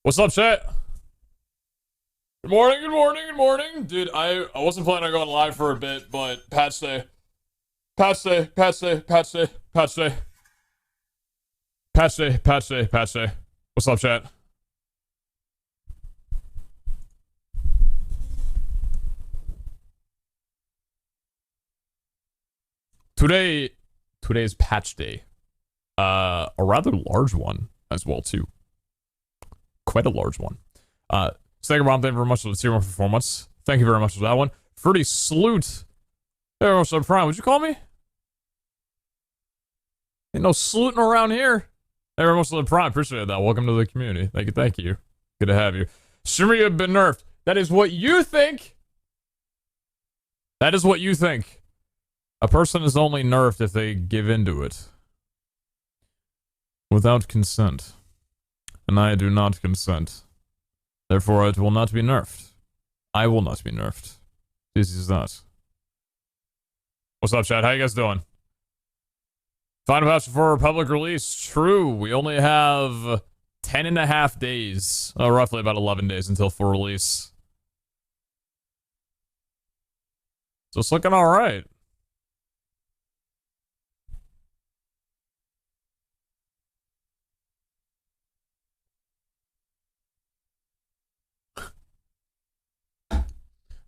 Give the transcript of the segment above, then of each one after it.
What's up, chat? Good morning, good morning, good morning. Dude, I wasn't planning on going live for a bit, but patch day. Patch day, patch day, patch day, patch day. Patch day, patch day, patch day. What's up, chat? Today's patch day. A rather large one as well, too. Quite a large one. Second round, thank you very much for the tier 1 for 4 months. Thank you very much for that one. Fruity Sloot. Thank you very much for the prime. Would you call me? Ain't no slooting around here. Thank you very much for the prime. Appreciate that. Welcome to the community. Thank you, thank you. Good to have you. Streamer, you have been nerfed. That is what you think. That is what you think. A person is only nerfed if they give into it. Without consent. And I do not consent. Therefore, it will not be nerfed. I will not be nerfed. This is that. What's up, chat? How you guys doing? Final patch for public release. True. We only have 10.5 days. Roughly about 11 days until full release. So it's looking alright.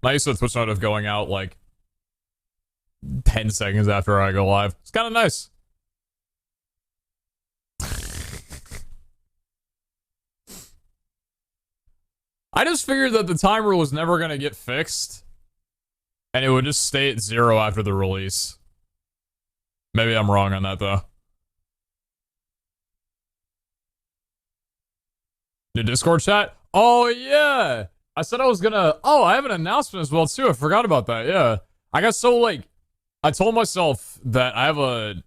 I'm used to the Twitch note of going out like 10 seconds after I go live. It's kind of nice. I just figured that the timer was never going to get fixed. And it would just stay at 0 after the release. Maybe I'm wrong on that though. New Discord chat? Oh yeah! I said I was gonna... Oh, I have an announcement as well, too. I forgot about that, yeah. I got so, like... I told myself that I have a...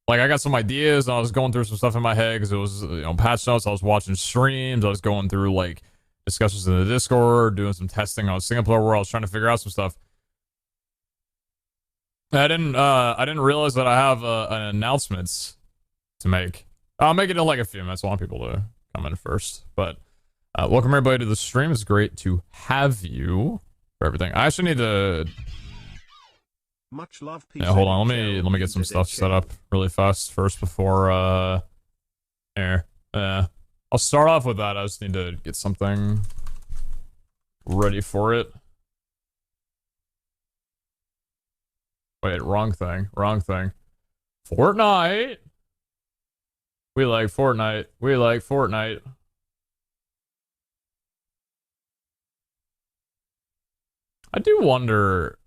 Like, I got some ideas, and I was going through some stuff in my head, because it was, you know, patch notes, I was watching streams, I was going through, like, discussions in the Discord, doing some testing on single-player world, I was trying to figure out some stuff. I didn't realize that I have an announcement to make. I'll make it in, like, a few minutes. I want people to come in first, but... welcome everybody to the stream. It's great to have you for everything. I actually need to... Much love, yeah, hold on. Let me get some stuff set up really fast first before here. I'll start off with that. I just need to get something ready for it. Wait, wrong thing. Wrong thing. Fortnite. We like Fortnite. We like Fortnite. I do wonder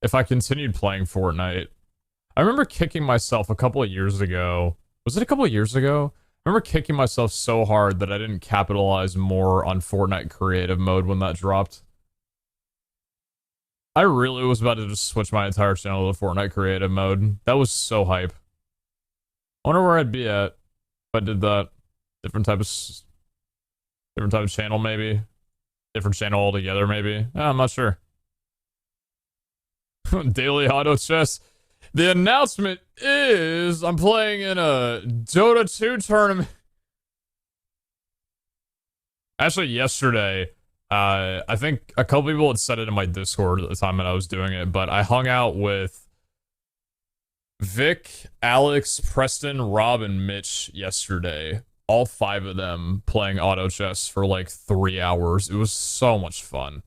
if I continued playing Fortnite. I remember kicking myself a couple of years ago. Was it a couple of years ago? I remember kicking myself so hard that I didn't capitalize more on Fortnite creative mode when that dropped. I really was about to just switch my entire channel to Fortnite creative mode. That was so hype. I wonder where I'd be at if I did that. Different type of channel, maybe. Different channel altogether, maybe. I'm not sure. Daily auto chess. The announcement is I'm playing in a Dota 2 tournament. Actually, yesterday, I think a couple people had said it in my Discord at the time that I was doing it, but I hung out with Vic, Alex, Preston, Rob, and Mitch yesterday. All 5 of them playing auto chess for like 3 hours. It was so much fun.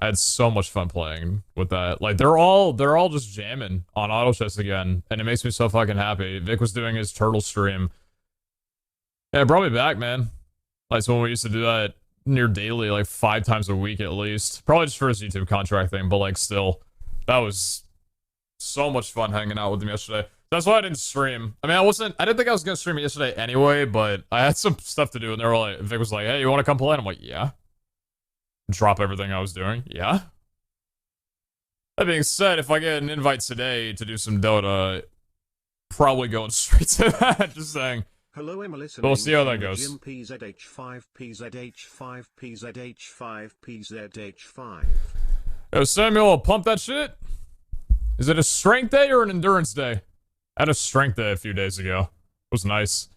I had so much fun playing with that. Like they're all just jamming on auto chess again, and it makes me so fucking happy. Vic was doing his turtle stream. Yeah, it brought me back, man. Like so when we used to do that near daily, like 5 times a week at least. Probably just for his YouTube contract thing, but like still, that was so much fun hanging out with him yesterday. That's why I didn't stream. I mean, I didn't think I was gonna stream it yesterday anyway, but I had some stuff to do, and they were like, Vic was like, hey, you wanna come play? And I'm like, yeah. Drop everything I was doing, yeah. That being said, if I get an invite today to do some Dota, probably going straight to that, just saying. Hello, Emma, listening. We'll see how that goes. Jim PZH5, PZH5, PZH5, PZH5. Yo, Samuel, pump that shit? Is it a strength day or an endurance day? I had a strength day a few days ago. It was nice.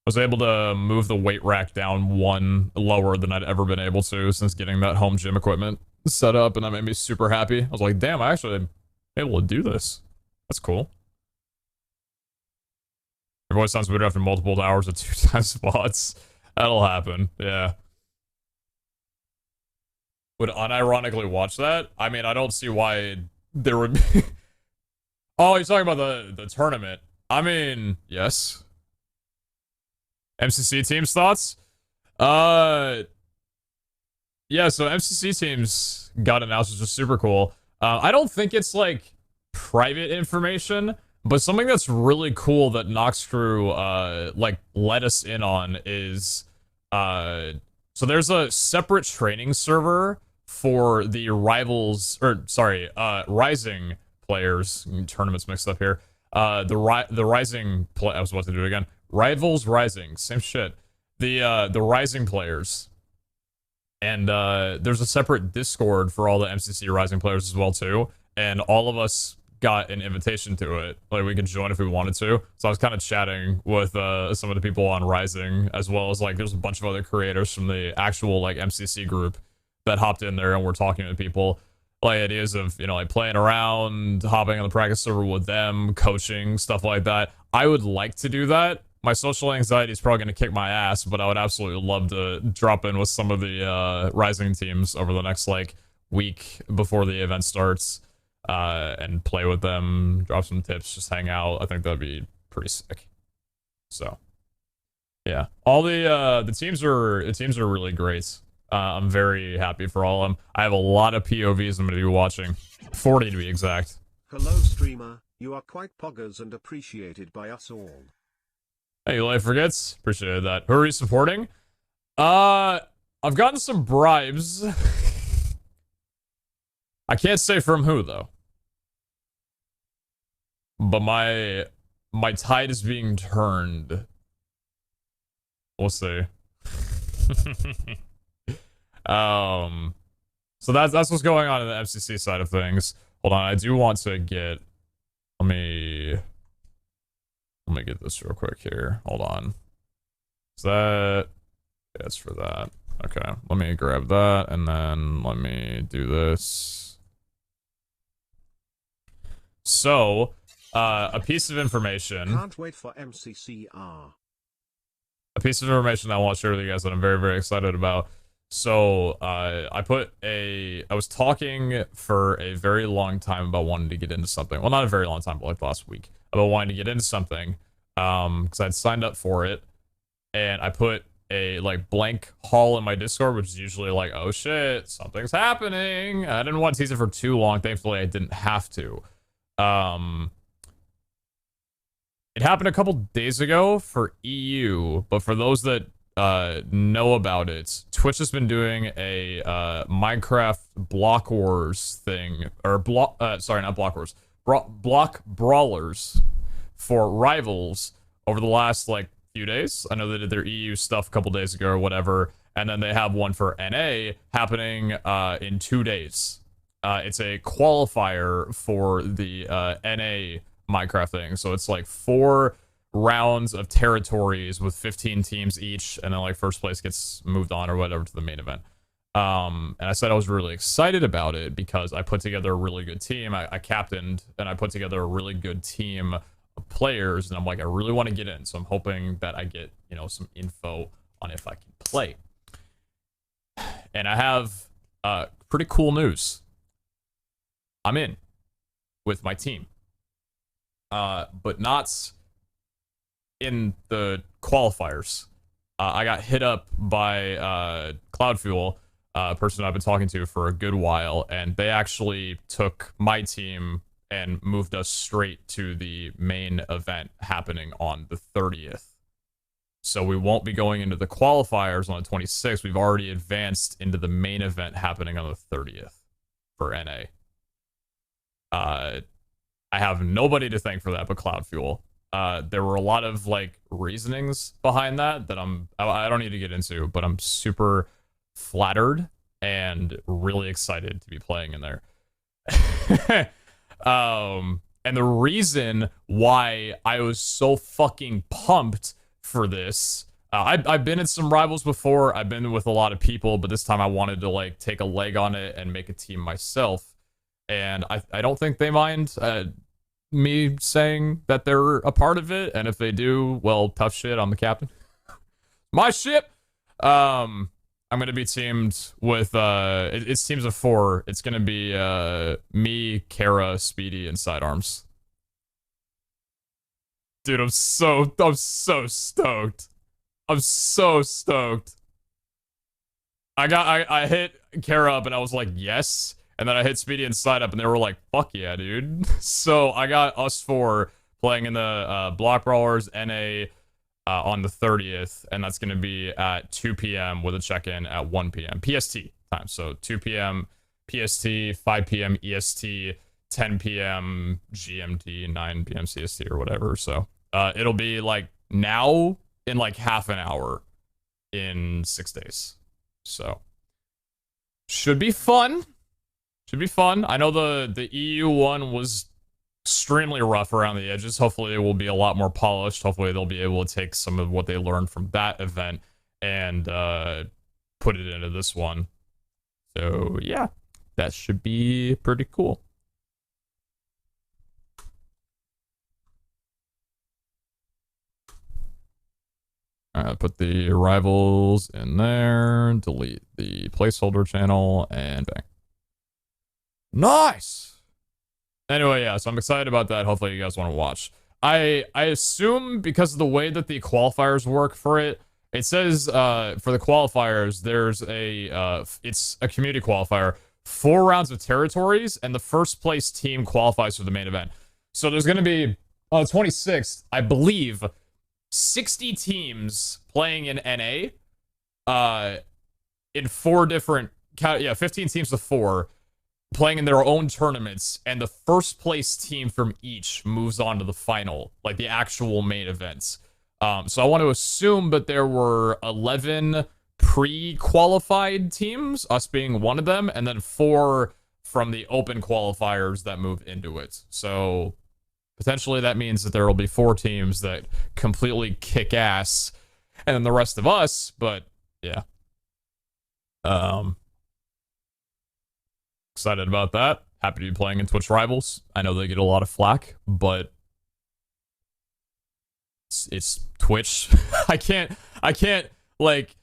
was able to move the weight rack down one lower than I'd ever been able to since getting that home gym equipment set up, and that made me super happy. I was like, damn, I actually am able to do this. That's cool. Your voice sounds weird after multiple hours of 2 times spots. That'll happen, yeah. Would unironically watch that? I mean, I don't see why there would be... Oh, you're talking about the tournament. I mean, yes. MCC teams thoughts? Yeah, so MCC teams got announced, which is super cool. I don't think it's like private information, but something that's really cool that Nox Crew like let us in on is so there's a separate training server for the rivals, or sorry, rising players. Tournaments mixed up here. The rising play. I was about to do it again. Rivals Rising, same shit. The rising players, and there's a separate Discord for all the MCC rising players as well too. And all of us got an invitation to it. Like, we could join if we wanted to. So I was kind of chatting with some of the people on Rising, as well as like there's a bunch of other creators from the actual like MCC group that hopped in there, and we're talking to people. Like ideas of, you know, like playing around, hopping on the practice server with them, coaching, stuff like that. I would like to do that. My social anxiety is probably going to kick my ass, but I would absolutely love to drop in with some of the Rising teams over the next like week before the event starts, and play with them, drop some tips, just hang out. I think that'd be pretty sick. So, yeah, all the teams are really great. I'm very happy for all of them. I have a lot of POVs I'm going to be watching, 40 to be exact. Hello streamer, you are quite poggers and appreciated by us all. Hey, Life Forgets, appreciate that. Who are you supporting? I've gotten some bribes. I can't say from who though. But my tide is being turned. We'll see. So that's what's going on in the MCC side of things. Hold on, I do want to get. Let me get this real quick here. Hold on. Is that? Yeah, it's for that. Okay, let me grab that and then let me do this. So, a piece of information. Can't wait for MCCR. A piece of information I want to share with you guys that I'm very, very excited about. So, I was talking for a very long time about wanting to get into something. Well, not a very long time, but like last week. About wanting to get into something. Because I'd signed up for it. And I put a, like, blank haul in my Discord, which is usually like, oh shit, something's happening. I didn't want to tease it for too long. Thankfully, I didn't have to. It happened a couple days ago for EU, but for those that know about it, Twitch has been doing a Minecraft Block Wars thing, or sorry, not Block Wars, Block Brawlers for Rivals over the last like few days. I know they did their EU stuff a couple days ago or whatever, and then they have one for NA happening in 2 days. It's a qualifier for the NA Minecraft thing, so it's like 4 rounds of territories with 15 teams each, and then like first place gets moved on or whatever to the main event. And I said I was really excited about it because I put together a really good team. I captained, and I put together a really good team of players, and I'm like, I really want to get in, so I'm hoping that I get, you know, some info on if I can play. And I have pretty cool news. I'm in with my team, but not in the qualifiers. I got hit up by Cloudfuel, a person I've been talking to for a good while, and they actually took my team and moved us straight to the main event happening on the 30th. So we won't be going into the qualifiers on the 26th. We've already advanced into the main event happening on the 30th for NA. I have nobody to thank for that but Cloudfuel. There were a lot of like reasonings behind that I don't need to get into, but I'm super flattered and really excited to be playing in there. And the reason why I was so fucking pumped for this. I've been in some rivals before. I've been with a lot of people, but this time I wanted to like take a leg on it and make a team myself. And I don't think they mind me saying that they're a part of it. And if they do, well, tough shit. I'm the captain. My ship. I'm gonna be teamed with it's teams of 4. It's gonna be me, Kara, Speedy, and Sidearms. Dude, I'm so stoked. I'm so stoked. I hit Kara up and I was like, yes. And then I hit Speedy and Side up and they were like, fuck yeah, dude. So I got us 4 playing in the Block Brawlers NA on the 30th. And that's going to be at 2 p.m. with a check-in at 1 p.m. PST time. So 2 p.m. PST, 5 p.m. EST, 10 p.m. GMT, 9 p.m. CST or whatever. So it'll be like now in like half an hour in 6 days. So should be fun. Should be fun. I know the EU one was extremely rough around the edges. Hopefully it will be a lot more polished. Hopefully they'll be able to take some of what they learned from that event and put it into this one. So yeah, that should be pretty cool. Put the rivals in there, delete the placeholder channel, and bang. Nice! Anyway, yeah, so I'm excited about that. Hopefully you guys want to watch. I assume because of the way that the qualifiers work for it, it says for the qualifiers, there's it's a community qualifier, 4 rounds of territories, and the first place team qualifies for the main event. So there's going to be, on the 26th, I believe, 60 teams playing in NA, in 4 different, 15 teams of 4, playing in their own tournaments, and the first place team from each moves on to the final, like the actual main events. So I want to assume that there were 11 pre-qualified teams, us being one of them, and then 4 from the open qualifiers that move into it. So potentially that means that there will be 4 teams that completely kick ass, and then the rest of us, but yeah. Excited about that. Happy to be playing in Twitch Rivals. I know they get a lot of flack, but it's Twitch. I can't, like,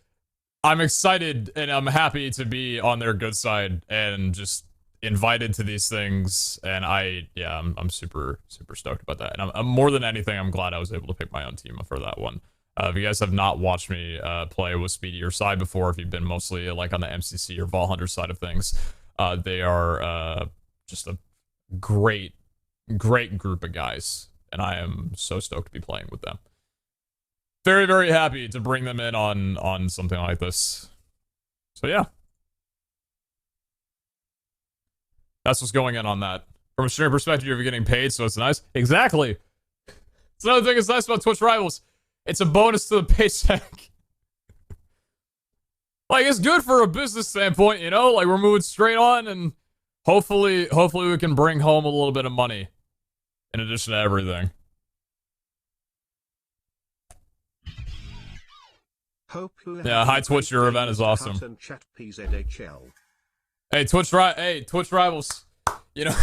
I'm excited and I'm happy to be on their good side and just invited to these things, and I'm super stoked about that. And I'm more than anything, I'm glad I was able to pick my own team for that one. If you guys have not watched me play with Speedy or Side before, if you've been mostly like on the MCC or Vol Hunter side of things, they are just a great group of guys, and I am so stoked to be playing with them. Very happy to bring them in on something like this. So yeah. That's what's going on that. From a streamer perspective, you're getting paid, so it's nice. Exactly. It's another thing that's nice about Twitch Rivals. It's a bonus to the paycheck. Like, it's good for a business standpoint, you know? Like, we're moving straight on, and hopefully we can bring home a little bit of money in addition to everything. Yeah, hi Twitch, your event is awesome. Hey, Twitch Rivals. You know,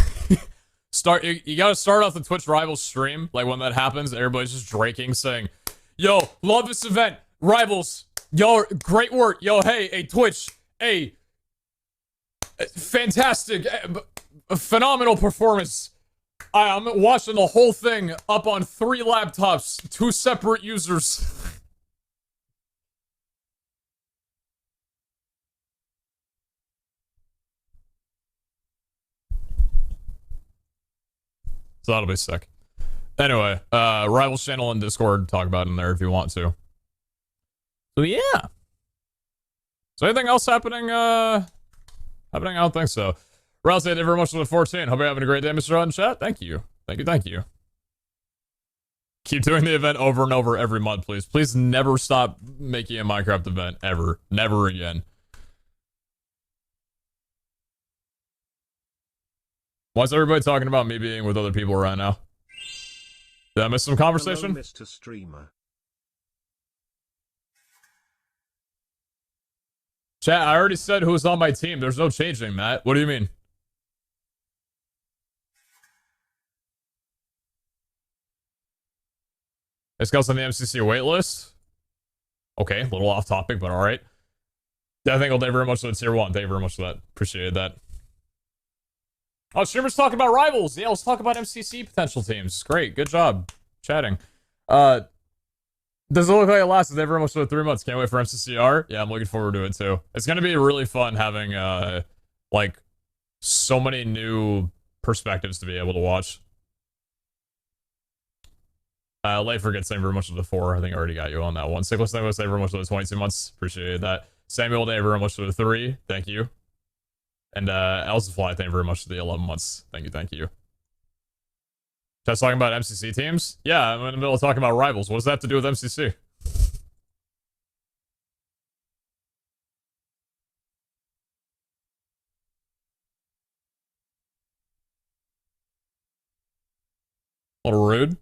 you gotta start off the Twitch Rivals stream, like when that happens, everybody's just draking, saying, yo, love this event, Rivals, yo, great work, yo, hey, Twitch, hey, fantastic, phenomenal performance. I'm watching the whole thing up on 3 laptops, 2 separate users. So that'll be sick. Anyway, Rivals channel and Discord, talk about it in there if you want to. So yeah. So anything else happening? I don't think so. Ralph, thank you very much for the 14. Hope you're having a great day, Mr. in chat. Thank you. Thank you. Keep doing the event over and over every month, please. Please never stop making a Minecraft event, ever. Never again. Why is everybody talking about me being with other people right now? Did I miss some conversation? Hello, Mr. Streamer. Chat, I already said who's on my team. There's no changing, Matt. What do you mean? This guy's on the MCC waitlist. Okay, a little off topic, but alright. Yeah, thank you very much for the tier 1. Thank you very much for that. Appreciate that. Oh, streamers talking about rivals. Yeah, let's talk about MCC potential teams. Great, good job chatting. Does it look like it lasts? Thank you very much for the 3 months. Can't wait for MCCR. Yeah, I'm looking forward to it too. It's gonna be really fun having like so many new perspectives to be able to watch. Late forget, thank you very much for the 4. I think I already got you on that one. Sickles, thank you very much for the 22 months. Appreciate that. Samuel, thank you very much for the 3. Thank you. And Elsafly, thank you very much for the 11 months. Thank you, thank you. Just talking about MCC teams? Yeah, I'm in the middle of talking about rivals. What does that have to do with MCC? A little rude.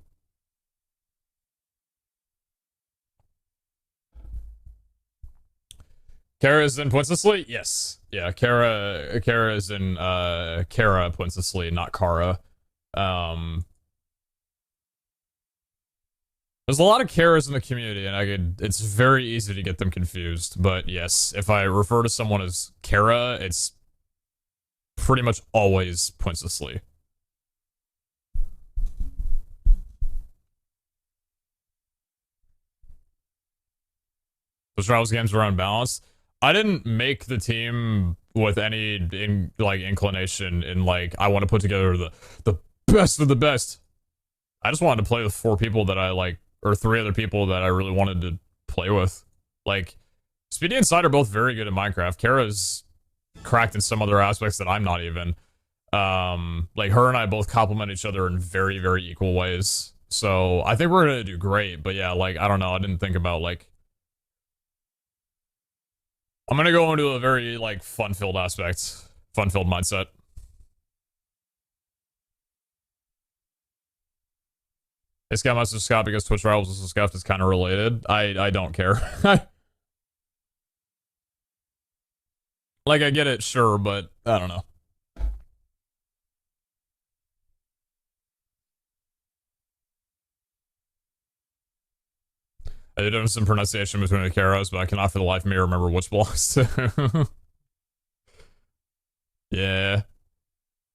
Kara is in Princessly? Yes. Yeah, Kara is in Kara Princessly, not Kara. There's a lot of Karas in the community, and it's very easy to get them confused. But yes, if I refer to someone as Kara, it's pretty much always Princessly. The Trials games are unbalanced. I didn't make the team with any inclination in like I want to put together the best of the best. I just wanted to play with 4 people that I like, or 3 other people that I really wanted to play with. Like Speedy and Side are both very good at Minecraft. Kara's cracked in some other aspects that I'm not even. Like her and I both complement each other in very, very equal ways. So I think we're gonna do great. But yeah, like I don't know. I didn't think about like. I'm gonna go into a very, like, fun-filled aspect. Fun-filled mindset. This guy must have Scott because Twitch Rivals with Scuffed is kind of related. I don't care. Like, I get it, sure, but I don't know. I did notice some pronunciation between the Karos, but I cannot for the life of me remember which belongs to. Yeah.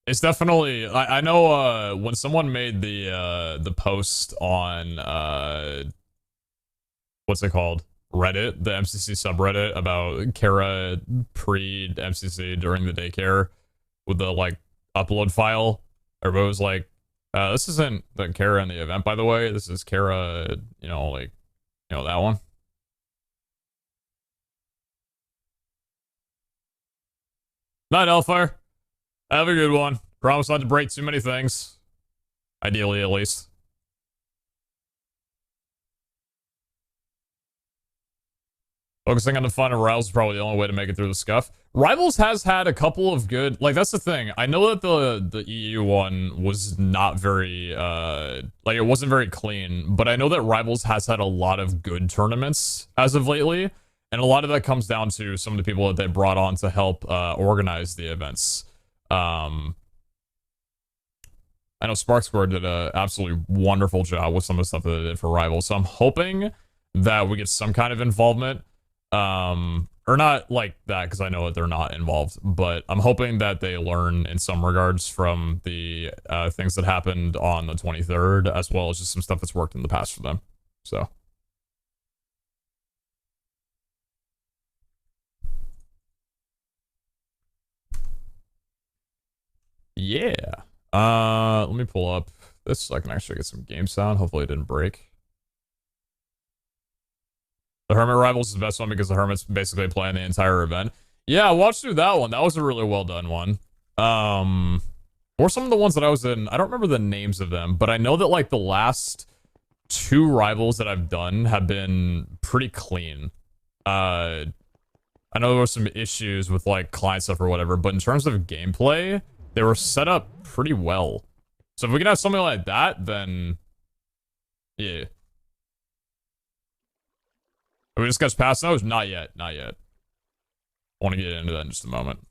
It's definitely I know when someone made the post on what's it called? Reddit, the MCC subreddit about Kara pre-MCC during the daycare with the like upload file. Everybody was like, this isn't the Kara in the event, by the way. This is Kara, you know, like that one. Night, Elfire. Have a good one. Promise not to break too many things. Ideally, at least. Focusing on the fun of Rivals is probably the only way to make it through the scuff. Rivals has had a couple of good, like that's the thing. I know that the EU one was not very, like it wasn't very clean, but I know that Rivals has had a lot of good tournaments as of lately, and a lot of that comes down to some of the people that they brought on to help organize the events. I know Spark Square did a absolutely wonderful job with some of the stuff that they did for Rivals, so I'm hoping that we get some kind of involvement. Or not like that, because I know that they're not involved, but I'm hoping that they learn in some regards from the things that happened on the 23rd, as well as just some stuff that's worked in the past for them. So. Yeah. Let me pull up this so I can actually get some game sound. Hopefully it didn't break. The Hermit Rivals is the best one because the Hermit's basically playing the entire event. Yeah, I watched through that one. That was a really well done one. Or some of the ones that I was in, I don't remember the names of them, but I know that like the last 2 Rivals that I've done have been pretty clean. I know there were some issues with like client stuff or whatever, but in terms of gameplay, they were set up pretty well. So if we can have something like that, then yeah. Have we discussed past those? Not yet, not yet. I want to get into that in just a moment.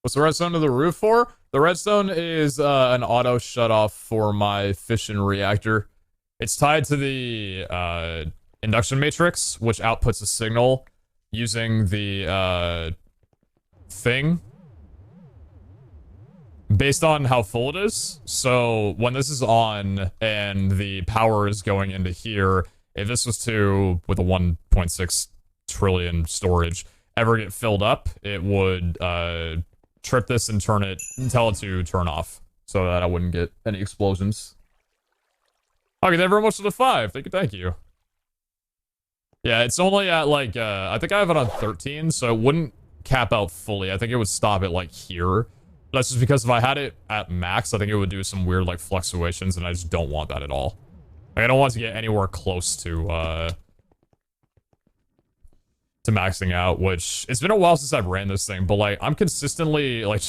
What's the redstone to the roof for? The redstone is an auto shutoff for my fission reactor. It's tied to the induction matrix, which outputs a signal using the thing based on how full it is. So when this is on and the power is going into here, if this was to, with a 1.6 trillion storage, ever get filled up, it would trip this and tell it to turn off so that I wouldn't get any explosions. Okay, thank you very much for the 5. Thank you. Yeah, it's only at like, I think I have it on 13, so it wouldn't cap out fully. I think it would stop it like here. That's just because if I had it at max, I think it would do some weird like fluctuations, and I just don't want that at all. Like, I don't want to get anywhere close to maxing out, which it's been a while since I've ran this thing, but like I'm consistently like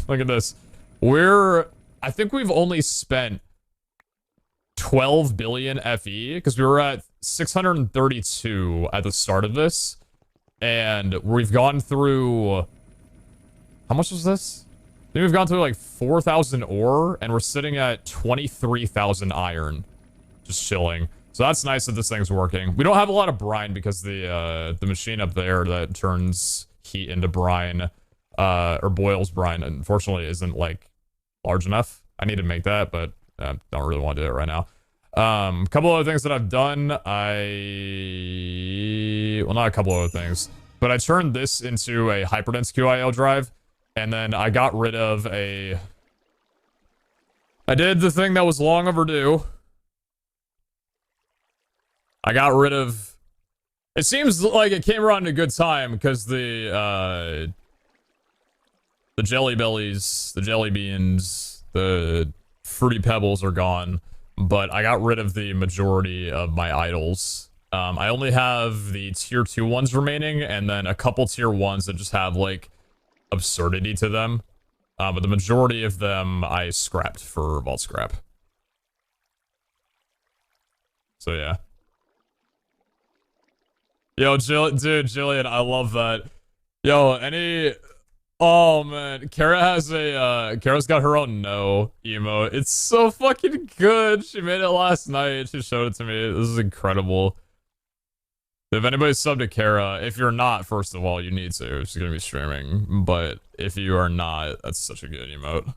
look at this. I think we've only spent 12 billion FE because we were at 632 at the start of this, and we've gone through, how much was this? I think we've gone through like 4,000 ore, and we're sitting at 23,000 iron, just chilling. So that's nice that this thing's working. We don't have a lot of brine because the machine up there that turns heat into brine, or boils brine, unfortunately isn't like large enough. I need to make that, but I don't really want to do it right now. A couple other things that I've done. Well, not a couple other things, but I turned this into a hyperdense QIO drive, and then I got rid of I did the thing that was long overdue. I got rid of, it seems like it came around in a good time because the jelly bellies, the jelly beans, the fruity pebbles are gone, but I got rid of the majority of my idols. I only have the tier 2 ones remaining, and then a couple tier 1s that just have like absurdity to them. But the majority of them I scrapped for vault scrap. So yeah. Yo, dude, Jillian, I love that. Yo, oh man, Kara's got her own no emote. It's so fucking good. She made it last night. She showed it to me. This is incredible. If anybody's subbed to Kara, if you're not, first of all, you need to. She's gonna be streaming. But if you are not, that's such a good emote.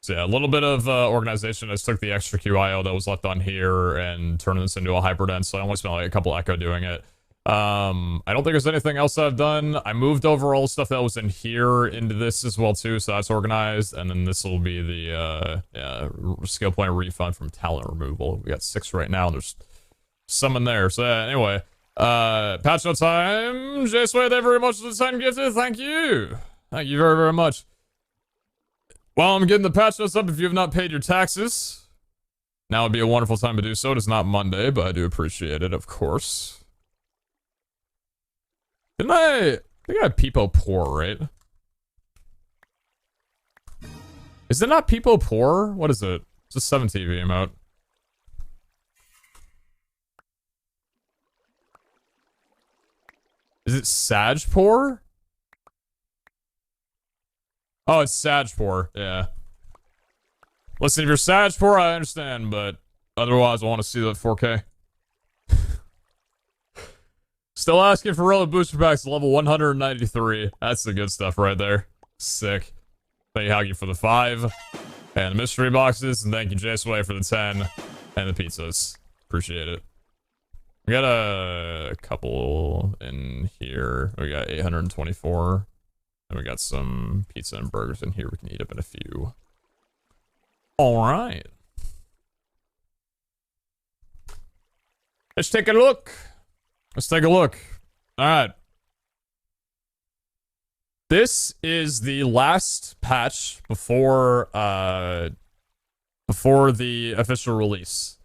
So yeah, a little bit of organization. I just took the extra QIO that was left on here and turned this into a hyperdense, so I only spent like a couple echo doing it. I don't think there's anything else that I've done. I moved over all the stuff that was in here into this as well too, so that's organized, and then this will be the skill point refund from talent removal. We got 6 right now, and there's some in there. So anyway, patch note time. J-Sway, thank you very much for the 10 gifted. Thank you. Thank you very, very much. Well, I'm getting the patch notes up. If you have not paid your taxes, now would be a wonderful time to do so. It is not Monday, but I do appreciate it, of course. I think I have Peepo Poor, right? Is it not Peepo Poor? What is it? It's a 7TV emote. Is it Sag Poor? Oh, it's Sagpour, yeah. Listen, if you're Sagpour, I understand, but otherwise I want to see that 4K. Still asking for Relic Booster Packs level 193. That's the good stuff right there. Sick. Thank you, Huggy, for the 5. And the mystery boxes, and thank you, J-Sway, for the 10. And the pizzas. Appreciate it. We got a couple in here. We got 824. And we got some pizza and burgers in here we can eat up in a few. Alright. Let's take a look. Let's take a look. Alright. This is the last patch before the official release.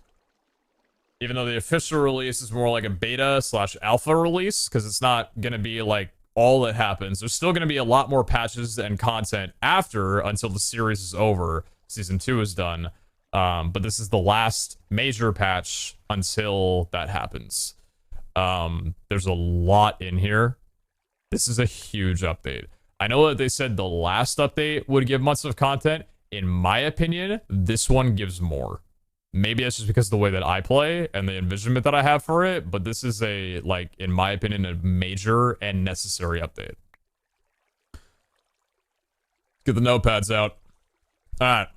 Even though the official release is more like a beta / alpha release, because it's not gonna be like all that happens. There's still going to be a lot more patches and content after until the series is over. Season 2 is done. But this is the last major patch until that happens. There's a lot in here. This is a huge update. I know that they said the last update would give months of content. In my opinion, this one gives more. Maybe that's just because of the way that I play and the envisionment that I have for it, but this is a, like, in my opinion, a major and necessary update. Let's get the notepads out. Alright.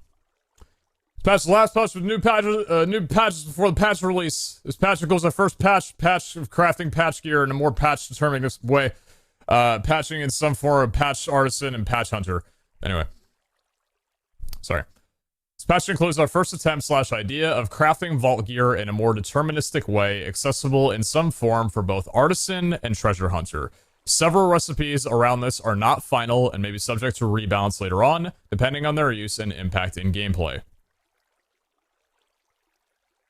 Patch the last patch with new patches before the patch release. This patch equals our first patch of crafting patch gear in a more patch determining way. Patching in some form of patch artisan and patch hunter. Anyway. Sorry. This patch includes our first attempt / idea of crafting vault gear in a more deterministic way, accessible in some form for both artisan and treasure hunter. Several recipes around this are not final and may be subject to rebalance later on, depending on their use and impact in gameplay.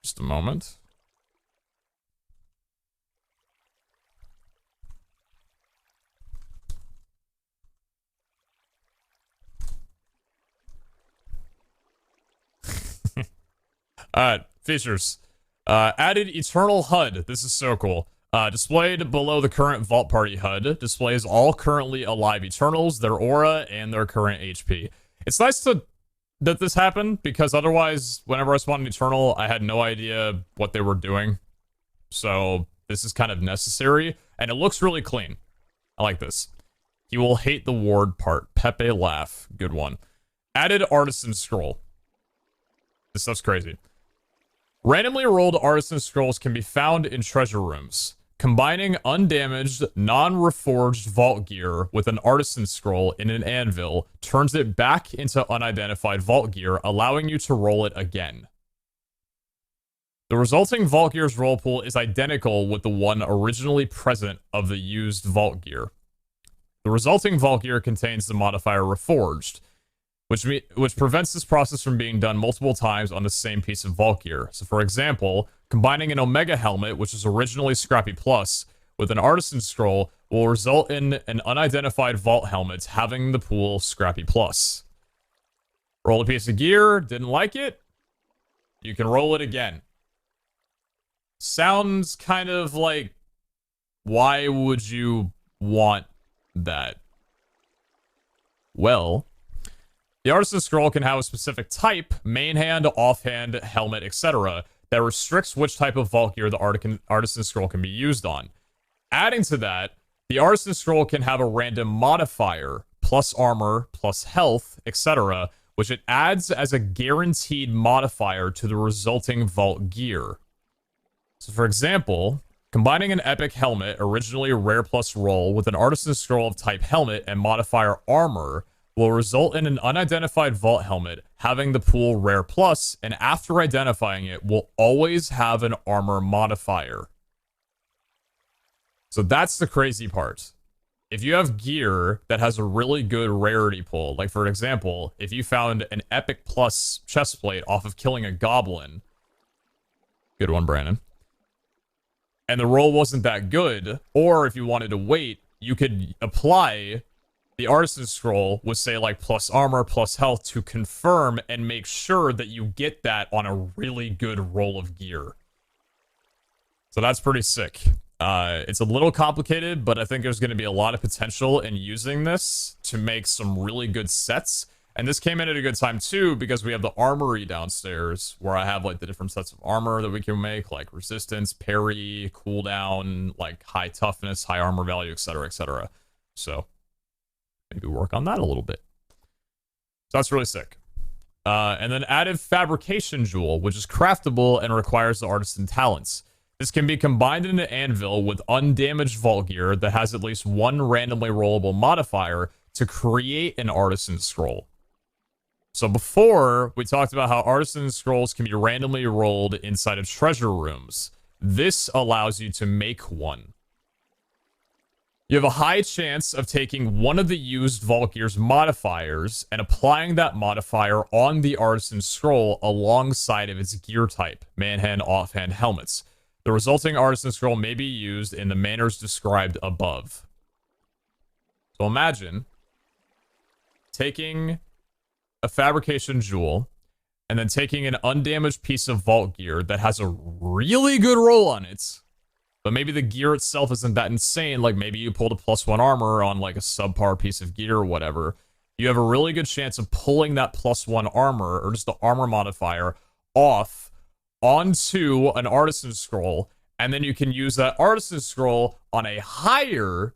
Just a moment. Alright, features. Added Eternal HUD. This is so cool. Displayed below the current Vault Party HUD. Displays all currently alive Eternals, their aura, and their current HP. It's nice that this happened, because otherwise, whenever I spawned an Eternal, I had no idea what they were doing. So, this is kind of necessary, and it looks really clean. I like this. He will hate the ward part. Pepe laugh. Good one. Added Artisan Scroll. This stuff's crazy. Randomly rolled Artisan Scrolls can be found in treasure rooms. Combining undamaged, non-reforged vault gear with an Artisan Scroll in an anvil turns it back into unidentified vault gear, allowing you to roll it again. The resulting vault gear's roll pool is identical with the one originally present of the used vault gear. The resulting vault gear contains the modifier reforged, which prevents this process from being done multiple times on the same piece of vault gear. So for example, combining an Omega helmet, which is originally Scrappy Plus, with an Artisan Scroll will result in an unidentified vault helmet having the pool Scrappy Plus. Roll a piece of gear, didn't like it? You can roll it again. Sounds kind of like, why would you want that? Well, the Artisan Scroll can have a specific type, main hand, offhand, helmet, etc., that restricts which type of vault gear the Artisan Scroll can be used on. Adding to that, the Artisan Scroll can have a random modifier, plus armor, plus health, etc., which it adds as a guaranteed modifier to the resulting vault gear. So for example, combining an epic helmet, originally rare plus roll, with an Artisan Scroll of type helmet and modifier armor will result in an unidentified vault helmet having the pool rare plus, and after identifying it, will always have an armor modifier. So that's the crazy part. If you have gear that has a really good rarity pool, like for example, if you found an epic plus chestplate off of killing a goblin, good one, Brandon, and the roll wasn't that good, or if you wanted to wait, you could apply the Artisan Scroll with, say, like, plus armor, plus health to confirm and make sure that you get that on a really good roll of gear. So that's pretty sick. It's a little complicated, but I think there's going to be a lot of potential in using this to make some really good sets. And this came in at a good time, too, because we have the armory downstairs, where I have, like, the different sets of armor that we can make, like resistance, parry, cooldown, like, high toughness, high armor value, etc., etc. So maybe work on that a little bit. So that's really sick. And then added Fabrication Jewel, which is craftable and requires the Artisan talents. This can be combined in an anvil with undamaged vault gear that has at least one randomly rollable modifier to create an Artisan Scroll. So before, we talked about how Artisan Scrolls can be randomly rolled inside of treasure rooms. This allows you to make one. You have a high chance of taking one of the used Vault Gear's modifiers and applying that modifier on the Artisan Scroll alongside of its gear type, manhand, offhand, helmets. The resulting Artisan Scroll may be used in the manners described above. So imagine taking a fabrication jewel and then taking an undamaged piece of vault gear that has a really good roll on it, but maybe the gear itself isn't that insane. Like maybe you pulled a +1 armor on like a subpar piece of gear or whatever. You have a really good chance of pulling that +1 armor or just the armor modifier off onto an Artisan scroll, and then you can use that Artisan scroll on a higher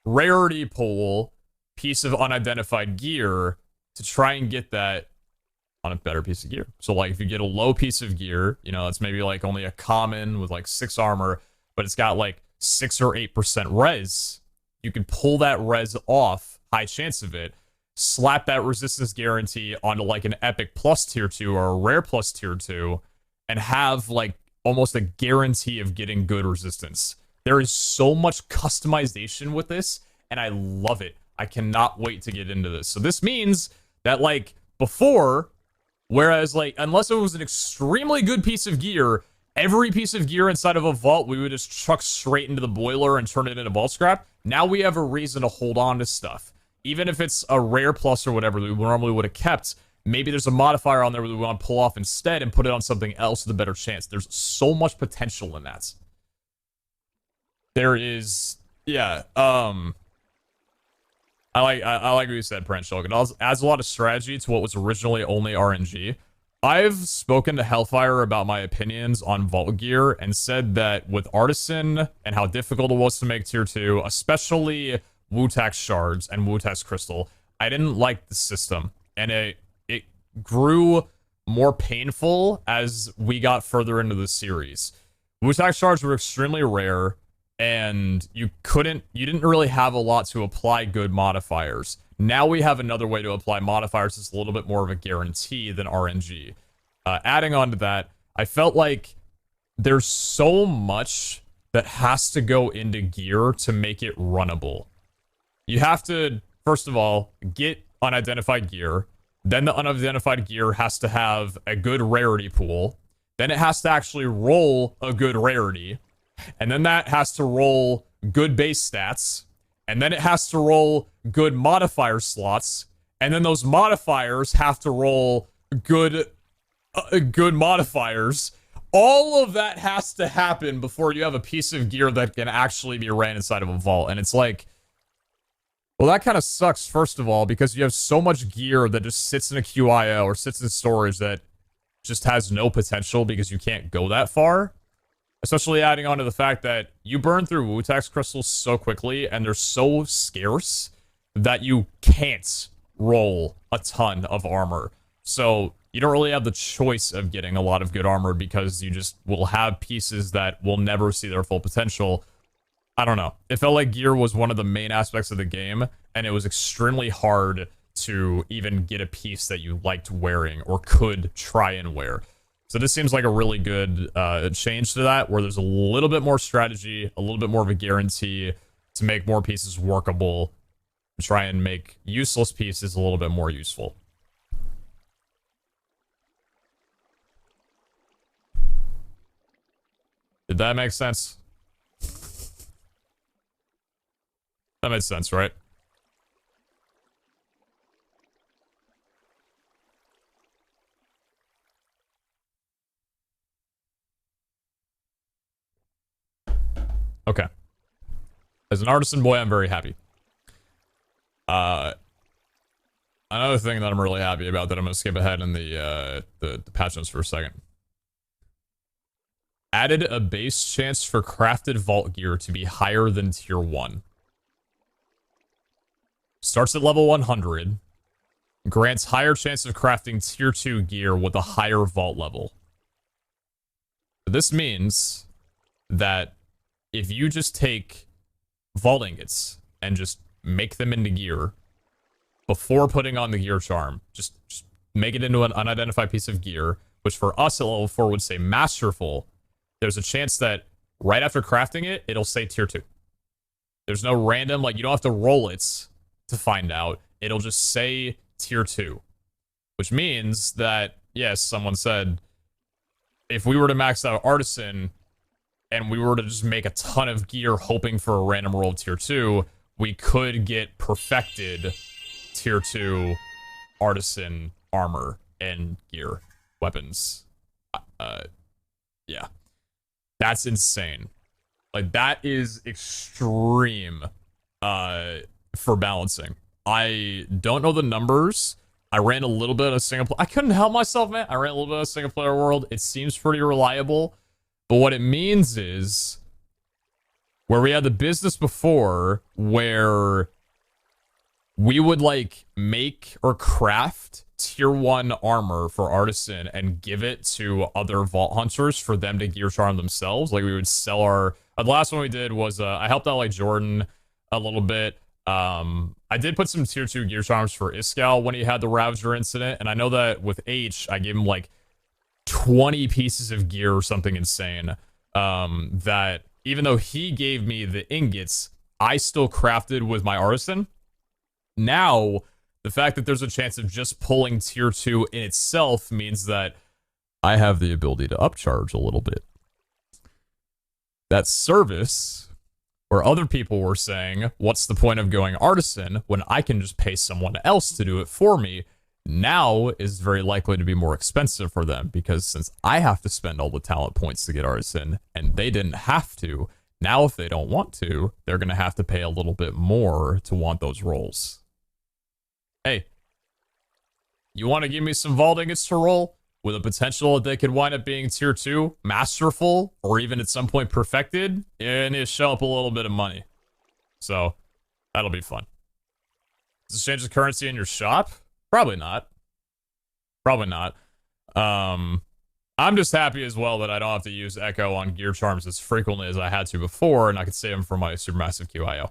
rarity pool piece of unidentified gear to try and get that on a better piece of gear. So like if you get a low piece of gear, you know, it's maybe like only a common with like 6 armor, but it's got like 6 or 8% res, you can pull that res off, high chance of it, slap that resistance guarantee onto like an epic plus tier 2 or a rare plus tier 2, and have like almost a guarantee of getting good resistance. There is so much customization with this, and I love it. I cannot wait to get into this. So this means that like before, whereas like unless it was an extremely good piece of gear, every piece of gear inside of a vault we would just chuck straight into the boiler and turn it into vault scrap. Now we have a reason to hold on to stuff. Even if it's a rare plus or whatever we normally would have kept, maybe there's a modifier on there we want to pull off instead and put it on something else with a better chance. There's so much potential in that. There is, yeah, I like what you said, Prince. It adds a lot of strategy to what was originally only RNG. I've spoken to Hellfire about my opinions on Vault Gear and said that with Artisan and how difficult it was to make tier 2, especially Wu-Tax shards and Wu-Tax crystal, I didn't like the system, and it grew more painful as we got further into the series. Wu-Tax shards were extremely rare, and you didn't really have a lot to apply good modifiers. Now we have another way to apply modifiers that's a little bit more of a guarantee than RNG. Adding on to that, I felt like there's so much that has to go into gear to make it runnable. You have to, first of all, get unidentified gear. Then the unidentified gear has to have a good rarity pool. Then it has to actually roll a good rarity. And then that has to roll good base stats. And then it has to roll good modifier slots. And then those modifiers have to roll good modifiers. All of that has to happen before you have a piece of gear that can actually be ran inside of a vault. And it's like, well, that kind of sucks, first of all, because you have so much gear that just sits in a QIO or sits in storage that just has no potential because you can't go that far. Especially adding on to the fact that you burn through Wu-Tax crystals so quickly and they're so scarce that you can't roll a ton of armor. So you don't really have the choice of getting a lot of good armor because you just will have pieces that will never see their full potential. I don't know. It felt like gear was one of the main aspects of the game, and it was extremely hard to even get a piece that you liked wearing or could try and wear. So this seems like a really good change to that, where there's a little bit more strategy, a little bit more of a guarantee to make more pieces workable, and try and make useless pieces a little bit more useful. Did that make sense? That made sense, right? Okay. As an artisan boy, I'm very happy. Another thing that I'm really happy about that I'm gonna skip ahead in the patch notes for a second. Added a base chance for crafted vault gear to be higher than tier 1. Starts at level 100. Grants higher chance of crafting tier 2 gear with a higher vault level. This means that if you just take vault ingots and just make them into gear before putting on the gear charm, just make it into an unidentified piece of gear, which for us at level 4 would say masterful, there's a chance that right after crafting it, it'll say tier 2. There's no random, like, you don't have to roll it to find out. It'll just say tier 2. Which means that, yes, someone said, if we were to max out Artisan, and we were to just make a ton of gear hoping for a random roll of tier 2, we could get perfected tier 2 artisan armor and gear, weapons. Yeah. That's insane. Like, that is extreme for balancing. I don't know the numbers. I ran a little bit of single player. I couldn't help myself, man. I ran a little bit of single player world. It seems pretty reliable. But what it means is, where we had the business before, where we would like make or craft tier 1 armor for Artisan and give it to other vault hunters for them to gear charm themselves. Like, we would sell our... the last one we did was I helped out like Jordan a little bit. I did put some tier 2 gear charms for Iskal when he had the Ravager incident, and I know that with H, I gave him like 20 pieces of gear or something insane. That even though he gave me the ingots, I still crafted with my Artisan. Now, the fact that there's a chance of just pulling tier 2 in itself means that I have the ability to upcharge a little bit. That service, where other people were saying, what's the point of going Artisan when I can just pay someone else to do it for me, now is very likely to be more expensive for them, because since I have to spend all the talent points to get Artisan, and they didn't have to, now if they don't want to, they're going to have to pay a little bit more to want those roles. Hey, you want to give me some vault ingots to roll with a potential that they could wind up being tier 2, masterful, or even at some point perfected, and it show up a little bit of money. So, that'll be fun. Does it change the currency in your shop? Probably not. Probably not. I'm just happy as well that I don't have to use Echo on gear charms as frequently as I had to before, and I could save them for my supermassive QIO.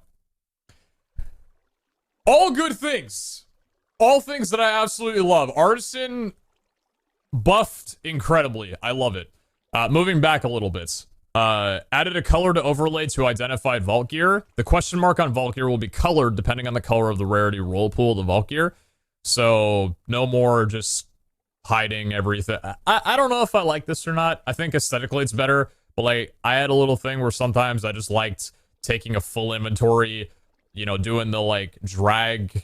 All good things. All things that I absolutely love. Artisan buffed incredibly. I love it. Moving back a little bit. Added a color to overlay to identified vault gear. The question mark on vault gear will be colored depending on the color of the rarity roll pool of the vault gear. So no more just hiding everything. I don't know if I like this or not. I think aesthetically it's better. But like, I had a little thing where sometimes I just liked taking a full inventory, you know, doing the like drag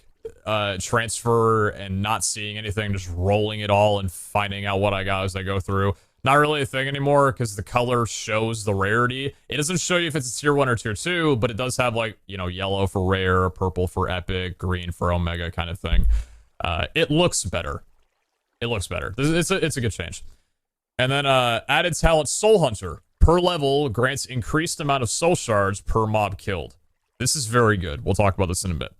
transfer and not seeing anything, just rolling it all and finding out what I got as I go through. Not really a thing anymore because the color shows the rarity. It doesn't show you if it's a tier 1 or tier 2, but it does have like, you know, yellow for rare, purple for epic, green for omega kind of thing. It looks better. It looks better. It's a good change. And then added talent Soul Hunter. Per level grants increased amount of soul shards per mob killed. This is very good. We'll talk about this in a bit.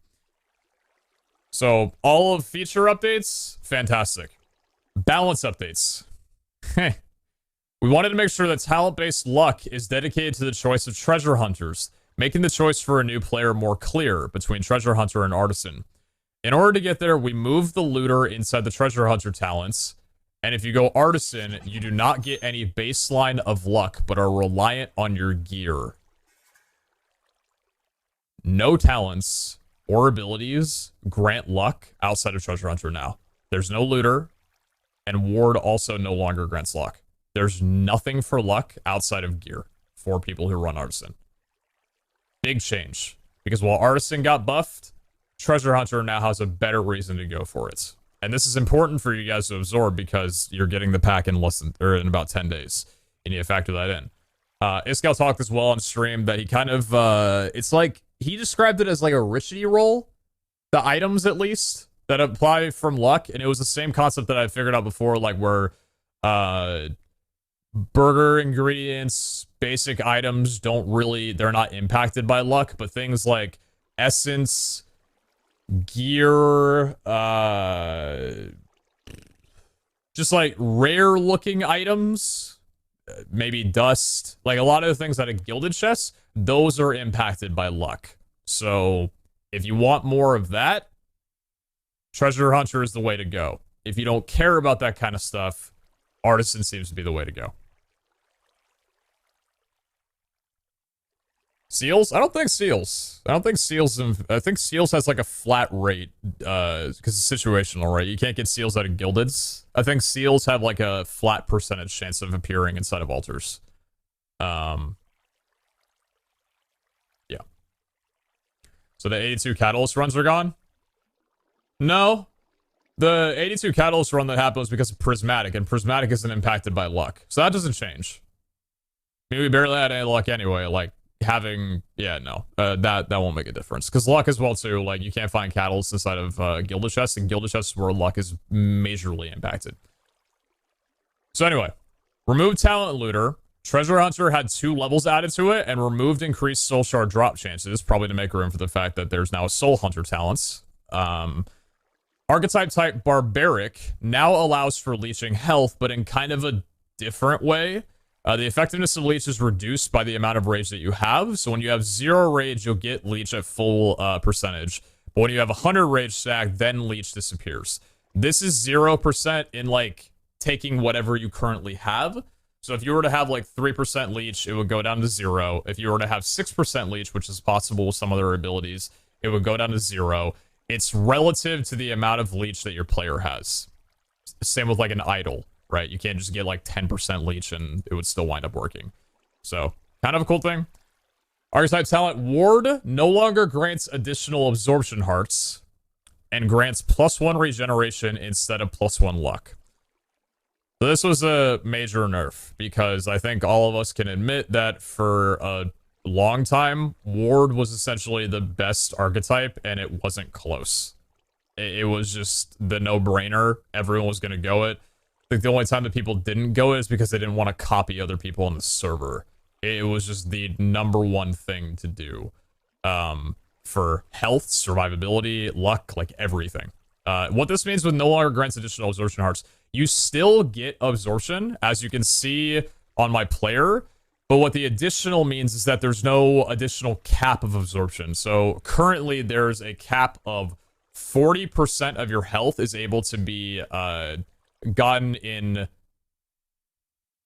So, all of feature updates, fantastic. Balance updates. We wanted to make sure that talent-based luck is dedicated to the choice of treasure hunters, making the choice for a new player more clear between treasure hunter and artisan. In order to get there, we moved the looter inside the treasure hunter talents, and if you go artisan, you do not get any baseline of luck, but are reliant on your gear. No talents or abilities grant luck outside of treasure hunter now. There's no looter, and ward also no longer grants luck. There's nothing for luck outside of gear for people who run artisan. Big change, because while artisan got buffed, treasure hunter now has a better reason to go for it. And this is important for you guys to absorb because you're getting the pack in in about 10 days. You need to factor that in. Iskal talked as well on stream that he kind of, it's like, he described it as like a richity roll. The items, at least, that apply from luck. And it was the same concept that I figured out before, like where burger ingredients, basic items they're not impacted by luck. But things like essence, gear, just like rare looking items, maybe dust, like a lot of the things that are gilded chests, those are impacted by luck. So if you want more of that, treasure hunter is the way to go. If you don't care about that kind of stuff, artisan seems to be the way to go. Seals? I don't think seals. I think seals has like a flat rate, because it's situational, right? You can't get seals out of gildeds. I think seals have like a flat percentage chance of appearing inside of altars. Yeah. So the 82 Catalyst runs are gone? No. The 82 Catalyst run that happened was because of Prismatic, and Prismatic isn't impacted by luck. So that doesn't change. I mean, we barely had any luck anyway. Like, having... Yeah, no. That won't make a difference. Because luck as well, too. Like, you can't find Catalyst inside of Gilded Chests, and Gilded Chests where luck is majorly impacted. So anyway. Remove Talent Looter. Treasure Hunter had 2 levels added to it, and removed increased Soul Shard drop chances, probably to make room for the fact that there's now a Soul Hunter talents. Archetype type Barbaric now allows for leeching health, but in kind of a different way. The effectiveness of leech is reduced by the amount of rage that you have. So when you have 0 rage, you'll get leech at full percentage. But when you have 100 rage stack, then leech disappears. This is 0% in like taking whatever you currently have. So if you were to have like 3% leech, it would go down to 0. If you were to have 6% leech, which is possible with some other abilities, it would go down to 0. It's relative to the amount of leech that your player has. Same with like an idol, right? You can't just get like 10% leech and it would still wind up working. So, kind of a cool thing. Archetype talent Ward no longer grants additional absorption hearts and grants +1 regeneration instead of +1 luck. So this was a major nerf because I think all of us can admit that for a long time, Ward was essentially the best archetype, and it wasn't close. It was just the no-brainer. Everyone was going to go it. I think the only time that people didn't go it is because they didn't want to copy other people on the server. It was just the #1 thing to do for health, survivability, luck, like everything. What this means with no longer grants additional absorption hearts, you still get absorption, as you can see on my player. But what the additional means is that there's no additional cap of absorption. So currently there's a cap of 40% of your health is able to be gotten in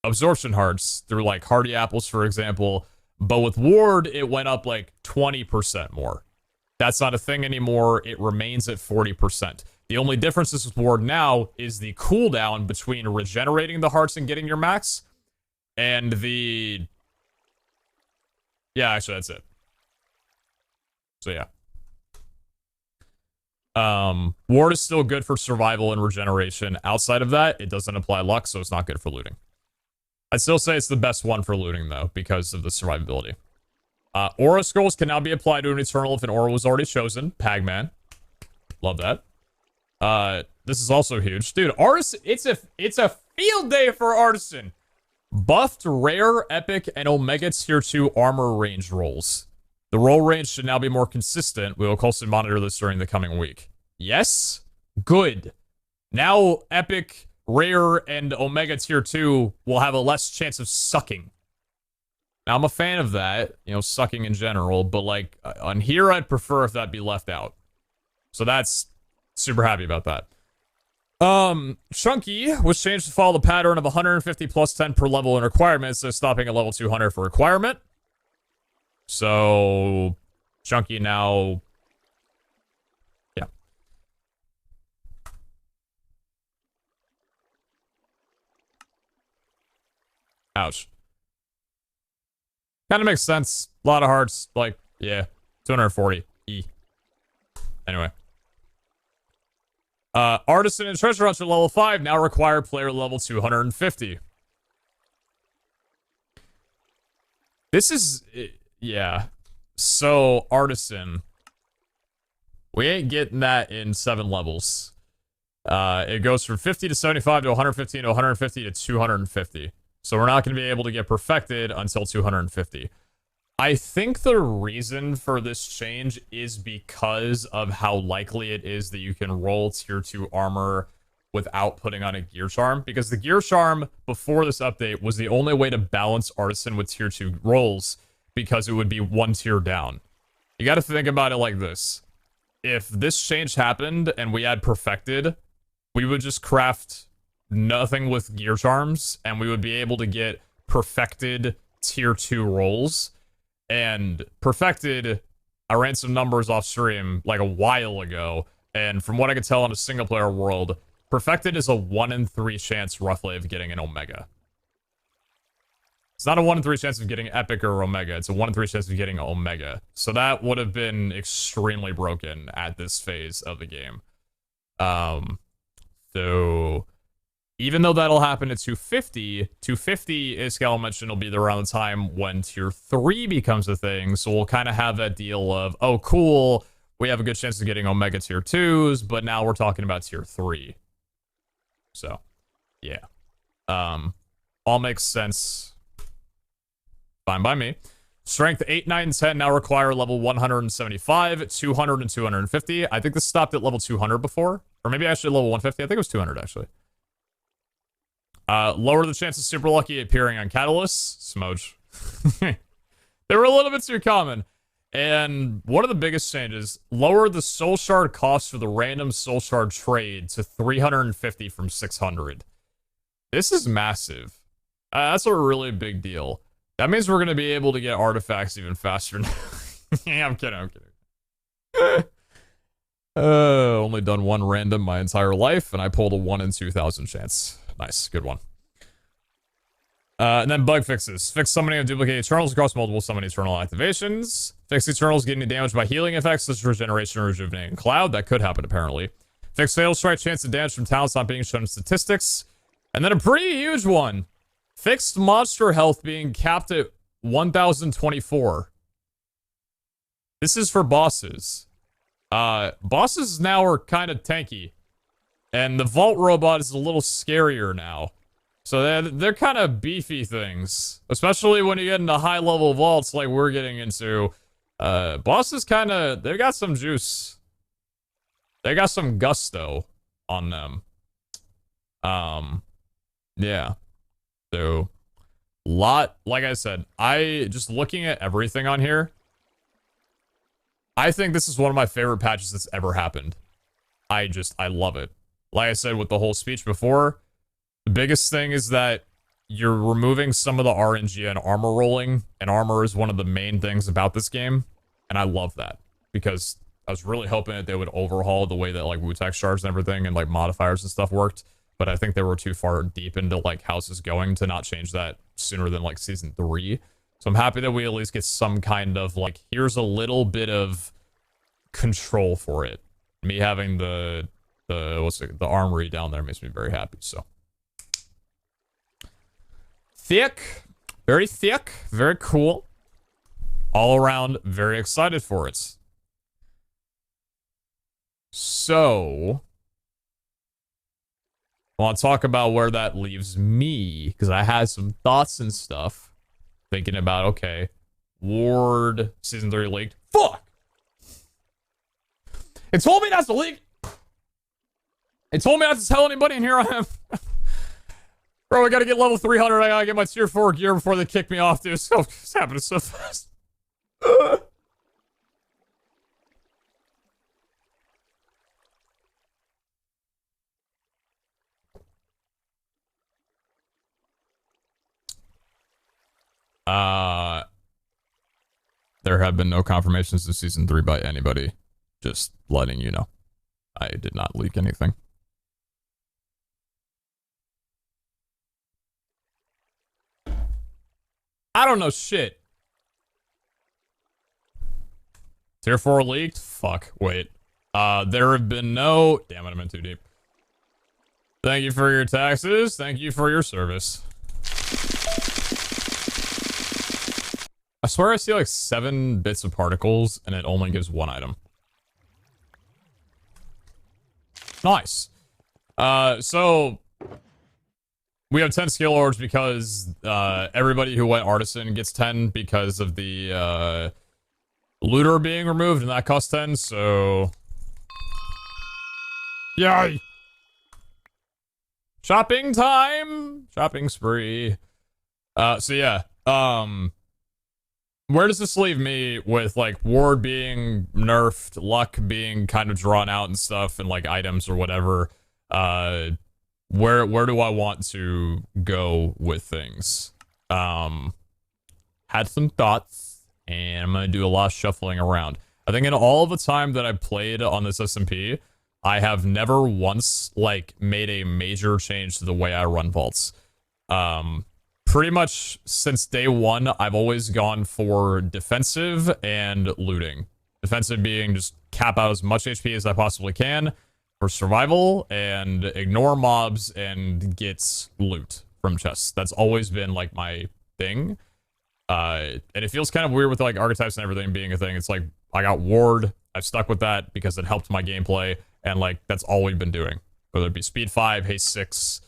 absorption hearts through like Hardy Apples, for example. But with Ward, it went up like 20% more. That's not a thing anymore. It remains at 40%. The only difference with Ward now is the cooldown between regenerating the hearts and getting your max. And the... Yeah, actually, that's it. So, yeah. Ward is still good for survival and regeneration. Outside of that, it doesn't apply luck, so it's not good for looting. I'd still say it's the best one for looting, though, because of the survivability. Aura scrolls can now be applied to an Eternal if an aura was already chosen. Pagman. Love that. This is also huge. Dude, Artisan, it's a field day for Artisan. Buffed rare, epic, and omega tier 2 armor range rolls. The roll range should now be more consistent. We will closely monitor this during the coming week. Yes? Good. Now, epic, rare, and omega tier 2 will have a less chance of sucking. Now, I'm a fan of that, you know, sucking in general, but like, on here, I'd prefer if that be left out. So that's super happy about that. Chunky was changed to follow the pattern of 150 plus 10 per level in requirements, so stopping at level 200 for requirement. So, Chunky now... Yeah. Ouch. Kind of makes sense. A lot of hearts, like, yeah. 240. E. Anyway. Artisan and Treasure Hunter level 5 now require player level 250. This is... Yeah. So, Artisan. We ain't getting that in 7 levels. It goes from 50 to 75 to 115 to 150 to 250. So we're not going to be able to get perfected until 250. I think the reason for this change is because of how likely it is that you can roll tier 2 armor without putting on a gear charm. Because the gear charm before this update was the only way to balance Artisan with tier 2 rolls, because it would be 1 tier down. You got to think about it like this. If this change happened and we had perfected, we would just craft nothing with gear charms, and we would be able to get perfected tier 2 rolls. And perfected, I ran some numbers off stream like a while ago, and from what I could tell in a single player world, perfected is a 1 in 3 chance roughly of getting an omega. It's not a 1 in 3 chance of getting Epic or Omega. It's a 1 in 3 chance of getting Omega. So that would have been extremely broken at this phase of the game. So even though that'll happen at 250, 250, as Cal mentioned, will be around the time when tier 3 becomes a thing. So we'll kind of have that deal of, oh, cool, we have a good chance of getting Omega tier 2s, but now we're talking about tier 3. So, yeah. All makes sense. Fine by me. Strength 8, 9, 10 now require level 175, 200, and 250. I think this stopped at level 200 before. Or maybe actually level 150. I think it was 200, actually. Lower the chance of super lucky appearing on catalysts. Smoj. They were a little bit too common. And one of the biggest changes, lower the soul shard cost for the random soul shard trade to 350 from 600. This is massive. That's a really big deal. That means we're going to be able to get artifacts even faster now. Yeah, I'm kidding. Only done one random my entire life, and I pulled a 1 in 2,000 chance. Nice, good one. And then bug fixes. Fix summoning of duplicate Eternals across multiple summon Eternal activations. Fix Eternals getting damaged by healing effects such as Regeneration or Rejuvenating Cloud. That could happen, apparently. Fix Fatal Strike chance of damage from talents not being shown in statistics. And then a pretty huge one. Fixed monster health being capped at 1,024. This is for bosses. Bosses now are kind of tanky. And the Vault Robot is a little scarier now. So they're kind of beefy things. Especially when you get into high-level vaults like we're getting into. Bosses kind of, they've got some juice. They got some gusto on them. Yeah. So, like I said, just looking at everything on here, I think this is one of my favorite patches that's ever happened. I love it. Like I said with the whole speech before, the biggest thing is that you're removing some of the RNG and armor rolling, and armor is one of the main things about this game, and I love that, because I was really hoping that they would overhaul the way that, like, Wu-Tech shards and everything, and, like, modifiers and stuff worked, but I think they were too far deep into, like, how this is going to not change that sooner than, like, Season 3. So I'm happy that we at least get some kind of, like, here's a little bit of control for it. Me having the armory down there makes me very happy, so. Thick. Very thick. Very cool. All around, very excited for it. So, I want to talk about where that leaves me, because I had some thoughts and stuff. Thinking about, okay, Ward Season 3 leaked. Fuck! It told me not to leak! It told me not to tell anybody, and here I am. Bro, I gotta get level 300. I gotta get my tier 4 gear before they kick me off, dude. It's happening so fast. There have been no confirmations of Season 3 by anybody. Just letting you know. I did not leak anything. I don't know shit. Tier 4 leaked? Fuck, wait. There have been no... Damn it, I'm in too deep. Thank you for your taxes. Thank you for your service. I swear I see like 7 bits of particles and it only gives 1 item. Nice. So we have 10 skill orbs because everybody who went Artisan gets 10 because of the looter being removed, and that costs 10, so... Yay! Shopping time! Shopping spree. So yeah, where does this leave me with, like, Ward being nerfed, luck being kind of drawn out and stuff, and, like, items or whatever? Where do I want to go with things? Had some thoughts, and I'm gonna do a lot of shuffling around. I think in all the time that I've played on this SMP, I have never once, like, made a major change to the way I run vaults. pretty much since day one, I've always gone for defensive and looting. Defensive being just cap out as much HP as I possibly can for survival and ignore mobs and get loot from chests. That's always been like my thing. And it feels kind of weird with like archetypes and everything being a thing. It's like I got ward. I've stuck with that because it helped my gameplay, and like that's all we've been doing. Whether it be speed 5, haste 6,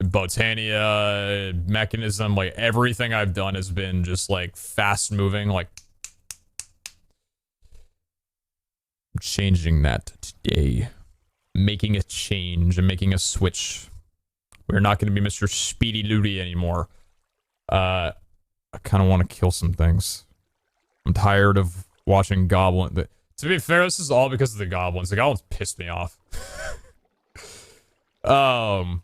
Botania, mechanism, like everything I've done has been just like fast moving. Like changing that today, making a change and making a switch. We're not going to be Mr. Speedy Looty anymore. I kind of want to kill some things. I'm tired of watching Goblin. To be fair, this is all because of the goblins. The goblins pissed me off. I'm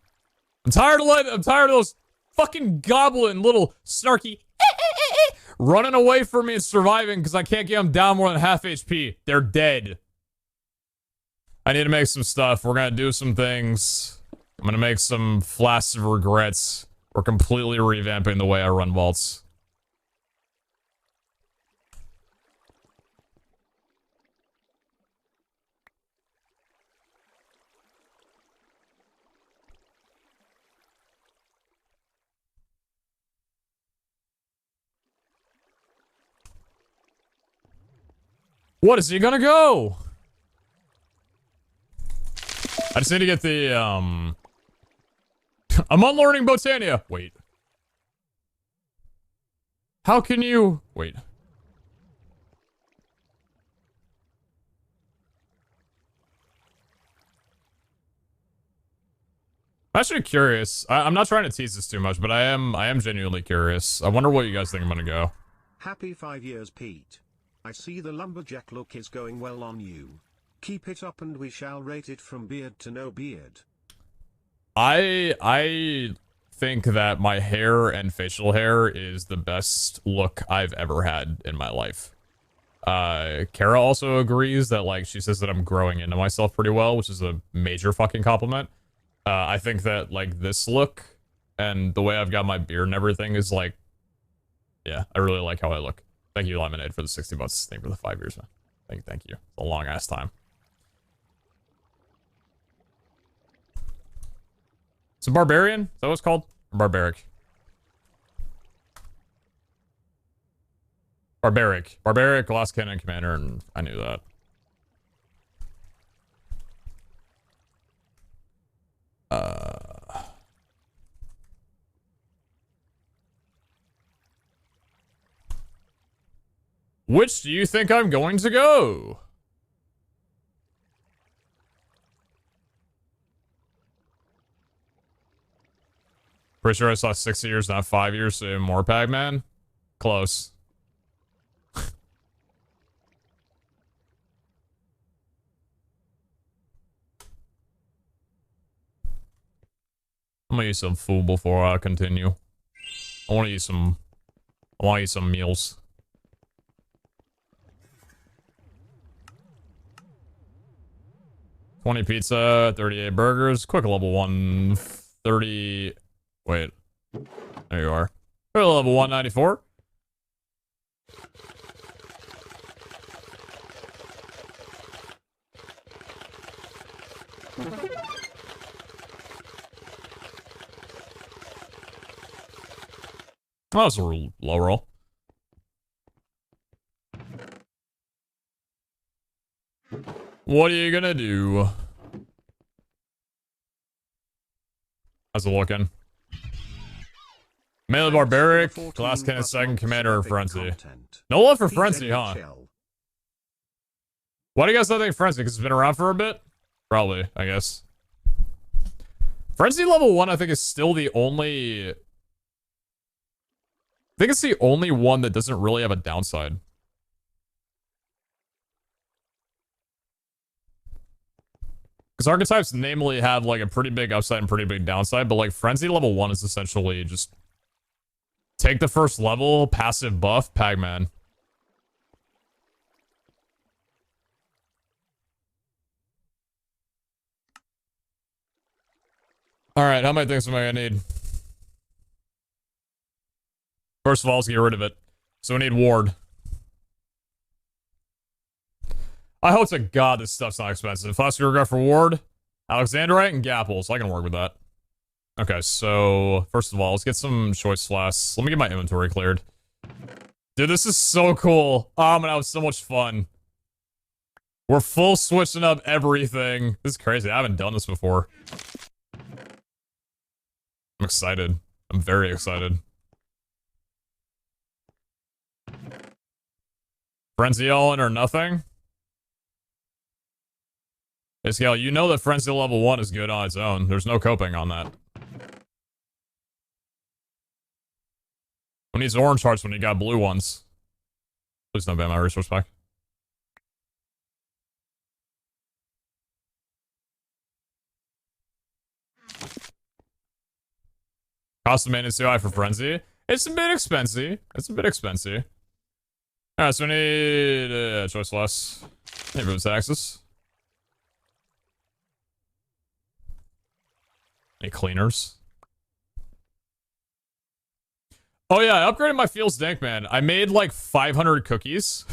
tired of those fucking goblin little snarky running away from me and surviving because I can't get them down more than half HP. They're dead. I need to make some stuff. We're gonna do some things. I'm gonna make some flasks of regrets. We're completely revamping the way I run vaults. What is he gonna go? I just need to get the, I'm unlearning Botania. Wait. How can you... Wait. I'm actually curious. I'm not trying to tease this too much, but I am genuinely curious. I wonder what you guys think I'm gonna go. Happy 5 years, Pete. I see the lumberjack look is going well on you. Keep it up and we shall rate it from beard to no beard. I think that my hair and facial hair is the best look I've ever had in my life. Kara also agrees that, like, she says that I'm growing into myself pretty well, which is a major fucking compliment. I think that, like, this look and the way I've got my beard and everything is, like, yeah, I really like how I look. Thank you, Lemonade, for the 60 bucks. Thank you for the 5 years, man. Thank you. It's a long-ass time. It's a barbarian? Is that what it's called? Or barbaric? Barbaric. Barbaric, glass cannon commander, and I knew that. Which do you think I'm going to go? Pretty sure I saw 6 years, not 5 years, so more Pac-Man. Close. I'm gonna eat some food before I continue. I want to eat some meals. $20 pizza, 38 burgers, quick level 130. Wait, there you are. Quick level 194. Oh, that was a low roll. What are you gonna do? How's it looking? Melee Barbaric, Glass Cannon second, Commander, or Frenzy. No love for Frenzy, huh? Why do you guys not think Frenzy? Because it's been around for a bit? Probably, I guess. Frenzy level 1, I think, is still the only... I think it's the only one that doesn't really have a downside. Because archetypes namely have like a pretty big upside and pretty big downside, but like Frenzy level 1 is essentially just take the first level, passive buff, Pac-Man. Alright, how many things am I gonna need? First of all, let's get rid of it. So we need ward. I hope to God this stuff's not expensive. Phosphor regret for ward, Alexandrite, and Gapples. I can work with that. Okay, so first of all, let's get some choice flasks. Let me get my inventory cleared. Dude, this is so cool. Oh, I'm gonna have so much fun. We're full switching up everything. This is crazy. I haven't done this before. I'm excited. I'm very excited. Frenzy all in or nothing? Hey, Scale, you know that Frenzy level 1 is good on its own. There's no coping on that. Who needs orange hearts when you got blue ones? Please don't ban my resource pack. Cost of maintenance too high for Frenzy. It's a bit expensive. It's a bit expensive. Alright, so we need choice less. Maybe it's taxes. Any cleaners? Oh yeah, I upgraded my Feels Dank, man. I made like 500 cookies.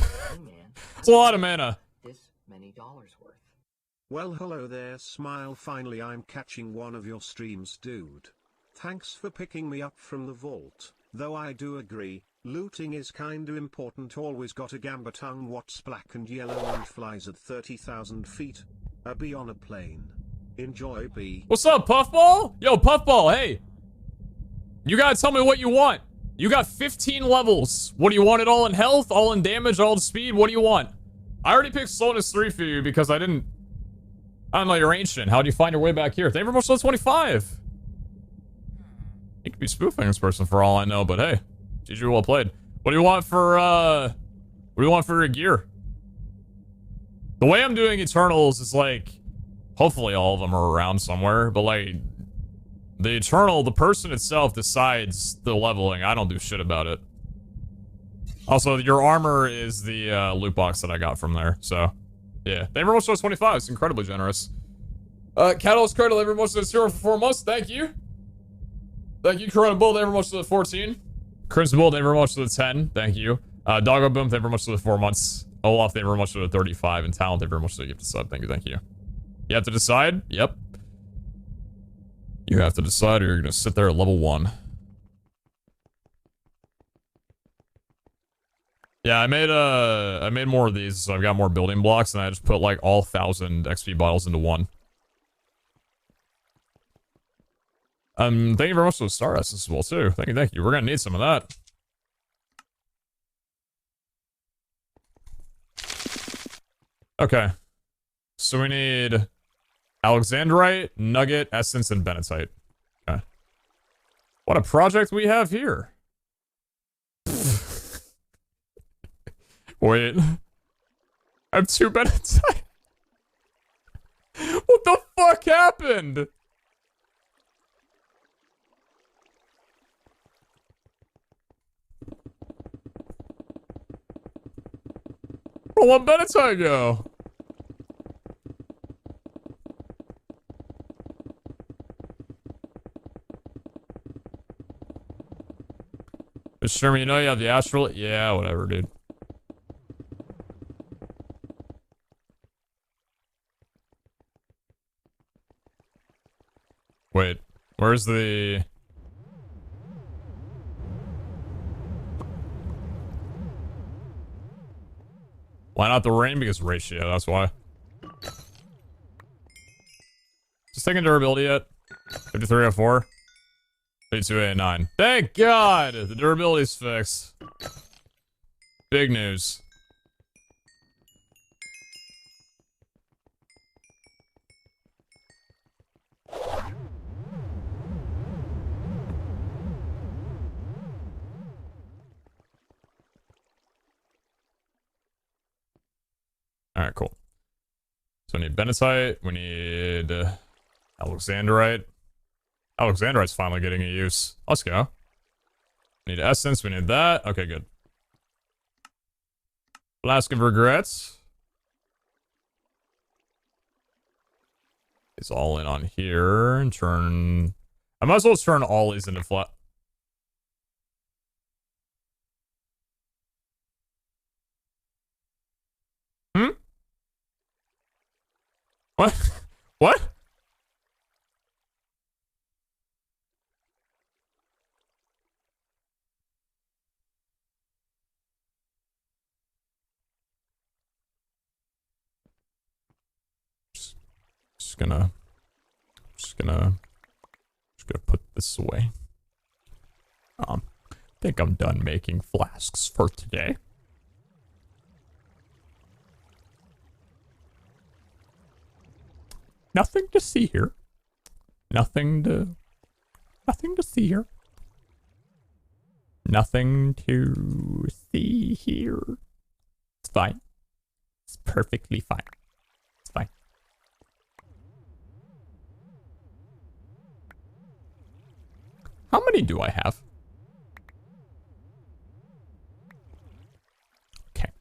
It's a lot of mana. This many dollars worth. Well, hello there, Smile. Finally, I'm catching one of your streams, dude. Thanks for picking me up from the vault. Though I do agree, looting is kinda important. Always got a gamba tongue. What's black and yellow and flies at 30,000 feet? A bee on a plane. Enjoy, bee. What's up, Puffball? Yo, Puffball, hey. You gotta tell me what you want. You got 15 levels. What do you want it all in health, all in damage, all in speed? What do you want? I already picked slowness 3 for you because I don't know, you're ancient. How do you find your way back here? Thank you very much for 25. You could be spoofing this person for all I know, but hey. GG, well played. What do you want for, what do you want for your gear? The way I'm doing Eternals is like, hopefully all of them are around somewhere, but like, the Eternal, the person itself decides the leveling. I don't do shit about it. Also, your armor is the loot box that I got from there, so yeah. Thank you very much for 25. It's incredibly generous. Catalyst Cradle, thank you very much for the 0 for 4 months. Thank you. Thank you, Corona Bull, thank you very much for the 14. Crimson Bull, thank you very much for the 10. Thank you. Doggo Boom, thank you very much for the 4 months. Olaf, thank you very much for the 35. And Talent, thank you very much for the gift sub. Thank you, thank you. You have to decide? Yep. You have to decide or you're gonna sit there at level 1. Yeah, I made more of these, so I've got more building blocks, and I just put like all 1,000 XP bottles into one. Thank you very much for the Star Essence as well, too. Thank you, thank you. We're gonna need some of that. Okay. So we need Alexandrite, Nugget, Essence, and Benetite. Okay. What a project we have here. Wait. I have 2 Benetite. What the fuck happened? Where'd one Benetite go? Sherman, you know you have the astral? Yeah, whatever, dude. Wait, where's the... Why not the rain? Because ratio, that's why. Just taking durability yet? 5304. 5289. Thank God! The durability's fixed. Big news. Alright, cool. So we need Benetite, we need Alexandrite. Alexandrite's finally getting a use. Let's go. We need Essence, we need that. Okay, good. Flask of Regrets. It's all in on here and turn... I might as well turn all these into flat. What? What? Just gonna put this away. I think I'm done making flasks for today. Nothing to see here. Nothing to see here. Nothing to see here. It's fine. It's perfectly fine. It's fine. How many do I have? Okay.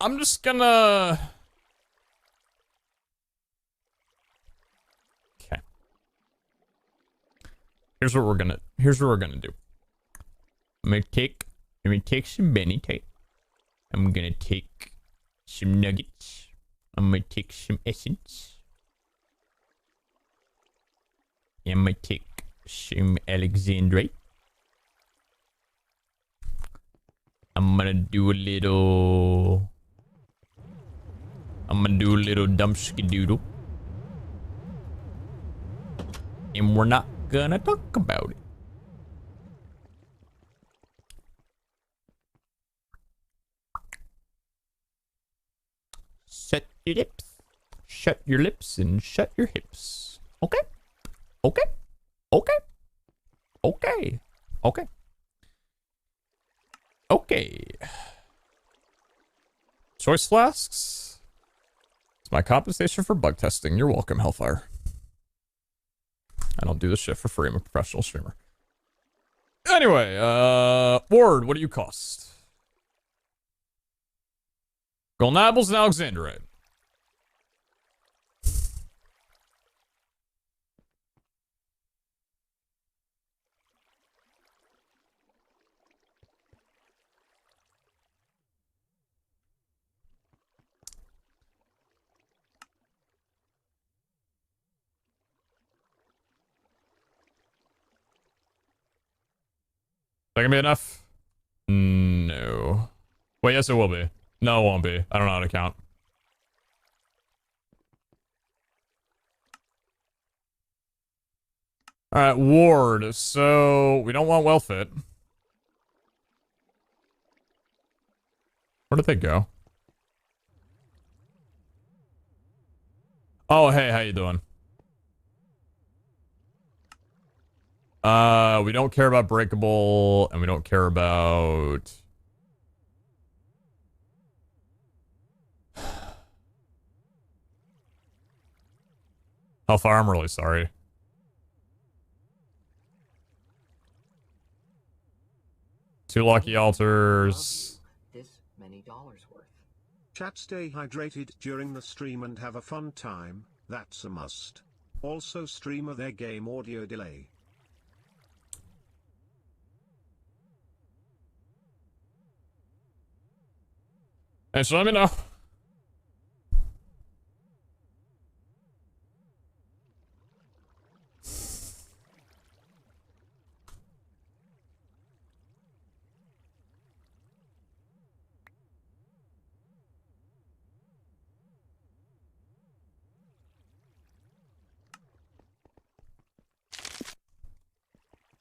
I'm just gonna... Okay. Here's what we're gonna do. I'm gonna take some benny. I'm gonna take some nuggets. I'm gonna take some essence. I'm gonna take some alexandrite. I'm gonna do a little dumpski doodle. And we're not gonna talk about it. Shut your lips. Shut your lips and shut your hips. Okay? Okay? Okay? Okay. Okay. Okay. Choice flasks. It's my compensation for bug testing. You're welcome, Hellfire. I don't do this shit for free. I'm a professional streamer. Anyway, Ward, what do you cost? Golden apples and alexandrite. That gonna be enough? No. Wait, yes it will be. No, it won't be. I don't know how to count. Alright, Ward. So, we don't want well fit. Where did they go? Oh, hey, how you doing? We don't care about breakable, and we don't care about... Hellfire, I'm really sorry. Two lucky altars. This many dollars worth. Chat, stay hydrated during the stream and have a fun time, that's a must. Also streamer their game audio delay. And so let me know.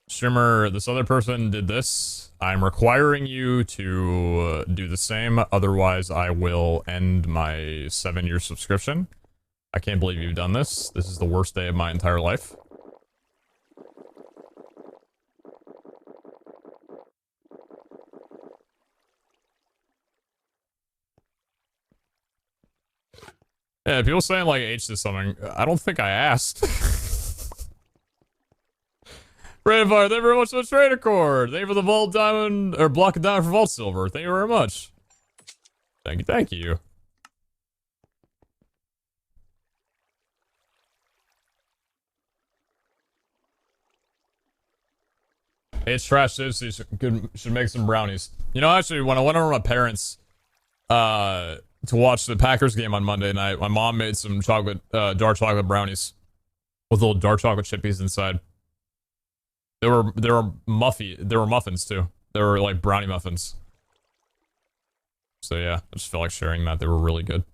Streamer, this other person did this. I'm requiring you to do the same, otherwise I will end my 7-year subscription. I can't believe you've done this. This is the worst day of my entire life. Yeah, people saying like H did something. I don't think I asked. Rainfire, thank you very much for the trade accord. Thank you for the vault diamond, or block of diamond for vault silver. Thank you very much. Thank you, thank you. Hey, it's trash, so you should make some brownies. You know, actually, when I went over to my parents, to watch the Packers game on Monday night. My mom made some chocolate, dark chocolate brownies with little dark chocolate chippies inside. There were muffins too. They were like brownie muffins. So yeah, I just felt like sharing that. They were really good.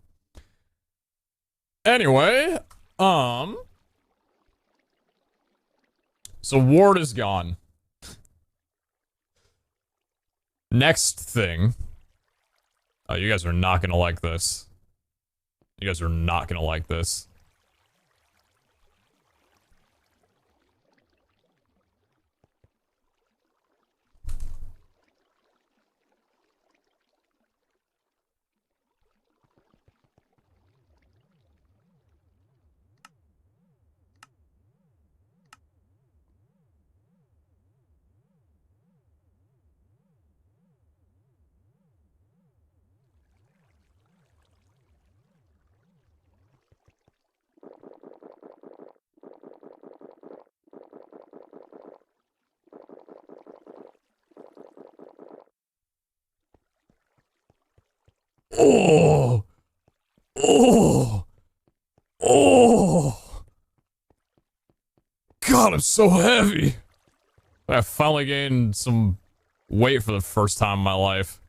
Anyway, so Ward is gone. Next thing. Oh, you guys are not gonna like this. You guys are not gonna like this. Oh! Oh! Oh! God, I'm so heavy! I finally gained some weight for the first time in my life.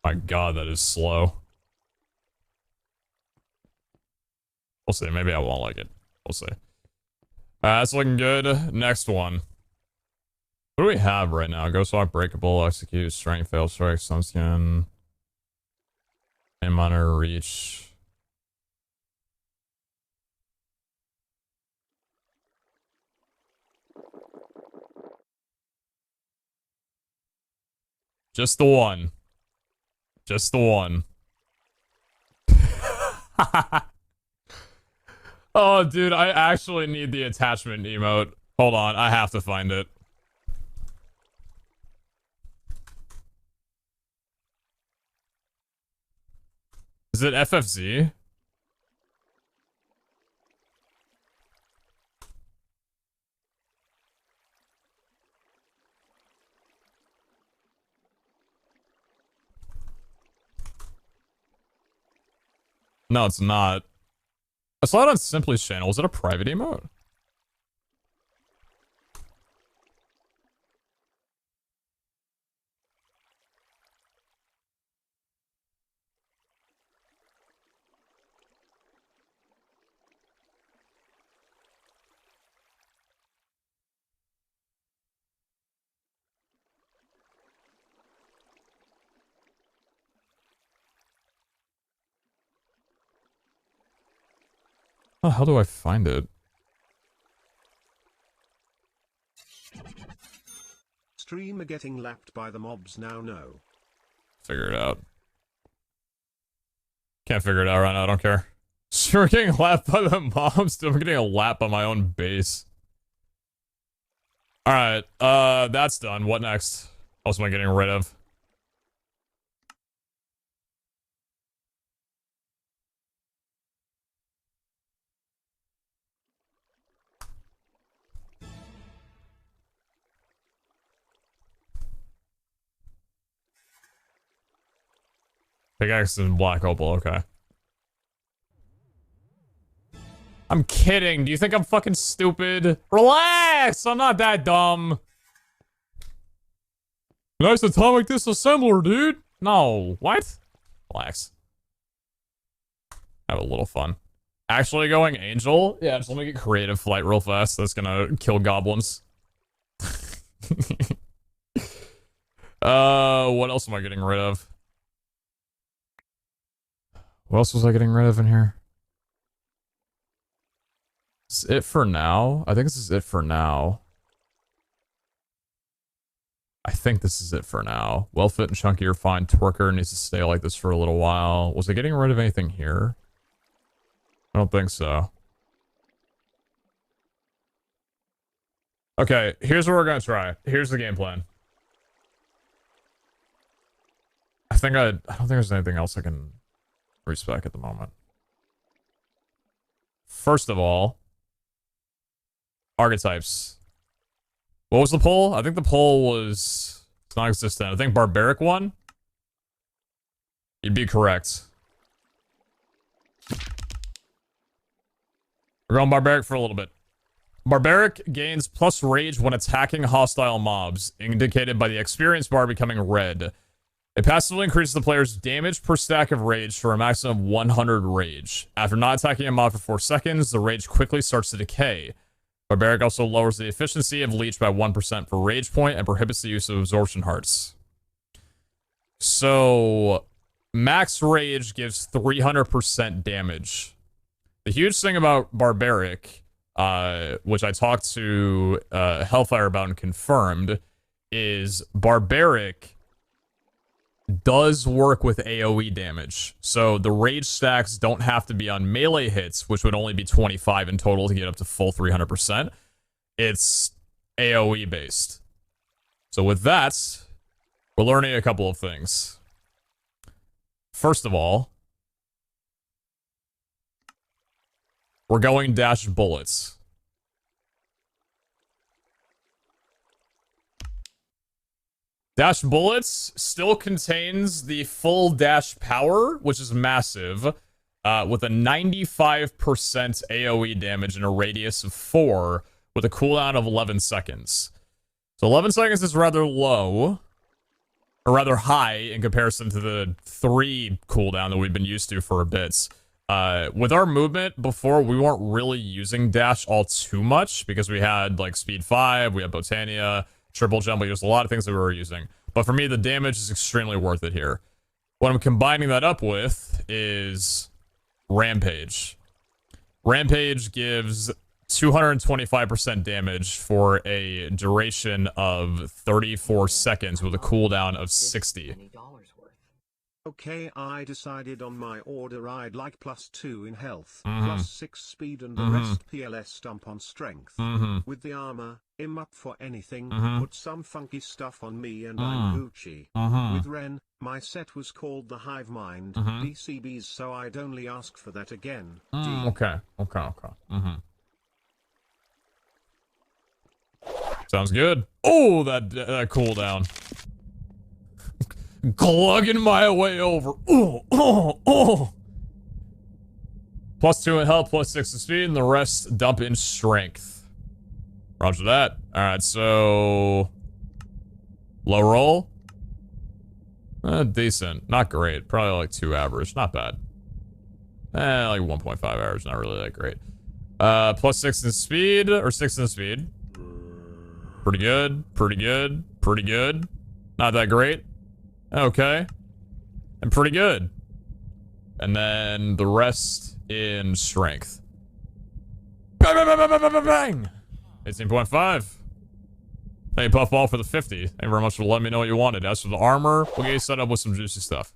My God, that is slow. We'll see. Maybe I won't like it. We'll see. That's looking good. Next one. What do we have right now? Ghost Walk, Breakable, Execute, Strength, Fail, Strike, Sunskin, and Monitor, Reach. Just the one. Just the one. Oh, dude, I actually need the attachment emote. Hold on, I have to find it. Is it FFZ? No, it's not. I saw it on Simply's channel. Was it a private emote? How do I find it? Streamer getting lapped by the mobs now, no. Figure it out. Can't figure it out right now, I don't care. Sure, getting lapped by the mobs. I'm getting a lap on my own base. Alright, that's done. What next? What else am I getting rid of? Pickaxe and black opal, okay. I'm kidding. Do you think I'm fucking stupid? Relax! I'm not that dumb. Nice atomic disassembler, dude. No, what? Relax. Have a little fun. Actually going angel? Yeah, just let me get creative flight real fast. That's gonna kill goblins. What else am I getting rid of? What else was I getting rid of in here? This is it for now. I think this is it for now. I think this is it for now. Well fit and chunky are fine. Twerker needs to stay like this for a little while. Was I getting rid of anything here? I don't think so. Okay, here's what we're gonna try. Here's the game plan. I don't think there's anything else I can respec at the moment. First of all, Archetypes. What was the poll? I think the poll was... It's non-existent. I think Barbaric won. You'd be correct. We're going Barbaric for a little bit. Barbaric gains plus rage when attacking hostile mobs, indicated by the experience bar becoming red. It passively increases the player's damage per stack of rage for a maximum of 100 rage. After not attacking a mob for 4 seconds, the rage quickly starts to decay. Barbaric also lowers the efficiency of leech by 1% per rage point and prohibits the use of absorption hearts. So, max rage gives 300% damage. The huge thing about Barbaric, which I talked to Hellfire about and confirmed, is Barbaric does work with AoE damage. So the rage stacks don't have to be on melee hits, which would only be 25 in total to get up to full 300%. It's AoE based. So with that, we're learning a couple of things. First of all, we're going dash bullets. Dash bullets still contains the full dash power, which is massive, with a 95% AoE damage in a radius of 4, with a cooldown of 11 seconds. So 11 seconds is rather low, or rather high in comparison to the 3 cooldown that we've been used to for a bit. With our movement before, we weren't really using dash all too much because we had like speed 5, we had Botania, triple jump, we used a lot of things that we were using. But for me, the damage is extremely worth it here. What I'm combining that up with is Rampage. Rampage gives 225% damage for a duration of 34 seconds with a cooldown of 60. Okay, I decided on my order I'd like +2 in health, +6 speed and the rest PLS stump on strength. With the armor, I'm up for anything, put some funky stuff on me and I'm Gucci. With Ren, my set was called the Hive Mind, DCBs, so I'd only ask for that again. Okay. Sounds good. Oh, that cooldown. Glugging my way over. +2 in health, +6 in speed, and the rest dump in strength. Roger that. Alright, so... Low roll? Decent. Not great. Probably like 2 average. Not bad. Like 1.5 average. Not really that great. +6 in speed, or 6 in speed. Pretty good. Not that great. Okay. And pretty good. And then the rest in strength. Bang, bang, bang, bang, bang, bang, bang. 18.5. Thank you, Puffball, for the 50. Thank you very much for letting me know what you wanted. As for the armor, we'll get you set up with some juicy stuff.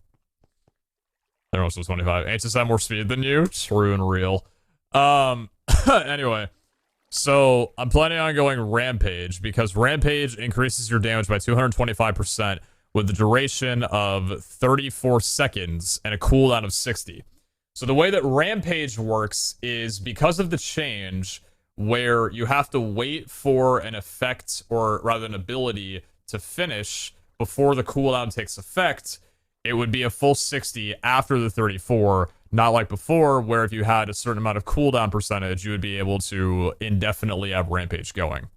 Everyone else was 25. Ancient had more speed than you. True and real. Anyway. So, I'm planning on going Rampage, because Rampage increases your damage by 225%. With the duration of 34 seconds and a cooldown of 60. So the way that Rampage works is because of the change where you have to wait for an effect, or rather an ability, to finish before the cooldown takes effect, it would be a full 60 after the 34, not like before where if you had a certain amount of cooldown percentage, you would be able to indefinitely have Rampage going.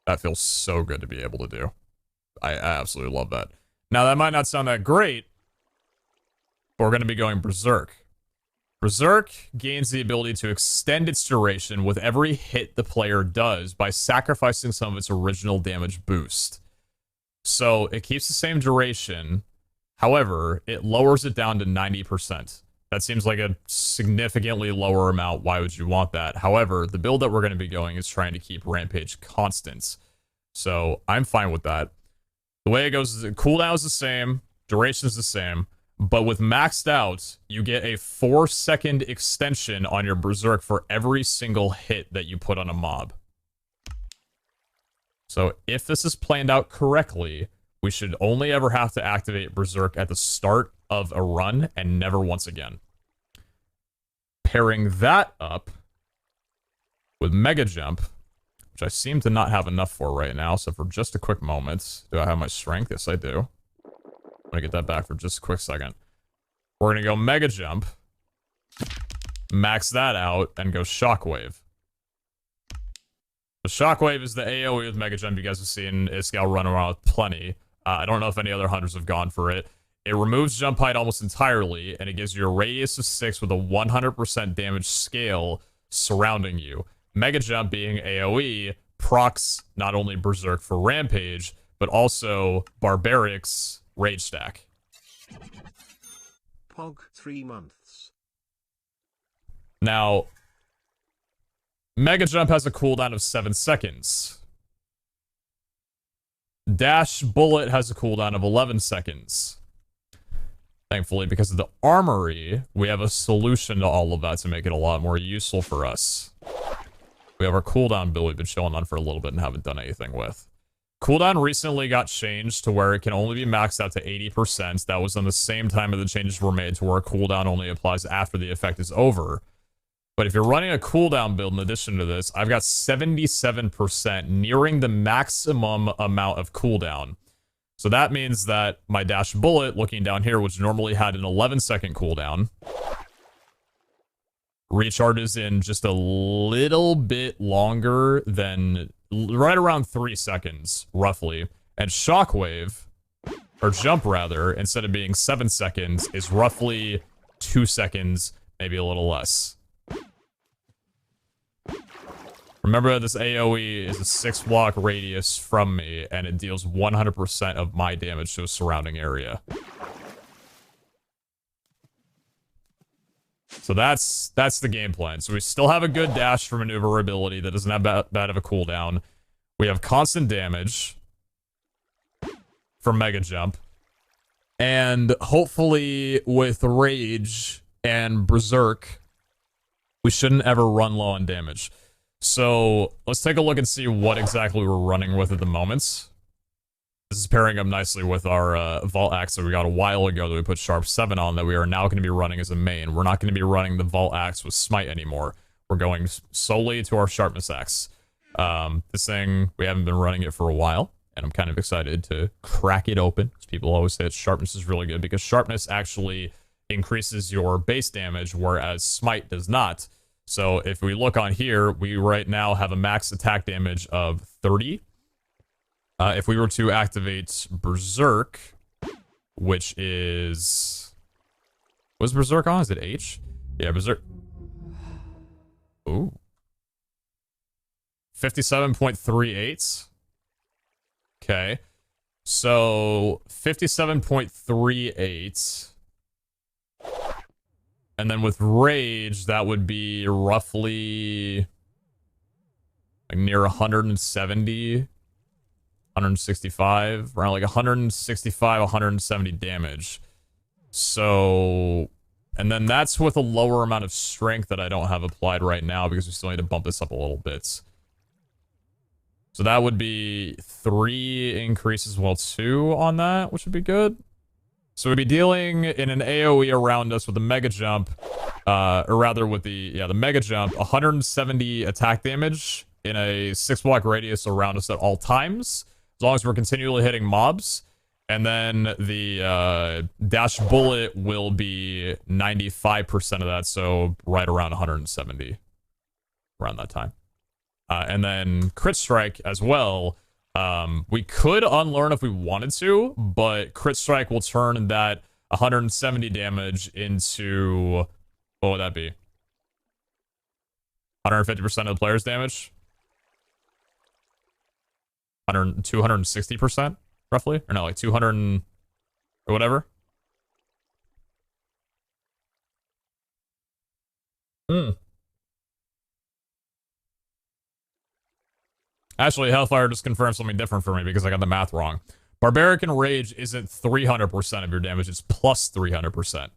That feels so good to be able to do. I absolutely love that. Now, that might not sound that great, but we're going to be going Berserk. Berserk gains the ability to extend its duration with every hit the player does by sacrificing some of its original damage boost. So, it keeps the same duration. However, it lowers it down to 90%. That seems like a significantly lower amount. Why would you want that? However, the build that we're going to be going is trying to keep Rampage constant. So I'm fine with that. The way it goes is the cooldown is the same, duration is the same, but with maxed out, you get a 4-second extension on your Berserk for every single hit that you put on a mob. So if this is planned out correctly, we should only ever have to activate Berserk at the start of a run and never once again. pairing that up with Mega Jump, which I seem to not have enough for right now. So for just a quick moment, do I have my strength? Yes, I do. I'm gonna get that back for just a quick second. We're gonna go Mega Jump, max that out, and go Shockwave. The Shockwave is the AoE with Mega Jump you guys have seen Iskall run around with plenty. I don't know if any other hunters have gone for it. It removes jump height almost entirely, and it gives you a radius of 6 with a 100% damage scale surrounding you. Mega Jump being AoE procs not only Berserk for Rampage, but also Barbaric's Rage Stack. Pog 3 months. Now, Mega Jump has a cooldown of 7 seconds. Dash Bullet has a cooldown of 11 seconds. Thankfully, because of the armory, we have a solution to all of that to make it a lot more useful for us. We have our cooldown build we've been chilling on for a little bit and haven't done anything with. Cooldown recently got changed to where it can only be maxed out to 80%. That was on the same time that the changes were made to where cooldown only applies after the effect is over. But if you're running a cooldown build in addition to this, I've got 77%, nearing the maximum amount of cooldown. So that means that my Dash Bullet, looking down here, which normally had an 11-second cooldown, recharges in just a little bit longer than, right around 3 seconds, roughly. And Shockwave, or Jump rather, instead of being 7 seconds, is roughly 2 seconds, maybe a little less. Remember, this AoE is a 6-block radius from me, and it deals 100% of my damage to a surrounding area. So that's the game plan. So we still have a good dash for maneuverability that doesn't have bad of a cooldown. We have constant damage for Mega Jump. And hopefully with Rage and Berserk, we shouldn't ever run low on damage. So let's take a look and see what exactly we're running with at the moment. This is pairing up nicely with our Vault Axe that we got a while ago that we put Sharp 7 on that we are now going to be running as a main. We're not going to be running the Vault Axe with Smite anymore. We're going solely to our Sharpness Axe. This thing, we haven't been running it for a while, and I'm kind of excited to crack it open. Because people always say that Sharpness is really good, because Sharpness actually increases your base damage, whereas Smite does not. So if we look on here, we right now have a max attack damage of 30. If we were to activate Berserk, which is... Was Berserk on? Is it H? Yeah, Berserk. Ooh. 57.38. Okay. So 57.38. And then with Rage, that would be roughly like near 170, 165, around like 165, 170 damage. So, and then that's with a lower amount of strength that I don't have applied right now because we still need to bump this up a little bit. So that would be 3 increases, well, 2 on that, which would be good. So we'd be dealing in an AoE around us with the Mega Jump, or rather with the Mega Jump, 170 attack damage in a 6-block radius around us at all times, as long as we're continually hitting mobs. And then the Dash Bullet will be 95% of that, so right around 170 around that time. And then Crit Strike as well. We could unlearn if we wanted to, but Crit Strike will turn that 170 damage into, what would that be? 150% of the player's damage? 260%, roughly? Or no, like 200 or whatever? Actually, Hellfire just confirmed something different for me because I got the math wrong. Barbaric and Rage isn't 300% of your damage, it's plus 300%.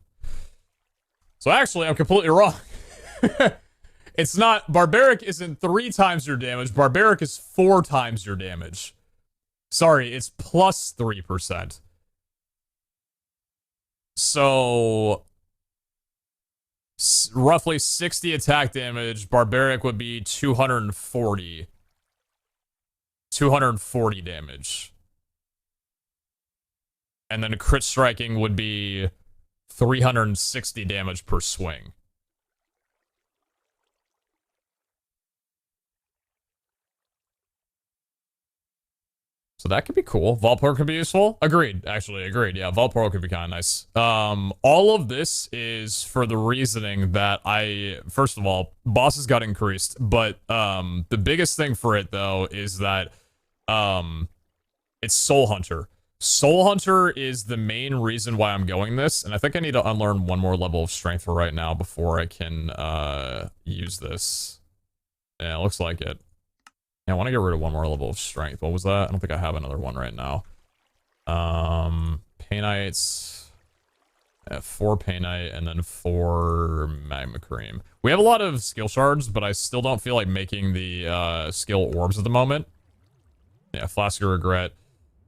So actually, I'm completely wrong. It's not, Barbaric isn't 3 times your damage, Barbaric is 4 times your damage. Sorry, it's plus 3%. So, roughly 60 attack damage. Barbaric would be 240. 240 damage. And then crit striking would be 360 damage per swing. So that could be cool. Vault Pro could be useful. Agreed. Actually, agreed. Yeah, Vault Pro could be kind of nice. All of this is for the reasoning that first of all, bosses got increased, but the biggest thing for it though is that it's Soul Hunter. Soul Hunter is the main reason why I'm going this, and I think I need to unlearn one more level of strength for right now before I can use this. Yeah, it looks like it. Yeah, I want to get rid of one more level of strength. What was that? I don't think I have another one right now. Painites. 4 Painite and then 4 Magma Cream. We have a lot of skill shards, but I still don't feel like making the skill orbs at the moment. Yeah, Flask of Regret.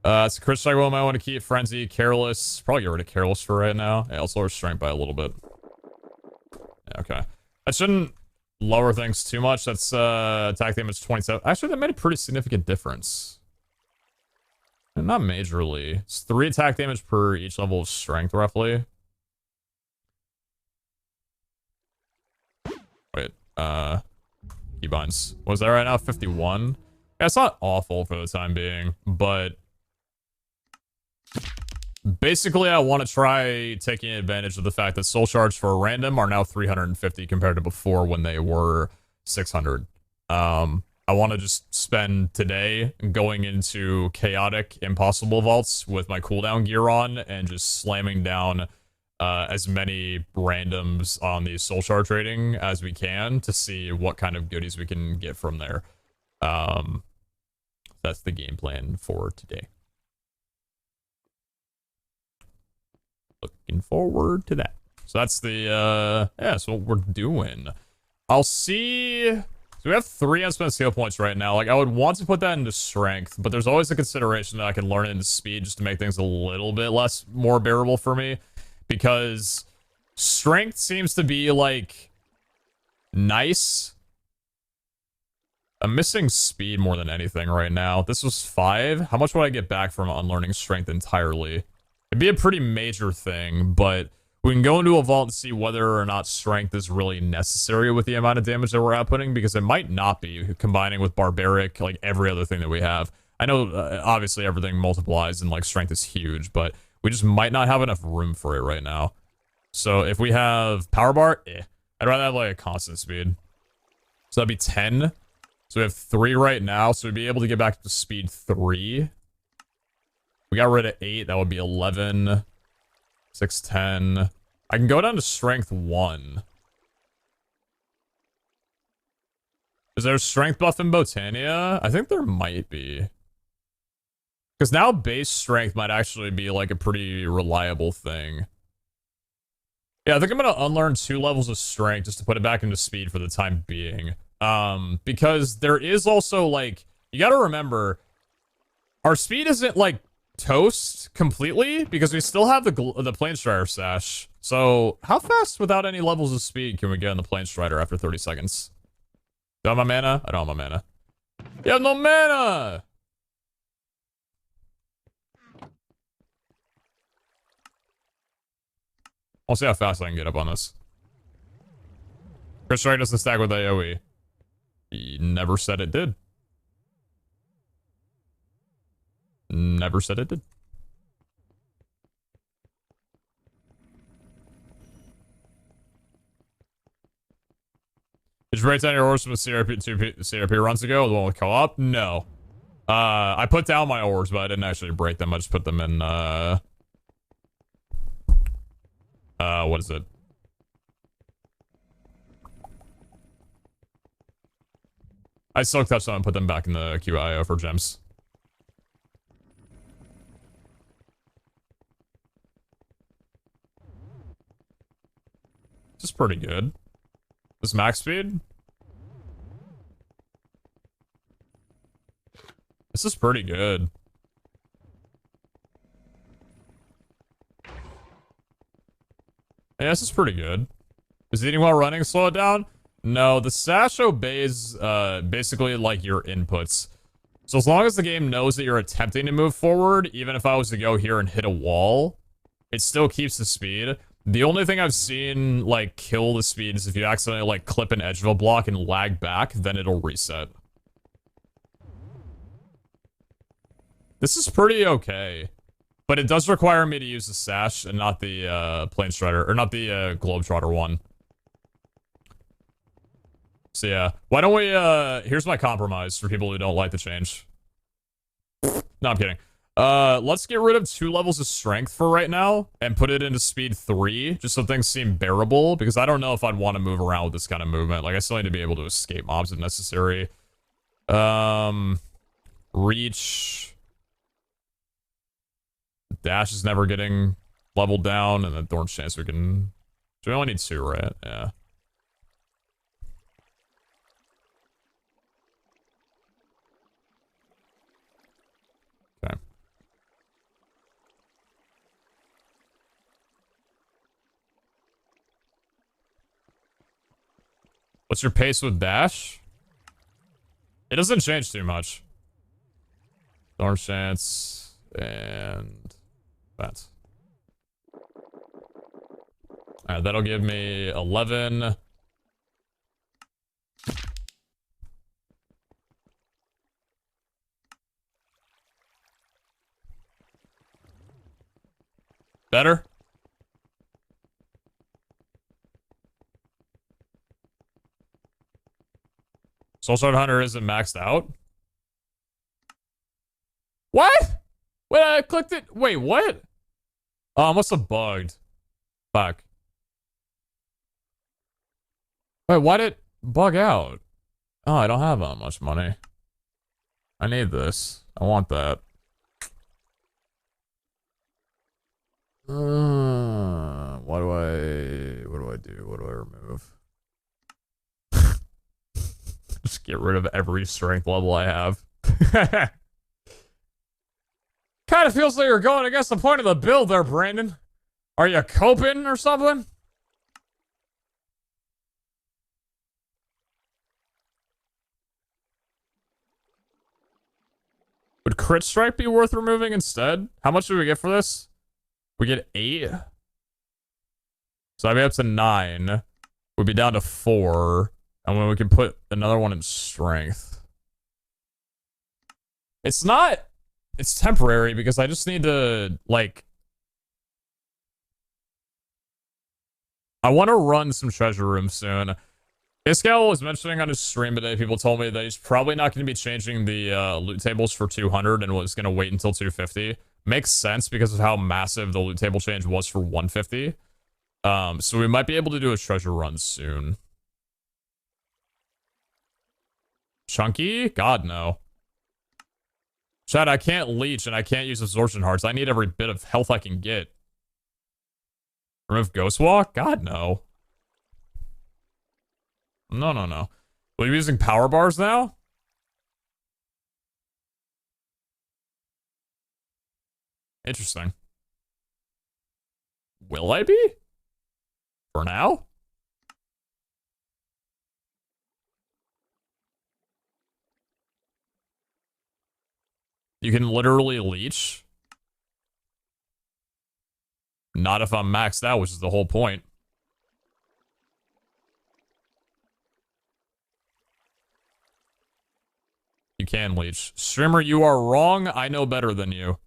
It's a crit strike one I want to keep. Frenzy, Careless. Probably get rid of Careless for right now. Yeah, let's lower strength by a little bit. Yeah, okay. I shouldn't lower things too much. That's attack damage 27. Actually, that made a pretty significant difference. Not majorly. It's 3 attack damage per each level of strength, roughly. Wait, keybinds. What is that right now? 51? Yeah, it's not awful for the time being, but basically I want to try taking advantage of the fact that soul shards for a random are now 350 compared to before when they were 600. I want to just spend today going into chaotic impossible vaults with my cooldown gear on and just slamming down as many randoms on the soul shard trading as we can to see what kind of goodies we can get from there. That's the game plan for today. Looking forward to that. So that's the, yeah, that's what we're doing. I'll see. So we have 3 unspent skill points right now. Like, I would want to put that into strength, but there's always a consideration that I can learn it into speed just to make things a little bit more bearable for me. Because strength seems to be, like, nice. I'm missing speed more than anything right now. This was 5. How much would I get back from unlearning strength entirely? It'd be a pretty major thing, but we can go into a vault and see whether or not strength is really necessary with the amount of damage that we're outputting, because it might not be, combining with barbaric, like every other thing that we have. I know, obviously, everything multiplies and, like, strength is huge, but we just might not have enough room for it right now. So if we have power bar, I'd rather have, like, a constant speed. So that'd be 10. So we have 3 right now, so we'd be able to get back to speed 3. We got rid of 8, that would be 11. 6, 10. I can go down to strength 1. Is there a strength buff in Botania? I think there might be. Because now base strength might actually be like a pretty reliable thing. Yeah, I think I'm going to unlearn 2 levels of strength just to put it back into speed for the time being. Because there is also, like, you got to remember, our speed isn't, like, toast completely, because we still have the Planestrider stash. So, how fast without any levels of speed can we get on the Planestrider after 30 seconds? Do I have my mana? I don't have my mana. You have no mana! I'll see how fast I can get up on this. Crit Strike doesn't stack with AoE. He never said it did. Never said it did. Did you break down your ores from the CRP runs ago? The one with co-op? No. I put down my ores, but I didn't actually break them. I just put them in, what is it? I silk touched them and put them back in the QIO for gems. This is pretty good. This max speed? This is pretty good. Yeah, this is pretty good. Is eating while running slow it down? No, the sash obeys basically like your inputs. So as long as the game knows that you're attempting to move forward, even if I was to go here and hit a wall, it still keeps the speed. The only thing I've seen like kill the speed is if you accidentally like clip an edge of a block and lag back, then it'll reset. This is pretty okay. But it does require me to use the sash and not the plane strider, or not the globetrotter one. So yeah, why don't we, here's my compromise for people who don't like the change. No, I'm kidding. Let's get rid of 2 levels of strength for right now and put it into speed 3, just so things seem bearable, because I don't know if I'd want to move around with this kind of movement. Like, I still need to be able to escape mobs if necessary. Reach. Dash is never getting leveled down, and then Thorn's chance we can... So we only need 2, right? Yeah. Okay. What's your pace with dash? It doesn't change too much. Thorn's chance and that. Alright, that'll give me 11. Better? Soulshard Hunter isn't maxed out? What? Wait, I clicked it. Wait, what? Oh, I must have bugged. Fuck. Wait, why did it bug out? Oh, I don't have that much money. I need this. I want that. What do I do? What do I remove? Just get rid of every strength level I have. Kind of feels like you're going against the point of the build there, Brandon. Are you coping or something? Would crit strike be worth removing instead? How much do we get for this? We get 8. So I'd be up to 9. We'd be down to 4. And then we can put another one in strength. It's not... It's temporary because I just need to, like... I want to run some treasure rooms soon. Iscal was mentioning on his stream today, people told me that he's probably not going to be changing the loot tables for 200 and was going to wait until 250. Makes sense because of how massive the loot table change was for 150. So we might be able to do a treasure run soon. Chunky? God, no. Chad, I can't leech and I can't use absorption hearts. I need every bit of health I can get. Remove ghost walk? God, no. No, no, no. Will you be using power bars now? Interesting. Will I be? For now? You can literally leech. Not if I'm maxed out, which is the whole point. You can leech. Streamer, you are wrong. I know better than you.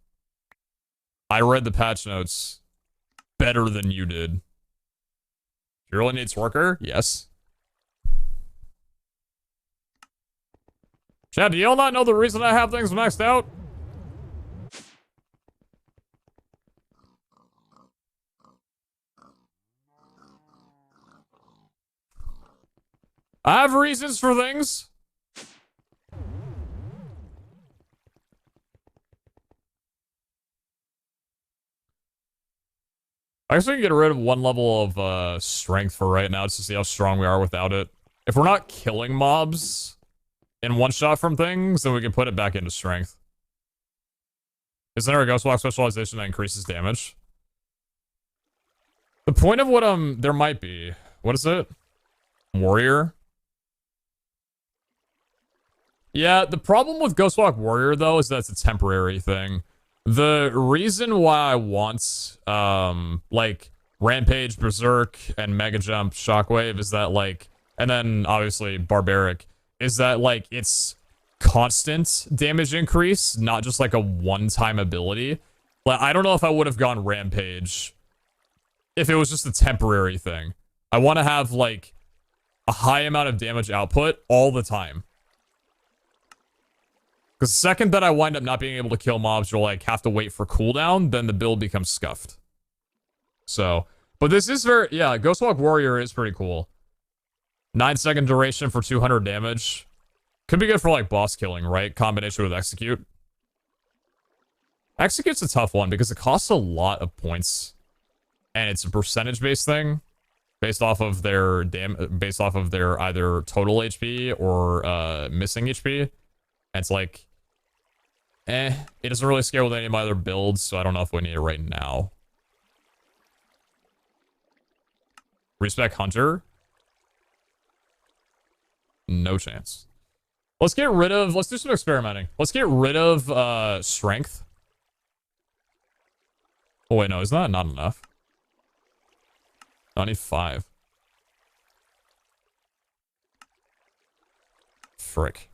I read the patch notes better than you did. You really needs worker? Yes. Chad, do y'all not know the reason I have things maxed out? I have reasons for things. I guess we can get rid of 1 level of strength for right now just to see how strong we are without it. If we're not killing mobs in one shot from things, then we can put it back into strength. Isn't there a ghost walk specialization that increases damage? The point of what there might be. What is it? Warrior? Yeah, the problem with Ghostwalk Warrior, though, is that it's a temporary thing. The reason why I want, like, Rampage, Berserk, and Mega Jump, Shockwave is that, like, and then, obviously, Barbaric, is that, like, it's constant damage increase, not just, like, a one-time ability. Like, I don't know if I would have gone Rampage if it was just a temporary thing. I want to have, like, a high amount of damage output all the time. Because the second that I wind up not being able to kill mobs or, like, have to wait for cooldown, then the build becomes scuffed. So, but this is very, yeah, Ghostwalk Warrior is pretty cool. 9-second duration for 200 damage. Could be good for, like, boss killing, right? Combination with Execute. Execute's a tough one because it costs a lot of points. And it's a percentage-based thing. Based off of their either total HP or missing HP. And it's like, it doesn't really scale with any of my other builds, so I don't know if we need it right now. Respec Hunter? No chance. Let's get rid of, let's do some experimenting. Let's get rid of Strength. Oh wait, no, is that not enough? I need 5. Frick.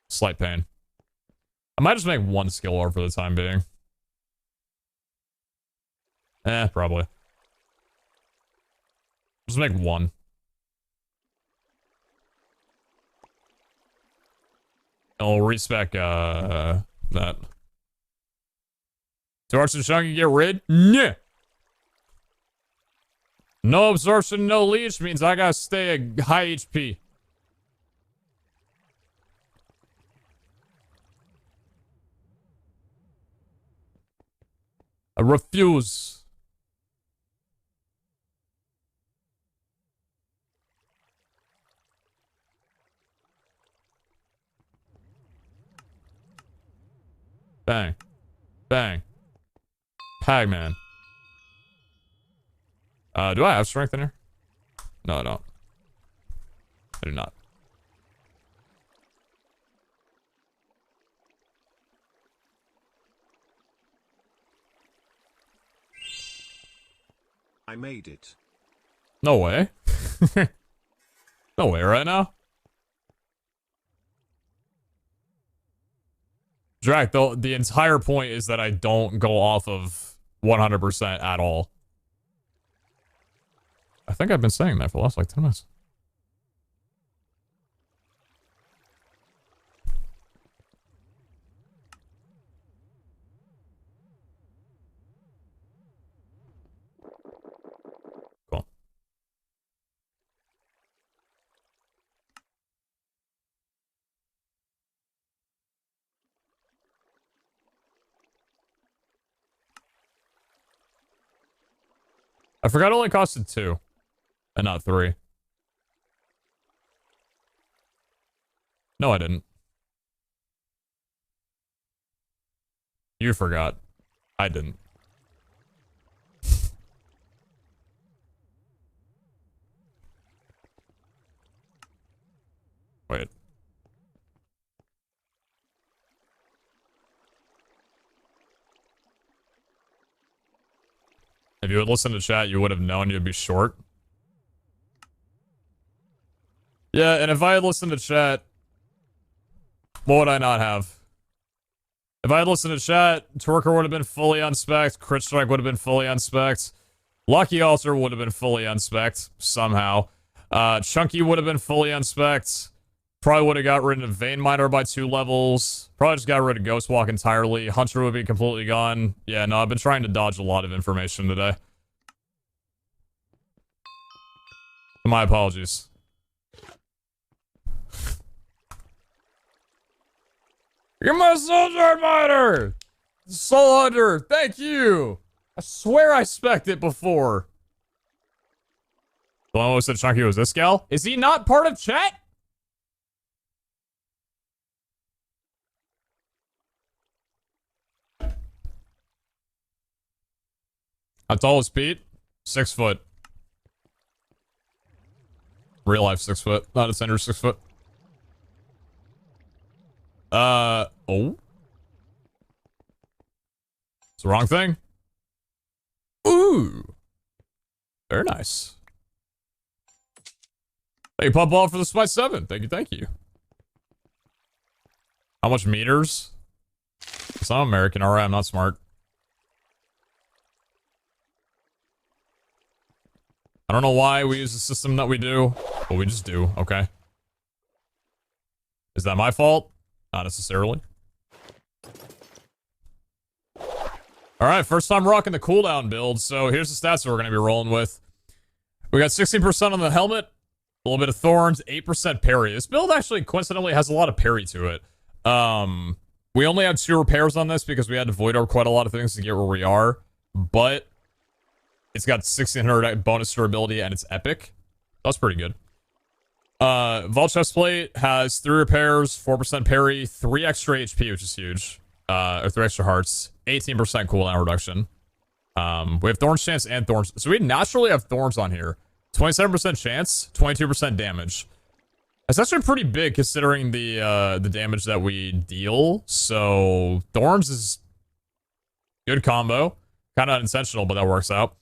Slight pain. I might just make 1 skill orb for the time being. Probably. Just make 1. I'll respec, that. 2 Arts and Chunk you get rid? Nah! No absorption, no leech means I gotta stay at high HP. I refuse. Bang. Bang. Pagman. Do I have strength in here? No, I don't. I do not. I made it. No way. No way right now. Drac, the entire point is that I don't go off of 100% at all. I think I've been saying that for the last, like, 10 minutes. Cool. I forgot it only costed 2. And not 3. No, I didn't. You forgot. I didn't. Wait. If you would listen to chat, you would have known you'd be short. Yeah, and if I had listened to chat, what would I not have? If I had listened to chat, Twerker would have been fully unspec'd, Crit Strike would have been fully unspec'd, Lucky Altar would have been fully unspec'd, somehow. Chunky would have been fully unspec'd, probably would have got rid of Vein Miner by 2 levels, probably just got rid of Ghostwalk entirely, Hunter would be completely gone. Yeah, no, I've been trying to dodge a lot of information today. My apologies. You're my soldier miner! Soul Hunter, thank you! I swear I spec'd it before. The one who said Chunky was this gal? Is he not part of chat? How tall is Pete? 6 foot. Real life 6 foot. Not a center 6 foot. Oh. It's the wrong thing. Ooh. Very nice. Thank you, Pop Ball, for the Spice 7. Thank you, thank you. How much meters? Because I'm American. Alright, I'm not smart. I don't know why we use the system that we do, but we just do, okay? Is that my fault? Not necessarily. Alright, first time rocking the cooldown build, so here's the stats that we're going to be rolling with. We got 16% on the helmet, a little bit of thorns, 8% parry. This build actually, coincidentally, has a lot of parry to it. We only had 2 repairs on this because we had to void orb quite a lot of things to get where we are, but it's got 1600 bonus durability and it's epic. That's pretty good. Vault Chestplate has 3 repairs, 4% parry, 3 extra HP, which is huge. Or 3 extra hearts, 18% cooldown reduction. We have Thorns chance and Thorns. So we naturally have Thorns on here. 27% chance, 22% damage. That's actually pretty big considering the damage that we deal. So Thorns is good combo. Kind of unintentional, but that works out.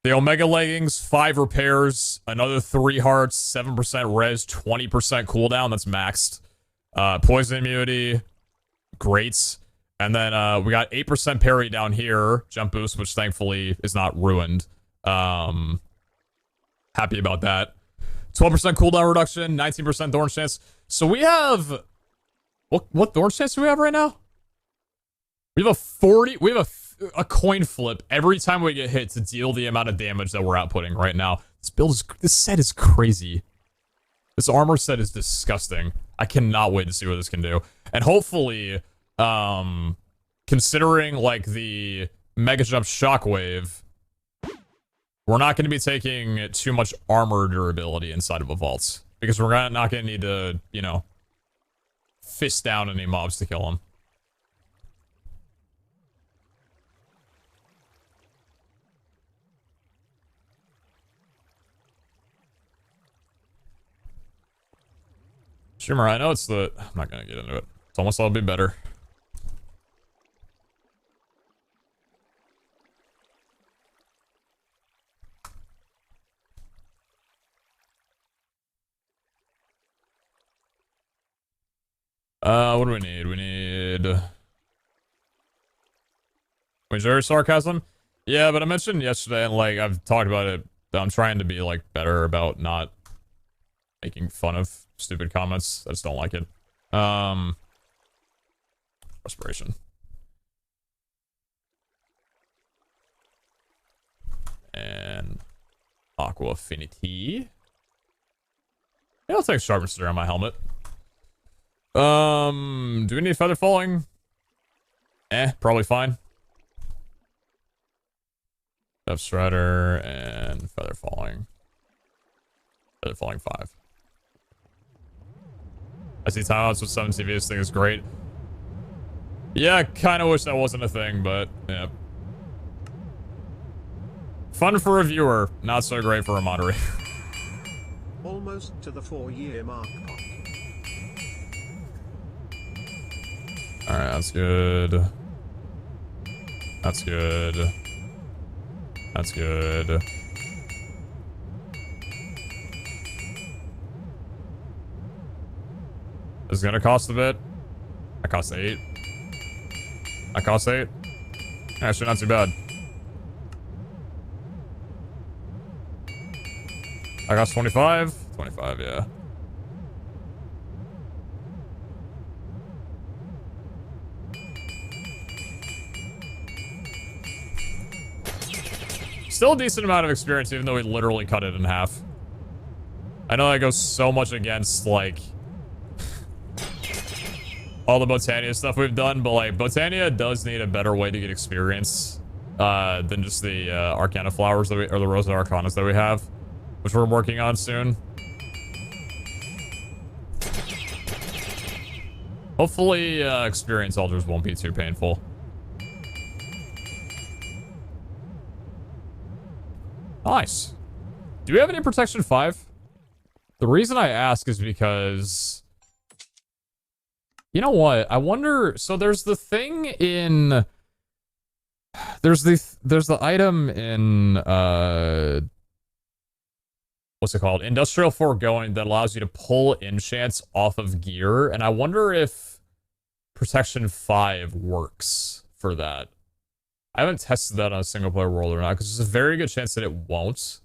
The Omega Leggings, 5 repairs, another 3 hearts, 7% res, 20% cooldown. That's maxed. Poison immunity, great. And then we got 8% parry down here, jump boost, which thankfully is not ruined. Happy about that. 12% cooldown reduction, 19% thorn chance. So we have... What thorn chance do we have right now? We have a 40... We have a coin flip every time we get hit to deal the amount of damage that we're outputting right now. This set is crazy. This armor set is disgusting. I cannot wait to see what this can do. And hopefully, considering like the Mega Jump Shockwave, we're not going to be taking too much armor durability inside of a vault. Because we're not going to need to, you know, fist down any mobs to kill them. Shimmer, I know it's the... I'm not gonna get into it. It's almost all be better. What do we need? We need... Wait, there sarcasm? Yeah, but I mentioned yesterday, and like, I've talked about it, I'm trying to be like better about not making fun of stupid comments. I just don't like it. Respiration. And Aqua Affinity. Yeah, I'll take Stressmonster on my helmet. Do we need Feather Falling? Probably fine. Depth Strider and Feather Falling. Feather Falling 5. I see timeouts with 7 TV. This thing is great. Yeah, I kind of wish that wasn't a thing, but yeah. Fun for a viewer, not so great for a moderator. Almost to the 4-year mark. Alright, that's good. That's good. That's good. This is gonna cost a bit. That costs 8. That costs 8. Actually, not too bad. That costs 25. 25, yeah. Still a decent amount of experience, even though we literally cut it in half. I know that goes so much against, like, all the Botania stuff we've done, but, like, Botania does need a better way to get experience than just the Arcana flowers that or the Rosa Arcanas that we have, which we're working on soon. Hopefully, experience altars won't be too painful. Nice. Do we have any protection 5? The reason I ask is because... You know what? I wonder... So there's the thing in... There's the item in... What's it called? Industrial Foregoing that allows you to pull enchants off of gear. And I wonder if protection 5 works for that. I haven't tested that on a single player world or not, because there's a very good chance that it won't.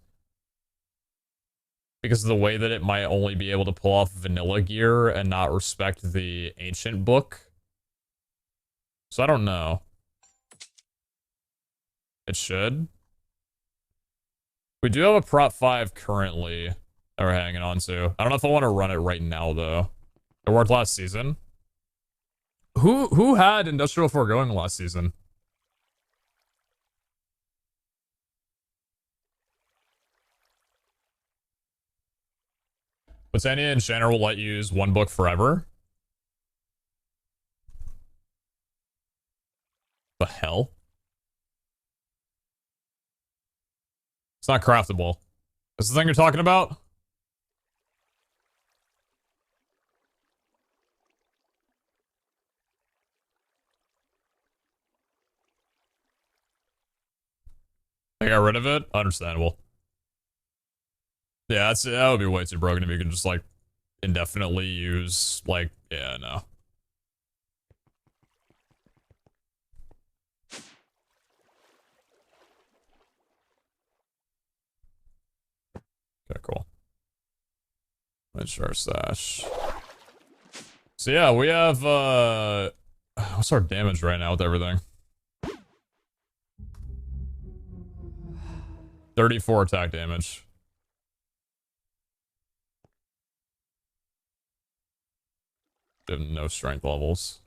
Because of the way that it might only be able to pull off vanilla gear and not respect the ancient book. So I don't know. It should. We do have a Prop 5 currently that we're hanging on to. I don't know if I want to run it right now, though. It worked last season. Who had Industrial Foregoing last season? Botania Enchanter will let you use one book forever? The hell? It's not craftable. Is the thing you're talking about? I got rid of it? Understandable. Yeah, that would be way too broken if you could just, like, indefinitely use, like, yeah, no. Okay, cool. Let's our stash. So yeah, we have, what's our damage right now with everything? 34 attack damage. We have no strength levels.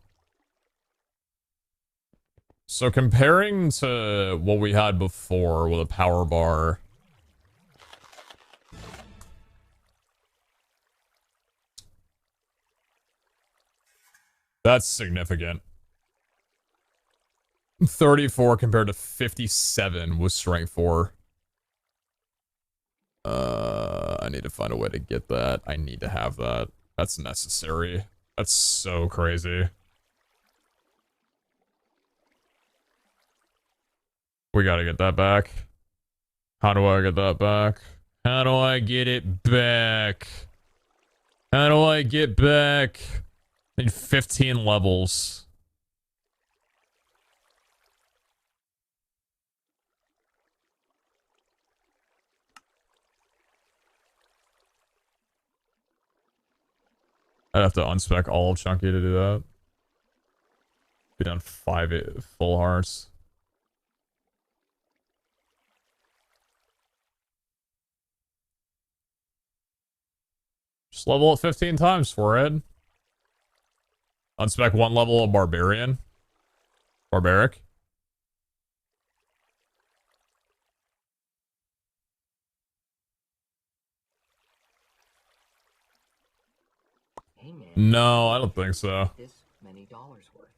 So comparing to what we had before with a power bar... That's significant. 34 compared to 57 with strength 4. I need to find a way to get that. I need to have that. That's necessary. That's so crazy. We gotta get that back. How do I get that back? How do I get it back? How do I get back? I need 15 levels. I'd have to unspec all of Chunky to do that. Be done 5 full hearts. Just level it 15 times for it. Unspec 1 level of Barbarian. Barbaric. Hey man, No, I don't think so. this many dollars worth.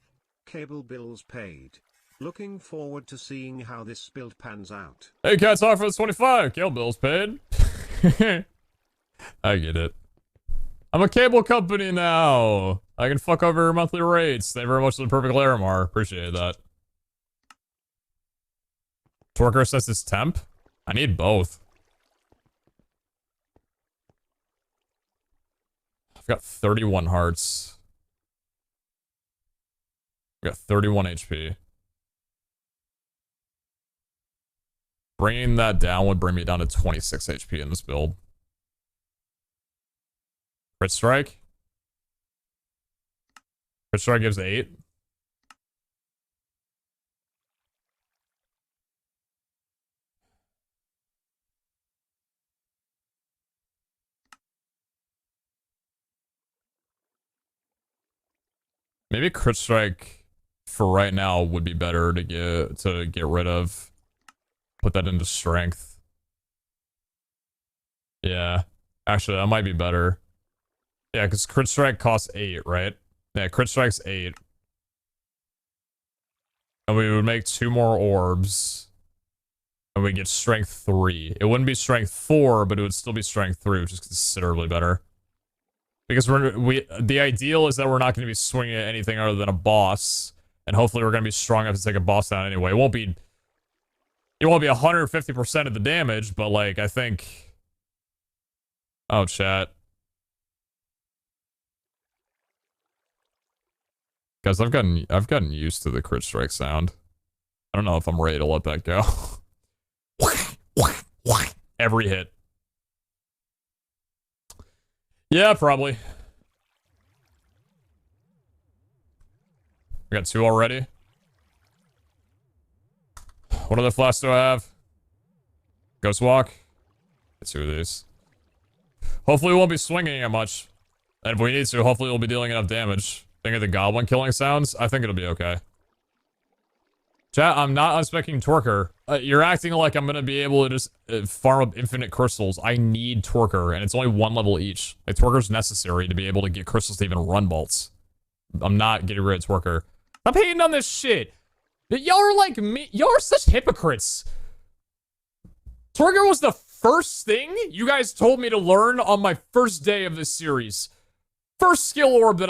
Cable bills paid. Looking forward to seeing how this build pans out. Hey, Cat Talk for the 25. Cable bills paid. I get it. I'm a cable company now. I can fuck over your monthly rates. Thank you very much for the perfect Larimar. Appreciate that. Torker says it's temp. I need both. I've got 31 hearts. I've got 31 HP. Bringing that down would bring me down to 26 HP in this build. Crit strike? Crit strike gives 8. Maybe crit strike for right now would be better to get rid of. Put that into strength. Yeah. Actually, that might be better. Yeah, because crit strike costs 8, right? Yeah, crit strike's 8. And we would make 2 more orbs. And we get strength 3. It wouldn't be strength 4, but it would still be strength 3, which is considerably better. Because the ideal is that we're not going to be swinging at anything other than a boss. And hopefully we're going to be strong enough to take a boss down anyway. It won't be 150% of the damage, but like, I think... Oh, chat. Guys, I've gotten used to the crit strike sound. I don't know if I'm ready to let that go. Every hit. Yeah, probably. I got 2 already. What other flasks do I have? Ghost Walk. Get 2 of these. Hopefully we won't be swinging it much. And if we need to, hopefully we'll be dealing enough damage. Think of the goblin killing sounds? I think it'll be okay. Chat, I'm not unspecking Torker. You're acting like I'm gonna be able to just farm up infinite crystals. I need Torker, and it's only 1 level each. Like, Torker's necessary to be able to get crystals to even run bolts. I'm not getting rid of Torker. Stop hating on this shit! Y'all are like me. Y'all are such hypocrites. Torker was the first thing you guys told me to learn on my first day of this series. First skill orb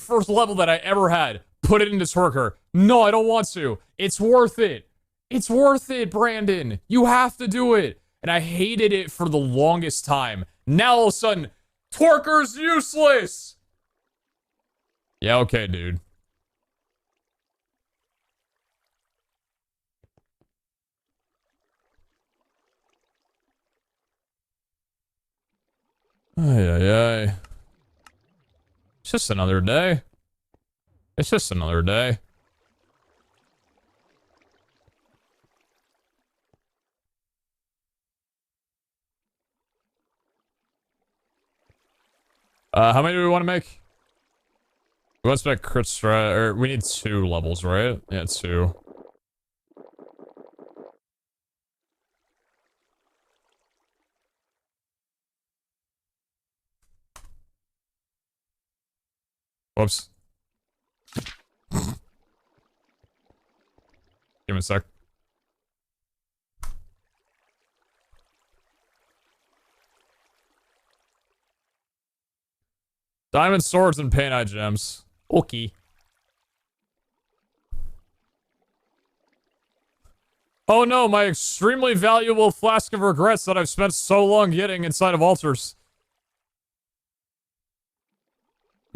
first level that I ever had. Put it into Torker. No, I don't want to. It's worth it. It's worth it, Brandon. You have to do it. And I hated it for the longest time. Now all of a sudden, Torker's useless. Yeah, okay, dude. Ay, ay, ay. It's just another day. It's just another day. How many do we want to make? We want to spec crit strike, or we need 2 levels, right? Yeah, 2. Whoops. Give me a sec. Diamond swords and paint eye gems. Okay. Oh no, my extremely valuable flask of regrets that I've spent so long getting inside of altars.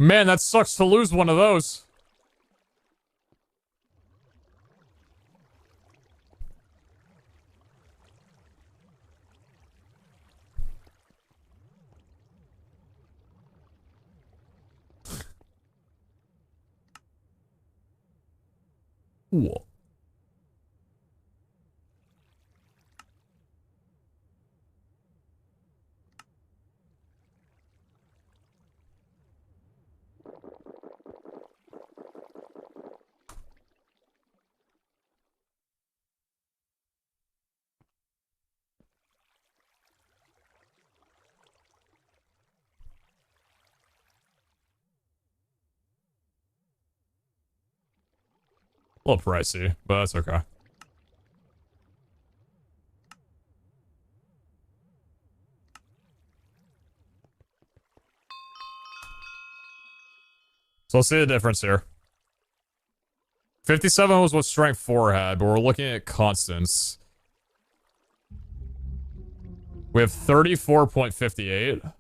Man, that sucks to lose one of those. Whoa. A little pricey, but that's okay. So let's see the difference here. 57 was what strength 4 had, but we're looking at constants. We have 34.58.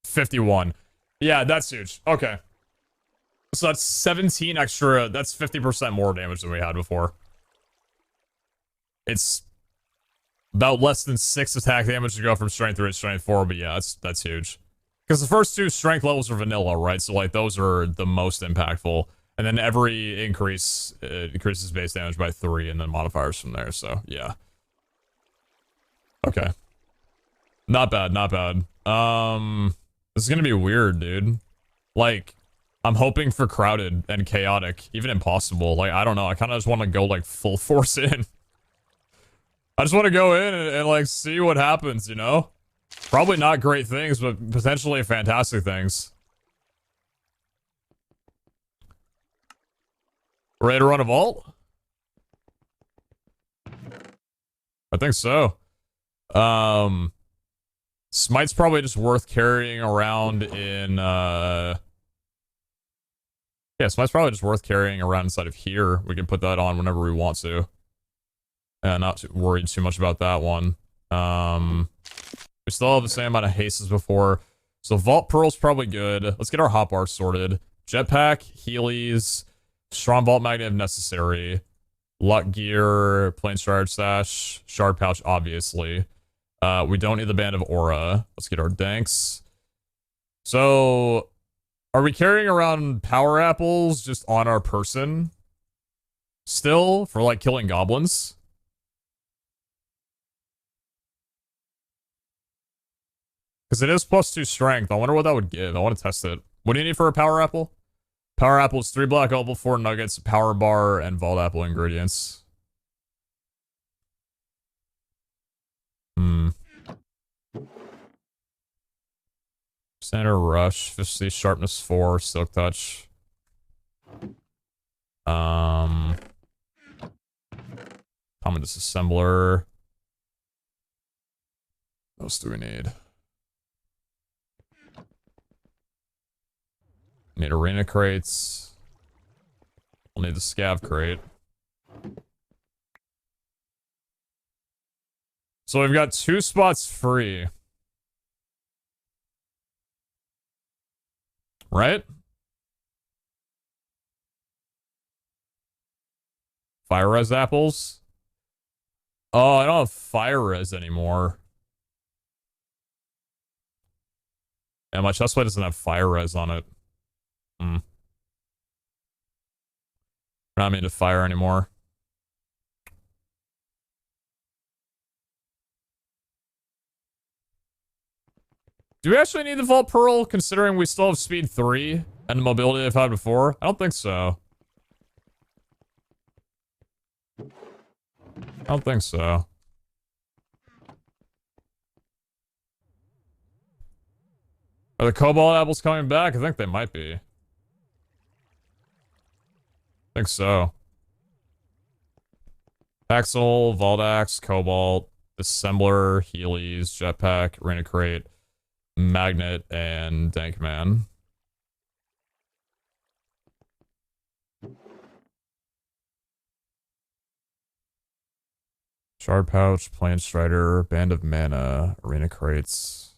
51. Yeah, that's huge. Okay. So that's 17 extra, that's 50% more damage than we had before. It's about less than 6 attack damage to go from strength 3 to strength 4, but yeah, that's huge. Because the first 2 strength levels are vanilla, right? So like those are the most impactful. And then every increase increases base damage by 3 and then modifiers from there, so yeah. Okay. Not bad, not bad. This is gonna be weird, dude. Like, I'm hoping for crowded and chaotic, even impossible. Like, I don't know. I kind of just want to go, like, full force in. I just want to go in and, like, see what happens, you know? Probably not great things, but potentially fantastic things. Ready to run a vault? I think so. Smite's probably just worth carrying around in, yeah, Smite's probably just worth carrying around inside of here. We can put that on whenever we want to. And not too worried too much about that one. We still have the same amount of haste as before. So Vault Pearl's probably good. Let's get our hotbar sorted. Jetpack, Heelys, Strong Vault Magnet if necessary. Luck Gear, Plain Strider Stash, Shard Pouch, obviously. We don't need the Band of Aura. Let's get our Danks. So, are we carrying around Power Apples just on our person? Still? For, like, killing goblins? Because it is +2 strength. I wonder what that would give. I want to test it. What do you need for a Power Apple? Power Apple is 3 Black Opal, 4 Nuggets, Power Bar, and Vault Apple ingredients. Standard Rush, Efficiency, Sharpness 4, Silk Touch. Common Disassembler. What else do we need? Need arena crates. We'll need the scav crate. So we've got 2 spots free. Right? Fire res apples? Oh, I don't have fire res anymore. Yeah, my chestplate doesn't have fire res on it. We're not made to fire anymore. Do we actually need the Vault Pearl, considering we still have speed 3 and the mobility I've had before? I don't think so. I don't think so. Are the Cobalt Apples coming back? I think they might be. I think so. Axel, Valdax, Cobalt, Dissembler, Heelys, Jetpack, Arena Crate, Magnet, and Dankman. Shard Pouch, Plain Strider, Band of Mana, Arena Crates,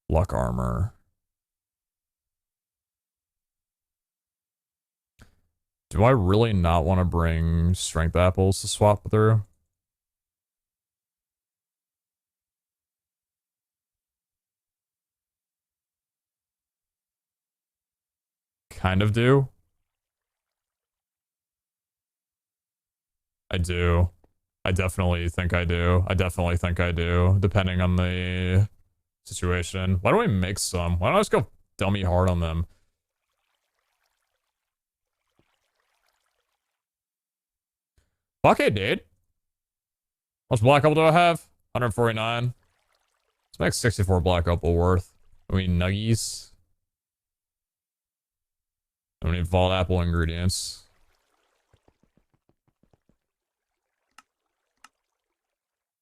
Luck Armor. Do I really not want to bring Strength Apples to swap through? Kind of do. I do. I definitely think I do. I definitely think I do, depending on the situation. Why don't we make some? Why don't I just go dummy hard on them? Fuck it, dude. How much black opal do I have? 149. Let's make 64 black opal worth. We need nuggies. We need vault apple ingredients.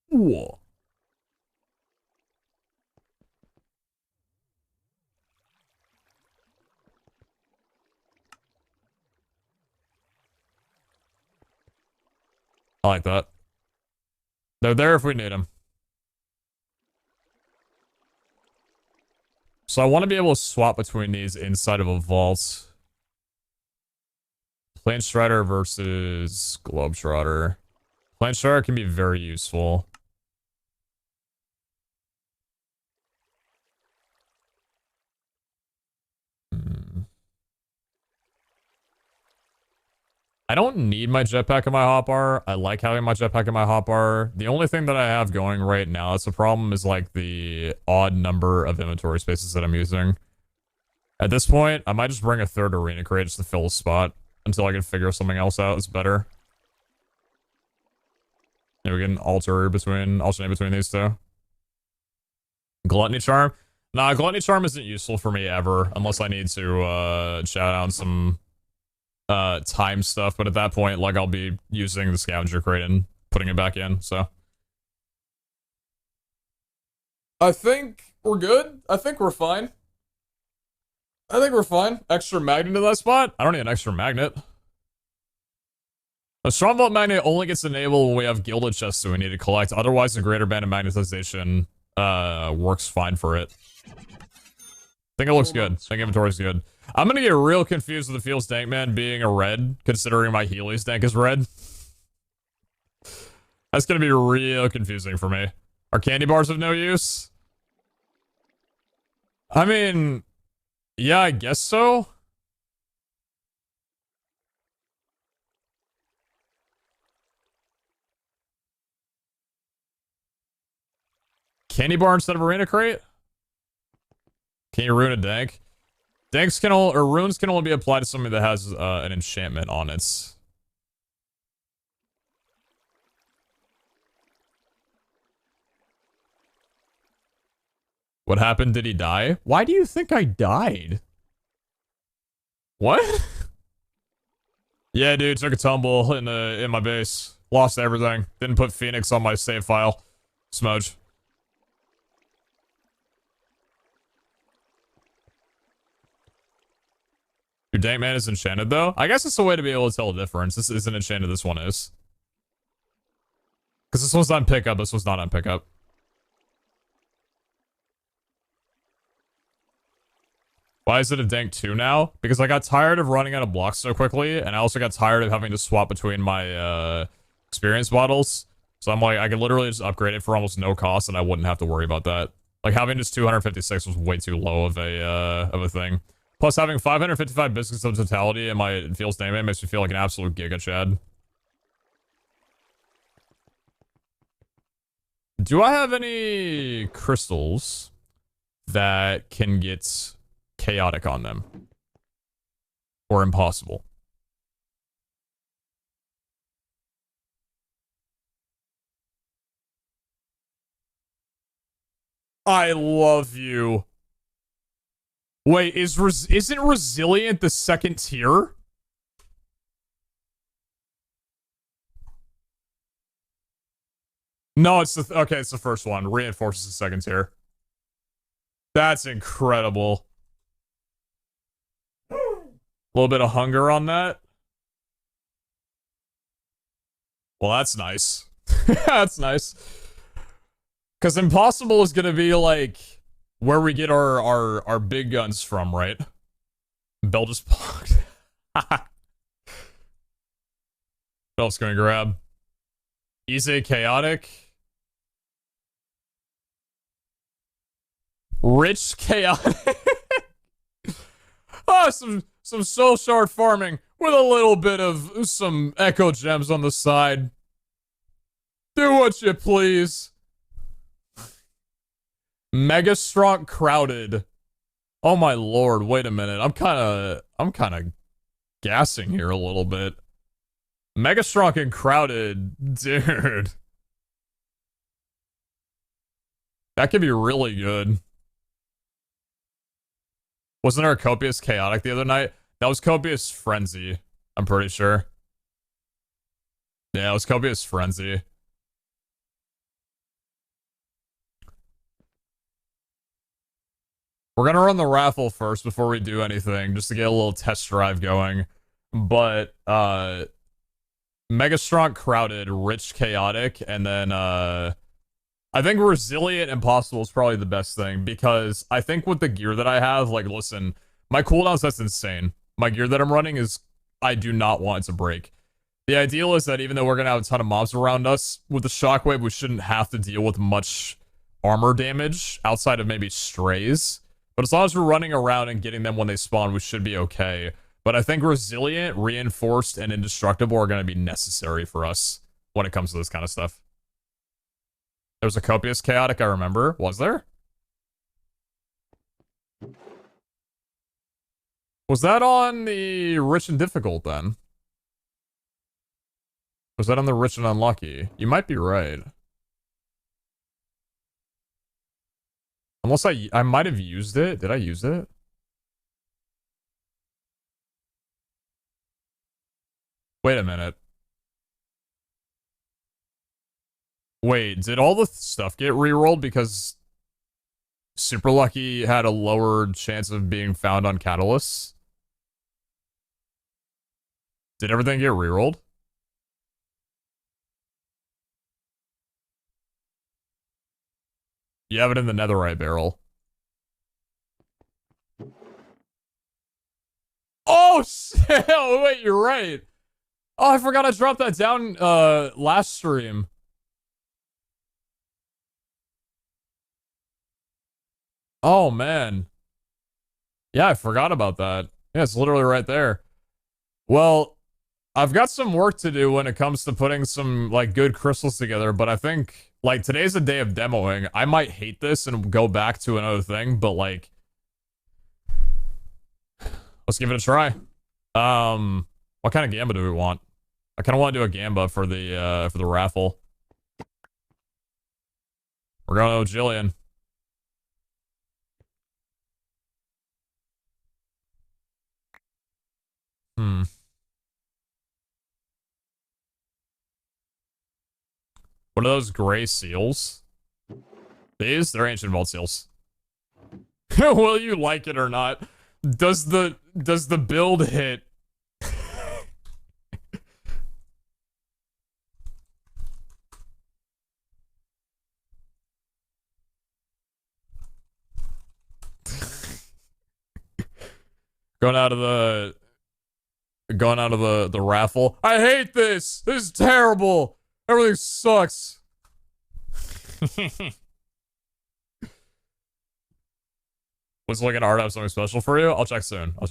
Whoa. I like that. They're there if we need them. So I want to be able to swap between these inside of a vault. Plain Strider versus Globetrotter. Plain Strider can be very useful. I don't need my jetpack in my hotbar. I like having my jetpack in my hotbar. The only thing that I have going right now that's a problem is like the odd number of inventory spaces that I'm using. At this point, I might just bring a third arena crate just to fill a spot until I can figure something else out that's better. And we can alternate between these two. Gluttony Charm? Nah, Gluttony Charm isn't useful for me ever unless I need to shout out some time stuff, but at that point, like, I'll be using the scavenger crate and putting it back in, so I think we're good. I think we're fine. I think we're fine. Extra magnet in that spot? I don't need an extra magnet. A strong vault magnet only gets enabled when we have gilded chests that we need to collect. Otherwise, the greater band of magnetization works fine for it. I think it looks good. I think inventory's good. I'm gonna get real confused with the Feels Dank Man being a red, considering my Healy's Dank is red. That's gonna be real confusing for me. Are candy bars of no use? I mean, yeah, I guess so. Candy bar instead of arena crate? Can you ruin a dank? Danks can only, or runes can only be applied to something that has an enchantment on it. What happened? Did he die? Why do you think I died? What? Yeah, dude, took a tumble in my base. Lost everything. Didn't put Phoenix on my save file. Smudge. Your dank man is enchanted, though? I guess it's a way to be able to tell the difference. This isn't enchanted, this one is. Because this one's on pickup, this one's not on pickup. Why is it a dank 2 now? Because I got tired of running out of blocks so quickly, and I also got tired of having to swap between my, experience bottles. So I'm like, I could literally just upgrade it for almost no cost, and I wouldn't have to worry about that. Like, having just 256 was way too low of a thing. Plus, having 555 biscuits of totality in my Feels Dank Man makes me feel like an absolute giga chad. Do I have any crystals that can get chaotic on them? Or impossible? I love you. Wait, isn't resilient the second tier? No, it's the okay, it's the first one. Reinforces the second tier. That's incredible. A little bit of hunger on that. Well, that's nice. That's nice. Because impossible is gonna be like where we get our big guns from, right? Bell just blocked. Bell's gonna grab. Easy chaotic. Rich chaotic. Ah, some soul shard farming with a little bit of some echo gems on the side. Do what you please. Mega strong crowded. Oh my lord, wait a minute. I'm kind of gassing here a little bit. Mega strong and crowded, dude. That could be really good. Wasn't there a copious chaotic the other night? That was copious frenzy, I'm pretty sure. Yeah, it was copious frenzy. We're gonna run the raffle first before we do anything, just to get a little test drive going. But, Mega strong crowded, rich chaotic, and then, I think resilient impossible is probably the best thing, because I think with the gear that I have, like, listen, my cooldowns, that's insane. My gear that I'm running is, I do not want it to break. The ideal is that even though we're gonna have a ton of mobs around us, with the shockwave, we shouldn't have to deal with much armor damage outside of maybe strays. But as long as we're running around and getting them when they spawn, we should be okay. But I think resilient, reinforced, and indestructible are going to be necessary for us when it comes to this kind of stuff. There's a copious chaotic, I remember. Was there? Was that on the rich and difficult then? Was that on the rich and unlucky? You might be right. Unless I might have used it. Did I use it? Wait a minute. Wait, did all the stuff get rerolled? Because Super Lucky had a lower chance of being found on catalysts. Did everything get rerolled? You have it in the netherite barrel. Oh, shit. Oh, wait, you're right. Oh, I forgot I dropped that down last stream. Oh, man. Yeah, I forgot about that. Yeah, it's literally right there. Well, I've got some work to do when it comes to putting some, like, good crystals together, but I think, like, today's a day of demoing. I might hate this and go back to another thing, but, like, let's give it a try. What kind of gamba do we want? I kind of want to do a gamba for the raffle. We're going to Jillian. What are those gray seals? These? They're ancient vault seals. Will you like it or not? Does the build hit? Going out of the raffle. I hate this. This is terrible. Everything sucks. Was looking art have something special for you? I'll check soon. Why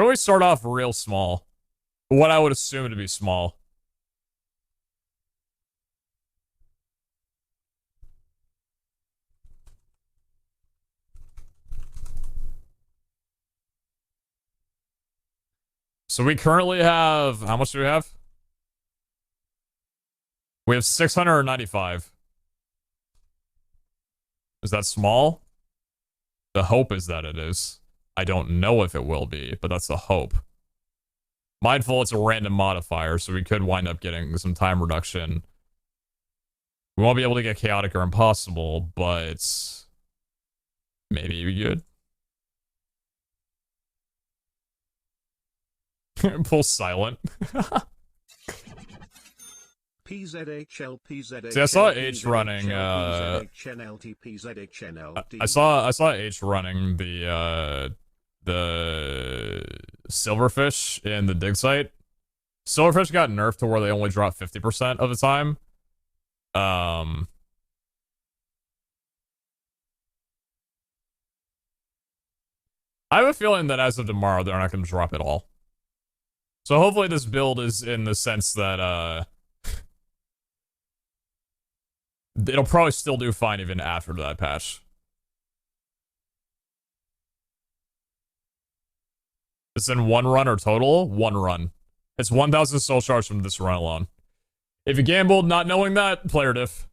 don't we start off real small? What I would assume to be small. So we currently have, how much do we have? We have 695. Is that small? The hope is that it is. I don't know if it will be, but that's the hope. Mindful, it's a random modifier, so we could wind up getting some time reduction. We won't be able to get chaotic or impossible, but maybe we could. Pull silent. PZHL, PZHL, See, I saw H running, I saw H running the silverfish in the dig site. Silverfish got nerfed to where they only drop 50% of the time. I have a feeling that as of tomorrow, they're not going to drop it all. So hopefully this build is in the sense that, it'll probably still do fine even after that patch. It's in one run or total? One run. It's 1,000 soul shards from this run alone. If you gambled not knowing that, player diff.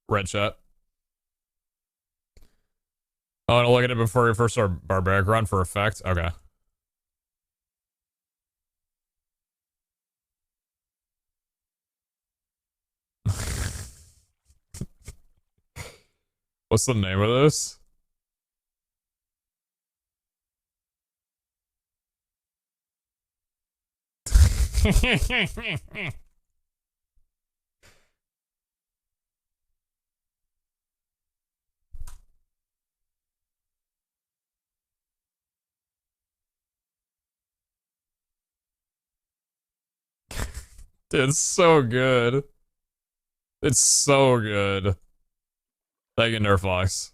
Red chat. Oh, and look at it before you first start barbaric run for effect? Okay. What's the name of this? Dude, it's so good. It's so good. Thank you, Nerfox.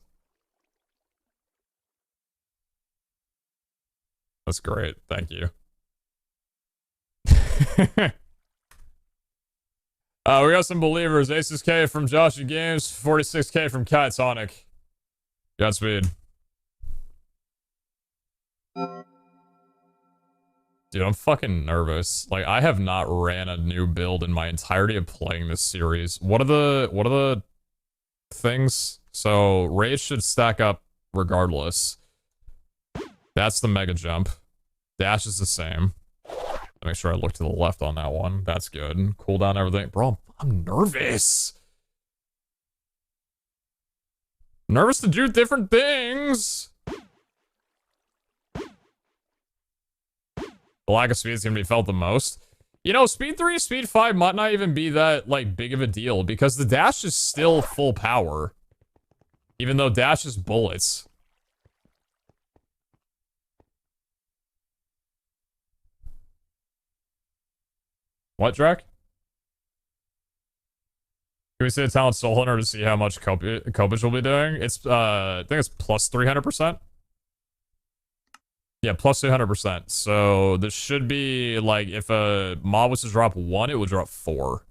That's great. Thank you. We got some believers. Aces K from Joshy Games, 46K from Cat Sonic. Godspeed. Dude, I'm fucking nervous. Like, I have not ran a new build in my entirety of playing this series. What are the things? So, Rage should stack up regardless. That's the mega jump. Dash is the same. Make sure I look to the left on that one. That's good. Cooldown, everything. Bro, I'm nervous. Nervous to do different things. The lack of speed is going to be felt the most. You know, speed 3, speed 5 might not even be that, like, big of a deal because the dash is still full power. Even though dash is bullets. What, Drek? Can we see the talent Soul Hunter to see how much Copage will be doing? It's, I think it's plus 300%. Yeah, plus 200%. So this should be, like, if a mob was to drop 1, it would drop 4.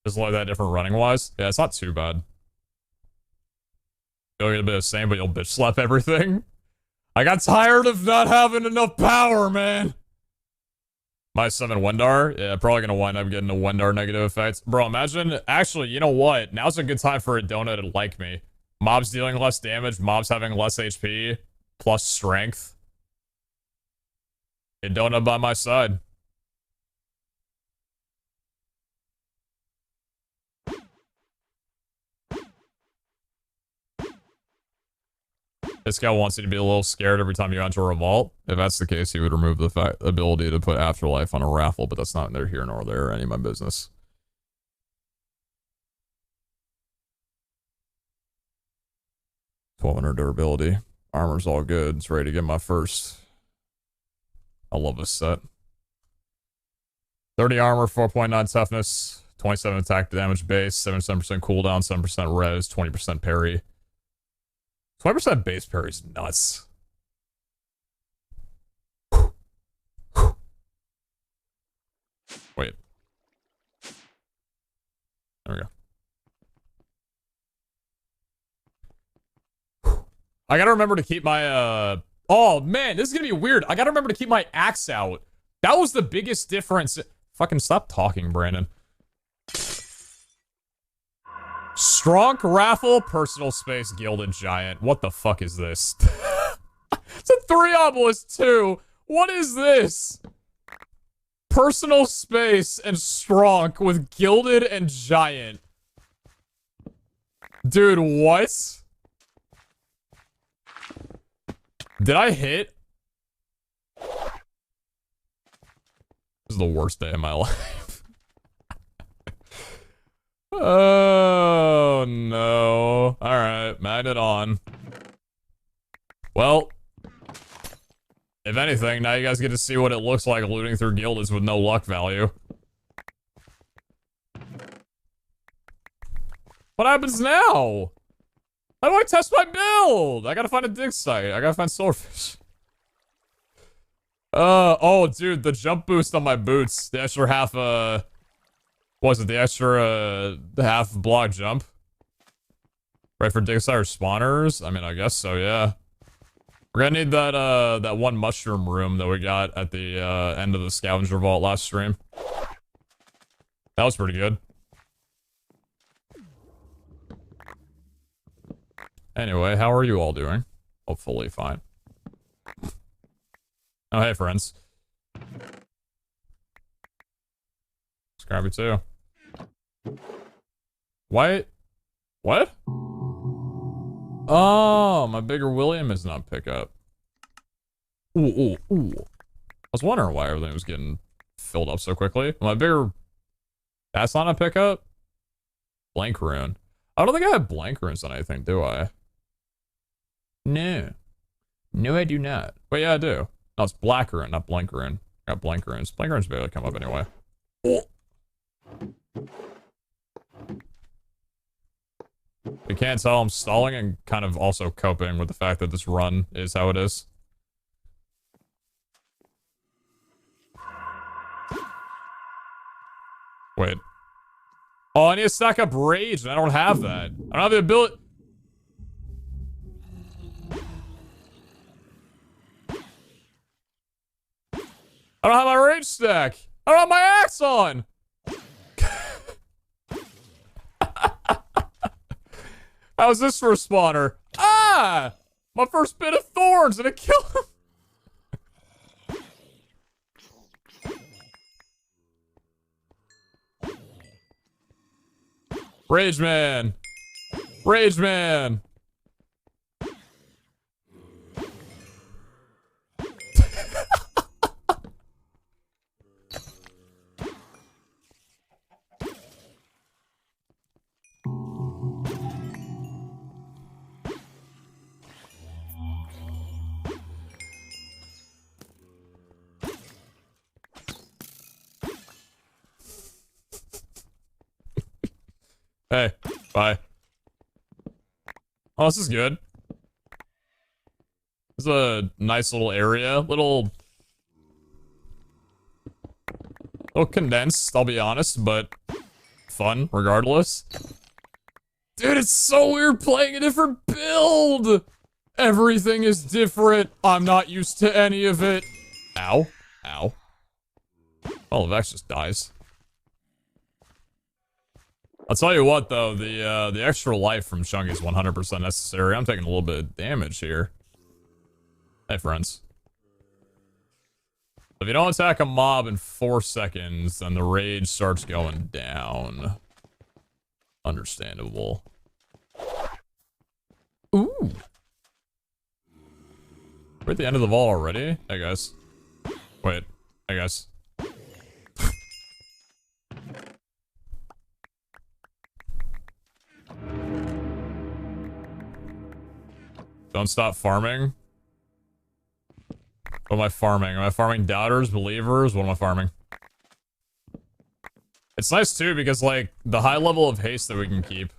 Just like that different running-wise. Yeah, it's not too bad. You'll get a bit of same, but you'll bitch slap everything. I got tired of not having enough power, man. My 7 Wendar? Yeah, probably gonna wind up getting a Wendar negative effect. Bro, imagine... Actually, you know what? Now's a good time for a donut to like me. Mobs dealing less damage, mobs having less HP, plus strength. A donut by my side. This guy wants you to be a little scared every time you enter a revolt. If that's the case, he would remove the ability to put Afterlife on a raffle, but that's not neither here nor there, any of my business. $1,200 durability. Armor's all good. It's ready to get my first. I love this set. 30 armor, 4.9 toughness, 27 attack damage base, 77% cooldown, 7% res, 20% parry. 20% base parry is nuts. Wait. There we go. I gotta remember to keep my, Oh, man, this is gonna be weird. I gotta remember to keep my axe out. That was the biggest difference. Fucking stop talking, Brandon. Stronk, Raffle, Personal Space, Gilded Giant. What the fuck is this? It's a 3 obelisk 2. What is this? Personal Space and Stronk with Gilded and Giant. Dude, what? Did I hit? This is the worst day of my life. Oh, no. Alright, magnet on. Well, if anything, now you guys get to see what it looks like looting through guilds with no luck value. What happens now? How do I test my build? I gotta find a dig site. I gotta find swordfish. Oh, dude, the jump boost on my boots. The extra half, was it the extra, half block jump? Right for dig site or spawners? I mean, I guess so, yeah. We're gonna need that, that one mushroom room that we got at the, end of the scavenger vault last stream. That was pretty good. Anyway, how are you all doing? Hopefully fine. Oh, hey, friends. Grab you too. What? What? Oh, my bigger William is not pickup. Ooh, ooh, ooh. I was wondering why everything was getting filled up so quickly. My bigger... That's not a pickup? Blank rune. I don't think I have blank runes on anything, do I? No. No, I do not. Wait, yeah, I do. No, it's black rune, not blank rune. I got blank runes. Blank runes will be able to come up anyway. Oh. You can't tell I'm stalling and kind of also coping with the fact that this run is how it is. Wait. Oh, I need to stack up rage, and I don't have that. I don't have the ability. I don't have my rage stack. I don't have my axe on. How's this for a spawner? Ah! My first bit of thorns and it killed him. Rage man. Rage man. Hey, bye. Oh, this is good. This is a nice little area. Little condensed, I'll be honest, but fun regardless. Dude, it's so weird playing a different build! Everything is different. I'm not used to any of it. Ow. Ow. Oh, the Vex just dies. I'll tell you what, though, the extra life from Chunky is 100% necessary. I'm taking a little bit of damage here. Hey, friends. If you don't attack a mob in 4 seconds, then the rage starts going down. Understandable. Ooh. We're at the end of the vault already? Hey, guys. Wait. Hey, guys. Don't stop farming. What am I farming? Am I farming doubters, believers? What am I farming? It's nice too because like the high level of haste that we can keep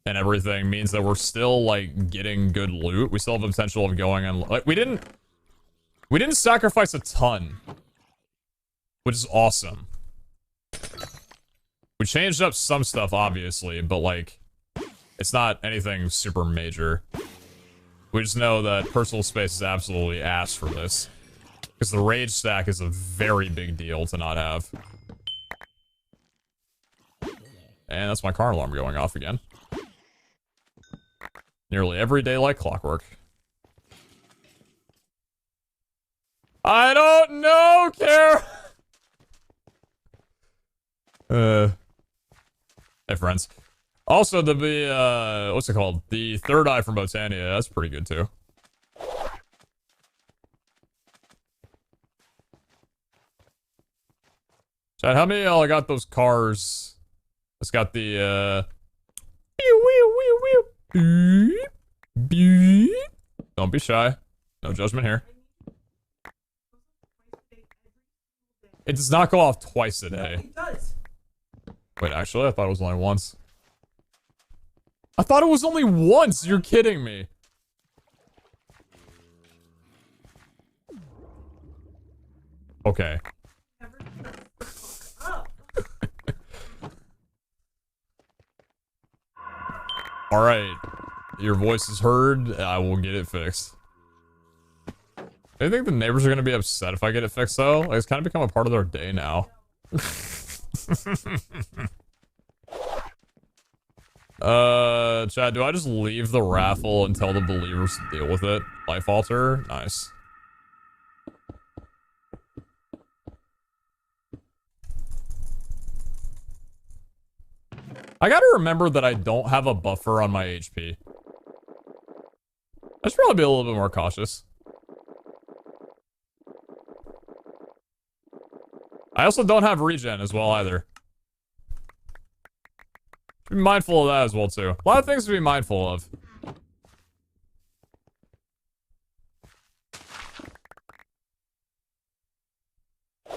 and everything means that we're still like getting good loot. We still have the potential of going and like we didn't sacrifice a ton, which is awesome. We changed up some stuff obviously, but like it's not anything super major. We just know that personal space is absolutely ass for this. Because the rage stack is a very big deal to not have. And that's my car alarm going off again. Nearly every day like clockwork. I don't know, Care. Hey, friends. Also, what's it called? The third eye from Botania, that's pretty good too. Chad, how many of y'all got those cars? It's got the, Don't be shy. No judgment here. It does not go off twice a day. It does. Wait, actually, I thought it was only once. I thought it was only once! You're kidding me. Okay. Alright. Your voice is heard. I will get it fixed. I think the neighbors are gonna be upset if I get it fixed, though. Like, it's kind of become a part of their day now. Chad, do I just leave the raffle and tell the believers to deal with it? Life alter? Nice. I gotta remember that I don't have a buffer on my HP. I should probably be a little bit more cautious. I also don't have regen as well either. Be mindful of that as well too. A lot of things to be mindful of.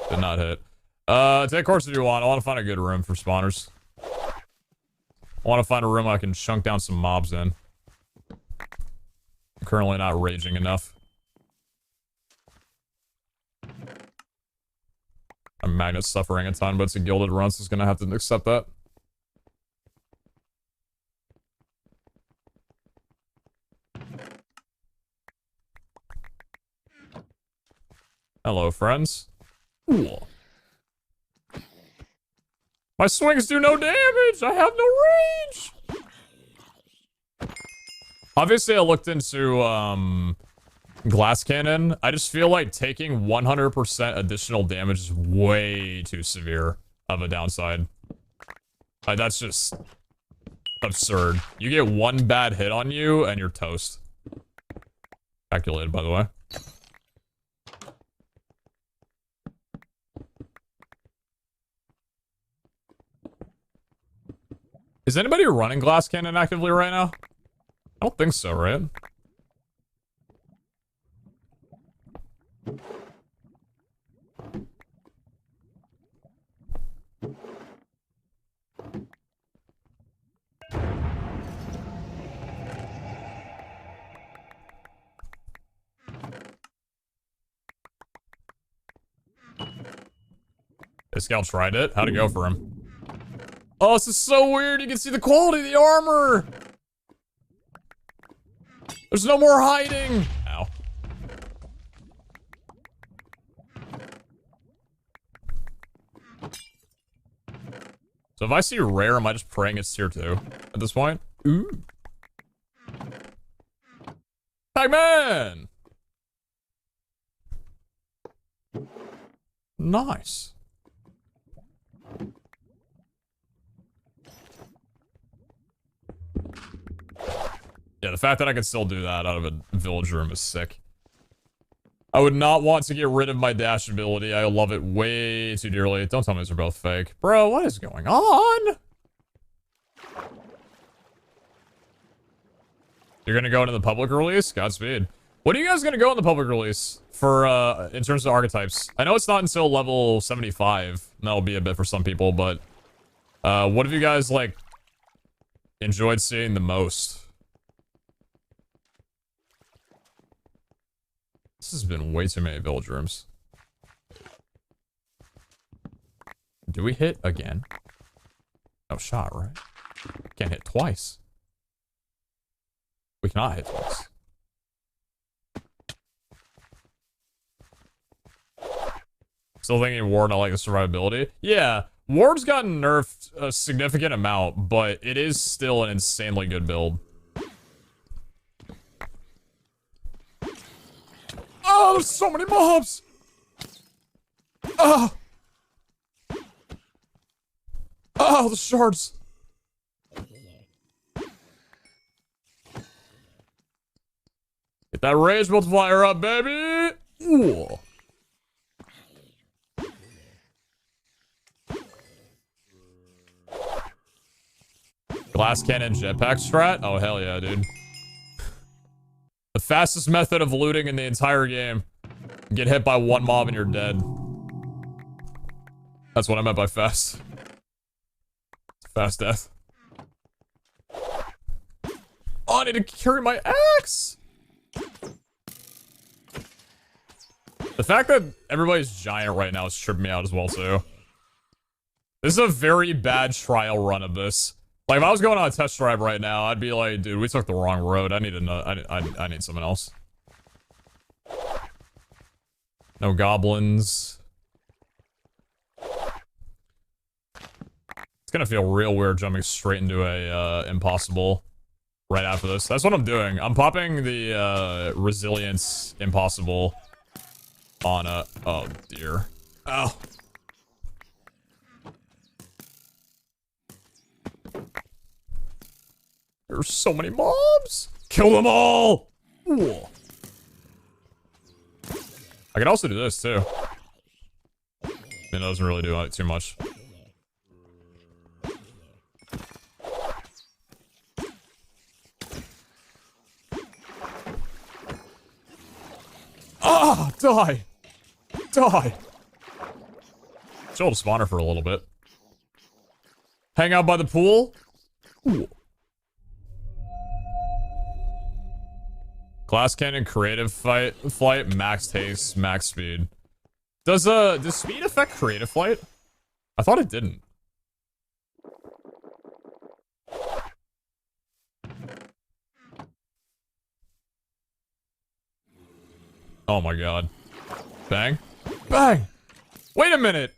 Did not hit. Take course if you want. I want to find a good room for spawners. I want to find a room I can chunk down some mobs in. I'm currently not raging enough. I'm magnet suffering a ton, but it's a gilded run, so it's gonna have to accept that. Hello, friends. Ooh. My swings do no damage! I have no range! Obviously, I looked into, glass cannon. I just feel like taking 100% additional damage is way too severe of a downside. Like, that's just absurd. You get one bad hit on you, and you're toast. Calculated, by the way. Is anybody running glass cannon actively right now? I don't think so, right? This gal tried it. How'd it go for him? Oh, this is so weird. You can see the quality of the armor. There's no more hiding. Ow. So if I see rare, am I just praying it's tier 2 at this point? Ooh. Pac-Man! Nice. Yeah, the fact that I can still do that out of a village room is sick. I would not want to get rid of my dash ability. I love it way too dearly. Don't tell me these are both fake. Bro, what is going on? You're gonna go into the public release? Godspeed. What are you guys gonna go in the public release for, in terms of archetypes? I know it's not until level 75. That'll be a bit for some people, but, what have you guys, like, enjoyed seeing the most? This has been way too many village rooms. Do we hit again? No shot, right? Can't hit twice. We cannot hit twice. Still thinking Ward, I like the survivability. Yeah, Ward's gotten nerfed a significant amount, but it is still an insanely good build. Oh, there's so many mobs! Oh! Oh, the shards! Get that rage multiplier up, baby! Ooh. Glass cannon jetpack strat? Oh, hell yeah, dude. The fastest method of looting in the entire game. Get hit by one mob and you're dead. That's what I meant by fast. Fast death. Oh, I need to carry my axe! The fact that everybody's giant right now is tripping me out as well, too. This is a very bad trial run of this. Like, if I was going on a test drive right now, I'd be like, dude, we took the wrong road. I need another, I need someone else. No goblins. It's gonna feel real weird jumping straight into a impossible right after this. That's what I'm doing. I'm popping the resilience impossible on a... Oh, dear. Oh. There's so many mobs. Kill them all. Ooh. I could also do this, too. It doesn't really do too much. Ah! Die! Die! Chill to spawner for a little bit. Hang out by the pool? Ooh. Glass cannon, creative flight, max haste, max speed. Does speed affect creative flight? I thought it didn't. Oh my god. Bang. Bang! Wait a minute!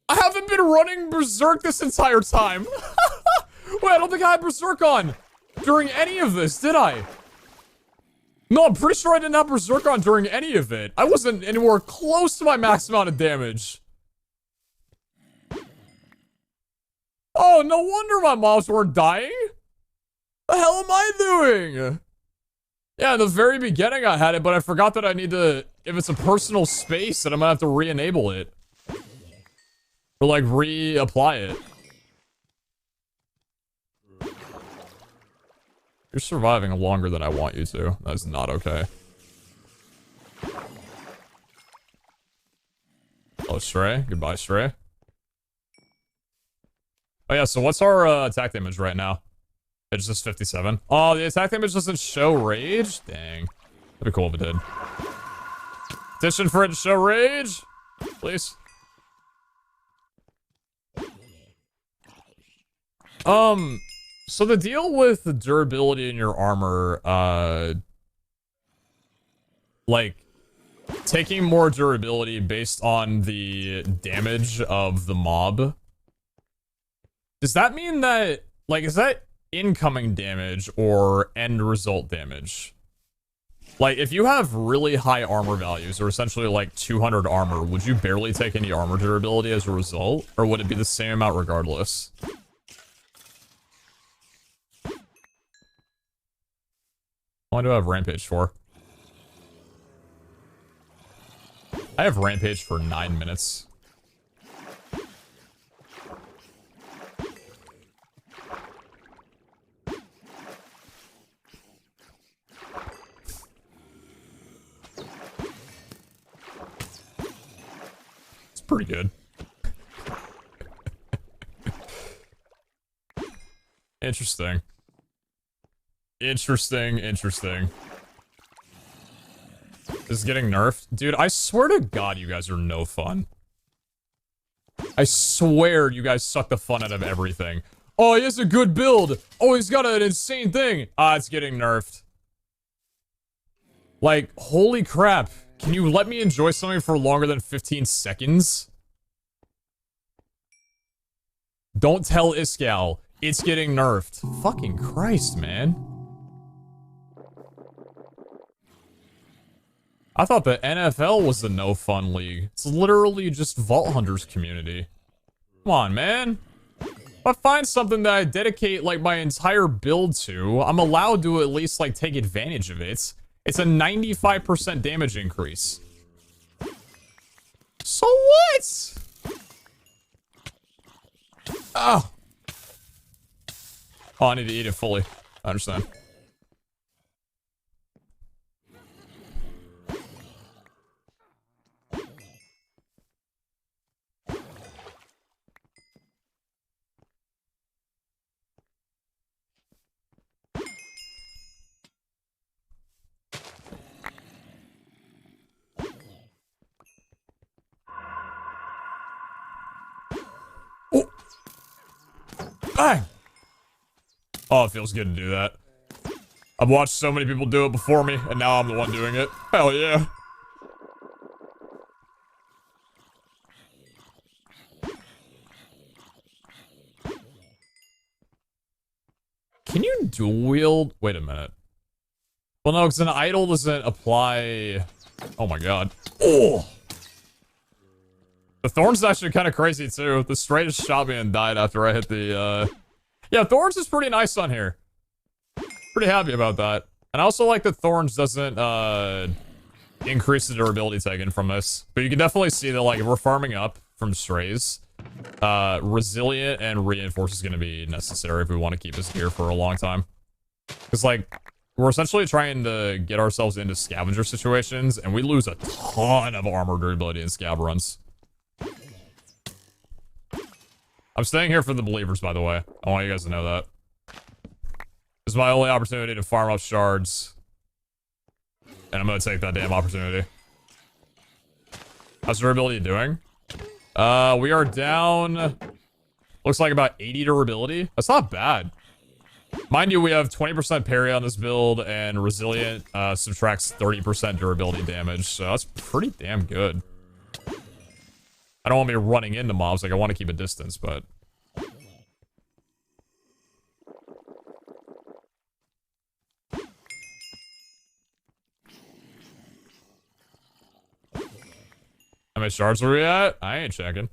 I haven't been running Berserk this entire time! Wait, I don't think I had Berserk on during any of this, did I? No, I'm pretty sure I didn't have Berserk on during any of it. I wasn't anywhere close to my max amount of damage. Oh, no wonder my mobs weren't dying. The hell am I doing? Yeah, in the very beginning I had it, but I forgot that I need to... If it's a personal space, then I'm gonna have to re-enable it. Or, like, reapply it. You're surviving longer than I want you to. That's not okay. Oh, Stray. Goodbye, Stray. Oh, yeah, so what's our attack damage right now? It's just 57. Oh, the attack damage doesn't show rage? Dang. That'd be cool if it did. Petition for it to show rage? Please. So the deal with the durability in your armor, like, taking more durability based on the damage of the mob, does that mean that, like, is that incoming damage or end result damage? Like, if you have really high armor values, or essentially like 200 armor, would you barely take any armor durability as a result? Or would it be the same amount regardless? What do I have Rampage for? I have Rampage for 9 minutes. It's pretty good. Interesting. Interesting. This is getting nerfed. Dude, I swear to God you guys are no fun. I swear you guys suck the fun out of everything. Oh, he has a good build. Oh, he's got an insane thing. Ah, it's getting nerfed. Like, holy crap. Can you let me enjoy something for longer than 15 seconds? Don't tell Iskal. It's getting nerfed. Fucking Christ, man. I thought the NFL was the no fun league. It's literally just Vault Hunters community. Come on, man. If I find something that I dedicate like my entire build to, I'm allowed to at least like take advantage of it. It's a 95% damage increase. So what? Oh. Oh, I need to eat it fully. I understand. Oh. Bang! Oh, it feels good to do that. I've watched so many people do it before me, and now I'm the one doing it. Hell yeah. Can you dual wield? Wait a minute. Well, no, because an idol doesn't apply... Oh my god. Oh! The Thorns is actually kind of crazy, too. The straight just shot me and died after I hit the, Yeah, Thorns is pretty nice on here. Pretty happy about that. And I also like that Thorns doesn't, increase the durability taken from this. But you can definitely see that, like, if we're farming up from strays, Resilient and Reinforce is going to be necessary if we want to keep this gear for a long time. Because, like, we're essentially trying to get ourselves into scavenger situations, and we lose a ton of armor durability in scab runs. I'm staying here for the believers, by the way. I want you guys to know that. This is my only opportunity to farm up shards. And I'm gonna take that damn opportunity. How's durability doing? We are down... Looks like about 80 durability. That's not bad. Mind you, we have 20% parry on this build, and Resilient subtracts 30% durability damage, so that's pretty damn good. I don't want me running into mobs, like I want to keep a distance, but... How many shards are we at? I ain't checking.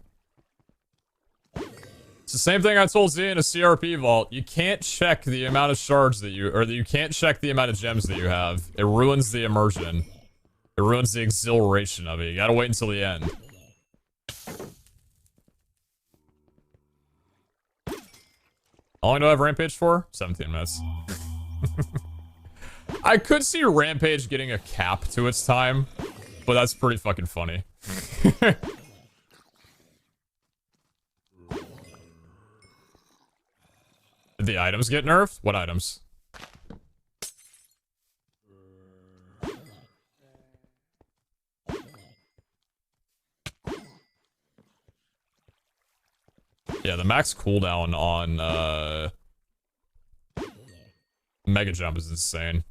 It's the same thing I told Z in a CRP vault. You can't check the amount of shards that you... Or you can't check the amount of gems that you have. It ruins the immersion. It ruins the exhilaration of it. You gotta wait until the end. How long do I have Rampage for? 17 minutes. I could see Rampage getting a cap to its time, but that's pretty fucking funny. Did the items get nerfed? What items? Yeah, the max cooldown on Mega Jump is insane.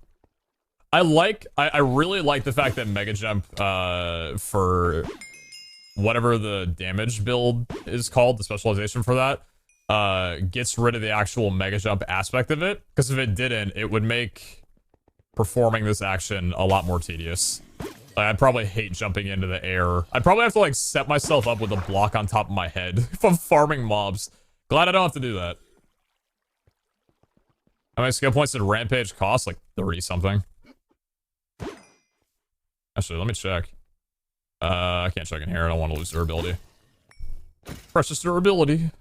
I really like the fact that Mega Jump for whatever the damage build is called, the specialization for that, gets rid of the actual Mega Jump aspect of it. Because if it didn't, it would make performing this action a lot more tedious. Like, I'd probably hate jumping into the air. I'd probably have to, like, set myself up with a block on top of my head if I'm farming mobs. Glad I don't have to do that. How many skill points did Rampage cost? Like, 30-something. Actually, let me check. I can't check in here. I don't want to lose durability. Precious durability.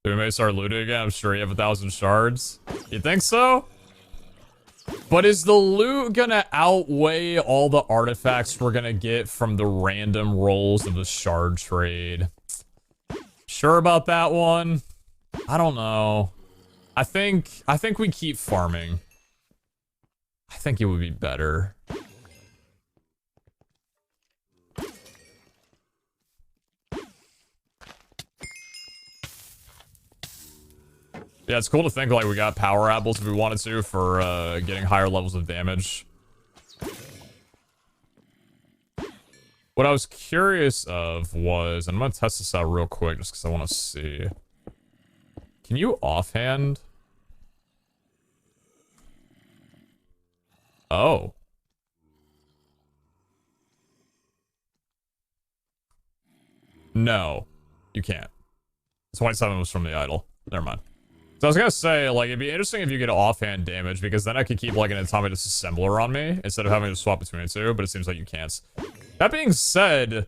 Do we maybe start looting again? I'm sure you have 1,000 shards. You think so? But is the loot gonna outweigh all the artifacts we're gonna get from the random rolls of the shard trade? Sure about that one? I don't know. I think we keep farming. I think it would be better. Yeah, it's cool to think like we got power apples if we wanted to for getting higher levels of damage. What I was curious of was, and I'm gonna test this out real quick just because I want to see. Can you offhand? Oh. No, you can't. 27 was from the idol. Never mind. So I was gonna say, like, it'd be interesting if you get offhand damage, because then I could keep, like, an atomic disassembler on me, instead of having to swap between the two, but it seems like you can't. That being said,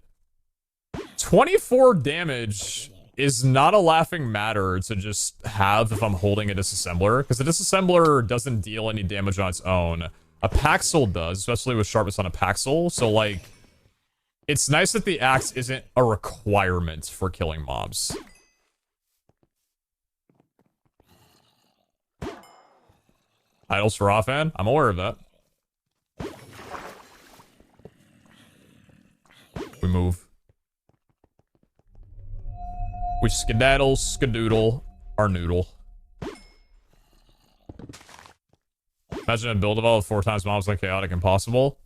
24 damage is not a laughing matter to just have if I'm holding a disassembler, because the disassembler doesn't deal any damage on its own. A Paxel does, especially with sharpness on a Paxel, so, like, it's nice that the axe isn't a requirement for killing mobs. Idols for offhand? I'm aware of that. We move. We skedaddle, skadoodle, our noodle. Imagine a build of all with 4 times mobs like chaotic impossible.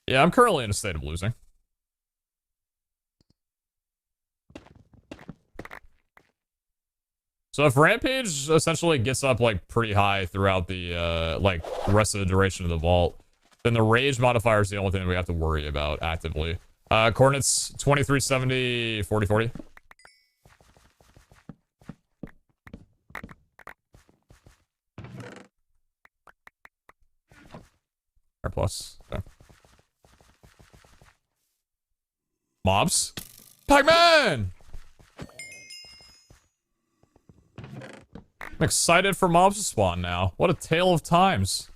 Yeah, I'm currently in a state of losing. So if Rampage essentially gets up like pretty high throughout the like rest of the duration of the vault, then the rage modifier is the only thing we have to worry about actively. Coordinates 2370 4040. R plus. Okay. Mobs. Pac-Man! I'm excited for mobs to spawn now. What a tale of times.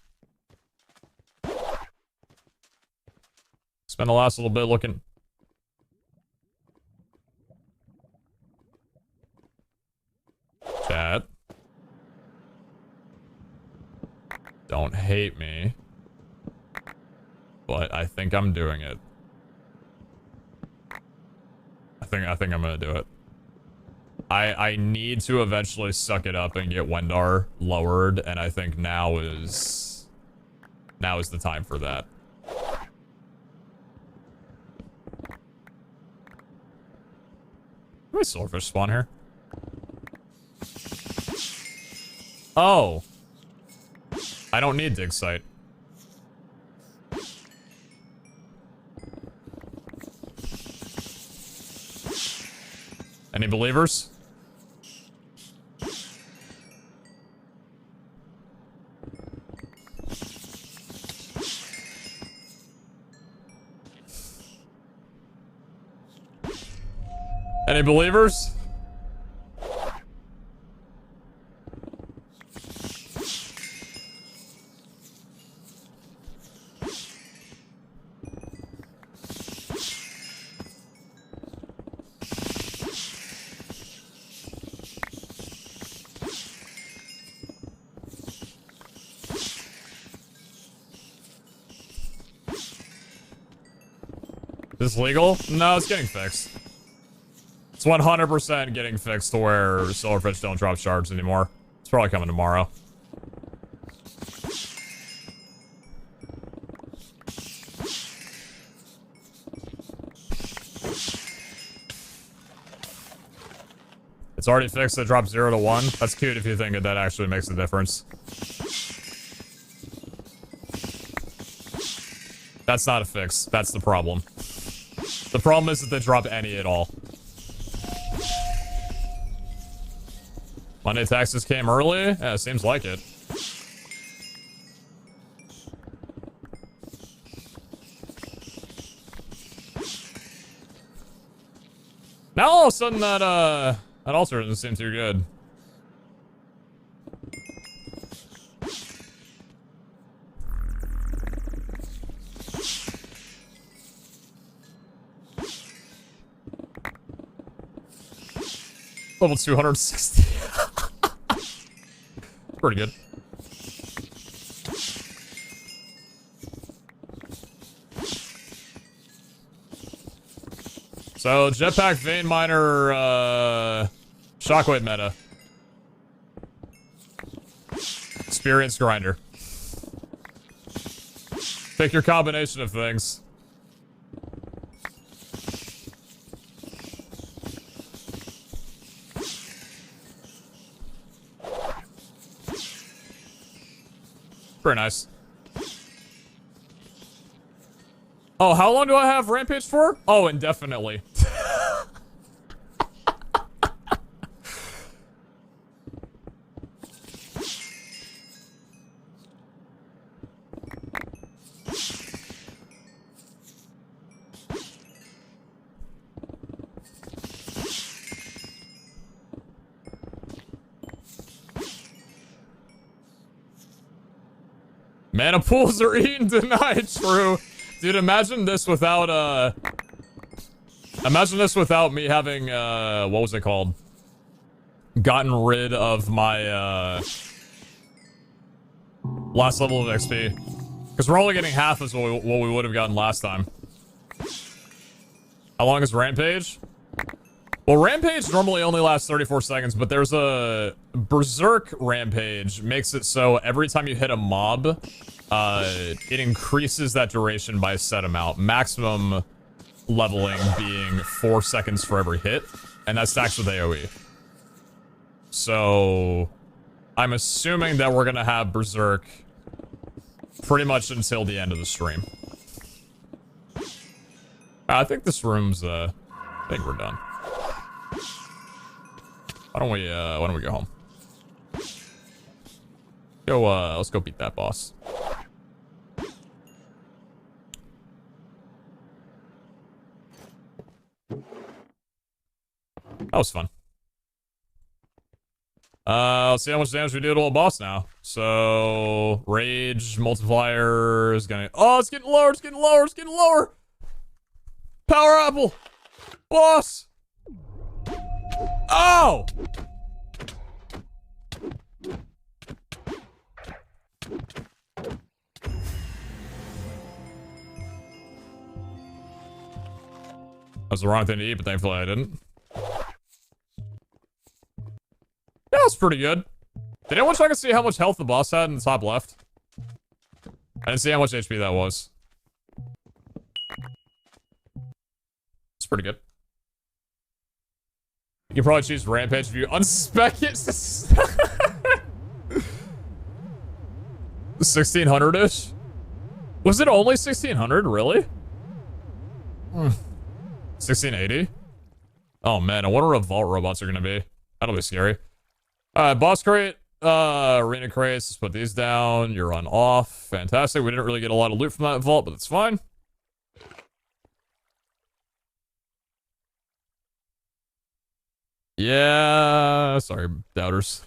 Spend the last little bit looking. Chat. Don't hate me. But I think I'm doing it. I think I'm gonna do it. I need to eventually suck it up and get Wendar lowered, and I think now is the time for that. Why silverfish spawn here? Oh. I don't need dig site. Any believers? Any believers? Is this legal? No, it's getting fixed. It's 100% getting fixed to where silverfish don't drop shards anymore. It's probably coming tomorrow. It's already fixed. It dropped 0 to 1. That's cute if you think that actually makes a difference. That's not a fix. That's the problem. The problem is that they drop any at all. Monday taxes came early? Yeah, seems like it. Now all of a sudden that altar doesn't seem too good. Level 260. Pretty good. So, jetpack, vein miner, shockwave meta. Experience grinder. Pick your combination of things. Very nice. Oh, how long do I have Rampage for? Oh, indefinitely. Mana pools are eaten tonight, true. Dude, imagine this without, imagine this without me having, what was it called? Gotten rid of my, last level of XP. Because we're only getting half as what we would have gotten last time. How long is Rampage? Well, Rampage normally only lasts 34 seconds, but there's a Berserk Rampage. Makes it so every time you hit a mob, it increases that duration by a set amount. Maximum leveling being 4 seconds for every hit, and that stacks with AoE. So I'm assuming that we're gonna have Berserk pretty much until the end of the stream. I think this room's, I think we're done. Why don't we go home? Let's go beat that boss. That was fun. Let's see how much damage we do to a boss now. So, rage multiplier is gonna... Oh, it's getting lower, it's getting lower, it's getting lower! Power apple! Boss! Oh! That was the wrong thing to eat, but thankfully I didn't. Yeah, that's pretty good. Did anyone check and see how much health the boss had in the top left? I didn't see how much HP that was. It's pretty good. You can probably choose Rampage if you unspec it. 1600-ish? Was it only 1600? Really? 1680? Oh man, I wonder what vault robots are gonna be. That'll be scary. Boss crate, arena crates, let's put these down. You're on off. Fantastic. We didn't really get a lot of loot from that vault, but that's fine. Yeah, sorry, doubters.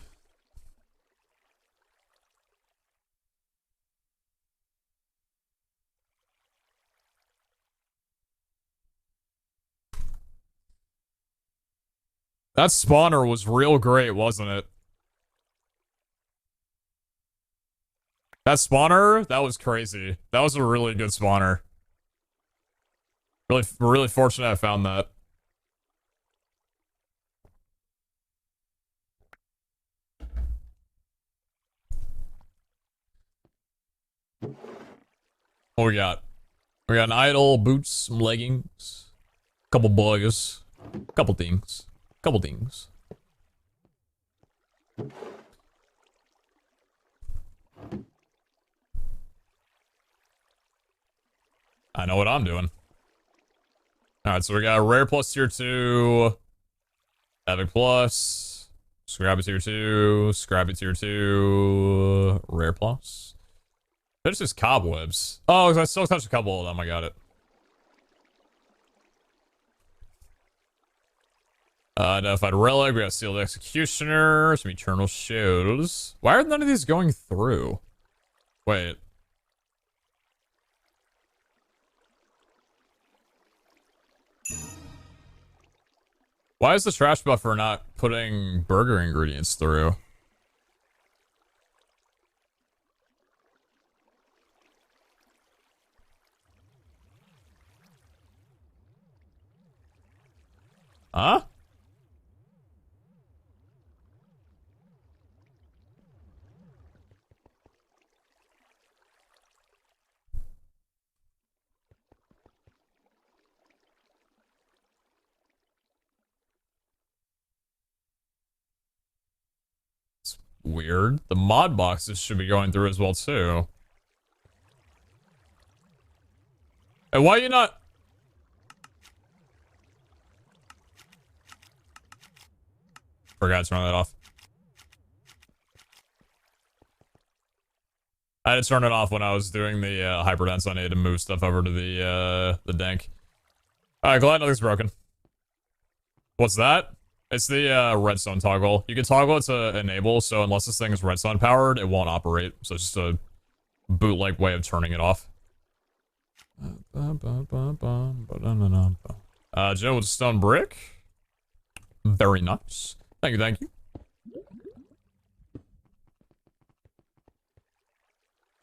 That spawner was real great, wasn't it? That spawner, that was crazy. That was a really good spawner. Really fortunate I found that. What we got? We got an idol, boots, some leggings, couple boys, couple things. Couple things. I know what I'm doing. Alright, so we got rare plus tier 2, epic plus, scrappy tier 2, scrappy tier 2, rare plus. There's just cobwebs. Oh, I still touched a couple of them. I got it. Identified relic, we got sealed executioner, some eternal shows. Why are none of these going through? Wait. Why is the trash buffer not putting burger ingredients through? Huh? Weird. The mod boxes should be going through as well too. And why are you not? Forgot to turn that off. I had to turn it off when I was doing the hyperdense. I needed to move stuff over to the dank. Alright, glad nothing's broken. What's that? It's the redstone toggle. You can toggle it to enable, so unless this thing is redstone powered, it won't operate. So it's just a bootleg way of turning it off. Joe with stone brick. Very nice. Thank you, thank you.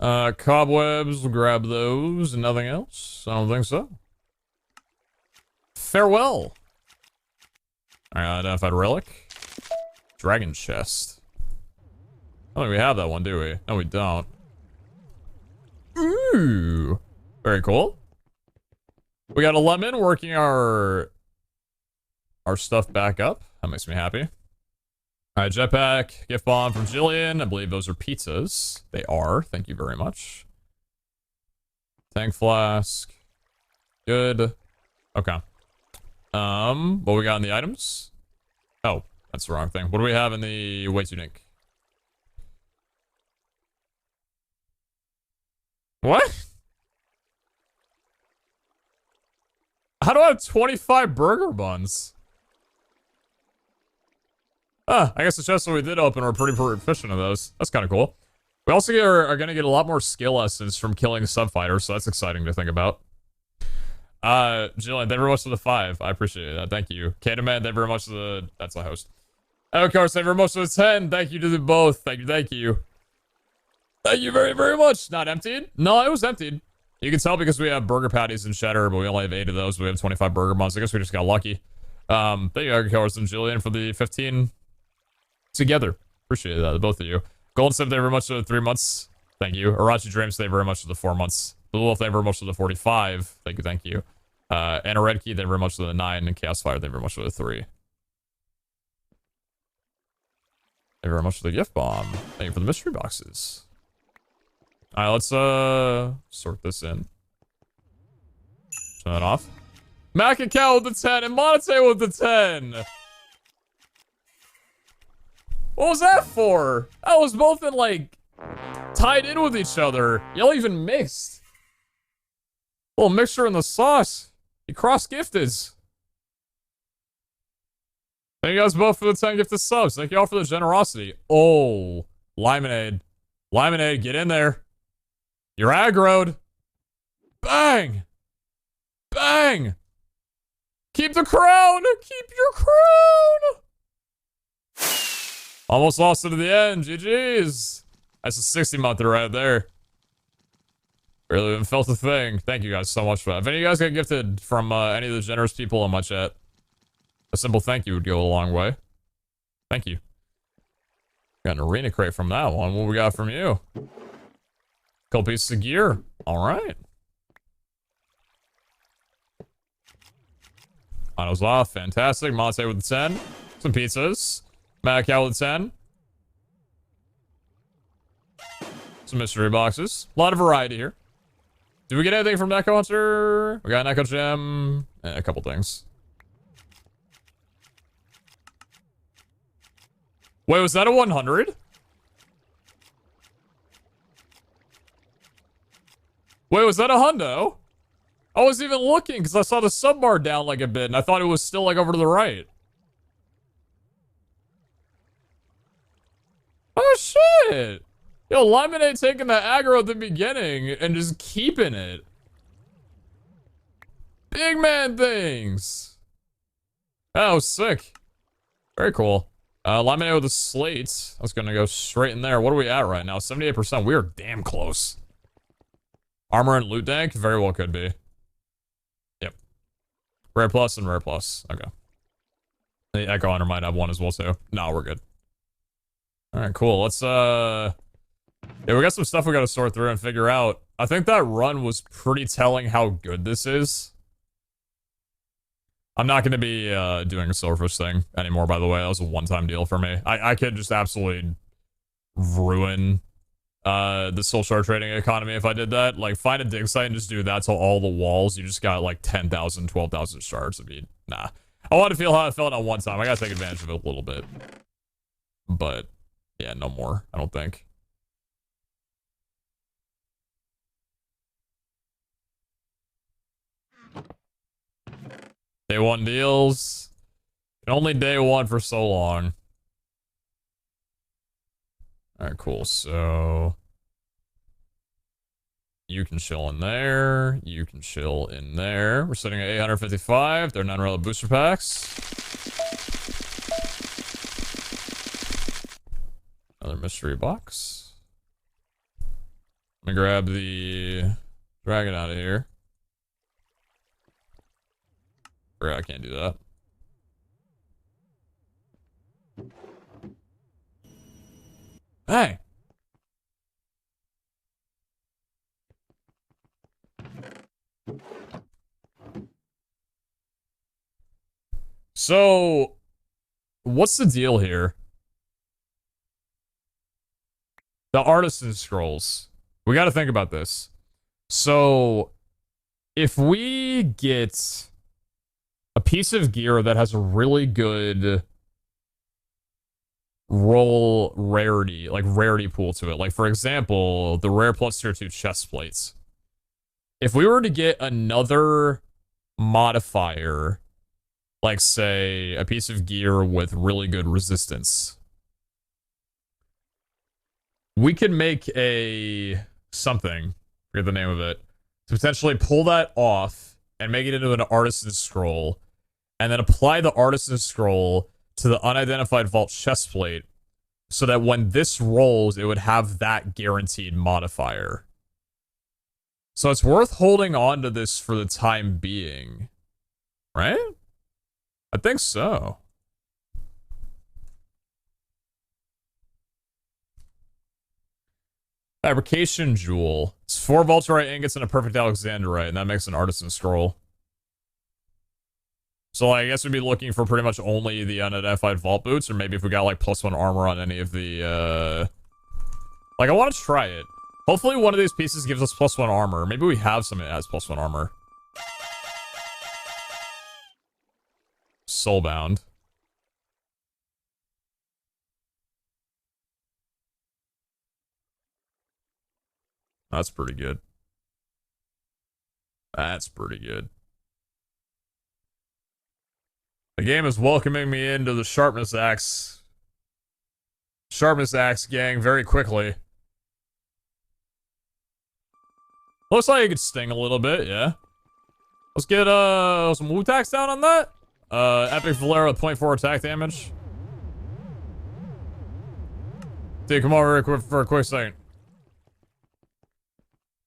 Cobwebs, we'll grab those. Nothing else? I don't think so. Farewell. Alright, identified relic. Dragon chest. I don't think we have that one, do we? No, we don't. Ooh. Very cool. We got a lemon working our stuff back up. That makes me happy. Alright, jetpack, gift bomb from Jillian. I believe those are pizzas. They are. Thank you very much. Tank flask. Good. Okay. What we got in the items? Oh, that's the wrong thing. What do we have in the way too Nick? What? How do I have 25 burger buns? I guess the chests that we did open were pretty proficient of those. That's kind of cool. We also are going to get a lot more skill essence from killing subfighters, so that's exciting to think about. Jillian, thank you very much for the 5. I appreciate that. Thank you. Kataman, thank you very much for the... That's the host. Of course, thank you very much for the 10. Thank you to the both. Thank you, thank you. Thank you very, very much. Not emptied? No, it was emptied. You can tell because we have burger patties and cheddar, but we only have 8 of those. We have 25 burger buns. I guess we just got lucky. Thank you, Agriculture and Jillian, for the 15 together. Appreciate that, both of you. Golden Sim, thank you very much for the 3 months. Thank you. Arachi Dreams, thank you very much for the 4 months. Blue Wolf, thank you very much for the 45. Thank you, thank you. And a Red Key, thank you very much for the 9. And Chaos Fire, thank you very much for the 3. Thank you very much for the gift bomb. Thank you for the mystery boxes. Alright, let's sort this in. Turn that off. Mac and Cow with the 10 and Monetize with the 10. What was that for? That was both in like tied in with each other. Y'all even mixed. A little mixture in the sauce. You cross-gifted. Thank you guys both for the 10 gifted subs. Thank you all for the generosity. Oh, Limonade. Limonade, get in there. You're aggroed. Bang! Bang! Keep the crown! Keep your crown! Almost lost it to the end. GG's. That's a 60-monther right there. Barely even felt a thing. Thank you guys so much for that. If any of you guys got gifted from any of the generous people in my chat, a simple thank you would go a long way. Thank you. Got an arena crate from that one. What we got from you? Couple pieces of gear. All right. Autos off. Fantastic. Monte with the 10. Some pizzas. Macau with the 10. Some mystery boxes. A lot of variety here. Did we get anything from Neko Hunter? We got an Echo Gem. And a couple things. Wait, was that a 100? Wait, was that a hundo? I wasn't even looking because I saw the sub bar down like a bit and I thought it was still like over to the right. Oh shit! Yo, Lemonade taking the aggro at the beginning and just keeping it. Big man things. Oh, sick. Very cool. Lemonade with a slate. I was gonna go straight in there. What are we at right now? 78%. We are damn close. Armor and loot dank? Very well could be. Yep. Rare plus and rare plus. Okay. The Echo Hunter might have one as well too. No, we're good. Alright, cool. Let's yeah, we got some stuff we gotta sort through and figure out. I think that run was pretty telling how good this is. I'm not gonna be doing a Silverfish thing anymore, by the way. That was a one-time deal for me. I could just absolutely ruin the soul shard trading economy if I did that. Like, find a dig site and just do that to all the walls. You just got like 10,000, 12,000 shards. I mean, nah. I want to feel how I felt on one time. I gotta take advantage of it a little bit. But, yeah, no more, I don't think. Day 1 deals. Only day 1 for so long. Alright, cool. So you can chill in there. You can chill in there. We're sitting at 855. They're non-relevant booster packs. Another mystery box. Let me grab the dragon out of here. I can't do that. Hey! So, what's the deal here? The Artisan scrolls. We got to think about this. So, if we get a piece of gear that has a really good roll rarity, like rarity pool to it, like for example, the rare plus tier 2 chest plates. If we were to get another modifier, like say a piece of gear with really good resistance, we could make a something, forget the name of it, to potentially pull that off and make it into an Artisan scroll, and then apply the Artisan scroll to the unidentified vault chest plate, so that when this rolls, it would have that guaranteed modifier. So it's worth holding on to this for the time being, right? I think so. Fabrication jewel. It's 4 Vaulterite ingots and a perfect Alexandrite, and that makes an Artisan scroll. So I guess we'd be looking for pretty much only the unidentified vault boots, or maybe if we got like +1 armor on any of the like I want to try it. Hopefully one of these pieces gives us +1 armor. Maybe we have something that has +1 armor. Soulbound. That's pretty good. That's pretty good. The game is welcoming me into the Sharpness Axe. Sharpness Axe gang very quickly. Looks like it could sting a little bit, yeah. Let's get some Wu-Tacks down on that. Epic Valera with 0.4 attack damage. Dude, come over here for a quick second.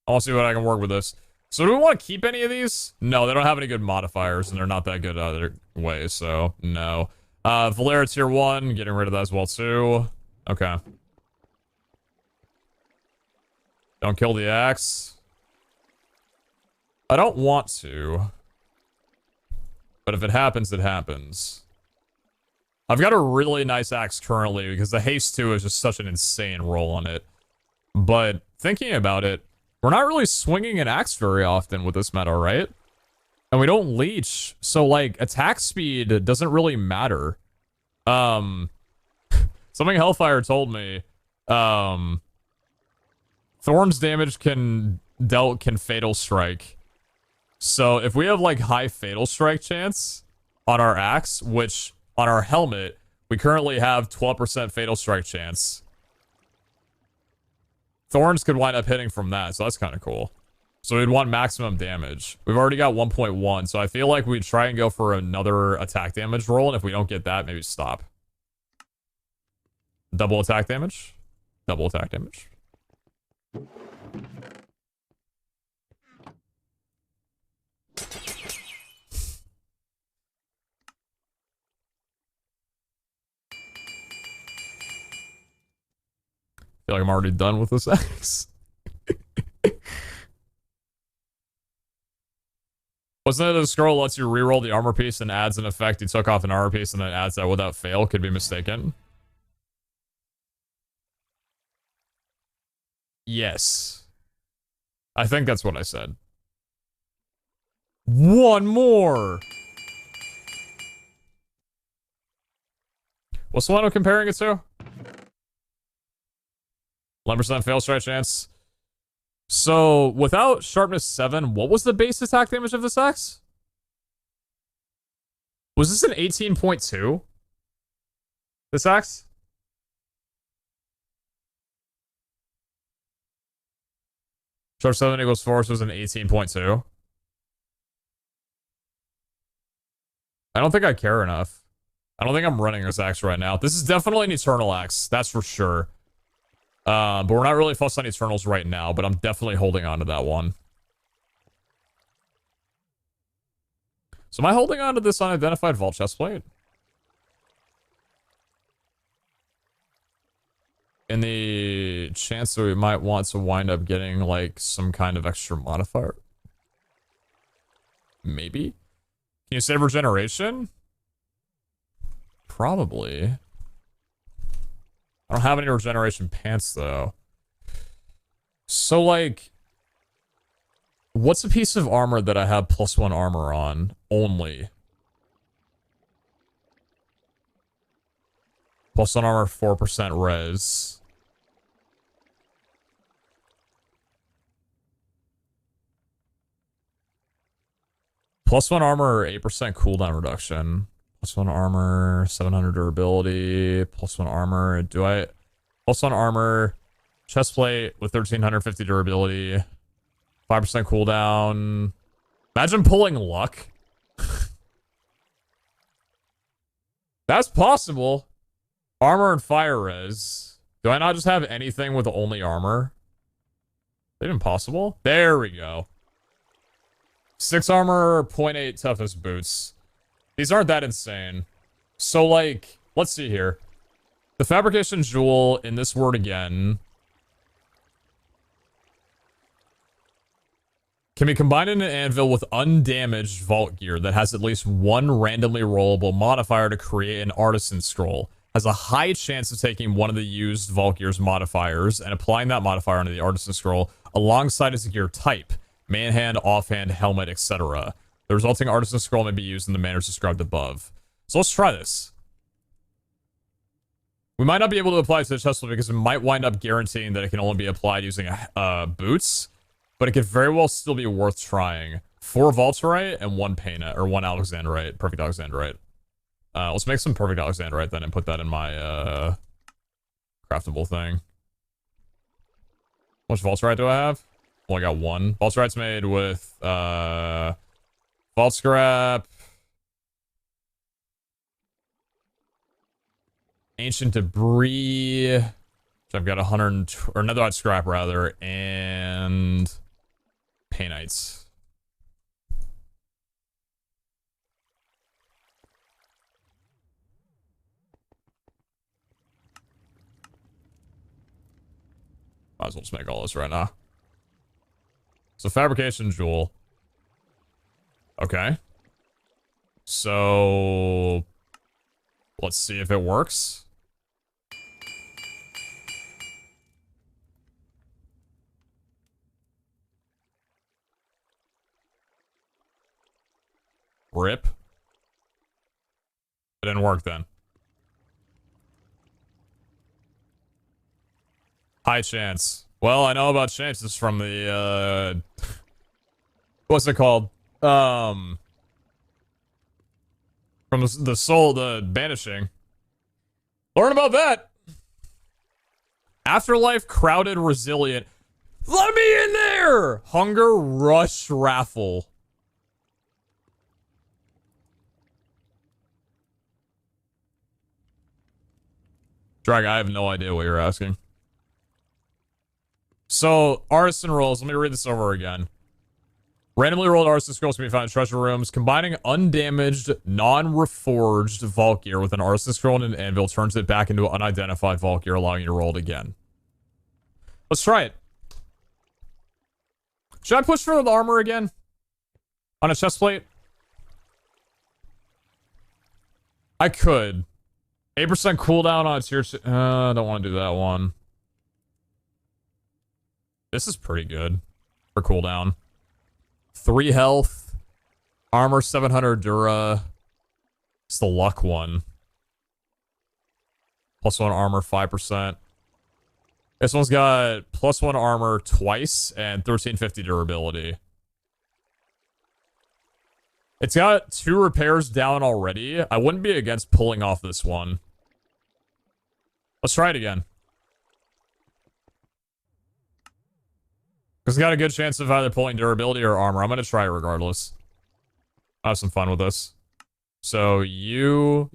I want to see what I can work with this. So do we want to keep any of these? No, they don't have any good modifiers, and they're not that good either way, so no. Valera tier 1, getting rid of that as well too. Okay. Don't kill the axe. I don't want to. But if it happens, it happens. I've got a really nice axe currently because the haste 2 is just such an insane roll on it. But thinking about it, we're not really swinging an axe very often with this meta, right? And we don't leech, so like attack speed doesn't really matter. Something Hellfire told me, Thorn's damage can fatal strike. So if we have like high fatal strike chance on our axe, which on our helmet, we currently have 12% fatal strike chance. Thorns could wind up hitting from that, so that's kind of cool. So we'd want maximum damage. We've already got 1.1, so I feel like we'd try and go for another attack damage roll, and if we don't get that, maybe stop. Double attack damage. Double attack damage. I feel like I'm already done with this axe. Wasn't it the scroll lets you reroll the armor piece and adds an effect you took off an armor piece and then adds that without fail? Could be mistaken. Yes. I think that's what I said. One more! What's the one I'm comparing it to? 11% fail strike chance. So, without sharpness 7, what was the base attack damage of this axe? Was this an 18.2? This axe? Sharp 7 equals force was an 18.2. I don't think I care enough. I don't think I'm running this axe right now. This is definitely an eternal axe, that's for sure. But we're not really fussed on Eternals right now, but I'm definitely holding on to that one. So am I holding on to this unidentified vault chestplate? In the chance that we might want to wind up getting, like, some kind of extra modifier? Maybe? Can you save regeneration? Probably. I don't have any regeneration pants, though. So, like, what's a piece of armor that I have +1 armor on only? +1 armor, 4% res. +1 armor, 8% cooldown reduction. +1 armor, 700 durability. +1 armor. Do I... +1 armor, chestplate with 1350 durability. 5% cooldown. Imagine pulling luck. That's possible. Armor and fire res. Do I not just have anything with only armor? Is that even possible? There we go. 6 armor, 0.8 toughness boots. These aren't that insane. So, like, let's see here. The fabrication jewel in this word again can be combined in an anvil with undamaged vault gear that has at least one randomly rollable modifier to create an artisan scroll. Has a high chance of taking one of the used vault gear's modifiers and applying that modifier onto the artisan scroll alongside its gear type. Manhand, offhand, helmet, etc. The resulting artisan scroll may be used in the manners described above. So let's try this. We might not be able to apply it to the chestplate because it might wind up guaranteeing that it can only be applied using boots, but it could very well still be worth trying. 4 Vaulterite and 1 Painite, or 1 Alexandrite, perfect Alexandrite. Let's make some perfect Alexandrite then and put that in my craftable thing. How much Vaulterite do I have? Well, I got 1. Vaulterite's made with vault scrap, ancient debris, which I've got 100, or netherite scrap rather, and painites. Might as well just make all this right now. So fabrication jewel. Okay. So let's see if it works. Rip. It didn't work then. High chance. Well, I know about chances from the, what's it called? From the soul, the banishing. Learn about that. Afterlife, crowded, resilient. Let me in there! Hunger, rush, raffle. Drag, I have no idea what you're asking. So, artisan rolls. Let me read this over again. Randomly rolled artisan scrolls can be found in treasure rooms. Combining undamaged, non-reforged vault gear with an artisan scroll and an anvil turns it back into unidentified vault gear, allowing you to roll it again. Let's try it. Should I push for the armor again? On a chest plate? I could. 8% cooldown on a tier 2. I don't want to do that one. This is pretty good for cooldown. 3 health. Armor 700 Dura. It's the luck one. +1 armor 5%. This one's got +1 armor twice and 1350 durability. It's got 2 repairs down already. I wouldn't be against pulling off this one. Let's try it again. It's got a good chance of either pulling durability or armor. I'm going to try it regardless. I'll have some fun with this. So, you...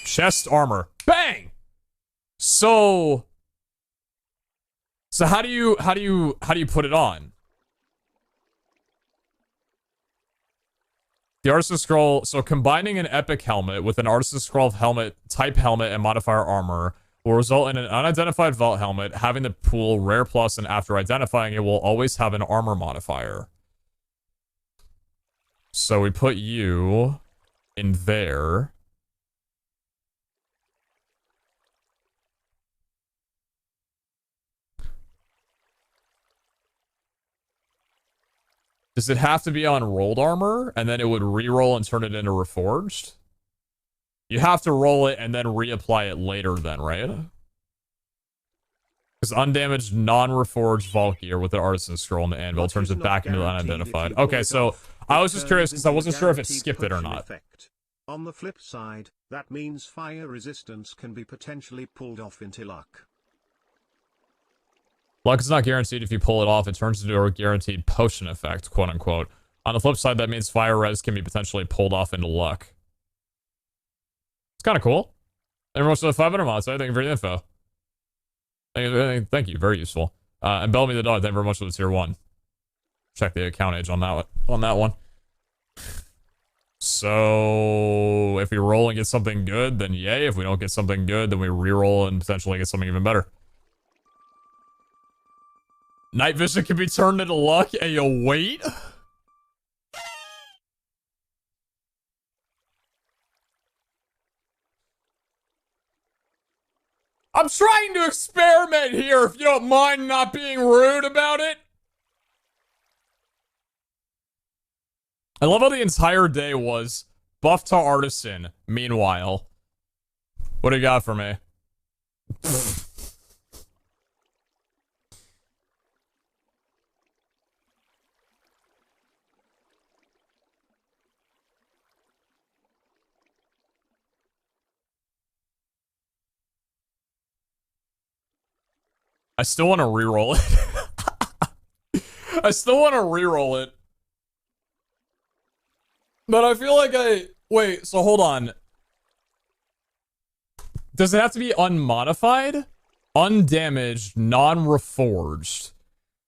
Chest armor. Bang! So how do you put it on? The Artisan Scroll, so combining an epic helmet with an Artisan Scroll helmet, type helmet, and modifier armor will result in an unidentified vault helmet having the pool rare plus, and after identifying it will always have an armor modifier. So we put you in there. Does it have to be on rolled armor and then it would re-roll and turn it into reforged? You have to roll it and then reapply it later then, right? Because undamaged, non-reforged Vault gear with the Artisan scroll and the anvil turns it back into the unidentified. Okay, so I was just curious because I wasn't sure if it skipped it or not. On the flip side, that means fire resistance can be potentially pulled off into luck. Luck is not guaranteed. If you pull it off, it turns into a guaranteed potion effect, quote unquote. On the flip side, that means fire res can be potentially pulled off into luck. It's kind of cool. Thank you very much for the 500 mods. Thank you for the info. Thank you. Very useful. And Bellamy the dog, thank you very much for the tier 1. Check the account age on that one. So, if we roll and get something good, then yay. If we don't get something good, then we re-roll and potentially get something even better. Night vision can be turned into luck and you wait? I'm trying to experiment here, if you don't mind not being rude about it. I love how the entire day was buff to Artisan. Meanwhile, what do you got for me? I still want to reroll it. I still want to reroll it. But I feel like wait, so hold on. Does it have to be unmodified? Undamaged, non-reforged.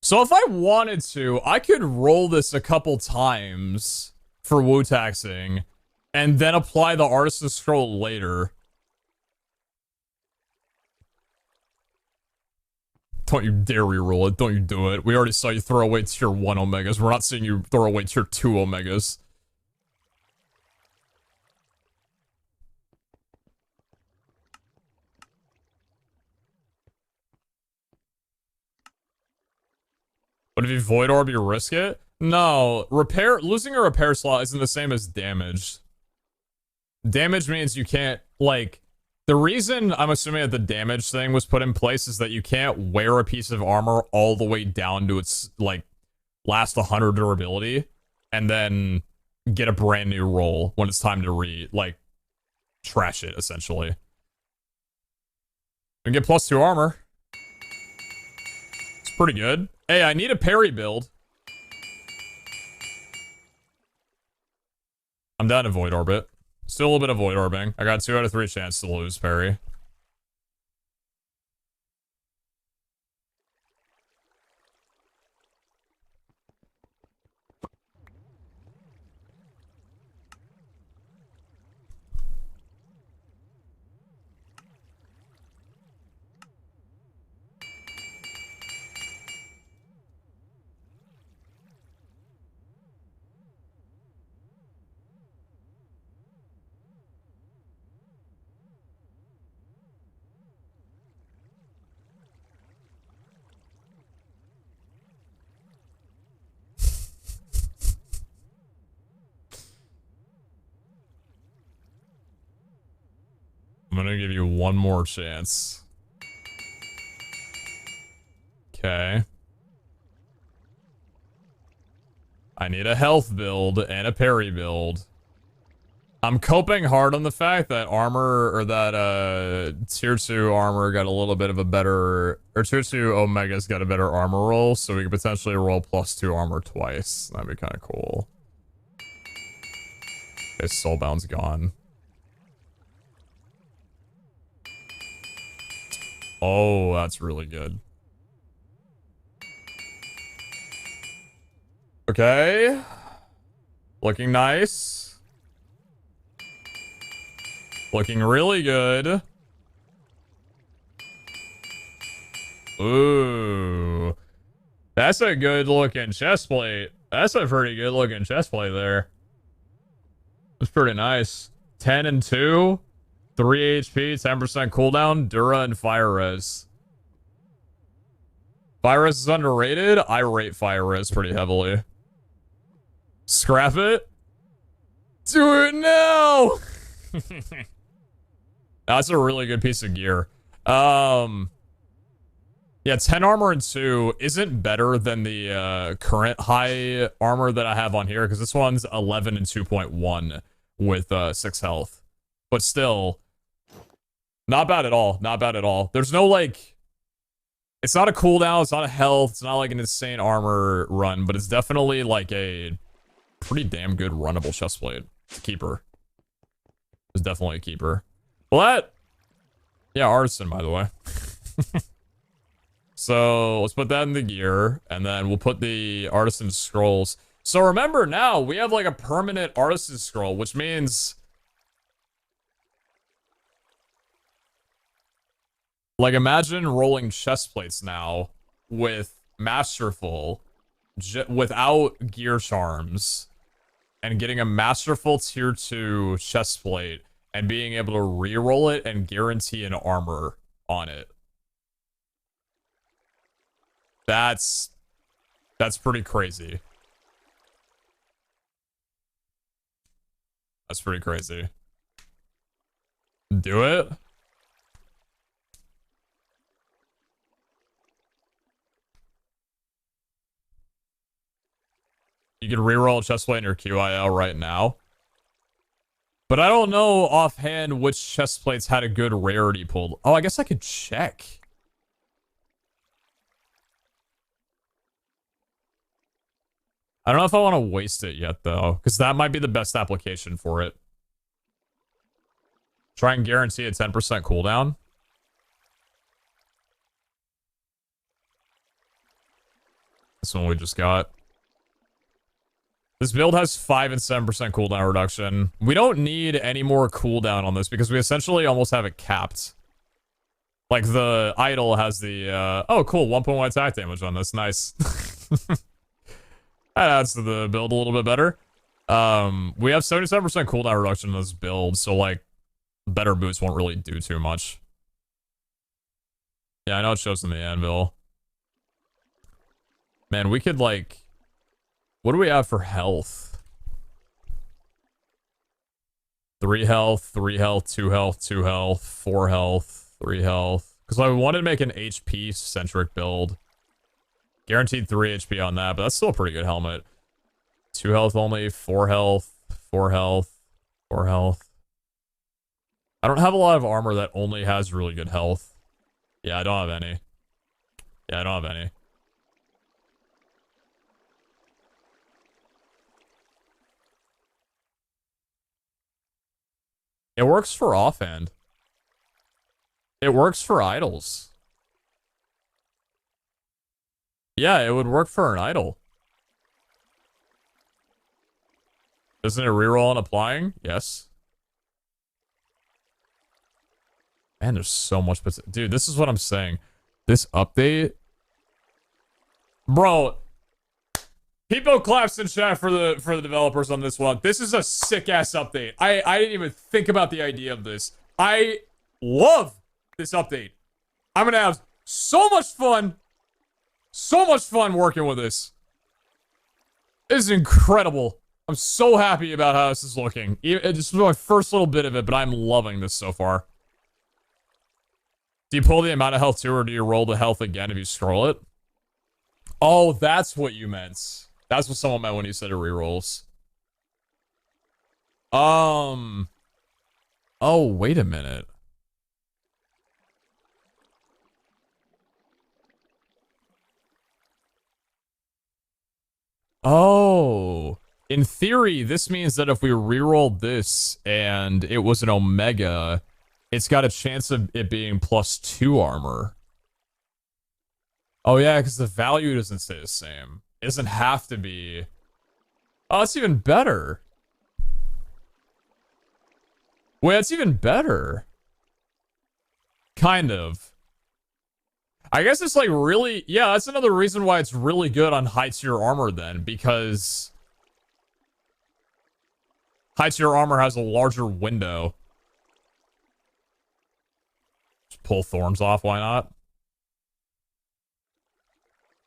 So if I wanted to, I could roll this a couple times for Wu-taxing and then apply the Artisan scroll later. Don't you dare reroll it. Don't you do it. We already saw you throw away tier 1 Omegas. We're not seeing you throw away tier 2 Omegas. But if you Void Orb, you risk it? No. Losing a repair slot isn't the same as damage. Damage means you can't, like... The reason I'm assuming that the damage thing was put in place is that you can't wear a piece of armor all the way down to its, like, last 100 durability and then get a brand new roll when it's time to trash it, essentially. And get +2 armor. It's pretty good. Hey, I need a parry build. I'm down to Void Orbit. Still a little bit of Void Orbing. I got 2 out of 3 chance to lose parry. I'm gonna give you one more chance. Okay. I need a health build and a parry build. I'm coping hard on the fact that armor, or that tier 2 armor got a little bit of a better, or tier 2 Omega's got a better armor roll, so we could potentially roll +2 armor twice. That'd be kind of cool. Okay, Soulbound's gone. Oh, that's really good. Okay. Looking nice. Looking really good. Ooh. That's a good looking chest plate. That's a pretty good looking chest plate there. That's pretty nice. 10 and 2. 3 HP, 10% cooldown, Dura, and Fire Res. Fire Res is underrated. I rate Fire Res pretty heavily. Scrap it. Do it now. That's a really good piece of gear. Yeah, 10 armor and 2 isn't better than the current high armor that I have on here, because this one's 11 and 2.1 with 6 health. But still, not bad at all. Not bad at all. There's no, like... It's not a cooldown, it's not a health, it's not like an insane armor run, but it's definitely like a pretty damn good runnable chestplate. It's a keeper. It's definitely a keeper. Well, that... Yeah, Artisan, by the way. So, let's put that in the gear, and then we'll put the Artisan scrolls. So remember now, we have like a permanent Artisan scroll, which means... Like, imagine rolling chest plates now with Masterful without gear charms and getting a Masterful tier 2 chest plate and being able to re-roll it and guarantee an armor on it. That's pretty crazy. That's pretty crazy. Do it? You can reroll a chestplate in your QIL right now. But I don't know offhand which chestplates had a good rarity pulled. Oh, I guess I could check. I don't know if I want to waste it yet, though, because that might be the best application for it. Try and guarantee a 10% cooldown. This one we just got. This build has 5 and 7% cooldown reduction. We don't need any more cooldown on this because we essentially almost have it capped. Like, the idol has the, oh, cool, 1.1 attack damage on this. Nice. That adds to the build a little bit better. We have 77% cooldown reduction in this build, so, like, better boots won't really do too much. Yeah, I know it shows in the anvil. Man, we could, like... What do we have for health? 3 health, 3 health, 2 health, 2 health, 4 health, 3 health. Because I wanted to make an HP-centric build. Guaranteed 3 HP on that, but that's still a pretty good helmet. 2 health only, 4 health, 4 health, 4 health. I don't have a lot of armor that only has really good health. Yeah, I don't have any. Yeah, I don't have any. It works for offhand. It works for idols. Yeah, it would work for an idol. Doesn't it reroll on applying? Yes. Man, there's so much potential. Dude, this is what I'm saying. This update... Bro... People claps in chat for the developers on this one. This is a sick-ass update. I didn't even think about the idea of this. I love this update. I'm gonna have so much fun. So much fun working with this. This is incredible. I'm so happy about how this is looking. It's just my first little bit of it, but I'm loving this so far. Do you pull the amount of health too, or do you roll the health again if you scroll it? Oh, that's what you meant. That's what someone meant when you said it rerolls. Oh, wait a minute. Oh. In theory, this means that if we rerolled this and it was an Omega, it's got a chance of it being +2 armor. Oh yeah, because the value doesn't stay the same. It doesn't have to be... Oh, that's even better. Wait, that's even better. Kind of. I guess it's like really... Yeah, that's another reason why it's really good on high tier armor then, because... High tier armor has a larger window. Just pull thorns off, why not?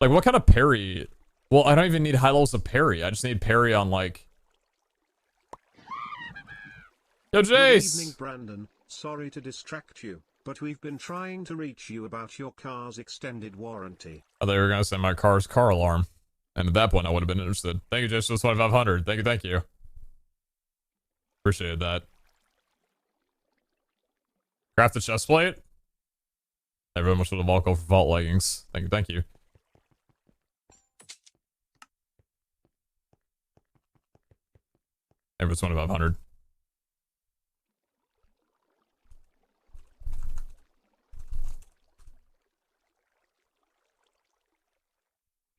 Like, what kind of parry Well, I don't even need high levels of parry. I just need parry on, like... Yo, Jace! Good evening, Brandon. Sorry to distract you, but we've been trying to reach you about your car's extended warranty. I thought you were gonna say my car's car alarm. And at that point, I would have been interested. Thank you, Jace, for the 2500. Thank you, thank you. Appreciate that. Craft the chest plate. Thank you very much for the Volco for vault leggings. Thank you, thank you. Thank you for 2500.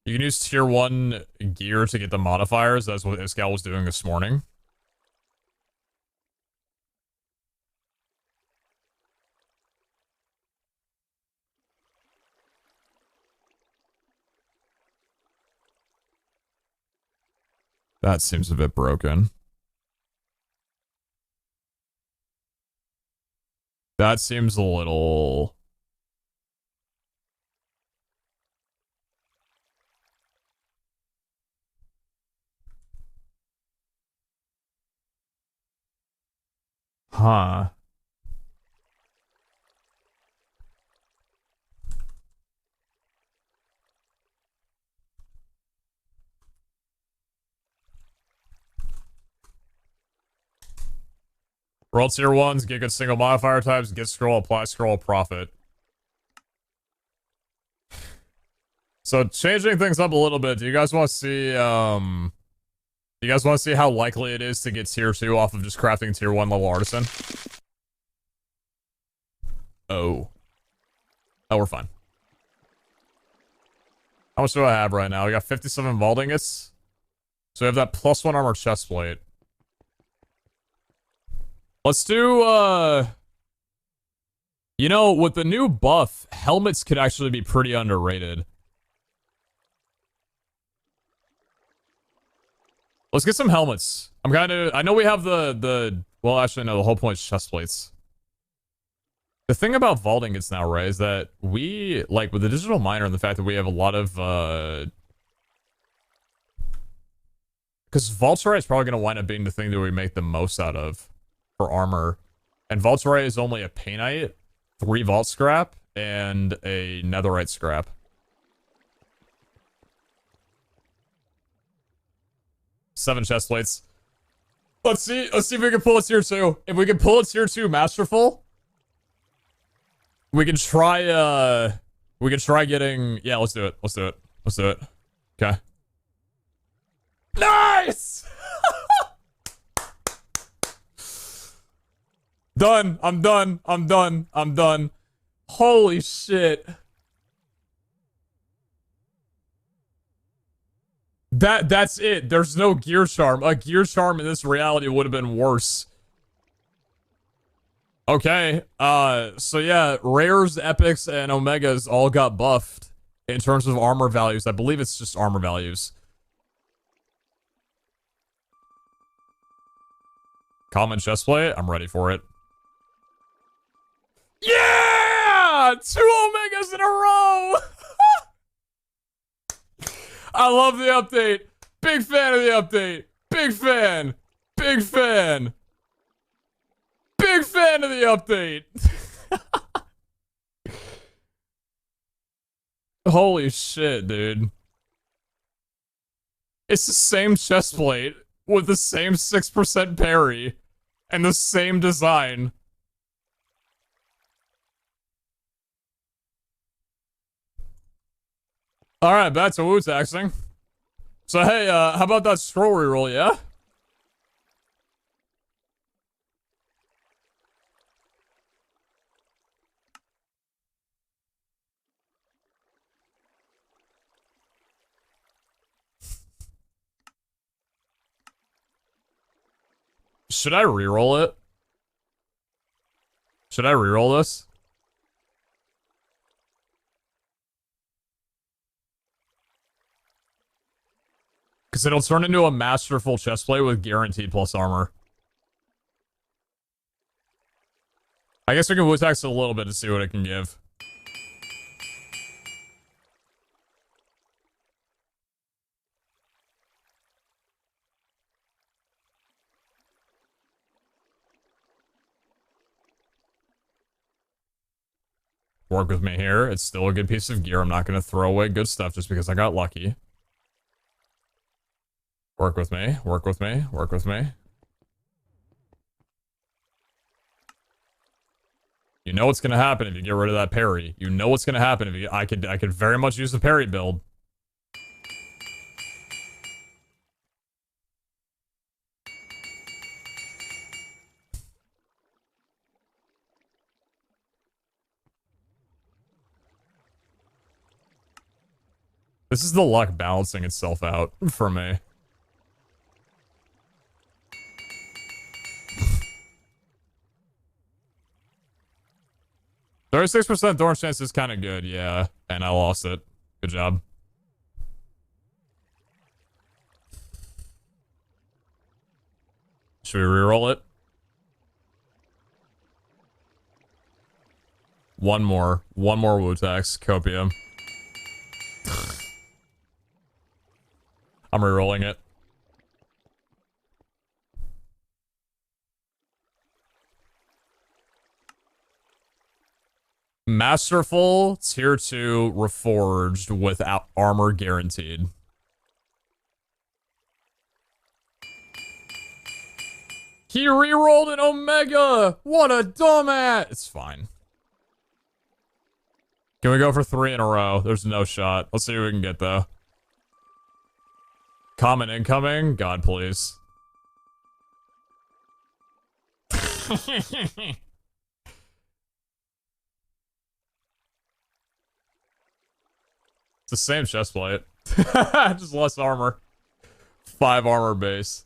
You can use tier 1 gear to get the modifiers. That's what Iscal was doing this morning. That seems a bit broken. That seems a little... Huh. Roll tier 1s, get good single modifier types, get scroll, apply scroll, profit. So changing things up a little bit, do you guys want to see, do you guys want to see how likely it is to get tier 2 off of just crafting tier 1 level artisan? Oh. Oh, we're fine. How much do I have right now? We got 57 vault ingots. So we have that +1 armor chestplate. Let's do, you know, with the new buff, helmets could actually be pretty underrated. Let's get some helmets. I know we have well, actually, no, the whole point is chest plates. The thing about vault ingots now, right, is that we, like, with the digital miner and the fact that we have a lot of, because Vault'Rai is probably going to wind up being the thing that we make the most out of for armor. And Vault'Rai is only a Painite, 3 Vault Scrap, and a Netherite Scrap. Seven chest plates. Let's see if we can pull a tier 2. If we can pull a tier 2 Masterful, we can try getting, yeah, let's do it. Let's do it. Let's do it. Okay. Nice! Done. I'm done. I'm done. I'm done. Holy shit. That's it. There's no gear charm. A gear charm in this reality would have been worse. Okay. So yeah, rares, epics, and omegas all got buffed in terms of armor values. I believe it's just armor values. Common chestplate. I'm ready for it. Yeah! 2 omegas in a row! I love the update. Big fan of the update. Big fan. Big fan. Big fan of the update. Holy shit, dude. It's the same chestplate with the same 6% parry and the same design. Alright, back to Wu-taxing. So hey, how about that scroll reroll, yeah? Should I reroll it? Should I reroll this? Because it'll turn into a masterful chestplate with guaranteed plus armor. I guess we can Wu-tax it a little bit to see what it can give. Work with me here. It's still a good piece of gear. I'm not going to throw away good stuff just because I got lucky. Work with me. Work with me. Work with me. You know what's going to happen if you get rid of that parry. You know what's going to happen if you... I could very much use the parry build. This is the luck balancing itself out for me. 36% Thorns chance is kind of good, yeah. And I lost it. Good job. Should we reroll it? One more. One more Wu-Tax. Copium. I'm rerolling it. Masterful, tier 2, reforged without armor guaranteed. He rerolled an Omega! What a dumbass! It's fine. Can we go for 3 in a row? There's no shot. Let's see what we can get, though. Common incoming? God, please. It's the same chestplate. Just less armor. 5 armor base.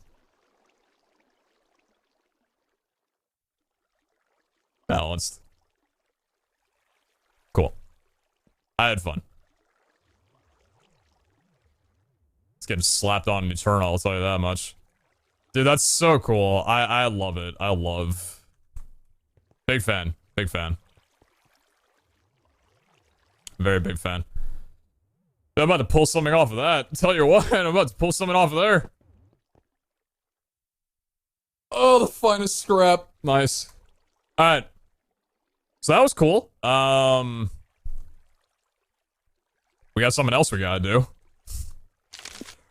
Balanced. Cool. I had fun. It's getting slapped on in Eternal, I'll tell you that much. Dude, that's so cool. I love it. I love... Big fan. Big fan. Very big fan. I'm about to pull something off of that. Tell you what, I'm about to pull something off of there. Oh, the finest scrap. Nice. Alright. So that was cool. We got something else we gotta do.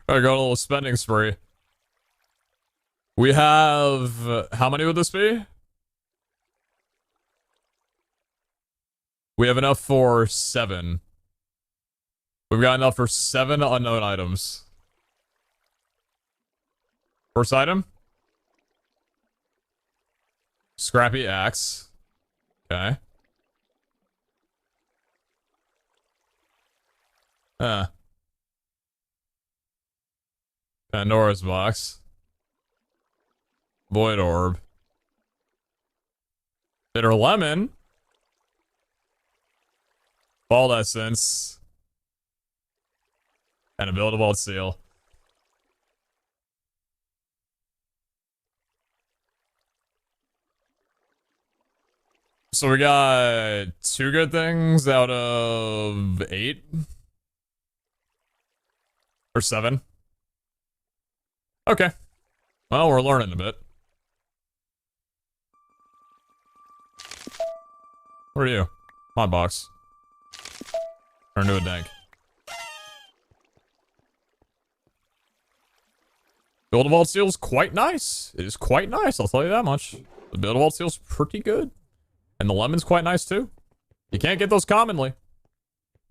Alright, go on a little spending spree. We have... how many would this be? We have enough for 7. We've got enough for 7 unknown items. First item? Scrappy axe. Okay. Pandora's box. Void orb. Bitter lemon. Bald essence. And a buildable seal. So we got 2 good things out of 8? Or 7? Okay. Well, we're learning a bit. Where are you? Mod box. Turn to a dank. Build a vault seal is quite nice. It is quite nice, I'll tell you that much. The build a vault seal is pretty good. And the lemon's quite nice too. You can't get those commonly.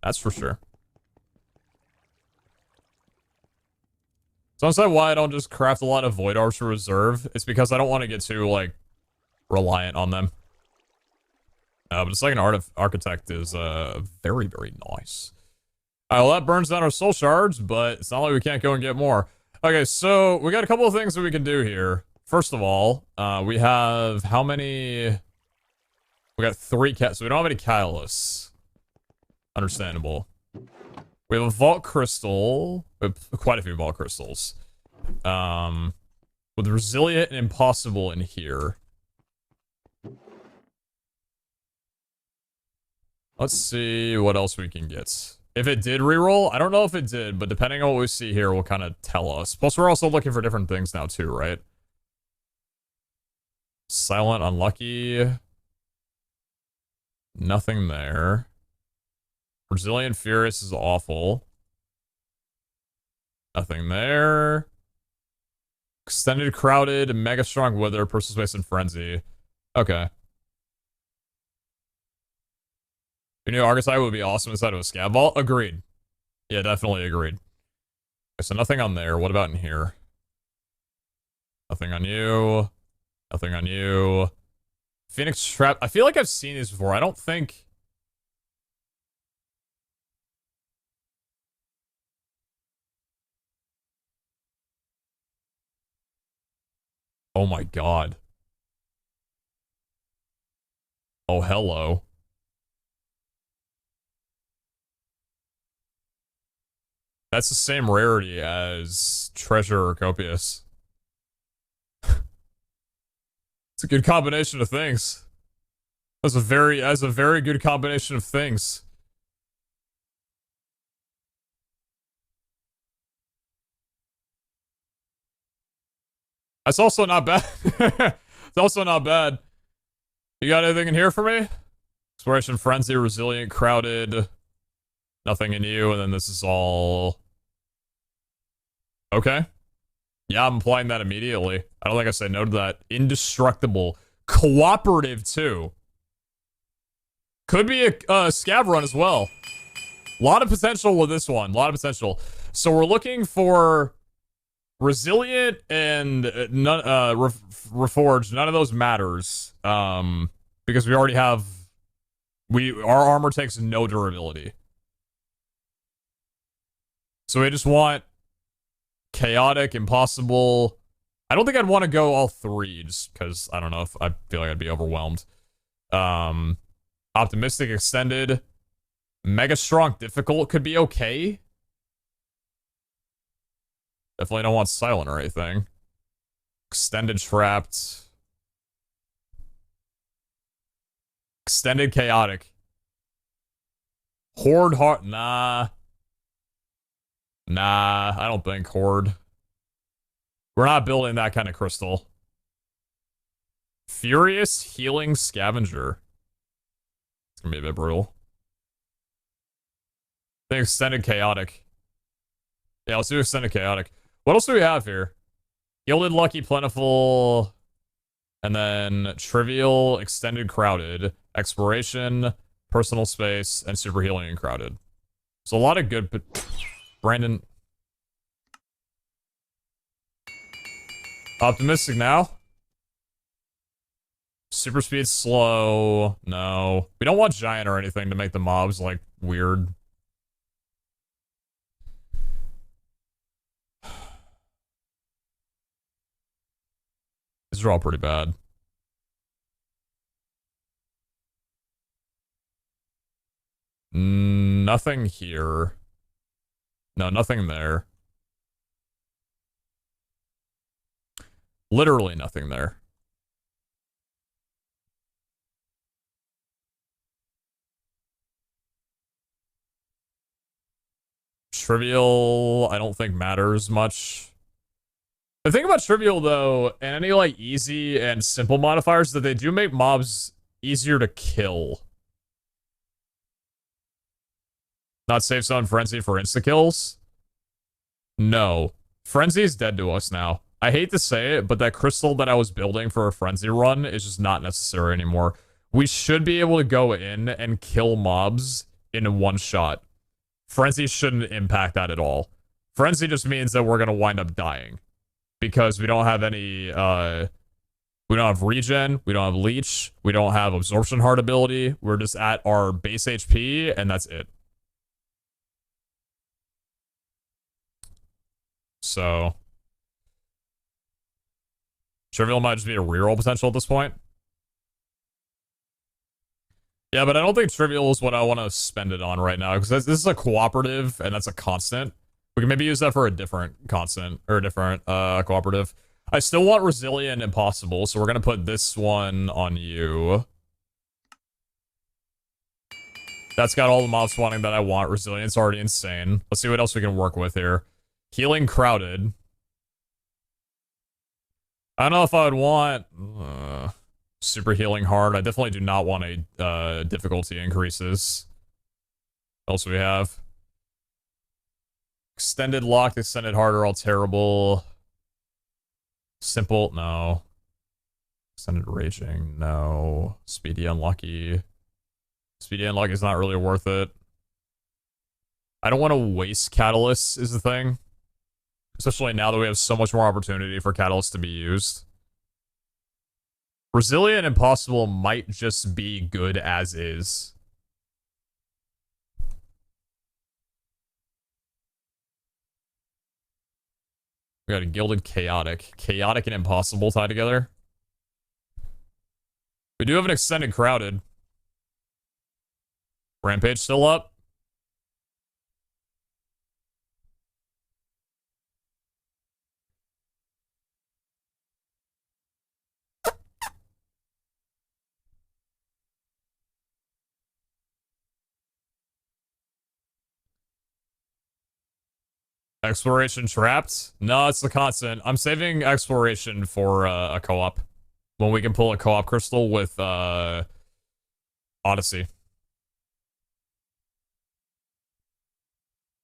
That's for sure. So that's why I don't just craft a lot of void orbs for reserve. It's because I don't want to get too, like, reliant on them. But a second architect is very, very nice. Alright, well, that burns down our soul shards, but it's not like we can't go and get more. Okay, so we got a couple of things that we can do here. First of all, we have how many... We got 3 cats, so we don't have any catalysts. Understandable. We have a vault crystal. We have quite a few vault crystals. With resilient and impossible in here. Let's see what else we can get. If it did reroll, I don't know if it did, but depending on what we see here will kind of tell us. Plus, we're also looking for different things now too, right? Silent, unlucky. Nothing there. Resilient Furious is awful. Nothing there. Extended Crowded, Mega Strong Wither, Personal Space, and Frenzy. Okay. Your new Archival would be awesome inside of a Scav Vault. Agreed. Yeah, definitely agreed. Okay, so nothing on there. What about in here? Nothing on you. Nothing on you. Phoenix Trap. I feel like I've seen these before. I don't think... Oh my god. Oh, hello. That's the same rarity as Treasure or Copious. It's a good combination of things. That's a very good combination of things. That's also not bad. It's also not bad. You got anything in here for me? Exploration, Frenzy, Resilient, Crowded. Nothing in you, and then this is all... Okay. Yeah, I'm applying that immediately. I don't think I say no to that. Indestructible. Cooperative, too. Could be a scav run as well. A lot of potential with this one. A lot of potential. So we're looking for Resilient and Reforged. None of those matters. Because we already have... Our armor takes no durability. So we just want Chaotic, Impossible. I don't think I'd want to go all three, just because I don't know if I feel like I'd be overwhelmed. Optimistic, Extended. Mega Strong, Difficult could be okay. Definitely don't want Silent or anything. Extended, Trapped. Extended, Chaotic. Horde, Heart. Nah, I don't think Horde. We're not building that kind of crystal. Furious, Healing, Scavenger. It's gonna be a bit brutal. I think Extended, Chaotic. Yeah, let's do Extended, Chaotic. What else do we have here? Gilded, Lucky, Plentiful, and then Trivial, Extended, Crowded, Exploration, Personal Space, and Super Healing and Crowded. So a lot of good... Brandon. Optimistic now. Super speed slow. No. We don't want giant or anything to make the mobs, like, weird. These are all pretty bad. Nothing here. No, nothing there. Literally nothing there. Trivial, I don't think matters much. The thing about Trivial, though, and any, like, easy and simple modifiers, is that they do make mobs easier to kill. Not Safe Zone Frenzy for insta-kills? No. Frenzy is dead to us now. I hate to say it, but that crystal that I was building for a Frenzy run is just not necessary anymore. We should be able to go in and kill mobs in one shot. Frenzy shouldn't impact that at all. Frenzy just means that we're going to wind up dying. Because we don't have any, we don't have regen, we don't have leech, we don't have absorption heart ability. We're just at our base HP, and that's it. So, Trivial might just be a reroll potential at this point. Yeah, but I don't think Trivial is what I want to spend it on right now, because this is a cooperative, and that's a constant. We can maybe use that for a different constant, or a different cooperative. I still want Resilient and Impossible, so we're going to put this one on you. That's got all the mob spawning that I want. Resilient's already insane. Let's see what else we can work with here. Healing Crowded. I don't know if I would want Super Healing Hard. I definitely do not want a difficulty increases. What else do we have? Extended locked, extended harder, all terrible. Simple, no. Extended raging, no. Speedy unlucky. Speedy unlucky is not really worth it. I don't want to waste catalysts is the thing. Especially now that we have so much more opportunity for catalysts to be used. Resilient Impossible might just be good as is. We got a Gilded Chaotic. Chaotic and Impossible tied together. We do have an Extended Crowded. Rampage still up. Exploration trapped? No, it's the constant. I'm saving exploration for a co-op. When we can pull a co-op crystal with Odyssey.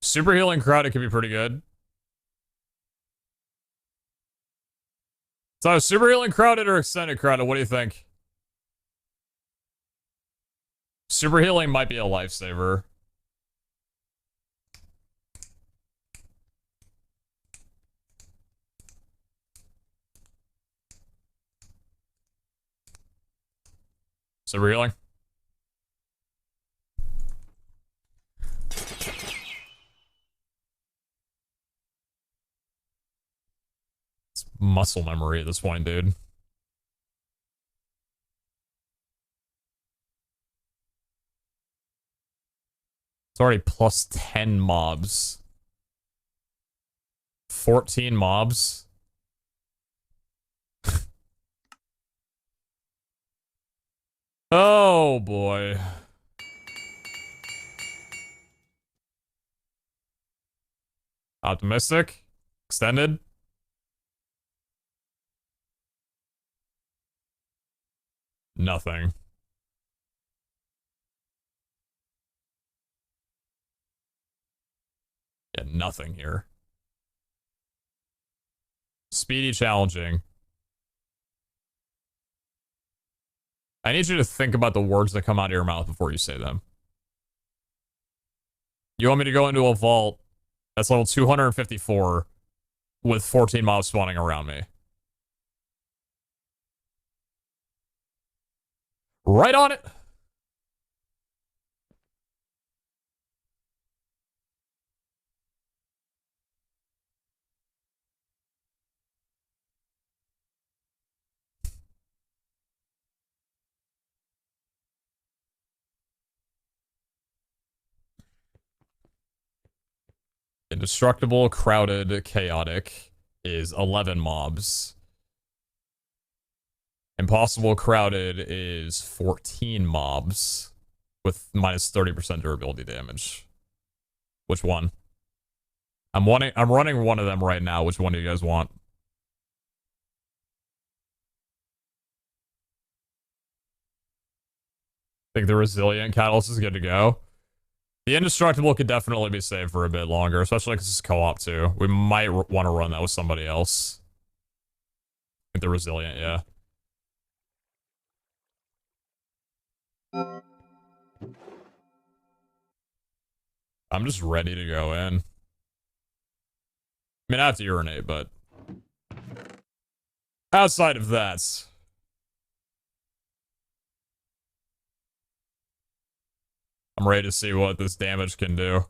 Super healing crowded could be pretty good. So super healing crowded or extended crowded, what do you think? Super healing might be a lifesaver. Super healing. It's muscle memory at this point, dude. It's already plus 10 mobs. 14 mobs. Oh boy. Optimistic. Extended. Nothing. Yeah, nothing here. Speedy challenging. I need you to think about the words that come out of your mouth before you say them. You want me to go into a vault that's level 254 with 14 mobs spawning around me. Right on it. Indestructible, crowded, chaotic is 11 mobs. Impossible crowded is 14 mobs with minus 30% durability damage. Which one? I'm running one of them right now. Which one do you guys want? Think the resilient catalyst is good to go. The indestructible could definitely be saved for a bit longer, especially because it's co-op too. We might want to run that with somebody else. I think the resilient, yeah. I'm just ready to go in. I mean, I have to urinate, but outside of that, I'm ready to see what this damage can do.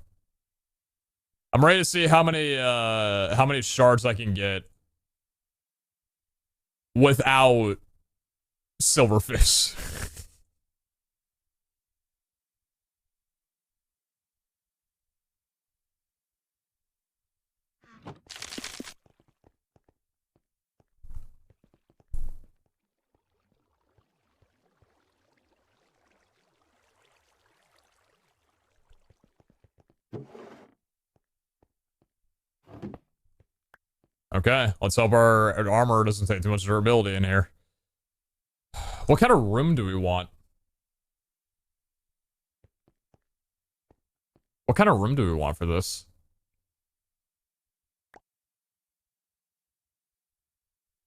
I'm ready to see how many shards I can get without silverfish. Okay, let's hope our armor doesn't take too much durability in here. What kind of room do we want? What kind of room do we want for this?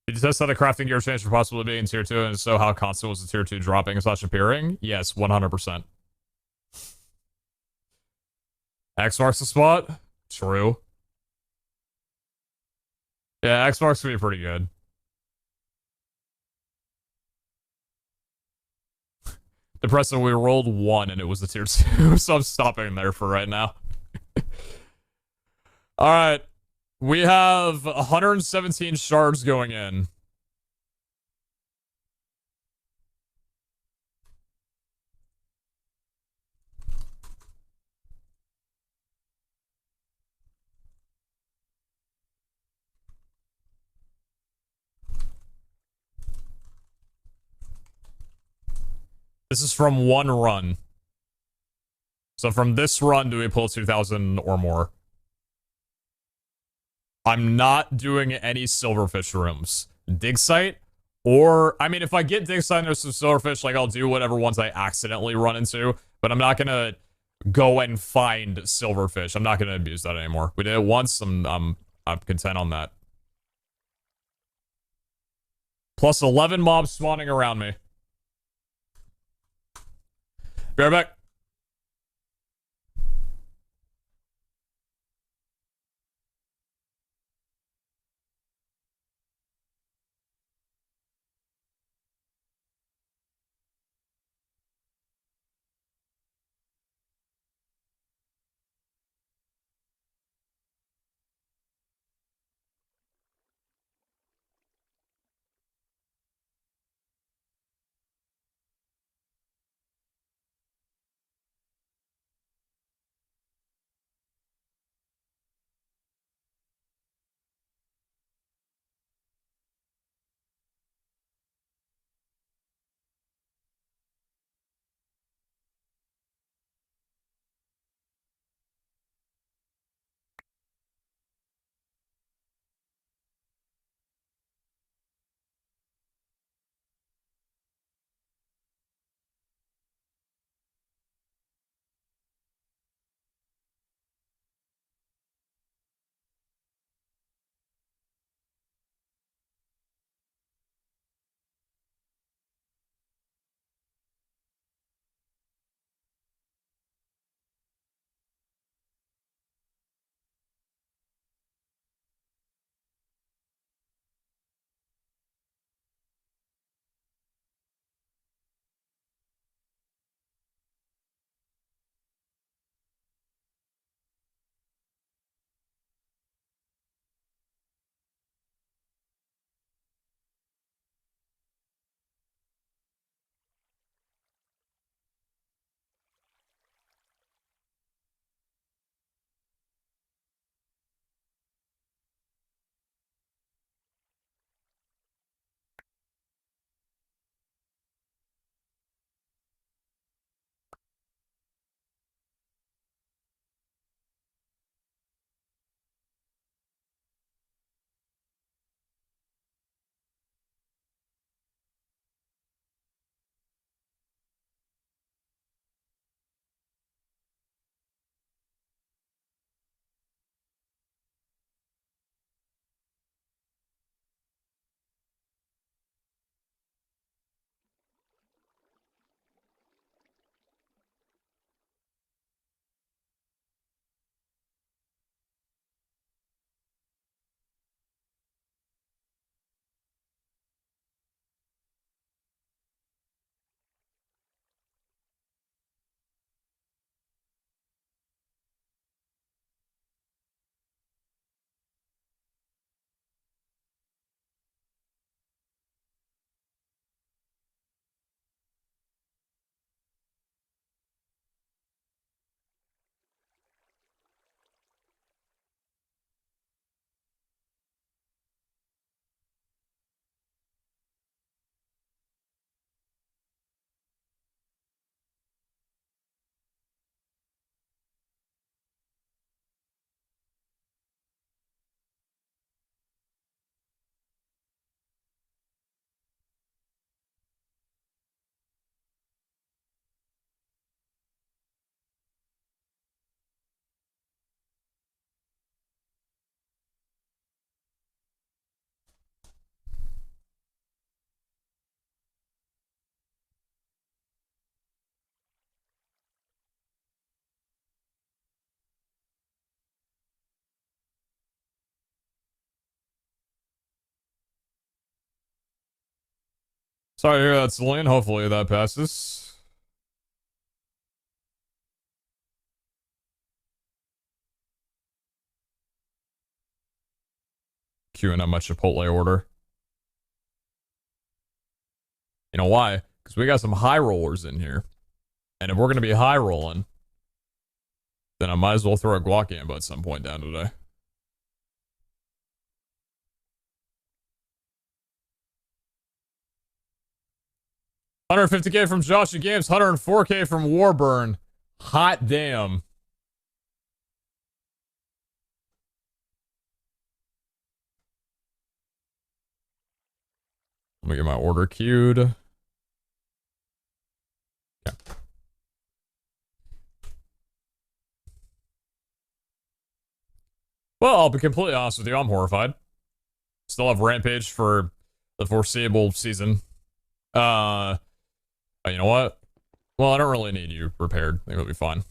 Did you test how the crafting gear changed for possibly being tier 2, and so how constant was the tier 2 dropping / appearing? Yes, 100%. X marks the spot? True. Yeah, X marks can be pretty good. Depressing, we rolled 1 and it was the tier 2, so I'm stopping there for right now. Alright. We have 117 shards going in. This is from one run. So from this run, do we pull 2,000 or more? I'm not doing any silverfish rooms. Dig site? Or, I mean, if I get dig site and there's some silverfish, like, I'll do whatever ones I accidentally run into. But I'm not gonna go and find silverfish. I'm not gonna abuse that anymore. We did it once, I'm content on that. Plus 11 mobs spawning around me. Be right back. Sorry to hear that, Celine. Hopefully that passes. Queuing up my Chipotle order. You know why? Because we got some high rollers in here. And if we're going to be high rolling, then I might as well throw a guac ambo at some point down today. $150K from Joshy Games, $104K from Warburn. Hot damn. Let me get my order queued. Yeah. Well, I'll be completely honest with you, I'm horrified. Still have Rampage for the foreseeable season. You know what? Well, I don't really need you repaired. I think it'll be fine.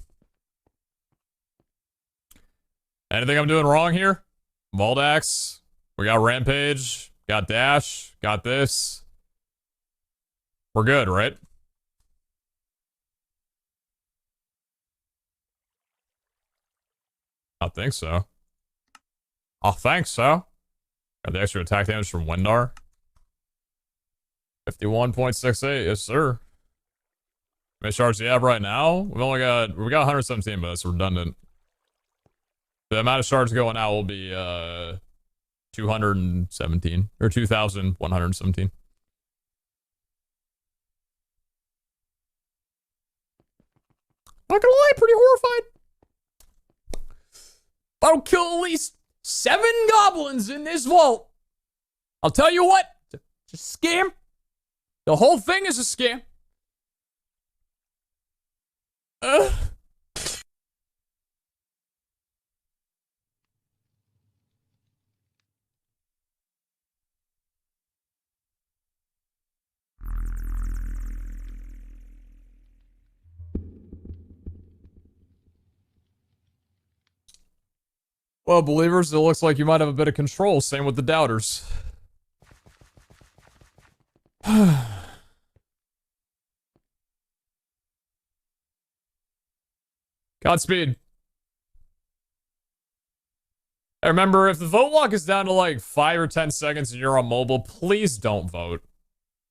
Anything I'm doing wrong here? Valdax. We got Rampage. Got Dash. Got this. We're good, right? I think so. I think so. Got the extra attack damage from Wendar. 51.68, yes sir. How many shards do you have right now? We got 117, but that's redundant. The amount of shards going out will be 217 or 2,117. Not gonna lie, pretty horrified. If I don't kill at least 7 goblins in this vault, I'll tell you what, it's a scam. The whole thing is a scam. Well, believers, it looks like you might have a bit of control. Same with the doubters. Godspeed. I remember, if the vote lock is down to like 5 or 10 seconds and you're on mobile, please don't vote.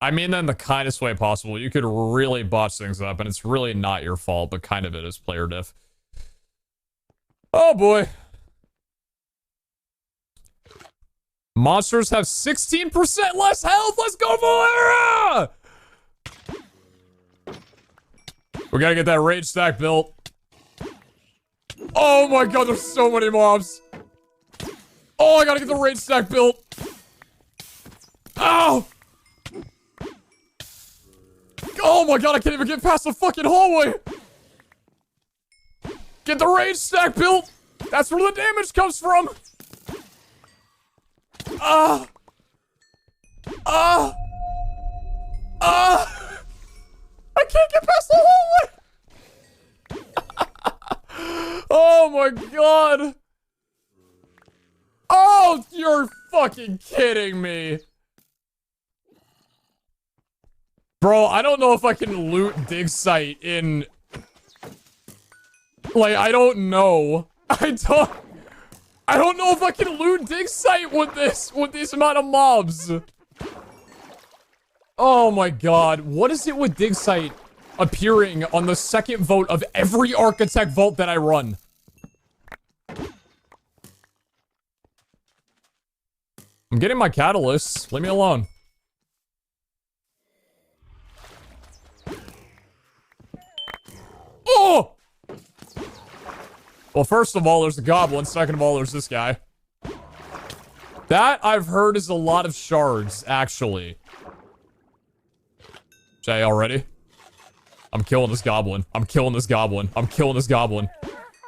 I mean that in the kindest way possible. You could really botch things up, and it's really not your fault, but kind of it is player diff. Oh boy. Monsters have 16% less health. Let's go, Valera! We gotta get that rage stack built. Oh my god, there's so many mobs. Oh, I gotta get the rage stack built. Ow! Oh my god, I can't even get past the fucking hallway. Get the rage stack built. That's where the damage comes from. I can't get past the hallway. Oh my god. Oh, you're fucking kidding me. Bro, I don't know if I can loot dig site in... Like, I don't know. I don't know if I can loot dig site with this amount of mobs. Oh my god. What is it with dig site appearing on the second vote of every architect vault that I run? I'm getting my catalysts. Leave me alone. Oh! Well, first of all, there's the goblin. Second of all, there's this guy. That, I've heard, is a lot of shards, actually. Jay, already? I'm killing this goblin. I'm killing this goblin. I'm killing this goblin.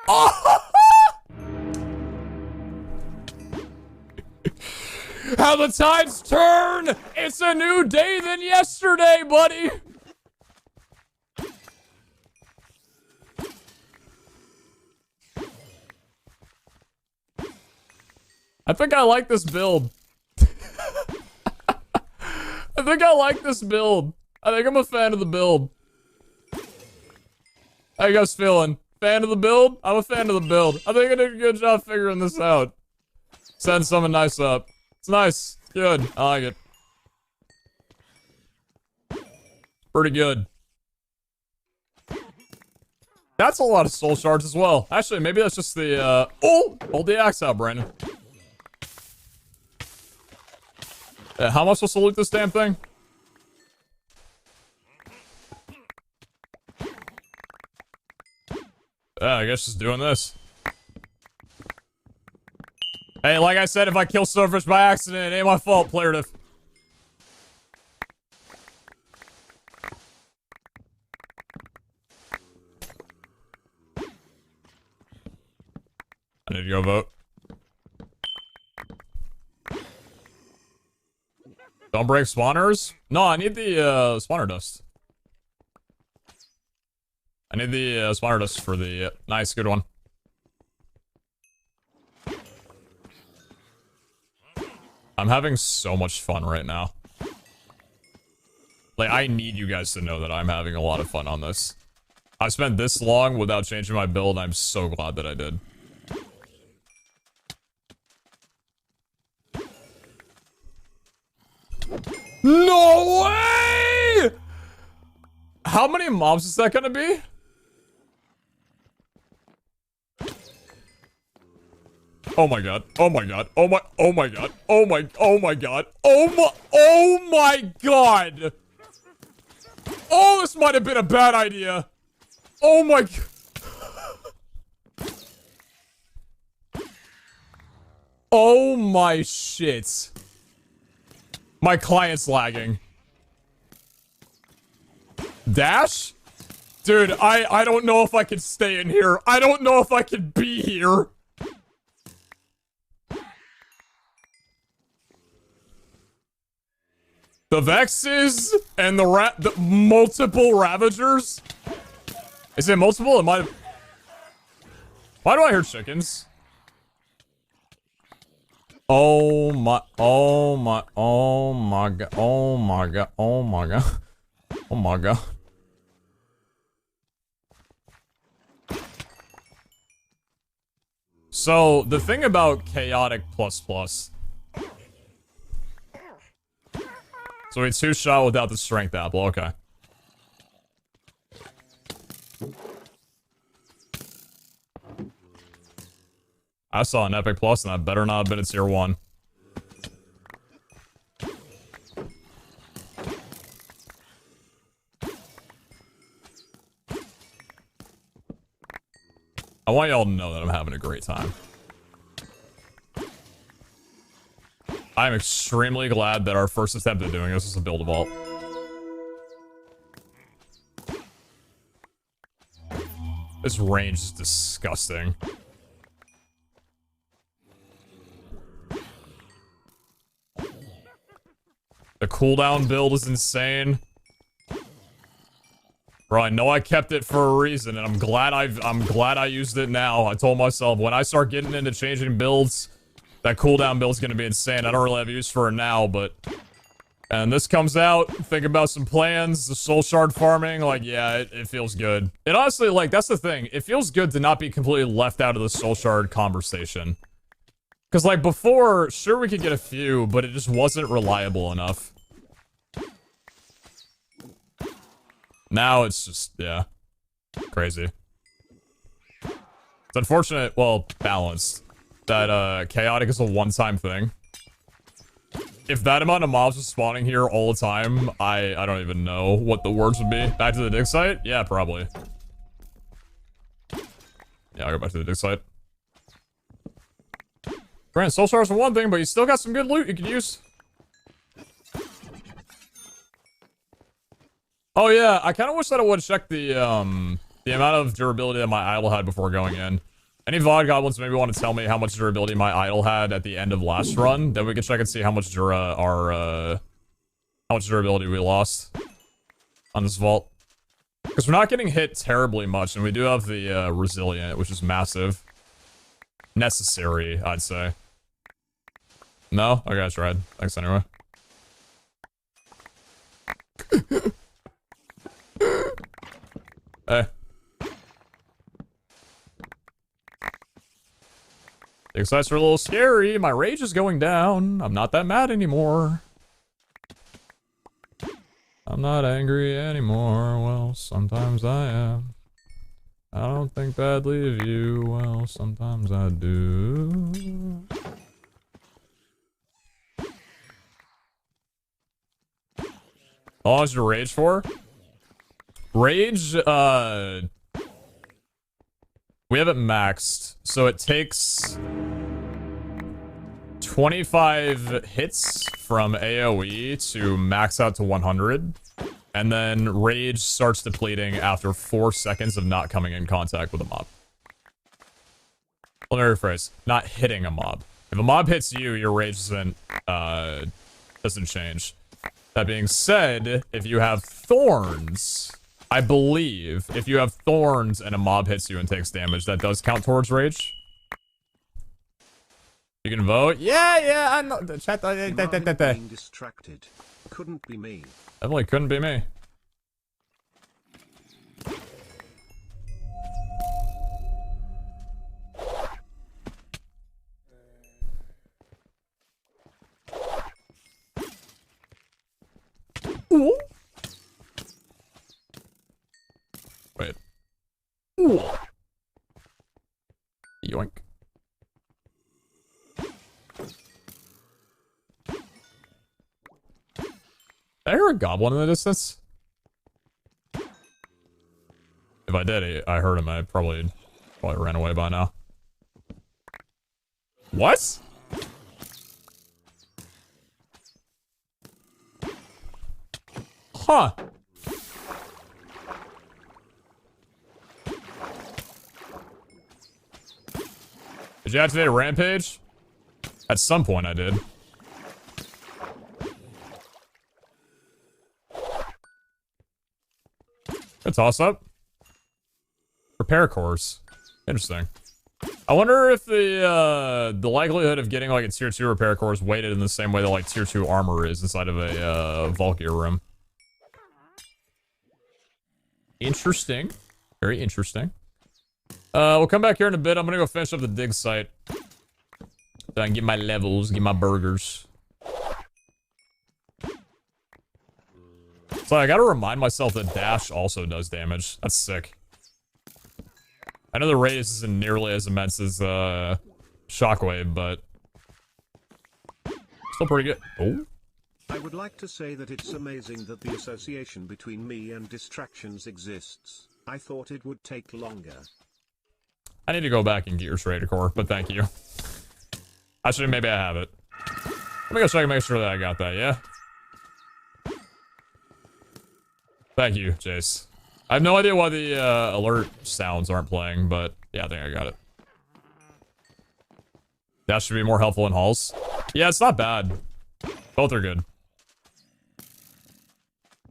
Oh! How the tides turn! It's a new day than yesterday, buddy! I think I like this build. I I think I like this build. I think I'm a fan of the build. How you guys feeling? Fan of the build? I'm a fan of the build. I think I did a good job figuring this out. Setting something nice up. It's nice. It's good. I like it. Pretty good. That's a lot of soul shards as well. Actually, maybe that's just the, oh! Hold the axe out, Brandon. How am I supposed to loot this damn thing? I guess just doing this. Hey, like I said, if I kill Starfish by accident, it ain't my fault, player diff. I need to go vote. Don't break spawners? No, I need the spawner dust. I need the spawner dust for the nice, good one. I'm having so much fun right now. Like, I need you guys to know that I'm having a lot of fun on this. I've spent this long without changing my build, and I'm so glad that I did. No way! How many mobs is that gonna be? Oh my god. Oh my god. Oh my god. Oh my god. Oh my god. Oh my god. Oh, this might have been a bad idea. Oh my god. Oh my shit. My client's lagging. Dash? Dude, I don't know if I can stay in here. I don't know if I can be here. The Vexes and the multiple Ravagers? Is it multiple? It might. Why do I hear chickens? Oh my god, oh my god, oh my god, oh my god. So, the thing about chaotic plus. So it's 2-shot without the strength apple, okay. I saw an epic plus and I better not have been a tier 1. I want y'all to know that I'm having a great time. I'm extremely glad that our first attempt at doing this was a build-a-vault. This range is disgusting. The cooldown build is insane. Bro, I know I kept it for a reason, and I'm glad I used it now. I told myself when I start getting into changing builds, that cooldown build is gonna be insane. I don't really have use for it now, but and this comes out, think about some plans, the soul shard farming, like yeah, it feels good. It honestly, like, that's the thing. It feels good to not be completely left out of the soul shard conversation. Cause like before, sure we could get a few, but it just wasn't reliable enough. Now it's just, yeah, crazy. It's unfortunate, well, balanced, that chaotic is a one-time thing. If that amount of mobs was spawning here all the time, I don't even know what the words would be. Back to the dig site? Yeah, probably. Yeah, I'll go back to the dig site. Granted, soul shards are one thing, but you still got some good loot you could use. Oh yeah, I kind of wish that I would have checked the amount of durability that my idol had before going in. Any VOD goblins maybe want to tell me how much durability my idol had at the end of last run? Then we can check and see how much how much durability we lost on this vault. Because we're not getting hit terribly much, and we do have the resilient, which is massive. Necessary, I'd say. No? Okay, I tried. Thanks anyway. Big sights are a little scary. My rage is going down. I'm not that mad anymore. I'm not angry anymore. Well, sometimes I am. I don't think badly of you. Well, sometimes I do. How long is your rage for? Rage, we have it maxed, so it takes 25 hits from AoE to max out to 100, and then rage starts depleting after 4 seconds of not coming in contact with a mob. Let me rephrase, not hitting a mob. If a mob hits you, your rage doesn't change. That being said, if you have thorns, I believe if you have thorns and a mob hits you and takes damage, that does count towards rage. You can vote. Yeah, I know. The chat. Being distracted. Couldn't be me. Definitely couldn't be me. Ooh. Wait. Ooh. Yoink. Did I hear a goblin in the distance? If I did, I heard him. I probably ran away by now. What? Huh. Did you activate a rampage? At some point I did. Good toss up. Repair course. Interesting. I wonder if the likelihood of getting like a tier 2 repair core is weighted in the same way that like tier 2 armor is inside of a Valkyr room. Interesting. Very interesting. We'll come back here in a bit. I'm gonna go finish up the dig site. So I can get my levels, get my burgers. So I gotta remind myself that dash also does damage. That's sick. I know the raise isn't nearly as immense as shockwave, but still pretty good. Oh. I would like to say that it's amazing that the association between me and distractions exists. I thought it would take longer. I need to go back and get your Schrader core, but thank you. Actually, maybe I have it. Let me go check and make sure that I got that, yeah? Thank you, Jace. I have no idea why the alert sounds aren't playing, but yeah, I think I got it. That should be more helpful in halls. Yeah, it's not bad. Both are good.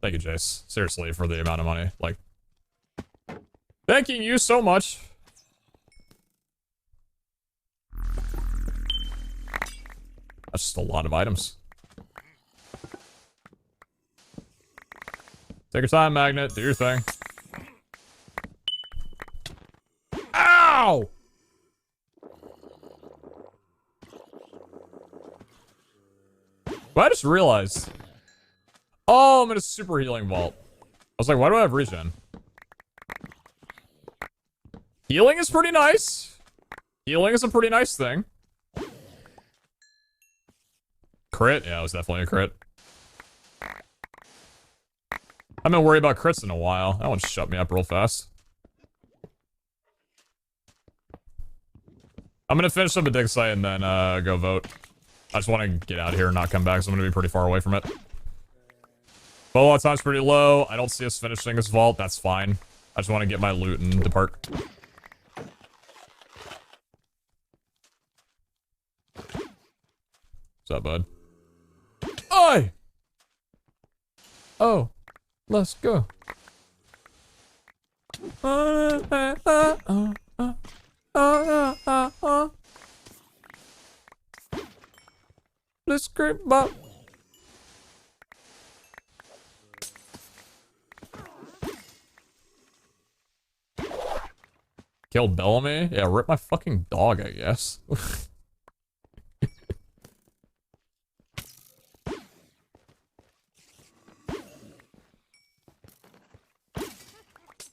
Thank you, Jace. Seriously, for the amount of money. Like, thanking you so much. That's just a lot of items. Take your time, Magnet. Do your thing. Ow! But I just realized. Oh, I'm in a super healing vault. I was like, why do I have regen? Healing is pretty nice. Healing is a pretty nice thing. Crit? Yeah, it was definitely a crit. I haven't worried about crits in a while. That one shut me up real fast. I'm gonna finish up a dig site and then go vote. I just want to get out of here and not come back, so I'm gonna be pretty far away from it. Bolo time's pretty low. I don't see us finishing this vault. That's fine. I just want to get my loot and depart. What's up, bud? Oi! Oh. Let's go. Let's creep up. Killed Bellamy? Yeah, rip my fucking dog, I guess.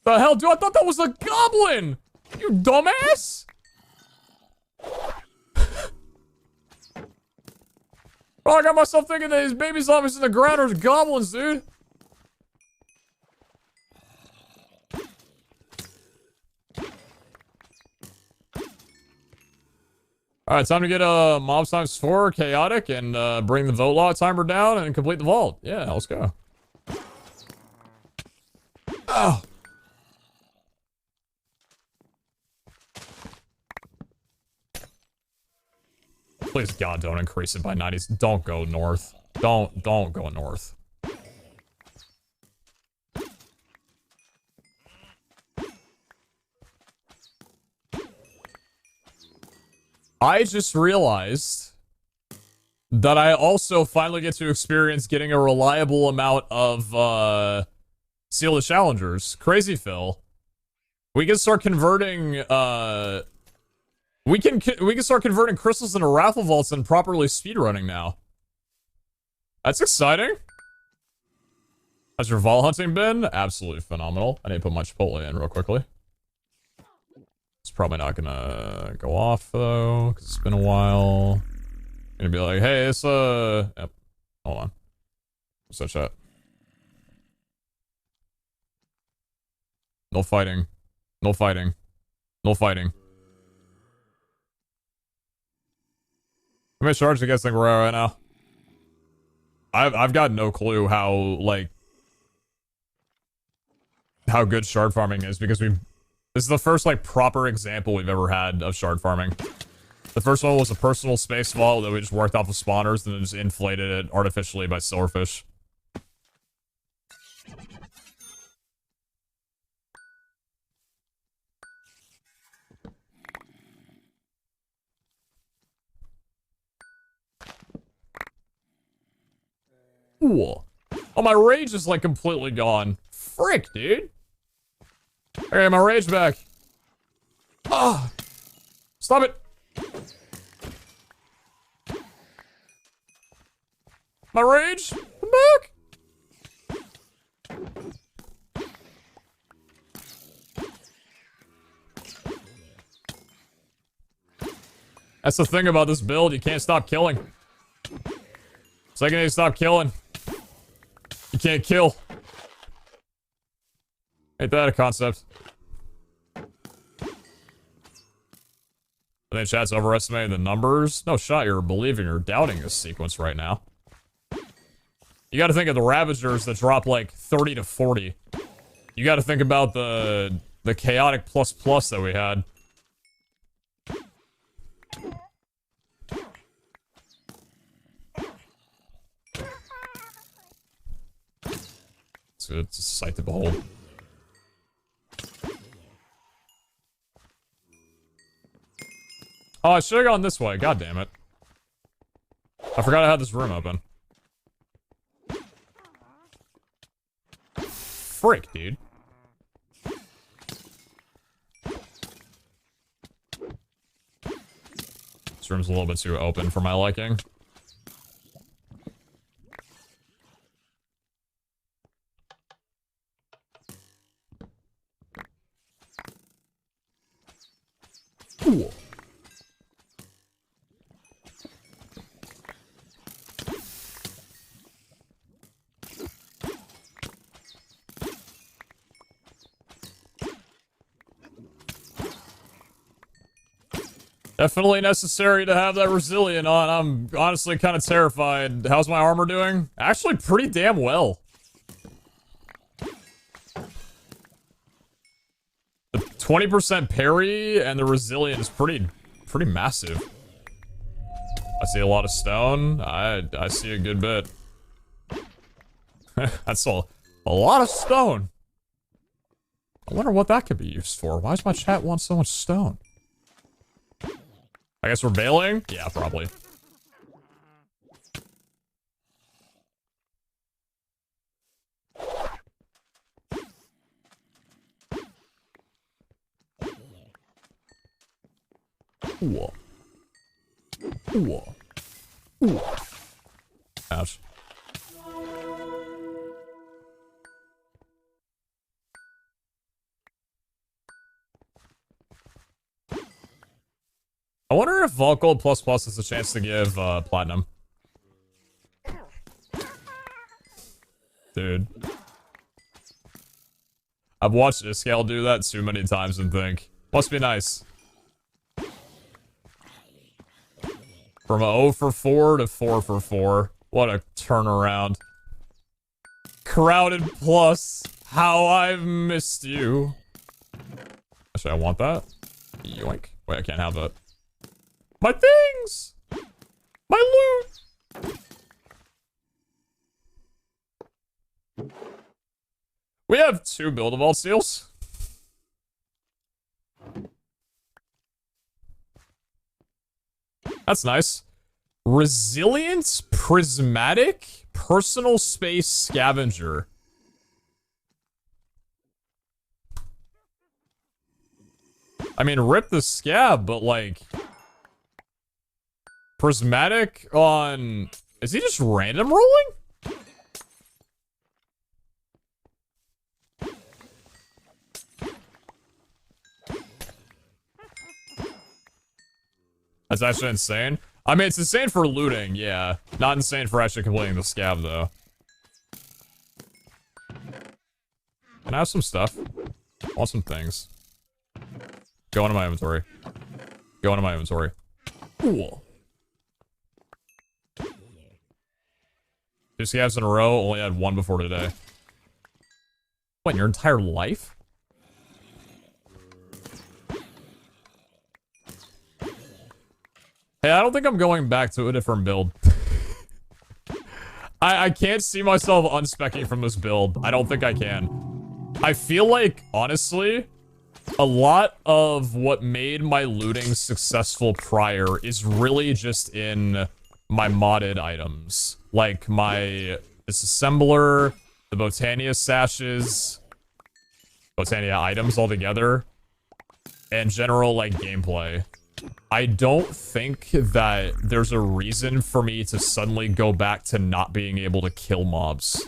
The hell, dude? I thought that was a goblin! You dumbass! Oh, I got myself thinking that these baby zombies in the ground are goblins, dude. Alright, time to get a mobs times 4 chaotic and bring the vote log timer down and complete the vault. Yeah, let's go. Oh. Please God, don't increase it by 90s. Don't go north. Don't go north. I just realized that I also finally get to experience getting a reliable amount of Seal the Challengers. Crazy Phil. We can start converting we can start converting crystals into raffle vaults and properly speedrunning now. That's exciting. How's your vol hunting been? Absolutely phenomenal. I need to put my Chipotle in real quickly. It's probably not gonna go off though, because it's been a while. Gonna be like, hey, it's yep. Hold on. What's that chat? No fighting. No fighting. No fighting. How many shards do you guys think we're at right now? I've got no clue how, like, how good shard farming is, because this is the first, like, proper example we've ever had of shard farming. The first one was a personal space vault that we just worked off of spawners and then just inflated it artificially by silverfish. Ooh. Oh, my rage is, like, completely gone. Frick, dude. Okay, my rage back. Ah! Stop it! My rage? I'm back! That's the thing about this build, you can't stop killing. Second you stop killing, you can't kill. Ain't that a concept? I think chat's overestimating the numbers. No shot you're believing or doubting this sequence right now. You gotta think of the Ravagers that drop like 30 to 40. You gotta think about the chaotic plus that we had. It's a sight to behold. Oh, I should have gone this way. God damn it. I forgot I had this room open. Frick, dude. This room's a little bit too open for my liking. Cool. Definitely necessary to have that resilient on. I'm honestly kind of terrified. How's my armor doing? Actually, pretty damn well. The 20% parry and the resilient is pretty massive. I see a lot of stone. I see a good bit. That's a lot of stone. I wonder what that could be used for. Why does my chat want so much stone? I guess we're bailing? Yeah, probably. Ooh. Ooh. Ooh. Ouch. I wonder if Vault Gold Plus Plus has a chance to give Platinum. Dude. I've watched Iskale do that too many times and think, must be nice. From a 0 for 4 to 4 for 4. What a turnaround. Crowded Plus. How I've missed you. Actually, I want that. Yoink. Wait, I can't have that. My things! My loot! We have 2 Build-A-Vault seals. That's nice. Resilient Prismatic Personal Space Scavenger. I mean, rip the scab, but like... Prismatic on... Is he just random rolling? That's actually insane. I mean, it's insane for looting, yeah. Not insane for actually completing the scab, though. Can I have some stuff? I want some things. Go into my inventory. Go into my inventory. Cool. 2 scabs in a row, only had 1 before today. What, your entire life? Hey, I don't think I'm going back to a different build. I can't see myself unspecking from this build. I don't think I can. I feel like, honestly, a lot of what made my looting successful prior is really just in my modded items. Like my disassembler, the Botania sashes, Botania items altogether, and general, like, gameplay. I don't think that there's a reason for me to suddenly go back to not being able to kill mobs.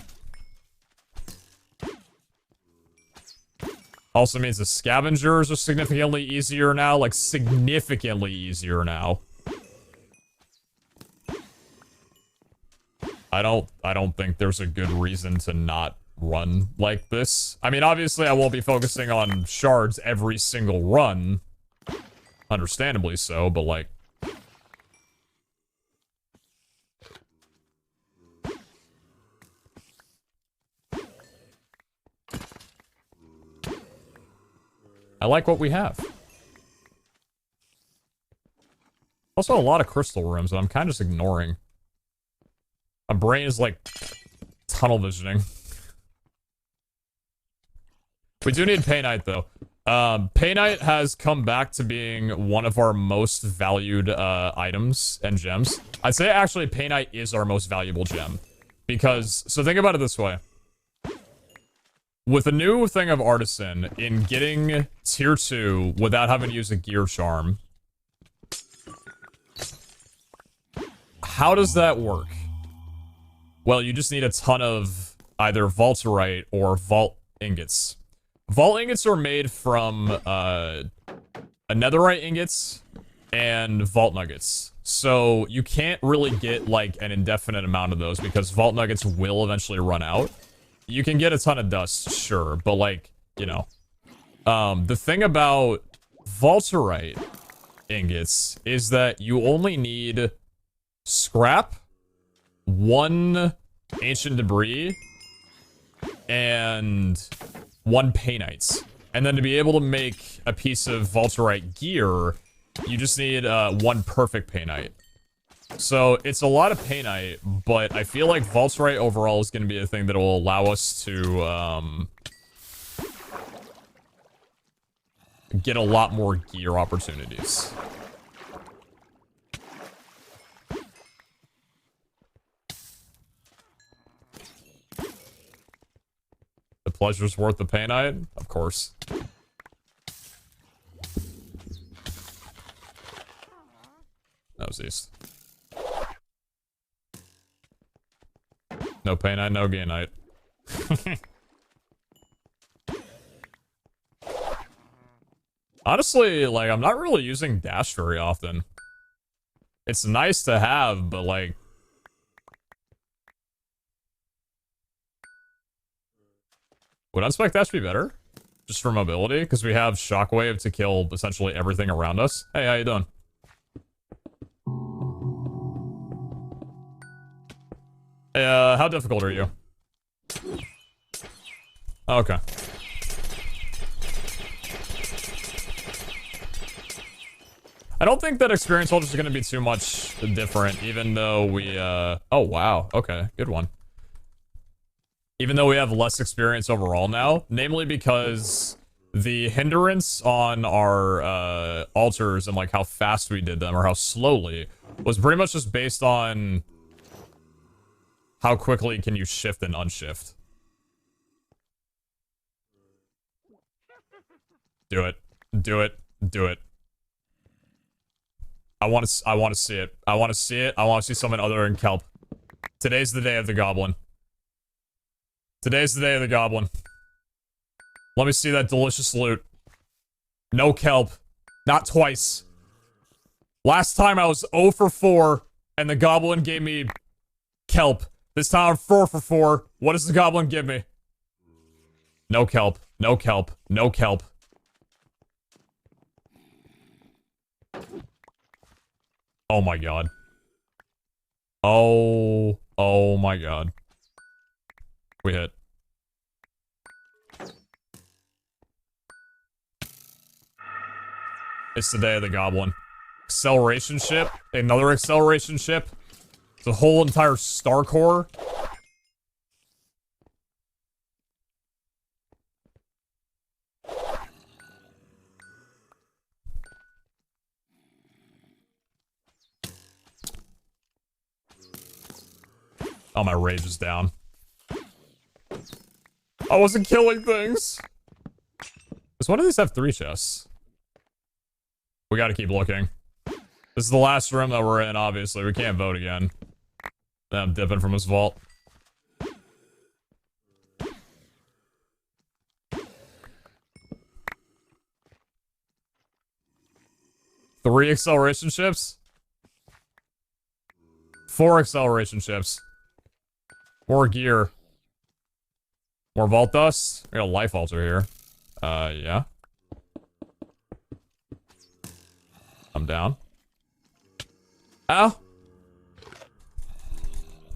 Also means the scavengers are significantly easier now, like significantly easier now. I don't think there's a good reason to not run like this. I mean, obviously I won't be focusing on shards every single run. Understandably so, but like... I like what we have. Also a lot of crystal rooms that I'm kind of just ignoring. My brain is like tunnel visioning. We do need Paynite though. Paynite has come back to being one of our most valued items and gems. I'd say actually Paynite is our most valuable gem. Because, so think about it this way. With a new thing of Artisan, in getting tier 2 without having to use a gear charm, how does that work? Well, you just need a ton of either vaulterite or vault ingots. Vault ingots are made from netherite ingots and vault nuggets. So you can't really get like an indefinite amount of those because vault nuggets will eventually run out. You can get a ton of dust, sure, but like, you know. The thing about vaulterite ingots is that you only need scrap, 1 ancient debris, and 1 paynite. And then to be able to make a piece of vaulterite gear, you just need 1 perfect paynite. So it's a lot of paynite, but I feel like vaulterite overall is going to be a thing that will allow us to get a lot more gear opportunities. The pleasure's worth the paynite? Of course. That was east. No paynite, no gainite. Honestly, like, I'm not really using dash very often. It's nice to have, but like... Would unspec dash be better? Just for mobility? Because we have shockwave to kill essentially everything around us. Hey, how you doing? Hey, how difficult are you? Okay. I don't think that experience holders is going to be too much different, even though we, oh, wow. Okay, good one. Even though we have less experience overall now, namely because the hindrance on our, altars and, like, how fast we did them, or how slowly, was pretty much just based on how quickly can you shift and unshift. Do it. Do it. Do it. I want to see it. I want to see it. I want to see someone other than Kelp. Today's the day of the goblin. Today's the day of the goblin. Let me see that delicious loot. No Kelp. Not twice. Last time I was 0 for 4, and the goblin gave me Kelp. This time I'm 4 for 4. What does the goblin give me? No Kelp. No Kelp. No Kelp. Oh my god. Oh my god. We hit. It's the day of the goblin. Acceleration ship. Another acceleration ship. The whole entire star core. Oh, my rage is down. I wasn't killing things. Does one of these have 3 chests? We gotta keep looking. This is the last room that we're in, obviously. We can't vote again. I'm dipping from his vault. Three acceleration ships? 4 acceleration ships. More gear. More vault dust. We got a life altar here. Yeah. I'm down. Ow!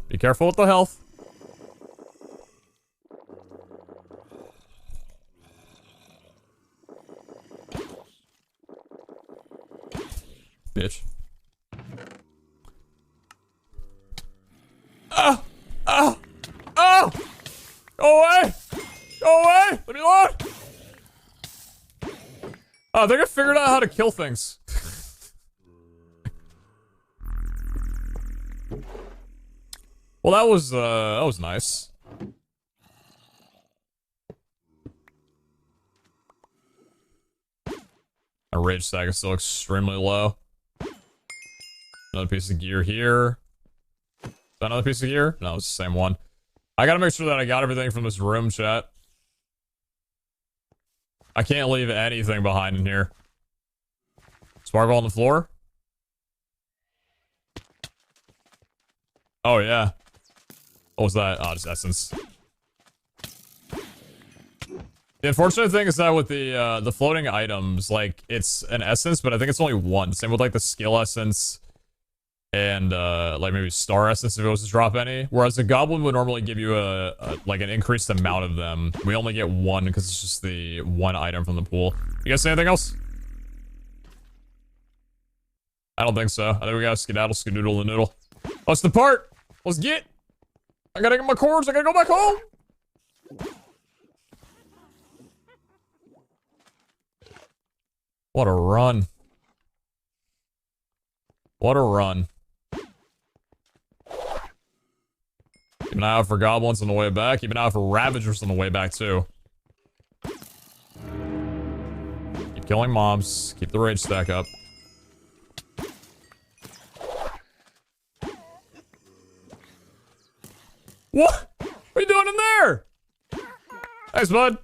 Be careful with the health. Bitch. Ah! Ah! Ah! Go away! Go away! Let me alone! Oh, they're gonna figure out how to kill things. Well, that was nice. Our rage stack is still extremely low. Another piece of gear here. Is that another piece of gear? No, it's the same one. I gotta make sure that I got everything from this room, chat. I can't leave anything behind in here. Sparkle on the floor? Oh, yeah. What was that? Oh, just essence. The unfortunate thing is that with the floating items, like, it's an essence, but I think it's only one. Same with, like, the skill essence and, like, maybe star essence if it was to drop any. Whereas the goblin would normally give you like, an increased amount of them. We only get one because it's just the one item from the pool. You guys say anything else? I don't think so. I think we gotta skedaddle, skedoodle, the noodle. Let's depart! Let's get! I gotta get my cords, I gotta go back home! What a run. What a run. Keep an eye out for goblins on the way back. Keep an eye out for ravagers on the way back, too. Keep killing mobs. Keep the rage stack up. What? What are you doing in there? Thanks, bud.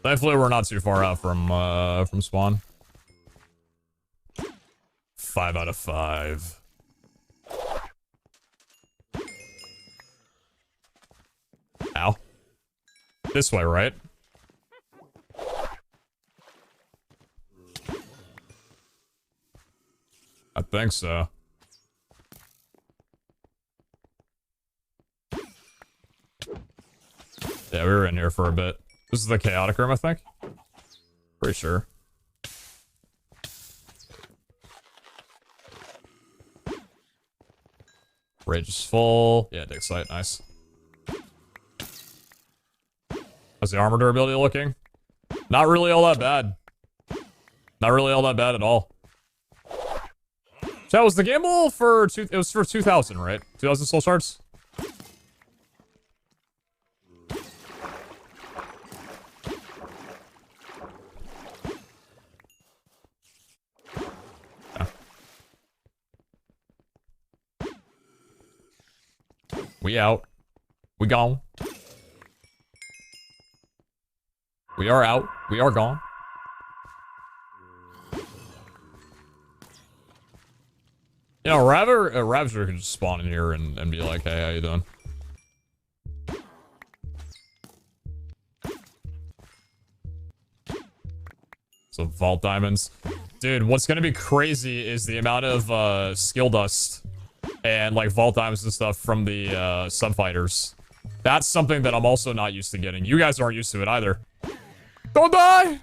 Thankfully, we're not too far out from spawn. 5 out of 5. Ow. This way, right? I think so. Yeah, we were in here for a bit. This is the chaotic room, I think. Pretty sure. Rage is full. Yeah, dig site, nice. How's the armor durability looking? Not really all that bad. Not really all that bad at all. So that was the gamble for it was for 2,000, right? 2,000 soul shards? Yeah. We out. We gone. We are out. We are gone. You know, Ravager can just spawn in here and be like, hey, how you doing? So, vault diamonds. Dude, what's gonna be crazy is the amount of, skill dust and, like, vault diamonds and stuff from the, sub-fighters. That's something that I'm also not used to getting. You guys aren't used to it either. Don't die!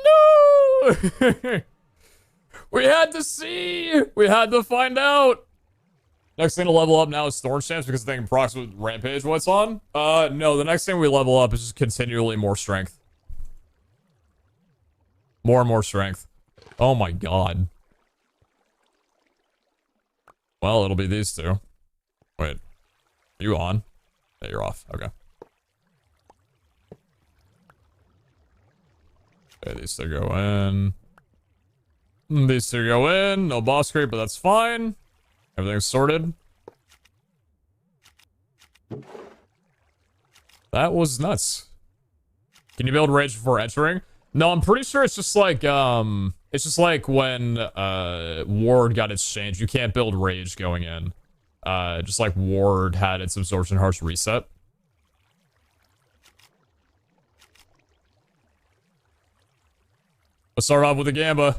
No! We had to see! We had to find out! Next thing to level up now is storage champs because they can procs with rampage what's on. No, the next thing we level up is just continually more strength. More and more strength. Oh my god. Well, it'll be these two. Wait. Are you on? Yeah, you're off. Okay. Okay, these two go in. These two go in. No boss creep, but that's fine. Everything's sorted. That was nuts. Can you build rage before entering? No, I'm pretty sure it's just like when Ward got its change. You can't build rage going in. Just like Ward had its absorption harsh reset. Let's start off with a Gamba.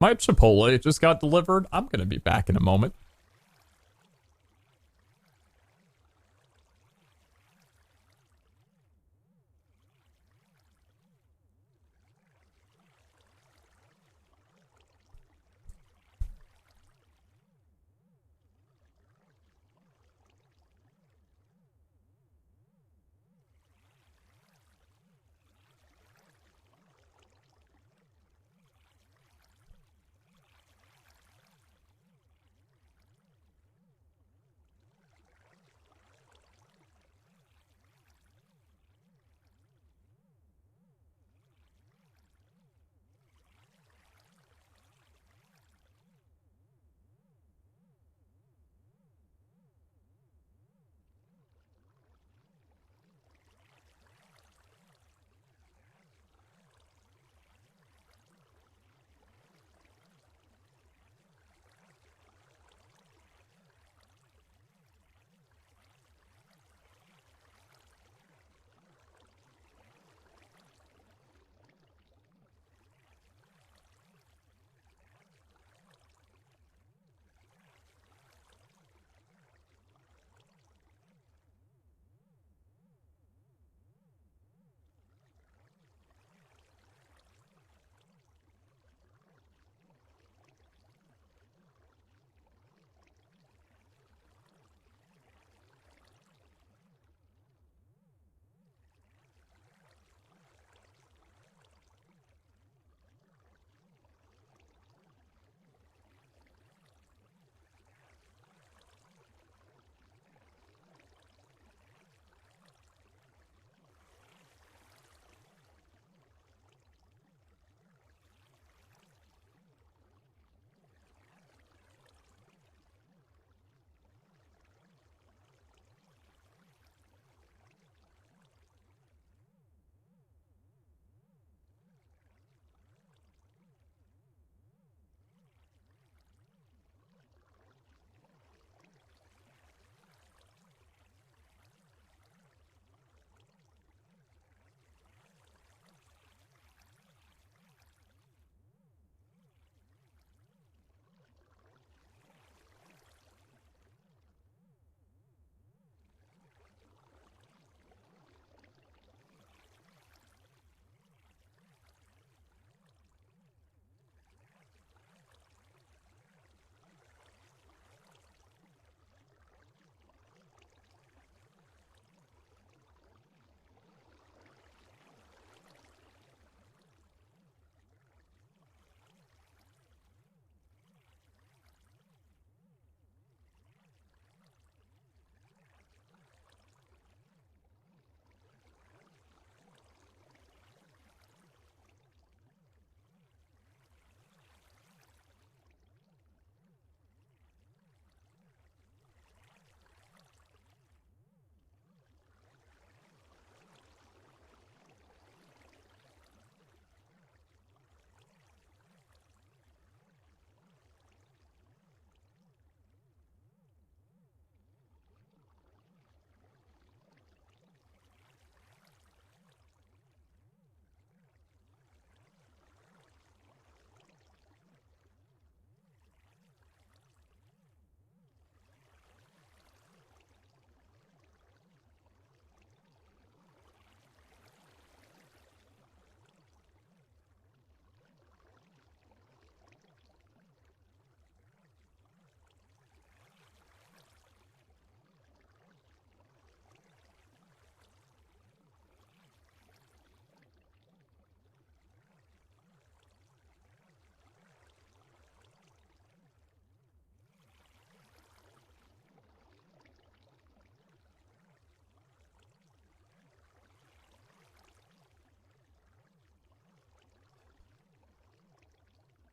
My Chipotle just got delivered. I'm gonna be back in a moment.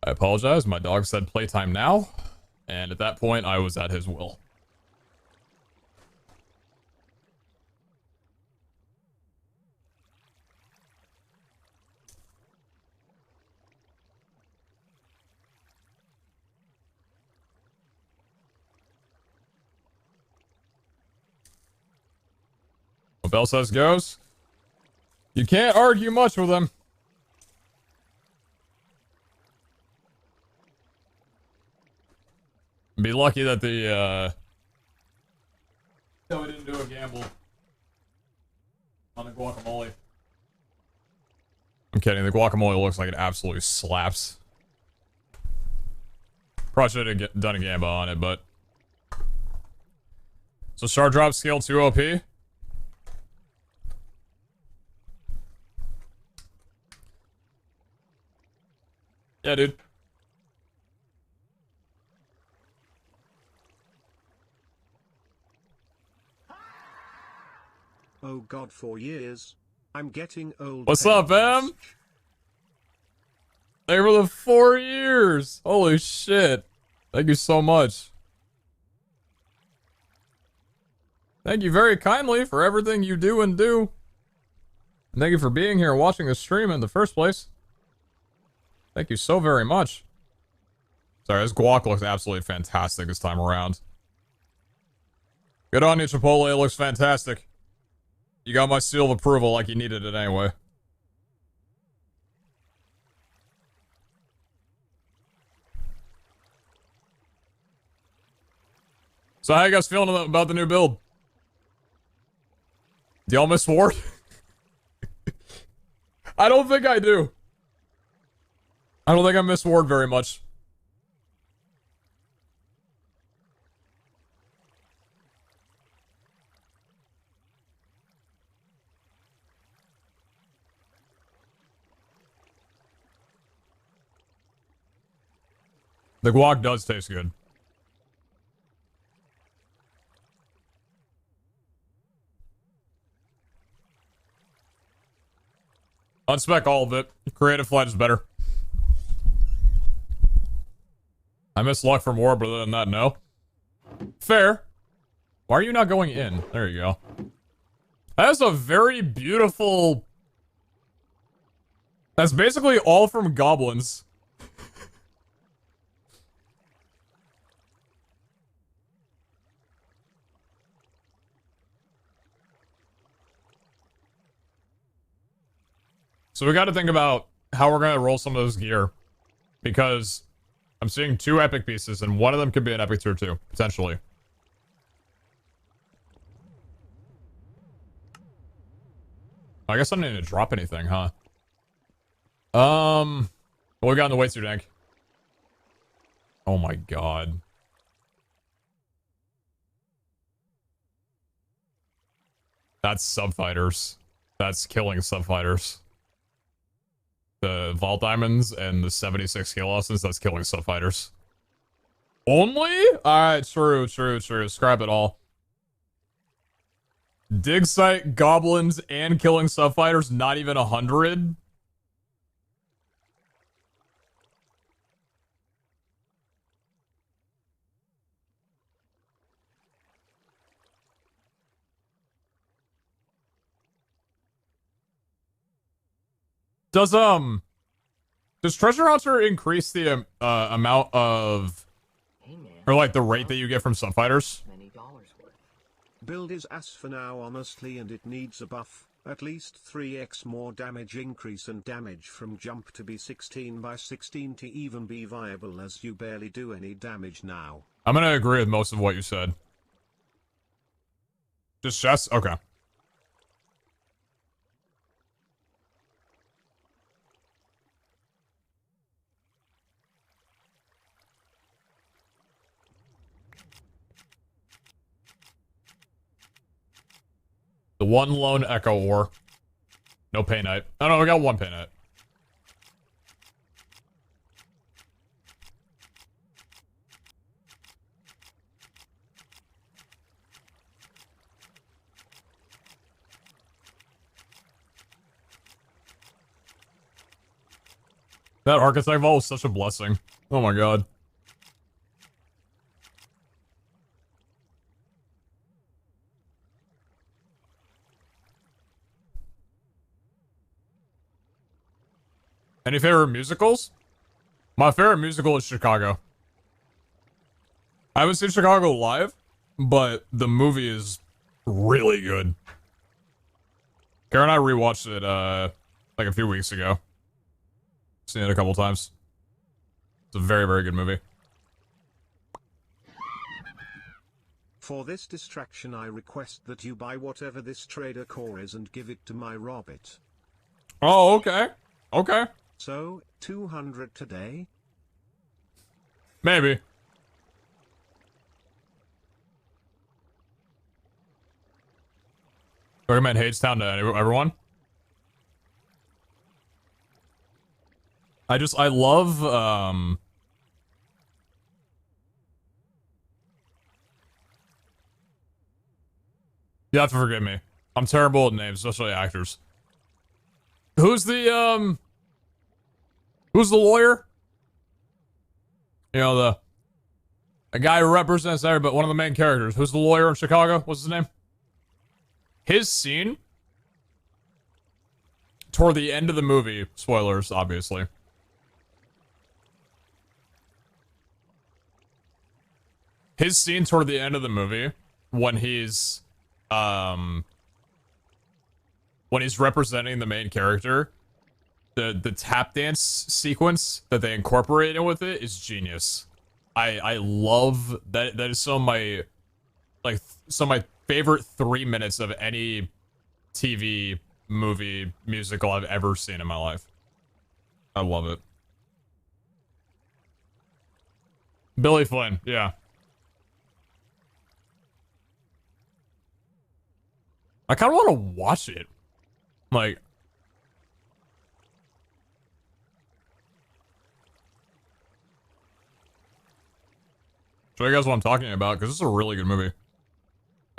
I apologize. My dog said playtime now. And at that point, I was at his will. What Bell says goes. You can't argue much with him. Be lucky that the, that we didn't do a gamble on the guacamole. I'm kidding, the guacamole looks like it absolutely slaps. Probably should have done a gamble on it, but... So Shard Drop scale 2 OP? Yeah, dude. Oh god, 4 years. I'm getting old. What's up, Em? Thank you for the 4 years. Holy shit. Thank you so much. Thank you very kindly for everything you do and do. And thank you for being here and watching the stream in the first place. Thank you so very much. Sorry, this guac looks absolutely fantastic this time around. Good on you, Chipotle. It looks fantastic. You got my seal of approval like you needed it anyway. So how you guys feeling about the new build? Do y'all miss Ward? I don't think I do. I don't think I miss Ward very much. The guac does taste good. Unspec all of it. Creative Flight is better. I miss luck from War, but other than that, no. Fair. Why are you not going in? There you go. That's a very beautiful... That's basically all from goblins. So we got to think about how we're going to roll some of this gear. Because I'm seeing 2 epic pieces, and one of them could be an epic tier 2, potentially. I guess I don't need to drop anything, huh? What we got in the wetsuit tank? Oh my god. That's subfighters. That's killing subfighters. The Vault Diamonds and the 76 skill lessons, that's killing subfighters. Only? Alright, true. Scrap it all. Dig site, goblins, and killing subfighters, not even 100? Does Treasure Hunter increase the amount of, or like the rate that you get from subfighters? Build is ass for now honestly, and it needs a buff. At least 3x more damage increase and damage from jump to be 16 by 16 to even be viable, as you barely do any damage now. I'm gonna agree with most of what you said. Just chest? Okay. The one lone Echo Ore. No Painite. Oh no, we got one Painite. That architect vault was such a blessing. Oh my god. Any favorite musicals? My favorite musical is Chicago. I haven't seen Chicago live, but the movie is really good. Karen and I rewatched it, like a few weeks ago. Seen it a couple times. It's a very, very good movie. For this distraction I request that you buy whatever this trader core is and give it to my Robert. Oh, okay. Okay. So, 200 today? Maybe. Recommend Hadestown to everyone. I love, you have to forgive me. I'm terrible at names, especially actors. Who's the lawyer? You know, the guy who represents everybody, one of the main characters. Who's the lawyer in Chicago? What's his name? His scene toward the end of the movie, spoilers, obviously. His scene toward the end of the movie, when he's representing the main character, the tap dance sequence that they incorporated with it is genius. I love that. That is some of my favorite 3 minutes of any TV, movie, musical I've ever seen in my life. I love it. Billy Flynn, yeah. I kind of want to watch it. Like, show you guys what I'm talking about, because this is a really good movie.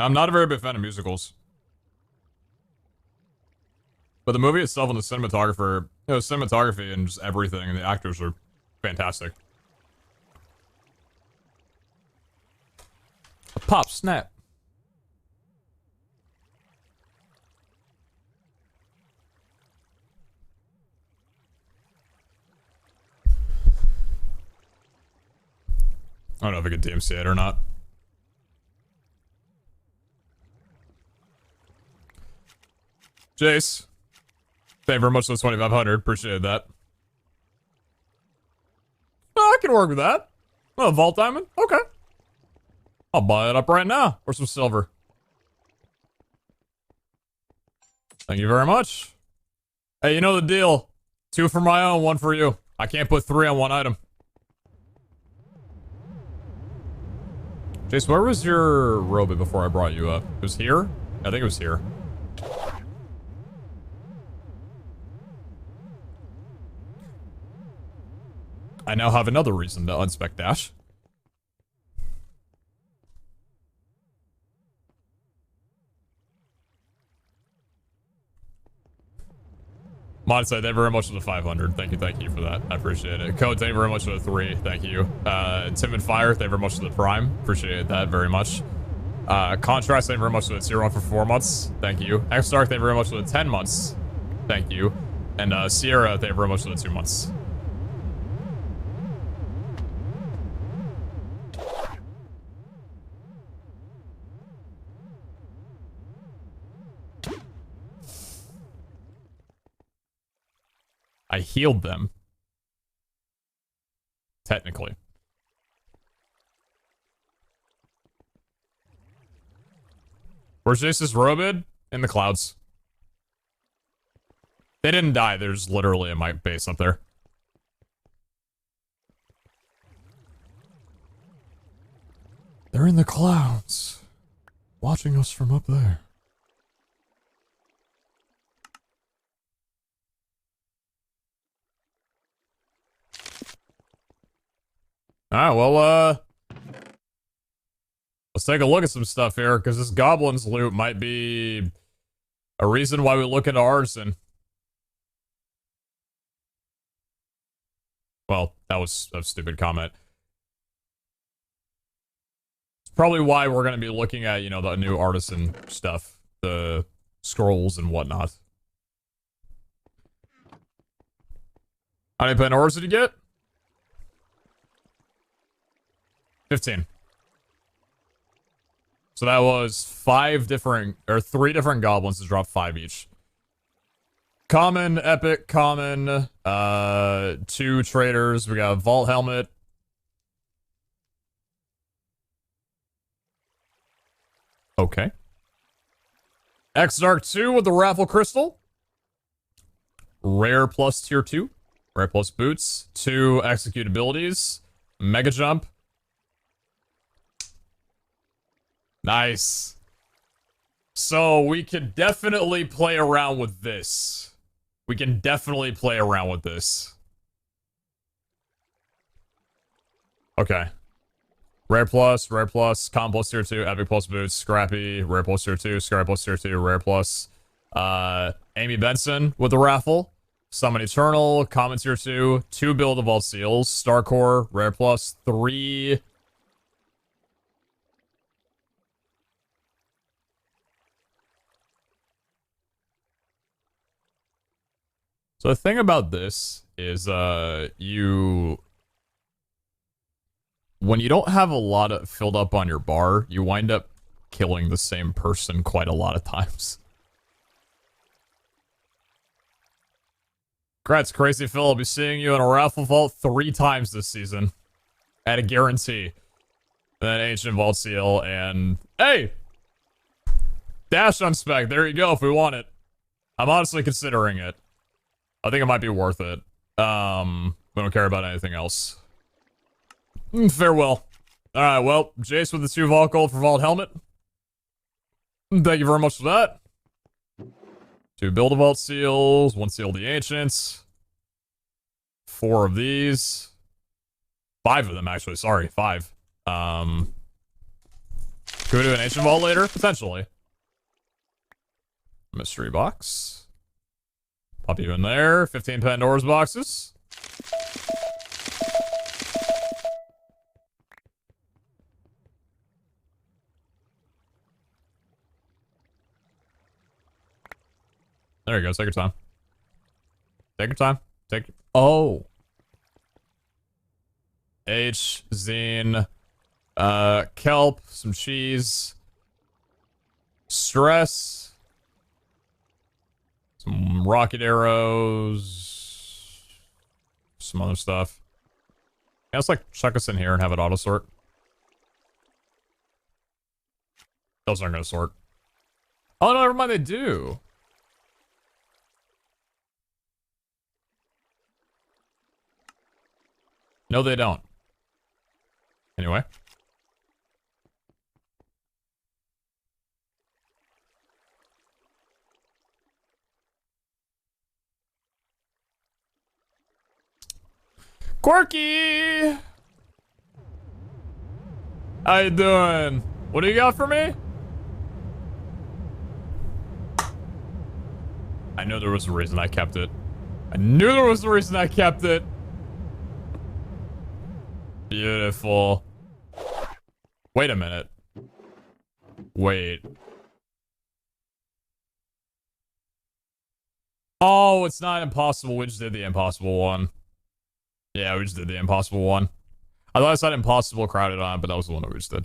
I'm not a very big fan of musicals. But the movie itself and the cinematography and just everything, and the actors are fantastic. A pop snap. I don't know if I could DMC it or not. Jace, thank you very much for the 2,500. Appreciate that. Oh, I can work with that. Oh, Vault Diamond? Okay. I'll buy it up right now. Or some silver. Thank you very much. Hey, you know the deal. 2 for my own, 1 for you. I can't put 3 on one item. Jace, where was your robot before I brought you up? It was here? I think it was here. I now have another reason to unspec Dash. Monetize, thank you very much for the 500. Thank you for that. I appreciate it. Code, thank you very much for the 3. Thank you. Tim and Fire, thank you very much for the Prime. Appreciate that very much. Contrast, thank you very much for the tier 1 for 4 months. Thank you. X-Dark, thank you very much for the 10 months. Thank you. And Sierra, thank you very much for the 2 months. I healed them. Technically. Where's Jace's Robid? In the clouds. They didn't die. There's literally a mic base up there. They're in the clouds. Watching us from up there. Alright, well, let's take a look at some stuff here, because this Goblin's loot might be a reason why we look into Artisan. Well, that was a stupid comment. It's probably why we're going to be looking at, you know, the new Artisan stuff. The scrolls and whatnot. How many Pandoras did you get? 15. So that was 3 different goblins to drop 5 each. Common, epic, common, 2 traders. We got Vault Helmet. Okay. X-Dark 2 with the Raffle Crystal. Rare plus tier 2. Rare plus boots. 2 execute abilities. Mega Jump. Nice. So we can definitely play around with this. We can definitely play around with this. Okay. Rare plus, common plus tier 2, epic plus boots, scrappy, rare plus tier 2, scrappy plus tier 2, rare plus. Amy Benson with the raffle. Summon Eternal, common tier 2, 2 build of all seals, Star Core, rare plus, 3. So the thing about this is, when you don't have a lot of filled up on your bar, you wind up killing the same person quite a lot of times. Congrats, Crazy Phil. I'll be seeing you in a raffle vault 3 times this season. At a guarantee. And then Ancient Vault Seal and... Hey! Dash on spec. There you go if we want it. I'm honestly considering it. I think it might be worth it. We don't care about anything else. Farewell. Alright, well, Jace with the 2 Vault Gold for Vault Helmet. Thank you very much for that. 2 Build a Vault Seals, 1 Seal of the Ancients. 4 of these. 5 of them, actually. Sorry, 5. Could we do an Ancient Vault later? Potentially. Mystery Box. Pop you in there. 15 Pandora's boxes. There you go. Take your time. Take your time. Oh. H. Zine. Kelp. Some cheese. Stress. Some rocket arrows. Some other stuff. Yeah, let's like chuck us in here and have it auto sort. Those aren't gonna sort. Oh no, never mind, they do. No, they don't. Anyway. Quirky! How you doing? What do you got for me? I knew there was a reason I kept it. I knew there was a reason I kept it. Beautiful. Wait a minute. Wait. Oh, it's not impossible. We just did the impossible one. Yeah, we just did the impossible one. I thought I said impossible crowded on, but that was the one that we just did.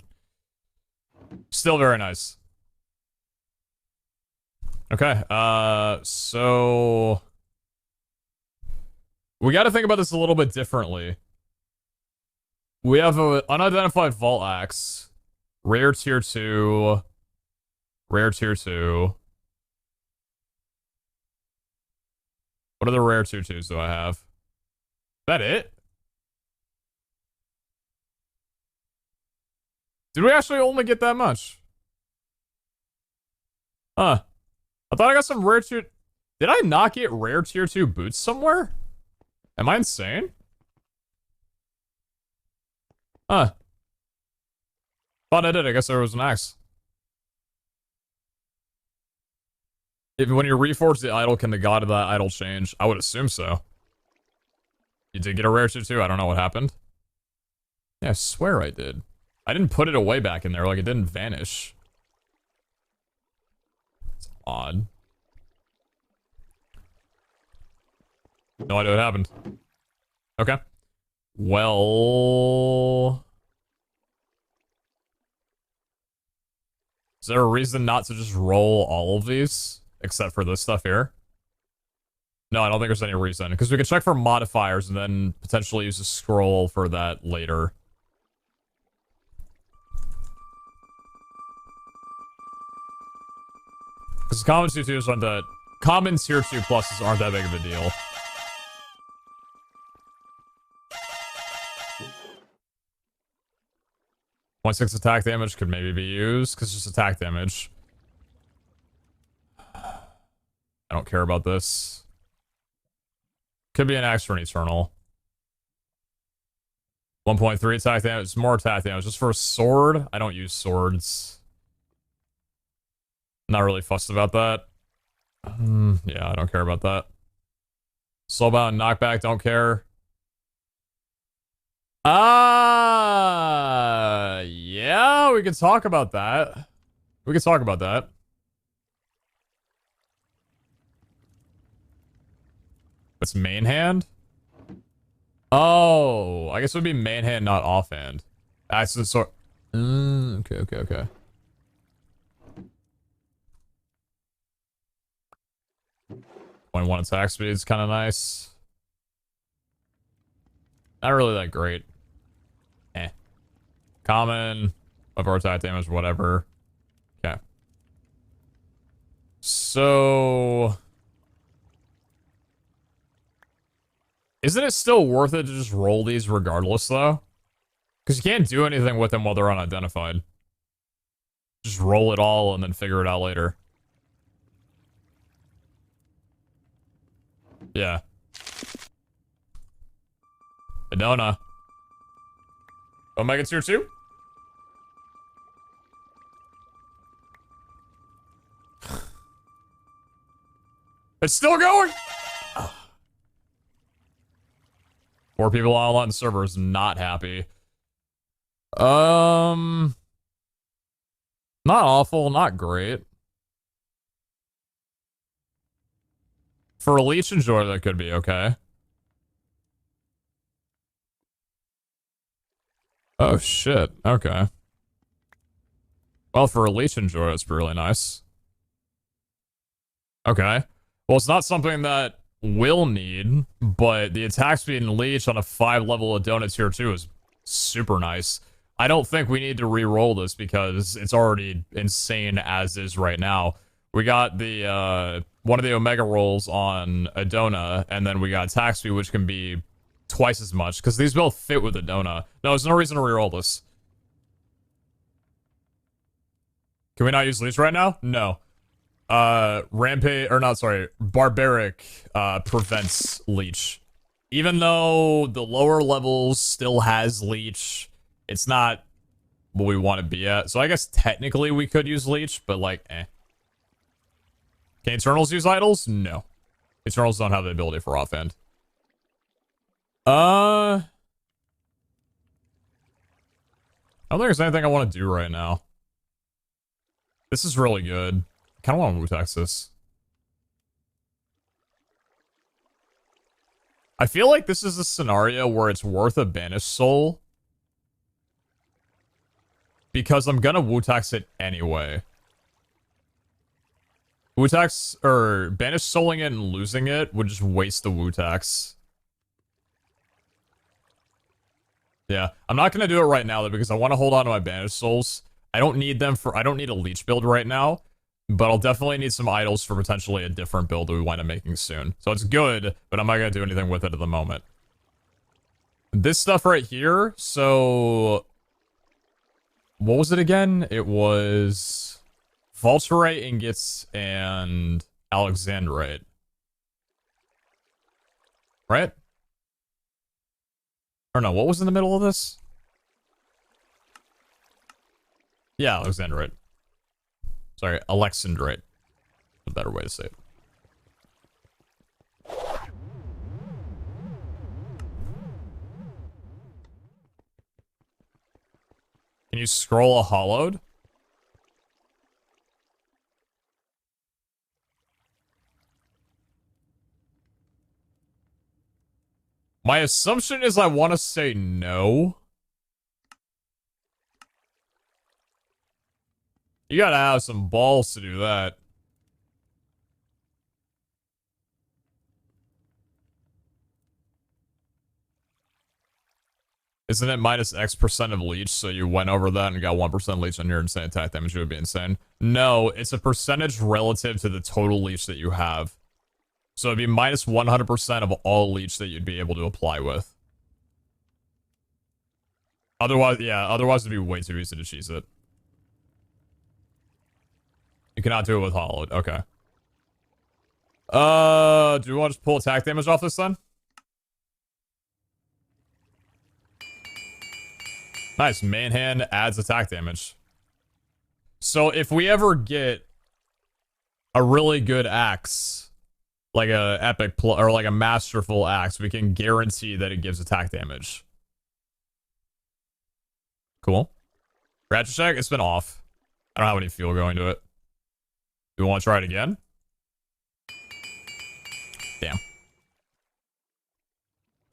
Still very nice. Okay, so... we gotta think about this a little bit differently. We have an unidentified Vault Axe. Rare tier 2. Rare tier 2. What other rare tier 2s do I have? Is that it? Did we actually only get that much? Huh. I thought I got some rare tier... Did I not get rare tier 2 boots somewhere? Am I insane? Huh. Thought I did. I guess there was an axe. If when you reforge the idol, can the god of that idol change? I would assume so. You did get a rare too? I don't know what happened. Yeah, I swear I did. I didn't put it away back in there, like it didn't vanish. It's odd. No idea what happened. Okay. Well... Is there a reason not to just roll all of these? Except for this stuff here? No, I don't think there's any reason. Because we can check for modifiers and then potentially use a scroll for that later. Because common tier 2s aren't that... Common tier 2 pluses aren't that big of a deal. .6 attack damage could maybe be used, because just attack damage. I don't care about this. Could be an Axe for an Eternal. 1.3 attack damage, more attack damage. Just for a sword, I don't use swords. Not really fussed about that. Yeah, I don't care about that. Slowbound, knockback, don't care. Yeah, we can talk about that. We can talk about that. What's main hand? Oh, I guess it would be main hand, not offhand. Access sword. Okay. 0.1 attack speed is kind of nice. Not really that great. Common, of our attack damage, whatever. Okay. So... Isn't it still worth it to just roll these regardless, though? Because you can't do anything with them while they're unidentified. Just roll it all and then figure it out later. Yeah. Adona. Omega tier 2? It's still going! 4 people online servers not happy. Not awful, not great. For a Leech Enjoy, that could be okay. Oh shit, okay. Well, for a Leech Enjoy, it's really nice. Okay. Well, it's not something that we'll need, but the attack speed and Leech on a 5-level Adona tier 2 is super nice. I don't think we need to re-roll this because it's already insane as is right now. We got the, one of the Omega rolls on Adona, and then we got attack speed, which can be twice as much, because these both fit with Adona. No, there's no reason to re-roll this. Can we not use Leech right now? No. Rampage, or not, sorry, Barbaric, prevents Leech. Even though the lower levels still has Leech, it's not what we want to be at. So I guess technically we could use Leech, but like, eh. Can Eternals use Idols? No. Eternals don't have the ability for offhand. I don't think there's anything I want to do right now. This is really good. I kind of want to Wu-Tax this. I feel like this is a scenario where it's worth a Banished Soul. Because I'm gonna Wu-Tax it anyway. Wu-Tax, or Banished Souling it and losing it would just waste the Wu-Tax. Yeah, I'm not gonna do it right now though because I want to hold on to my Banished Souls. I don't need them for, I don't need a Leech build right now, but I'll definitely need some idols for potentially a different build that we wind up making soon. So it's good, but I'm not gonna do anything with it at the moment. This stuff right here, so... What was it again? It was... Vulturite ingots and Alexandrite. Right? Or no, what was in the middle of this? Yeah, Alexandrite. Sorry, Alexandrite. A better way to say it. Can you scroll a hollowed? My assumption is I want to say no. You gotta have some balls to do that. Isn't it minus X% of leech? So you went over that and got 1% leech on your insane attack damage. It would be insane. No, it's a percentage relative to the total leech that you have. So it'd be minus 100% of all leech that you'd be able to apply with. Otherwise, yeah, otherwise it'd be way too easy to cheese it. You cannot do it with hollowed. Okay. Do we want to just pull attack damage off this then? Nice. Main hand adds attack damage. So if we ever get a really good axe, like a epic or like a masterful axe, we can guarantee that it gives attack damage. Cool. Ratchet check, it's been off. I don't have any fuel going to it. Do we want to try it again? Damn.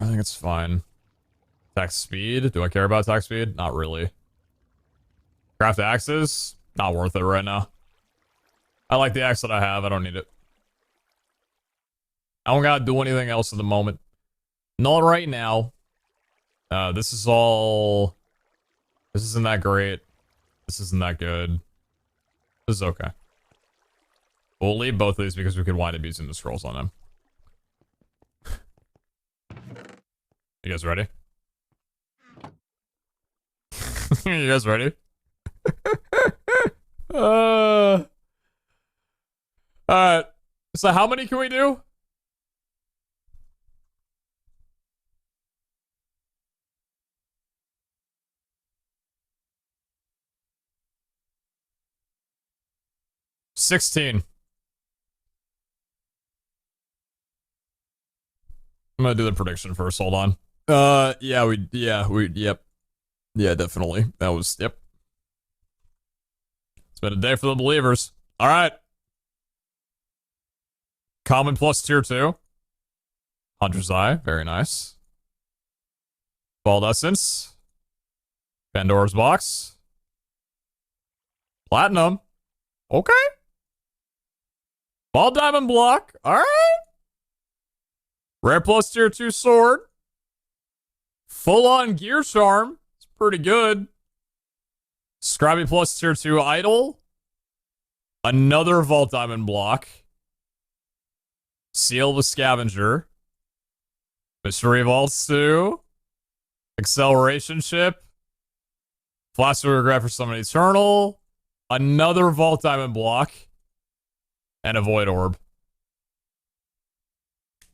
I think it's fine. Attack speed. Do I care about attack speed? Not really. Craft axes. Not worth it right now. I like the axe that I have. I don't need it. I don't gotta do anything else at the moment. Not right now. This is all... This isn't that great. This isn't that good. This is okay. We'll leave both of these because we could wind up using the scrolls on them. You guys ready? You guys ready? Alright. So how many can we do? $16. I'm gonna do the prediction first. Hold on. Yep. Yeah, definitely. That was, yep. It's been a day for the believers. All right. Common plus tier 2. Hunter's Eye. Very nice. Bald Essence. Pandora's Box. Platinum. Okay. Ball Diamond Block. All right. Rare plus tier 2 sword. Full on gear charm. It's pretty good. Scrappy plus tier 2 idol. Another Vault Diamond Block. Seal the Scavenger. Mystery Vaults 2. Acceleration Ship. Flash of Regret for Summon Eternal. Another Vault Diamond Block. And a Void Orb.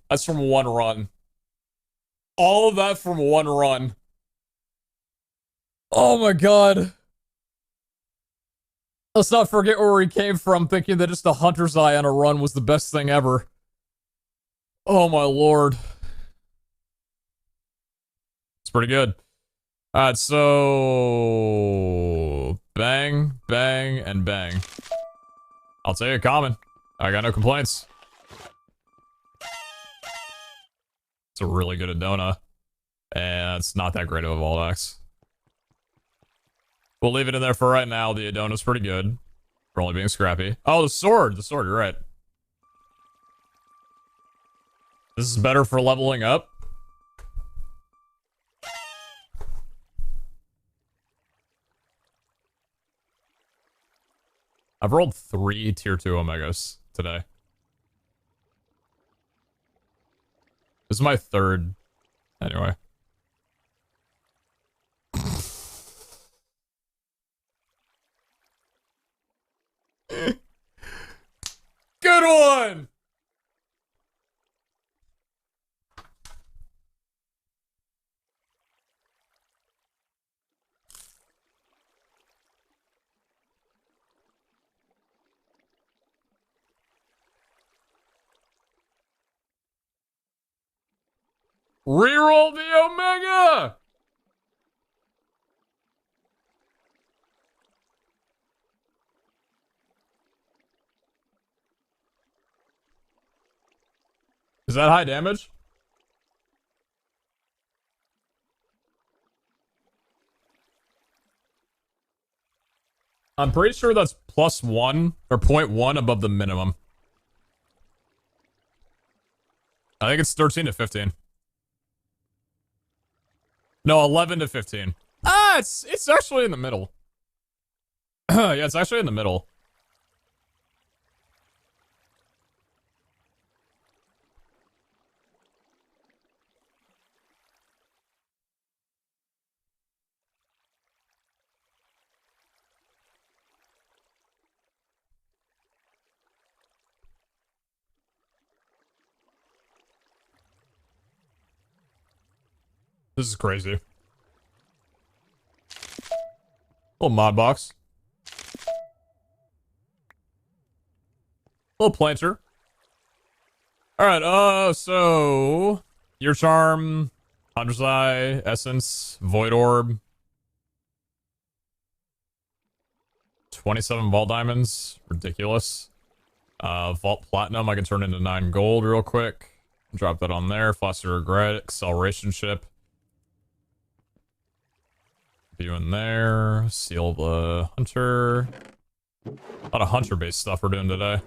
That's from one run. All of that from one run. Oh my god. Let's not forget where we came from, thinking that just a Hunter's Eye on a run was the best thing ever. Oh my lord. It's pretty good. Alright, so... Bang, bang, and bang. I'll take a common. I got no complaints. It's a really good Adona. And it's not that great of a Vault Axe. We'll leave it in there for right now. The Adona's pretty good. For only being scrappy. Oh, the sword! The sword, you're right. This is better for leveling up. I've rolled 3 tier 2 Omegas today. This is my 3rd. Anyway. Good one! Reroll the Omega! Is that high damage? I'm pretty sure that's +1 or 0.1 above the minimum. I think it's 13 to 15. No, 11 to 15. Ah, it's actually in the middle. Yeah, it's actually in the middle. This is crazy. Little mod box. Little planter. Alright, so... Your Charm, Hunter's Eye, Essence, Void Orb. 27 Vault Diamonds. Ridiculous. Vault Platinum, I can turn into 9 gold real quick. Drop that on there. Foster Regret, Acceleration Ship. View in there. Seal the Hunter. A lot of Hunter-based stuff we're doing today.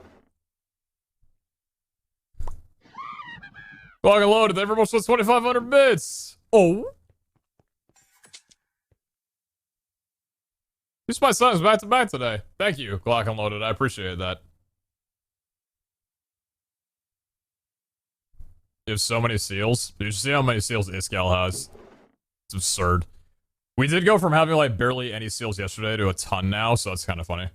Log and loaded. They almost was 2,500 bits. Oh. These my sons back to back today. Thank you, Glock Unloaded. I appreciate that. You have so many seals. Did you see how many seals Iskal has? It's absurd. We did go from having like barely any seals yesterday to a ton now, so that's kind of funny.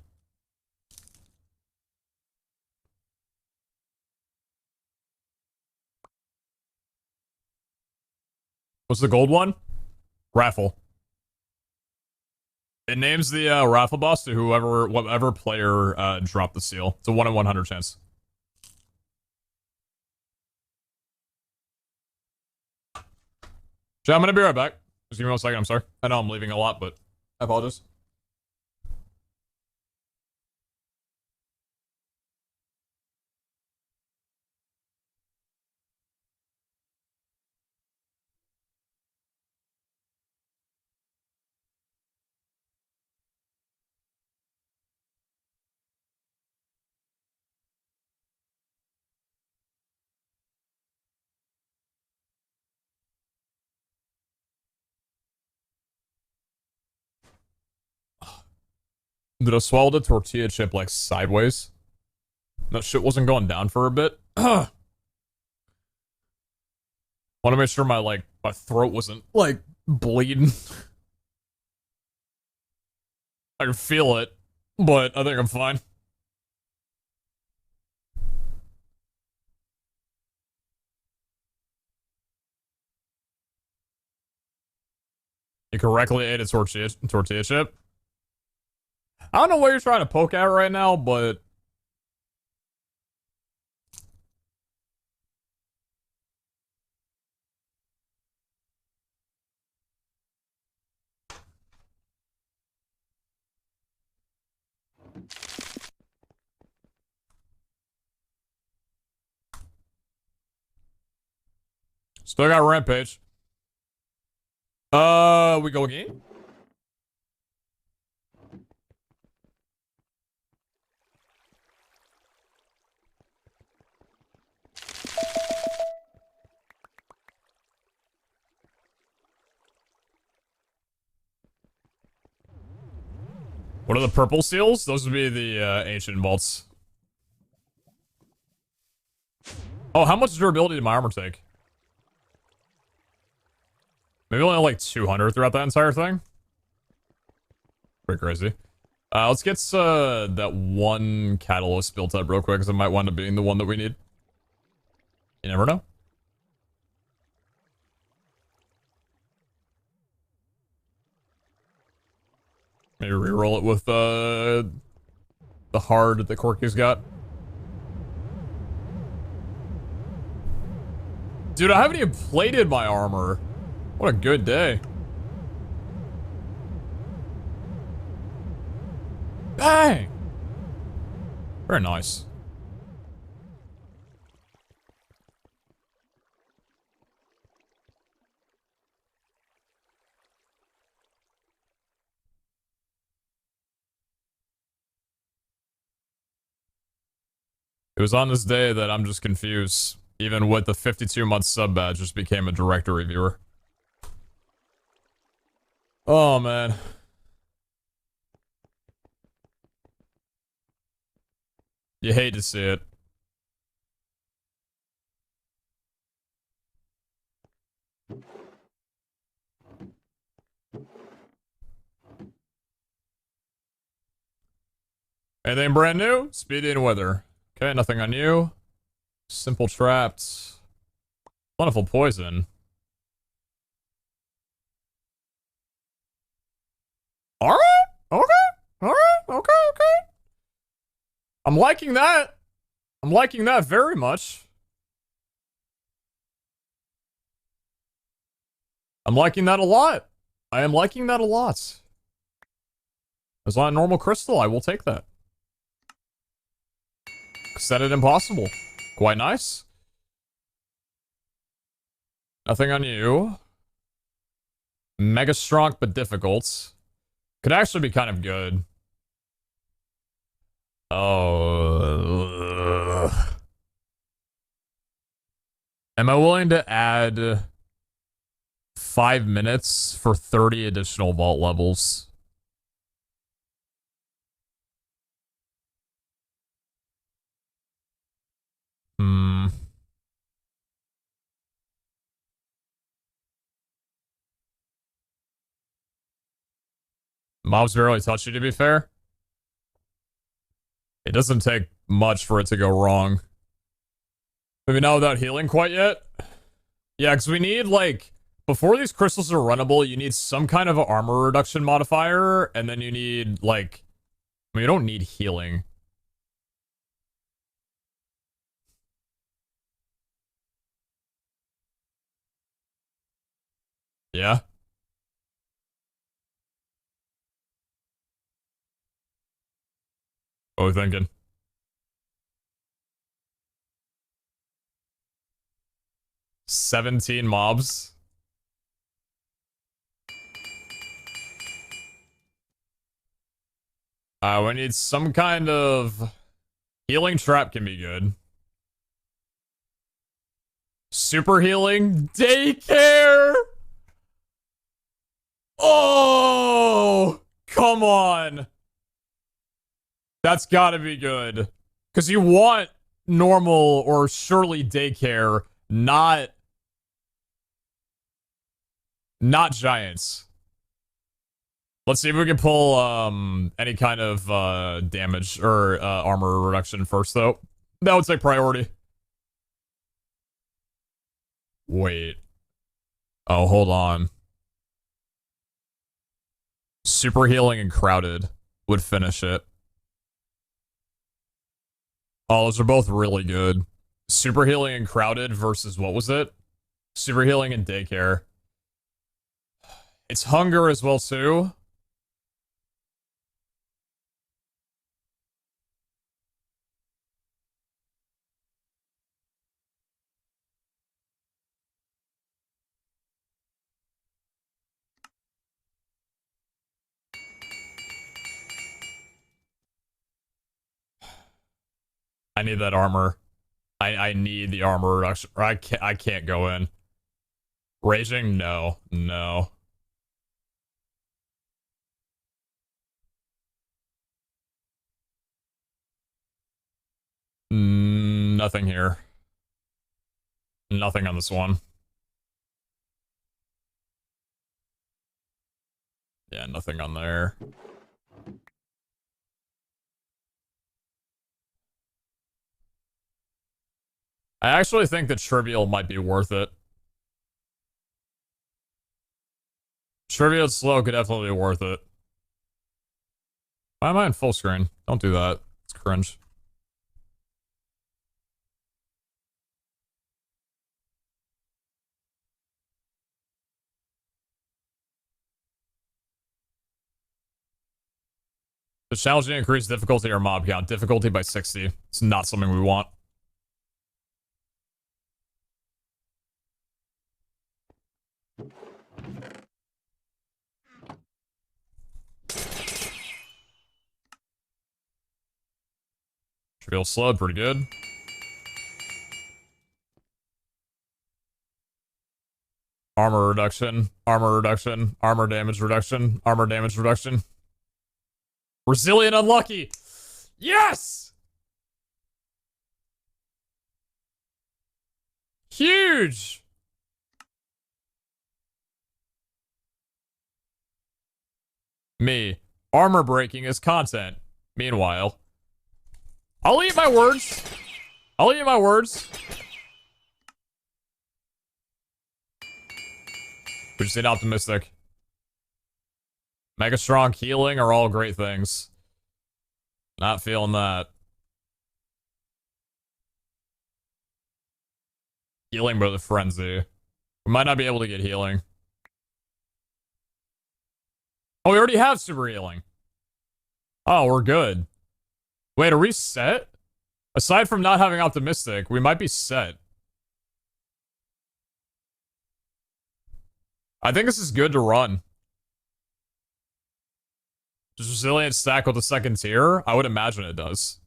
What's the gold one? Raffle. It names the raffle boss to whatever player dropped the seal. It's a 1 in 100 chance. Jay, I'm gonna be right back. Just give me 1 second, I'm sorry. I know I'm leaving a lot, but I apologize. Did I swallow the tortilla chip like sideways? That shit wasn't going down for a bit. Want to make sure my throat wasn't like bleeding. I can feel it, but I think I'm fine. You correctly ate a tortilla chip. I don't know what you're trying to poke at right now, but still got Rampage. We go again? What are the purple seals? Those would be the ancient vaults. Oh, how much durability did my armor take? Maybe only like 200 throughout that entire thing. Pretty crazy. Let's get that one catalyst built up real quick, because it might wind up being the one that we need. You never know. Maybe reroll it with the hard that Corky's got. Dude, I haven't even plated my armor. What a good day. Bang! Very nice. It was on this day that I'm just confused. Even with the 52-month sub badge, just became a directory viewer. Oh, man. You hate to see it. Anything brand new? Speedy and weather. Okay, nothing on you. Simple trapped. Plentiful poison. Alright. Okay. Alright. Okay. I'm liking that. I'm liking that very much. I'm liking that a lot. I am liking that a lot. As long as normal crystal, I will take that. Set it impossible. Quite nice. Nothing on you. Mega strong but difficult. Could actually be kind of good. Oh. Am I willing to add 5 minutes for 30 additional vault levels? Mobs barely touch you, to be fair. It doesn't take much for it to go wrong. Maybe not without healing quite yet. Yeah, because we need, like, before these crystals are runnable, you need some kind of armor reduction modifier, and then you need, like, I mean, you don't need healing. Yeah? What are we thinking? $17 mobs? We need some kind of healing trap can be good. Super healing daycare. Oh, come on. That's gotta be good. Because you want normal or surely daycare, not giants. Let's see if we can pull any kind of damage or armor reduction first, though. That would take priority. Wait. Oh, hold on. Super healing and crowded would finish it. Oh, those are both really good. Super healing and crowded versus what was it? Super healing and daycare. It's hunger as well, too. I need that armor. I need the armor reduction. I can't go in. Raging? No. No. Nothing here. Nothing on this one. Yeah, nothing on there. I actually think that Trivial might be worth it. Trivial slow could definitely be worth it. Why am I in full screen? Don't do that. It's cringe. The challenge to increase difficulty or mob count. Difficulty by 60. It's not something we want. Trail slowed pretty good. Armor reduction, armor reduction, armor damage reduction, armor damage reduction. Resilient unlucky! Yes! Huge! Me. Armor breaking is content. Meanwhile, I'll eat my words. I'll eat my words. We just need optimistic. Mega strong, healing are all great things. Not feeling that. Healing with a frenzy. We might not be able to get healing. Oh, we already have super healing. Oh, we're good. Wait, are we set? Aside from not having optimistic, we might be set. I think this is good to run. Does resilient stack with the second tier? I would imagine it does.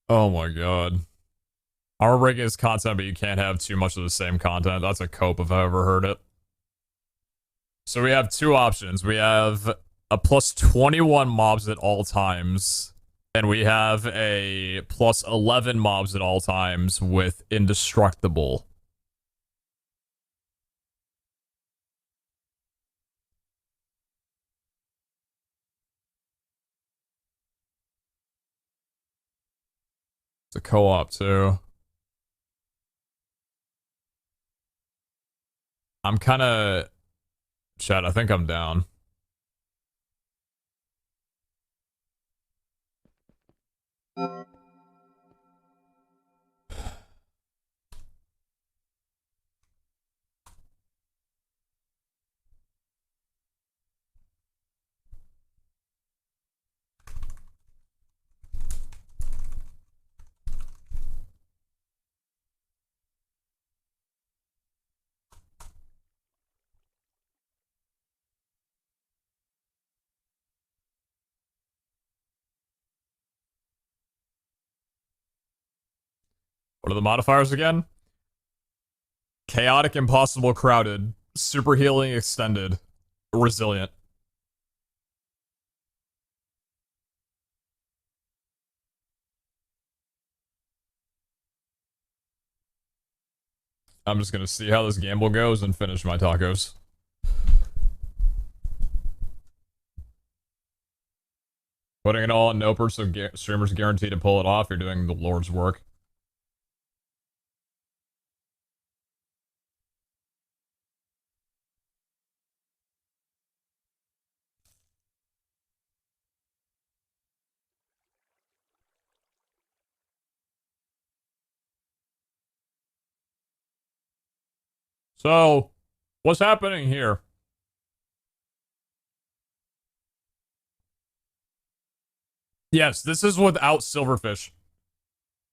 Oh my god. Armor breaking is content, but you can't have too much of the same content. That's a cope if I ever heard it. So we have two options. We have a plus 21 mobs at all times. And we have a plus 11 mobs at all times with indestructible. It's a co-op too. I'm kind of... Chat, I think I'm down. What are the modifiers again? Chaotic, impossible, crowded, super healing, extended, resilient. I'm just gonna see how this gamble goes and finish my tacos. Putting it all on Noper so streamers guaranteed to pull it off. You're doing the Lord's work. So, what's happening here? Yes, this is without silverfish.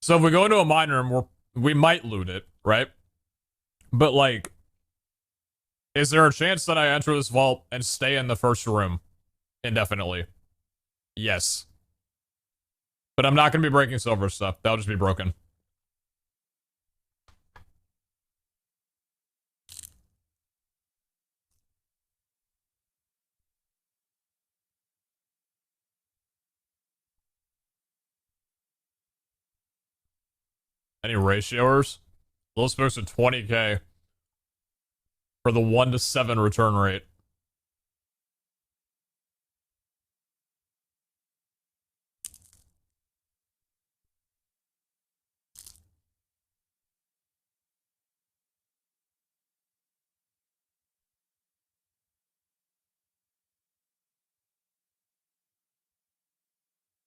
So if we go into a mine room, we might loot it, right? But like, is there a chance that I enter this vault and stay in the first room indefinitely? Yes. But I'm not going to be breaking silver stuff. That'll just be broken. Any ratioers? Those folks are 20k for the 1 to 7 return rate.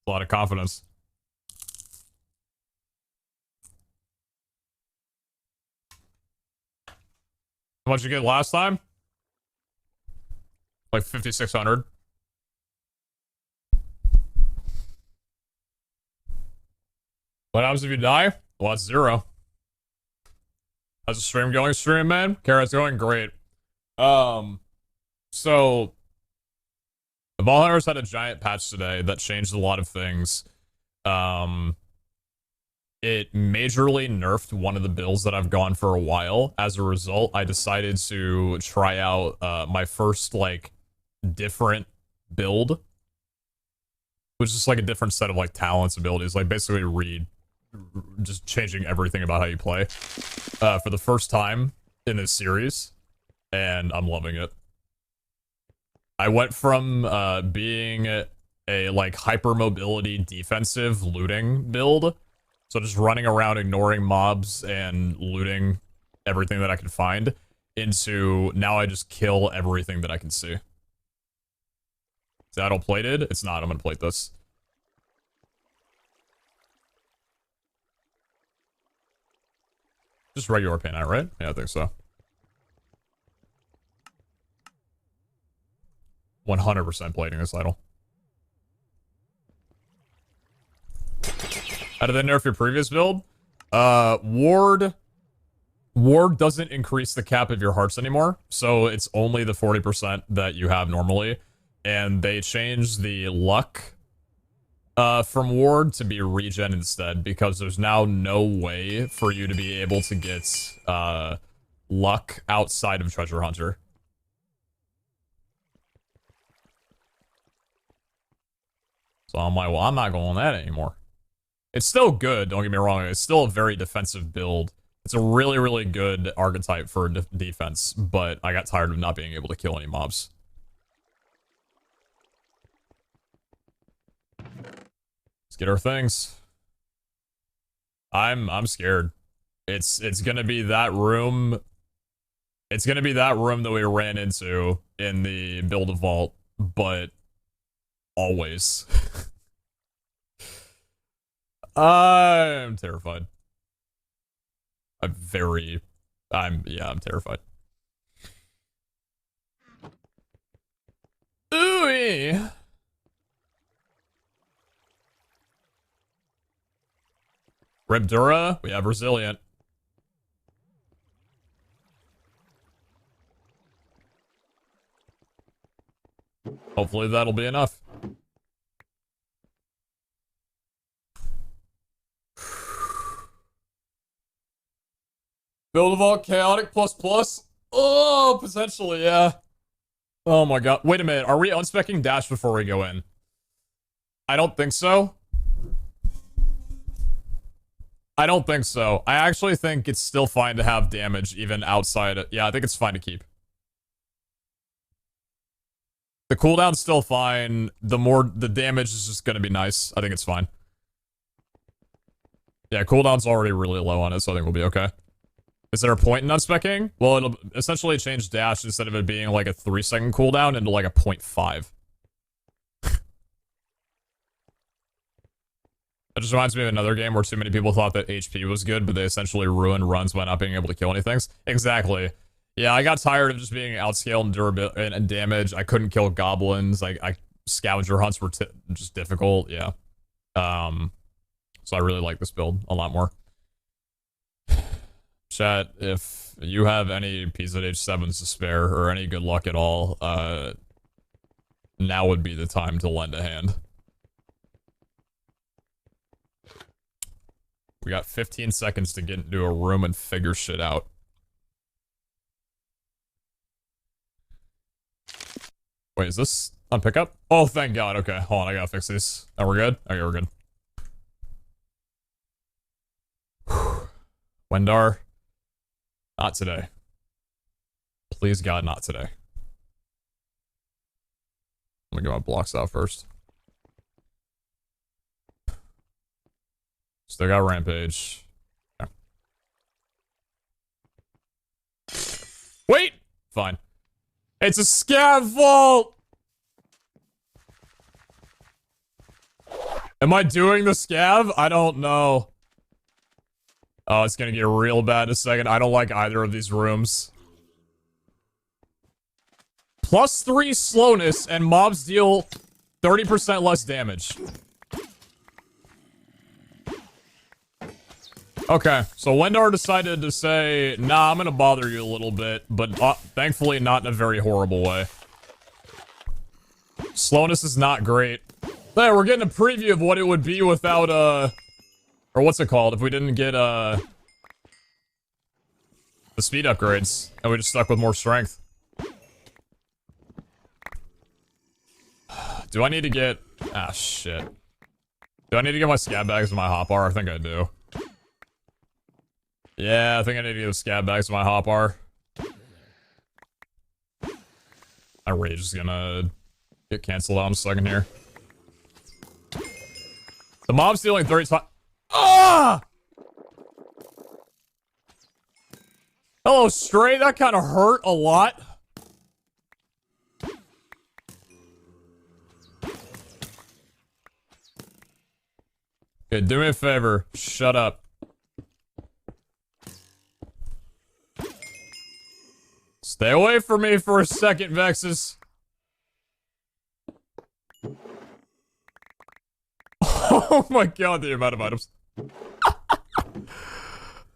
A lot of confidence. How much you get last time? Like 5,600. What happens if you die? Well, that's 0. How's the stream going, stream man? Carrot's going great. So the Ball Hunters had a giant patch today that changed a lot of things. It majorly nerfed one of the builds that I've gone for a while. As a result, I decided to try out my first like different build, which is like a different set of like talents, abilities, like basically just changing everything about how you play for the first time in this series, and I'm loving it. I went from being a like hypermobility defensive looting build, so just running around ignoring mobs and looting everything that I can find, into now I just kill everything that I can see. Is that all plated? It's not. I'm gonna plate this. Just regular paint, right? Yeah, I think so. 100% plating this idol. How did they nerf your previous build? Ward doesn't increase the cap of your hearts anymore, so it's only the 40% that you have normally. And they changed the luck from Ward to be regen instead, because there's now no way for you to be able to get luck outside of Treasure Hunter. So I'm like, well, I'm not going on that anymore. It's still good, don't get me wrong. It's still a very defensive build. It's a really, really good archetype for defense, but I got tired of not being able to kill any mobs. Let's get our things. I'm scared. It's gonna be that room. It's gonna be that room that we ran into in the build a vault, but always. I'm terrified. I'm terrified. Ooh. Ribdura, we have Resilient. Hopefully that'll be enough. Build a vault chaotic plus. Oh, potentially, yeah. Oh my god. Wait a minute. Are we unspecking dash before we go in? I don't think so. I don't think so. I actually think it's still fine to have damage even outside it. Yeah, I think it's fine to keep. The cooldown's still fine. The damage is just gonna be nice. I think it's fine. Yeah, cooldown's already really low on it, so I think we'll be okay. Is there a point in unspecking? Well, it'll essentially change dash instead of it being like a 3-second cooldown into like a 0.5. That just reminds me of another game where too many people thought that HP was good, but they essentially ruined runs by not being able to kill anything. Exactly. Yeah, I got tired of just being outscaled in durability and damage. I couldn't kill goblins. I scavenger hunts were just difficult. Yeah. So I really like this build a lot more. Chat, if you have any PeteZahHutt to spare or any good luck at all, now would be the time to lend a hand. We got 15 seconds to get into a room and figure shit out. Wait, is this on pickup? Oh, thank God. Okay, hold on. I gotta fix these. Oh, we're good? Okay, we're good. Wendar. Not today. Please, God, not today. Let me get my blocks out first. Still got Rampage. Okay. Wait! Fine. It's a scav vault! Am I doing the scav? I don't know. Oh, it's gonna get real bad in a second. I don't like either of these rooms. +3 slowness and mobs deal 30% less damage. Okay, so Wendar decided to say, nah, I'm gonna bother you a little bit, but thankfully not in a very horrible way. Slowness is not great. There, we're getting a preview of what it would be without, or what's it called, if we didn't get, the speed upgrades, and we just stuck with more strength. Do I need to get... Ah, shit. Do I need to get my scab bags and my hotbar? I think I do. Yeah, I think I need to get the scab bags and my hotbar. My rage is gonna get canceled out in a second here. The mob's dealing 35... Ah! Hello, Stray. That kind of hurt a lot. Okay, do me a favor. Shut up. Stay away from me for a second, Vexus. Oh my god, the amount of items.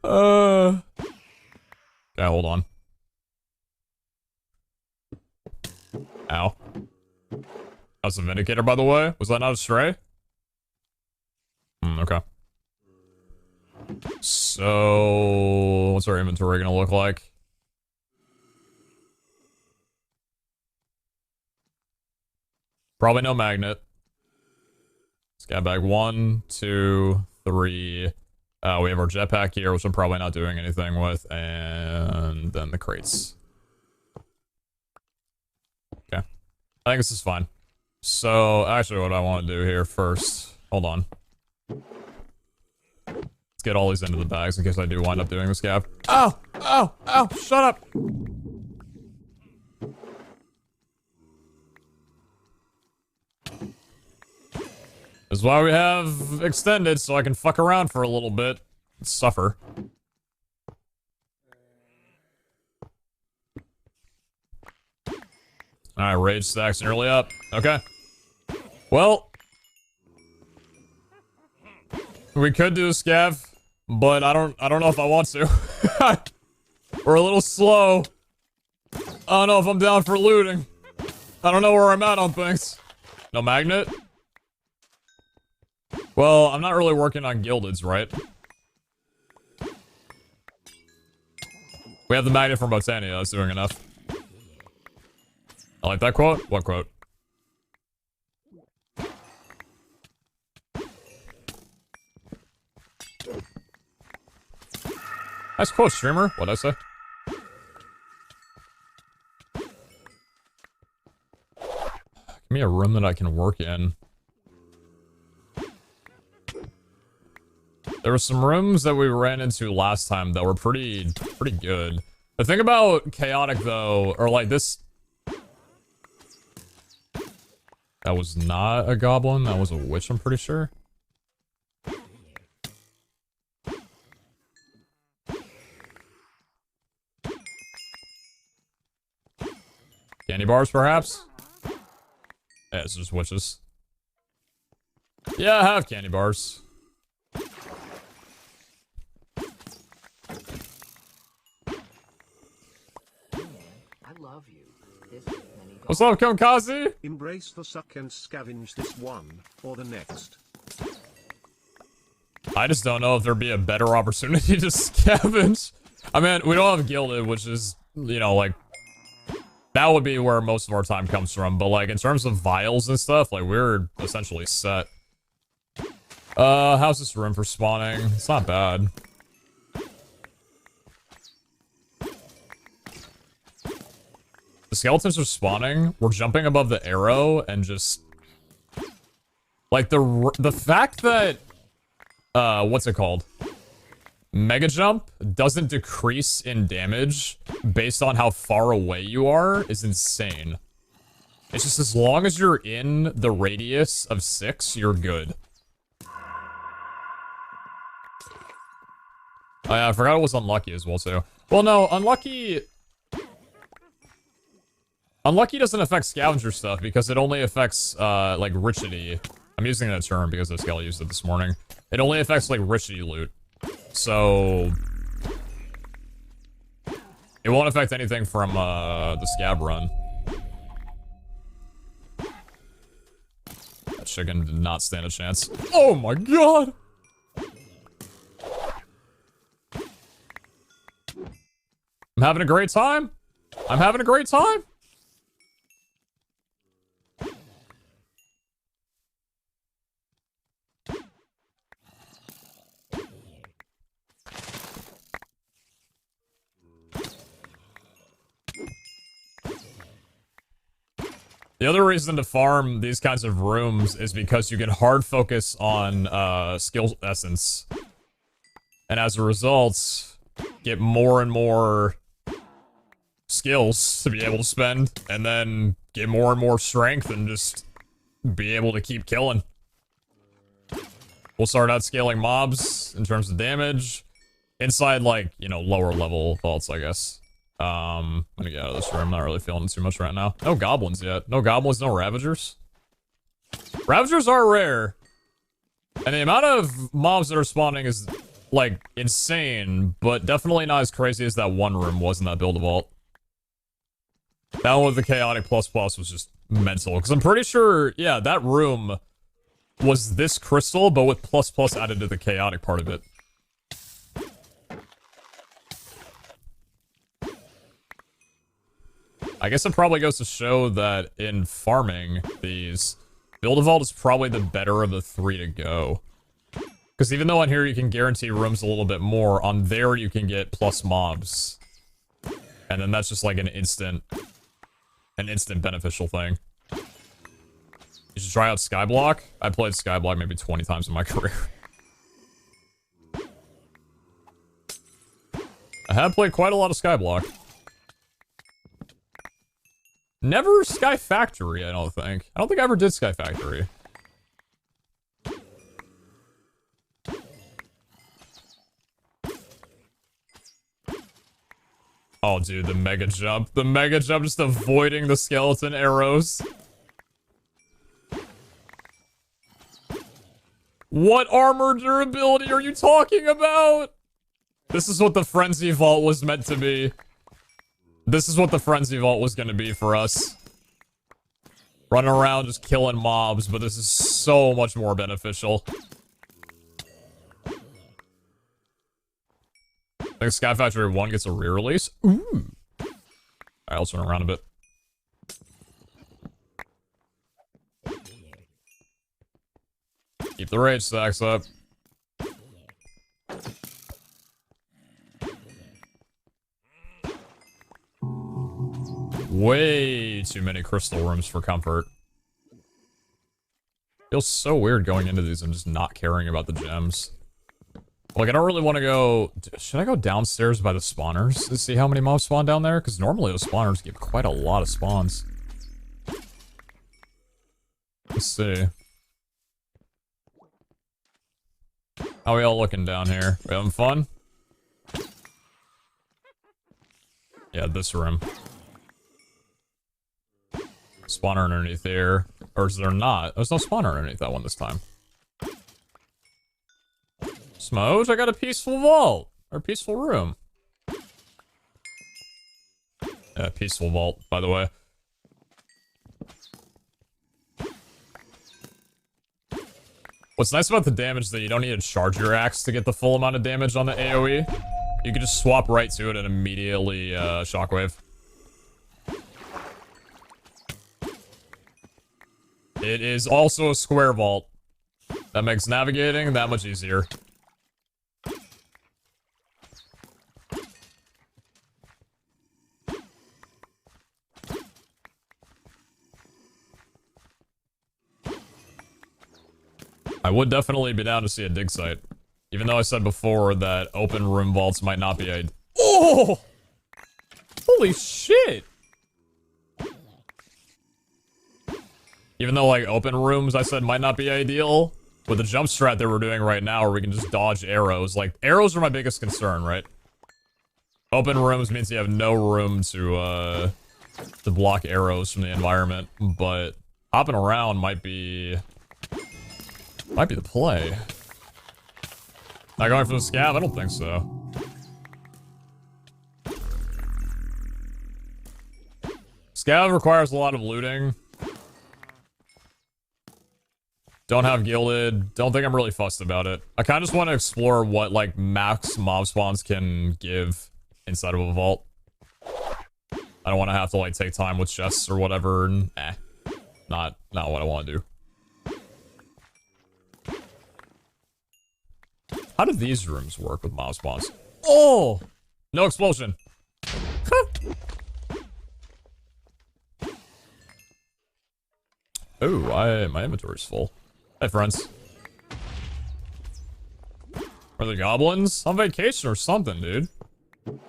Okay, hold on. Ow. That's a Vindicator, by the way. Was that not a Stray? Okay. So, what's our inventory gonna look like? Probably no magnet. Scab bag 1, 2, 3. We have our jetpack here, which I'm probably not doing anything with, and then the crates. Okay. I think this is fine. So, actually, what I want to do here first... Hold on. Let's get all these into the bags in case I do wind up doing the scab. Oh! Oh! Oh! Shut up! This is why we have extended, so I can fuck around for a little bit. And suffer. Alright, rage stacks nearly up. Okay. Well. We could do a scav, but I don't know if I want to. We're a little slow. I don't know if I'm down for looting. I don't know where I'm at on things. No magnet? Well, I'm not really working on gildeds, right? We have the magnet from Botania, that's doing enough. I like that quote. What quote? Nice quote, streamer. What'd I say? Give me a room that I can work in. There were some rooms that we ran into last time that were pretty good. The thing about chaotic though, or like this... That was not a goblin, that was a witch, I'm pretty sure. Candy bars, perhaps? Yeah, it's just witches. Yeah, I have candy bars. What's up, Kamikaze? Embrace the suck and scavenge this one, or the next. I just don't know if there'd be a better opportunity to scavenge. I mean, we don't have gilded, which is, you know, like... That would be where most of our time comes from, but like, in terms of vials and stuff, like, we're essentially set. How's this room for spawning? It's not bad. The skeletons are spawning. We're jumping above the arrow and just... Like, the fact that... what's it called? Mega Jump doesn't decrease in damage based on how far away you are is insane. It's just as long as you're in the radius of 6, you're good. Oh yeah, I forgot it was unlucky as well, too. Well, no, unlucky... Unlucky doesn't affect scavenger stuff because it only affects, like, richity. I'm using that term because the Skelly used it this morning. It only affects, like, richity loot. So it won't affect anything from the scab run. That chicken did not stand a chance. Oh my god! I'm having a great time. I'm having a great time. The other reason to farm these kinds of rooms is because you can hard focus on skill essence. And as a result, get more and more skills to be able to spend, and then get more and more strength and just be able to keep killing. We'll start out scaling mobs in terms of damage. Inside, like, you know, lower level vaults, I guess. I'm gonna get out of this room. I'm not really feeling it too much right now. No goblins yet. No goblins, no ravagers. Ravagers are rare. And the amount of mobs that are spawning is, like, insane, but definitely not as crazy as that one room was in that build vault. That one with the chaotic plus plus was just mental. Because I'm pretty sure, yeah, that room was this crystal, but with plus plus added to the chaotic part of it. I guess it probably goes to show that in farming these, Build-A-Vault is probably the better of the three to go. Because even though on here you can guarantee rooms a little bit more, on there you can get plus mobs. And then that's just like an instant beneficial thing. You should try out Skyblock. I played Skyblock maybe 20 times in my career. I have played quite a lot of Skyblock. Never Sky Factory, I don't think. I don't think I ever did Sky Factory. Oh, dude, the mega jump. The mega jump just avoiding the skeleton arrows. What armor durability are you talking about? This is what the Frenzy Vault was meant to be. This is what the Frenzy Vault was gonna be for us. Running around just killing mobs, but this is so much more beneficial. I think Sky Factory 1 gets a re-release. Ooh. Alright, let's run around a bit. Keep the rage stacks up. Way too many crystal rooms for comfort. Feels so weird going into these and just not caring about the gems. Like, I don't really want to go... Should I go downstairs by the spawners to see how many mobs spawn down there? Because normally those spawners give quite a lot of spawns. Let's see. How are we all looking down here? We having fun? Yeah, this room. Spawner underneath there. Or is there not? There's no spawner underneath that one this time. Smoj, I got a peaceful vault. Or peaceful room. Yeah, peaceful vault, by the way. What's nice about the damage is that you don't need to charge your axe to get the full amount of damage on the AoE. You can just swap right to it and immediately shockwave. It is also a square vault. That makes navigating that much easier. I would definitely be down to see a dig site. Even though I said before that open room vaults might not be a... Oh! Holy shit! Even though, like, open rooms, I said, might not be ideal, with the jump strat that we're doing right now, where we can just dodge arrows. Like, arrows are my biggest concern, right? Open rooms means you have no room to block arrows from the environment, but hopping around might be the play. Not going for the scav? I don't think so. Scav requires a lot of looting. Don't have gilded. Don't think I'm really fussed about it. I kind of just want to explore what, like, max mob spawns can give inside of a vault. I don't want to have to, like, take time with chests or whatever, and not what I want to do. How do these rooms work with mob spawns? Oh! No explosion. Ooh, my inventory's full. Hey, friends. Are the goblins? On vacation or something, dude. I'm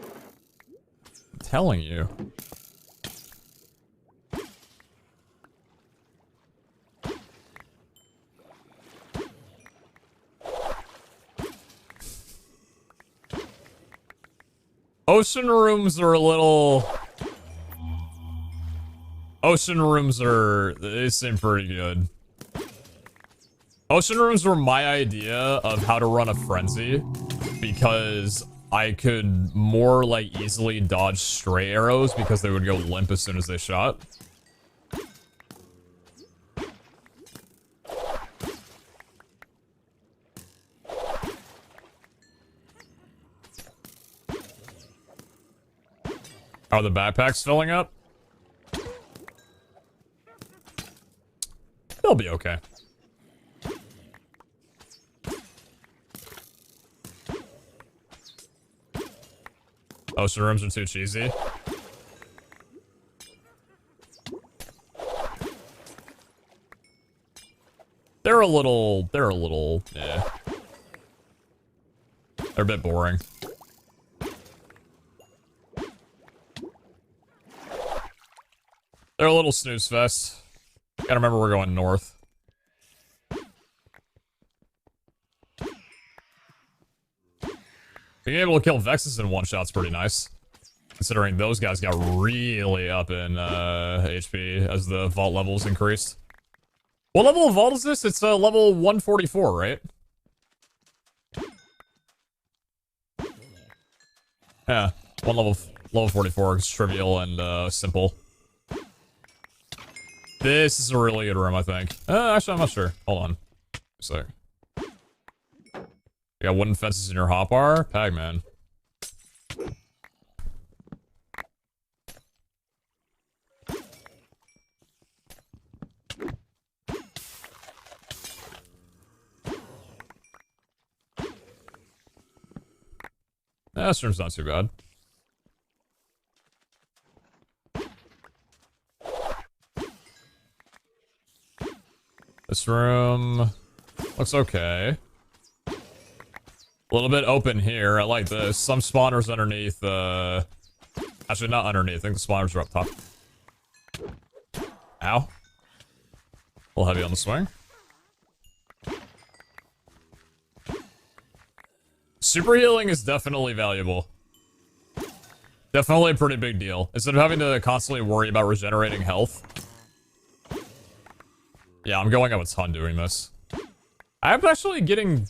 telling you. Ocean rooms are a little... Ocean rooms are... They seem pretty good. Ocean rooms were my idea of how to run a frenzy, because I could more, like, easily dodge stray arrows because they would go limp as soon as they shot. Are the backpacks filling up? They'll be okay. Ocean rooms are too cheesy. They're a little, yeah. They're a bit boring. They're a little snooze fest. Gotta remember we're going north. Being able to kill Vexes in one shot's pretty nice. Considering those guys got really up in HP as the vault levels increased. What level of vault is this? It's level 144, right? Yeah, level 44 is trivial and simple. This is a really good room, I think. Actually, I'm not sure. Hold on. A sec. You got wooden fences in your hotbar? Pagman. This room's not too bad. This room looks okay. A little bit open here. I like this. Some spawners underneath. Actually, not underneath. I think the spawners are up top. Ow. A little heavy on the swing. Super healing is definitely valuable. Definitely a pretty big deal. Instead of having to constantly worry about regenerating health. Yeah, I'm going up a ton doing this. I'm actually getting...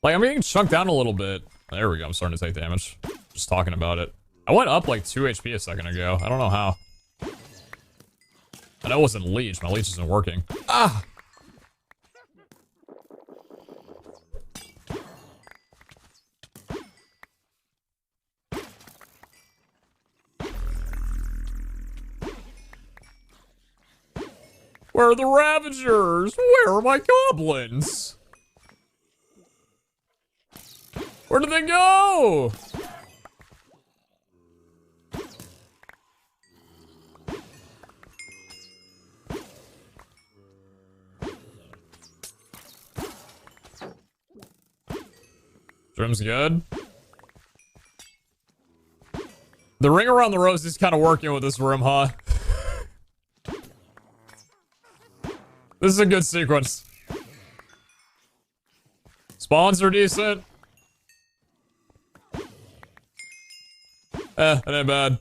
Like, I'm getting chunked down a little bit. There we go, I'm starting to take damage. Just talking about it. I went up like 2 HP a second ago. I don't know how. I know it wasn't leech. My leech isn't working. Ah! Where are the Ravagers? Where are my goblins? Where did they go? Drum's good. The ring around the rose is kind of working with this room, huh? This is a good sequence. Spawns are decent. It ain't bad.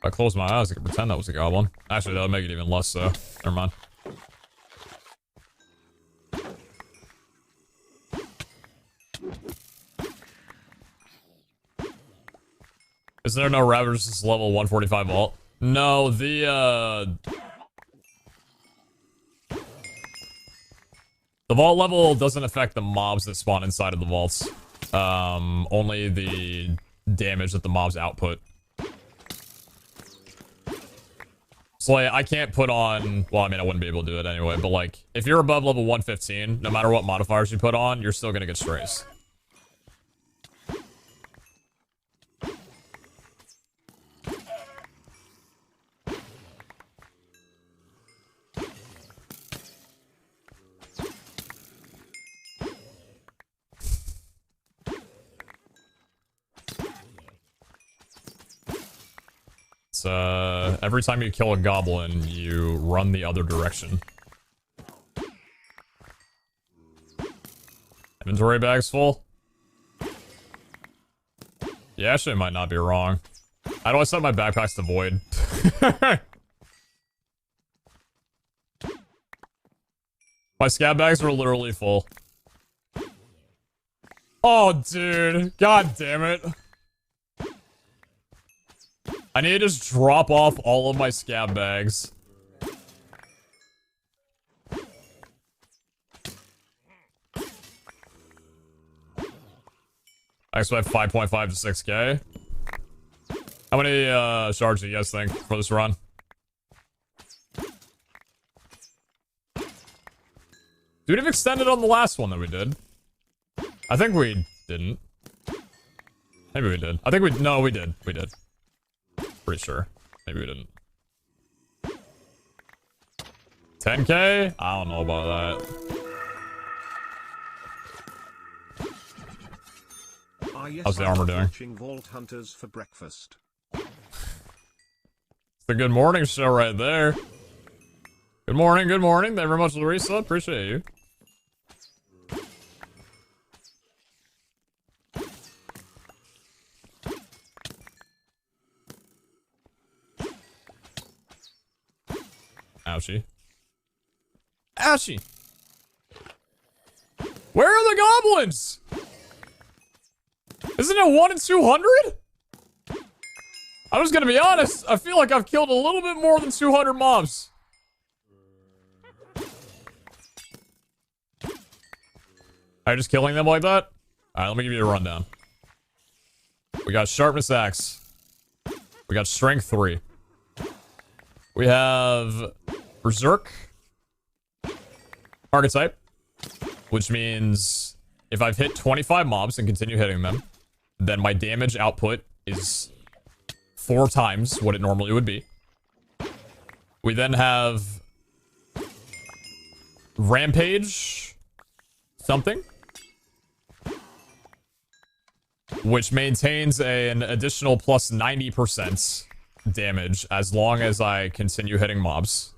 If I close my eyes, I can pretend that was a goblin. Actually, that would make it even less so. Never mind. Is there no Ravagers level 145 vault? No, the vault level doesn't affect the mobs that spawn inside of the vaults. Only the damage that the mobs output. So like, I can't put on, well, I mean, I wouldn't be able to do it anyway, but like, if you're above level 115, no matter what modifiers you put on, you're still gonna get strays. Every time you kill a goblin, you run the other direction. Inventory bag's full? Yeah, actually, it might not be wrong. How do I set my backpacks to void? My scab bags are literally full. Oh, dude. God damn it. I need to just drop off all of my scab bags. I expect 5.5 to 6k. How many shards do you guys think for this run? Dude, have extended on the last one that we did. I think we didn't. Maybe we did. I think we, no, we did. We did. Pretty sure. Maybe we didn't. 10k? I don't know about that. How's the armor doing? Vault Hunters for breakfast. It's the good morning show right there. Good morning, good morning. Thank you very much, Larissa. Appreciate you. Ouchie. Ouchie! Where are the goblins? Isn't it 1 in 200? I was gonna be honest, I feel like I've killed a little bit more than 200 mobs. Are you just killing them like that? Alright, let me give you a rundown. We got Sharpness Axe. We got Strength 3. We have Berserk Archetype, which means if I've hit 25 mobs and continue hitting them, then my damage output is 4 times what it normally would be. We then have Rampage something, which maintains an additional plus 90% damage as long as I continue hitting mobs.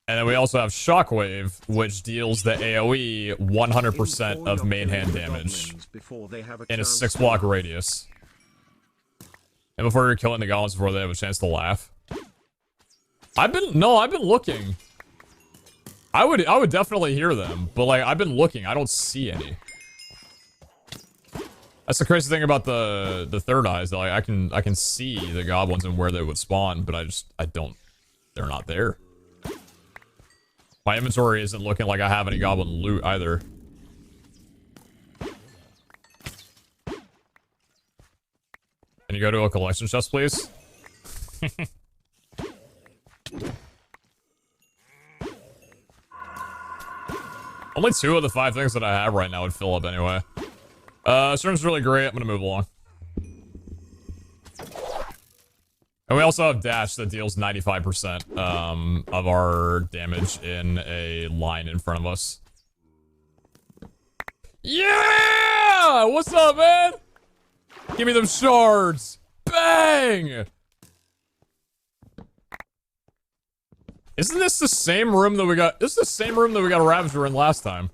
And then we also have Shockwave, which deals the AoE 100% of main hand damage in a 6-block radius. And before you're killing the goblins before they have a chance to laugh. I've been looking. I would definitely hear them, but like I've been looking, I don't see any. That's the crazy thing about the third eyes. Like I can see the goblins and where they would spawn, but I don't. They're not there. My inventory isn't looking like I have any goblin loot either. Can you go to a collection chest, please? Only 2 of the 5 things that I have right now would fill up anyway. Storm's really great. I'm gonna move along. And we also have Dash that deals 95% of our damage in a line in front of us. Yeah! What's up, man? Give me them shards. Bang! Isn't this the same room that we got? This is the same room that we got a Ravager in last time.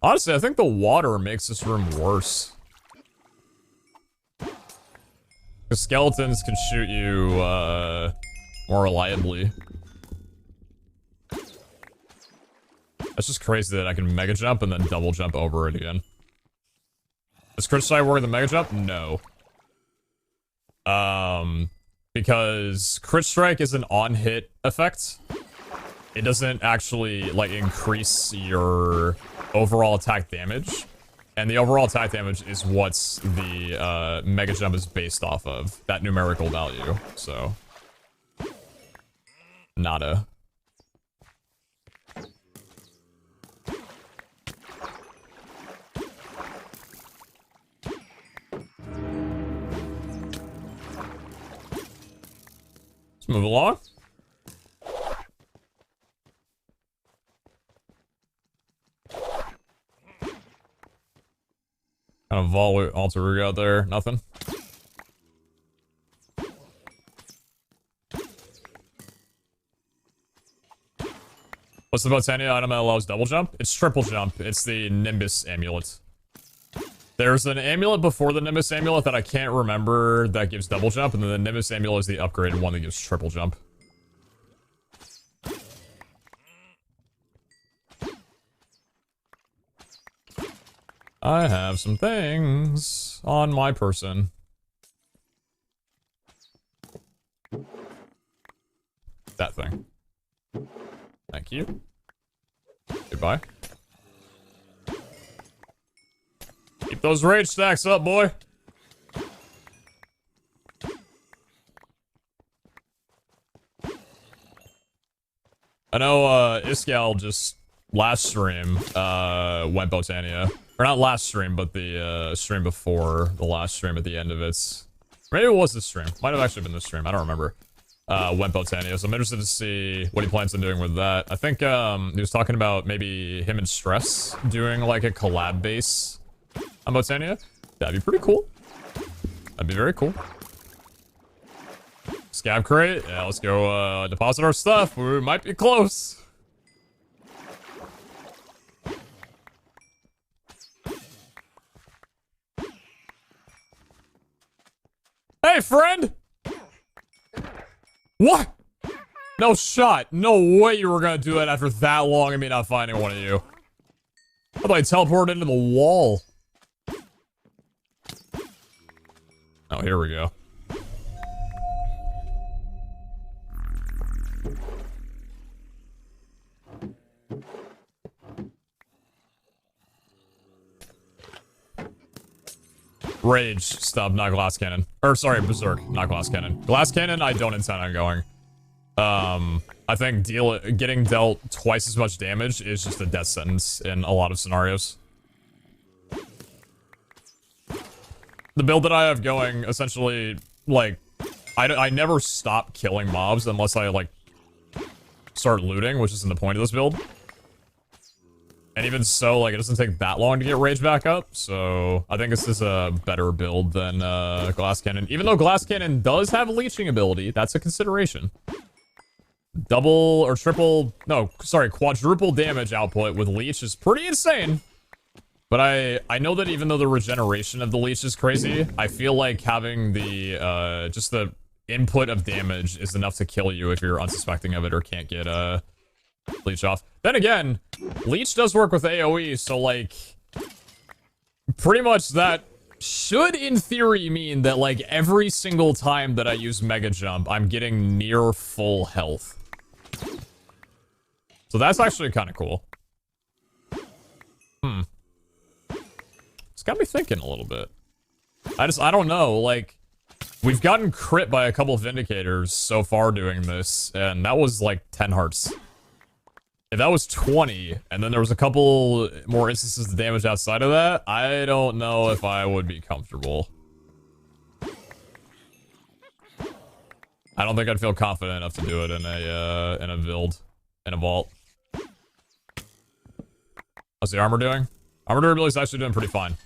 Honestly, I think the water makes this room worse. Because skeletons can shoot you, more reliably. That's just crazy that I can mega jump and then double jump over it again. Does crit strike work with the mega jump? No. Because crit strike is an on-hit effect. It doesn't actually, like, increase your overall attack damage. And the overall attack damage is what's the, mega jump is based off of. That numerical value. So. Nada. Let's move along. Kind of alter rig out there. Nothing. What's the Botania item that allows double jump? It's triple jump. It's the Nimbus amulet. There's an amulet before the Nimbus amulet that I can't remember that gives double jump, and then the Nimbus amulet is the upgraded one that gives triple jump. I have some things on my person. That thing. Thank you. Goodbye. Keep those rage stacks up, boy. I know, Iskal just last stream, went Botania. Or not last stream, but the, stream before the last stream at the end of it. Maybe it was this stream. Might have actually been this stream. I don't remember. Went Botania, so I'm interested to see what he plans on doing with that. I think, he was talking about maybe him and Stress doing, like, a collab base on Botania. That'd be pretty cool. That'd be very cool. Scab crate. Yeah, let's go, deposit our stuff. We might be close. Hey, friend! What? No shot. No way you were gonna do it after that long of me not finding one of you. I thought I teleported into the wall. Oh, here we go. Rage stub, not glass cannon. Or sorry, berserk, not glass cannon. Glass cannon, I don't intend on going. I think getting dealt twice as much damage is just a death sentence in a lot of scenarios. The build that I have going, essentially, like, I never stop killing mobs unless I, like, start looting, which isn't the point of this build. And even so, like, it doesn't take that long to get rage back up, so I think this is a better build than, Glass Cannon. Even though Glass Cannon does have a leeching ability, that's a consideration. Double or triple, no, sorry, quadruple damage output with leech is pretty insane. But I know that even though the regeneration of the leech is crazy, I feel like having the, just the input of damage is enough to kill you if you're unsuspecting of it or can't get, leech off. Then again, leech does work with AoE, so like, pretty much that should in theory mean that like every single time that I use Mega Jump, I'm getting near full health. So that's actually kind of cool. It's got me thinking a little bit. I don't know, like, we've gotten crit by a couple of Vindicators so far doing this, and that was like 10 hearts. If that was 20, and then there was a couple more instances of damage outside of that, I don't know if I would be comfortable. I don't think I'd feel confident enough to do it in a build, in a vault. How's the armor doing? Armor durability is actually doing pretty fine.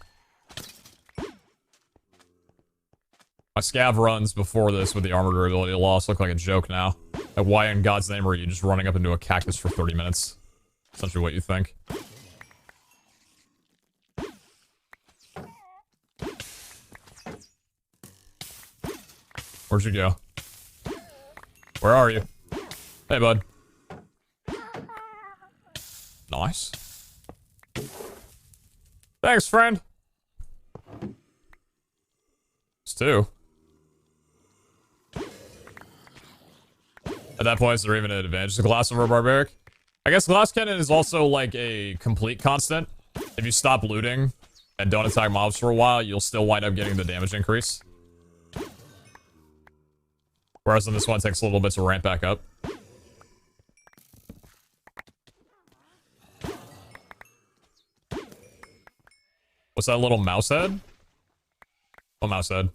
My scav runs before this with the armor durability loss look like a joke now. Like, why in God's name are you just running up into a cactus for 30 minutes? Essentially what you think. Where'd you go? Where are you? Hey, bud. Nice. Thanks, friend. It's 2. At that point, is there even an advantage to glass over barbaric? I guess glass cannon is also like a complete constant. If you stop looting and don't attack mobs for a while, you'll still wind up getting the damage increase. Whereas on this one, it takes a little bit to ramp back up. What's that little mouse head? Oh, mouse head.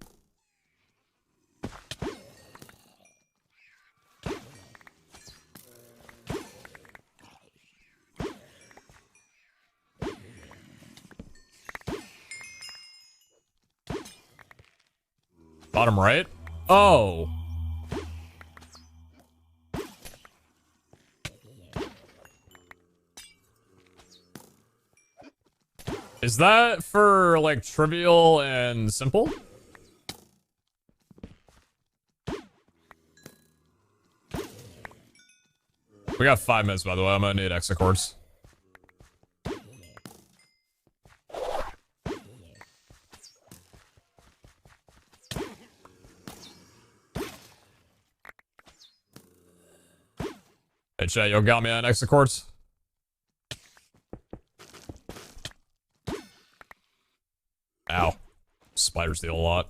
Bottom right? Oh. Is that for, like, trivial and simple? We got 5 minutes, by the way. I'm gonna need exit cords. Hey, chat, yo, got me on exit cords? Ow. Spiders deal a lot.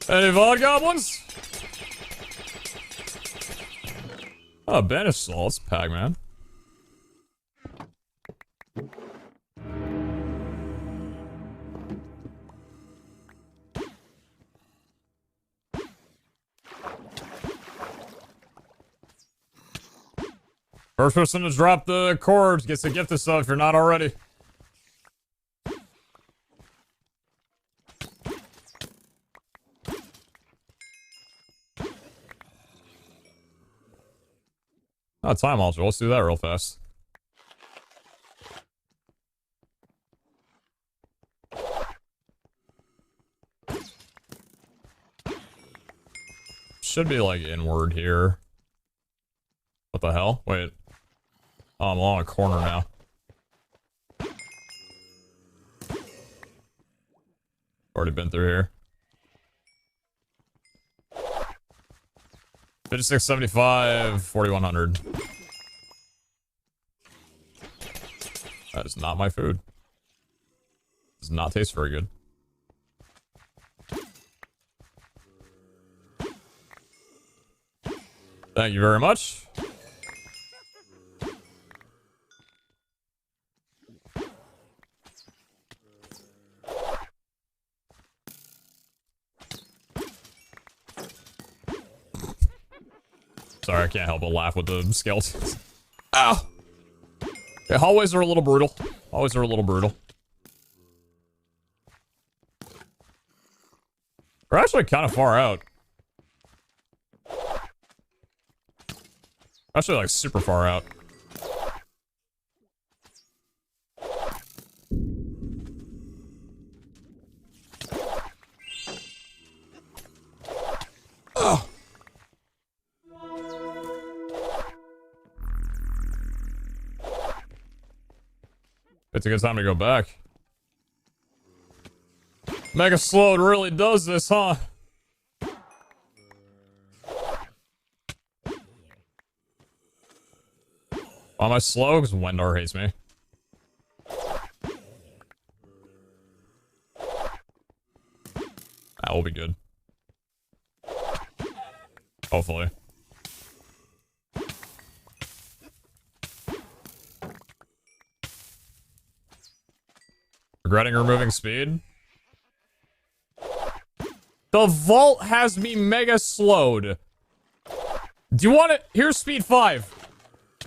Any VOD goblins? Oh, banished souls, Pac-Man. First person to drop the cords gets a gift of stuff if you're not already. Oh, time module. Let's do that real fast. Should be like inward here. What the hell? Wait. Oh, I'm along a corner now. Already been through here. 5675, 4100. That is not my food. Does not taste very good. Thank you very much. Sorry, I can't help but laugh with the skeletons. Ow! Yeah, hallways are a little brutal. Hallways are a little brutal. We're actually kind of far out. Actually, like, super far out. Oh! It's a good time to go back. Mega Slowed really does this, huh? Why am I slow? Because Wendar hates me. That will be good. Hopefully. Regretting removing speed? The vault has me mega slowed. Do you want it? Here's speed 5.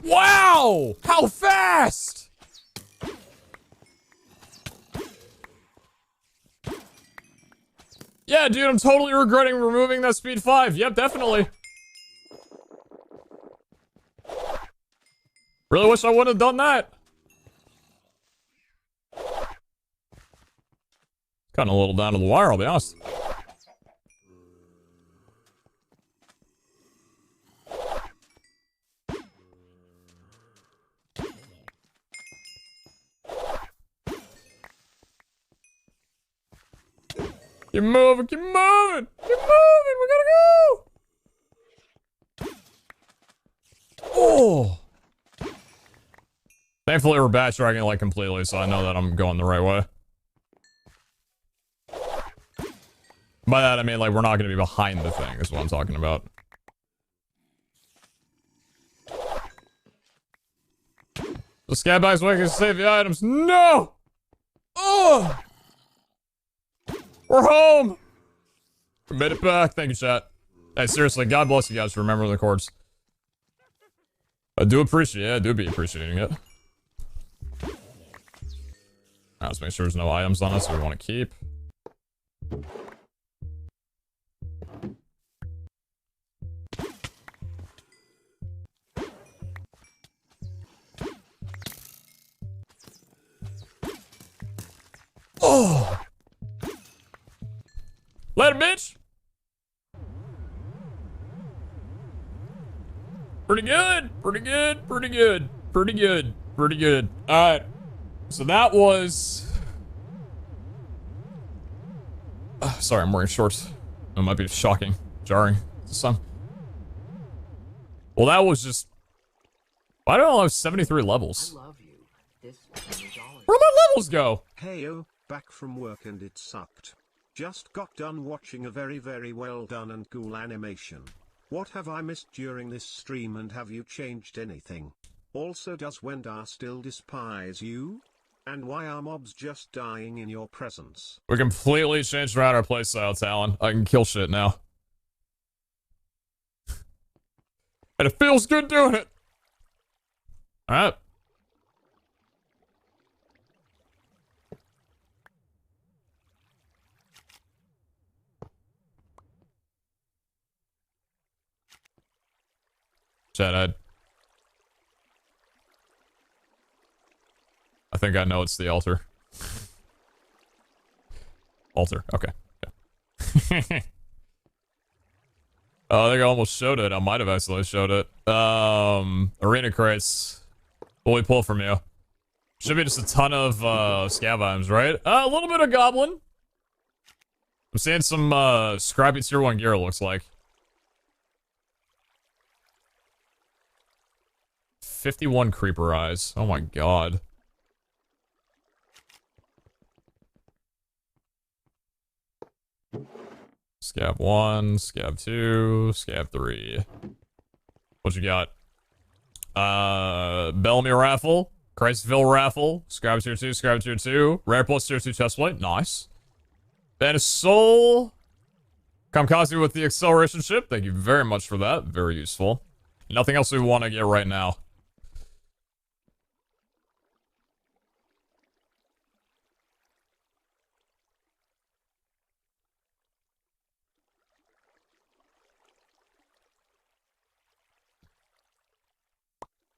Wow! How fast! Yeah, dude, I'm totally regretting removing that speed 5. Yep, definitely. Really wish I wouldn't have done that. Cutting a little down to the wire, I'll be honest. Keep moving, keep moving, keep moving, we gotta go! Oh! Thankfully we're batch dragging like completely, so I know that I'm going the right way. By that I mean like we're not gonna be behind the thing, is what I'm talking about. The scat bag's waiting to save the items. No! Oh! We're home! We made it back. Thank you, chat. Hey, seriously, God bless you guys for remembering the chords. I do appreciate it. I do be appreciating it. Alright, let's make sure there's no items on us we want to keep. Oh! Later, bitch! Pretty good, pretty good, pretty good, pretty good, pretty good. Alright. So that was... sorry, I'm wearing shorts. It might be shocking, jarring to some. Well, that was just... Why do I have 73 levels? I love you. This $20. Where'd my levels go? Heyo, back from work and it sucked. Just got done watching a very well done and cool animation. What have I missed during this stream and have you changed anything? Also, does Wendar still despise you? And why are mobs just dying in your presence? We completely changed around our playstyle, Talon. I can kill shit now. And it feels good doing it! Alright. Chat, I think I know it's the altar. Altar, okay. Yeah. Oh, I think I almost showed it. I might have accidentally showed it. Arena crates. What we pull from you? Should be just a ton of scav items, right? A little bit of goblin. I'm seeing some scrappy tier 1 gear, it looks like. 51 creeper eyes. Oh my god. Scab 1, Scab 2, Scab 3. What you got? Bellamy raffle, Christville raffle, Scrab tier 2, Scrab tier 2, Rare plus tier 2 chestplate, nice. Band of Soul, Kamikaze with the acceleration ship, thank you very much for that, very useful. Nothing else we want to get right now.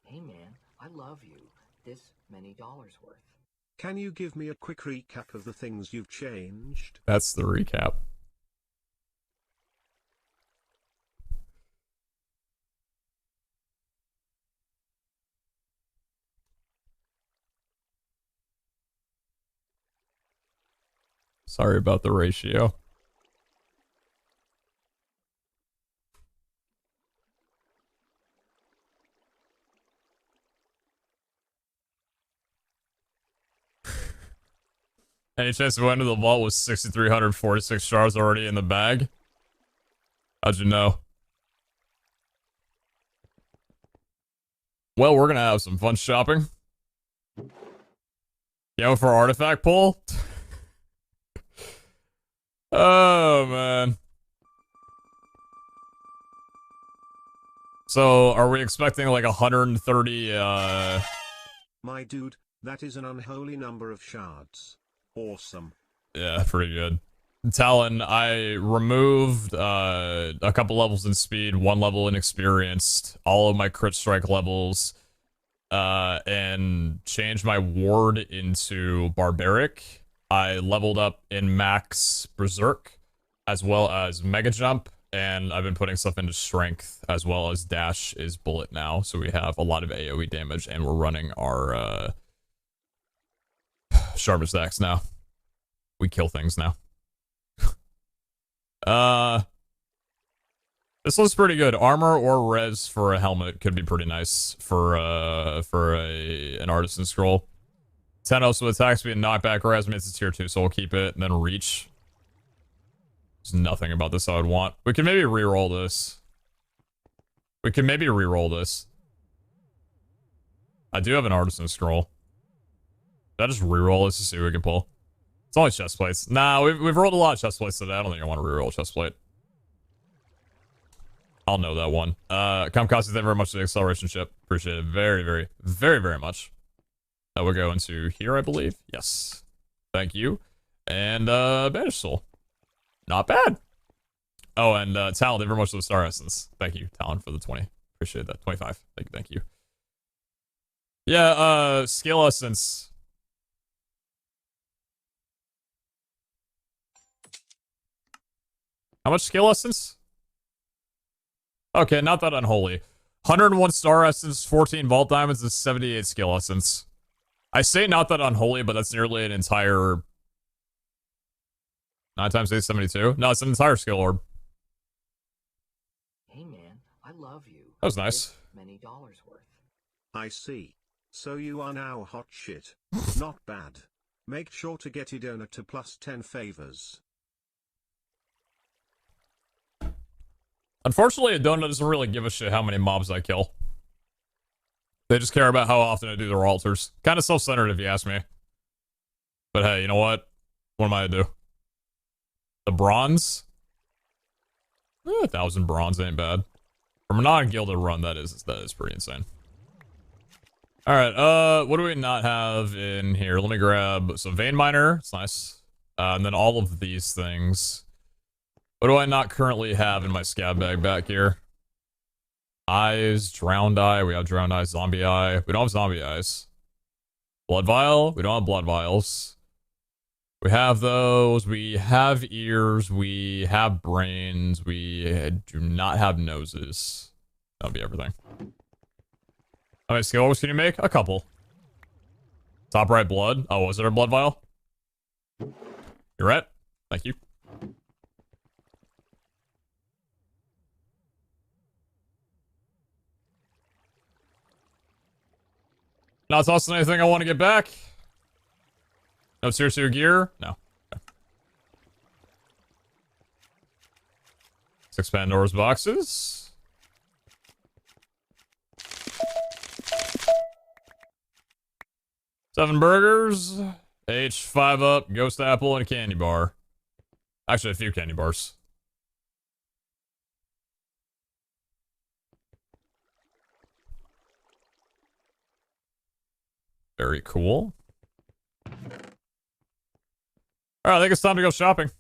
Hey man, I love you. This many dollars worth. Can you give me a quick recap of the things you've changed? That's the recap. Sorry about the ratio. Any chance we went into the vault with 6,346 shards already in the bag? How'd you know? Well, we're gonna have some fun shopping. Going for artifact pull? Oh, man. So, are we expecting like 130, My dude, that is an unholy number of shards. Awesome. Yeah, pretty good. Talon, I removed a couple levels in speed, 1 level in experienced, all of my crit strike levels, and changed my ward into Barbaric. I leveled up in Max Berserk, as well as Mega Jump, and I've been putting stuff into Strength, as well as Dash is Bullet now, so we have a lot of AoE damage, and we're running our, Sharpest Axe now. We kill things now. This looks pretty good. Armor or res for a helmet could be pretty nice for an artisan scroll. 10 also attack speed and knockback. Res means it's tier 2, so we'll keep it. And then reach. There's nothing about this I would want. We can maybe reroll this. I do have an artisan scroll. Should I just reroll this to see what we can pull? It's only chest plates. Nah, we've rolled a lot of chest plates today. I don't think I want to reroll a chest plate. I'll know that one. Kamikaze, thank you very much for the acceleration chip. Appreciate it very, very, very, very much. That will go into here, I believe. Yes. Thank you. And, Banish Soul. Not bad. Oh, and, Talon, thank you very much for the Star Essence. Thank you, Talon, for the 20. Appreciate that. 25. Thank you. Yeah, Skill Essence. How much Skill Essence? Okay, not that unholy. 101 Star Essence, 14 Vault Diamonds, and 78 Skill Essence. I say not that unholy, but that's nearly an entire... 9 times 8, 72? No, it's an entire skill orb. Hey man, I love you. That was nice. Many dollars worth. I see. So you are now hot shit. Not bad. Make sure to get Idona to plus 10 favors. Unfortunately, Idona doesn't really give a shit how many mobs I kill. They just care about how often I do their altars. Kind of self-centered if you ask me. But hey, you know what? What am I to do? The bronze? 1,000 bronze ain't bad. From a non-gilded run, that is pretty insane. Alright, what do we not have in here? Let me grab some Vein Miner. It's nice. And then all of these things. What do I not currently have in my scab bag back here? Eyes, Drowned Eye. We have Drowned Eye, Zombie Eye. We don't have Zombie Eyes. Blood Vial. We don't have Blood Vials. We have those. We have ears. We have brains. We do not have noses. That'll be everything. How many skill orbs can you make? A couple. Top right blood. Oh, was it a blood vial? You're right. Thank you. Not tossing anything I want to get back. No tier 2 gear? No. Okay. 6 Pandora's boxes. Seven burgers. H5 up, ghost apple, and a candy bar. Actually, a few candy bars. Very cool. Alright, I think it's time to go shopping.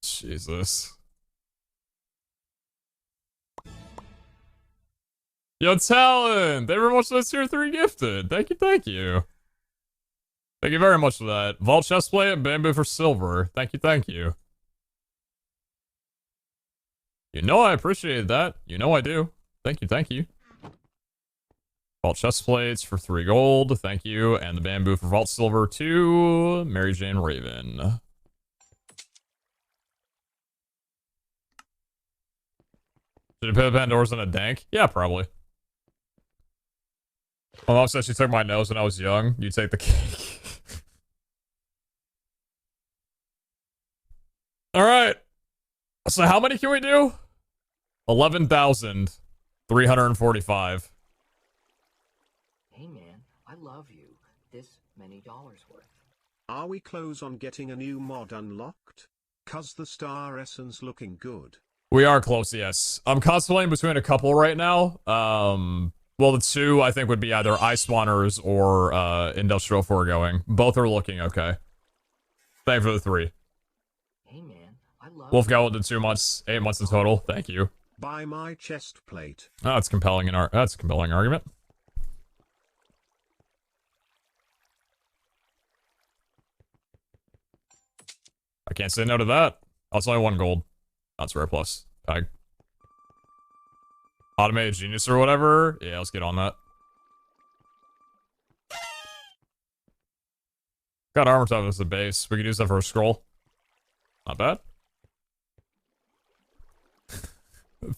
Jesus. Yo, Talon! Thank you very much for the tier 3 gifted. Thank you, thank you. Thank you very much for that. Vault chestplate and bamboo for silver. Thank you, thank you. You know I appreciate that. You know I do. Thank you, thank you. Vault chest plates for 3 gold. Thank you. And the bamboo for vault silver to Mary Jane Raven. Should you put the Pandora's in a dank? Yeah, probably. My mom said she took my nose when I was young. You take the cake. Alright. So how many can we do? 11,345. Hey man, I love you. This many dollars worth. Are we close on getting a new mod unlocked? 'Cause the Star Essence looking good. We are close, yes. I'm contemplating between a couple right now. Well, the 2 I think would be either Ice Spawners or Industrial Foregoing. Both are looking okay. Thank you for the 3. Hey man, I love Wolfgal did 2 months, 8 months in total. Thank you. Buy my chest plate. Oh, that's compelling. That's a compelling argument. I can't say no to that. Oh, it's only 1 gold. That's rare plus. Automated genius or whatever. Yeah, let's get on that. Got armor type as a base. We could use that for a scroll. Not bad.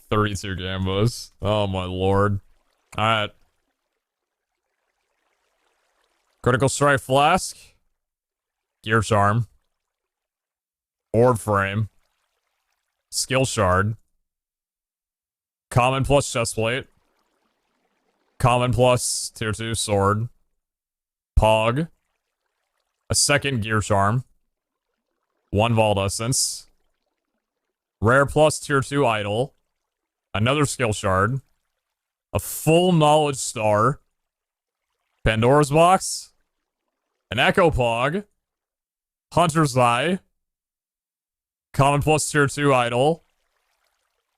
32 gambas. Oh my lord. Alright. Critical strike flask. Gear charm. Orb frame. Skill shard. Common plus chestplate. Common plus tier 2 sword. Pog. A second gear charm. 1 Vault Essence. Rare plus tier 2 idol. Another skill shard. A full knowledge star. Pandora's box. An echo pog. Hunter's eye. Common plus tier 2 idol.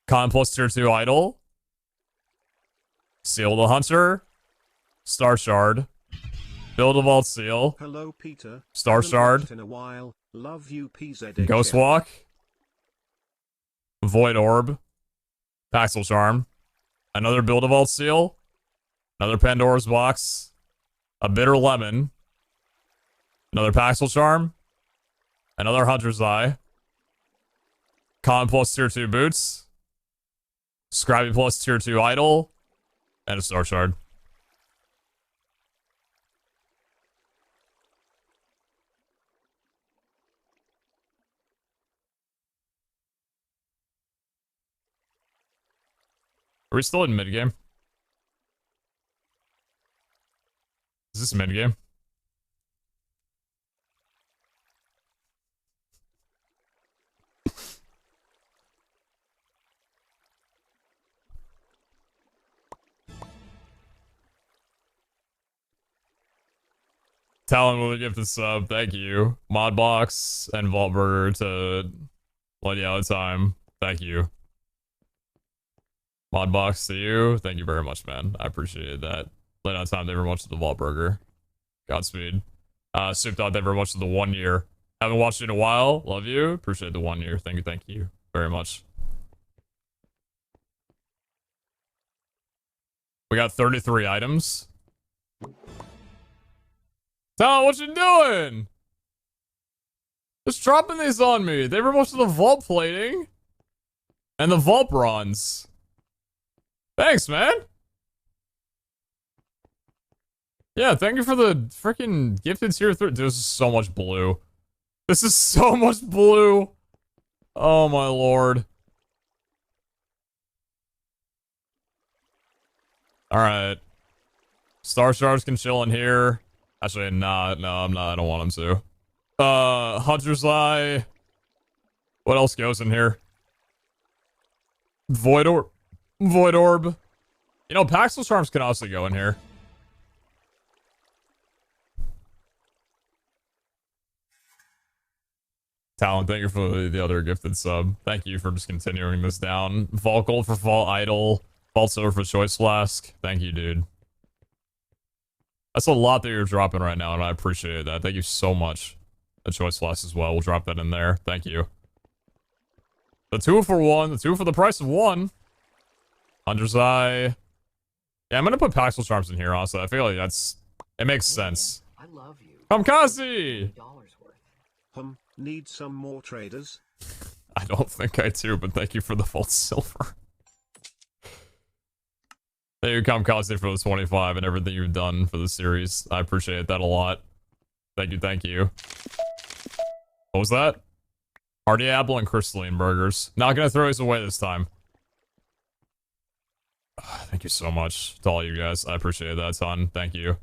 Common plus tier 2 idol. Seal the Hunter. Star shard. Build a vault seal. Hello, Peter. Star shard. In a while. Love you, PZHutt. Ghost walk. Void orb. Paxel charm. Another build a vault seal. Another Pandora's box. A bitter lemon. Another Paxel charm. Another Hunter's eye. Common plus tier 2 boots. Scribey plus tier 2 idol. And a star shard. Are we still in mid-game? Is this mid-game? Talon will give the sub, thank you. Modbox and Vaultburger to let you out of time. Thank you. Modbox to you. Thank you very much, man. I appreciate that. Let out time, thank you very much to the Vaultburger. Godspeed. Soup Dot, thank you very much to the 1 year. Haven't watched you in a while. Love you. Appreciate the 1 year. Thank you very much. We got 33 items. Talon, what you doing? Just dropping these on me. They were most of the vault plating. And the vault bronze. Thanks, man. Yeah, thank you for the freaking gifted tier 3. This is so much blue. This is so much blue. Oh my lord. Alright. Star Shards can chill in here. Actually, nah, no, I'm not. I don't want him to. Hunter's Eye. What else goes in here? Void Orb. Void Orb. You know, Paxel Charms can also go in here. Talon, thank you for the other gifted sub. Thank you for just continuing this down. Vault Gold for Vault Idol. Vault Silver for Choice Flask. Thank you, dude. That's a lot that you're dropping right now, and I appreciate that. Thank you so much. A Choice Flask as well. We'll drop that in there. Thank you. The 2 for 1. The 2 for the price of 1. Hunter's Eye. Yeah, I'm gonna put Paxel Charms in here, honestly. I feel like it makes sense. I love you. Kamikaze! Need some more traders? I don't think I do, but thank you for the Vault Silver. Thank you, Kamikaze, for the 25 and everything you've done for the series. I appreciate that a lot. Thank you, thank you. What was that? Hardy Apple and Crystalline Burgers. Not gonna throw these away this time. Thank you so much to all you guys. I appreciate that a ton. Thank you.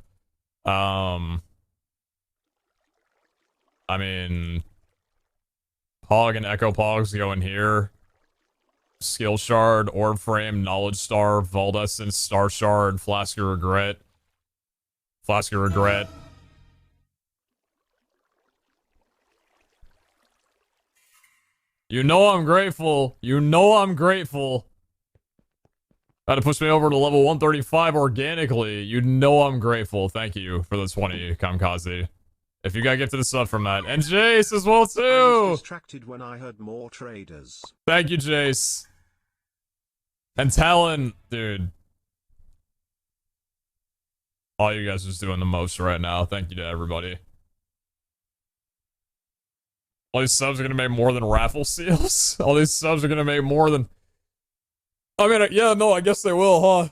I mean... Pog and Echo Pogs go in here. Skill Shard, Orb Frame, Knowledge Star, Vault Essence, Star Shard, Flask of Regret. Flask of Regret. You know I'm grateful. You know I'm grateful. Had to push me over to level 135 organically. You know I'm grateful. Thank you for the 20, Kamikaze. If you got gifted a sub from that. And Jace as well, too! I was distracted when I heard more traders. Thank you, Jace. And Talon, dude. All you guys are just doing the most right now. Thank you to everybody. All these subs are gonna make more than raffle seals? All these subs are gonna make more than... I mean, yeah, no, I guess they will, huh?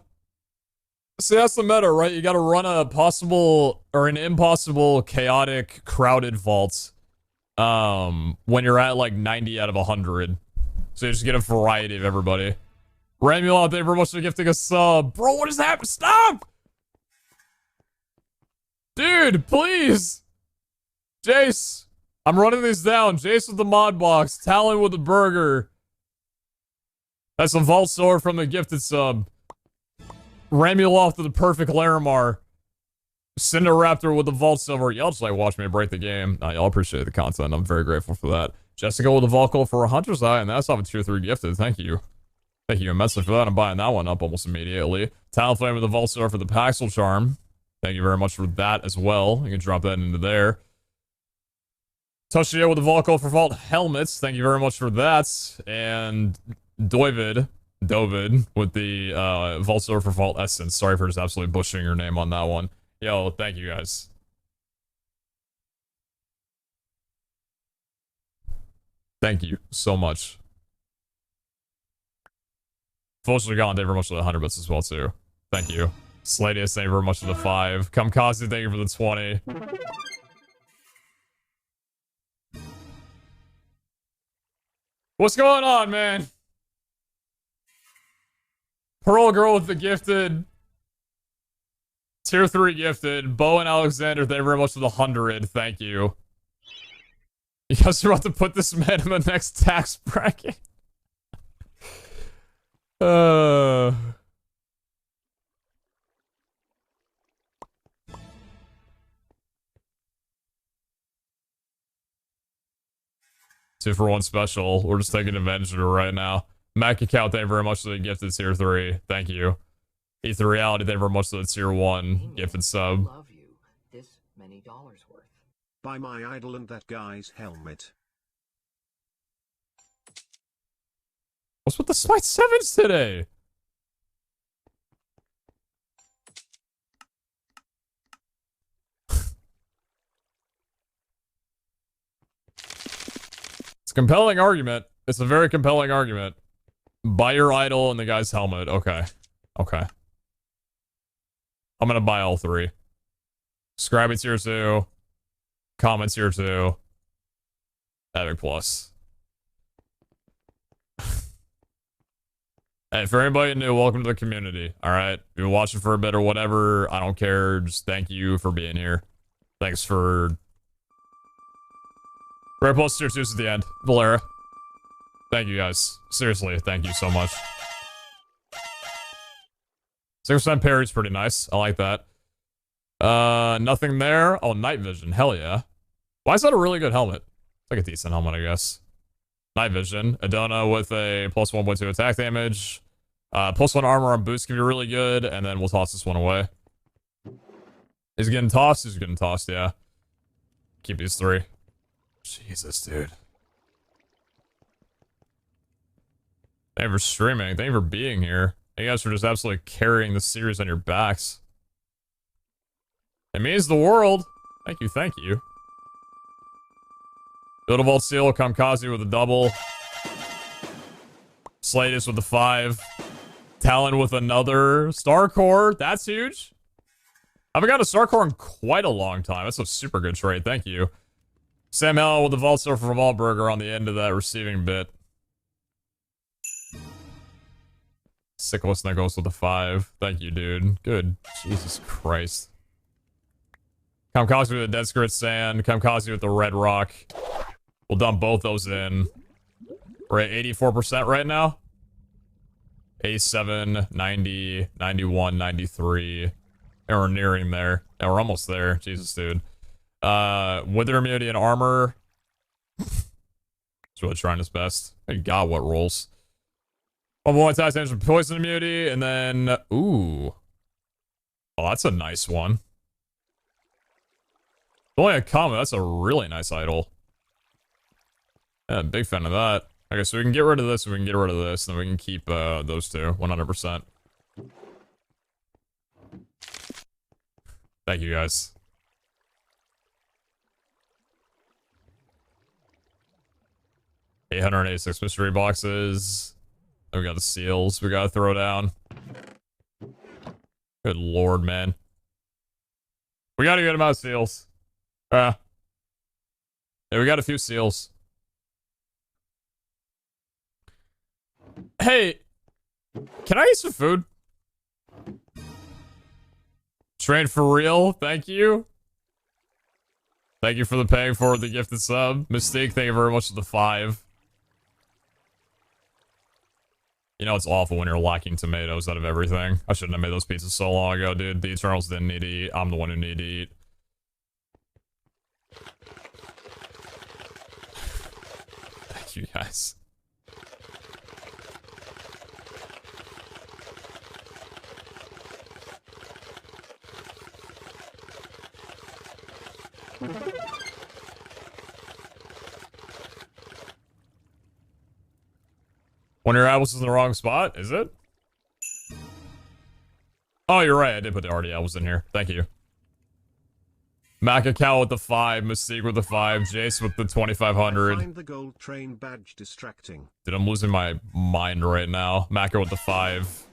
See, that's the meta, right? You gotta run a possible, or an impossible, chaotic, crowded vault. When you're at, like, 90 out of 100. So you just get a variety of everybody. Ramulon, thank you very much for gifting a sub. Bro, what is happening? Stop! Dude, please! Jace! I'm running these down. Jace with the mod box. Talon with the burger. That's a Vault Sword from the gifted sub. Ramuloft with the perfect Larimar. Cinderaptor with the Vault Silver. Y'all just like watch me break the game. Y'all appreciate the content. I'm very grateful for that. Jessica with the Volcal for a Hunter's Eye, and that's off a tier 3 gifted. Thank you. Thank you immensely for that. I'm buying that one up almost immediately. Talonflame with the Vault Silver for the Paxel Charm. Thank you very much for that as well. You can drop that into there. Toshio with the Volcal for Vault Helmets. Thank you very much for that. And Dovid with the Vault Silver for Vault Essence. Sorry for just absolutely butchering your name on that one. Yo, thank you guys. Thank you so much. Fully gone, thank you very much for the 100 bits as well, too. Thank you. Sladius, thank you very much for the 5. Kamikaze, thank you for the 20. What's going on, man? Pearl Girl with the gifted. Tier 3 gifted. Bo and Alexander, thank you very much for the 100. Thank you. You guys are about to put this man in the next tax bracket. Two for one special. We're just taking advantage of it right now. Mac account, thank you very much for the gifted tier 3. Thank you. Ether Reality, thank you very much for the tier 1 gifted sub. Love you. This many dollars worth. Buy my idol and that guy's helmet. What's with the Smite 7s today? It's a compelling argument. It's a very compelling argument. Buy your idol and the guy's helmet. Okay. Okay. I'm gonna buy all 3. Scribe tier 2. Comment tier 2. Epic Plus. Hey, for anybody new, welcome to the community. Alright? If you're watching for a bit or whatever, I don't care. Just thank you for being here. Thanks for... Rare Plus tier 2's at the end. Valera. Thank you guys. Seriously, thank you so much. 6% parry's pretty nice. I like that. Nothing there. Oh, night vision. Hell yeah. Why is that a really good helmet? It's like a decent helmet, I guess. Night vision. Adona with a plus 1.2 attack damage. Plus 1 armor on boost can be really good. And then we'll toss this one away. He's getting tossed. He's getting tossed, yeah. Keep these 3. Jesus, dude. Thank you for streaming. Thank you for being here. You guys are just absolutely carrying the series on your backs. It means the world. Thank you, thank you. Build a Vault Seal, Kamikaze with a double. Sladius with the 5. Talon with another. Star Core, that's huge. I haven't got a Star Core in quite a long time. That's a super good trade, thank you. Sam L with the Vault Seal from Vaultburger on the end of that receiving bit. Sickles Nichols with the 5. Thank you, dude. Good. Jesus Christ. Kamikaze with the Dead Skirt Sand. Kamikaze with the Red Rock. We'll dump both those in. We're at 84% right now. 87, 90, 91, 93. And we're nearing there. And we're almost there. Jesus, dude. Wither immunity and armor. It's He's really trying his best. Thank God, what rolls. One more attack damage from poison immunity, and then ooh. Oh, that's a nice one. Only a common, that's a really nice idol. Yeah, big fan of that. Okay, so we can get rid of this, and we can get rid of this, and then we can keep those two, 100%. Thank you, guys. $886 mystery boxes. Then we got the seals we gotta throw down. Good lord, man. We got a good amount of seals. Yeah, we got a few seals. Hey, can I eat some food? Train for real, thank you. Thank you for the paying for the gifted sub. Mystique, thank you very much for the 5. You know it's awful when you're lacking tomatoes out of everything. I shouldn't have made those pizzas so long ago, dude. The Eternals didn't need to eat. I'm the one who needed to eat. Thank you, guys. One of your apples is in the wrong spot, is it? Oh, you're right. I did put the RD apples in here. Thank you. Macacao with the 5, Mystique with the 5, Jace with the 2500. Find the gold train badge distracting. Dude, I'm losing my mind right now. Maca with the 5.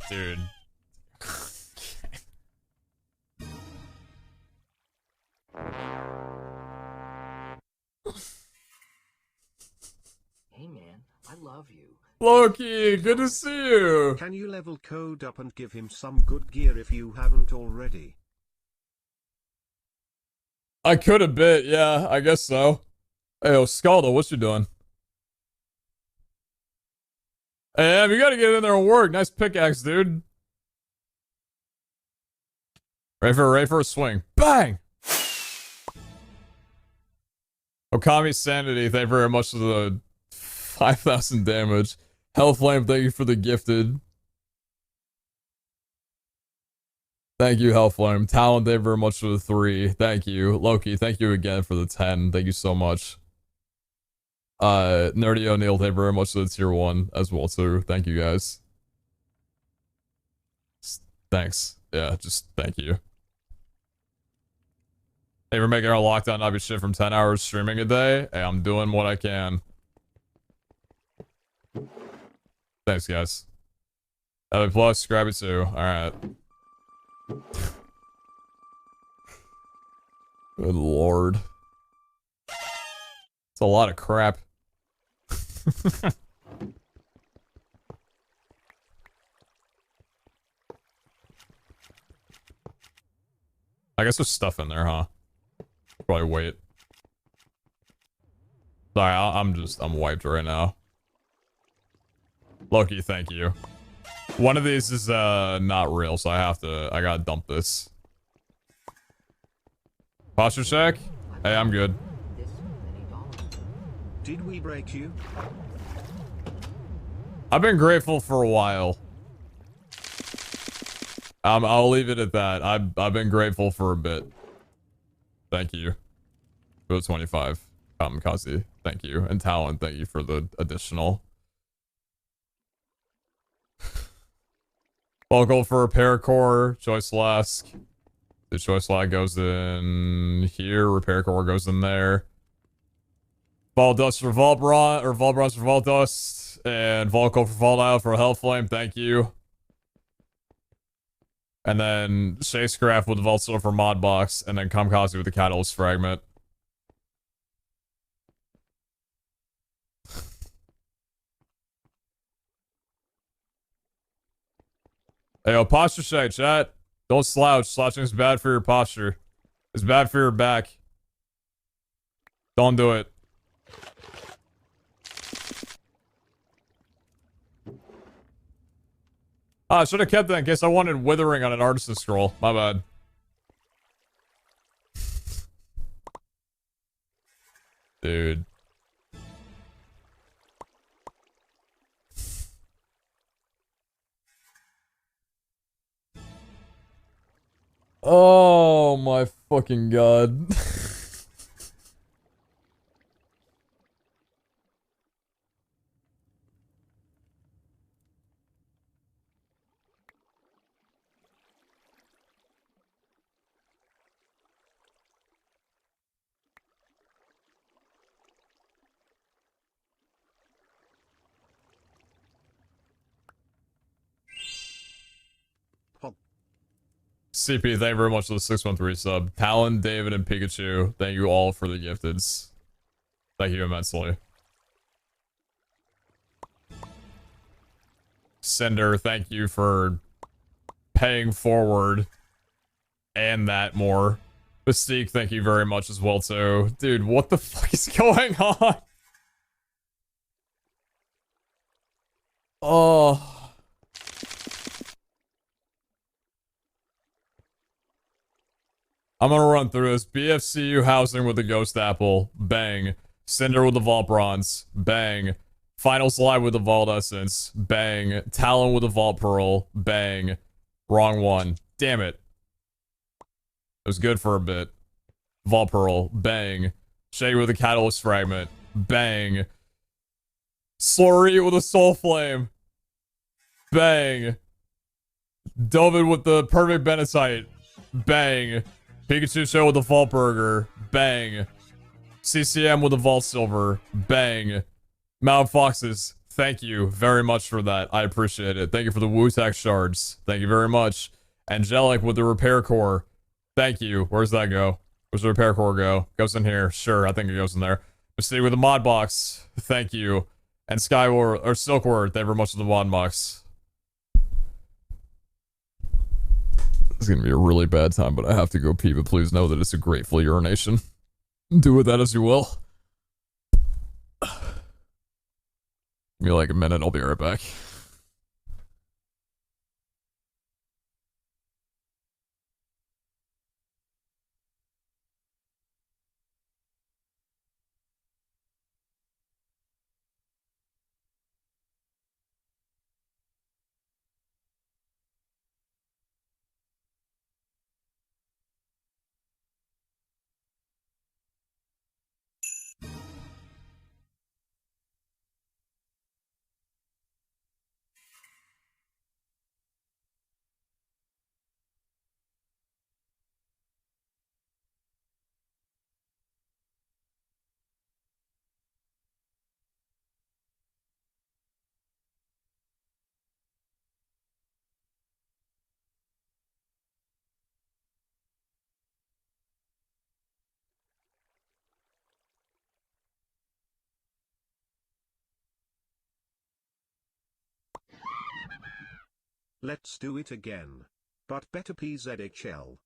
Dude. Hey man, I love you. Loki, good to see you. Can you level Code up and give him some good gear if you haven't already? I could a bit, yeah, I guess so. Hey, yo, Scaldo, what you doing? Hey, you gotta get in there and work. Nice pickaxe, dude. Ready for a swing. Bang! Okami Sanity, thank you very much for the 5,000 damage. Hellflame, thank you for the gifted. Thank you, Hellflame. Talon, thank you very much for the 3. Thank you. Loki, thank you again for the 10. Thank you so much. Nerdy O'Neill, thank you very much for the tier 1 as well, too. Thank you, guys. Thanks. Yeah, just thank you. Hey, we're making our lockdown not be shit from 10 hours streaming a day. Hey, I'm doing what I can. Thanks, guys. LA Plus, grab it too. Alright. Good lord. It's a lot of crap. I guess there's stuff in there, huh? Probably wait. Sorry, I'm wiped right now. Loki, thank you. One of these is not real, so I gotta dump this. Posture check? Hey, I'm good. Did we break you? I've been grateful for a while. I'll leave it at that. I've been grateful for a bit. Thank you. For the 25. Kamikaze, thank you. And Talon, thank you for the additional. Bulk for repair core, choice flask. The choice flag goes in here, repair core goes in there. Vault dust for vault bronze, or vault bronze for vault dust, and vault coal for vault isle for a hell flame, thank you. And then Shakescraft with the vault silver for mod box, and then Kamikaze with the catalyst fragment. Hey, yo, posture check, chat. Don't slouch. Slouching is bad for your posture. It's bad for your back. Don't do it. I should have kept that in case I wanted withering on an artisan scroll. My bad. Dude. Oh my fucking god. CP, thank you very much for the 613 sub. Talon, David, and Pikachu, thank you all for the gifteds. Thank you immensely. Cinder, thank you for paying forward and that more. Mystique, thank you very much as well too. Dude, what the fuck is going on? Oh. I'm gonna run through this. BFCU housing with the Ghost Apple. Bang. Cinder with the Vault Bronze. Bang. Final Slide with the Vault Essence. Bang. Talon with the Vault Pearl. Bang. Wrong one. Damn it. It was good for a bit. Vault Pearl. Bang. Shady with a Catalyst Fragment. Bang. Slurry with a Soul Flame. Bang. Dovid with the Perfect Benacite. Bang. Pikachu Show with the Vault Burger. Bang. CCM with the Vault Silver. Bang. Mount Foxes. Thank you very much for that. I appreciate it. Thank you for the Wu-Tac Shards. Thank you very much. Angelic with the Repair Core. Thank you. Where's that go? Where's the Repair Core go? Goes in here. Sure, I think it goes in there. Mystique with the Mod Box. Thank you. And Skyward, or Silkward, thank you very much for the Mod Box. It's gonna be a really bad time, but I have to go pee, but please know that it's a grateful urination. Do with that as you will. Give me like a minute, I'll be right back. Let's do it again. But better PZHL.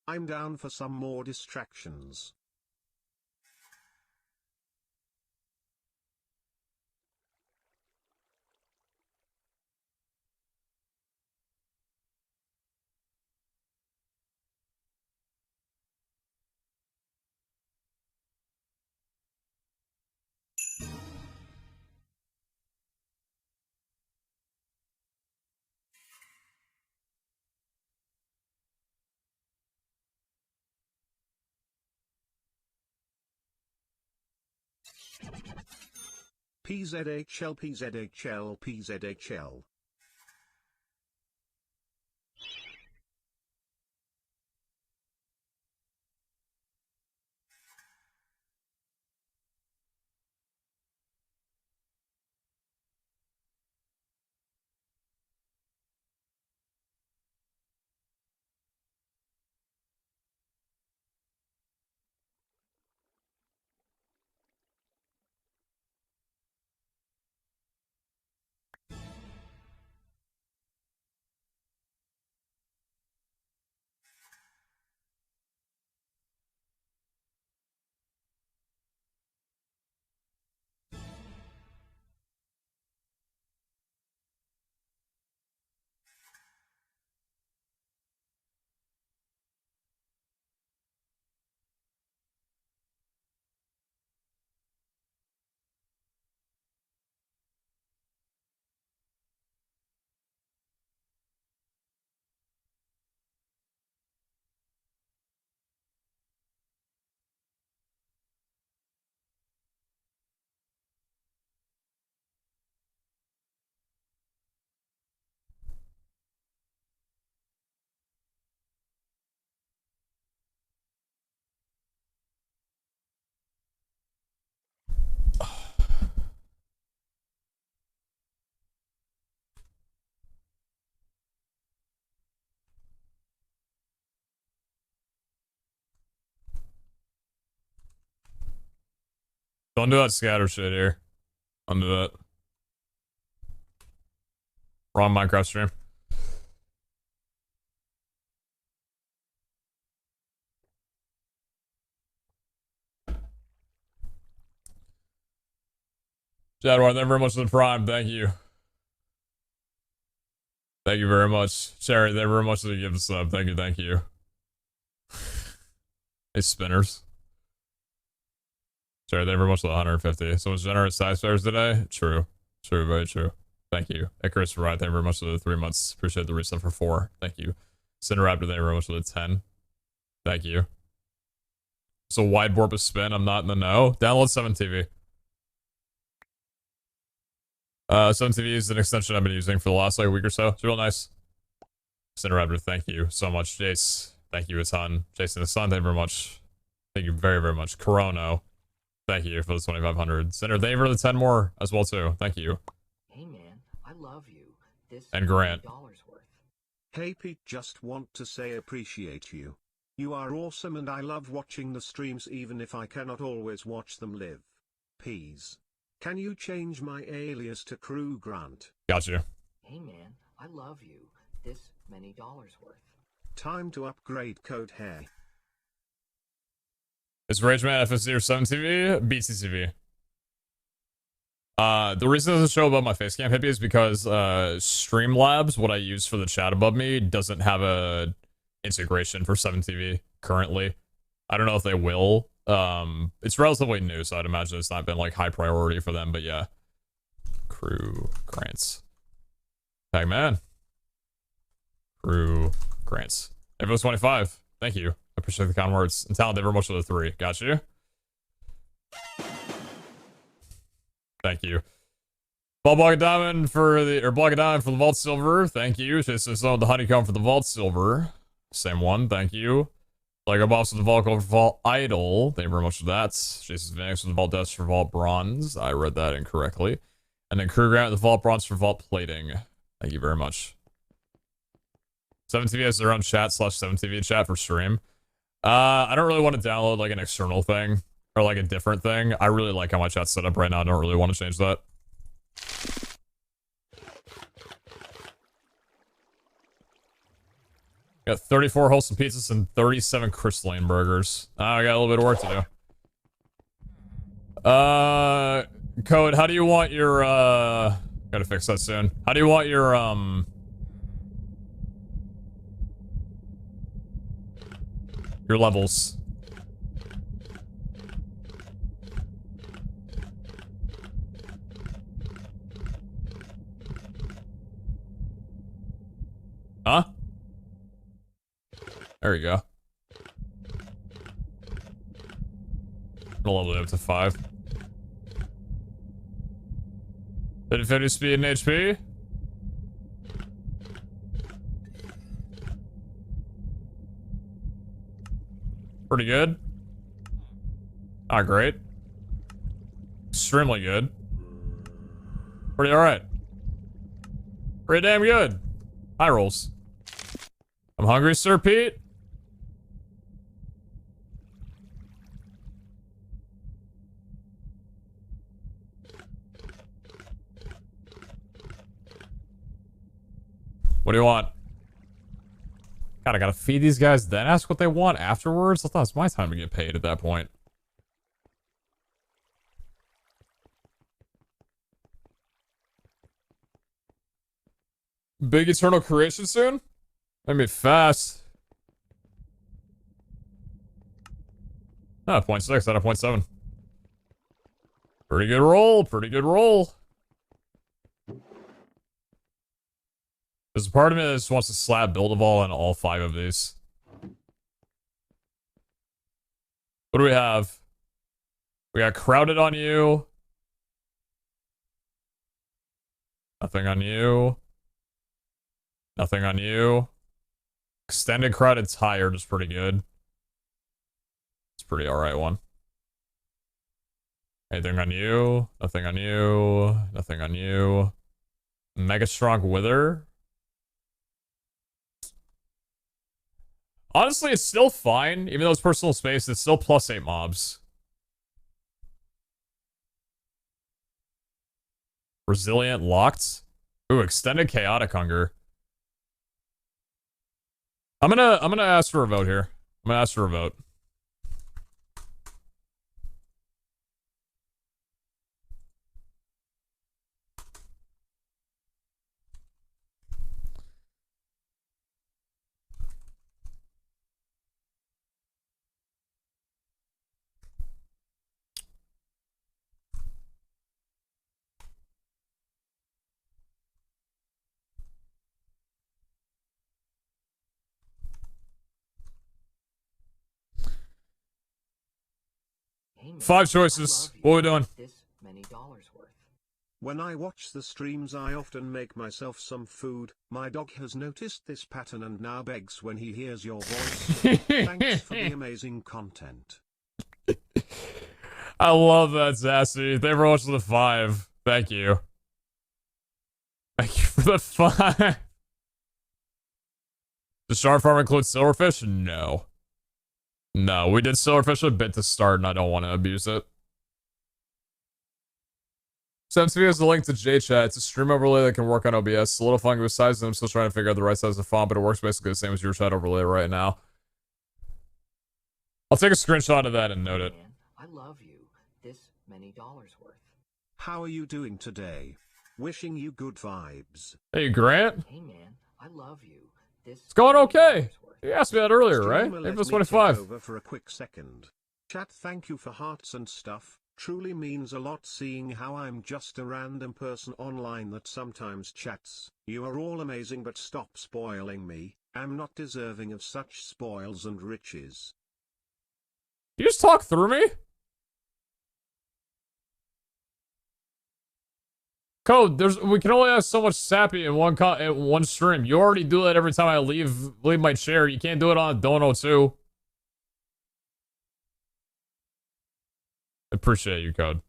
I'm down for some more distractions. PZHL PZHL PZHL. Don't do that scatter shit here. Don't do that. Wrong Minecraft stream. Jadwar, thank you very much for the prime. Thank you. Thank you very much. Cherry, thank you very much for the gift sub. Thank you, thank you. Hey, spinners. Cherry, thank you very much for the 150. So was generous size spares today? True. True, very true. Thank you. Icarus for right. Thank you very much for the 3 months. Appreciate the reset for 4. Thank you. Cinderaptor, thank you very much for the 10. Thank you. So wide Borba spin, I'm not in the know. Download 7TV. 7TV is an extension I've been using for the last like week or so. It's real nice. Cinderaptor, thank you so much. Jace, thank you a ton. Jason the Sun, thank you very much. Thank you very, very much. Corono, thank you for the 2,500. Cinder, thank you for the 10 more as well too. Thank you. Hey man, I love you. This And Grant. $20 worth. Hey Pete, just want to say appreciate you. You are awesome and I love watching the streams even if I cannot always watch them live. Peas. Can you change my alias to Crew Grant? Got you. Hey man, I love you. This many dollars worth. Time to upgrade code hair. Is Rageman FSC or 7TV? BTCV. The reason it doesn't show above my face cam hippie is because Streamlabs, what I use for the chat above me, doesn't have a integration for 7TV currently. I don't know if they will. It's relatively new, so I'd imagine it's not been like high priority for them, but yeah. Crew grants. Tag man. Crew grants. Everyone's 25. Thank you. I appreciate the kind words. And talent very much for the 3. Got you. Thank you. Block of Diamond for the Block of Diamond for the Vault Silver. Thank you. Jason the Honeycomb for the Vault Silver. Same one. Thank you. Lego Boss with the Vault Gold for Vault Idol. Thank you very much for that. Jason Vanix with the Vault Dust for Vault Bronze. I read that incorrectly. And then Crew Grant with the Vault Bronze for Vault Plating. Thank you very much. 7TV has their own chat / 7TV chat for stream. I don't really want to download like an external thing or like a different thing. I really like how my chat's set up right now. I don't really want to change that. Got 34 wholesome pizzas and 37 crystalline burgers. I got a little bit of work to do. Code, how do you want your, gotta fix that soon. How do you want your, levels? Huh? There you go. I'll level it up to 5. 50 speed and HP. Pretty good. Not great. Extremely good. Pretty alright. Pretty damn good. High rolls. I'm hungry, Sir Pete. What do you want? God, I gotta feed these guys, then ask what they want afterwards? I thought it was my time to get paid at that point. Big eternal creation soon? Maybe fast. Ah, 0.6 out of 0.7. Pretty good roll, pretty good roll. There's a part of me that just wants to slap Build-A-Vol on all 5 of these. What do we have? We got crowded on you. Nothing on you. Nothing on you. Extended crowded tired is pretty good. It's a pretty alright one. Anything on you? Nothing on you. Nothing on you. Mega strong wither. Honestly, it's still fine. Even though it's personal space, it's still +8 mobs. Resilient locked. Ooh, extended chaotic hunger. I'm gonna ask for a vote here. I'm gonna ask for a vote. Hey man, 5 I choices. love you. What are we doing? This many dollars worth. When I watch the streams, I often make myself some food. My dog has noticed this pattern and now begs when he hears your voice. Thanks for the amazing content. I love that, Sassy. Thank you very much for the 5. Thank you. Thank you for the 5. Does shark farm include silverfish? No. No, we did silverfish a bit to start, and I don't want to abuse it. Sends me as the link to JChat. It's a stream overlay that can work on OBS. Solidifying with sizes, I'm still trying to figure out the right size of the font, but it works basically the same as your chat overlay right now. I'll take a screenshot of that and note it. Man, I love you. This many dollars worth. How are you doing today? Wishing you good vibes. Hey, Grant. Hey man, I love you. This It's going many okay. dollars worth. You asked me that earlier, right? Streamer, Maybe let it's me take 25. over for a quick second. Chat, thank you for hearts and stuff. Truly means a lot seeing how I'm just a random person online that sometimes chats. You are all amazing, but stop spoiling me. I'm not deserving of such spoils and riches. You just talk through me? Code, we can only have so much sappy in one stream. You already do that every time I leave my chair. You can't do it on Dono too. Appreciate you, Code.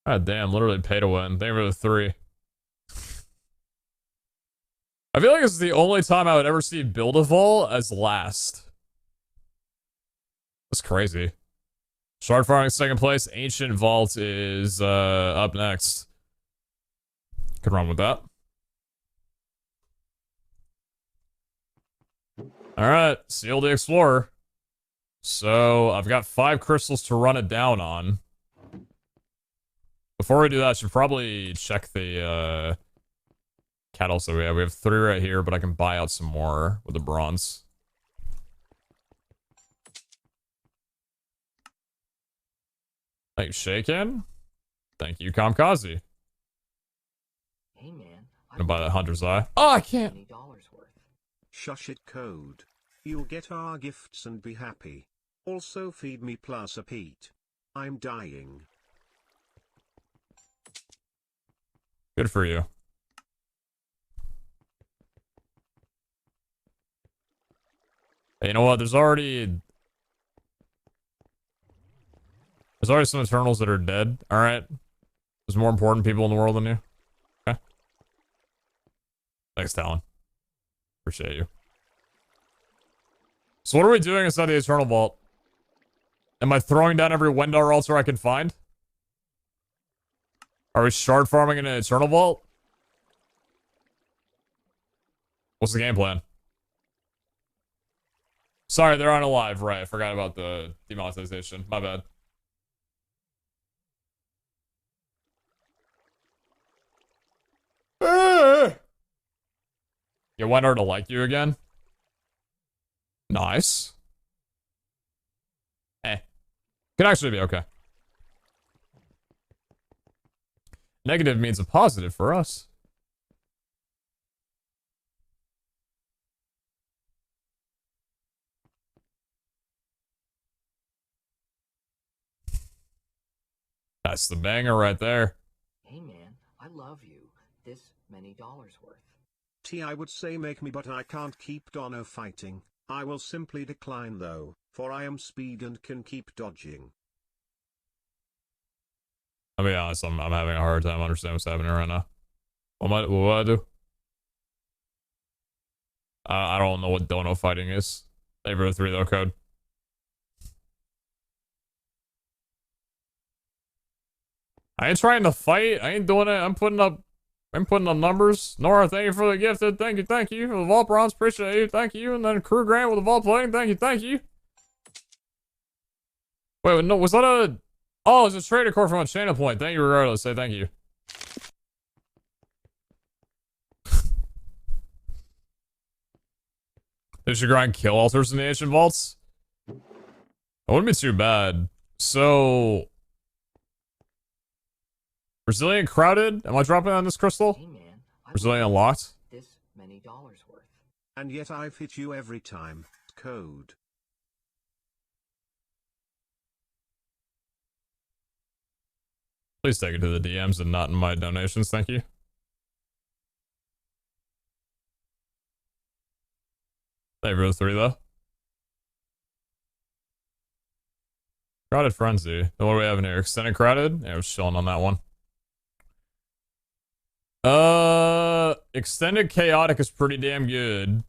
God damn, literally pay to win. Thank you for the 3. I feel like this is the only time I would ever see Build-A-Vol as last. That's crazy. Shard Farming second place. Ancient Vault is up next. Could run with that. Alright, Seal the Explorer. So, I've got 5 crystals to run it down on. Before we do that, I should probably check the kettles that we have. We have 3 right here, but I can buy out some more with the bronze. Thank you, Shaken. Thank you, Kamikaze. Hey man, I'm gonna buy that Hunter's Eye. Oh, I can't. $20 worth. Shush it, Code. You'll get our gifts and be happy. Also feed me plus a Pete. I'm dying. Good for you. Hey, you know what? There's already some Eternals that are dead. Alright. There's more important people in the world than you. Okay. Thanks, Talon. Appreciate you. So what are we doing inside the Eternal Vault? Am I throwing down every Wendar altar I can find? Are we shard farming in an Eternal Vault? What's the game plan? Sorry, they're on alive. Right, I forgot about the demonetization. My bad. You want her to like you again? Nice. Could actually be okay. Negative means a positive for us. That's the banger right there. Hey man, I love you. This many dollars worth. I would say make me, but I can't keep Dono fighting. I will simply decline though, for I am speed and can keep dodging. I'll be honest, I'm having a hard time understanding what's happening right now. What do I do? I don't know what Dono fighting is. Thank you for the 3 though, Code. I ain't trying to fight. I ain't doing it. I'm putting up numbers. Nora, thank you for the gifted. Thank you for the vault bronze. Appreciate you. Thank you. And then Crew Grant with the vault plating. Thank you. Wait, no, was that a... Oh, it's a trader core from a channel point. Thank you regardless. Say thank you. They should grind kill altars in the ancient vaults. That wouldn't be too bad. So... Brazilian crowded? Am I dropping on this crystal? Hey man, Brazilian unlocked? this many dollars worth. And yet I've hit you every time. Code. Please take it to the DMs and not in my donations, thank you. Thank you for the 3 though. Crowded Frenzy. What do we have in here? Extended Crowded? Yeah, we're chilling on that one. Extended Chaotic is pretty damn good.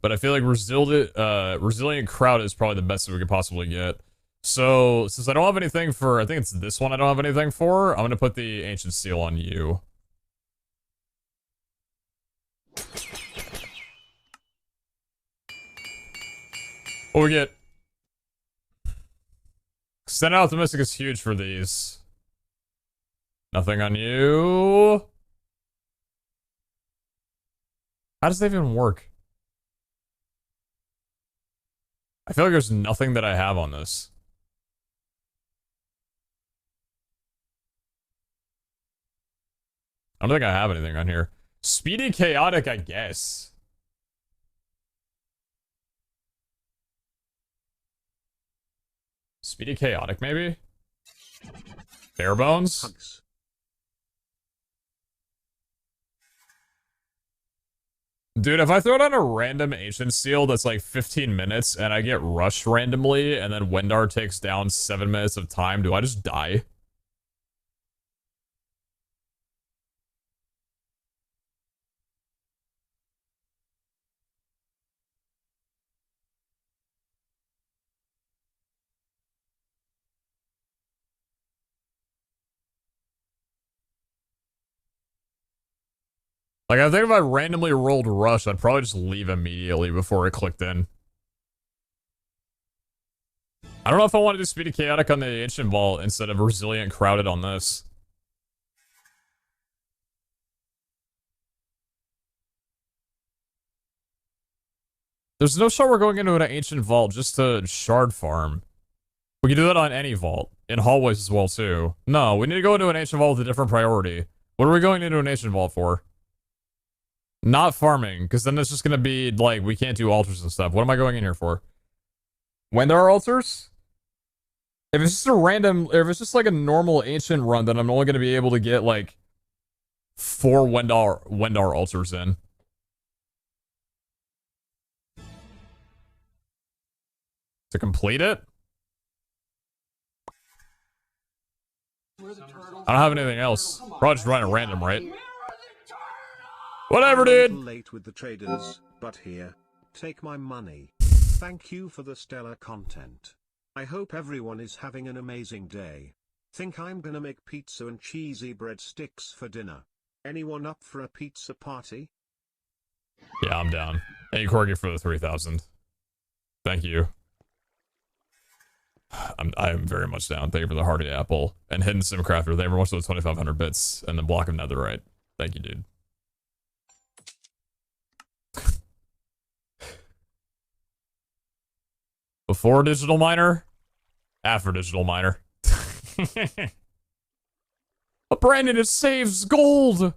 But I feel like Resilient Crowd is probably the best that we could possibly get. So, since I don't have anything for, I think it's this one I don't have anything for, I'm gonna put the Ancient Seal on you. What we get? Extended Optimistic is huge for these. Nothing on you. How does that even work? I feel like there's nothing that I have on this. I don't think I have anything on here. Speedy Chaotic, I guess. Speedy Chaotic, maybe? Bare Bones? Hugs. Dude, if I throw down a random Ancient Seal that's like 15 minutes and I get rushed randomly and then Wendar takes down 7 minutes of time, do I just die? Like, I think if I randomly rolled Rush, I'd probably just leave immediately before it clicked in. I don't know if I want to do Speedy Chaotic on the Ancient Vault instead of Resilient Crowded on this. There's no shot we're going into an Ancient Vault just to shard farm. We can do that on any vault. In hallways as well, too. No, we need to go into an Ancient Vault with a different priority. What are we going into an Ancient Vault for? Not farming, because then it's just going to be, like, we can't do altars and stuff. What am I going in here for? When there are altars? If it's just a random, if it's just like a normal ancient run, then I'm only going to be able to get, like, 4 Wendar altars in. To complete it? I don't have anything else. Probably just running random, right? Whatever, I'm a little dude. late with the traders, but here, take my money. Thank you for the stellar content. I hope everyone is having an amazing day. Think I'm gonna make pizza and cheesy breadsticks for dinner. Anyone up for a pizza party? Yeah, I'm down. Thank you, Corgi, for the 3,000. Thank you. I am very much down. Thank you for the Hardy Apple. And Hidden Simcrafter, thank you very much for the 2,500 bits. And the block of netherite. Thank you, dude. Before Digital Miner? After Digital Miner. Brandon, it saves gold!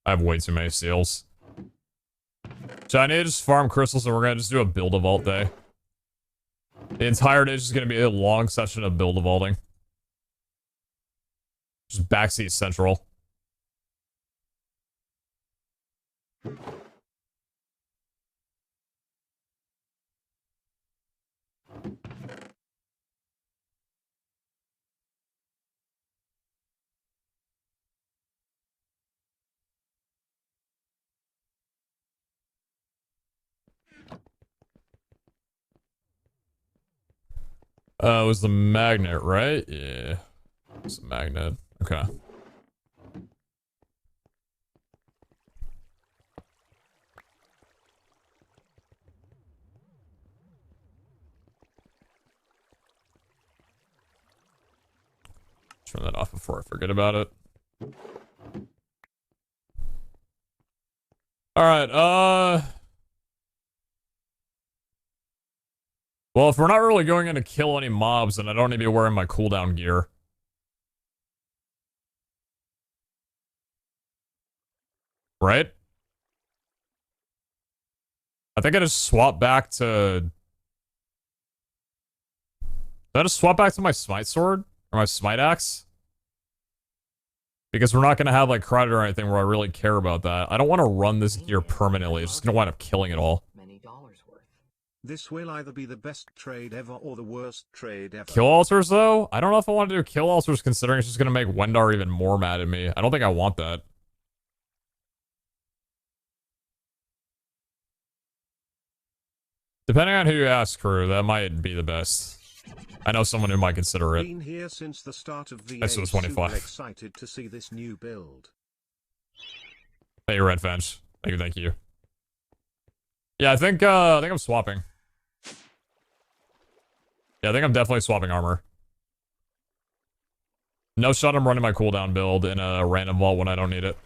I have way too many seals. So I need to just farm crystals and we're gonna just do a build-a-vault day. The entire day is just gonna be a long session of build-a-vaulting. Just backseat central. It was the magnet, right? Yeah. It's the magnet. Okay. Turn that off before I forget about it. Alright, well, if we're not really going in to kill any mobs, then I don't need to be wearing my cooldown gear. Right? I think I just swap back to... Did I just swap back to my smite sword? Or my smite axe? Because we're not going to have, like, credit or anything where I really care about that. I don't want to run this gear permanently. It's just going to wind up killing it all. This will either be the best trade ever or the worst trade ever. Kill altars, though? I don't know if I want to do kill altars, considering it's just going to make Wendar even more mad at me. I don't think I want that. Depending on who you ask, crew, that might be the best. I know someone who might consider it. Been here since the start of the S02E75. excited to see this new build. Hey, Red Fence. Thank you. Yeah, I think I'm swapping. Yeah, I think I'm definitely swapping armor. No shot I'm running my cooldown build in a random vault when I don't need it.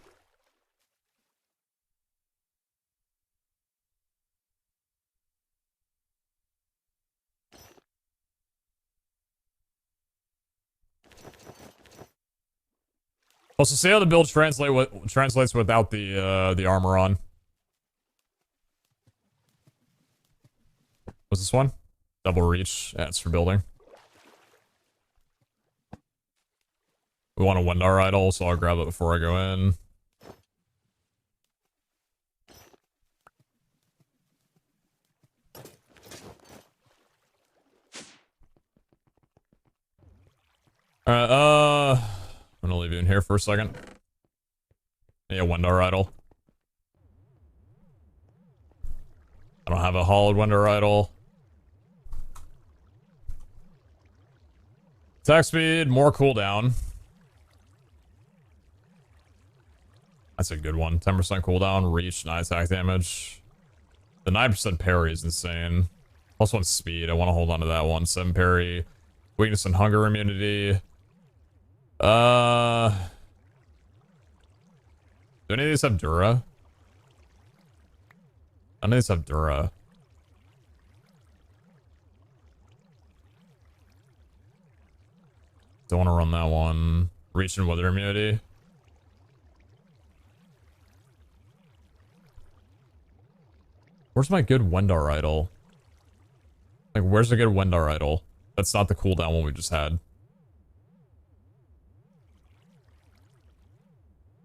Also, see how the build translates without the armor on. What's this one? Double reach. Yeah, it's for building. We want a Wendar idol, so I'll grab it before I go in. Alright, I'm gonna leave you in here for a second. Yeah, Wendar idol. I don't have a hollowed Wendar idol. Attack speed, more cooldown. That's a good one. 10% cooldown, reach, 9 attack damage. The 9% parry is insane. Plus 1 speed. I want to hold on to that one. 7 parry. Weakness and hunger immunity. Do any of these have Dura? None of these have Dura. Don't want to run that one. Reach and weather immunity. Where's my good Wendar idol? Like, where's the good Wendar idol? That's not the cooldown one we just had.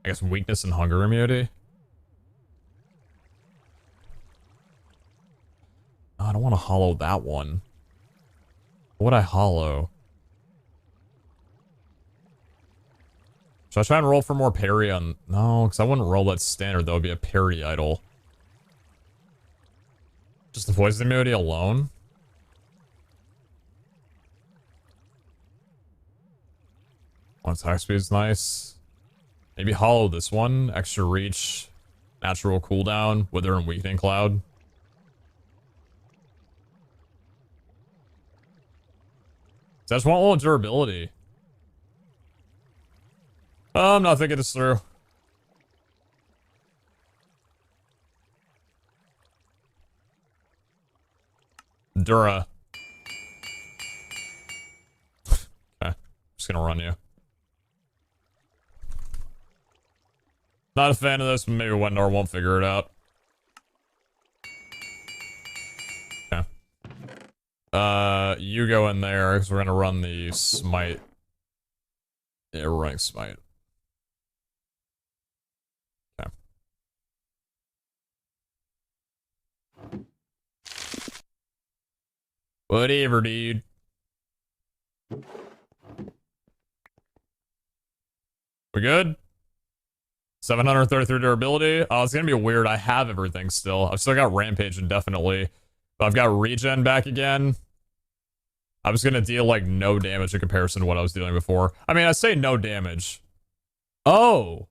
I guess weakness and hunger immunity. Oh, I don't want to hollow that one. What would I hollow? Should I try and roll for more parry on... No, because I wouldn't roll that standard. That would be a parry idol. Just the poison immunity alone? One attack speed is nice. Maybe hollow this one. Extra reach. Natural cooldown. Wither and weakening cloud. I just want a little durability. I'm not thinking this through. Dura. Okay. Just gonna run you. Not a fan of this, but maybe Wendar won't figure it out. Okay. You go in there, because we're gonna run the smite. Yeah, we're running smite. Okay. Whatever, dude. We good? 733 durability. Oh, it's gonna be weird. I have everything still. I've still got Rampage indefinitely. But I've got Regen back again. I was gonna deal, like, no damage in comparison to what I was dealing before. I mean, I say no damage. Oh.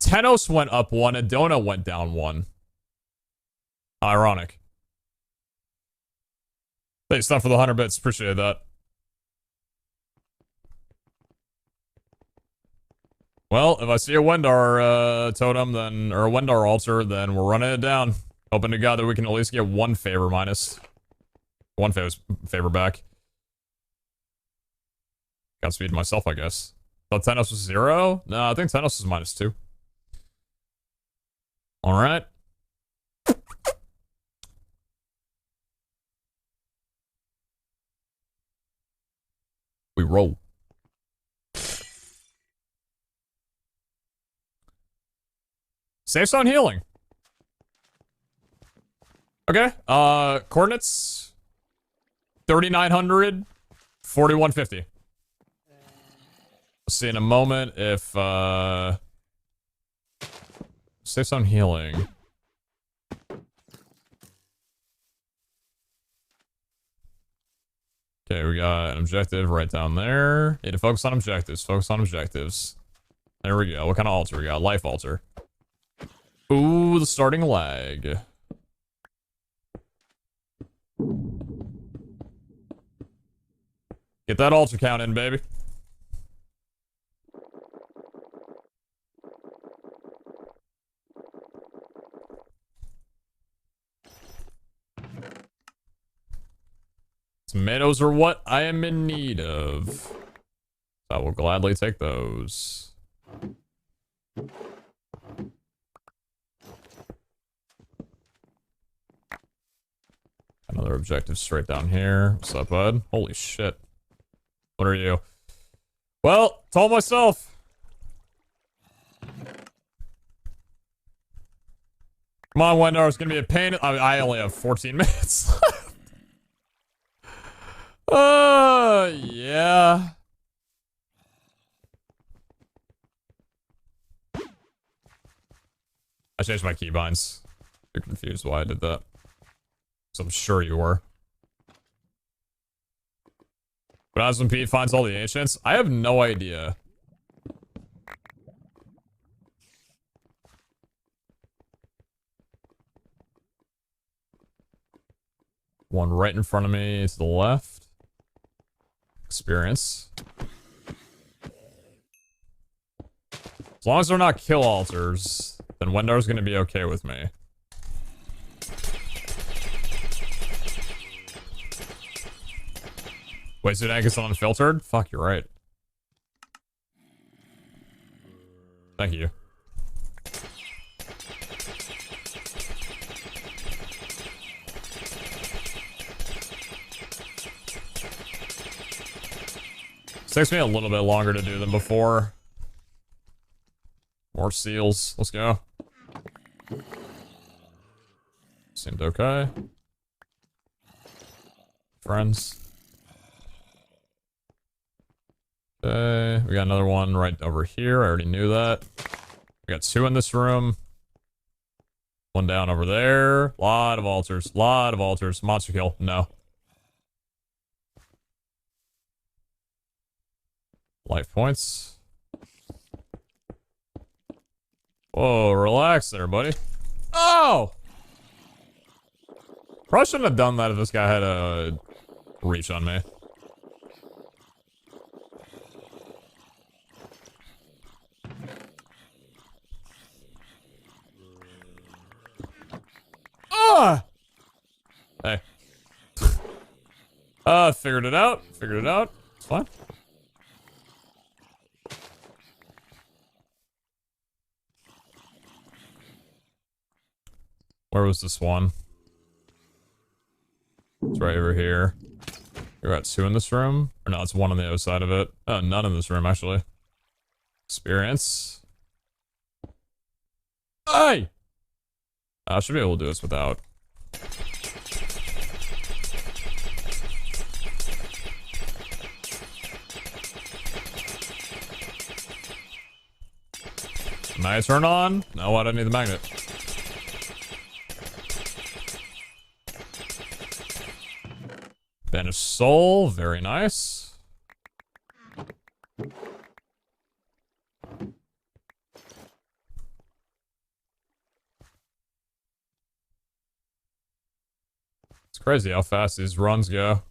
Tenos went up 1 and Dona went down 1. Ironic. Thanks, stuff for the 100 bits. Appreciate that. Well, if I see a Wendar totem, then, or a Wendar altar, then we're running it down. Hoping to God that we can at least get 1 favor minus. 1 favor back. Got speed myself, I guess. Thought Tenos was 0? No, I think Tenos is -2. Alright. We roll. Safe zone healing. Okay, coordinates 3,900, 4,150. We'll see in a moment if, safe zone healing. Okay, we got an objective right down there. Need to focus on objectives, focus on objectives. There we go. What kind of altar we got? Life altar. Ooh, the starting lag. Get that altar count in, baby. Tomatoes are what I am in need of. I will gladly take those. Another objective straight down here. What's up, bud? Holy shit. What are you? Well, told myself. Come on, Wendar. It's gonna be a pain. I only have 14 minutes. Yeah. I changed my keybinds. You're confused why I did that. So I'm sure you were. What happens when Pete finds all the ancients? I have no idea. One right in front of me to the left. Experience. As long as they're not kill altars, then Wendar's gonna be okay with me. Wait, so Angus unfiltered? Fuck, you're right. Thank you. Takes me a little bit longer to do than before. More seals. Let's go. Seemed okay. Friends. Okay. We got another one right over here. I already knew that. We got 2 in this room. 1 down over there. Lot of altars. Lot of altars. Monster kill. No. Life points. Whoa, relax there, buddy. Oh! Probably shouldn't have done that if this guy had a reach on me. Ah! Hey. Figured it out. Figured it out. It's fine. Where was this one? It's right over here. You got 2 in this room? Or no, it's 1 on the other side of it. Oh, none in this room, actually. Experience. Hey! I should be able to do this without. Magnet turn on? No, I don't need the magnet. And a soul, very nice. It's crazy how fast these runs go.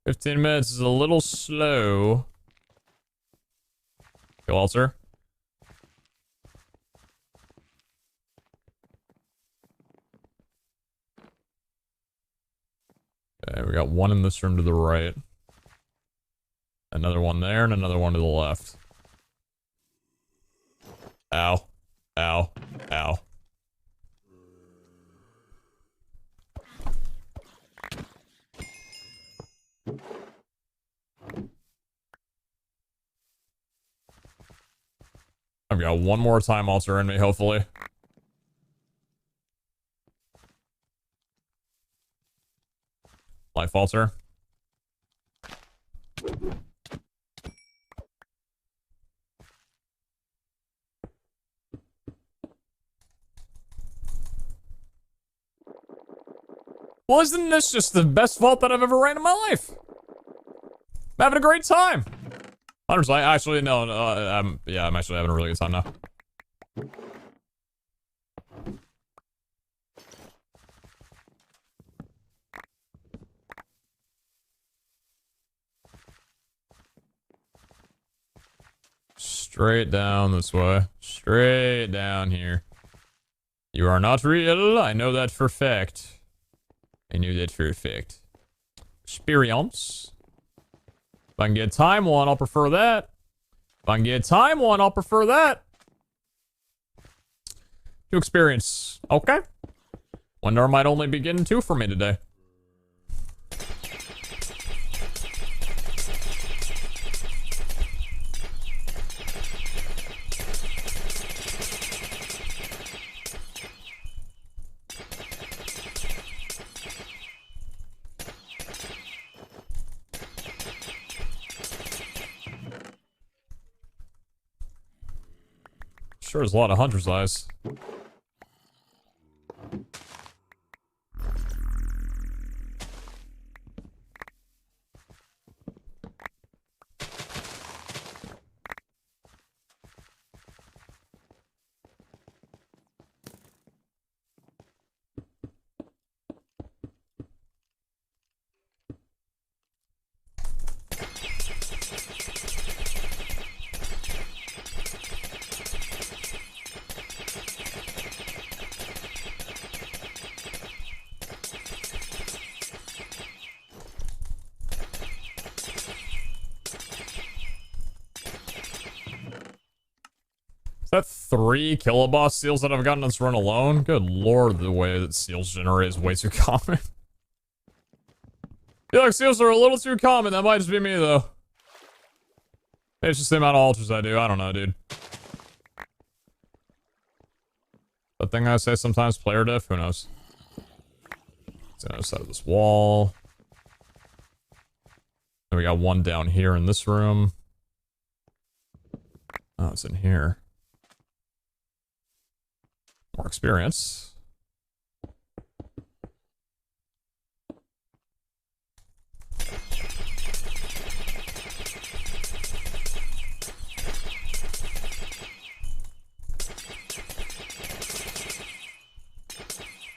15 minutes is a little slow. Kill altar. Okay, we got one in this room to the right. Another one there and another one to the left. Ow. Ow. Ow. I've got one more time altar in me, hopefully. Life altar. Well, isn't this just the best vault that I've ever ran in my life? I'm having a great time. Hunter's like, actually, no, yeah, I'm actually having a really good time now. Straight down this way. Straight down here. You are not real. I know that for a fact. I knew that for a fact. Experience. If I can get time one, I'll prefer that. If I can get time one, I'll prefer that. To experience. Okay. Wonder might only be getting two for me today. Sure, there's a lot of hunter's eyes. Is that 3 kiloboss seals that I've gotten this run alone? Good lord, the way that seals generate is way too common. I feel like seals are a little too common. That might just be me, though. Maybe it's just the amount of altars I do. I don't know, dude. That thing I say sometimes, player diff? Who knows? It's on the other side of this wall. Then we got one down here in this room. Oh, it's in here. More experience.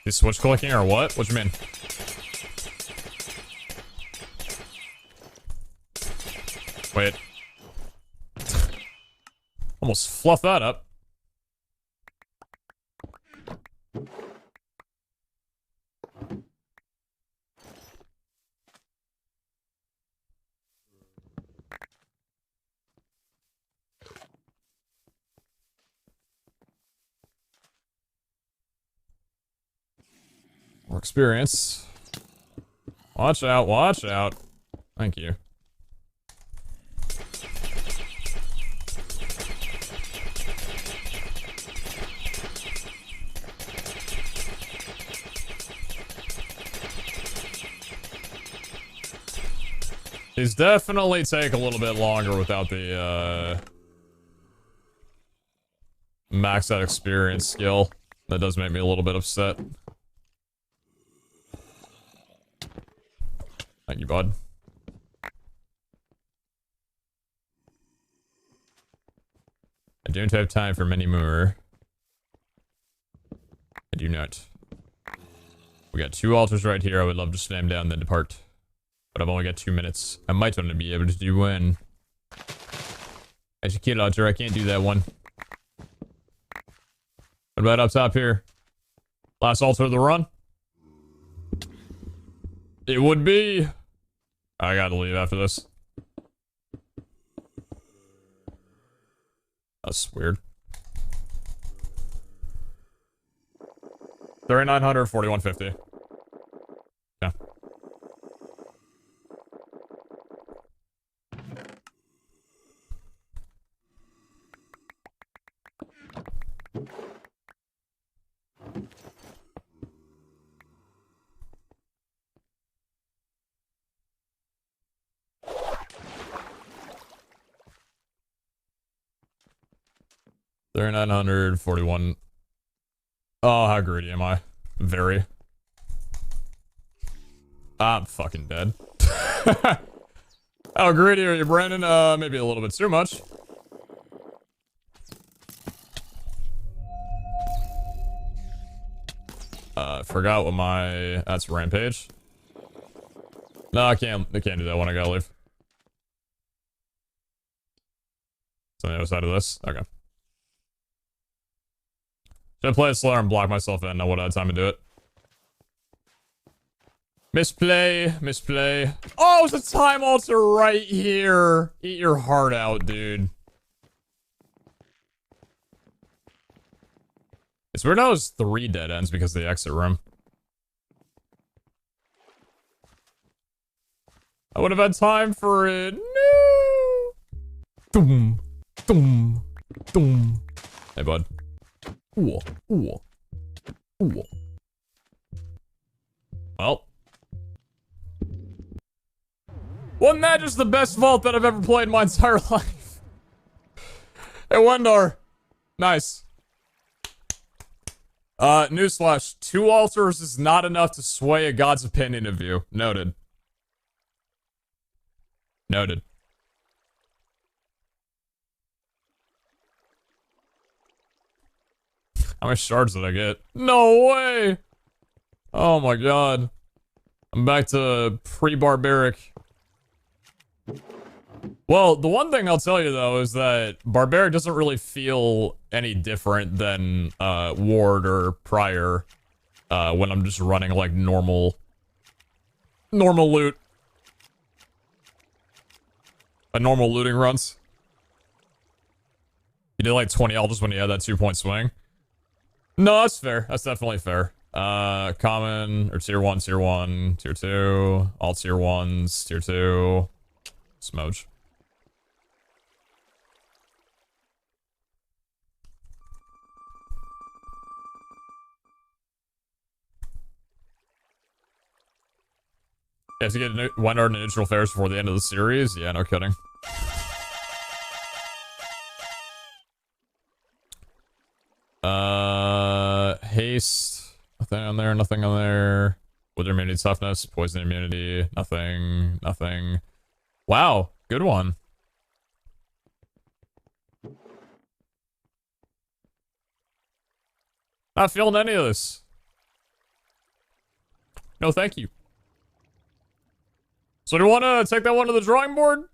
You switch clicking or what? What you mean? Wait. Almost fluff that up. More experience. Watch out, watch out. Thank you. These definitely take a little bit longer without the, max out experience skill. That does make me a little bit upset. Thank you, bud. I don't have time for many more. I do not. We got 2 altars right here. I would love to slam down then depart. But I've only got 2 minutes. I might want to be able to do one. As a kid altar, I can't do that one. What about up top here? Last altar of the run? It would be. I gotta leave after this. That's weird. 3,900, 4,150. Yeah. They're 941. Oh, how greedy am I? Very. I'm fucking dead. How greedy are you, Brandon? Maybe a little bit too much. Forgot what my... That's Rampage. No, I can't do that one. I gotta leave. It's on the other side of this. Okay. Should I play it slower and block myself in? I would have time to do it. Misplay, misplay. Oh, it's a time altar right here. Eat your heart out, dude. It's weird how it's 3 dead ends because of the exit room. I would have had time for it. No. Doom, doom, doom. Hey, bud. Ooh, ooh, ooh. Well. Wasn't that just the best vault that I've ever played in my entire life? Hey, Wendar. Nice. Newsflash. 2 altars is not enough to sway a god's opinion of you. Noted. Noted. How many shards did I get? No way! Oh my god. I'm back to pre-barbaric. Well, the one thing I'll tell you though is that barbaric doesn't really feel any different than ward or prior when I'm just running like normal loot. Normal looting runs. You did like 20 altars when you had that 2-point swing. No, that's fair. That's definitely fair. Common, or tier 1, tier 2, all tier 1s, tier 2. Smooch. You have to get Wendar to neutral fairs before the end of the series? Yeah, no kidding. Haste. Nothing on there, nothing on there. Wither immunity, toughness, poison immunity, nothing, nothing. Wow, good one. Not feeling any of this. No, thank you. So do you want to take that one to the drawing board?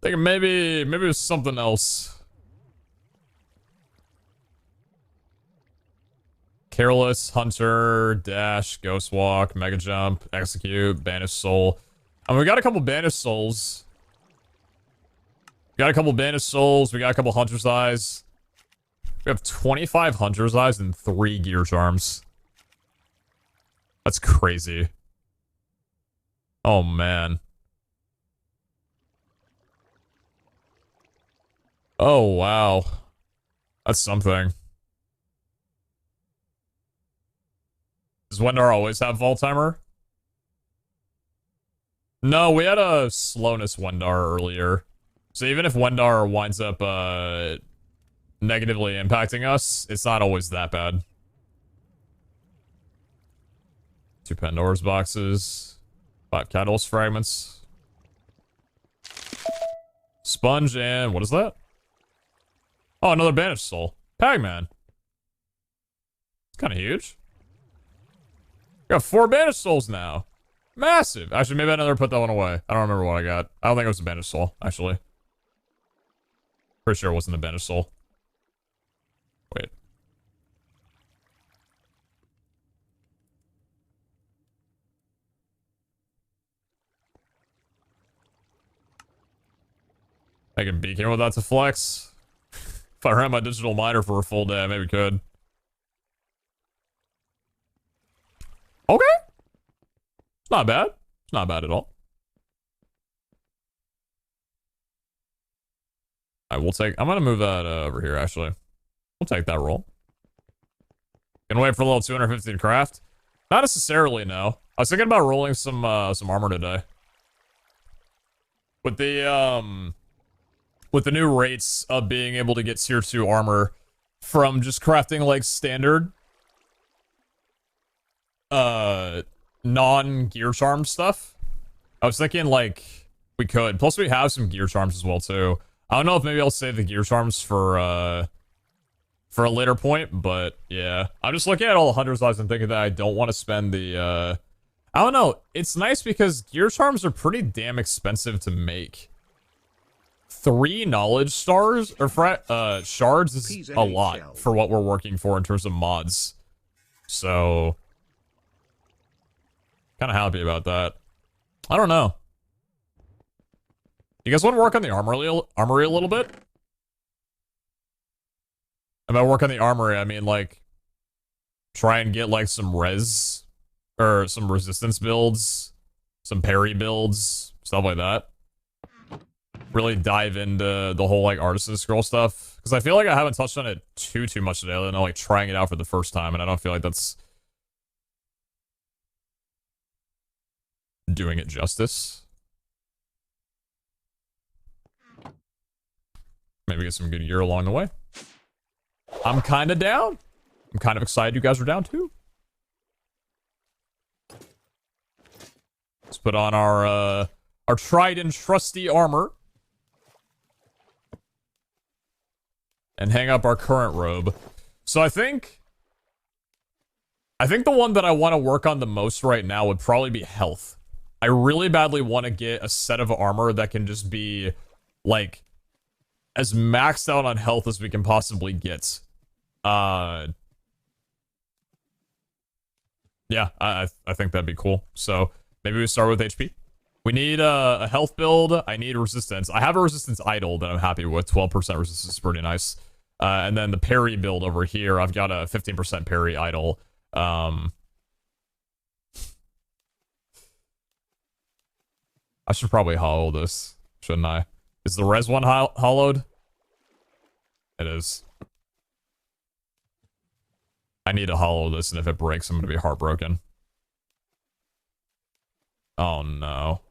Thinking maybe it was something else. Careless, Hunter, Dash, Ghost Walk, Mega Jump, Execute, Banish Soul. I mean, we got a couple Banish Souls. We got a couple Banish Souls. We got a couple Hunter's Eyes. We have 25 Hunter's Eyes and 3 Gear Charms. That's crazy. Oh, man. Oh, wow. That's something. Does Wendar always have Vault Timer? No, we had a slowness Wendar earlier. So even if Wendar winds up, negatively impacting us, it's not always that bad. 2 Pandora's boxes. 5 catalyst fragments. Sponge and what is that? Oh, another banished soul. Pac-Man. It's kind of huge. Got 4 banished souls now. Massive. Actually, maybe I never put that one away. I don't remember what I got. I don't think it was a banished soul, actually. Pretty sure it wasn't a banished soul. Wait. I can beacon with that to flex. If I ran my digital miner for a full day, I maybe could. Okay. It's not bad. It's not bad at all. Alright, we'll take... I'm gonna move that over here, actually. We'll take that roll. Can wait for a little 250 to craft? Not necessarily, no. I was thinking about rolling some armor today. With the new rates of being able to get tier 2 armor from just crafting, like, standard non-gear charm stuff. I was thinking, like, we could. Plus, we have some gear charms as well, too. I don't know if maybe I'll save the gear charms for a later point, but yeah. I'm just looking at all the hunter's lives and thinking that I don't want to spend the, I don't know. It's nice because gear charms are pretty damn expensive to make. 3 knowledge stars, or shards is a lot for what we're working for in terms of mods. So... kind of happy about that. I don't know. You guys want to work on the armory a little bit? And by work on the armory, I mean, like, try and get, like, some res, or some resistance builds, some parry builds, stuff like that. Really dive into the whole, like, Artisan scroll stuff. Because I feel like I haven't touched on it too much today, other than, like, trying it out for the first time, and I don't feel like that's doing it justice. Maybe get some good gear along the way. I'm kind of down. I'm kind of excited you guys are down too. Let's put on our tried and trusty armor. And hang up our current robe. So I think the one that I want to work on the most right now would probably be health. I really badly want to get a set of armor that can just be, like, as maxed out on health as we can possibly get. Yeah, I think that'd be cool. So, maybe we start with HP. We need a health build. I need resistance. I have a resistance idle that I'm happy with. 12% resistance is pretty nice. And then the parry build over here, I've got a 15% parry idle. I should probably hollow this, shouldn't I? Is the res one hollowed? It is. I need to hollow this, and if it breaks, I'm gonna be heartbroken. Oh no.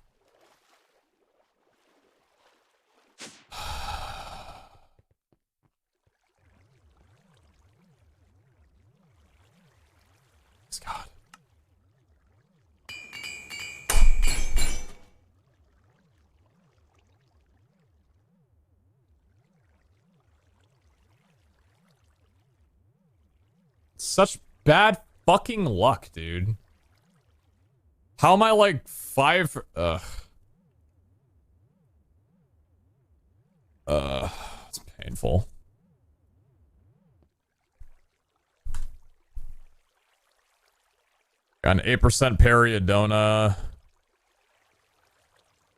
God. Such bad fucking luck, dude. How am I like 5? It's painful. Got an 8% parry Adona.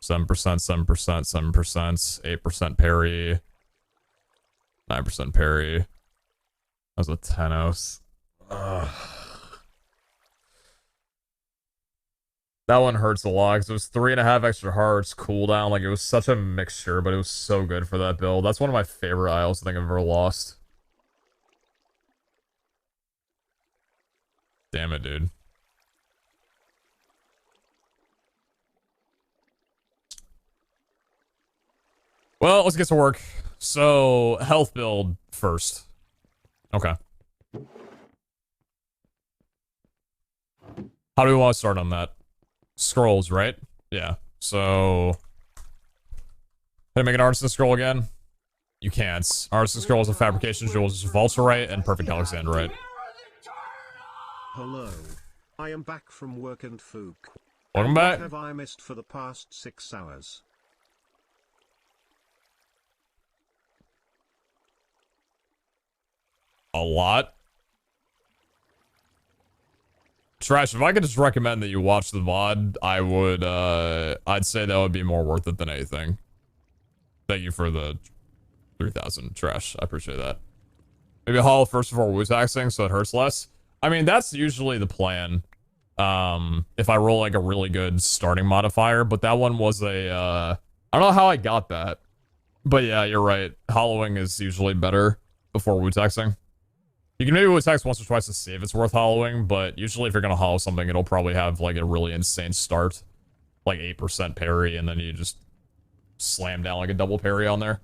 7%, 7%, 7%, 8% parry. 9% parry. That was a Tenos. Ugh. That one hurts a lot because it was 3.5 extra hearts, cooldown. Like, it was such a mixture, but it was so good for that build. That's one of my favorite isles I think I've ever lost. Damn it, dude. Well, let's get to work. So, health build first. Okay. How do we want to start on that? Scrolls, right? Yeah. So, can I make an artisan scroll again? You can't. Artisan scroll is a fabrication jewel, is Vaulterite and perfect alexandrite. Hello. I am back from work and Fook. Welcome What back. have I missed for the past 6 hours? A lot. Trash, if I could just recommend that you watch the VOD, I would, I'd say that would be more worth it than anything. Thank you for the 3,000, Trash. I appreciate that. Maybe haul first before Wu-taxing so it hurts less. I mean, that's usually the plan. If I roll like a really good starting modifier, but that one was a, I don't know how I got that. But yeah, you're right. Hollowing is usually better before Wu-taxing. You can maybe Wu-tax once or twice to see if it's worth hollowing, but usually if you're gonna hollow something, it'll probably have like a really insane start. Like 8% parry, and then you just slam down like a double parry on there.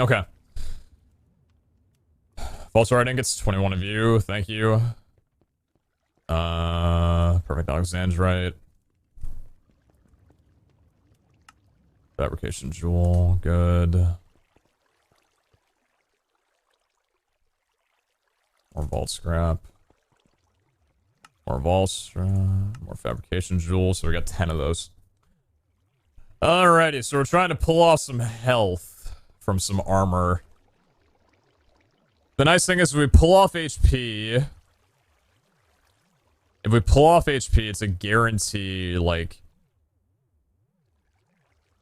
Okay. False writing gets 21 of you. Thank you. Perfect alexandrite. Fabrication jewel. Good. More vault scrap. More vault scrap. More fabrication jewels. So we got 10 of those. Alrighty, so we're trying to pull off some health from some armor. The nice thing is if we pull off HP... If we pull off HP, it's a guarantee, like...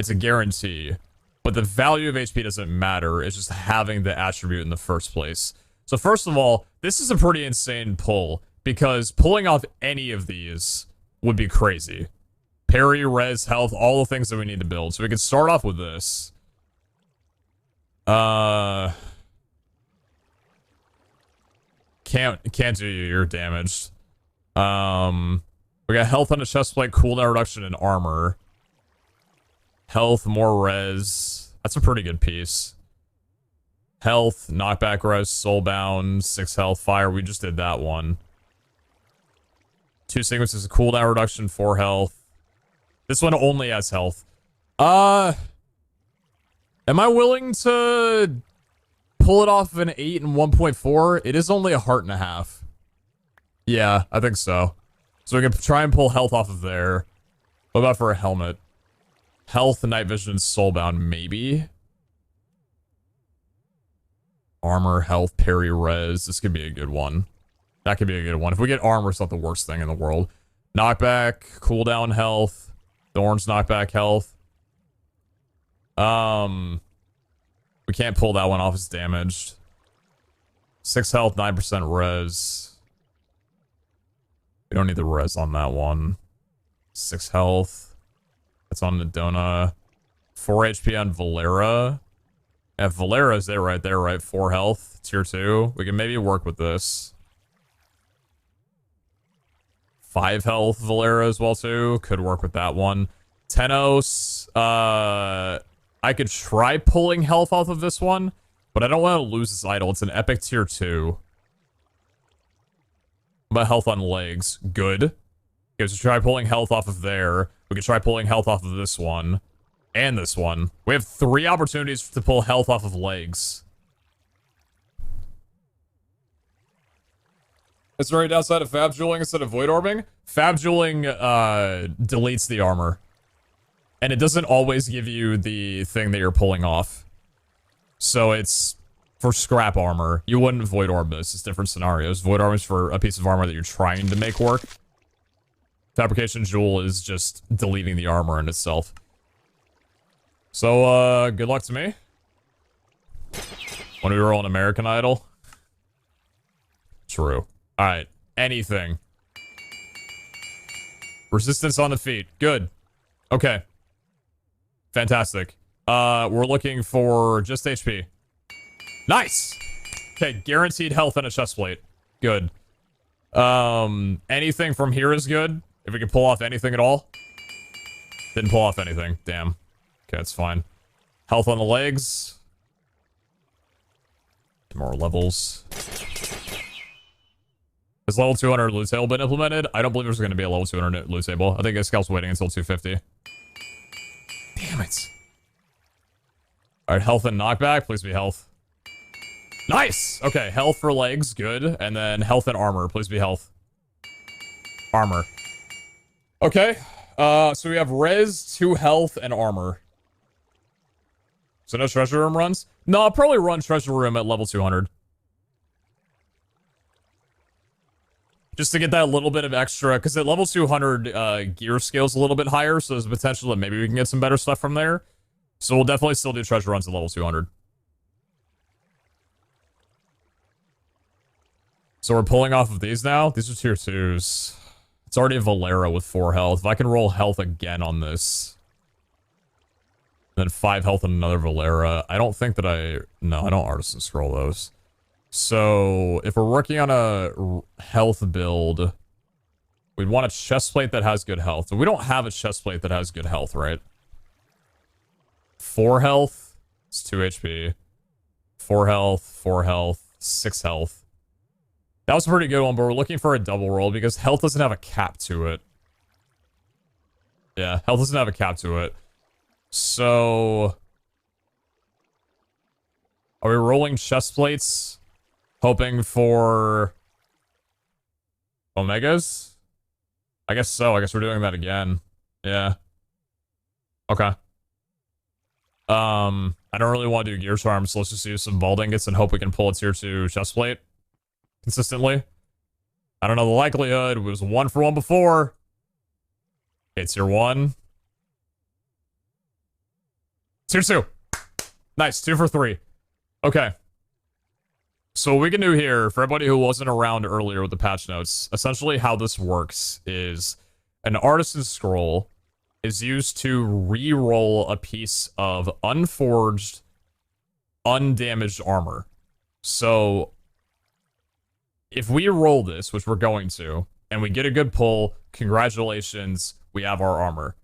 It's a guarantee. But the value of HP doesn't matter. It's just having the attribute in the first place. So first of all, this is a pretty insane pull, because pulling off any of these would be crazy. Parry, res, health, all the things that we need to build. So we can start off with this. Can't do you, you're damaged. We got health on the chest plate, cooldown reduction, and armor. Health, more res. That's a pretty good piece. Health, knockback res, soulbound, 6 health, fire. We just did that one. 2 sequences of cooldown reduction, 4 health. This one only has health. Am I willing to pull it off of an 8 and 1.4? It is only a heart and a half. Yeah, I think so. So we can try and pull health off of there. What about for a helmet? Health, night vision, soulbound, maybe? Armor, health, parry, res. This could be a good one. That could be a good one. If we get armor, it's not the worst thing in the world. Knockback, cooldown health. Thorns, knockback health. We can't pull that one off as damaged. 6 health, 9% res. We don't need the res on that one. 6 health. That's on Nadona. 4 HP on Valera. Yeah, Valera's there, right? 4 health, tier 2. We can maybe work with this. 5 health Valera as well, too. Could work with that one. Tenos. I could try pulling health off of this one, but I don't want to lose this idol. It's an epic tier 2. But health on legs. Good. Okay, so try pulling health off of there. We could try pulling health off of this one. And this one. We have 3 opportunities to pull health off of legs. Is there any downside of fab jewelling instead of void orbing? Fab jewelling deletes the armor. And it doesn't always give you the thing that you're pulling off. So it's for scrap armor. You wouldn't void orb this. It's different scenarios. Void orb is for a piece of armor that you're trying to make work. Fabrication jewel is just deleting the armor in itself. So, good luck to me. When we roll an American Idol. True. Alright. Anything. Resistance on the feet. Good. Okay. Fantastic. We're looking for just HP. Nice! Okay, guaranteed health and a chest plate. Good. Anything from here is good. If we can pull off anything at all. Didn't pull off anything. Damn. Okay, that's fine. Health on the legs. More levels. Has level 200 loot table been implemented? I don't believe there's going to be a level 200 loot table. I think a scout's waiting until 250. Damn it. Alright, health and knockback. Please be health. Nice! Okay, health for legs. Good. And then health and armor. Please be health. Armor. Okay. So we have res, 2 health, and armor. So no treasure room runs? No, I'll probably run treasure room at level 200. Just to get that little bit of extra, because at level 200, gear scale's a little bit higher, so there's potential that maybe we can get some better stuff from there. So we'll definitely still do treasure runs at level 200. So we're pulling off of these now. These are tier 2s. It's already a Valera with 4 health. If I can roll health again on this, then 5 health and another Valera. I don't think that no, I don't Artisan scroll those. So if we're working on a health build, we'd want a chest plate that has good health. So we don't have a chest plate that has good health, right? 4 health, it's 2 HP. 4 health, 6 health. That was a pretty good one, but we're looking for a double roll because health doesn't have a cap to it. Yeah, health doesn't have a cap to it. So are we rolling chest plates? Hoping for Omegas? I guess so. I guess we're doing that again. Yeah. Okay. I don't really want to do gear charms, so let's just use some ball ingots and hope we can pull a tier 2 chest plate consistently. I don't know the likelihood. It was 1 for 1 before. Okay, tier 1. Tier 2. Nice. 2 for 3. Okay. So what we can do here, for everybody who wasn't around earlier with the patch notes, essentially how this works is an Artisan scroll is used to re-roll a piece of unforged, undamaged armor. So if we roll this, which we're going to, and we get a good pull, congratulations, we have our armor.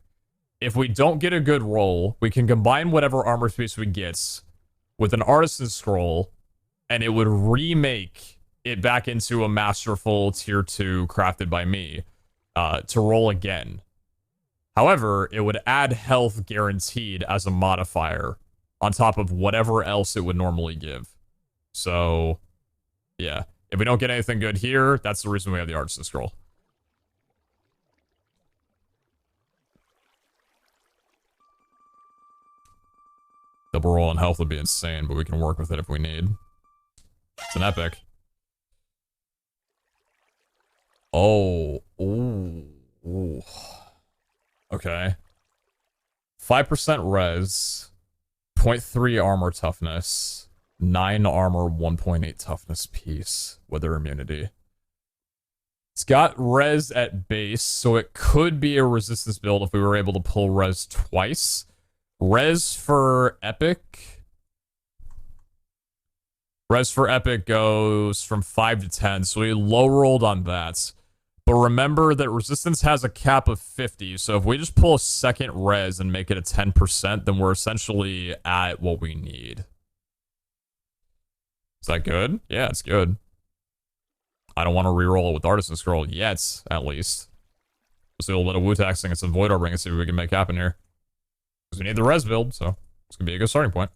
If we don't get a good roll, we can combine whatever armor piece we get with an Artisan scroll, and it would remake it back into a masterful tier 2 crafted by me to roll again. However, it would add health guaranteed as a modifier on top of whatever else it would normally give. So, yeah. If we don't get anything good here, that's the reason we have the Artisan scroll. Double roll on health would be insane, but we can work with it if we need. It's an epic. Oh. Ooh. Ooh. Okay. 5% res. 0.3 armor toughness. 9 armor, 1.8 toughness piece. Weather immunity. It's got res at base, so it could be a resistance build if we were able to pull res twice. Res for epic. Res for epic goes from 5 to 10, so we low rolled on that. But remember that resistance has a cap of 50, so if we just pull a second res and make it a 10%, then we're essentially at what we need. Is that good? Yeah, it's good. I don't want to reroll it with Artisan Scroll yet, at least. Let's do a little bit of Wu-Taxing and some Void Orbing and see what we can make happen here. Because we need the res build, so it's going to be a good starting point.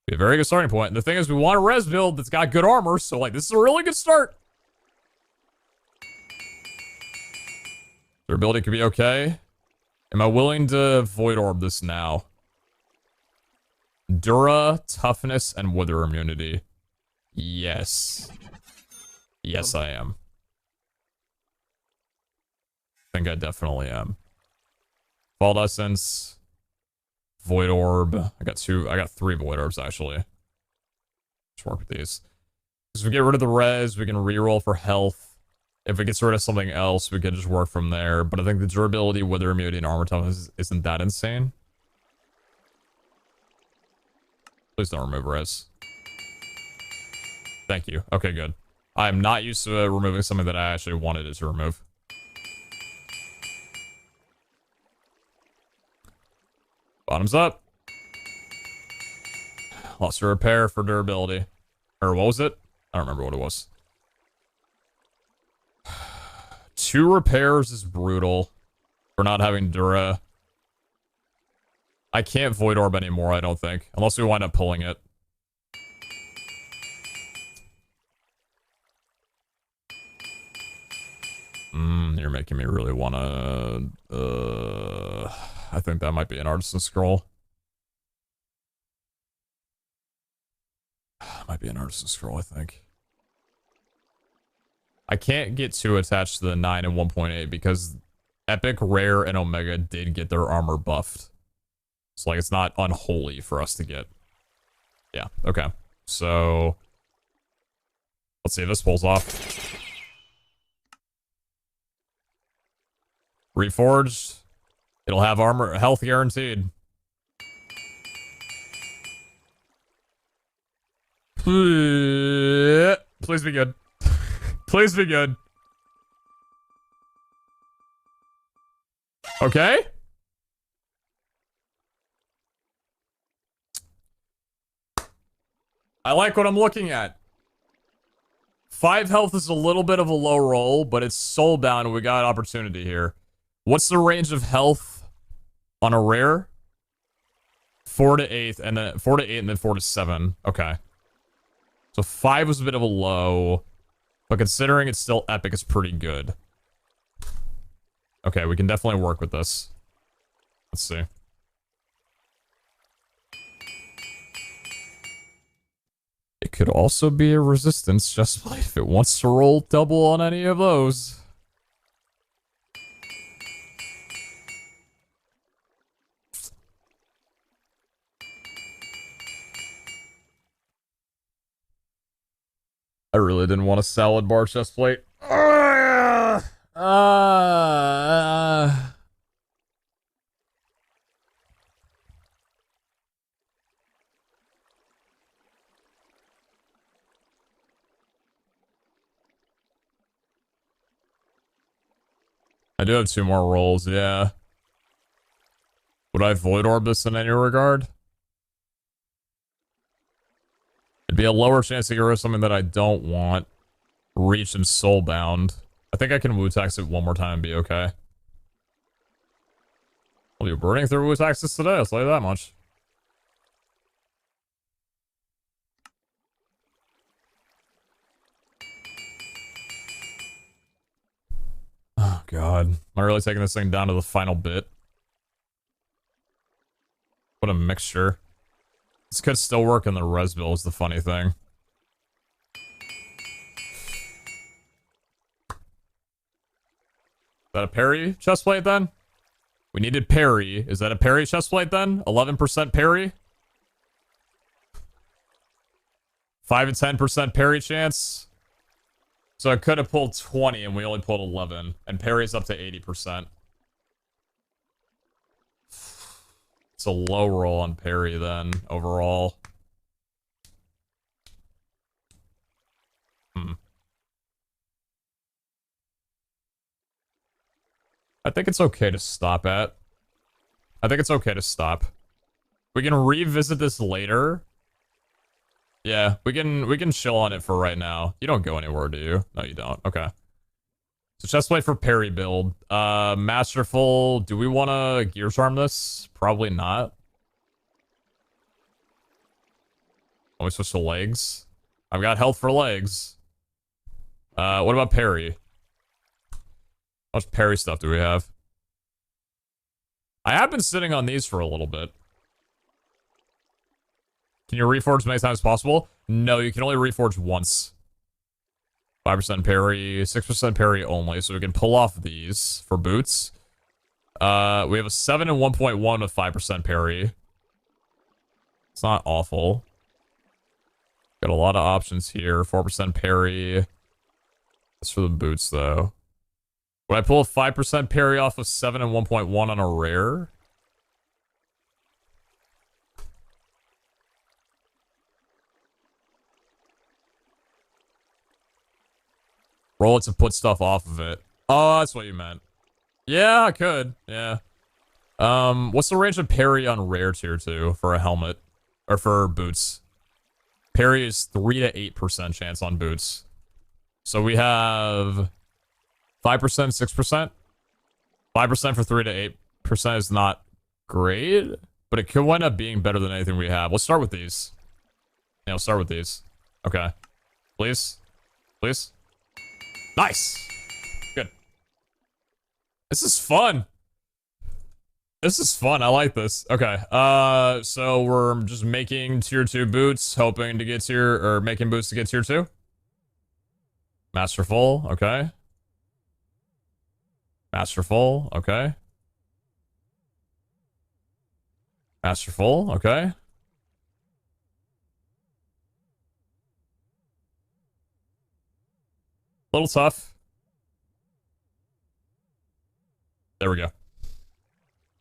Be a very good starting point. And the thing is, we want a res build that's got good armor, so like this is a really good start. Durability could be okay. Am I willing to Void Orb this now? Dura, toughness, and wither immunity. Yes. Yes, I am. I think I definitely am. Vault Essence. Void Orb. I got 3 Void Orbs, actually. Let's work with these. If we get rid of the res, we can reroll for health. If it gets rid of something else, we can just work from there. But I think the durability, wither immunity, and armor toughness isn't that insane. Please don't remove res. Thank you. Okay, good. I'm not used to removing something that I actually wanted it to remove. Bottoms up. Lost a repair for durability. Or what was it? I don't remember what it was. 2 repairs is brutal for not having Dura. I can't Void Orb anymore, I don't think. Unless we wind up pulling it. You're making me really wanna... I think that might be an Artisan Scroll. Might be an Artisan Scroll, I think. I can't get too attached to the 9 and 1.8 because Epic, Rare, and Omega did get their armor buffed. So, like, it's not unholy for us to get. Yeah, okay. So, let's see if this pulls off. Reforged. It'll have armor, health guaranteed. Please be good. Please be good. Okay. I like what I'm looking at. 5 health is a little bit of a low roll, but it's soulbound and we got opportunity here. What's the range of health on a rare? 4 to 8 and then 4 to 8 and then 4 to 7. Okay. So 5 was a bit of a low, but considering it's still epic, it's pretty good. Okay, we can definitely work with this. Let's see. It could also be a resistance, just like if it wants to roll double on any of those. I really didn't want a salad bar chest plate. I do have 2 more rolls, yeah. Would I Void Orb this in any regard? It'd be a lower chance to get rid of something that I don't want. Reach and Soulbound. I think I can Wu-Tax it one more time and be okay. Well, you're burning through Wu-Taxes today, I'll tell you that much. Oh, God. Am I really taking this thing down to the final bit? What a mixture. This could still work in the res bill is the funny thing. Is that a parry chestplate then? We needed parry. Is that a parry chestplate then? 11% parry? 5 and 10% parry chance? So I could have pulled 20 and we only pulled 11. And parry's up to 80%. It's a low roll on parry then, overall. I think it's okay to stop at. I think it's okay to stop. We can revisit this later. Yeah, we can chill on it for right now. You don't go anywhere, do you? No, you don't. Okay. So just wait for parry build. Masterful. Do we want to gear charm this? Probably not. Want we switch to legs? I've got health for legs. What about parry? How much parry stuff do we have? I have been sitting on these for a little bit. Can you reforge as many times as possible? No, you can only reforge once. 5% parry, 6% parry only, so we can pull off these for boots. We have a 7 and 1.1 with 5% parry. It's not awful. Got a lot of options here. 4% parry. That's for the boots, though. Would I pull a 5% parry off of 7 and 1.1 on a rare? Roll it to put stuff off of it. Oh, that's what you meant. Yeah, I could. Yeah. What's the range of parry on rare tier 2 for a helmet? Or for boots? Parry is 3 to 8% chance on boots. So we have 5%, 6%. 5% for 3 to 8% is not great, but it could wind up being better than anything we have. Let's start with these. Yeah, we'll start with these. Okay. Please. Please. Nice. Good. This is fun. This is fun. I like this. Okay. So we're just making tier 2 boots, hoping to get tier, or making boots to get tier 2. Masterful. Okay. Masterful. Okay. Masterful. Okay. Little tough. There we go.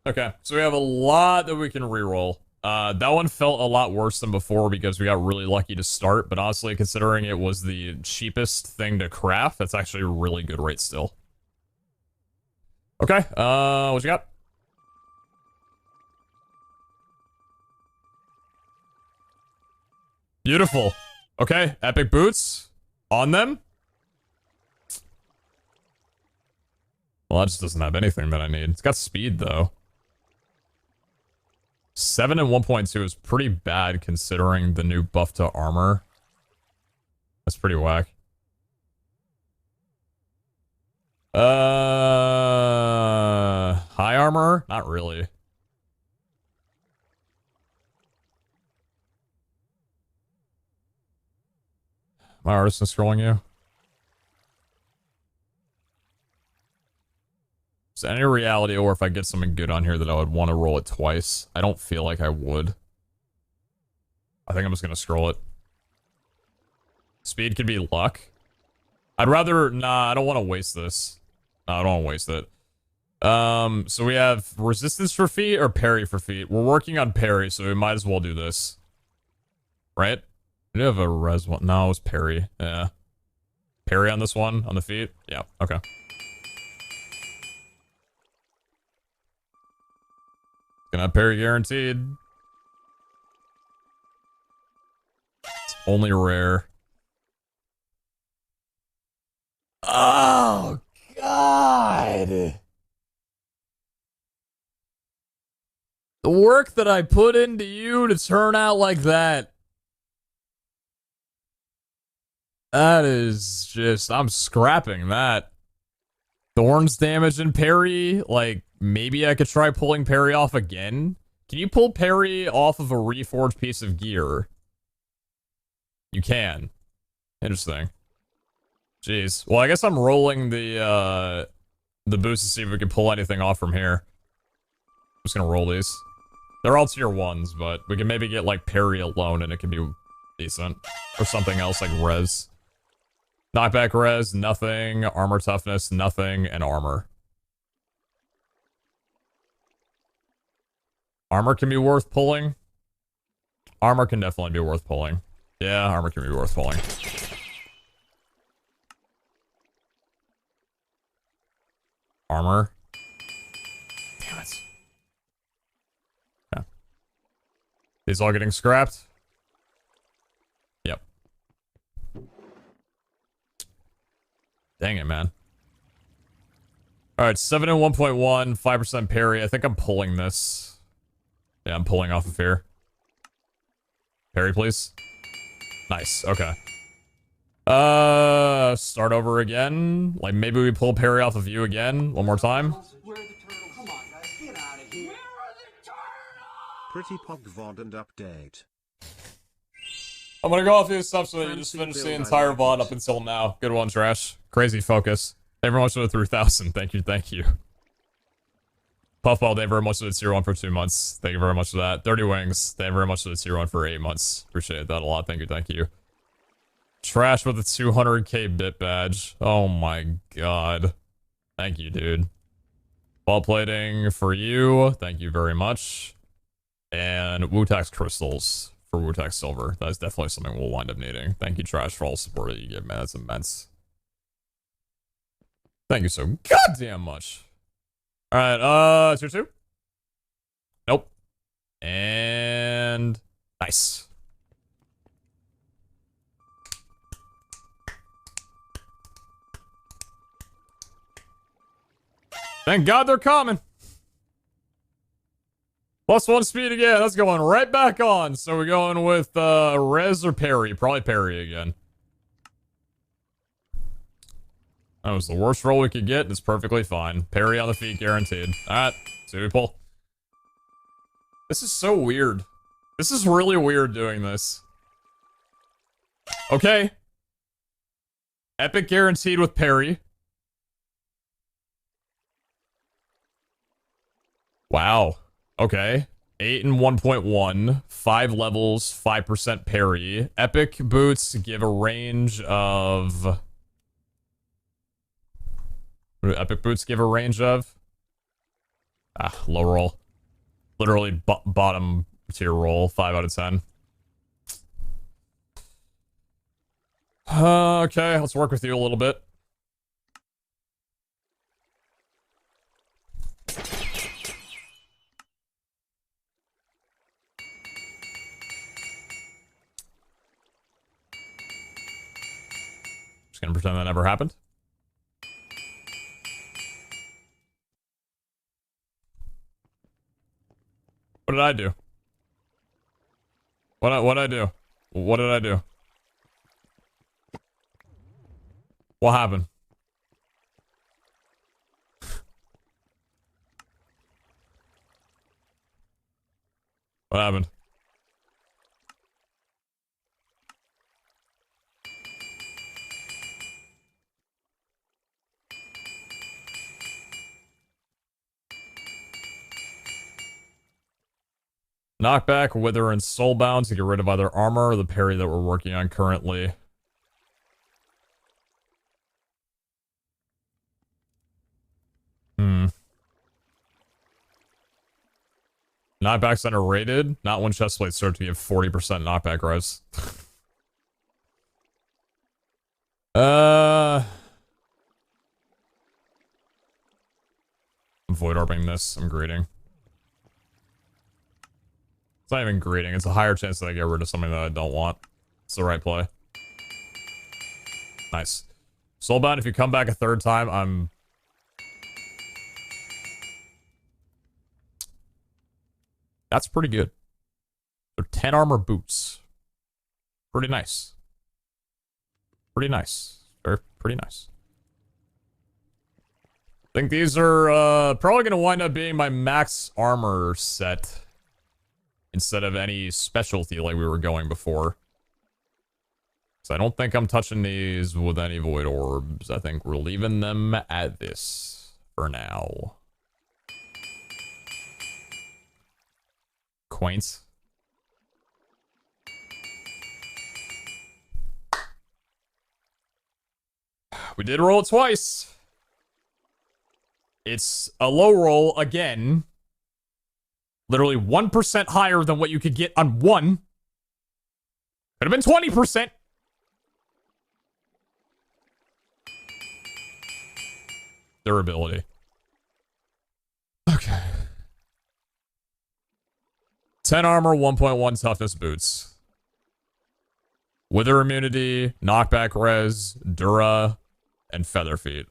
Okay, so we have a lot that we can reroll. That one felt a lot worse than before because we got really lucky to start, but honestly, considering it was the cheapest thing to craft, that's actually a really good rate still. Okay, what you got? Beautiful. Okay, epic boots. On them. Well, that just doesn't have anything that I need. It's got speed, though. 7 and 1.2 is pretty bad considering the new buff to armor. That's pretty whack. High armor? Not really. My Artisan scrolling you? Is there any reality, or if I get something good on here, that I would want to roll it twice? I don't feel like I would. I think I'm just going to scroll it. Speed could be luck. I'd rather... Nah, I don't want to waste this. No, I don't want to waste it. So we have resistance for feet or parry for feet. We're working on parry, so we might as well do this. Right? We do have a res one. No, it was parry. Yeah. Parry on this one, on the feet? Yeah, okay. Gonna have parry guaranteed. It's only rare. Oh, God. The work that I put into you to turn out like that. That is just... I'm scrapping that. Thorns damage and parry, like... Maybe I could try pulling parry off again. Can you pull parry off of a reforged piece of gear? You can. Interesting. Jeez. Well, I guess I'm rolling the boost to see if we can pull anything off from here. I'm just gonna roll these. They're all tier 1s, but we can maybe get, like, parry alone and it can be decent. Or something else, like res. Knockback res, nothing. Armor toughness, nothing. And armor. Armor can be worth pulling. Armor can definitely be worth pulling. Yeah, armor can be worth pulling. Armor. Damn it. Yeah. These all getting scrapped? Yep. Dang it, man. Alright, 7 and 1.1, 5% parry. I think I'm pulling this. Yeah, I'm pulling off of here. Parry, please. Nice, okay. Start over again. Like, maybe we pull parry off of you again, one more time. Where are the turtles? Come on, guys, get out of here. Where are the turtles? Pretty pog VOD and update. I'm gonna go off the assumption that you just finished the entire VOD up until now. Good one, Trash. Crazy focus. Thank you very much for the 3,000. Thank you, thank you. Puffball, thank you very much for the tier 1 for 2 months. Thank you very much for that. 30 Wings, thank you very much for the tier 1 for 8 months. Appreciate that a lot. Thank you, thank you. Trash with the 200k bit badge. Oh my god. Thank you, dude. Ball plating for you. Thank you very much. And Wu-Tax crystals for Wu-Tax silver. That is definitely something we'll wind up needing. Thank you, Trash, for all the support that you give, man. That's immense. Thank you so goddamn much. Alright, tier 2? Nope. And... Nice. Thank God they're coming. +1 speed again. That's going right back on. So we're going with Rez or Parry. Probably Parry again. That was the worst roll we could get. It's perfectly fine. Parry on the feet guaranteed. Alright. See we pull. This is so weird. This is really weird doing this. Okay. Epic guaranteed with Parry. Wow. Okay. 8 and 1.1. 5 levels, 5% parry. Epic boots give a range of... What do epic boots give a range of? Ah, low roll. Literally bottom tier roll. 5 out of 10. Okay, let's work with you a little bit. Just gonna pretend that never happened. What did I do? What did I do? What did I do? What happened? What happened? Knockback, Wither, and Soulbound to get rid of either armor or the parry that we're working on currently. Knockback's underrated. Not when chestplates start to give 40% knockback res. I'm void orbing this. I'm greeting. It's not even greeting. It's a higher chance that I get rid of something that I don't want. It's the right play. Nice. Soulbound, if you come back a third time, I'm... That's pretty good. They're 10 armor boots. Pretty nice. Pretty nice. Pretty nice. I think these are probably going to wind up being my max armor set. Instead of any specialty like we were going before. So I don't think I'm touching these with any void orbs. I think we're leaving them at this for now. Quaints. We did roll it twice. It's a low roll again. Literally 1% higher than what you could get on one. Could have been 20%. Durability. Okay. 10 armor, 1.1 toughness boots. Wither immunity, knockback res, dura, and feather feet.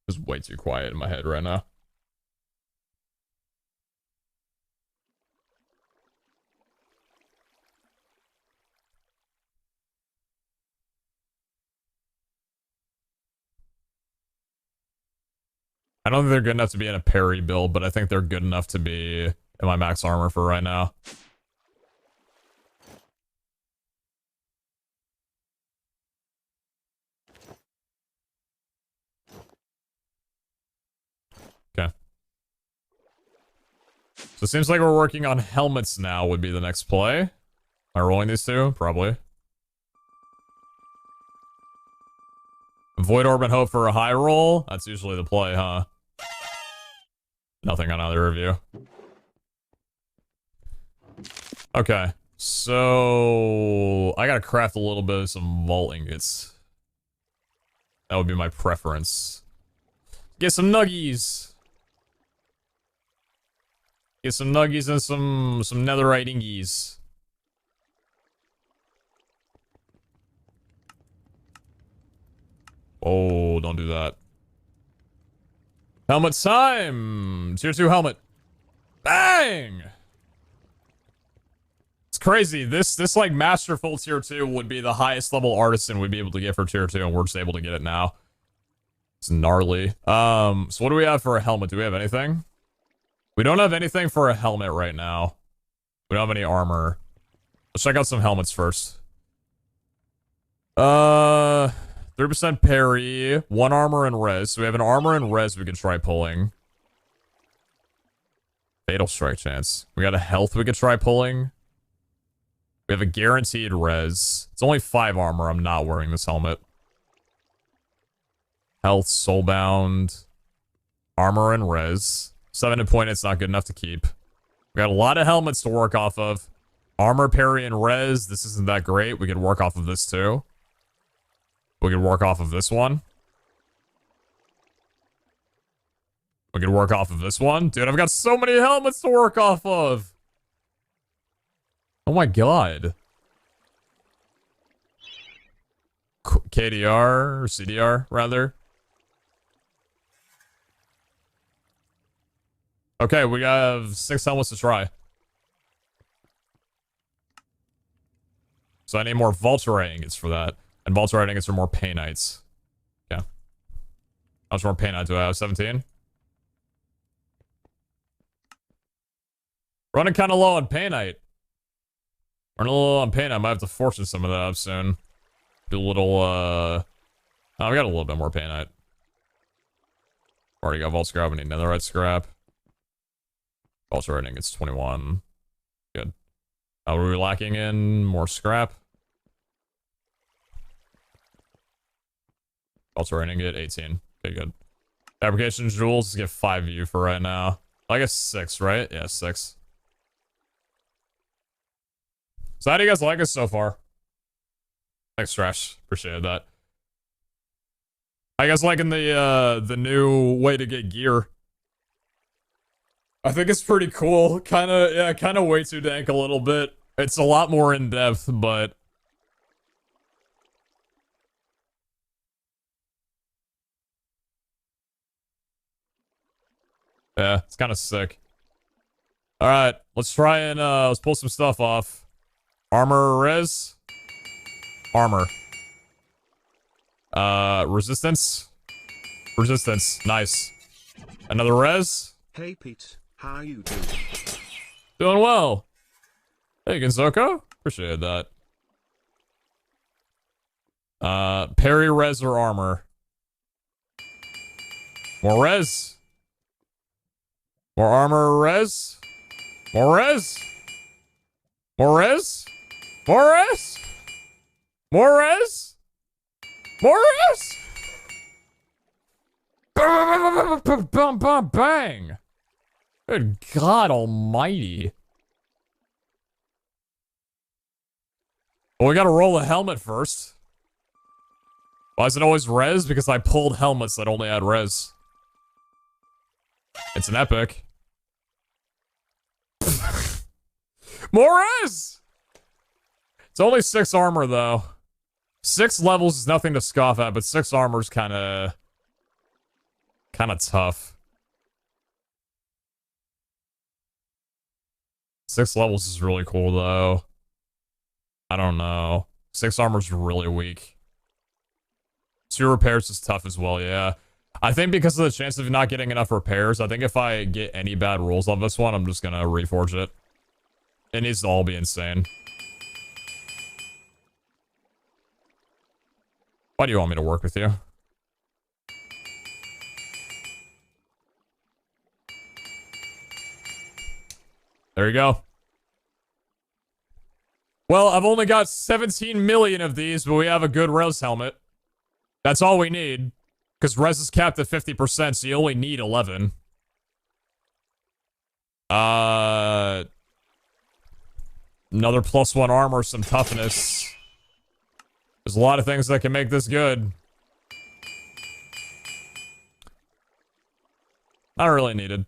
It's way too quiet in my head right now. I don't think they're good enough to be in a parry build, but I think they're good enough to be in my max armor for right now. Okay. So it seems like we're working on helmets now would be the next play. Am I rolling these two? Probably. Void Orb and hope for a high roll? That's usually the play, huh? Nothing on either of you. Okay. So... I gotta craft a little bit of some vault ingots. That would be my preference. Get some nuggies! Get some nuggies and some netherite ingies. Oh, don't do that. Helmet time! Tier 2 helmet. Bang! It's crazy. This like masterful tier 2 would be the highest level artisan we'd be able to get for tier 2, and we're just able to get it now. It's gnarly. So what do we have for a helmet? Do we have anything? We don't have anything for a helmet right now. We don't have any armor. Let's check out some helmets first. 3% parry, 1 armor and res. So we have an armor and res we can try pulling. Fatal strike chance. We got a health we could try pulling. We have a guaranteed res. It's only 5 armor. I'm not wearing this helmet. Health, soulbound, armor and res. 7 hit point, it's not good enough to keep. We got a lot of helmets to work off of. Armor, parry, and res. This isn't that great. We could work off of this too. We could work off of this one. We could work off of this one. Dude, I've got so many helmets to work off of. Oh my god. KDR, or CDR, rather. Okay, we have 6 helmets to try. So I need more Vulture ingots for that. And Vulture ingots are more Painites. Okay. How much more Painite do I have? 17? Running kind of low on Painite. Running a little low on Painite. I might have to fortune some of that up soon. Do a little, oh, we got a little bit more Painite. Already got Vault Scrap. We need Netherite Scrap. Vulture ingots 21. Good. What are we lacking in? More scrap. Vulture ingot 18. Okay, good. Fabrication jewels, get 5 of you for right now. I guess 6, right? Yeah, 6. So how do you guys like us so far? Thanks, Trash. Appreciate that. How you guys liking the new way to get gear? I think it's pretty cool. Kinda way too dank a little bit. It's a lot more in depth, but yeah, it's kind of sick. All right, let's try and let's pull some stuff off. Armor, res, armor. Resistance, nice. Another res. Hey Pete, how you doing? Doing well. Hey, Gonzoko. Appreciate that. Parry, res, or armor. More res. More armor, res. More res. More res. More res. More res. More res. Bang. Good God almighty. Well, we gotta roll a helmet first. Why is it always res? Because I pulled helmets that only had res. It's an epic. More res! It's only 6 armor, though. 6 levels is nothing to scoff at, but 6 armor's kinda tough. 6 levels is really cool, though. I don't know. 6 armor's really weak. 2 repairs is tough as well, yeah. I think because of the chance of not getting enough repairs, I think if I get any bad rolls on this one, I'm just gonna reforge it. It needs to all be insane. Why do you want me to work with you? There you go. Well, I've only got 17 million of these, but we have a good res helmet. That's all we need. Because res is capped at 50%, so you only need 11. Another +1 armor, some toughness. There's a lot of things that can make this good. Not really needed.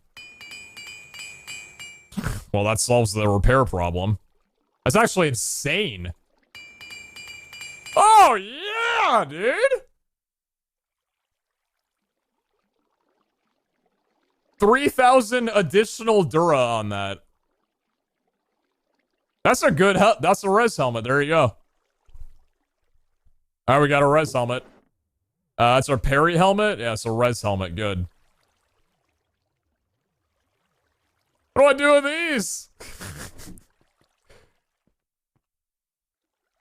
Well, that solves the repair problem. That's actually insane. Oh, yeah, dude! 3,000 additional Dura on that. That's a good that's a res helmet. There you go. Alright, we got a res helmet. That's our parry helmet. Yeah, it's a res helmet. Good. What do I do with these?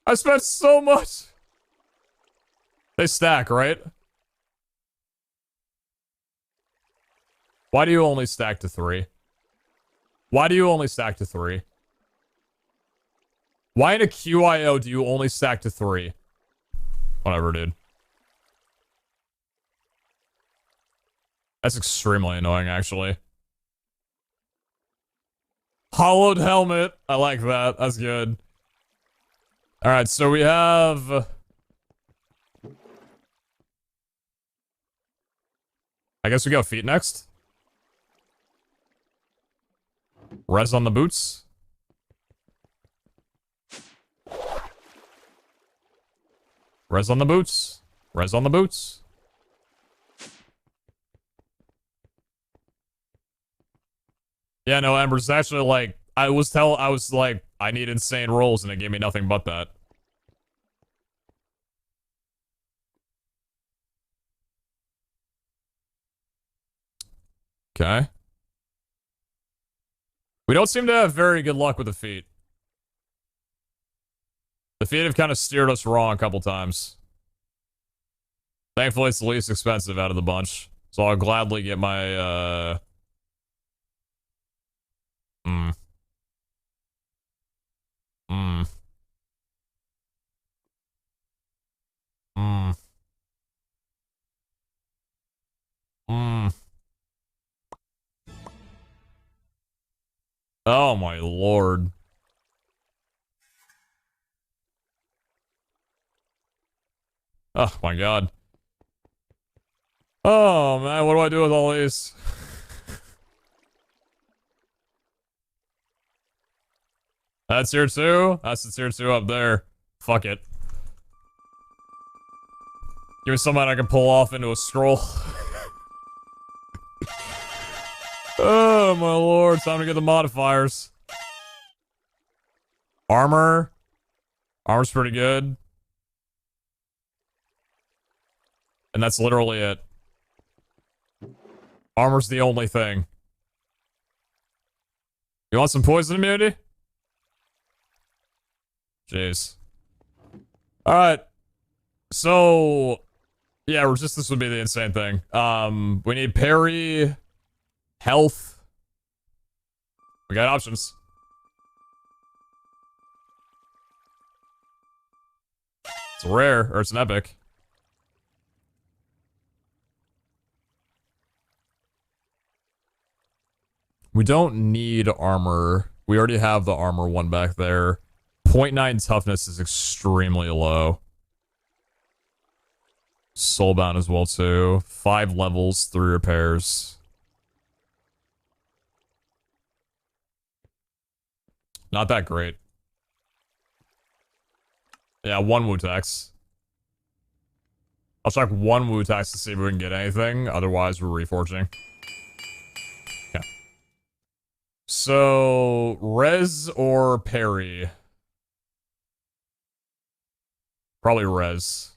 I spent so much. They stack, right? Why do you only stack to 3? Why do you only stack to 3? Why in a QIO do you only stack to 3? Whatever, dude. That's extremely annoying, actually. Hollowed helmet. I like that. That's good. Alright, so we have... I guess we go feet next. Res on the boots. Res on the boots. Res on the boots. Yeah, no, Ember's actually like, I was like, I need insane rolls and it gave me nothing but that. Okay. We don't seem to have very good luck with the feet. The feet have kind of steered us wrong a couple times. Thankfully, it's the least expensive out of the bunch. So I'll gladly get my, Oh my lord. Oh my god. Oh man, what do I do with all these? That's tier 2? That's the tier 2 up there. Fuck it. Give me something I can pull off into a scroll. Oh my lord, time to get the modifiers. Armor. Armor's pretty good. And that's literally it. Armor's the only thing. You want some poison immunity? Jeez. Alright. So... yeah, resistance would be the insane thing. We need parry... health. We got options. It's rare, or it's an epic. We don't need armor. We already have the armor one back there. 0.9 toughness is extremely low. Soulbound as well, too. 5 levels, 3 repairs. Not that great. Yeah, 1 Wu-Tax. I'll check 1 Wu-Tax to see if we can get anything. Otherwise, we're reforging. Yeah. So, res or parry? Probably res.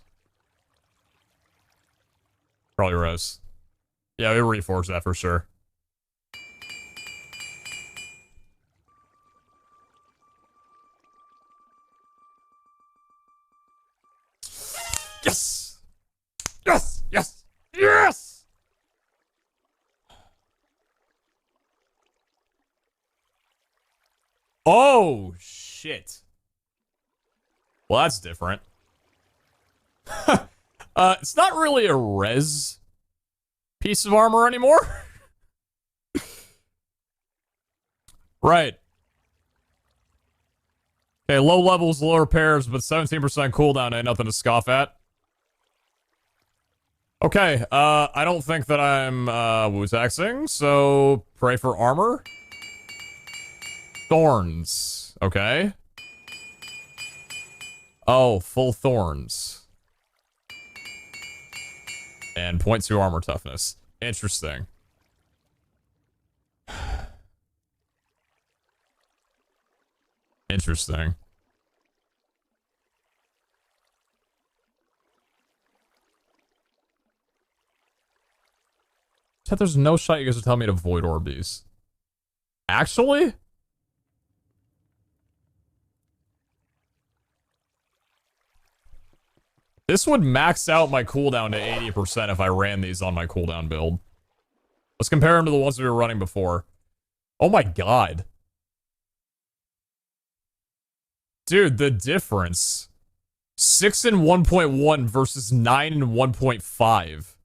Probably res. Yeah, we reforged that for sure. Yes! Yes! Yes! Yes! Oh, shit. Well, that's different. It's not really a res piece of armor anymore. Right. Okay, low levels, low repairs, but 17% cooldown ain't nothing to scoff at. Okay, I don't think that I'm, Wu-Taxing, so pray for armor. Thorns. Okay. Oh, full thorns. And 0.2 armor toughness. Interesting. Interesting. Chat, there's no shot you guys are telling me to void orb these. Actually? This would max out my cooldown to 80% if I ran these on my cooldown build. Let's compare them to the ones we were running before. Oh my god. Dude, the difference. 6 in 1.1 versus 9 in 1.5.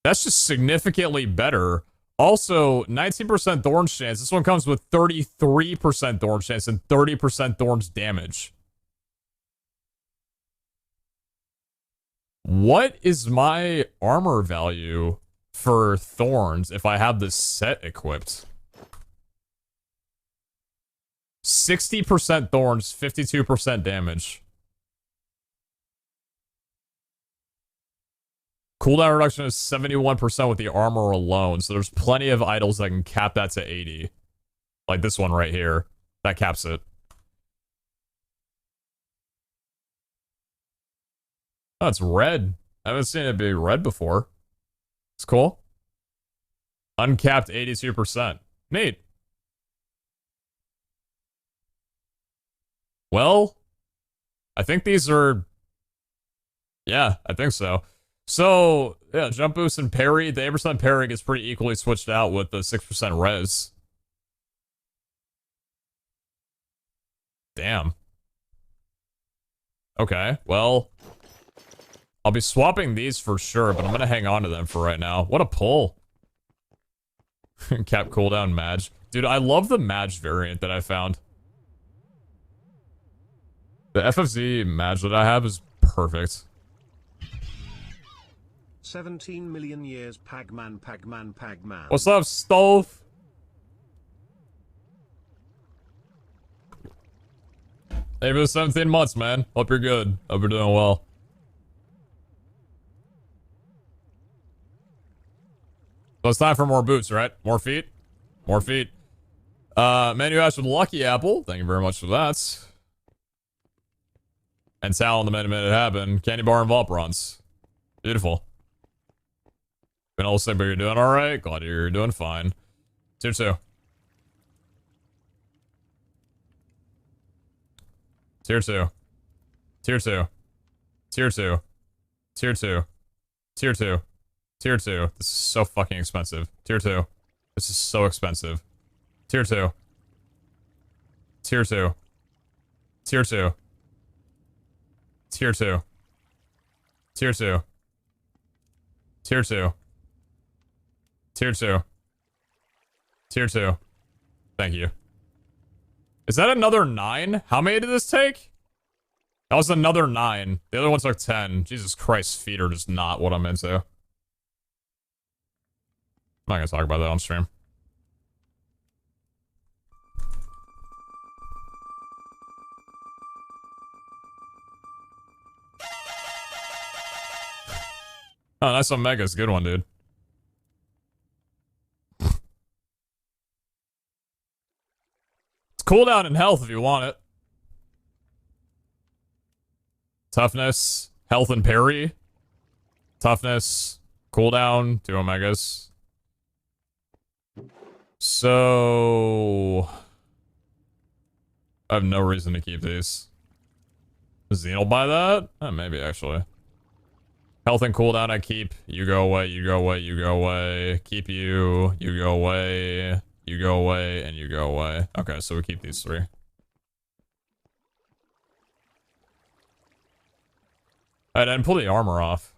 That's just significantly better. Also, 19% Thorns chance. This one comes with 33% Thorns chance and 30% Thorns damage. What is my armor value for Thorns if I have this set equipped? 60% Thorns, 52% damage. Cooldown reduction is 71% with the armor alone, so there's plenty of idols that can cap that to 80. Like this one right here. That caps it. Oh, it's red. I haven't seen it be red before. It's cool. Uncapped 82%. Neat. Well, I think these are... Yeah, I think so. So, yeah, jump boost and parry. The 8% parry gets pretty equally switched out with the 6% res. Damn. Okay, well... I'll be swapping these for sure, but I'm gonna hang on to them for right now. What a pull. Cap cooldown Maj. Dude, I love the Maj variant that I found. The FFZ Maj that I have is perfect. 17 million years, Pagman. What's up, Stove? Hey, for the 17 months, man. Hope you're good. Hope you're doing well. So it's time for more boots, right? More feet? More feet. AntonioAsh with Lucky Apple. Thank you very much for that. And Sal in the minute it happened. Candy bar and vault bronze. Beautiful. Been all sick, but you're doing alright. Glad you're doing fine. Tier 2. Tier 2. Tier 2. Tier 2. Tier 2. Tier 2. Tier 2. This is so fucking expensive. Tier 2. This is so expensive. Tier 2. Tier 2. Tier 2. Tier 2. Tier 2. Tier 2. Tier 2. Tier 2. Thank you. Is that another 9? How many did this take? That was another 9. The other one took 10. Jesus Christ, feet are just not what I'm into. I'm not gonna talk about that on stream. Oh, nice Omega's. Good one, dude. It's cooldown and health if you want it. Toughness, health and parry. Toughness, cooldown, 2 Omegas. So... I have no reason to keep these. Does Xenil buy that? Maybe, actually. Health and cooldown I keep. You go away, you go away, you go away. Keep you, you go away, you go away, and you go away. Okay, so we keep these 3. Alright, and pull the armor off.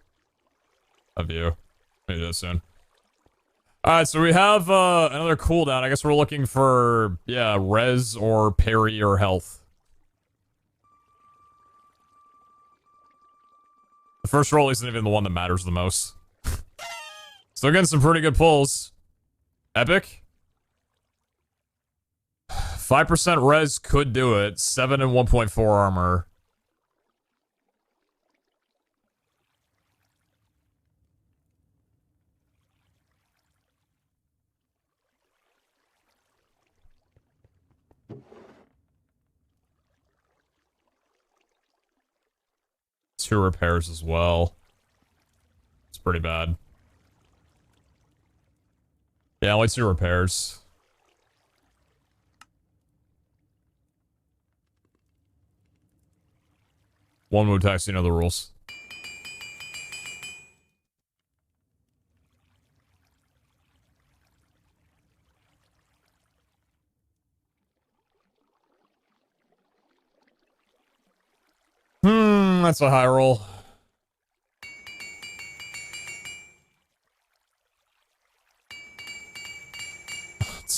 Of you. Maybe do that soon. Alright, so we have another cooldown. I guess we're looking for, yeah, res or parry or health. The first roll isn't even the one that matters the most. Still getting some pretty good pulls. Epic. 5% res could do it. 7 and 1.4 armor. 2 repairs as well. It's pretty bad. Yeah, only 2 repairs. One move tax, you know the rules. That's a high roll.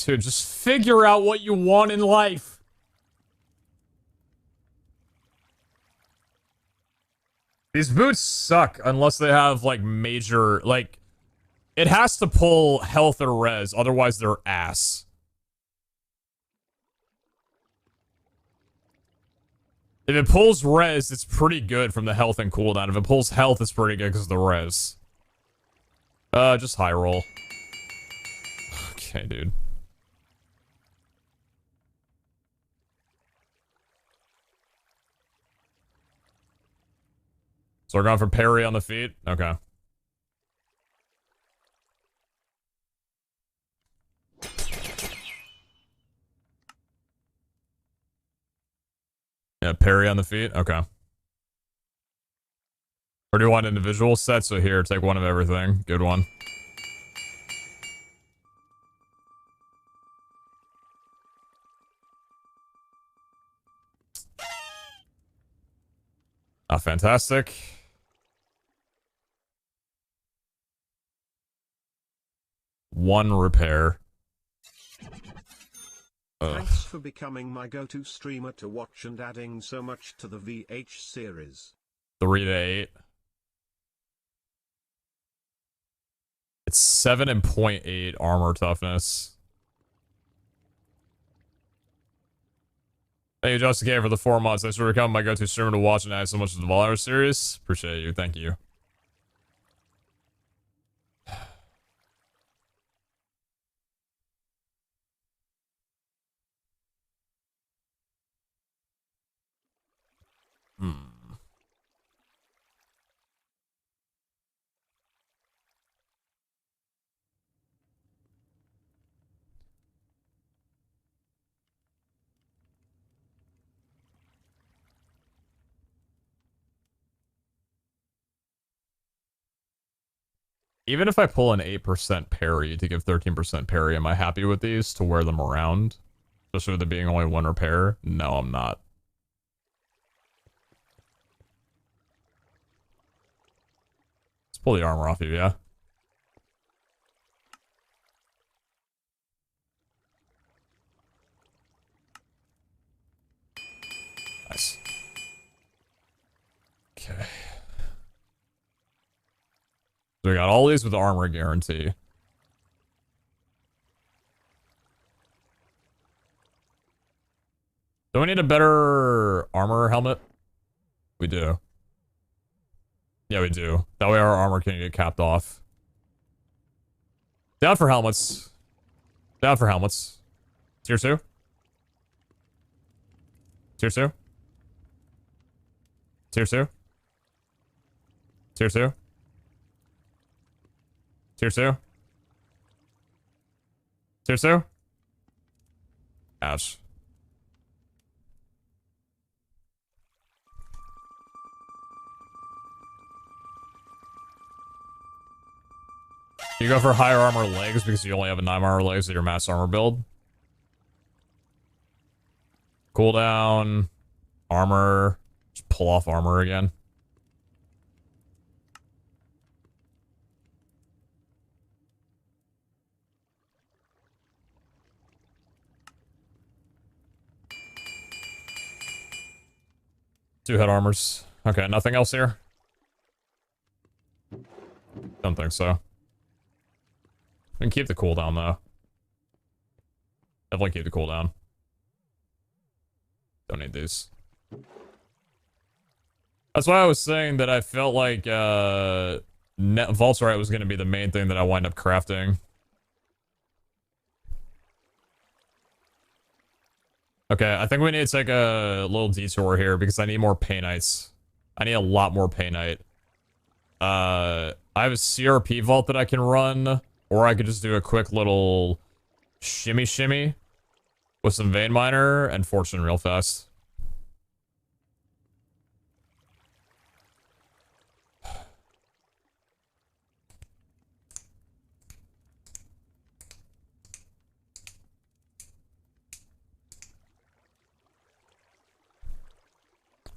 Dude, just figure out what you want in life. These boots suck unless they have, like, major, like, it has to pull health or res, otherwise they're ass. If it pulls res, it's pretty good from the health and cooldown. If it pulls health, it's pretty good because of the res. Just high roll. Okay, dude. So we're going for parry on the feet? Okay. Yeah, parry on the feet? Okay. Or do you want individual sets? So here, take one of everything. Good one. Ah, fantastic. One repair. Thanks for becoming my go-to streamer to watch and adding so much to the VH series. 3 to 8. It's 7 and 0.8 armor toughness. Thank you, Justin K, for the 4 months. Thanks for becoming my go-to streamer to watch and add so much to the Valor series. Appreciate you. Thank you. Even if I pull an 8% parry to give 13% parry, am I happy with these to wear them around? Especially with it being only 1 repair? No, I'm not. Let's pull the armor off you, yeah? Nice. Okay. So we got all these with armor guarantee. Do we need a better armor helmet? We do. Yeah, we do. That way our armor can get capped off. Down for helmets. Down for helmets. Tier 2? Tier 2? Tier 2? Tier 2? Tier 2? Tier 2? Ouch. You go for higher armor legs because you only have a 9 armor legs at your mass armor build. Cooldown. Armor. Just pull off armor again. Two head armors. Okay, nothing else here? Don't think so. We can keep the cooldown, though. Definitely keep the cooldown. Don't need these. That's why I was saying that I felt like, Vault's was going to be the main thing that I wind up crafting. Okay, I think we need to take a little detour here because I need more Painites. I need a lot more painite. I have a CRP vault that I can run, or I could just do a quick little shimmy with some vein miner and fortune real fast.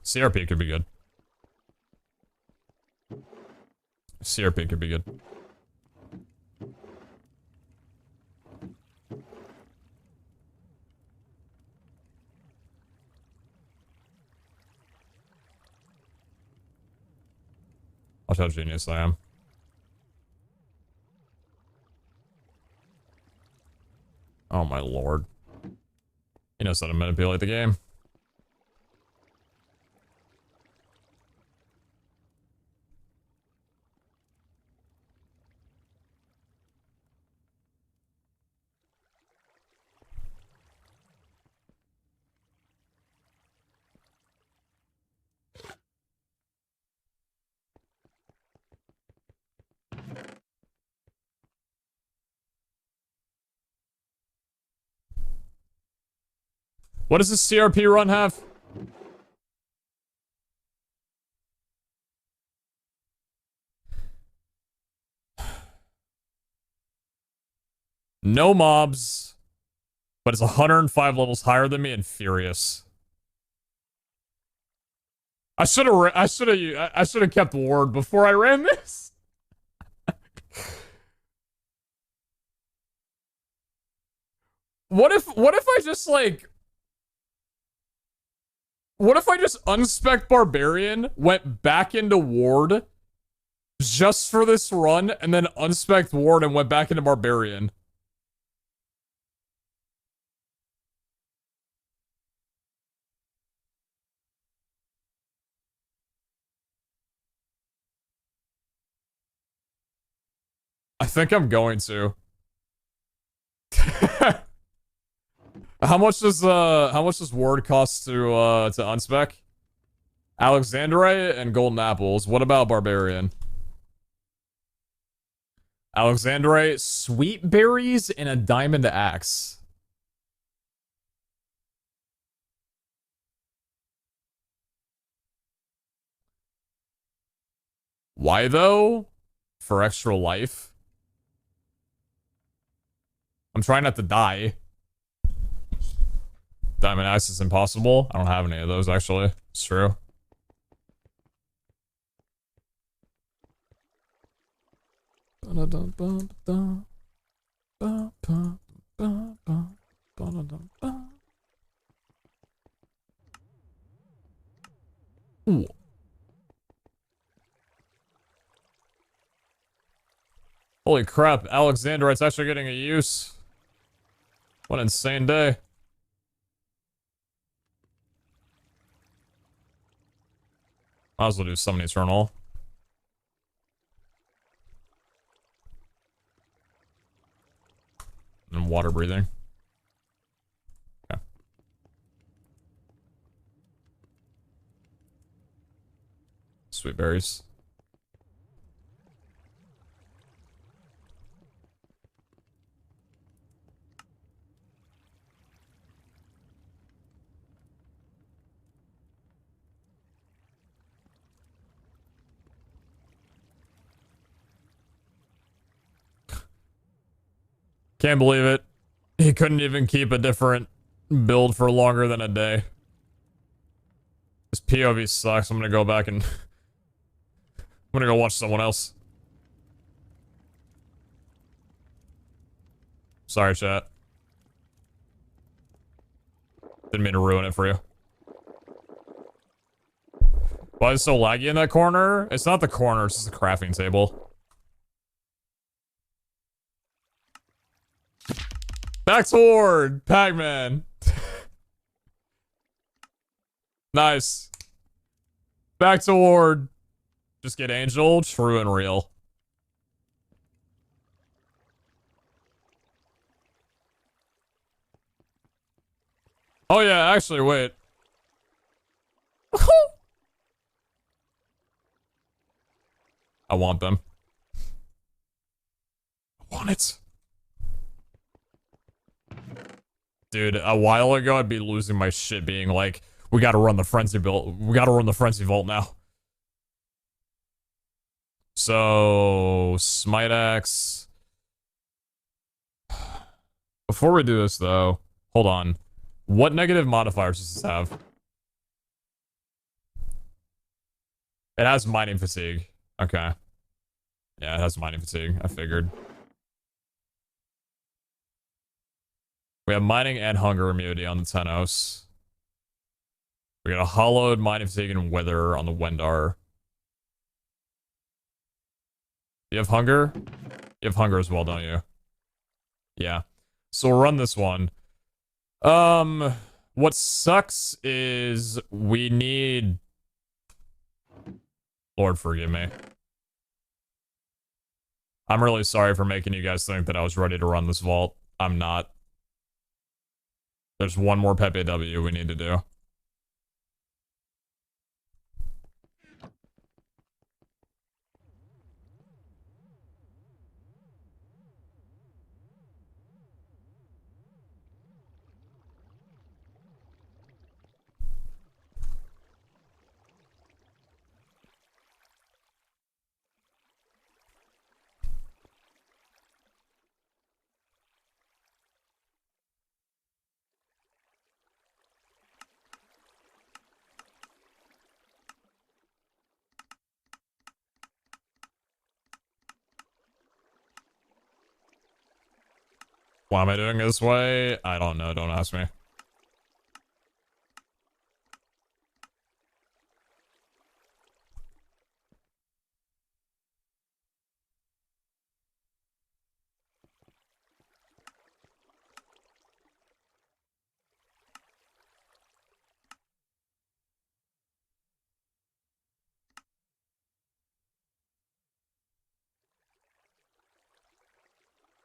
CRP could be good. CRP could be good. Watch how genius I am. Oh my lord. He knows how to manipulate the game. What does this CRP run have? No mobs, but it's 105 levels higher than me and furious. I should have kept ward before I ran this. What if I just like what if I just unspec Barbarian, went back into Ward just for this run, and then unspec Ward and went back into Barbarian? I think I'm going to. How much does Ward cost to unspec? Alexandrite and golden apples. What about Barbarian? Alexandrite, sweet berries, and a diamond axe. Why though? For extra life? I'm trying not to die. Diamond axe is impossible. I don't have any of those actually. It's true. Ooh. Holy crap, Alexandrite's actually getting a use. What an insane day. Might as well do Summon Eternal. And water breathing. Okay. Sweet berries. Can't believe it. He couldn't even keep a different build for longer than a day. This POV sucks. I'm gonna go back and... I'm gonna go watch someone else. Sorry, chat. Didn't mean to ruin it for you. Why is it so laggy in that corner? It's not the corner, it's just the crafting table. Back toward Pac-Man. Nice. Back toward. Just get Angel, true and real. Oh yeah, actually, wait. I want them. I want it. Dude, a while ago I'd be losing my shit being like, we gotta run the frenzy build. We gotta run the frenzy vault now. So, Smite Axe. Before we do this though, hold on. What negative modifiers does this have? It has mining fatigue. Okay. Yeah, it has mining fatigue. I figured. We have mining and hunger immunity on the Tenos. We got a hollowed, mining fatigue, and wither on the Wendar. You have hunger? You have hunger as well, don't you? Yeah. So we'll run this one. What sucks is we need... Lord forgive me. I'm really sorry for making you guys think that I was ready to run this vault. I'm not. There's one more Pepe W we need to do. Why am I doing it this way? I don't know. Don't ask me.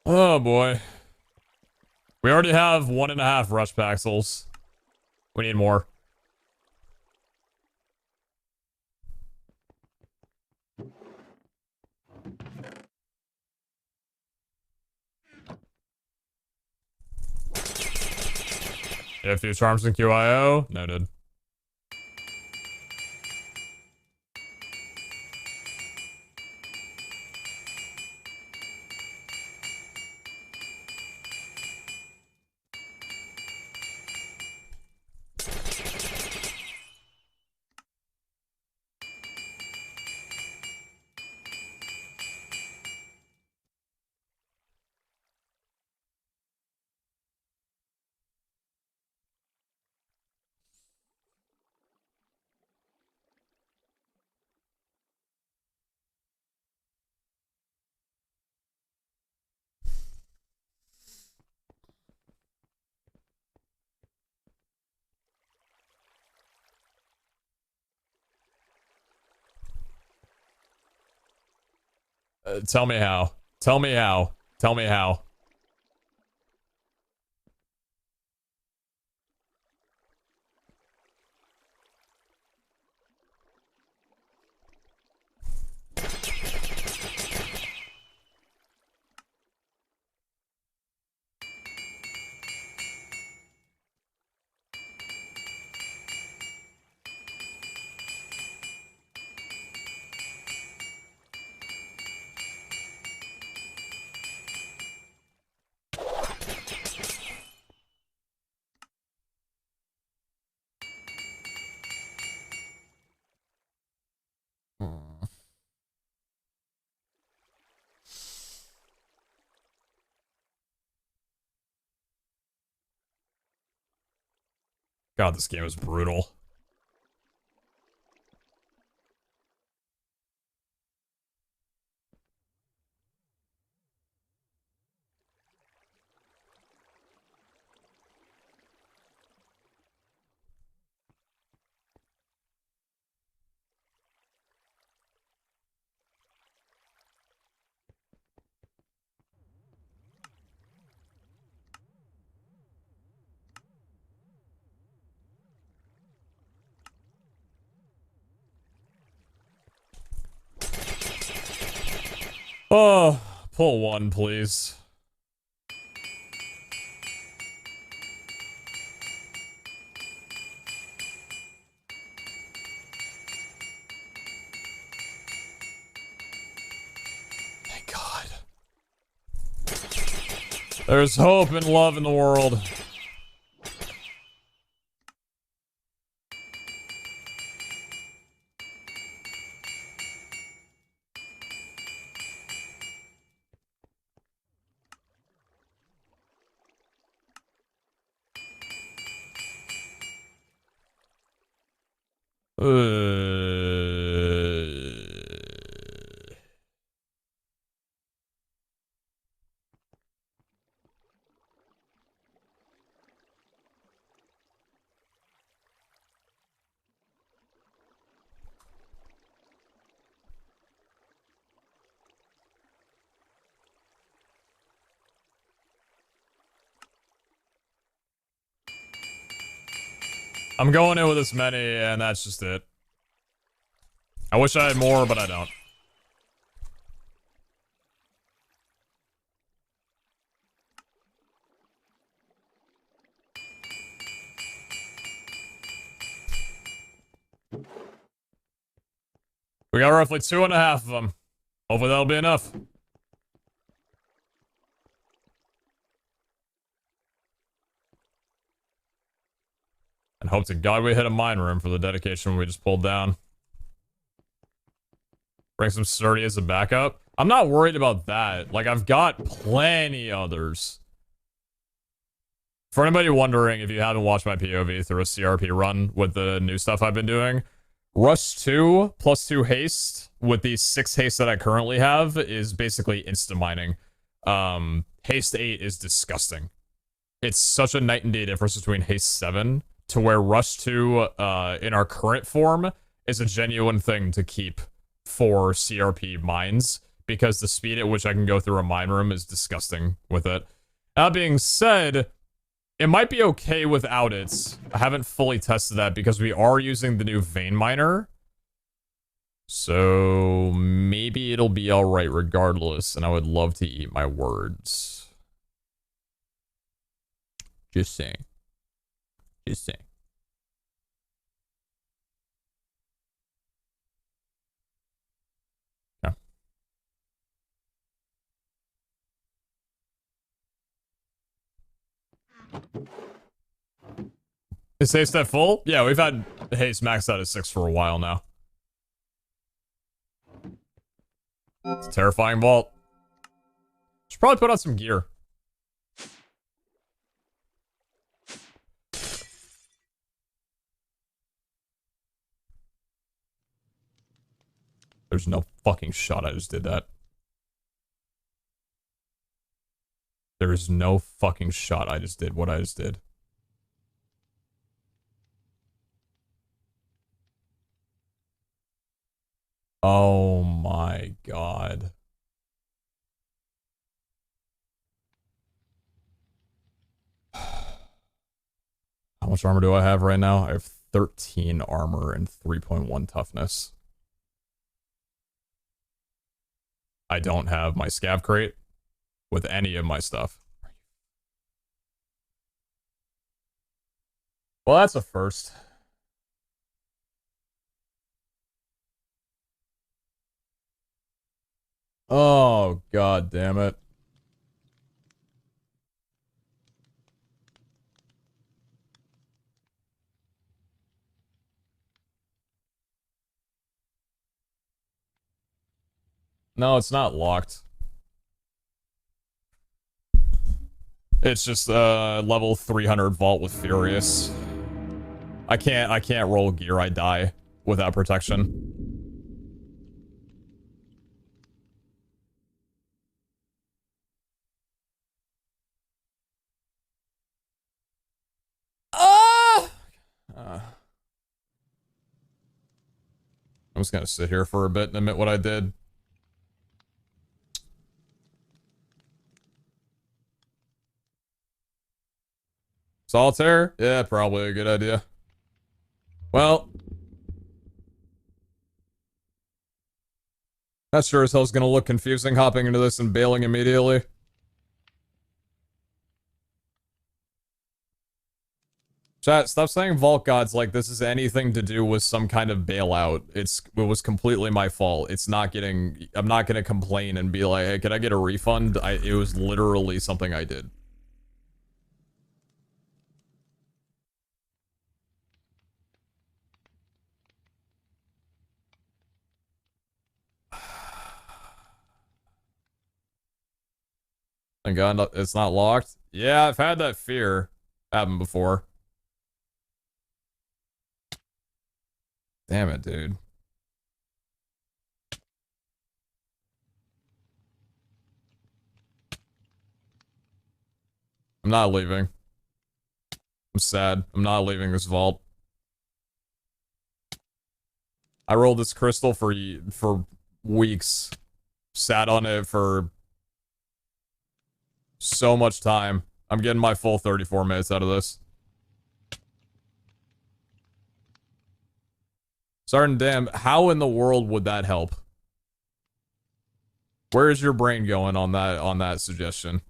Oh boy. We already have 1.5 rush pixels. We need more. You have a few charms in QIO? Noted. Tell me how. Tell me how. Tell me how. God, this game is brutal. Oh, pull one, please. Thank God. There's hope and love in the world. I'm going in with this many, and that's just it. I wish I had more, but I don't. We got roughly 2.5 of them. Hopefully that'll be enough. And hope to God we hit a mine room for the dedication we just pulled down. Bring some sturdy as a backup. I'm not worried about that. Like, I've got plenty others. For anybody wondering, if you haven't watched my POV through a CRP run with the new stuff I've been doing, Rush 2 plus 2 haste with the 6 haste that I currently have is basically insta-mining. Haste 8 is disgusting. It's such a night and day difference between haste 7 to where Rush 2 in our current form is a genuine thing to keep for CRP mines, because the speed at which I can go through a mine room is disgusting with it. That being said, it might be okay without it. I haven't fully tested that because we are using the new vein miner. So maybe it'll be alright regardless, and I would love to eat my words. Just saying. Just saying. Is haste at full? Yeah, we've had haste maxed out at 6 for a while now. It's a terrifying vault. Should probably put on some gear. There's no fucking shot I just did that. There is no fucking shot I just did what I just did. Oh my God. How much armor do I have right now? I have 13 armor and 3.1 toughness. I don't have my scav crate with any of my stuff. Well, that's a first. Oh, God damn it. No, it's not locked. It's just level 300 vault with Furious. I can't roll gear, I die without protection. I'm just gonna sit here for a bit and admit what I did. Solitaire? Yeah, probably a good idea. Well. That sure as hell's gonna look confusing hopping into this and bailing immediately. Chat, stop saying Vault Gods like this is anything to do with some kind of bailout. It was completely my fault. It's not getting... I'm not gonna complain and be like, hey, can I get a refund? It was literally something I did. Thank God it's not locked. Yeah, I've had that fear happen before. Damn it, dude. I'm not leaving. I'm sad. I'm not leaving this vault. I rolled this crystal for weeks. Sat on it for so much time. I'm getting my full 34 minutes out of this. Sergeant Damn, how in the world would that help? Where is your brain going on that suggestion?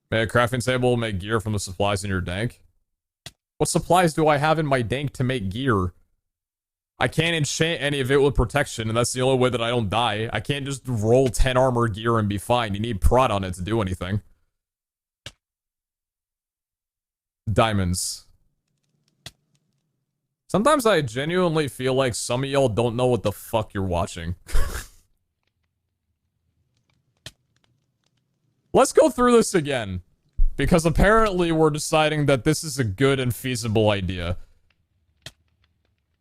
May a crafting table make gear from the supplies in your dank? What supplies do I have in my dank to make gear? I can't enchant any of it with protection, and that's the only way that I don't die. I can't just roll 10 armor gear and be fine. You need prod on it to do anything. Diamonds. Sometimes I genuinely feel like some of y'all don't know what the fuck you're watching. Let's go through this again. Because apparently we're deciding that this is a good and feasible idea.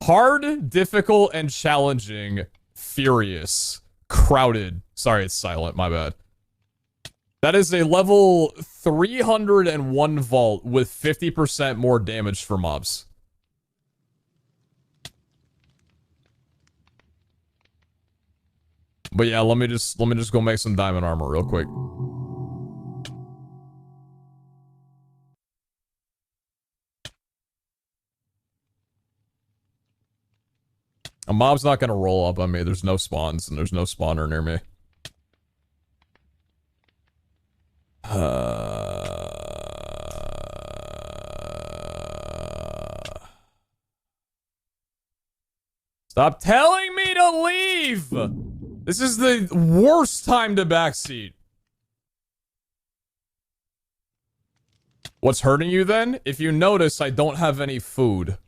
Hard, difficult, and challenging. Furious. Crowded. Sorry, it's silent. My bad. That is a level 301 vault with 50% more damage for mobs. But yeah, let me just go make some diamond armor real quick. A mob's not gonna roll up on me. There's no spawns, and there's no spawner near me. Stop telling me to leave! This is the worst time to backseat. What's hurting you then? If you notice, I don't have any food.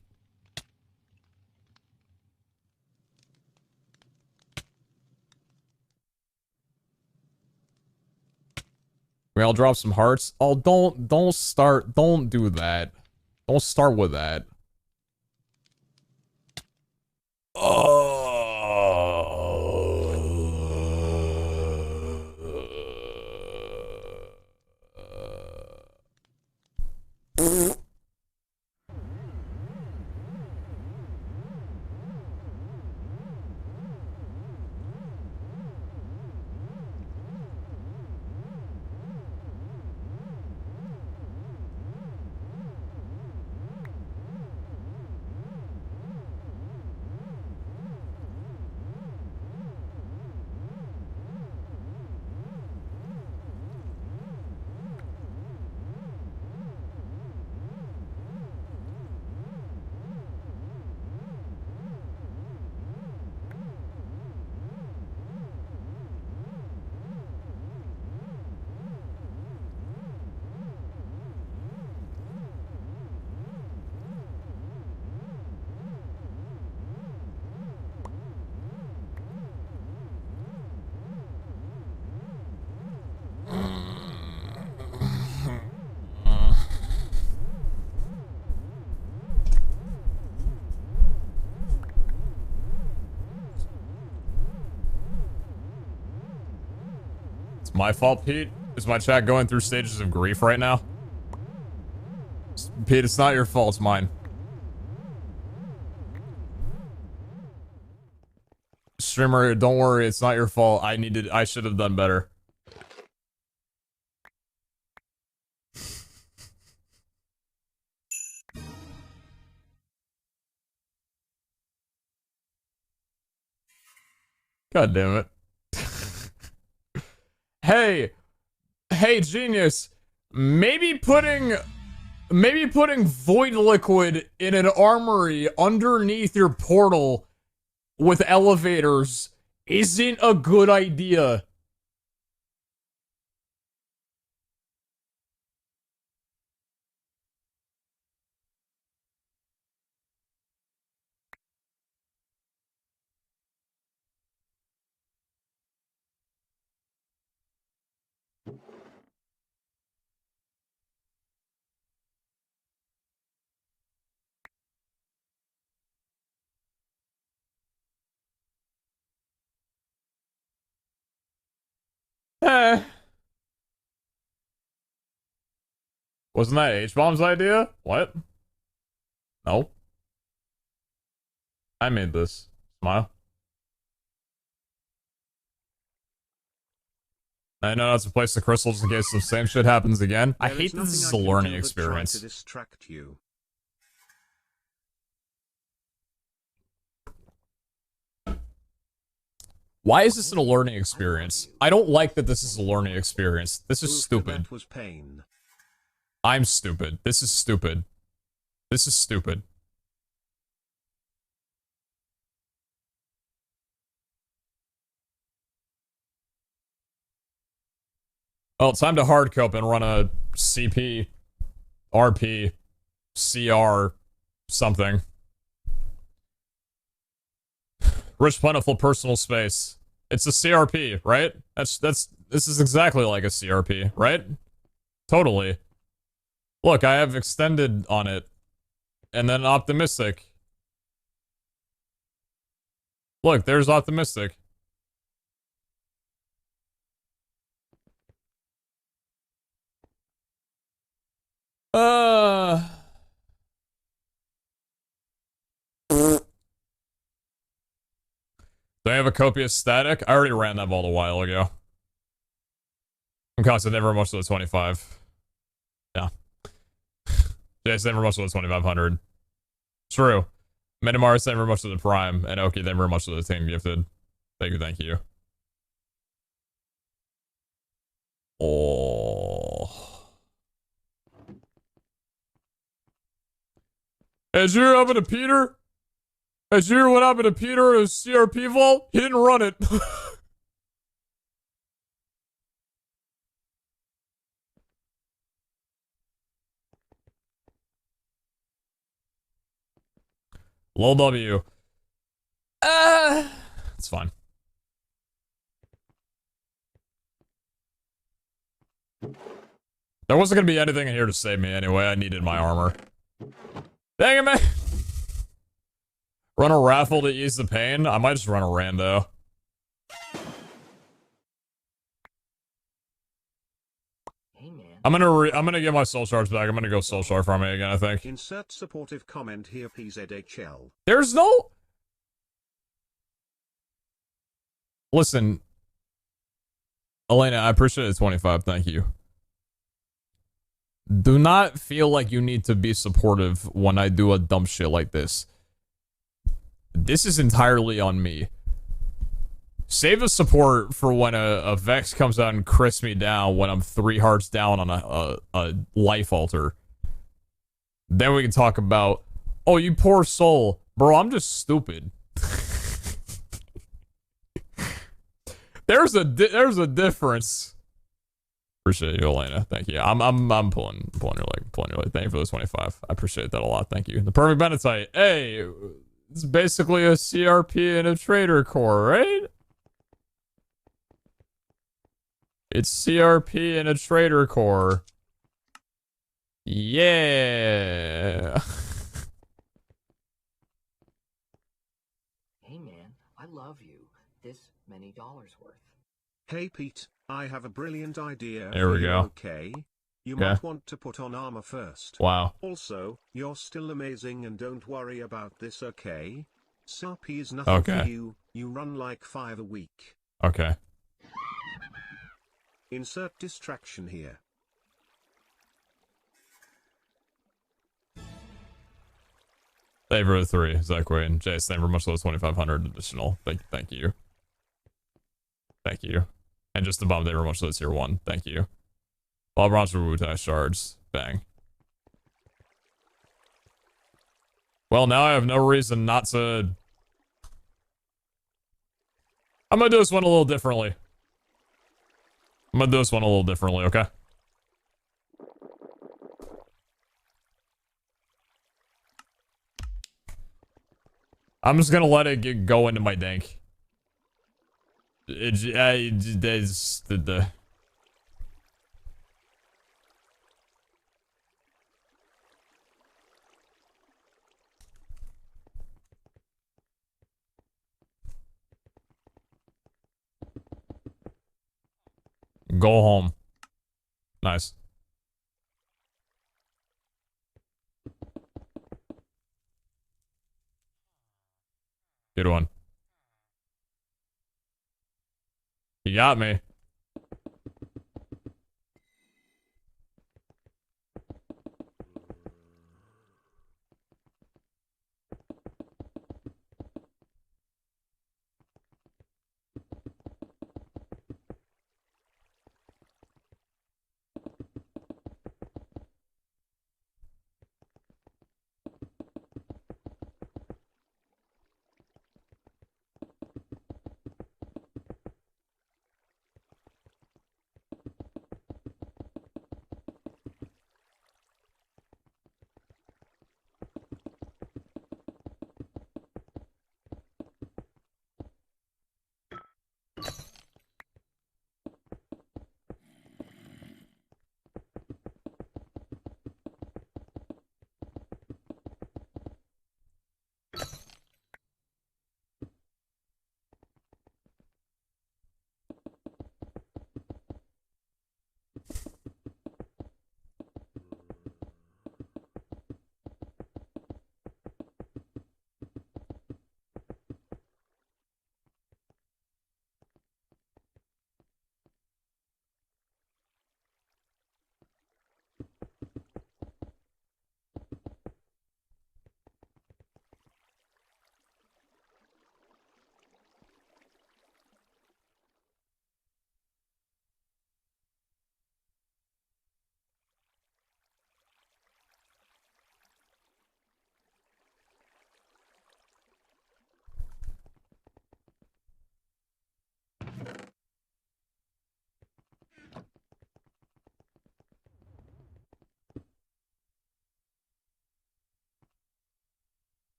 Maybe I'll drop some hearts. Oh, don't do that. Don't start with that. It's my fault, Pete? Is my chat going through stages of grief right now? Pete, it's not your fault, it's mine. Streamer, don't worry, it's not your fault. I should have done better. God damn it. Hey, genius. Maybe putting void liquid in an armory underneath your portal with elevators isn't a good idea. Eh. Wasn't that H-Bomb's idea? What? No. I made this. Smile. I know not to place the crystals in case the same shit happens again. I hate that this is a learning experience. To distract you. Why is this a learning experience? I don't like that this is a learning experience. This is stupid. That was pain. I'm stupid. This is stupid. This is stupid. Well, time to hard cope and run a CP, RP, CR, something. Rich, plentiful personal space. It's a CRP, right? This is exactly like a CRP, right? Totally. Look, I have extended on it. And then optimistic. Look, there's optimistic. Do I have a copious static? I already ran that vault a while ago. I'm constant never much to the 25. Yeah. Jace never much to the 2500. True. Minimars never much to the prime, and Oki never much to the team gifted. Thank you, thank you. Oh. As you happened to Peter? As you hear what happened to Peter in his CRP vault? He didn't run it. Lol W. It's fine. There wasn't gonna be anything in here to save me anyway. I needed my armor. Dang it, man. Run a raffle to ease the pain? I might just run a rando. Hey, man. I'm gonna get my soul shards back. I'm gonna go soul shard farming again, I think. Insert supportive comment here, PeteZahHutt. There's no... Listen. Elena, I appreciate the 25, thank you. Do not feel like you need to be supportive when I do a dumb shit like this. This is entirely on me. Save the support for when a Vex comes out and crisps me down when I'm 3 hearts down on a life altar. Then we can talk about, oh, you poor soul. Bro, I'm just stupid. There's a difference. Appreciate you, Elena. Thank you. I'm pulling your leg. Thank you for those 25. I appreciate that a lot. Thank you. The perfect Benetite. Hey, it's basically a CRP and a trader core, right? It's CRP and a trader core. Yeah. Hey, man, I love you. This many dollars worth. Hey, Pete, I have a brilliant idea. There we go. Okay. You might want to put on armor first. Wow. Also, you're still amazing and don't worry about this, okay? CRP is nothing for you. You run like 5 a week. Okay. Insert distraction here. Thank you for the 3, Zekwe and Jace. Thank you very much for those 2,500 additional. Thank you. Thank you. And just the bomb they remote, so that's tier 1. Thank you. All bronze for monetize shards. Bang. Well, now I have no reason not to... I'm gonna do this one a little differently. Okay? I'm just gonna let it go into my dank. It's the... Go home. Nice. Good one. You got me.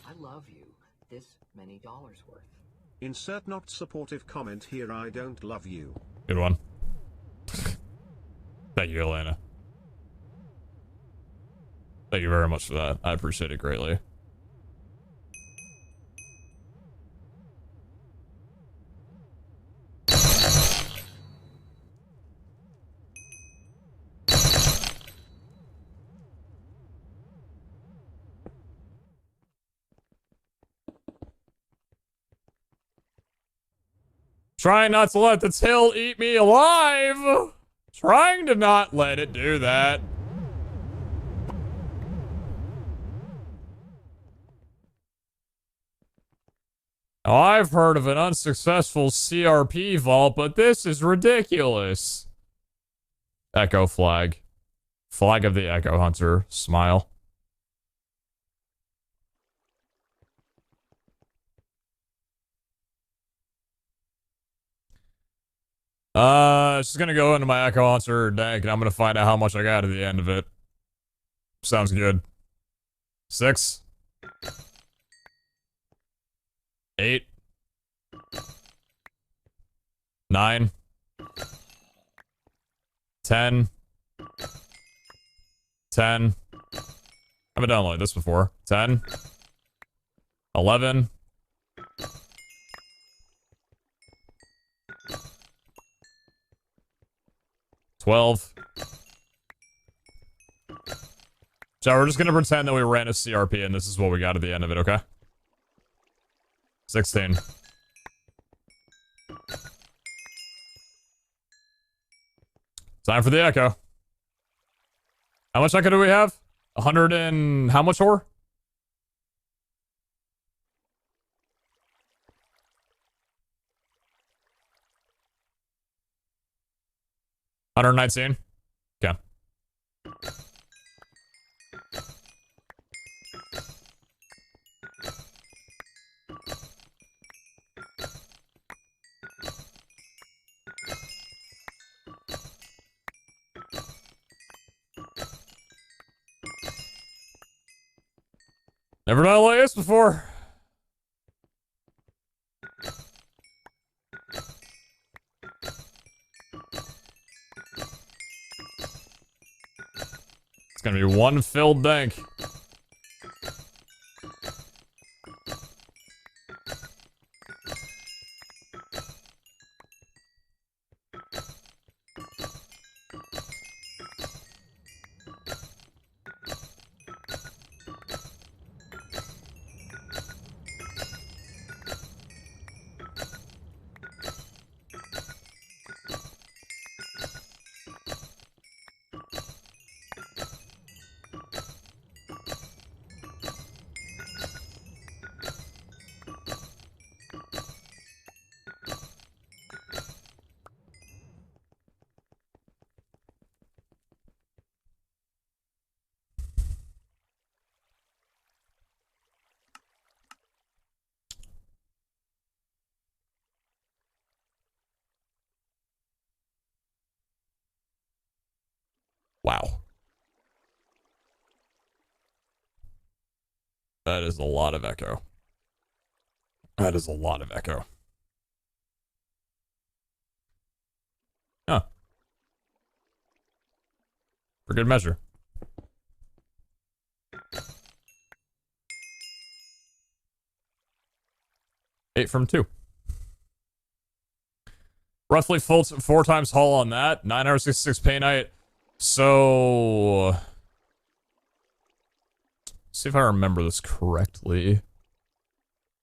I love you. This many dollars worth. Insert not supportive comment here. I don't love you. Good one. Thank you, Elena. Thank you very much for that. I appreciate it greatly. Trying not to let the tail eat me alive! Trying to not let it do that. Now, I've heard of an unsuccessful CRP vault, but this is ridiculous. Echo flag. Flag of the Echo Hunter. Smile. Just gonna go into my Echo Hunter dank, and I'm gonna find out how much I got at the end of it. Sounds good. 6. 8. 9. 10. 10. I've been downloading this before. 10. 11. 12. So we're just gonna pretend that we ran a CRP and this is what we got at the end of it, okay? 16. Time for the Echo. How much Echo do we have? 100 and how much ore? 119? Okay. Never done like this before. It's gonna be one filled bank. Wow. That is a lot of echo. That is a lot of echo. Huh. For good measure. Eight from 2. Roughly full 4 times haul on that. 966 pay night. So, see if I remember this correctly.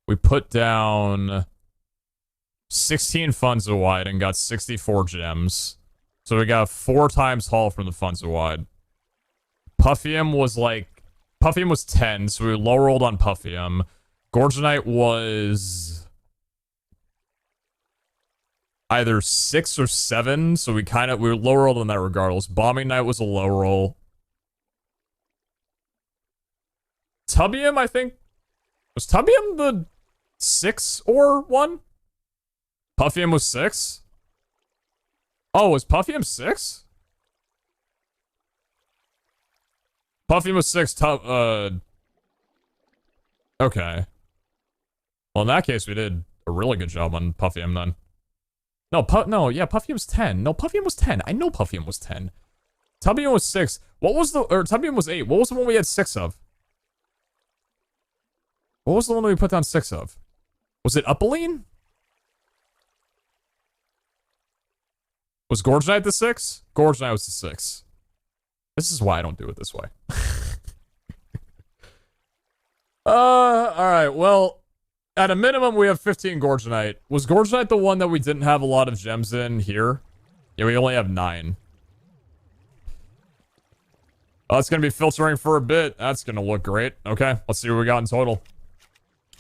We put down 16 funds a wide and got 64 gems. So we got 4 times haul from the funds a wide. Puffium was 10, so we low rolled on Puffium. Gorgonite was either 6 or 7, so we were low rolled on that regardless. Bombing Night was a low roll. Tubium, I think, was Tubium the 6 or 1? Puffium was 6? Oh, was Puffium 6? Puffium was 6, okay. Well, in that case, we did a really good job on Puffium then. Yeah, Puffium was 10. No, Puffium was 10. I know Puffium was 10. Tubium was 6. Tubium was 8. What was the one we had 6 of? What was the one that we put down 6 of? Was it Upaline? Was Gorgonite the 6? Gorgonite was the 6. This is why I don't do it this way. Alright, well, at a minimum, we have 15 Gorgonite. Was Gorgonite the one that we didn't have a lot of gems in here? Yeah, we only have 9. Oh, it's gonna be filtering for a bit. That's gonna look great. Okay, let's see what we got in total.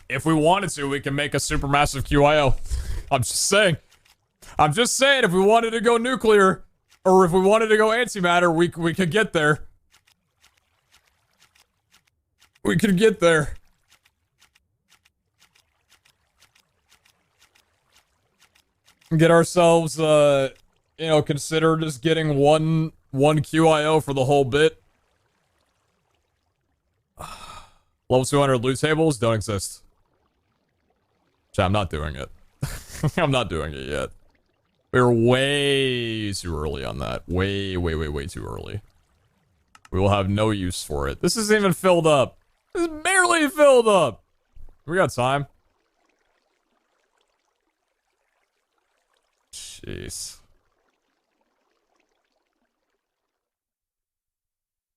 If we wanted to, we can make a supermassive QIO. I'm just saying. I'm just saying, if we wanted to go nuclear, or if we wanted to go antimatter, we could get there. We could get there. Get ourselves, consider just getting one QIO for the whole bit. Level 200 loot tables don't exist. So I'm not doing it. I'm not doing it yet. We're way too early on that. Way too early. We will have no use for it. This isn't even filled up. This is barely filled up. We got time. Jeez.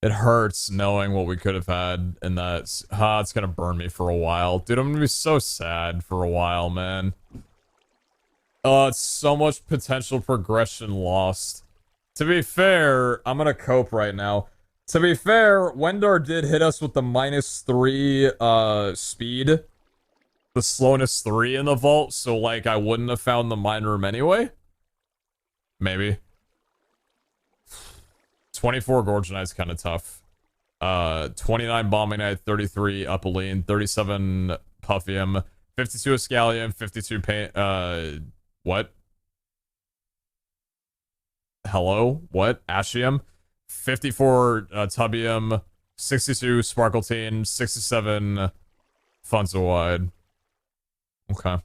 It hurts knowing what we could have had, and that's it's gonna burn me for a while. Dude, I'm gonna be so sad for a while, man. Oh, it's so much potential progression lost. To be fair, I'm gonna cope right now. To be fair, Wendar did hit us with the -3 speed. The slowness 3 in the vault, so like I wouldn't have found the mine room anyway. Maybe. 24 Gorgonite's kind of tough. 29 Bombing Knight, 33 Upaline, 37 Puffium, 52 Escallion, 52 paint, what? Hello? What? Ashium? 54 Tubium, 62 Sparkletine, 67 Funzawide. Okay.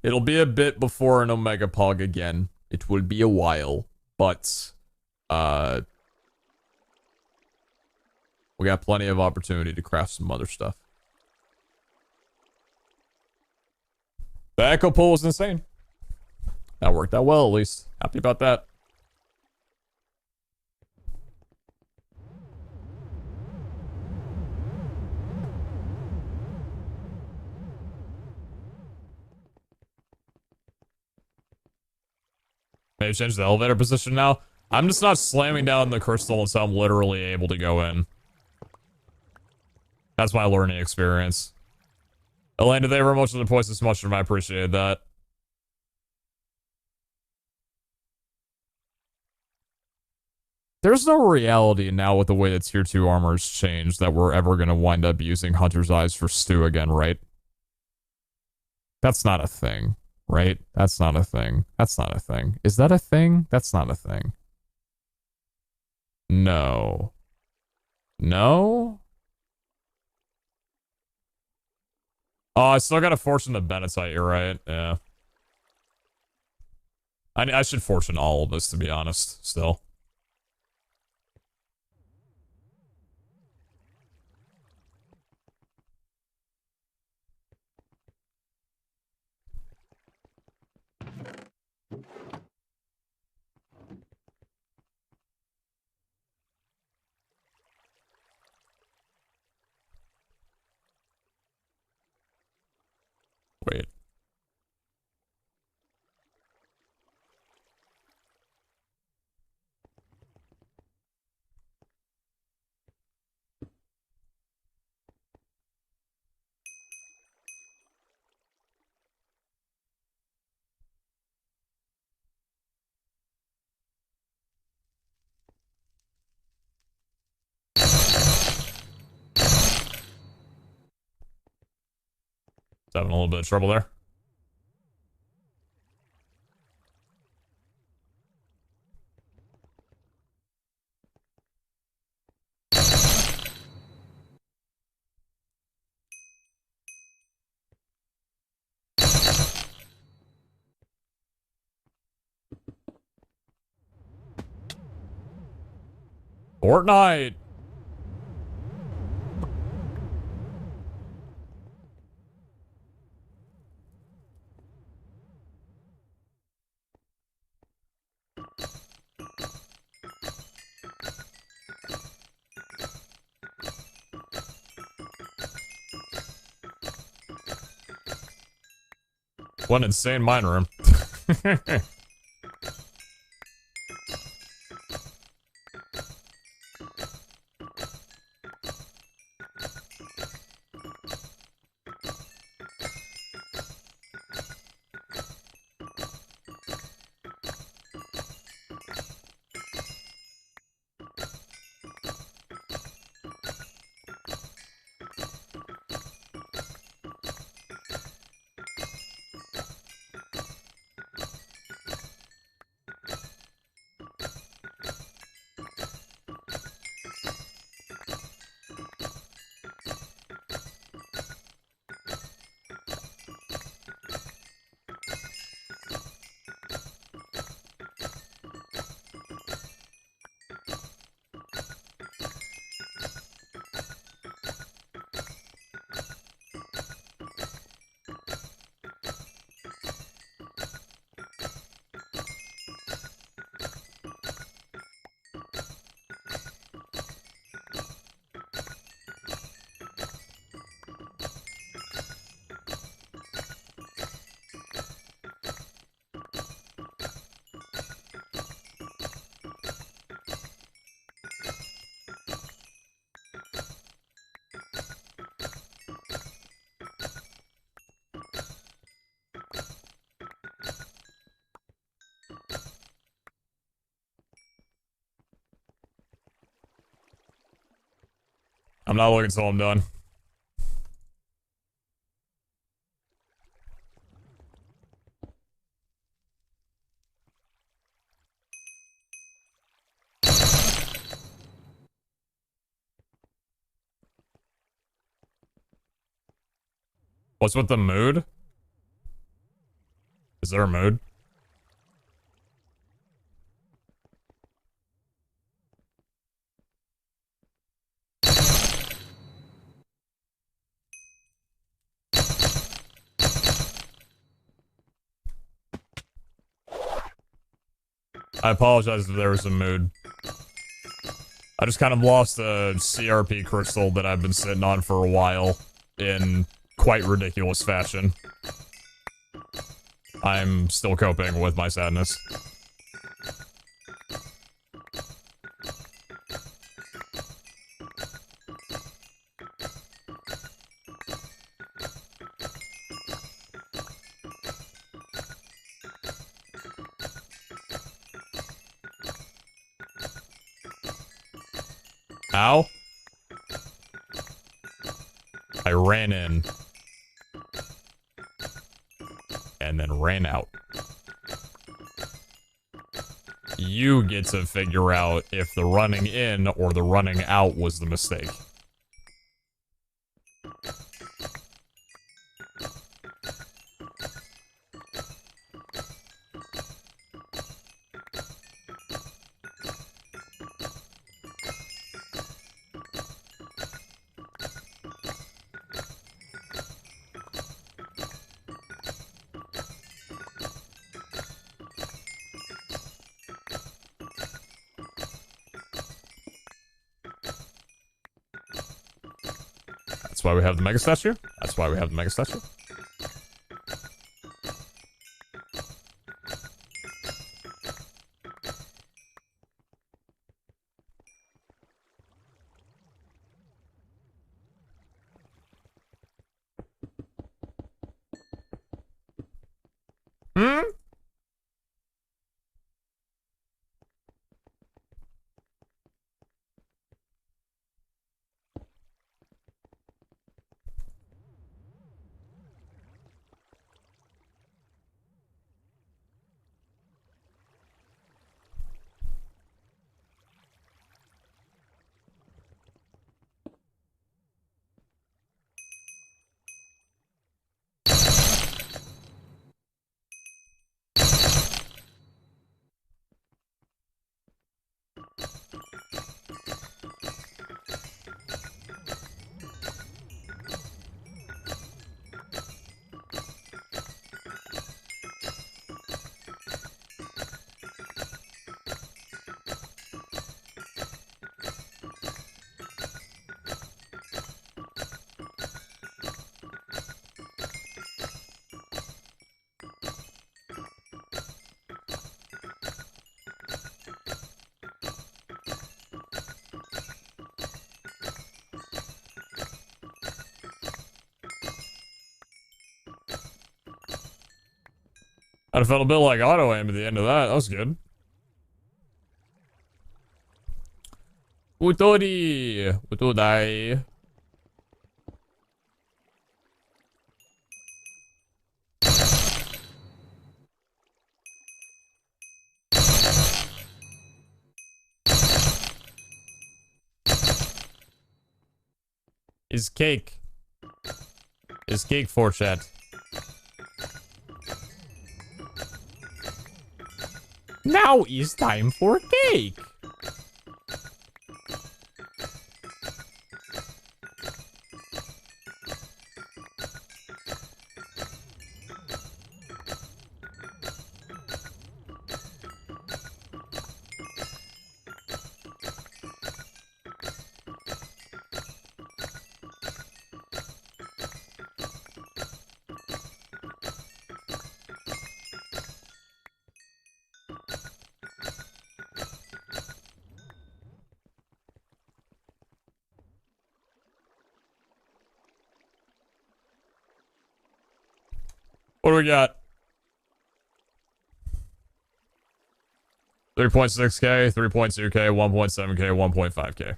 It'll be a bit before an Omega Pog again. It will be a while, but we got plenty of opportunity to craft some other stuff. The Echo Pull was insane. That worked out well, at least. Happy about that. Maybe change the elevator position now. I'm just not slamming down the crystal until I'm literally able to go in. That's my learning experience. Elaine, did they ever much of the points this much? I appreciate that. There's no reality now with the way that tier 2 armor's changed that we're ever going to wind up using Hunter's Eyes for Stew again, right? That's not a thing, right? That's not a thing. That's not a thing. Is that a thing? That's not a thing. No. No? Oh, I still got to fortune the Benetite, you're right. Yeah. I should fortune all of this, to be honest, still. Wait. Having a little bit of trouble there. Fortnite. What an insane mine room. I'm not looking until I'm done. What's with the mood? Is there a mood? I apologize if there was a mood. I just kind of lost a CRP crystal that I've been sitting on for a while in quite ridiculous fashion. I'm still coping with my sadness. Ow. I ran in. And then ran out. You get to figure out if the running in or the running out was the mistake. That's why we have the mega statue. That's why we have the mega statue. Hmm? I'd have felt a bit like auto aim at the end of that. That was good. Utori! Utodai. Is cake. Is cake for chat. Now is time for cake. What do we got? 3.6K, 3.2K, 1.7K, 1.5K.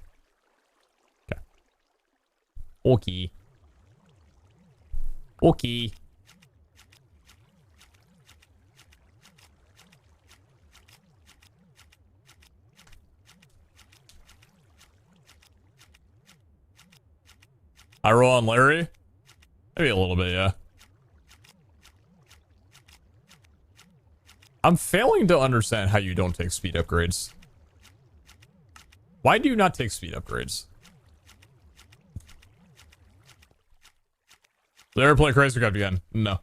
Okay. Okay. Okay. I roll on Larry? Maybe a little bit, yeah. I'm failing to understand how you don't take speed upgrades. Why do you not take speed upgrades? Did I ever play Crazy Cup again? No.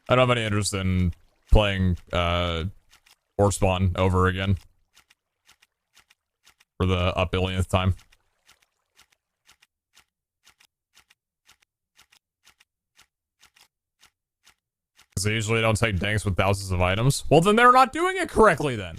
I don't have any interest in playing Or Spawn over again. For the up billionth time. Because they usually don't take danks with thousands of items. Well, then they're not doing it correctly then.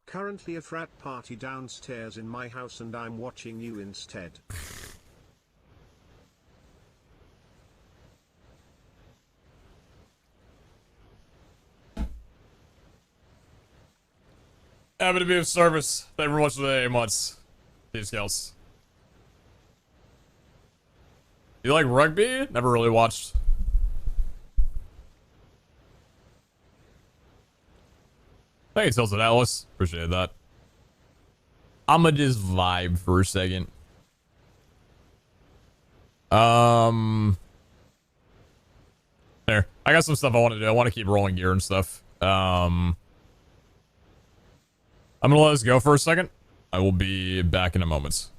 Currently a frat party downstairs in my house and I'm watching you instead. Happy to be of service. Thank you very much for the 8 months. Peace, scales. You like rugby? Never really watched. Thank you, Tilted Atlas. Appreciate that. I'ma just vibe for a second. There. I got some stuff I want to do. I want to keep rolling gear and stuff. I'm gonna let us go for a second. I will be back in a moment.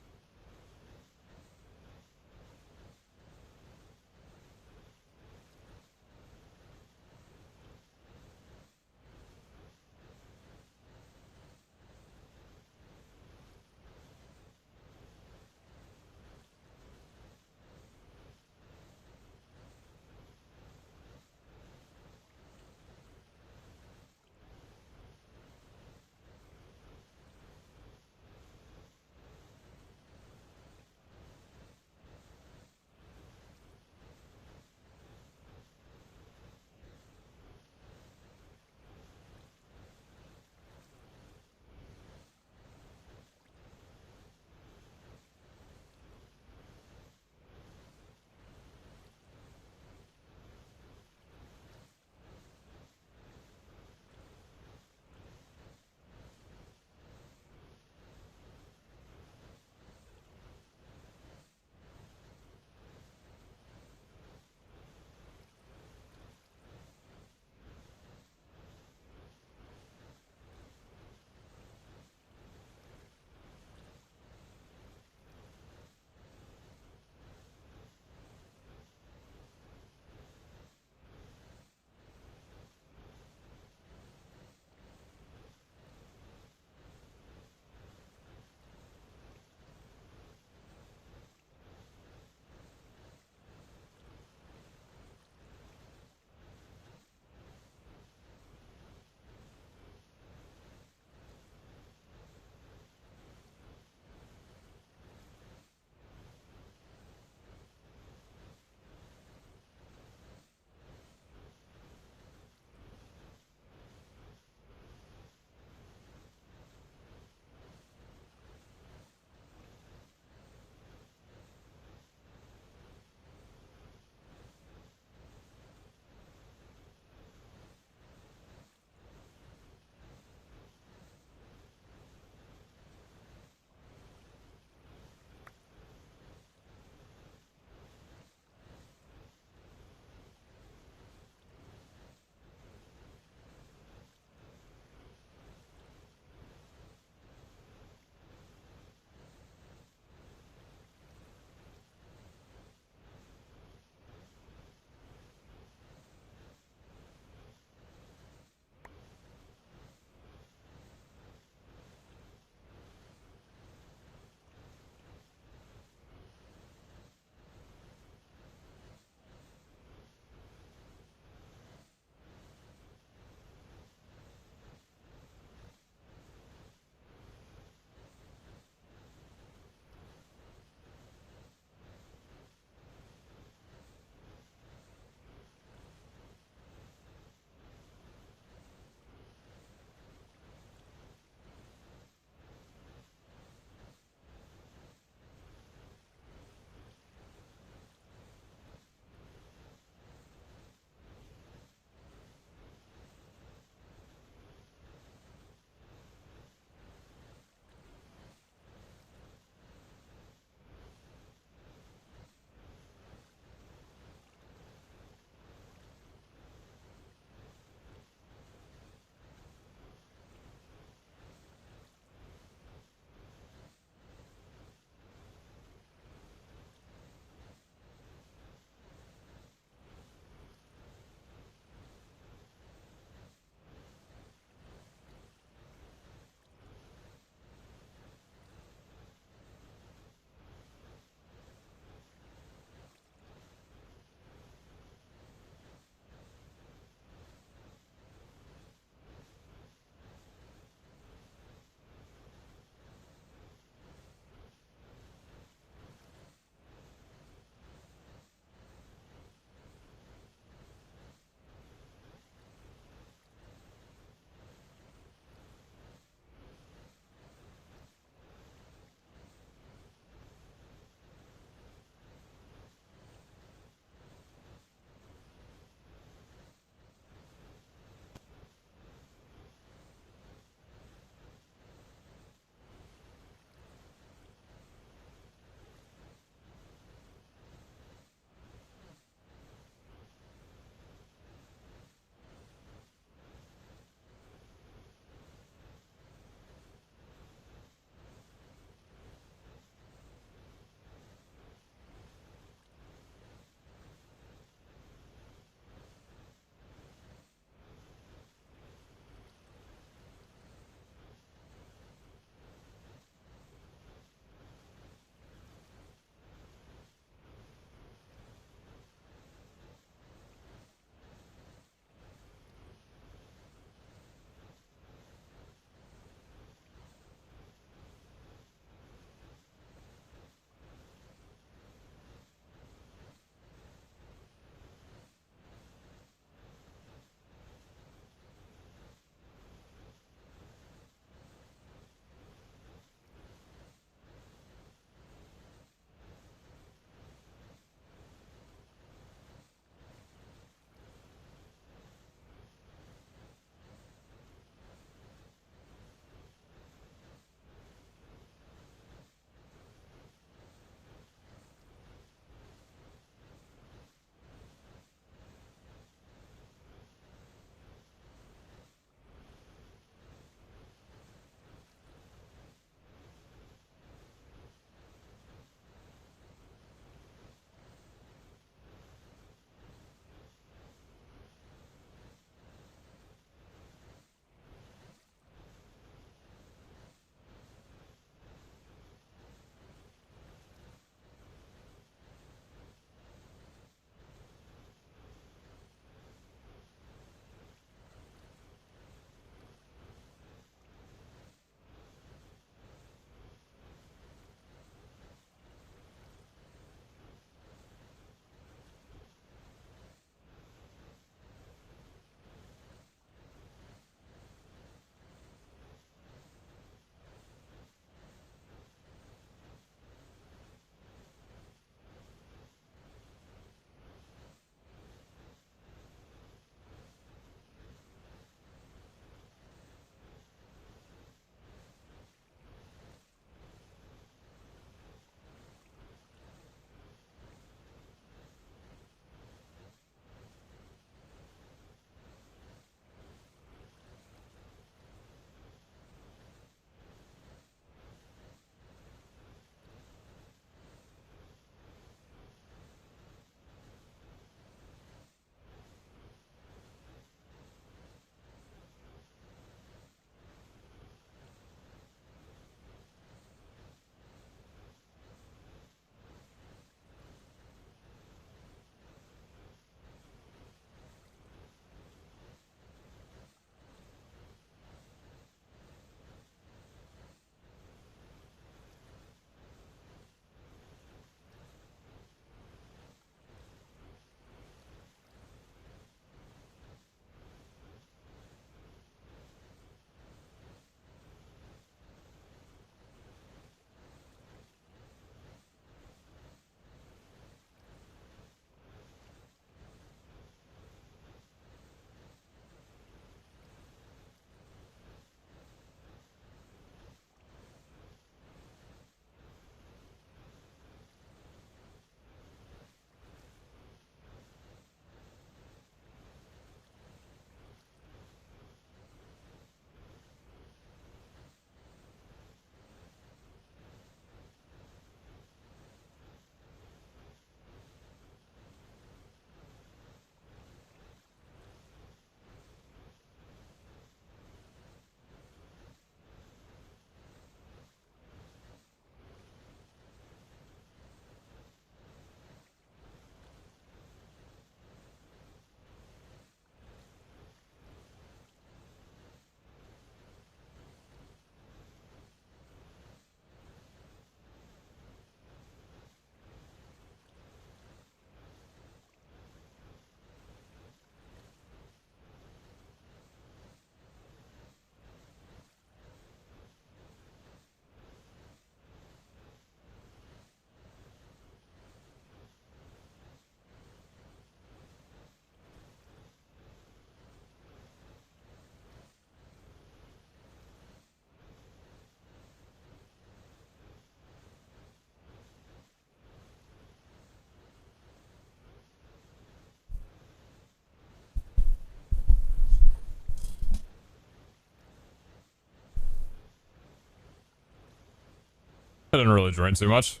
I didn't really drain too much.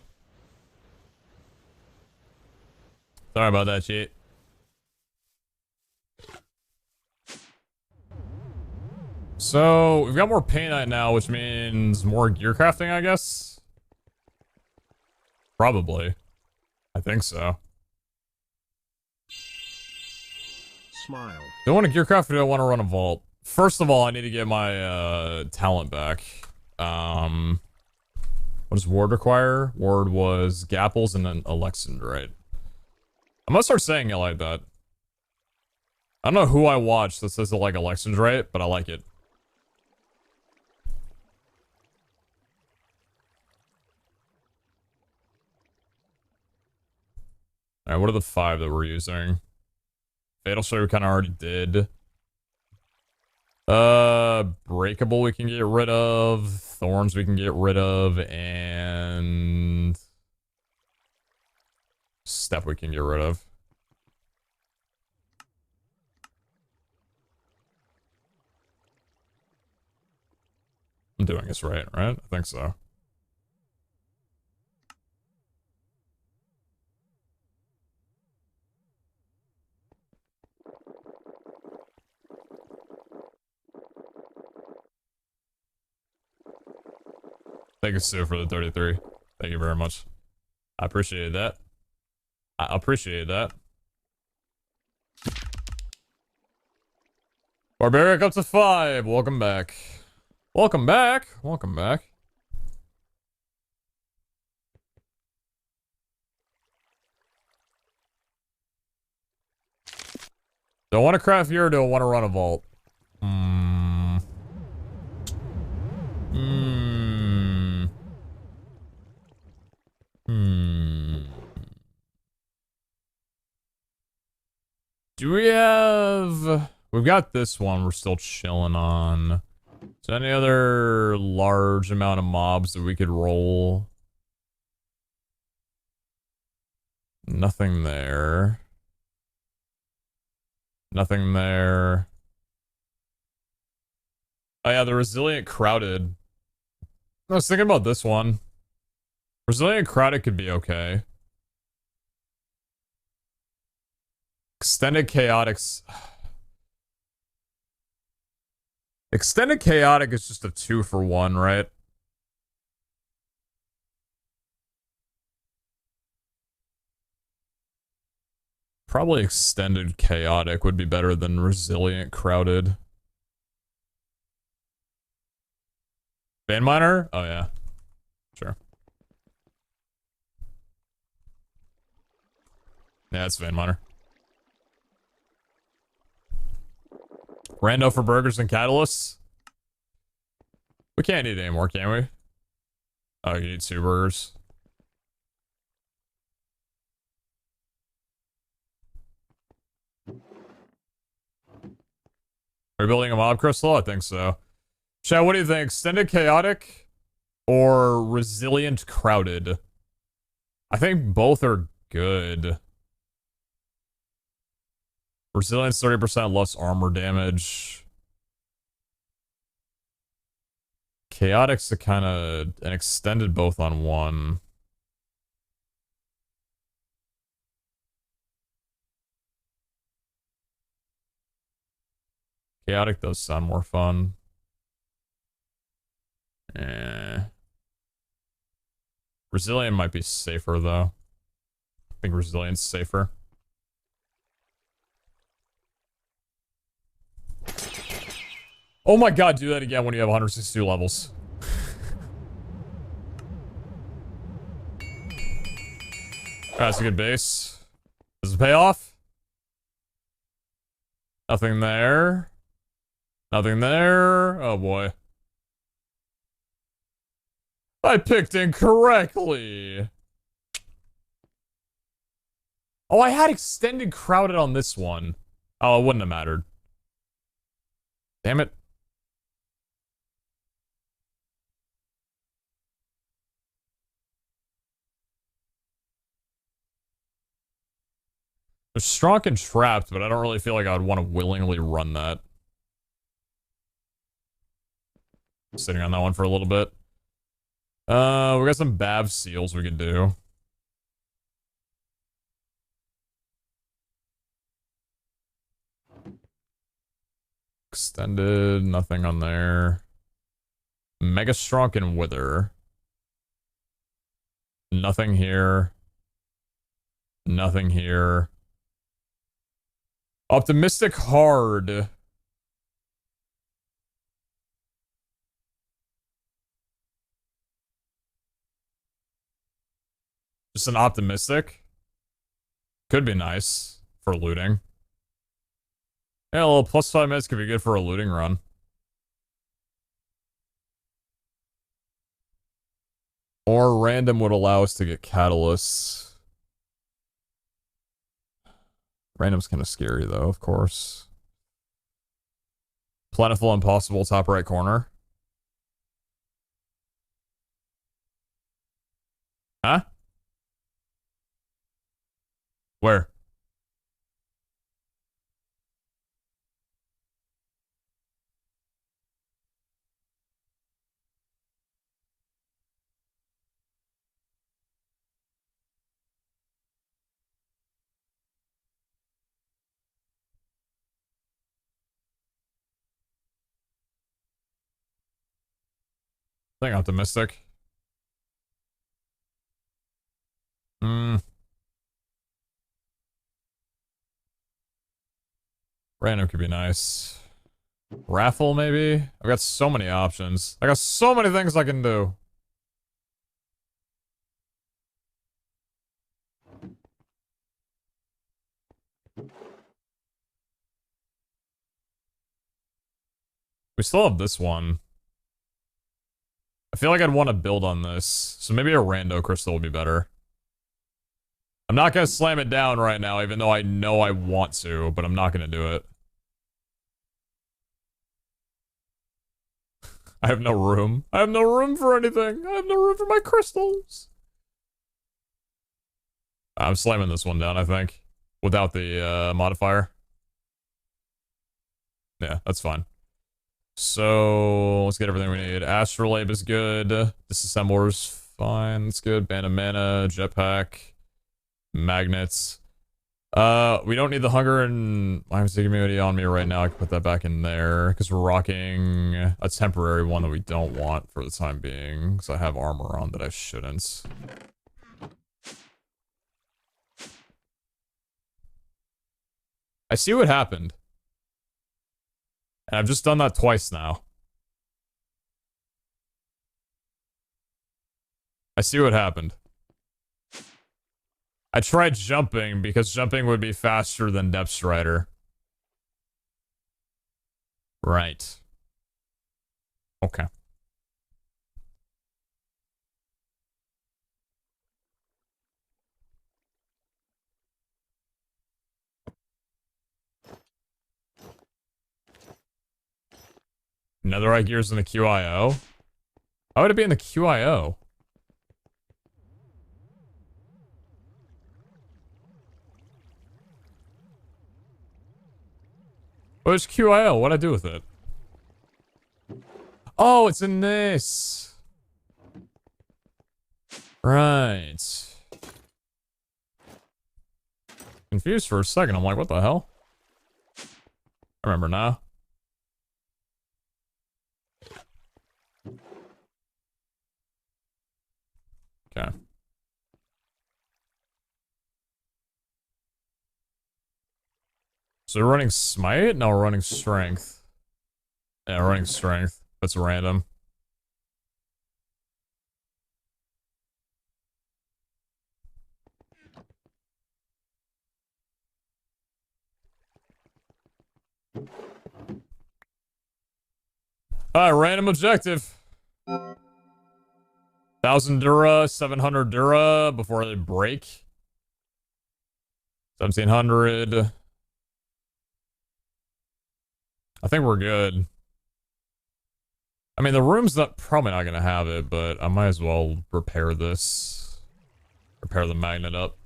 Sorry about that, cheat. So, we've got more paintite now, which means more gear crafting, I guess? Probably. I think so. Smile. Do I want to gear craft or do I want to run a vault? First of all, I need to get my talent back. What does Ward require? Ward was Gapples and then Alexandrite. I'm gonna start saying it like that. I don't know who I watched that says it like Alexandrite, but I like it. Alright, what are the 5 that we're using? Fatal Strike we kind of already did. Breakable we can get rid of. Thorns we can get rid of. And... Step we can get rid of. I'm doing this right? I think so. Thank you, Sue, for the 33. Thank you very much. I appreciate that. I appreciate that. Barbaric up to 5. Welcome back. Welcome back. Welcome back. Do I want to craft here or do I want to run a vault? Do we have... We've got this one we're still chilling on. Is there any other large amount of mobs that we could roll? Nothing there. Nothing there. Oh yeah, the Resilient Crowded. I was thinking about this one. Resilient Crowded could be okay. Extended Chaotics. Extended Chaotic is just a 2-for-1, right? Probably Extended Chaotic would be better than Resilient Crowded. Vein Miner? Oh yeah. Sure. Yeah, it's Vein Miner. Rando for burgers and catalysts? We can't eat anymore, can we? Oh, you can eat 2 burgers. Are we building a mob crystal? I think so. Chad, what do you think? Extended Chaotic or Resilient Crowded? I think both are good. Resilience 30% less armor damage. Chaotic's a kind of an extended both on one. Chaotic does sound more fun. Resilient might be safer though. I think Resilient's safer. Oh my god, do that again when you have 162 levels. That's a good base. Does it pay off? Nothing there. Nothing there. Oh boy. I picked incorrectly. Oh, I had extended crowded on this one. Oh, it wouldn't have mattered. Damn it. There's Strong and Trapped, but I don't really feel like I would want to willingly run that. Sitting on that one for a little bit. We got some Bav seals we could do. Extended, nothing on there. Mega Strong and Wither. Nothing here. Nothing here. Optimistic Hard. Just an optimistic. Could be nice for looting. Yeah, a little plus 5 minutes could be good for a looting run. Or random would allow us to get catalysts. Random's kind of scary though, of course. Plentiful Impossible, top right corner. Huh? Where? I think optimistic. Random could be nice. Raffle, maybe? I've got so many options. I got so many things I can do. We still have this one. I feel like I'd want to build on this. So maybe a rando crystal would be better. I'm not going to slam it down right now, even though I know I want to, but I'm not going to do it. I have no room. I have no room for anything. I have no room for my crystals. I'm slamming this one down, I think. Without the modifier. Yeah, that's fine. So, let's get everything we need. Astrolabe is good. Disassembler's fine. That's good. Band of Mana, Jetpack, Magnets. We don't need the Hunger and I'm Immunity on me right now. I can put that back in there because we're rocking a temporary one that we don't want for the time being because I have armor on that I shouldn't. I see what happened. And I've just done that twice now. I see what happened. I tried jumping because jumping would be faster than Depth Strider. Right. Okay. Netherite gears in the QIO? How would it be in the QIO? Where's QIO? What'd I do with it? Oh, it's in this. Right. Confused for a second. I'm like, what the hell? I remember now. Okay. So we're running Smite? No, we're running Strength. Yeah, we're running Strength. That's random. Random objective. 1000 Dura, 700 Dura before they break. 1700. I think we're good. I mean, the room's probably not gonna have it, but I might as well repair this. Repair the magnet up.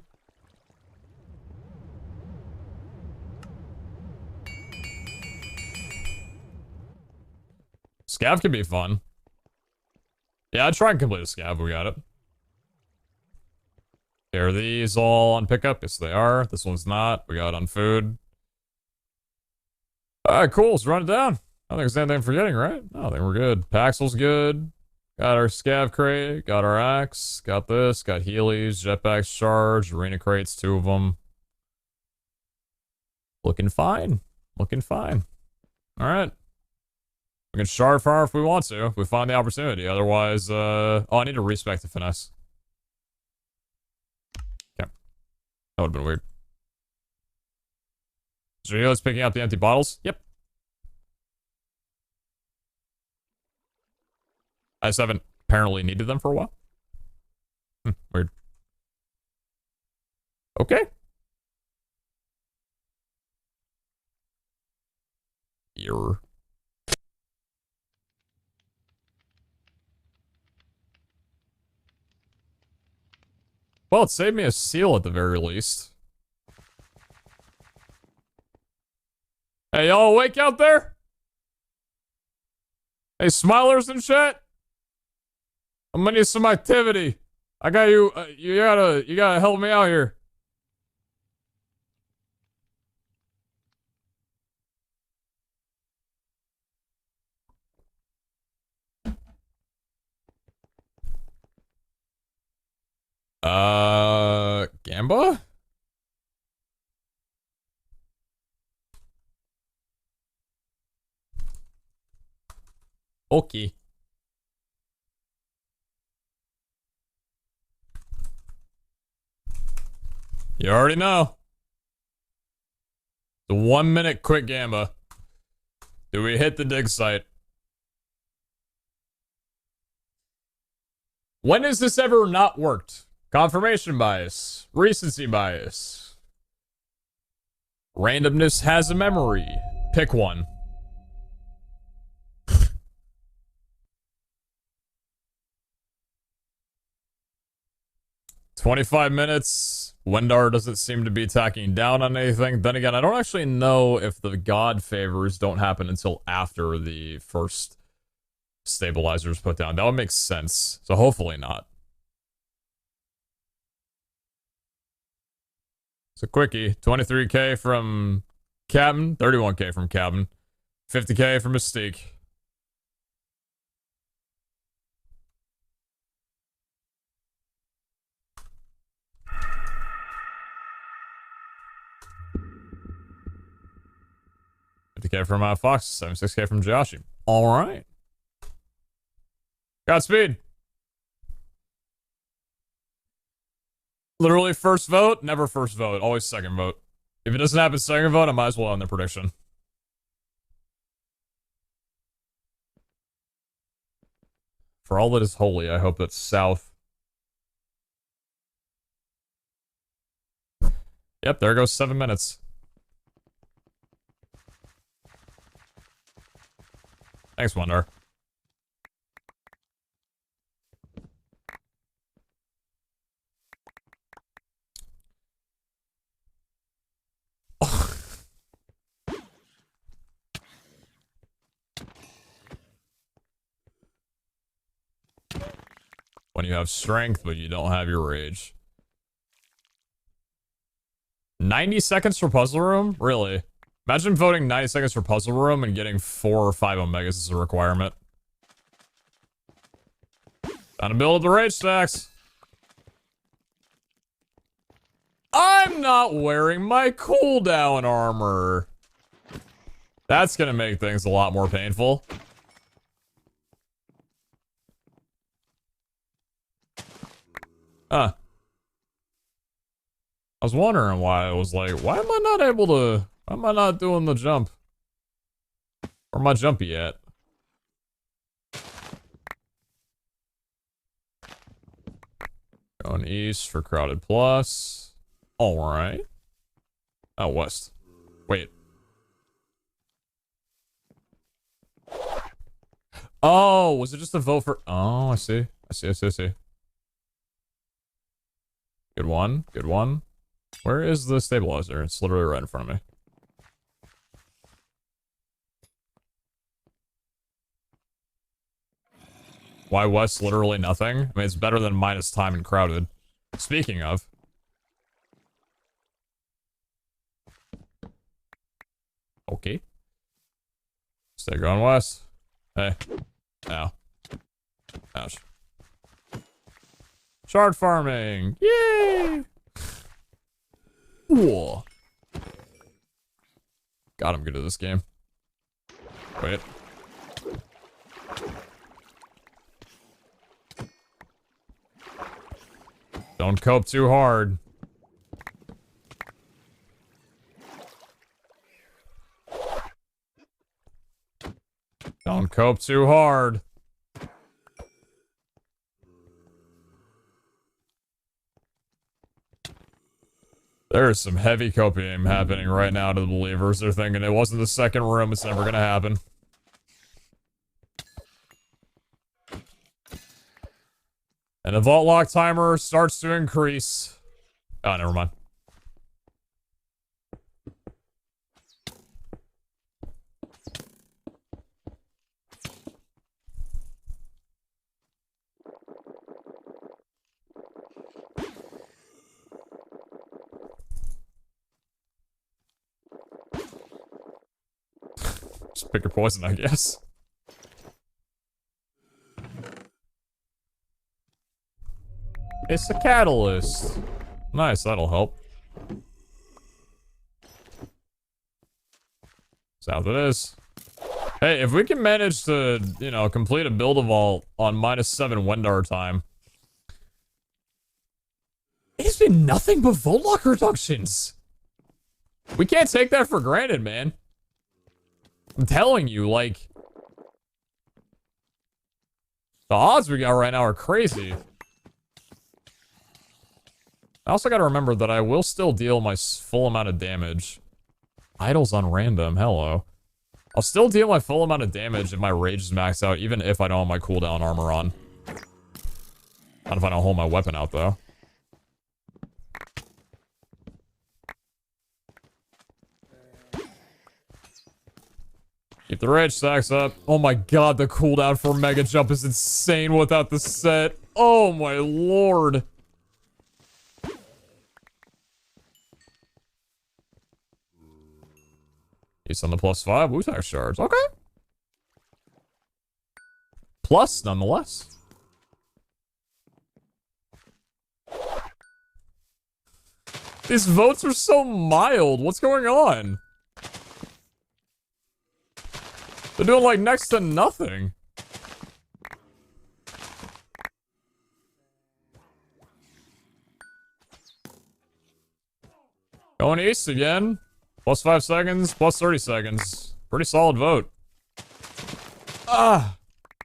Scav could be fun. Yeah, I'd try and complete the scav. We got it. Are these all on pickup? Yes, they are. This one's not. We got it on food. Alright, cool. Let's run it down. I don't think there's anything I'm forgetting, right? No, I think we're good. Paxel's good. Got our scav crate. Got our axe. Got this. Got Heelys. Jetpacks charged. Arena crates, 2 of them. Looking fine. Looking fine. Alright. We can shard fire if we want to, if we find the opportunity. Otherwise, oh, I need to respec the finesse. Okay. That would've been weird. So Heelys picking up the empty bottles? Yep. I just haven't apparently needed them for a while. Weird. Okay. Error. Well, it saved me a seal at the very least. Hey, y'all awake out there? Hey, smilers and shit? I'm gonna need some activity. I got you, you gotta help me out here. Gamba? Okay. You already know. The 1 minute quick Gamba. Do we hit the dig site? When has this ever not worked? Confirmation bias. Recency bias. Randomness has a memory. Pick one. 25 minutes. Wendar doesn't seem to be tacking down on anything. Then again, I don't actually know if the god favors don't happen until after the first stabilizer is put down. That would make sense. So hopefully not. It's a quickie. 23k from Captain. 31k from Captain. 50k from Mystique. $50k from Fox, 76k from Joshi. All right. Godspeed. Literally first vote, never first vote, always second vote. If it doesn't happen second vote, I might as well end the prediction. For all that is holy, I hope that's south. Yep, there goes 7 minutes. Thanks, Wonder. When you have strength, but you don't have your rage. 90 seconds for puzzle room? Really? Imagine voting 90 seconds for puzzle room and getting 4 or 5 omegas as a requirement. Time to build up the rage stacks. I'm not wearing my cooldown armor. That's gonna make things a lot more painful. Huh. I was wondering why I was like, why am I not able to... Why am I not doing the jump? Where am I jumpy at? Going east for crowded plus. Alright. Oh, west. Wait. Oh, was it just a vote for... Oh, I see. I see. Good one. Good one. Where is the stabilizer? It's literally right in front of me. Why West? Literally nothing. I mean, it's better than minus time and crowded. Speaking of. Okay. Stay going west. Hey. Ow. Ouch. Shard farming! Yay! Whoa. God, I'm good at this game. Wait. Don't cope too hard. Don't cope too hard. There's some heavy coping happening right now to the believers. They're thinking it wasn't the second room, it's never gonna happen. And the vault lock timer starts to increase. Oh, never mind. Just pick your poison, I guess. It's a catalyst. Nice, that'll help. South it is. Hey, if we can manage to, you know, complete a build-a-vault on -7 Wendar time. It's been nothing but vault lock reductions. We can't take that for granted, man. I'm telling you, like... The odds we got right now are crazy. I also gotta remember that I will still deal my full amount of damage. Idols on random, hello. I'll still deal my full amount of damage if my rage is maxed out, even if I don't have my cooldown armor on. Not if I don't hold my weapon out, though. Keep the rage stacks up. Oh my god, the cooldown for Mega Jump is insane without the set. Oh my lord. He's on the +5 Wu-Tang shards. Okay. Plus, nonetheless. These votes are so mild. What's going on? They're doing like next to nothing. Going east again. +5 seconds, +30 seconds. Pretty solid vote. Ah!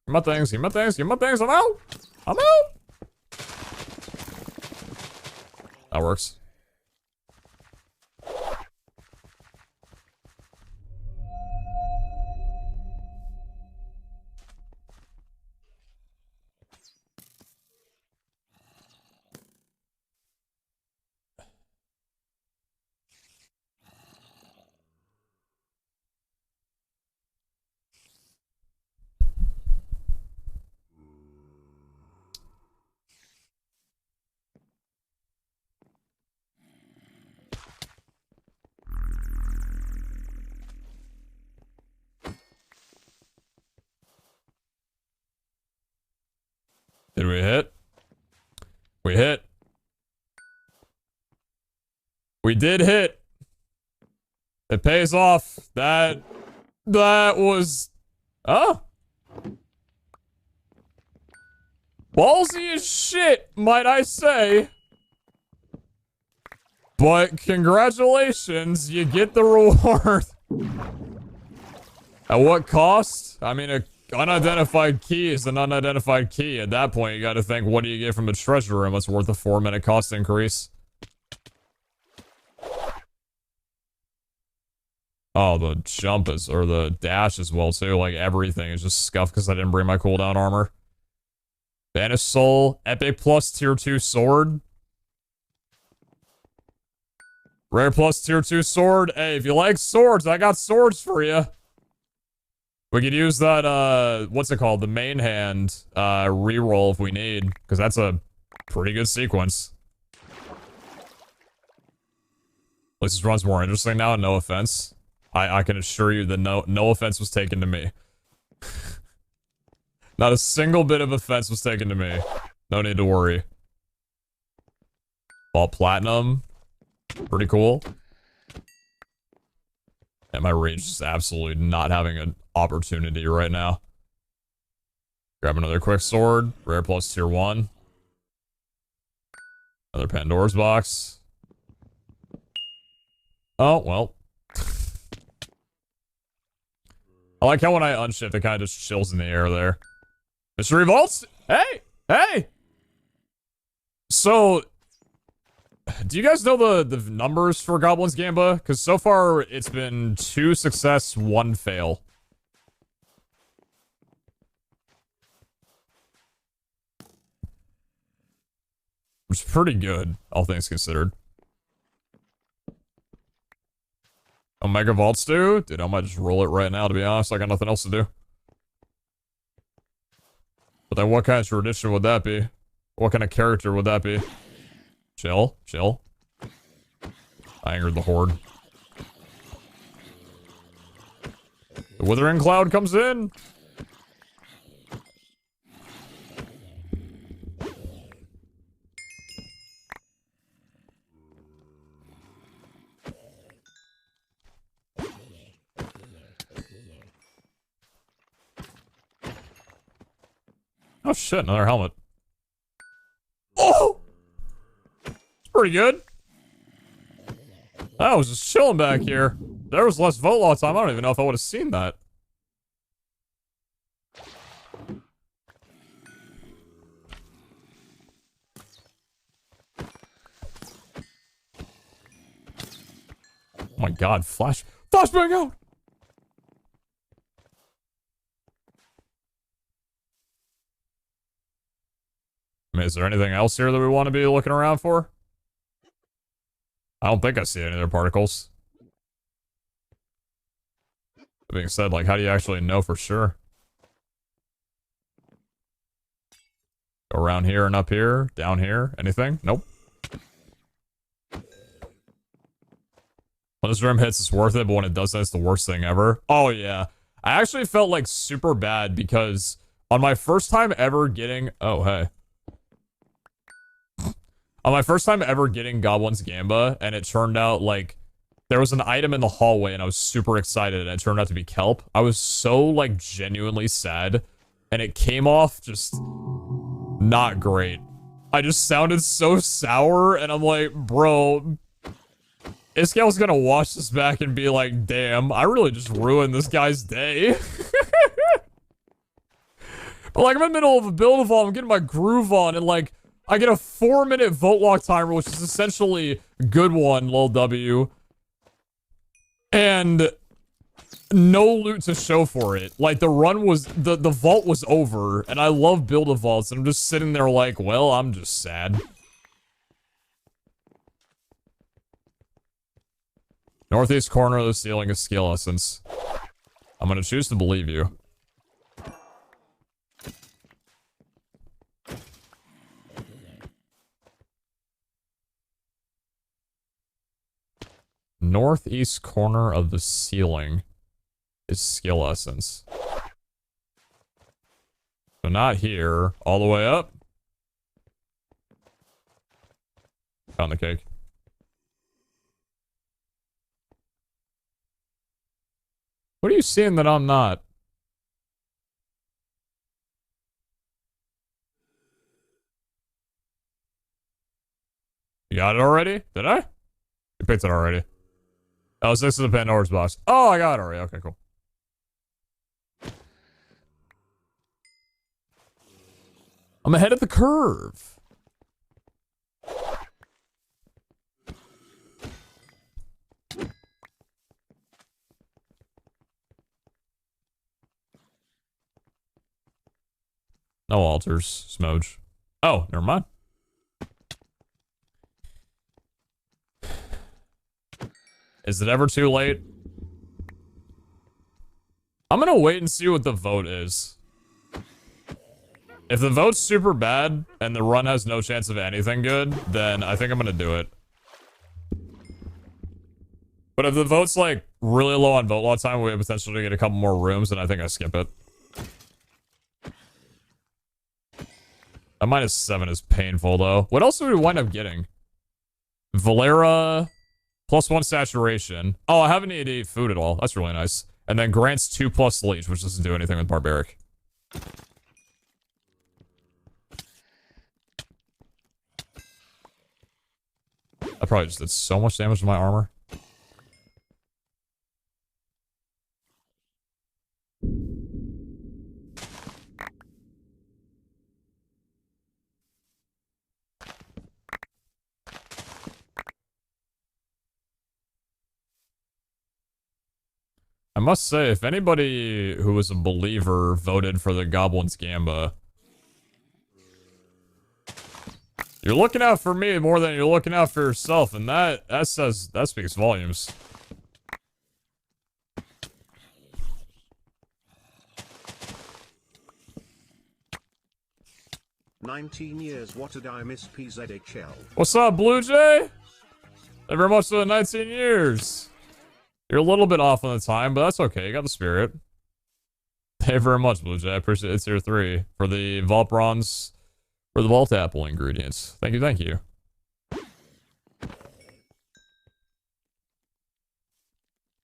Get my things, get my things, get my things. I'm out! I'm out! That works. Did we hit? We hit. We did hit. It pays off. That was... Oh. Ballsy as shit, might I say. But congratulations, you get the reward. At what cost? I mean, a unidentified key is an unidentified key. At that point, you gotta think, what do you get from the treasure room? It's worth a 4-minute cost increase. Oh, the jump is, or the dash as well, too. Like, everything is just scuffed because I didn't bring my cooldown armor. Banished Soul, Epic plus tier 2 sword. Rare plus tier 2 sword. Hey, if you like swords, I got swords for you. We could use that, what's it called? The main hand, reroll if we need, because that's a pretty good sequence. At least this run's more interesting now, no offense. I can assure you that no offense was taken to me. Not a single bit of offense was taken to me. No need to worry. Vault Platinum. Pretty cool. And my rage is absolutely not having an opportunity right now. Grab another quick sword. Rare plus tier 1. Another Pandora's box. Oh, well. I like how when I unshift, it kind of just chills in the air there. Mr. Revolts? Hey! Hey! So, do you guys know the numbers for Goblin's Gamba? Because so far, it's been 2 success, 1 fail. Which is pretty good, all things considered. Omega Vaults do? Dude, I might just roll it right now, to be honest. I got nothing else to do. But then what kind of tradition would that be? What kind of character would that be? Chill, chill. I angered the horde. The Withering Cloud comes in! Oh shit, another helmet. Oh! It's pretty good. I was just chilling back here. There was less vote law time. I don't even know if I would have seen that. Oh my god, flashbang out! I mean, is there anything else here that we want to be looking around for? I don't think I see any other particles. That being said, like, how do you actually know for sure? Go around here and up here, down here, anything? Nope. When this room hits, it's worth it, but when it doesn't, it's the worst thing ever. Oh, yeah. I actually felt, like, super bad because on my first time ever getting... Oh, hey. On my first time ever getting Goblin's Gamba, and it turned out, like, there was an item in the hallway, and I was super excited, and it turned out to be kelp. I was so, like, genuinely sad, and it came off just not great. I just sounded so sour, and I'm like, bro, Iscale's gonna watch this back and be like, damn, I really just ruined this guy's day. But, like, I'm in the middle of a build of all, I'm getting my groove on, and, like, I get a 4-minute vote lock timer, which is essentially good one, lol W. And no loot to show for it. Like, the run was, the vault was over, and I love build-a-vaults, and I'm just sitting there like, well, I'm just sad. Northeast corner of the ceiling is skill essence. I'm gonna choose to believe you. Northeast corner of the ceiling is skill essence. So not here, all the way up. Found the cake. What are you seeing that I'm not? You got it already? Did I? You picked it already. Oh, it's next to the Pandora's box. Oh, I got it already. Okay, cool. I'm ahead of the curve. No altars, Smoj. Oh, never mind. Is it ever too late? I'm gonna wait and see what the vote is. If the vote's super bad and the run has no chance of anything good, then I think I'm gonna do it. But if the vote's like really low on vote lot time, we have potential to get a couple more rooms, then I think I skip it. A -7 is painful though. What else do we wind up getting? Valera, +1 saturation. Oh, I haven't need to eat food at all. That's really nice. And then grants 2+ leech, which doesn't do anything with barbaric. I probably just did so much damage to my armor. I must say, if anybody who was a believer voted for the Goblin's Gamba, you're looking out for me more than you're looking out for yourself, and that speaks volumes. "19 years, what did I miss, PeteZahHutt?" What's up, Blue Jay? Thank you very much for the 19 years. You're a little bit off on the time, but that's okay. You got the spirit. Thank you very much, Blue Jay. I appreciate it. It's tier 3 for the Vault Bronze or the Vault Apple ingredients. Thank you, thank you.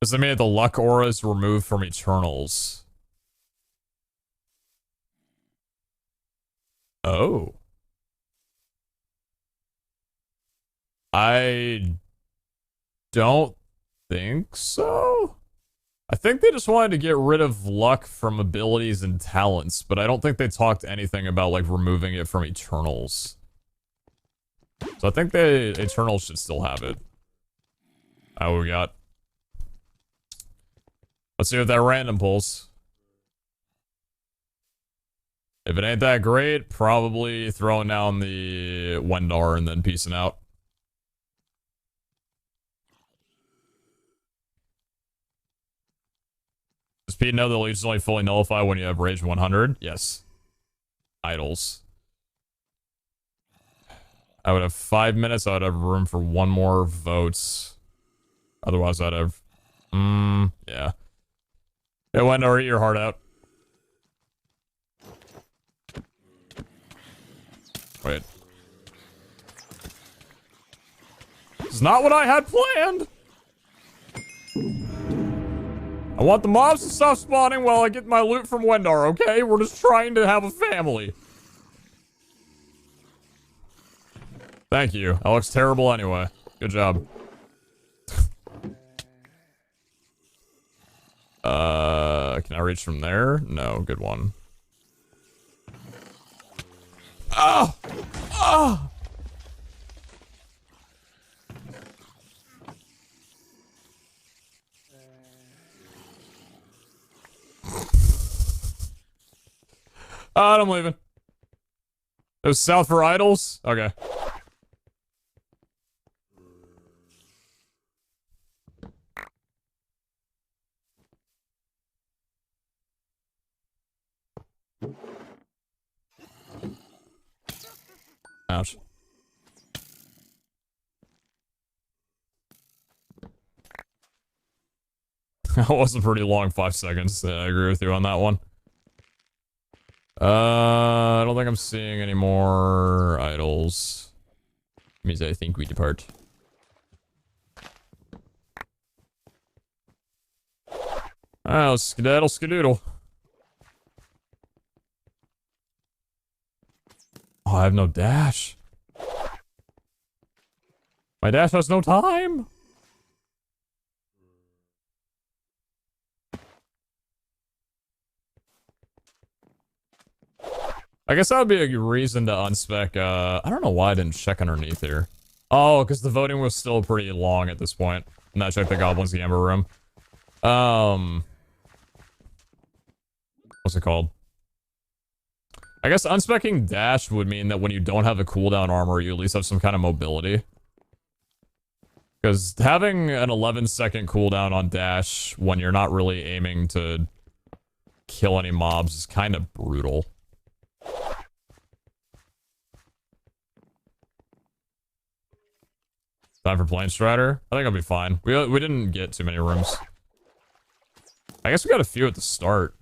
Does that mean that the luck aura is removed from Eternals? Oh. I don't think so. I think they just wanted to get rid of luck from abilities and talents, but I don't think they talked anything about like removing it from Eternals. So I think the Eternals should still have it. Oh, we got. Let's see what that random pulls. If it ain't that great, probably throwing down the Wendar and then peacing out. Does Pete know the leads only fully nullify when you have rage 100? Yes. Idols. I would have 5 minutes. I would have room for one more votes. Otherwise, I'd have... yeah. Hey, Wendar, eat your heart out. Wait. This is not what I had planned! I want the mobs to stop spawning while I get my loot from Wendar, okay? We're just trying to have a family. Thank you. That looks terrible anyway. Good job. Can I reach from there? No, good one. Ah! Ah! I'm leaving. It was south for idols? Okay. Ouch. That was a pretty long 5 seconds. I agree with you on that one. I don't think I'm seeing any more idols. Means I think we depart. Alright, let's skedaddle skedoodle. Oh, I have no dash. My dash has no time. I guess that would be a reason to unspec, I don't know why I didn't check underneath here. Oh, because the voting was still pretty long at this point. And I checked the Goblin's Gamba room. What's it called? I guess unspecking dash would mean that when you don't have a cooldown armor, you at least have some kind of mobility. Because having an 11-second cooldown on dash when you're not really aiming to kill any mobs is kind of brutal. Time for Plane Strider? I think I'll be fine. We didn't get too many rooms. I guess we got a few at the start.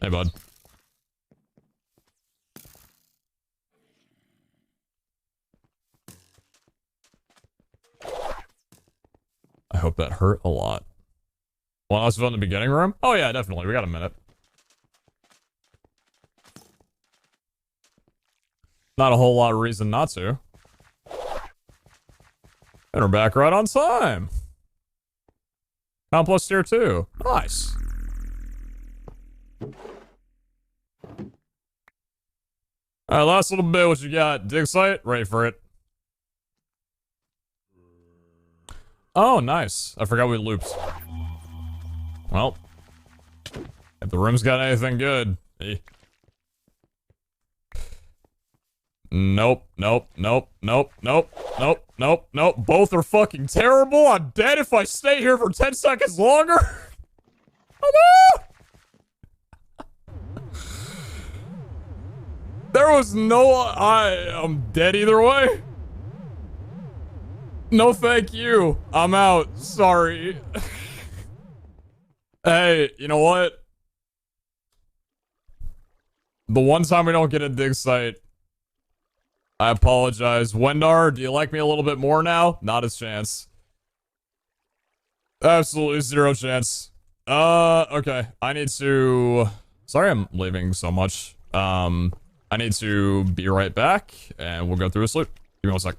Hey, bud. I hope that hurt a lot. Want us to vote in the beginning room? Oh yeah, definitely. We got a minute. Not a whole lot of reason not to. And we're back right on time. Complex tier 2. Nice. Alright, last little bit. What you got? Dig site? Ready for it. Oh, nice. I forgot we looped. Well. If the room's got anything good. Nope, nope, nope, nope, nope, nope, nope, nope. Both are fucking terrible. I'm dead if I stay here for 10 seconds longer. There was no... I'm dead either way. No thank you. I'm out. Sorry. Hey, you know what? The one time we don't get a dig site, I apologize. Wendar, do you like me a little bit more now? Not a chance. Absolutely zero chance. Okay. I need to... Sorry I'm leaving so much. I need to be right back, and we'll go through this loot. Give me 1 sec.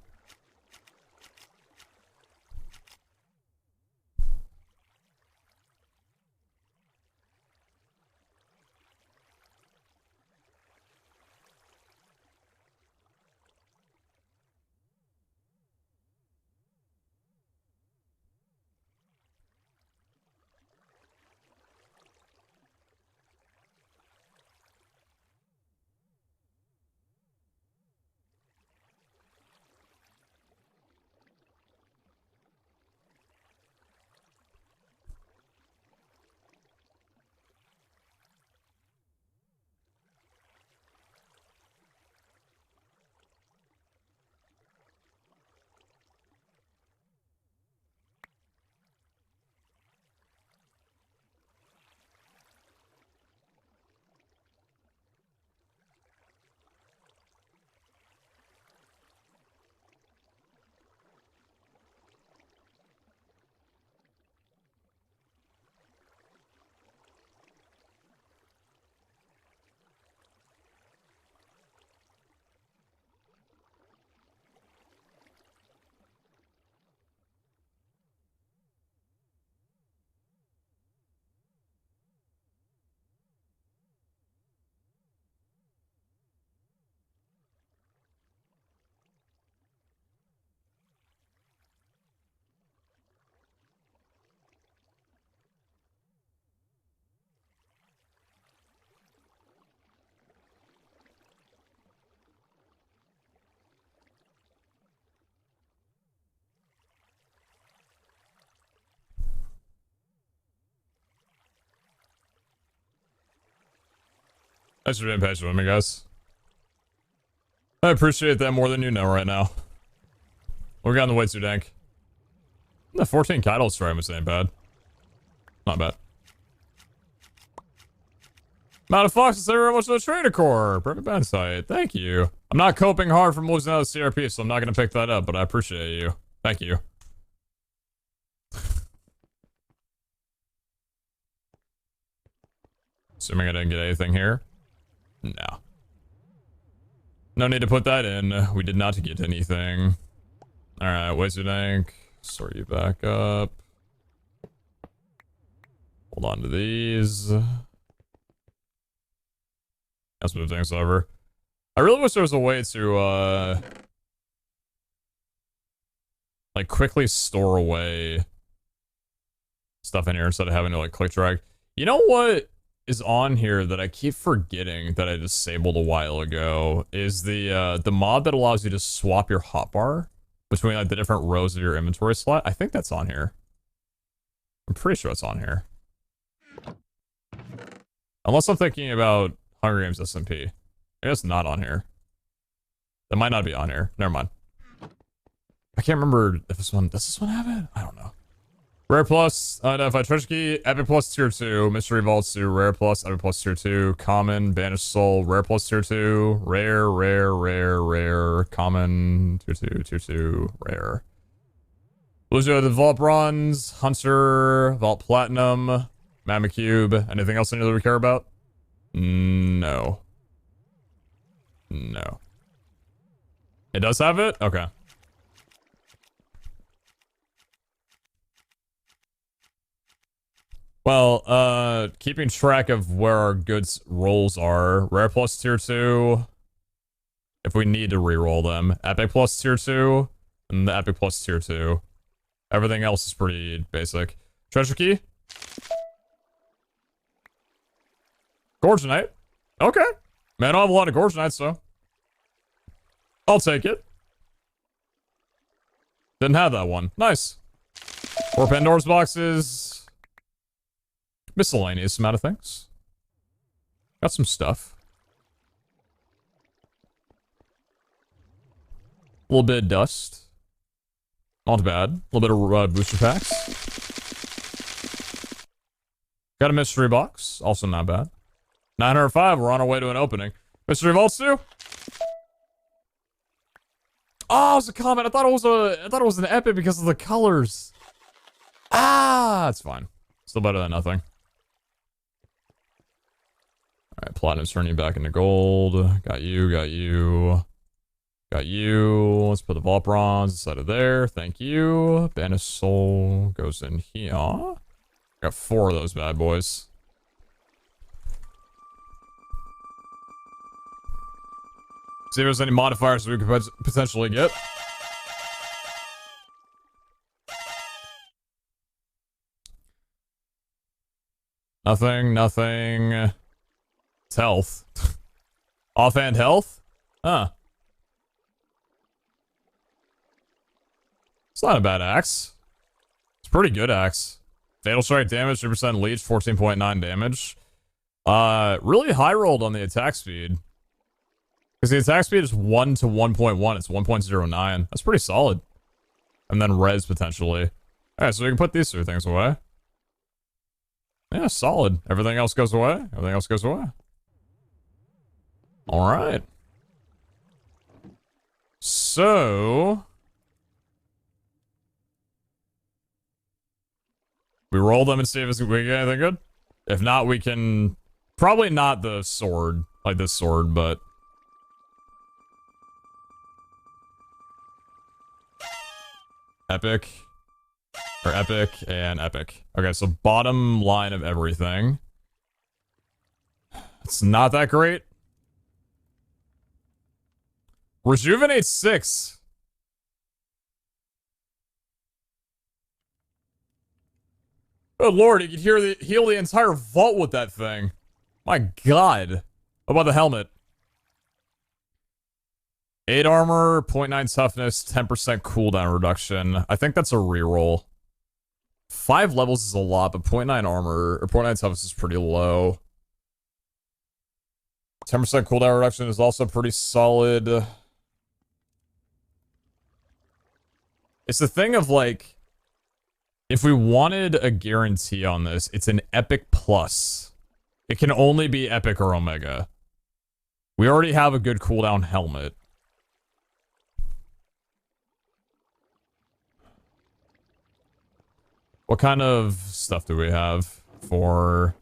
Thanks for being patient with me, guys. I appreciate that more than you know right now. We're getting the way too dank. The 14 cattle stream was ain't bad. Not bad. Amount of Fox, thank you very much for the Trader Core. Perfect band site. Thank you. I'm not coping hard from losing out of CRP, so I'm not going to pick that up, but I appreciate you. Thank you. Assuming I didn't get anything here. No. No need to put that in. We did not get anything. Alright, wasted ink. Sort you back up. Hold on to these. Let's move things over. I really wish there was a way to, like, quickly store away stuff in here instead of having to, like, click drag. You know what is on here that I keep forgetting that I disabled a while ago is the mod that allows you to swap your hotbar between like the different rows of your inventory slot. I think that's on here. I'm pretty sure it's on here. Unless I'm thinking about Hunger Games SMP. I guess not on here. That might not be on here. Never mind. I can't remember if this one... Does this one have it? I don't know. Rare plus, unidentified treasure key, epic plus tier 2, mystery vaults 2, rare plus, epic plus tier 2, common, banished soul, rare plus tier 2, rare, common, tier 2, rare. Lucio, the vault bronze, hunter, vault platinum, mammoth cube, anything else that we care about? No. No. It does have it? Okay. Well, keeping track of where our goods rolls are. Rare plus tier 2. If we need to reroll them. Epic plus tier 2. And the epic plus tier 2. Everything else is pretty basic. Treasure key. Gorgonite. Okay. Man, I don't have a lot of Gorgonite, so I'll take it. Didn't have that one. Nice. 4 Pandora's boxes. Miscellaneous amount of things. Got some stuff. A little bit of dust. Not bad. A little bit of booster packs. Got a mystery box. Also not bad. 905. We're on our way to an opening. Mystery vaults too. Oh, it was a comment. I thought it was an epic because of the colors. Ah, it's fine. Still better than nothing. Alright, platinum's turning back into gold. Got you, got you. Got you. Let's put the vault bronze inside of there. Thank you. Banished soul goes in here. Got 4 of those bad boys. See if there's any modifiers we could potentially get. Nothing. It's health. Offhand health? Huh. It's not a bad axe. It's a pretty good axe. Fatal strike damage, 3% leech, 14.9 damage. Really high rolled on the attack speed. Because the attack speed is 1 to 1.1. It's 1.09. That's pretty solid. And then res potentially. Alright, so we can put these 3 things away. Yeah, solid. Everything else goes away. Everything else goes away. Alright. So... we roll them and see if we get anything good? If not, we can... probably not the sword. Like this sword, but... epic. Or epic and epic. Okay, so bottom line of everything. It's not that great. Rejuvenate 6. Good lord, you could heal the entire vault with that thing. My god. What about the helmet? 8 armor, 0.9 toughness, 10% cooldown reduction. I think that's a reroll. 5 levels is a lot, but 0.9 armor, or 0.9 toughness is pretty low. 10% cooldown reduction is also pretty solid. It's the thing of like, if we wanted a guarantee on this, it's an epic plus. It can only be epic or omega. We already have a good cooldown helmet. What kind of stuff do we have for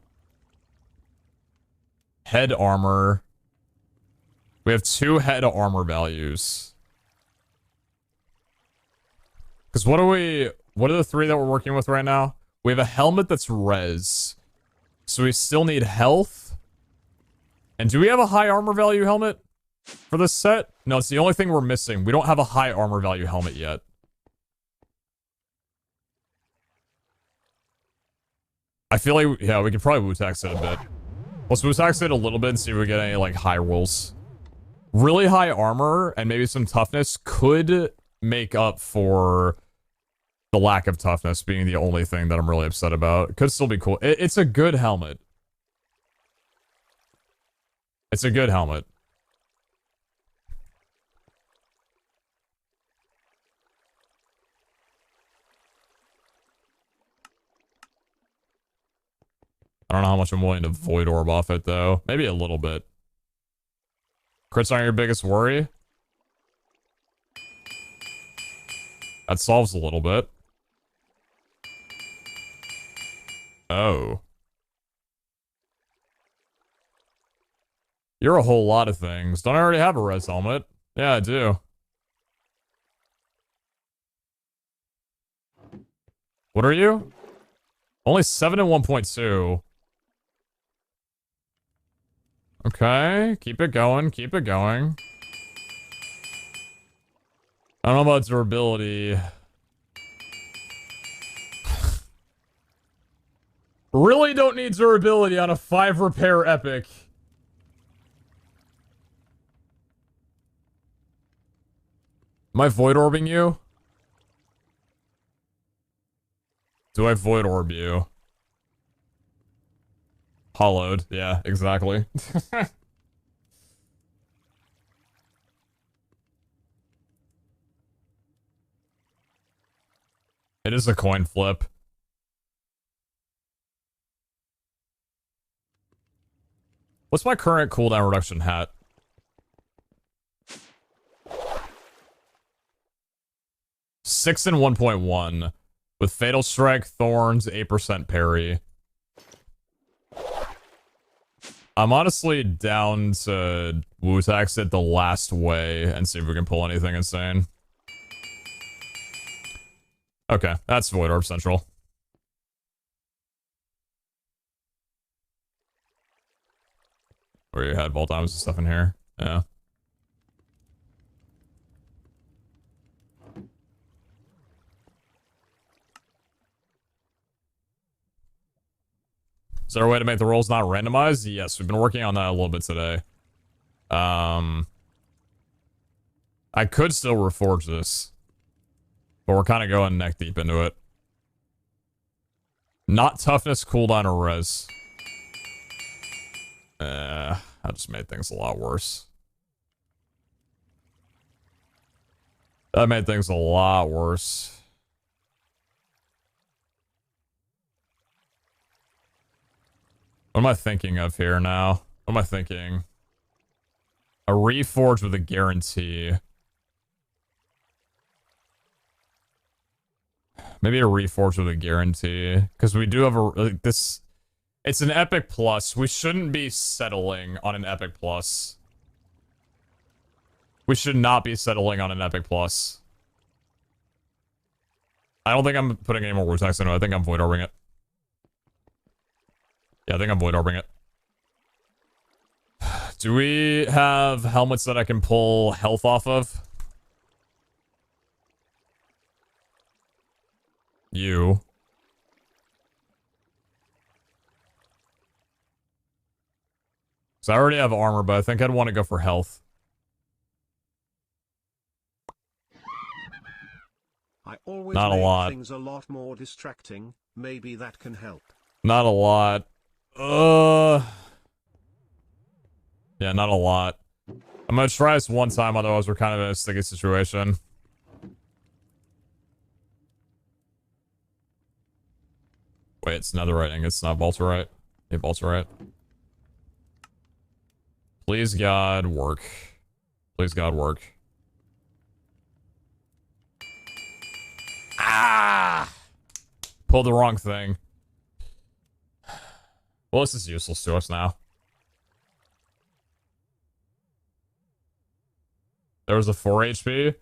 head armor? We have 2 head armor values. Because what are the 3 that we're working with right now? We have a helmet that's res. So we still need health. And do we have a high armor value helmet for this set? No, it's the only thing we're missing. We don't have a high armor value helmet yet. I feel like, yeah, we could probably Wu-Tax it a bit. Let's move tax it a little bit and see if we get any, like, high rolls. Really high armor and maybe some toughness could make up for the lack of toughness being the only thing that I'm really upset about. It could still be cool. It's a good helmet. It's a good helmet. I don't know how much I'm willing to void orb off it, though. Maybe a little bit. Crits aren't your biggest worry? That solves a little bit. Oh. You're a whole lot of things. Don't I already have a res helmet? Yeah, I do. What are you? Only 7 and 1.2. Okay, keep it going, keep it going. I don't know about durability. Really don't need durability on a 5 repair epic. Am I void orbing you? Do I void orb you? Hollowed. Yeah, exactly. It is a coin flip. What's my current cooldown reduction hat? Six and 1.1. With Fatal Strike, Thorns, 8% parry. I'm honestly down to Wu-Tax it the last way and see if we can pull anything insane. Okay, that's Void Orb Central. Where you had Vault Diamonds and stuff in here. Yeah. Is there a way to make the rolls not randomized? Yes, we've been working on that a little bit today. I could still reforge this. But we're kind of going neck deep into it. Not toughness, cooldown, or res. I just made things a lot worse. That made things a lot worse. What am I thinking of here now? What am I thinking? A reforge with a guarantee. Maybe a reforge with a guarantee. Because we do have a... Like, this... It's an epic plus. We shouldn't be settling on an epic plus. We should not be settling on an epic plus. I don't think I'm putting any more Wu-Tax into it. I think I'm void orbing it. Yeah, I think I'm void orbing it. Do we have helmets that I can pull health off of? You. So I already have armor, but I think I'd want to go for health. I always Not a make lot. things a lot more distracting. Maybe that can help. Not a lot. Yeah, not a lot. I'm gonna try this one time, otherwise we're kind of in a sticky situation. Wait, it's netherite. It's not vaulterite. Hey, vaulterite. Please God, work. Please God, work. Ah! Pulled the wrong thing. Well, this is useless to us now. There was a 4 HP.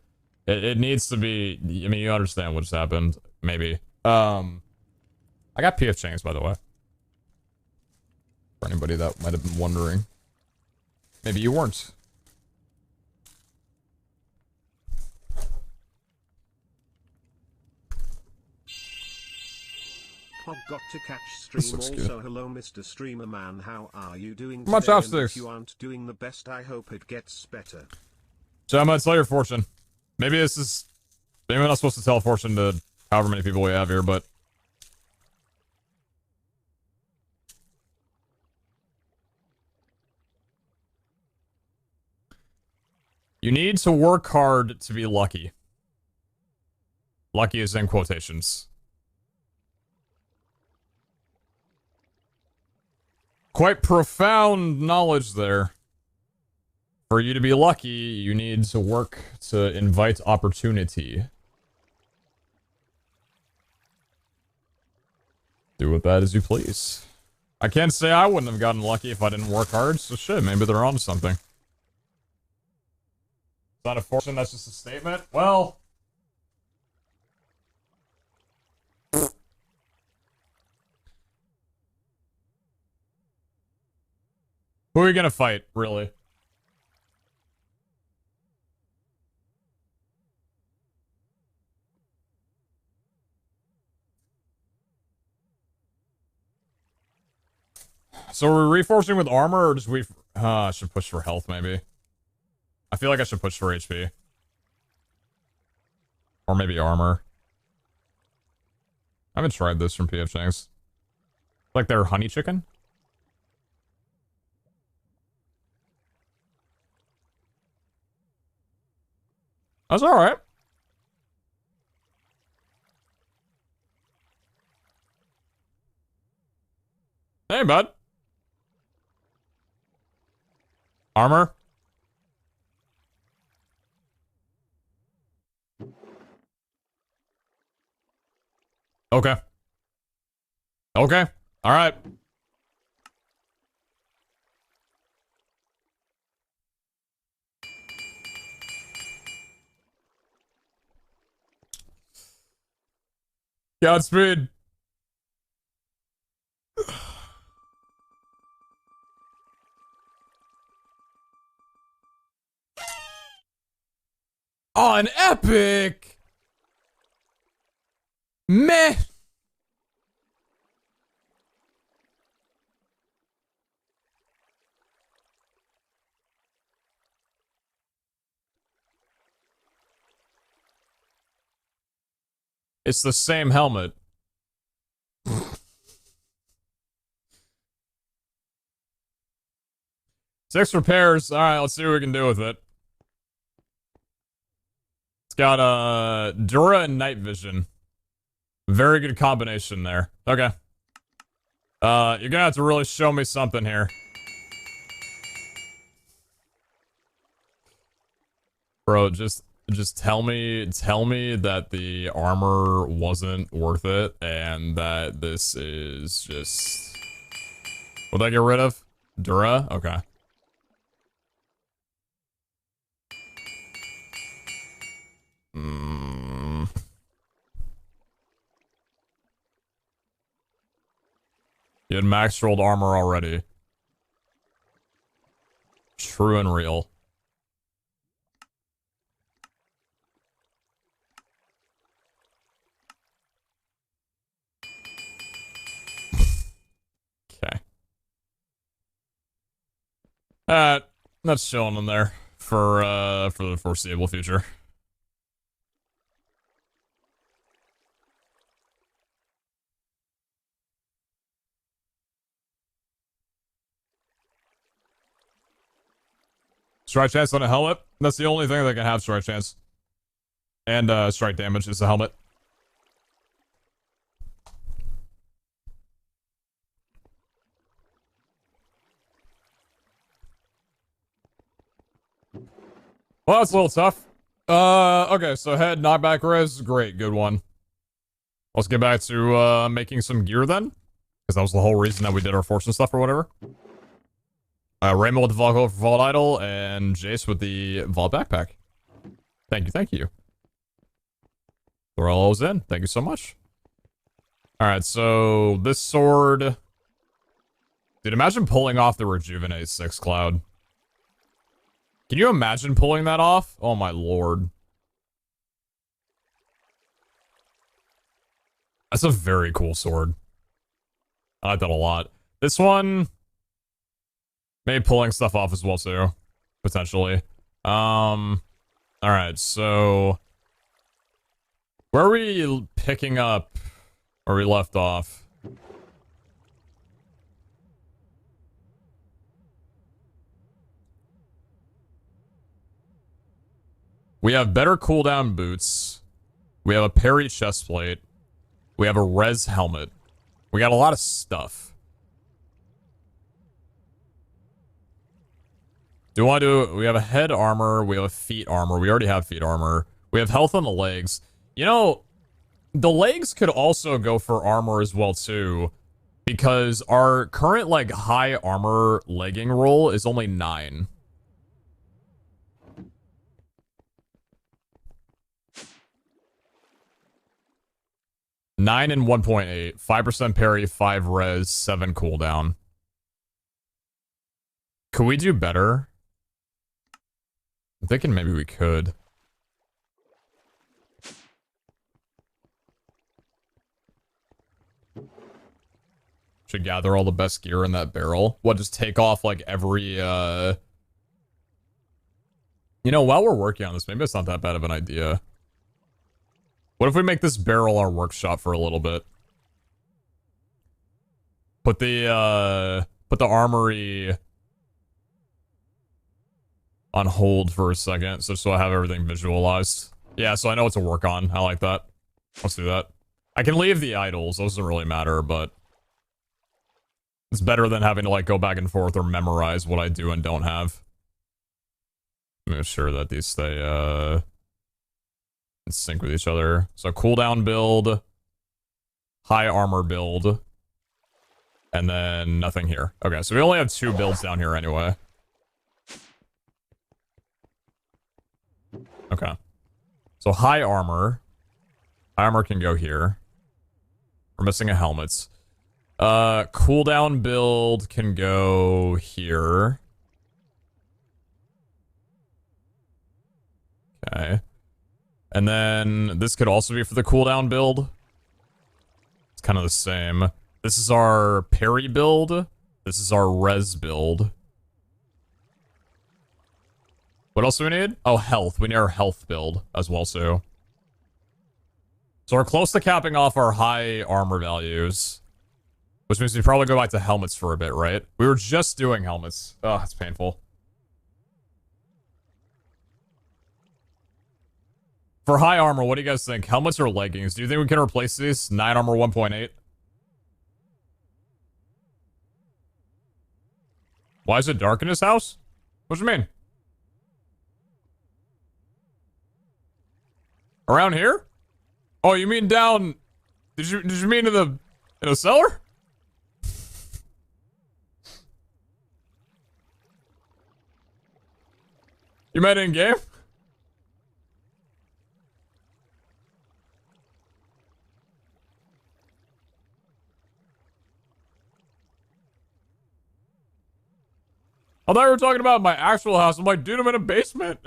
It needs to be... I mean, you understand what just happened. Maybe. I got PF chains, by the way. For anybody that might have been wondering. Maybe you weren't. Hog got to catch stream. looks good. Also, hello, Mr. Streamer Man. How are you doing Much today? And chopsticks. if you aren't doing the best, I hope it gets better. So I'm gonna tell your fortune. Maybe this is... Maybe we're not supposed to tell a fortune to however many people we have here, but... You need to work hard to be lucky. Lucky is in quotations. Quite profound knowledge there. For you to be lucky, you need to work to invite opportunity. Do with that as you please. I can't say I wouldn't have gotten lucky if I didn't work hard, so shit, maybe they're onto something. It's not a fortune, that's just a statement. Well... Who are you gonna fight, really? So are we reforcing with armor, or just we... I should push for health, maybe. I feel like I should push for HP. Or maybe armor. I haven't tried this from PF Chang's. Like their honey chicken? That's alright. Hey, bud. Armor? Okay. Okay. Alright. Godspeed. Oh, an epic! Meh! It's the same helmet. 6 repairs. Alright, let's see what we can do with it. It's got Dura and Night Vision. Very good combination there. Okay. You're gonna have to really show me something here. Bro, just tell me that the armor wasn't worth it and that this is just... What'd I get rid of? Dura? Okay. You had max rolled armor already. True and real. Okay. That's chilling in there for the foreseeable future. Strike chance on a helmet? That's the only thing that can have strike chance. And strike damage is the helmet. Well, that's a little tough. Okay, so head, knockback res, great, good one. Let's get back to making some gear then. Because that was the whole reason that we did our fortune stuff or whatever. Rainbow with the Vault for Vault Idol, and Jace with the Vault Backpack. Thank you, thank you. Throw all those in. Thank you so much. Alright, so this sword... Dude, imagine pulling off the Rejuvenate 6 Cloud. Can you imagine pulling that off? Oh my lord. That's a very cool sword. I like that a lot. This one, maybe pulling stuff off as well too, potentially. All right, so where are we picking up where we left off? We have better cooldown boots. We have a parry chestplate. We have a res helmet. We got a lot of stuff. Do you want to do... We have a head armor. We have a feet armor. We already have feet armor. We have health on the legs. You know, the legs could also go for armor as well, too. Because our current, like, high armor legging roll is only 9. Nine and 1.8. 5% parry, 5 res, 7 cooldown. Could we do better? I'm thinking maybe we could. Should gather all the best gear in that barrel. What, just take off like every, You know, while we're working on this, maybe it's not that bad of an idea. What if we make this barrel our workshop for a little bit? Put the armory on hold for a second, so I have everything visualized. Yeah, so I know what to work on. I like that. Let's do that. I can leave the idols. Those doesn't really matter, but it's better than having to like go back and forth or memorize what I do and don't have. Make sure that these stay in sync with each other. So cooldown build, high armor build, and then nothing here. Okay, so we only have 2 builds down here anyway. Okay. So high armor. High armor can go here. We're missing a helmet. Cooldown build can go here. Okay. And then this could also be for the cooldown build. It's kind of the same. This is our parry build. This is our res build. What else do we need? Oh, health. We need our health build as well, too. So we're close to capping off our high armor values. Which means we probably go back to helmets for a bit, right? We were just doing helmets. Oh, that's painful. For high armor, what do you guys think? Helmets or leggings? Do you think we can replace these? 9 armor 1.8? Why is it dark in his house? What do you mean? Around here? Oh, you mean down... Did you mean in the cellar? You meant in game? I thought we were talking about my actual house. I'm like, dude, I'm in a basement.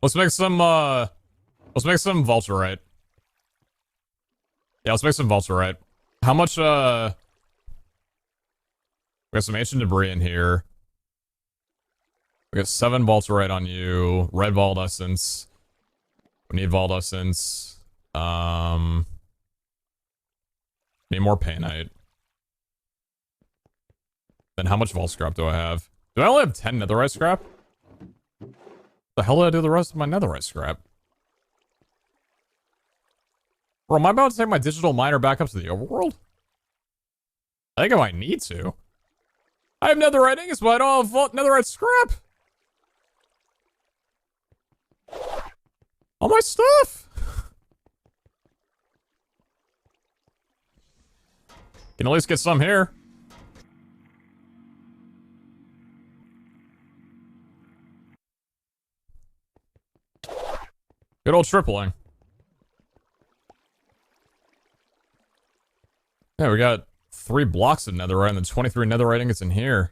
Let's make some vulturite. Yeah, let's make some vulturite. How much, we got some ancient debris in here. We got 7 vulturite on you. Red vault essence. We need vault essence. Need more painite. Then how much vault scrap do I have? Do I only have 10 netherite scrap? The hell did I do the rest of my netherite scrap? Bro, am I about to take my digital miner back up to the overworld? I think I might need to. I have netherite ingots, but I don't have netherite scrap. All my stuff. Can at least get some here. Good old tripling. Yeah, we got 3 blocks of netherite and then 23 netherite ingots in here.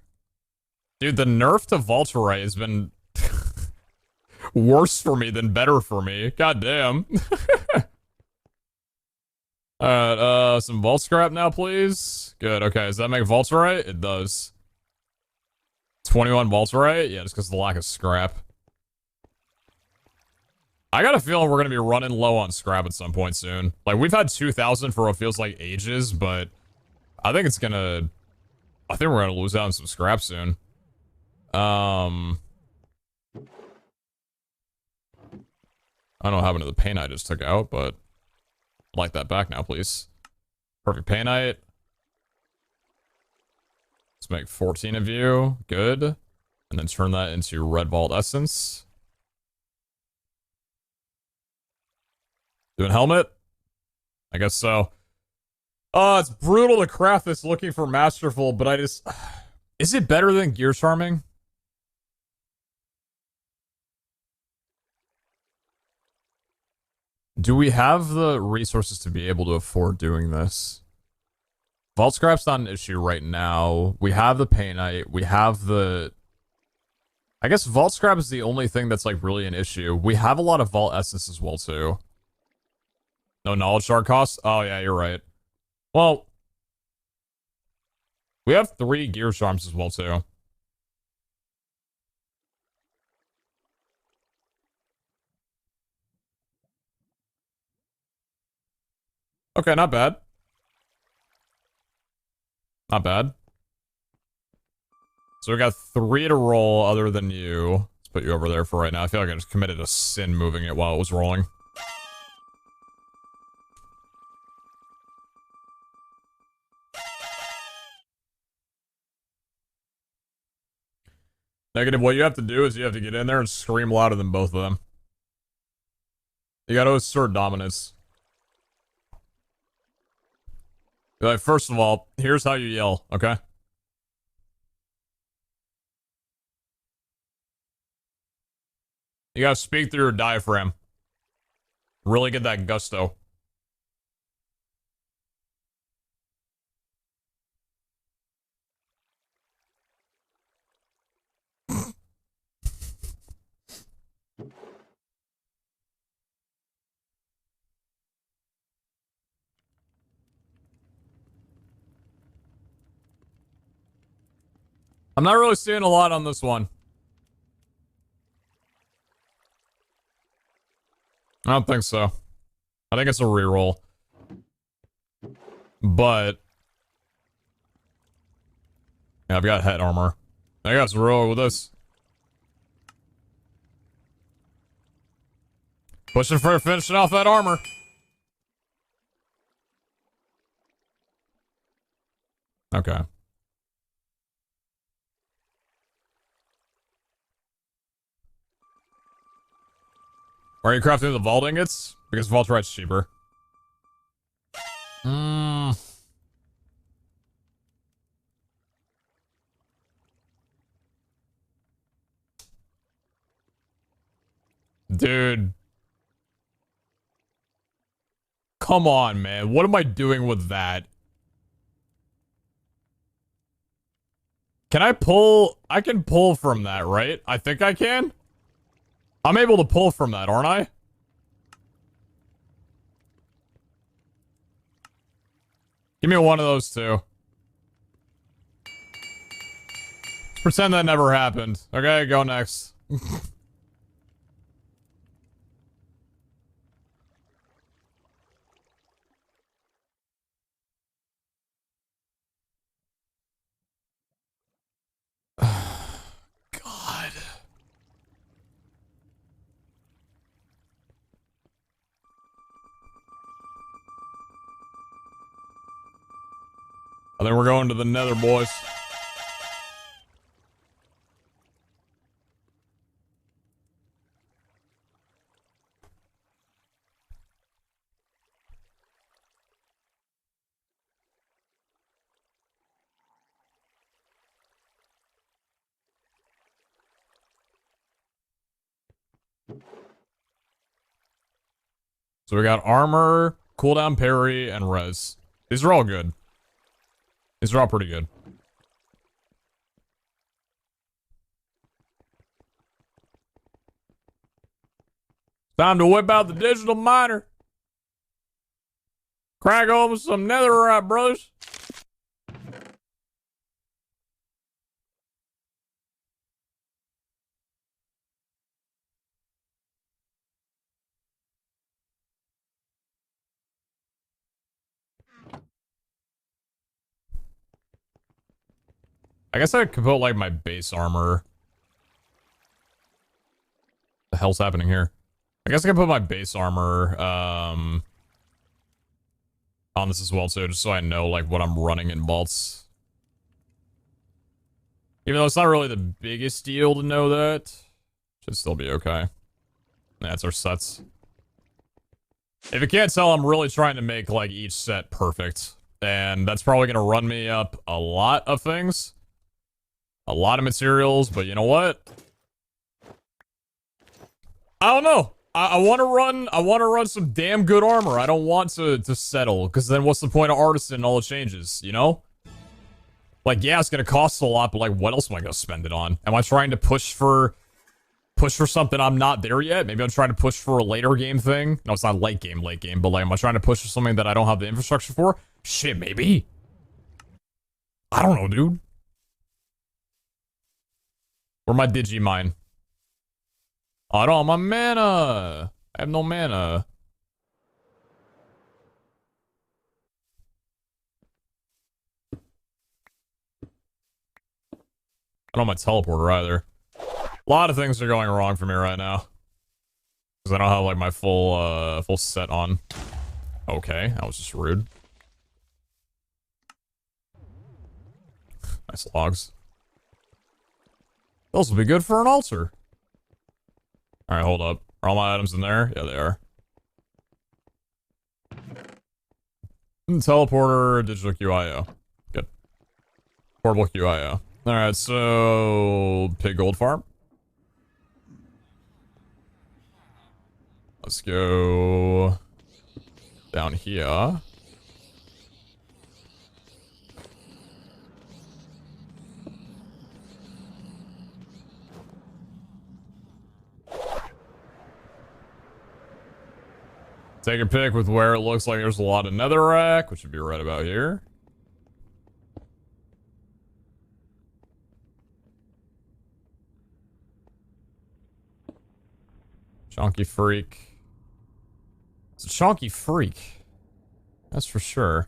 Dude, the nerf to Volturite has been worse for me than better for me. God damn. Alright, some Vault Scrap now, please. Good, okay. Does that make Volturite? It does. 21 Volturite? Yeah, just because of the lack of scrap. I got a feeling we're going to be running low on scrap at some point soon. Like, we've had 2,000 for what feels like ages, but I think it's gonna... I think we're gonna lose out on some scrap soon. I don't know what happened to the paint I just took out, but I'd like that back now, please. Perfect paintite. Let's make 14 of you. Good. And then turn that into red vault essence. Doing helmet? I guess so. Oh, it's brutal to craft this looking for masterful, but I just... Is it better than gear charming? Do we have the resources to be able to afford doing this? Vault scrap's not an issue right now. We have the paintite. We have the... I guess vault scrap is the only thing that's like really an issue. We have a lot of vault essence as well too. No knowledge shard costs? Oh yeah, you're right. Well, we have 3 gear charms as well too. Okay, not bad. Not bad. So we got 3 to roll other than you. Let's put you over there for right now. I feel like I just committed a sin moving it while it was rolling. Negative, what you have to do is you have to get in there and scream louder than both of them. You gotta assert dominance. Be like, first of all, here's how you yell, okay? You gotta speak through your diaphragm. Really get that gusto. I'm not really seeing a lot on this one. I don't think so. I think it's a reroll. But... yeah, I've got head armor. I got to roll with this. Pushing for finishing off that armor. Okay. Why are you crafting the vault ingots? Because Vaulturite's cheaper. Dude. Come on, man. What am I doing with that? Can I pull? I can pull from that, right? I think I can. I'm able to pull from that, aren't I? Give me one of those two. Pretend that never happened. Okay, go next. God. I think we're going to the nether, boys. So we got armor, cooldown parry, and res. These are all good. These are all pretty good. Time to whip out the digital miner. Crack open some netherite, brothers. I guess I could put, like, my base armor. The hell's happening here? I guess I can put my base armor, on this as well, too, just so I know, like, what I'm running in vaults. Even though it's not really the biggest deal to know that. Should still be okay. That's our sets. If you can't tell, I'm really trying to make, like, each set perfect. And that's probably gonna run me up a lot of things. A lot of materials, but you know what? I don't know. I want to run some damn good armor. I don't want to settle, because then what's the point of Artisan and all the changes, you know? Like, yeah, it's gonna cost a lot, but like, what else am I gonna spend it on? Am I trying to push for something I'm not there yet? Maybe I'm trying to push for a later game thing. No, it's not late game, but like, am I trying to push for something that I don't have the infrastructure for? Shit, maybe. I don't know, dude. Where my Digimine? Oh, I don't have my mana. I have no mana. I don't have my teleporter either. A lot of things are going wrong for me right now. Because I don't have, like, my full set on. Okay, that was just rude. Nice logs. Those will be good for an altar. Alright, hold up. Are all my items in there? Yeah, they are. Teleporter, digital QIO. Good. Portable QIO. Alright, so... Pig gold farm. Let's go... down here. Take a pick with where it looks like there's a lot of netherrack, which would be right about here. Chunky freak. It's a chunky freak. That's for sure.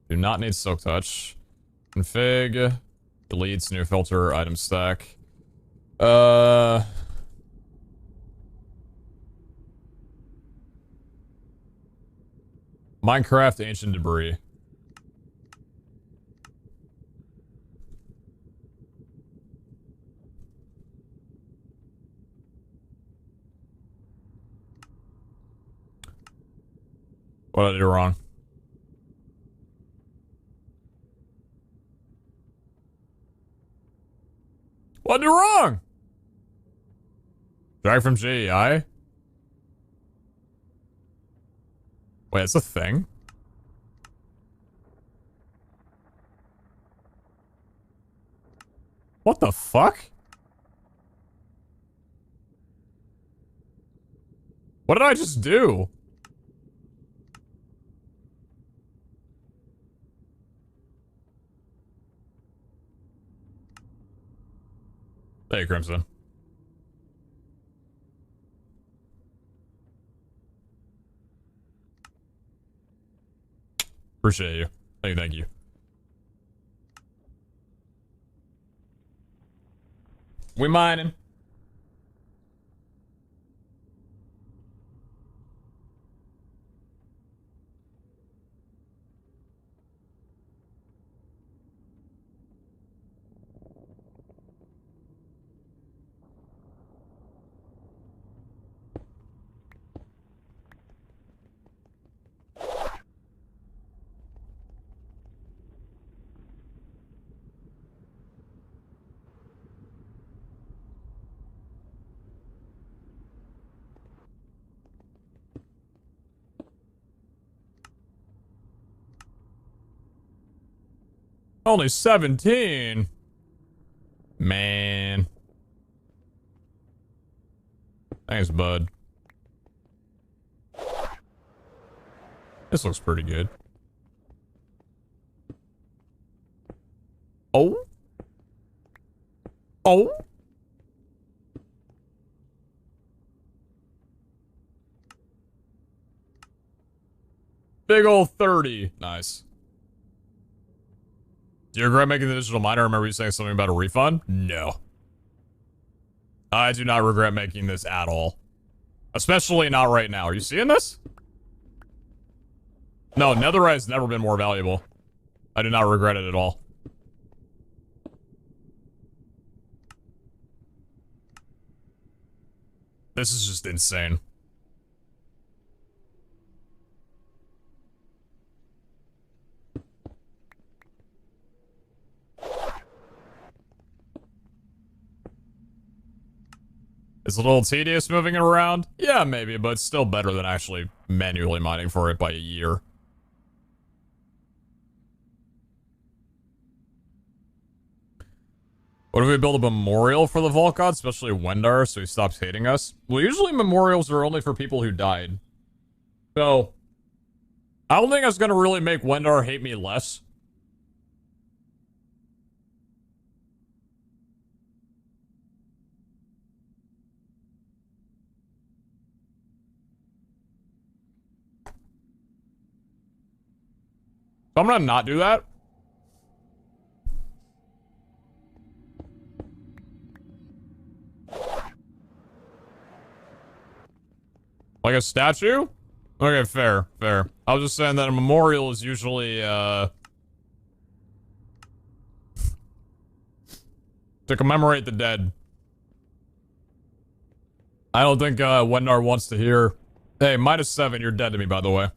Do not need silk touch. Config. Deletes new filter item stack. Minecraft ancient debris. What did I do wrong? What did I do wrong? Drag from JEI? Wait, it's a thing? What the fuck? What did I just do? Hey, Crimson. Appreciate you. Thank you. We mining. Only 17? Man. Thanks, bud. This looks pretty good. Oh. Oh. Big old 30. Nice. Do you regret making the digital miner? I remember you saying something about a refund? No. I do not regret making this at all. Especially not right now. Are you seeing this? No, netherite has never been more valuable. I do not regret it at all. This is just insane. It's a little tedious moving it around. Yeah, maybe, but it's still better than actually manually mining for it by a year. What if we build a memorial for the Vault God, especially Wendar, so he stops hating us? Well, usually memorials are only for people who died. So, I don't think that's gonna really make Wendar hate me less. So I'm gonna not do that. Like a statue? Okay, fair, fair. I was just saying that a memorial is usually, to commemorate the dead. I don't think, Wendar wants to hear... Hey, -7, you're dead to me, by the way.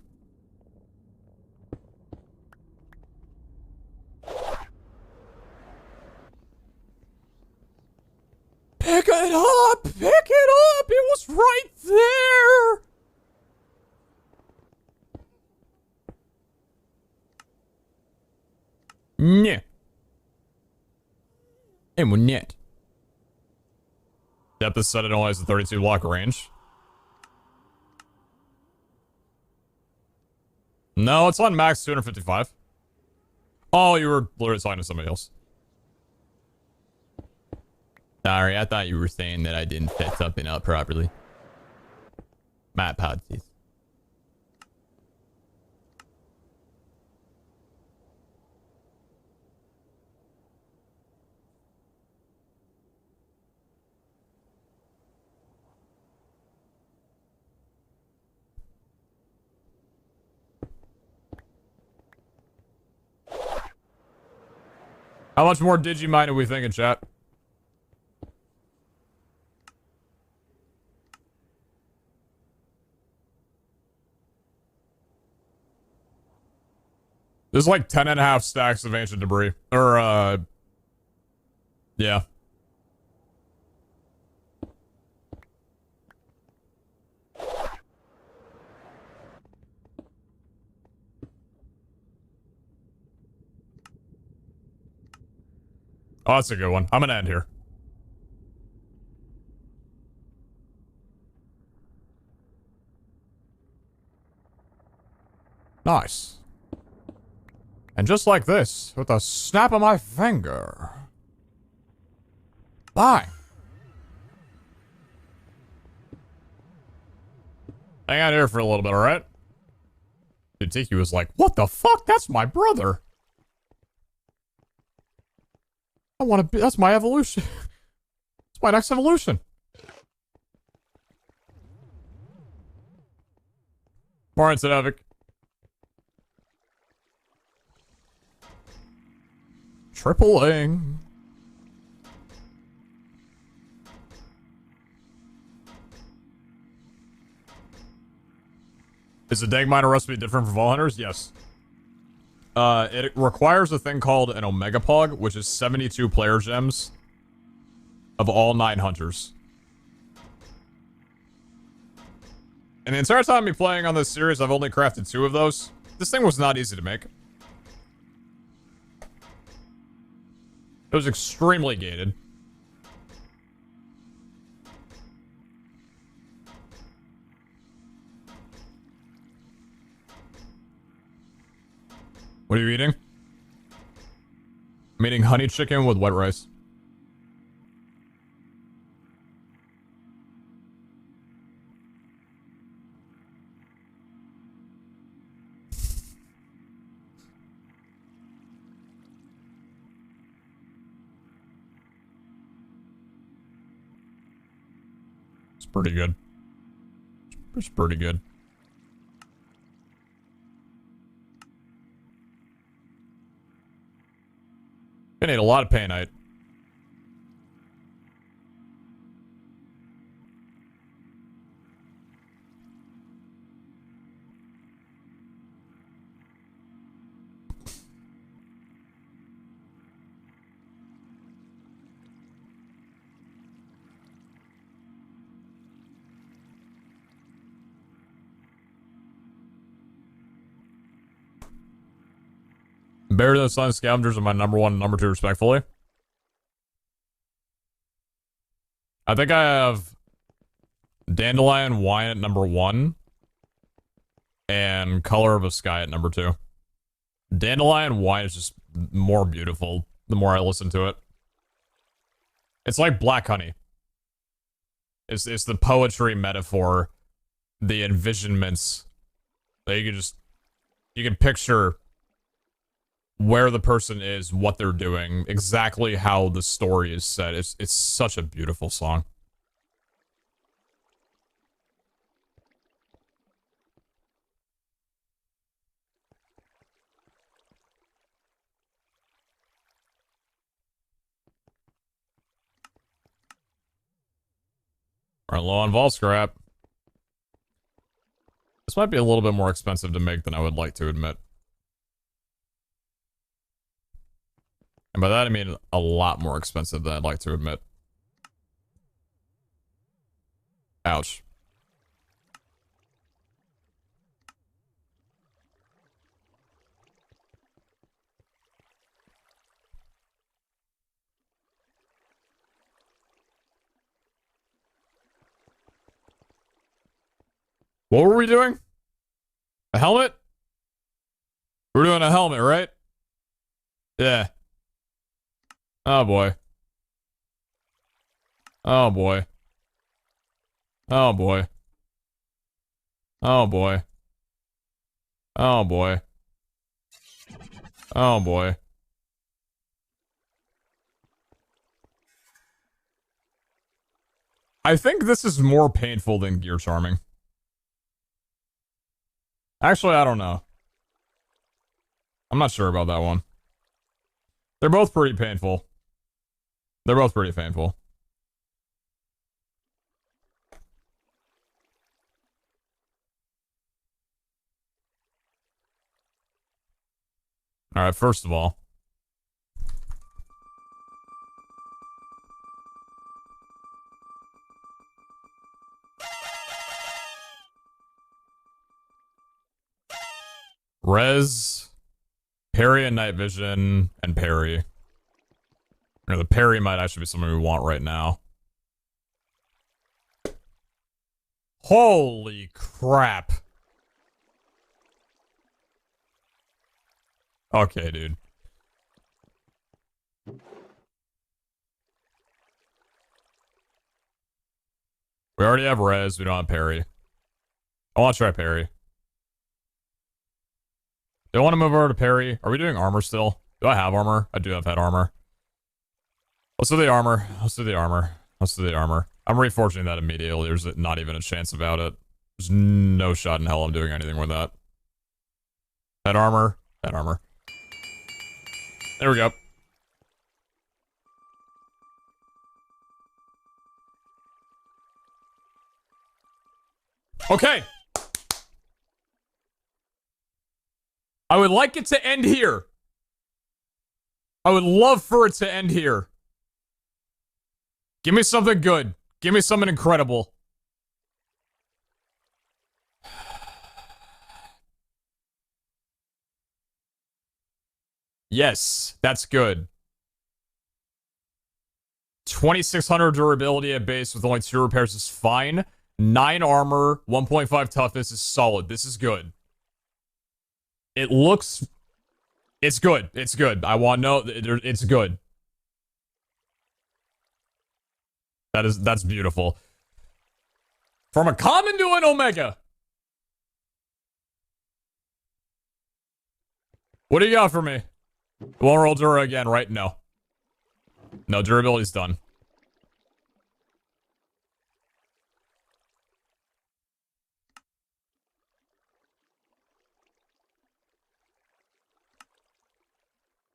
Pick it up! Pick it up! It was right there! Yeah. And we're net. Depth is set, it only has a 32 block range. No, it's on max 255. Oh, you were literally talking to somebody else. Sorry, I thought you were saying that I didn't set something up properly. My apologies. How much more Digimine are we thinking, chat? There's like 10.5 stacks of ancient debris. Or, yeah. Oh, that's a good one. I'm gonna end here. Nice. And just like this, with a snap of my finger. Bye. Hang out here for a little bit, alright? Dude, Tiki was like, what the fuck? That's my brother. I want to be, that's my evolution. It's my next evolution. Morning, Sedavik. Tripling. Is the dank miner recipe different for Vault Hunters? Yes. It requires a thing called an Omega Pug, which is 72 player gems of all 9 hunters. And the entire time me playing on this series, I've only crafted 2 of those. This thing was not easy to make. It was extremely gated. What are you eating? I'm eating honey chicken with white rice. It's pretty good. It's pretty good. Gonna need a lot of painite. Bear the Silent Scavengers are my number one and number two, respectfully. I think I have Dandelion Wine at number one and Color of a Sky at number two. Dandelion Wine is just more beautiful the more I listen to it. It's like black honey. It's the poetry metaphor, the envisionments that you can picture where the person is, what they're doing, exactly how the story is set. It's such a beautiful song. Alright, low on vault scrap. This might be a little bit more expensive to make than I would like to admit. And by that I mean a lot more expensive than I'd like to admit. Ouch. What were we doing? A helmet? We're doing a helmet, right? Yeah. Oh boy. Oh boy. Oh boy. Oh boy. Oh boy. Oh boy. I think this is more painful than gear charming. Actually, I don't know. I'm not sure about that one. They're both pretty painful. They're both pretty painful. Alright, first of all. Res, parry and night vision, and parry. Or the parry might actually be something we want right now. Holy crap. Okay, dude. We already have res, we don't have parry. I want to try parry. Do I want to move over to parry? Are we doing armor still? Do I have armor? I do have head armor. Let's do the armor. Let's do the armor. Let's do the armor. I'm reforging that immediately. There's not even a chance about it. There's no shot in hell I'm doing anything with that. Head armor. Head armor. There we go. Okay. I would like it to end here. I would love for it to end here. Give me something good. Give me something incredible. Yes, that's good. 2600 durability at base with only 2 repairs is fine. 9 armor, 1.5 toughness is solid. This is good. It looks It's good. It's good. I want to know. It's good. That's beautiful. From a common to an omega. What do you got for me? Won't roll Dura again, right? No. No, durability's done.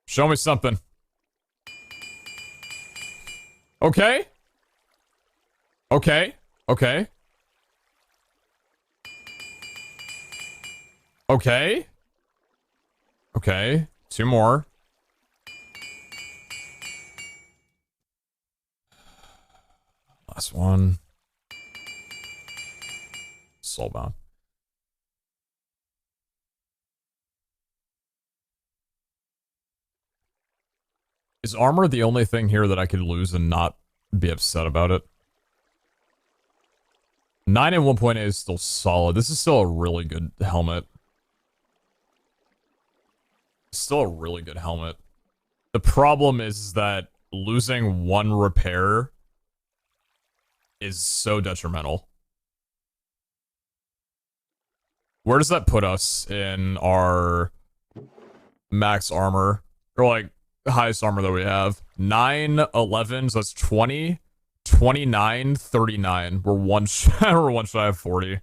Show me something. Okay. Okay. Okay. Okay. Okay. 2 more. Last one. Soulbound. Is armor the only thing here that I could lose and not be upset about it? 9 and 1.8 is still solid. This is still a really good helmet. Still a really good helmet. The problem is that losing 1 repair is so detrimental. Where does that put us in our max armor? Or like highest armor that we have? 9, 11, so that's 20, 29, 39. We're one shy of 40.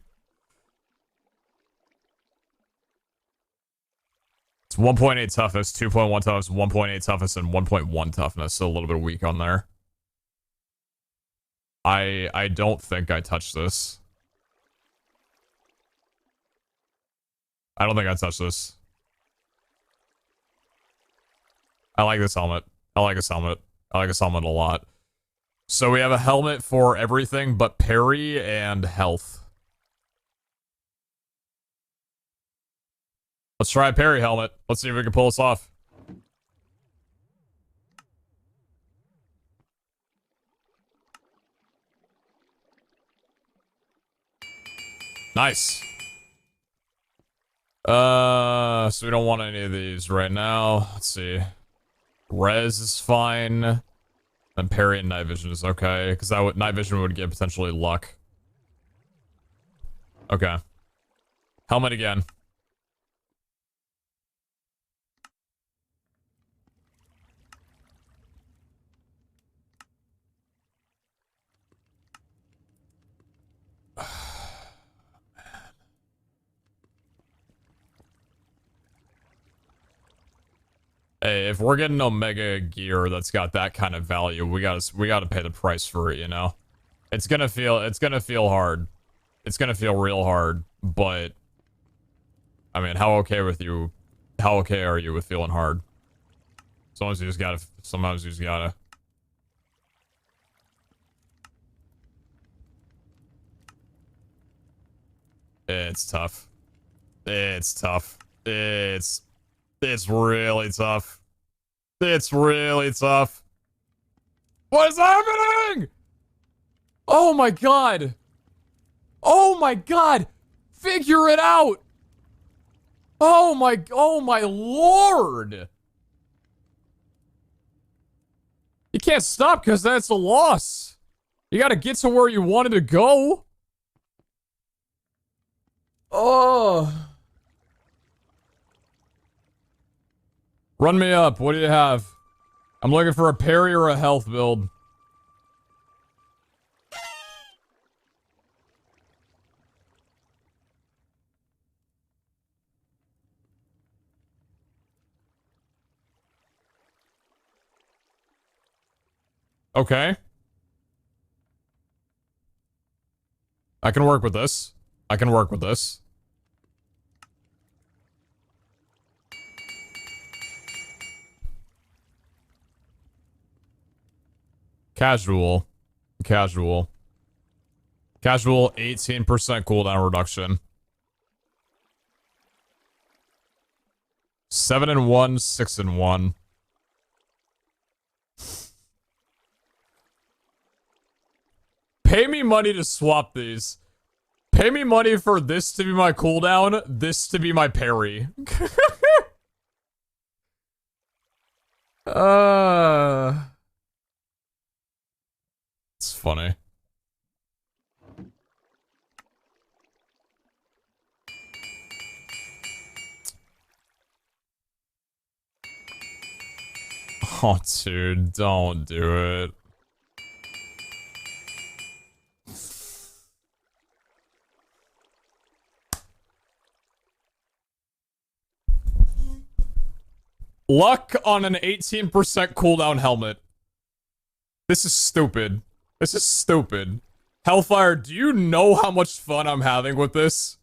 It's 1.8 toughness, 2.1 toughness, 1.8 toughness, and 1.1 toughness. So a little bit weak on there. I don't think I touched this. I don't think I touched this. I like this helmet. I like this helmet. I like this helmet a lot. So we have a helmet for everything but parry and health. Let's try a parry helmet. Let's see if we can pull this off. Nice. So we don't want any of these right now. Let's see. Res is fine. And parry and night vision is okay, because night vision would get potentially luck. Okay. Helmet again. Hey, if we're getting Omega gear that's got that kind of value, we gotta pay the price for it, you know? It's gonna feel hard. It's gonna feel real hard, but I mean, how okay are you with feeling hard? Sometimes you just gotta. It's tough. It's tough. It's really tough. It's really tough. What is happening? Oh my god. Oh my god. Figure it out. Oh my lord. You can't stop because that's a loss. You gotta get to where you wanted to go. Oh. Run me up. What do you have? I'm looking for a parry or a health build. Okay. I can work with this. I can work with this. Casual. Casual. Casual, 18% cooldown reduction. 7 and 1, 6 and 1. Pay me money to swap these. Pay me money for this to be my cooldown, this to be my parry. It's funny. Oh, dude, don't do it. Luck on an 18% cooldown helmet. This is stupid. This is stupid. Hellfire, do you know how much fun I'm having with this?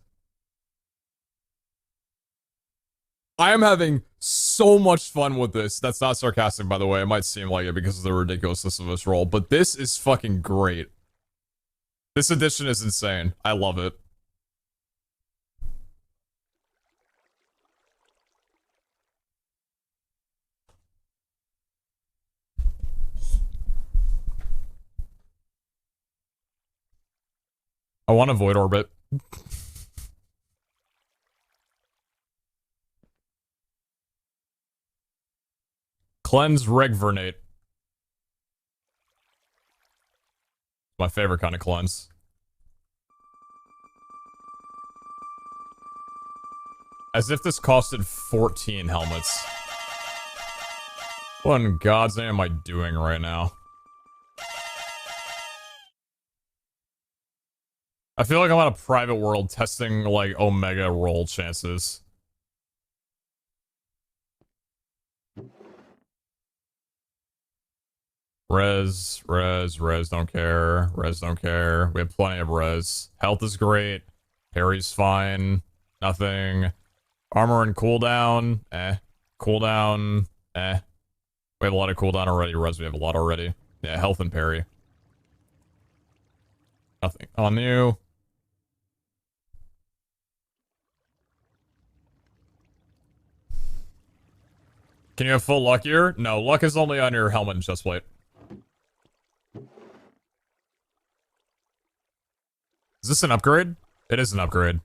I am having so much fun with this. That's not sarcastic, by the way. It might seem like it because of the ridiculousness of this roll, but this is fucking great. This edition is insane. I love it. I want a Void Orbit. Cleanse Regvernate. My favorite kind of cleanse. As if this costed 14 helmets. What in God's name am I doing right now? I feel like I'm on a private world testing, like, Omega roll chances. Res, don't care. Res, don't care. We have plenty of res. Health is great. Parry's fine. Nothing. Armor and cooldown. Cooldown. We have a lot of cooldown already. Res, we have a lot already. Yeah, health and parry. Nothing on you. Can you have full luck here? No, luck is only on your helmet and chestplate. Is this an upgrade? It is an upgrade.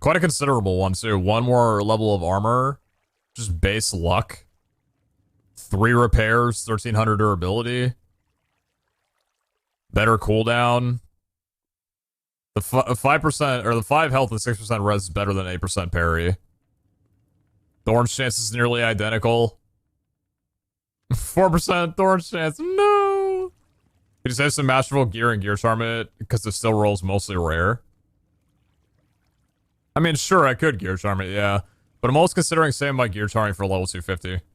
Quite a considerable one, too. One more level of armor. Just base luck. 3 repairs, 1300 durability. Better cooldown. The 5%, or the 5 health and 6% res is better than 8% parry. Thorn's chance is nearly identical. 4% Thorn's chance. No! You just have some masterful gear and gear charm it because it still rolls mostly rare. I mean, sure, I could gear charm it, yeah. But I'm always considering saving my gear charming for level 250.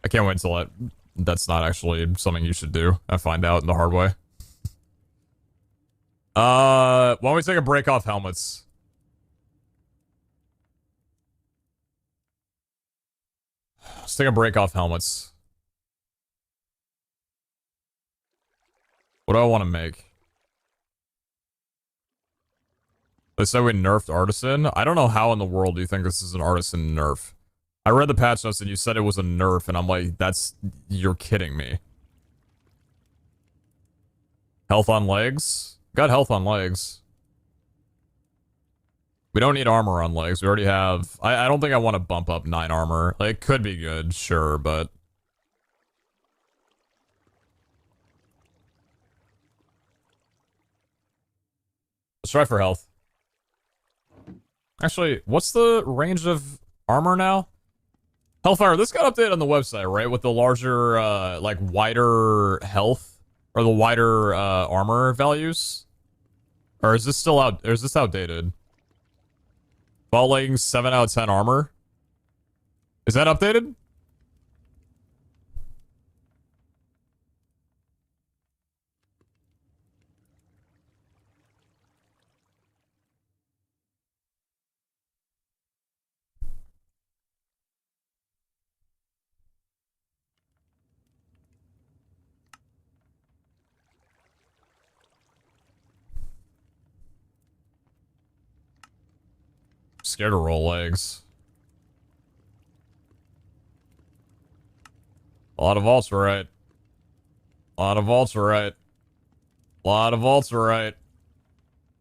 I can't wait until that's not actually something you should do. I find out in the hard way. Why don't we take a break off helmets? Let's take a break off helmets. What do I want to make? They said we nerfed Artisan. I don't know how in the world do you think this is an Artisan nerf. I read the patch notes and you said it was a nerf, and I'm like, you're kidding me. Health on legs? Got health on legs. We don't need armor on legs. We already have... I don't think I want to bump up 9 armor. Like, it could be good, sure, but... Let's try for health. Actually, what's the range of armor now? Hellfire, this got updated on the website, right? With the larger, like, wider health? Or the wider, armor values? Or is this still out... Or is this outdated? Ball leggings, 7 out of 10 armor. Is that updated? Scared to roll legs. A lot of vaults are right. A lot of vaults are right. A lot of vaults are right.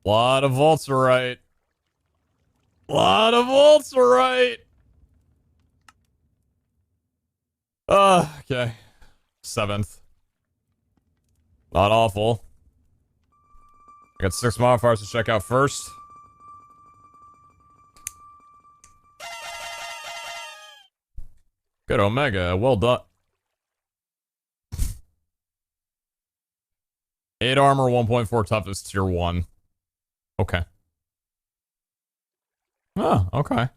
A lot of vaults are right. A lot of vaults are right. Okay. 7th. Not awful. I got 6 modifiers to check out first. Good Omega, well done. 8 armor, 1.4 toughness, tier 1. Okay. Oh, okay.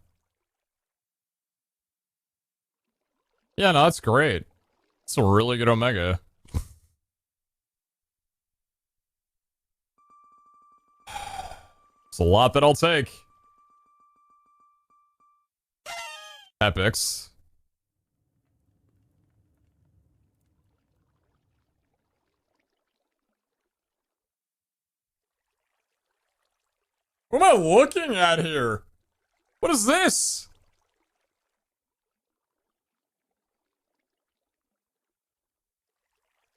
Yeah, no, that's great. It's a really good Omega. It's a lot that I'll take. Epics. What am I looking at here? What is this?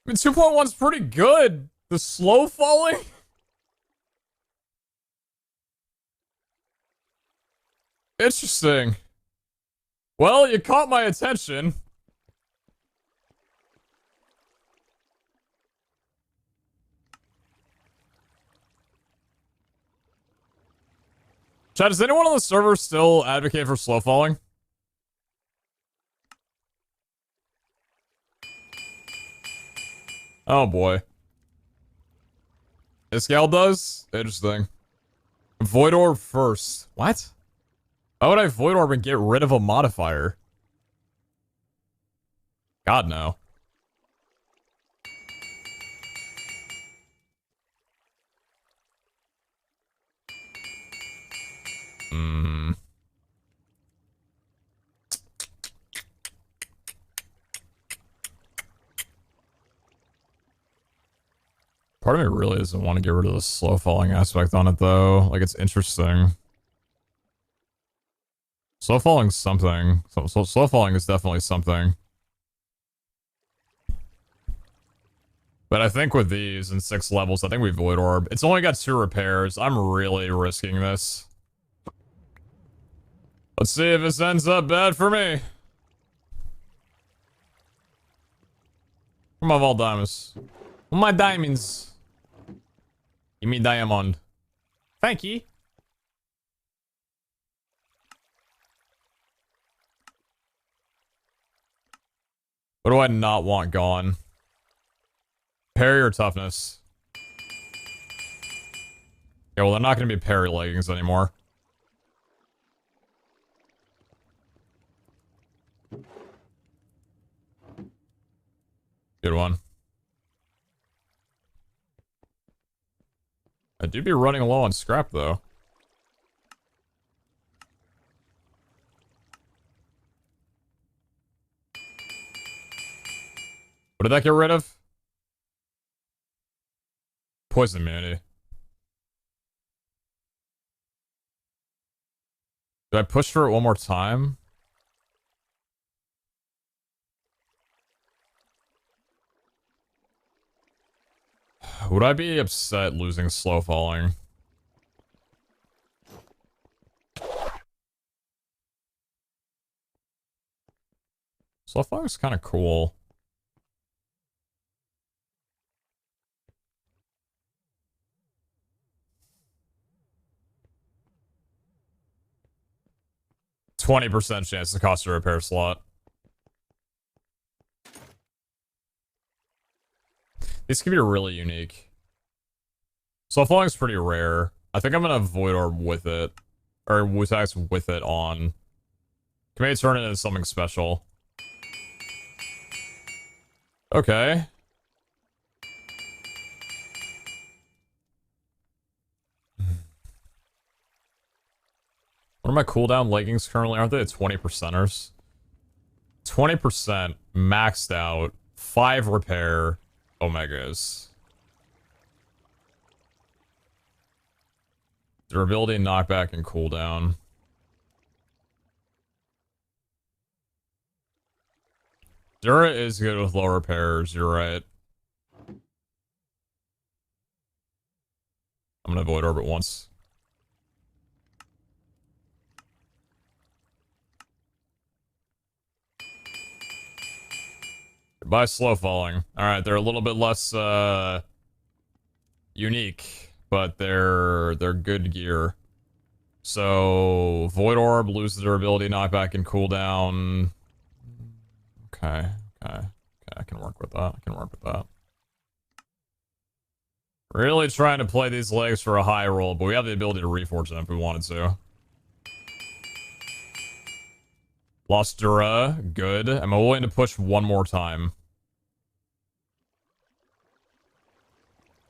I mean, 2.1's pretty good. The slow falling? Interesting. Well, you caught my attention. Chat, does anyone on the server still advocate for slow falling? Oh boy. This gal does? Interesting. Void Orb first. What? Why would I Void Orb and get rid of a modifier? God, no. Hmm. Part of me really doesn't want to get rid of the slow falling aspect on it, though. Like, it's interesting. Slow falling's something. So slow falling is definitely something. But I think with these in 6 levels, I think we Void Orb. It's only got 2 repairs. I'm really risking this. Let's see if this ends up bad for me. Where are my Vault Diamonds? Where are my diamonds? Give me diamond. Thank you. What do I not want gone? Parry or toughness? Yeah, well, they're not going to be parry leggings anymore. Good one. I do be running low on scrap, though. What did that get rid of? Poison immunity. Did I push for it one more time? Would I be upset losing slow falling? Slow falling is kind of cool. %20 chance to cost a repair slot. These can be really unique. Slow falling is pretty rare. I think I'm gonna Void Orb with it. Or Wutax with it on. Can maybe turn it into something special. Okay. What are my cooldown leggings currently? Aren't they at 20%ers? 20% maxed out. 5 repair Omegas. Durability, knockback, and cooldown. Dura is good with low repairs, you're right. I'm gonna Void Orb it once. Goodbye, slow falling. Alright, they're a little bit less, unique, but they're good gear. So, Void Orb, loses durability, knockback, and cooldown. Okay, I can work with that. Really trying to play these legs for a high roll, but we have the ability to reforge them if we wanted to. Lost Dura, good. Am I willing to push one more time?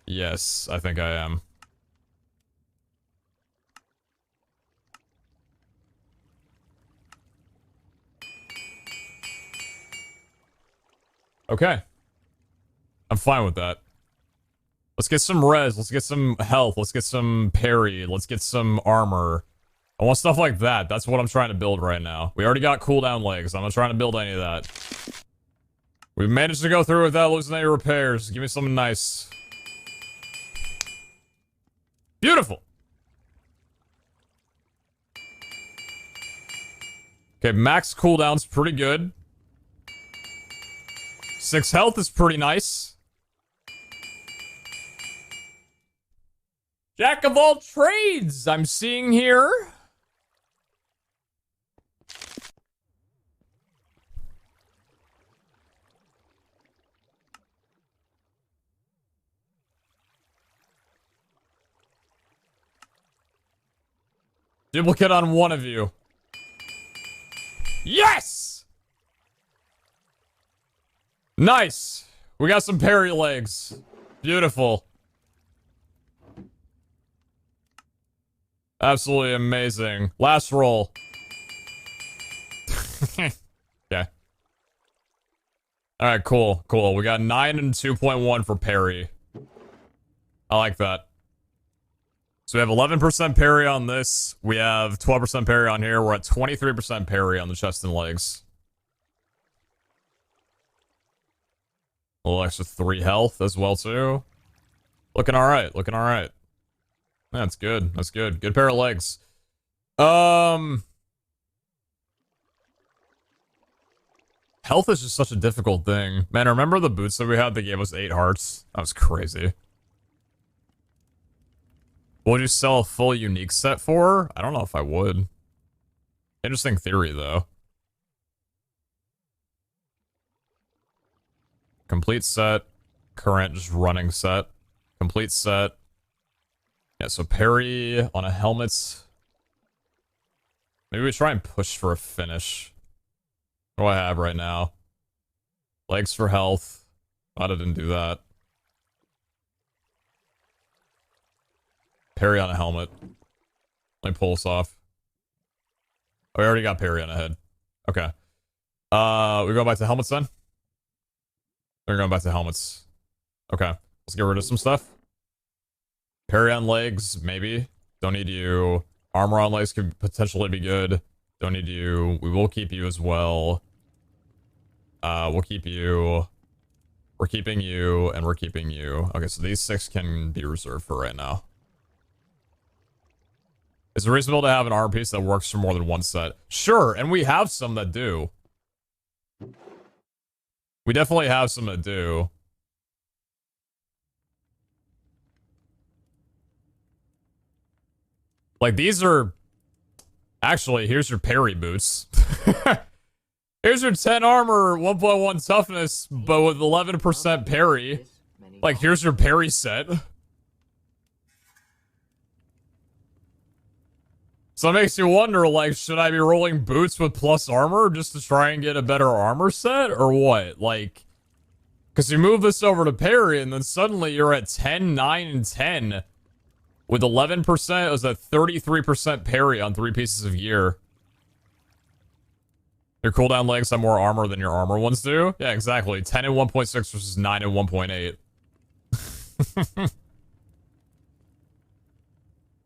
Yes, I think I am. Okay. I'm fine with that. Let's get some res, let's get some health, let's get some parry, let's get some armor. I want stuff like that. That's what I'm trying to build right now. We already got cooldown legs. I'm not trying to build any of that. We've managed to go through without losing any repairs. Give me something nice. Beautiful. Okay, max cooldown's pretty good. 6 health is pretty nice. Jack of all trades, I'm seeing here. Duplicate on one of you. Yes! Nice. We got some parry legs. Beautiful. Absolutely amazing. Last roll. Okay. Alright, cool. We got 9 and 2.1 for parry. I like that. So we have 11% parry on this. We have 12% parry on here. We're at 23% parry on the chest and legs. A little extra 3 health as well, too. Looking alright. That's good. Good pair of legs. Health is just such a difficult thing. Man, remember the boots that we had that gave us 8 hearts? That was crazy. Would you sell a full unique set for? I don't know if I would. Interesting theory, though. Complete set. Current, just running set. Complete set. Yeah, so parry on a helmet. Maybe we try and push for a finish. What do I have right now? Legs for health. Glad I didn't do that. Parry on a helmet. Let me pull this off. Oh, we already got parry on a head. Okay. We go back to helmets then? We're going back to helmets. Okay. Let's get rid of some stuff. Parry on legs, maybe. Don't need you. Armor on legs could potentially be good. Don't need you. We will keep you as well. We'll keep you. We're keeping you, and we're keeping you. Okay, so these 6 can be reserved for right now. Is it reasonable to have an armor piece that works for more than one set? Sure, and we have some that do. We definitely have some that do. Like, these are... Actually, here's your parry boots. Here's your 10 armor, 1.1 toughness, but with 11% parry. Like, here's your parry set. So it makes you wonder, like, should I be rolling boots with plus armor just to try and get a better armor set? Or what? Like, because you move this over to parry, and then suddenly you're at 10, 9, and 10. With 11%, it was at 33% parry on 3 pieces of gear. Your cooldown legs have more armor than your armor ones do? Yeah, exactly. 10 and 1.6 versus 9 and 1.8.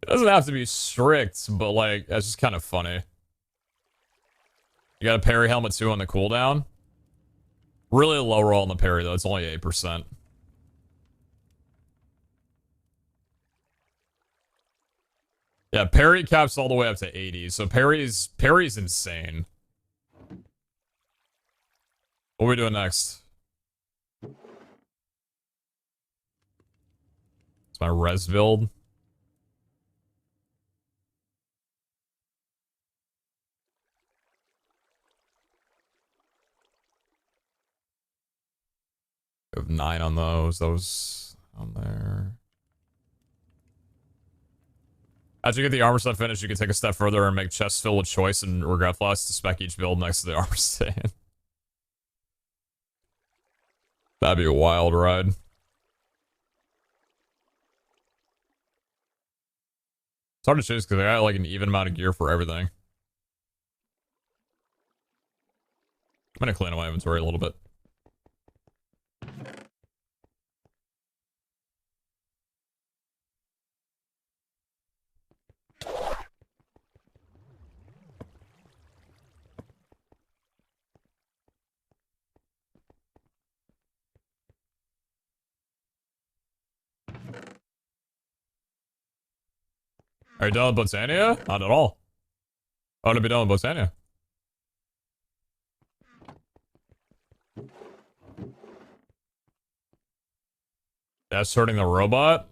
It doesn't have to be strict, but, like, that's just kind of funny. You got a parry helmet too on the cooldown. Really low roll on the parry, though. It's only 8%. Yeah, parry caps all the way up to 80, so parry's insane. What are we doing next? My res build. I have 9 on those. Those on there. As you get the armor set finished, you can take a step further and make chests filled with choice and regret flask to spec each build next to the armor stand. That'd be a wild ride. It's hard to choose because I got like an even amount of gear for everything. I'm gonna clean up my inventory a little bit. Are you done with Botania? Not at all. I want to be done with Botania. That's hurting the robot?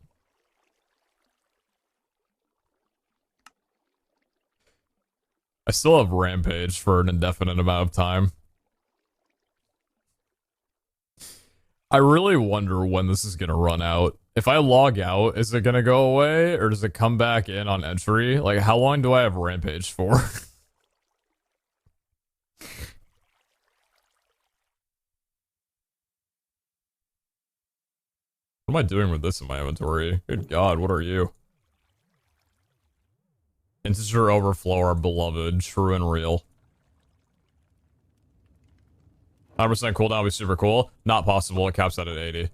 I still have Rampage for an indefinite amount of time. I really wonder when this is gonna run out. If I log out, is it gonna go away or does it come back in on entry? Like, how long do I have Rampage for? What am I doing with this in my inventory? Good God, what are you? Integer overflow, our beloved, true and real. 100% cooldown would be super cool. Not possible, it caps out at 80.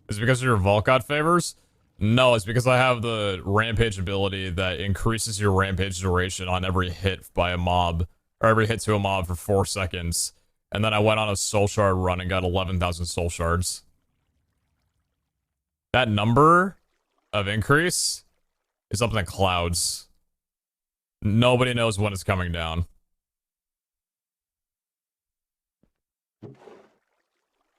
Is it because of your Volcot favors? No, it's because I have the Rampage ability that increases your Rampage duration on every hit by a mob, or every hit to a mob for 4 seconds. And then I went on a soul shard run and got 11,000 soul shards. That number of increase is up in the clouds. Nobody knows when it's coming down.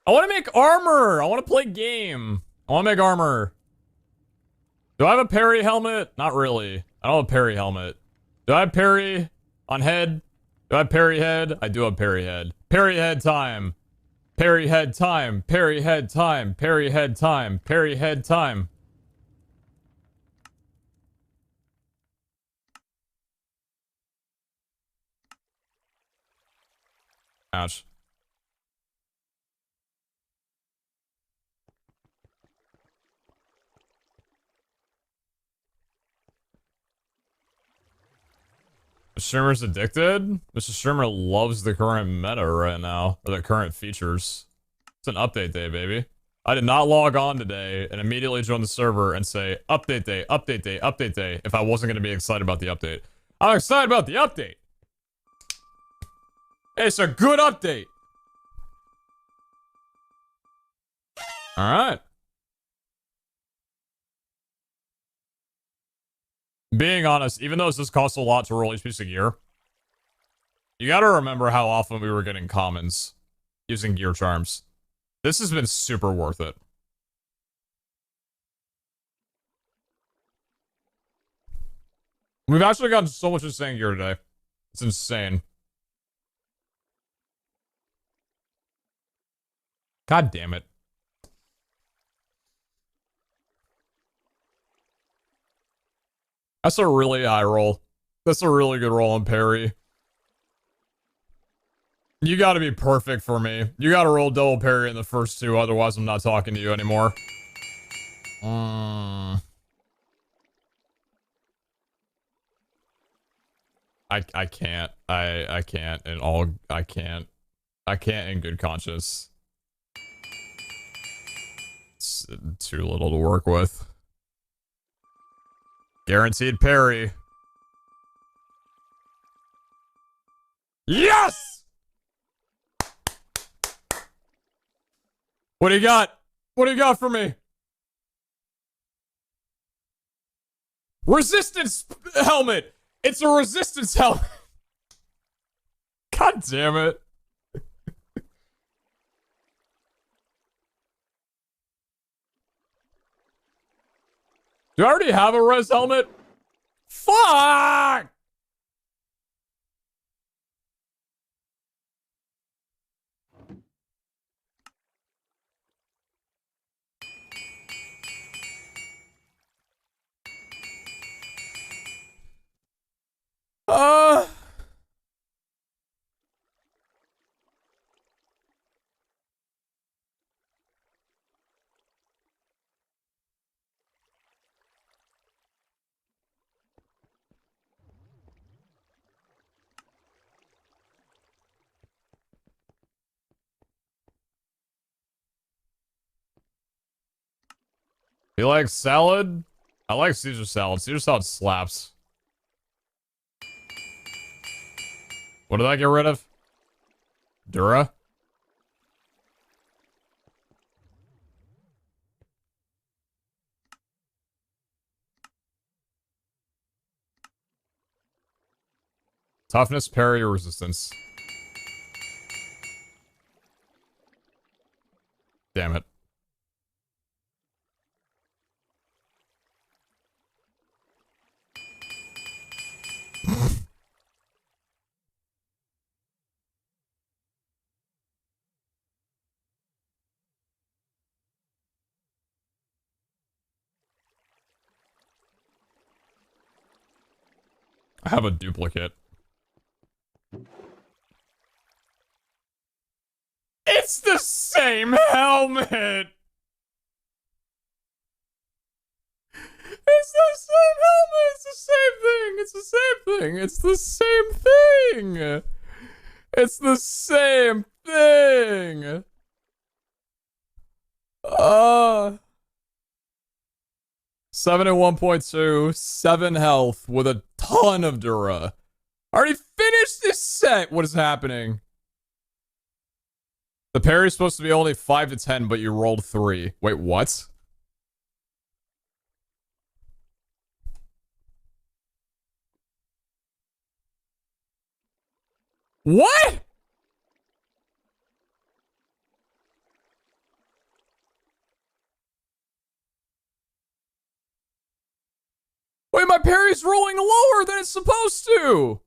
I want to make armor! I want to play game. I want to make armor. Do I have a parry helmet? Not really. I don't have a parry helmet. Do I have parry on head? Do I have parry head? I do have parry head. Parry head time. Parry head time. Parry head time. Parry head time. Parry head time. Ouch. The streamer's addicted? Mr. Streamer loves the current meta right now, or the current features. It's an update day, baby. I did not log on today and immediately join the server and say, update day, update day, update day, if I wasn't going to be excited about the update. I'm excited about the update! It's a good update! Alright. Being honest, even though this does cost a lot to roll each piece of gear, you gotta remember how often we were getting commons using gear charms. This has been super worth it. We've actually gotten so much insane gear today. It's insane. God damn it. That's a really high roll. That's a really good roll on parry. You gotta be perfect for me. You gotta roll double parry in the first 2, otherwise I'm not talking to you anymore. I can't. I can't in all. I can't. I can't in good conscience. It's too little to work with. Guaranteed parry. Yes! What do you got? What do you got for me? Resistance helmet! It's a resistance helmet! God damn it. Do I already have a res helmet? Fuck! You like salad? I like Caesar salad. Caesar salad slaps. What did I get rid of? Dura? Toughness, parry, resistance. Damn it. I have a duplicate. It's the same helmet! It's the same helmet! It's the same thing! It's the same thing! It's the same thing! It's the same thing! 7 and 1.2, 7 health with a ton of Dura. I already finished this set! What is happening? The parry is supposed to be only 5 to 10, but you rolled 3. Wait, what? What?! Wait, my parry's rolling lower than it's supposed to!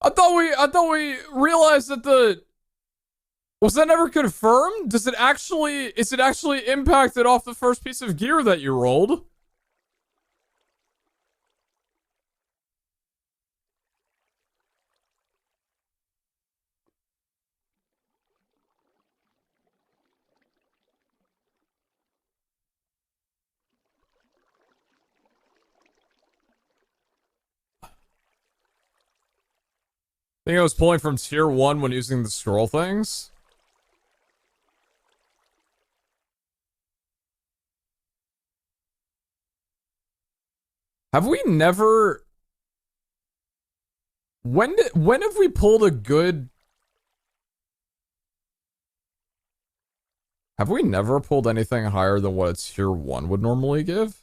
I thought we realized that the... Was that never confirmed? Is it actually impacted off the first piece of gear that you rolled? I think I was pulling from tier 1 when using the scroll things. Have we never... When have we pulled a good... Have we never pulled anything higher than what a tier 1 would normally give?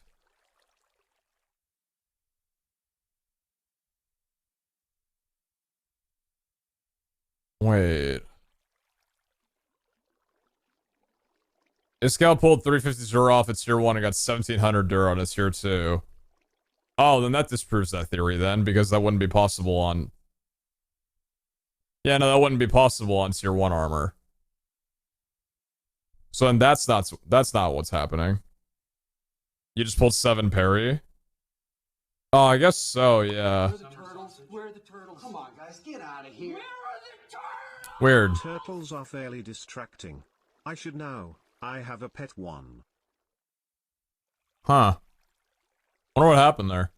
Wait. Iscal pulled 350 Dura off its tier 1 and got 1700 Dura on its tier 2. Oh, then that disproves that theory then, because that wouldn't be possible on... Yeah, no, that wouldn't be possible on tier 1 armor. So then that's not what's happening. You just pulled 7 parry? Oh, I guess so, yeah. Where are the turtles? Where are the turtles? Come on, guys, get out of here. Where are the turtles? Weird. Turtles are fairly distracting. I should know. I have a pet one. Huh. Wonder what happened there.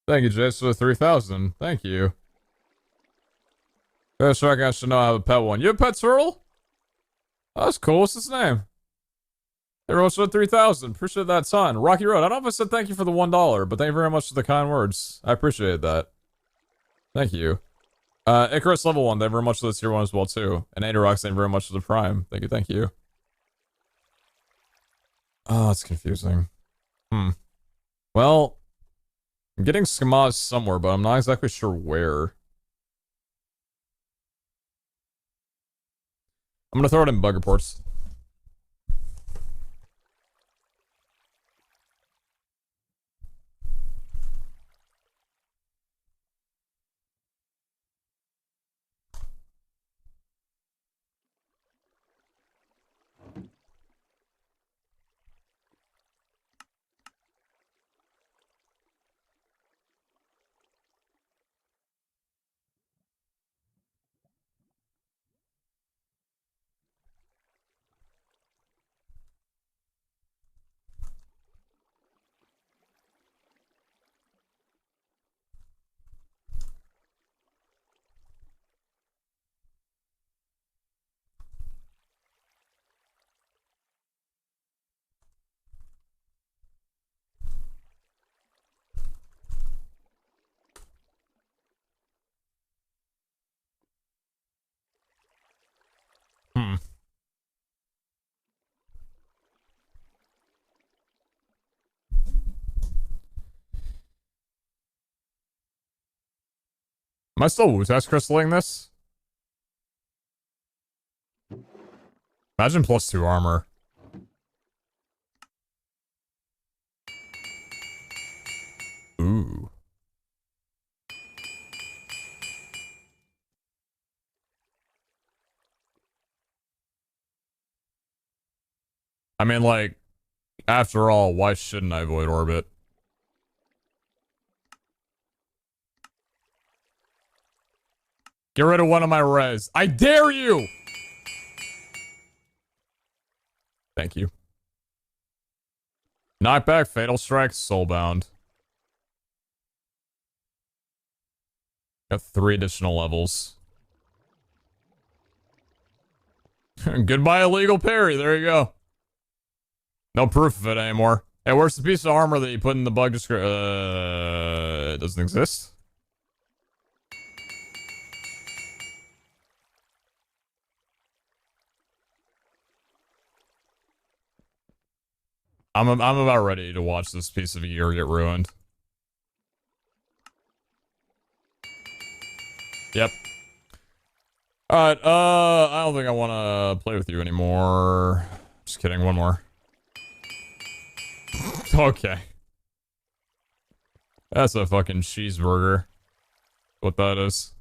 Thank you, Jace, for the 3,000. Thank you. First reckon I should know I have a pet one. You have a pet turtle? Oh, that's cool. What's his name? Everyone for 3,000. Appreciate that ton. Rocky Road. I don't know if I said thank you for the $1, but thank you very much for the kind words. I appreciate that. Thank you. Icarus level 1. Thank you very much for the tier 1 as well, too. And Androx, thank you very much for the prime. Thank you, thank you. Oh, it's confusing. Well, I'm getting schemas somewhere, but I'm not exactly sure where. I'm gonna throw it in bug reports. Am I still Wu-Test crystalling this? Imagine +2 armor. Ooh. I mean, like, after all, why shouldn't I Void Orbit? Get rid of one of my res. I dare you! Thank you. Knockback, Fatal Strike, Soulbound. Got 3 additional levels. Goodbye, illegal parry. There you go. No proof of it anymore. Hey, where's the piece of armor that you put in the bug description? It doesn't exist. I'm about ready to watch this piece of gear get ruined. Yep. Alright, I don't think I want to play with you anymore. Just kidding, one more. Okay. That's a fucking cheeseburger. What that is.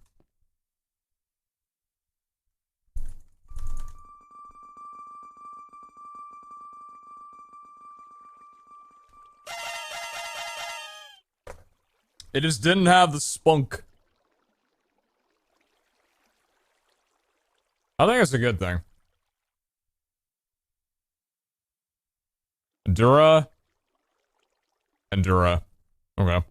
It just didn't have the spunk. I think it's a good thing. Endura. Endura. Okay.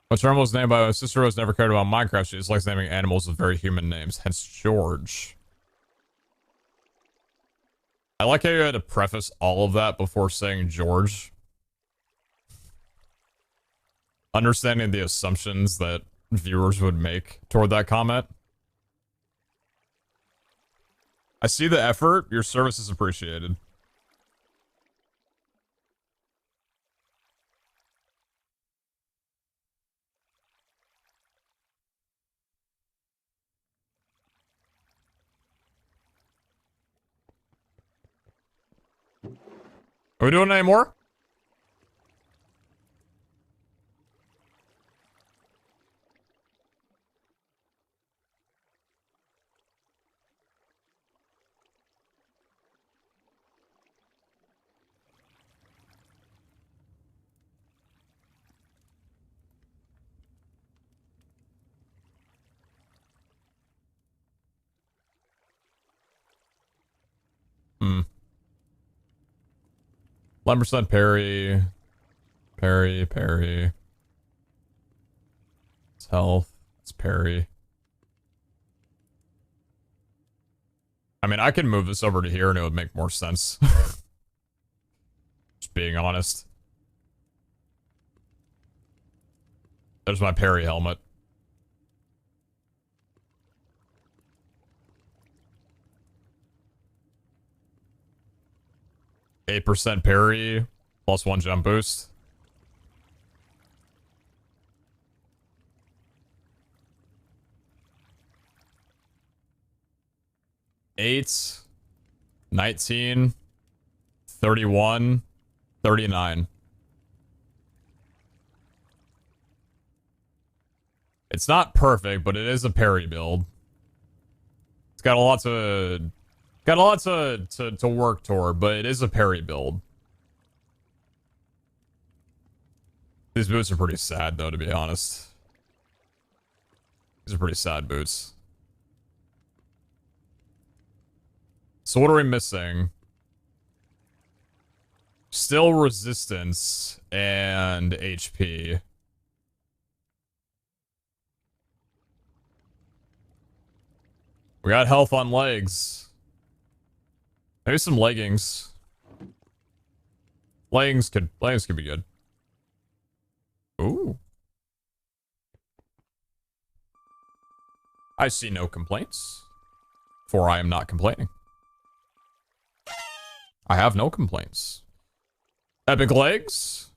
What's her was named by my sister who has never cared about Minecraft. She just likes naming animals with very human names. Hence George. I like how you had to preface all of that before saying George. Understanding the assumptions that viewers would make toward that comment. I see the effort. Your service is appreciated. Are we doing any more? Hmm. 11% parry. Parry. It's health. It's parry. I mean, I can move this over to here and it would make more sense. Just being honest. There's my parry helmet. %8 parry, +1 jump boost. Eight, 19, 31, 39. It's not perfect, but it is a parry build. It's got a lot to work toward, but it is a parry build. These boots are pretty sad, though, to be honest. These are pretty sad boots. So what are we missing? Still resistance and HP. We got health on legs. Maybe some leggings. Leggings could be good. Ooh. I see no complaints, for I am not complaining. I have no complaints. Epic legs.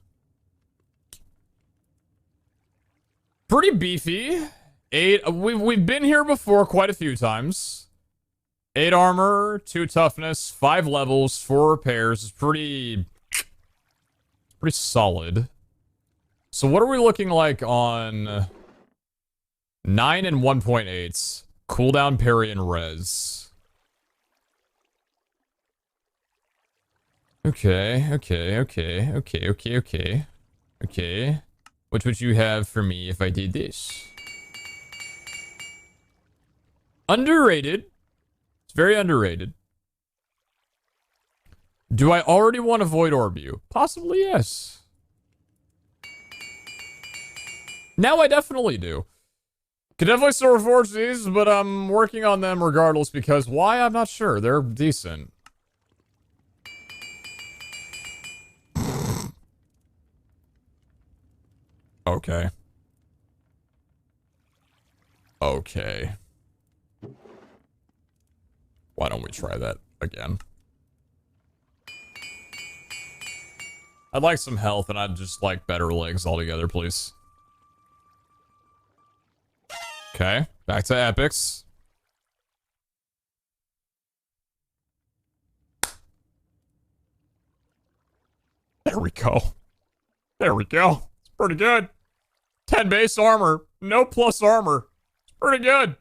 Pretty beefy. 8. We've been here before quite a few times. 8 armor, 2 toughness, 5 levels, 4 repairs. It's pretty solid. So what are we looking like on 9 and 1.8? Cooldown, parry, and res. Okay. What would you have for me if I did this? Underrated. It's very underrated. Do I already want to Void Orb you? Possibly, yes. Now I definitely do. Could definitely still reforge these, but I'm working on them regardless because why? I'm not sure. They're decent. Okay. Okay. Why don't we try that again? I'd like some health and I'd just like better legs altogether, please. Okay, back to epics. There we go. There we go. It's pretty good. 10 base armor, no plus armor. It's pretty good.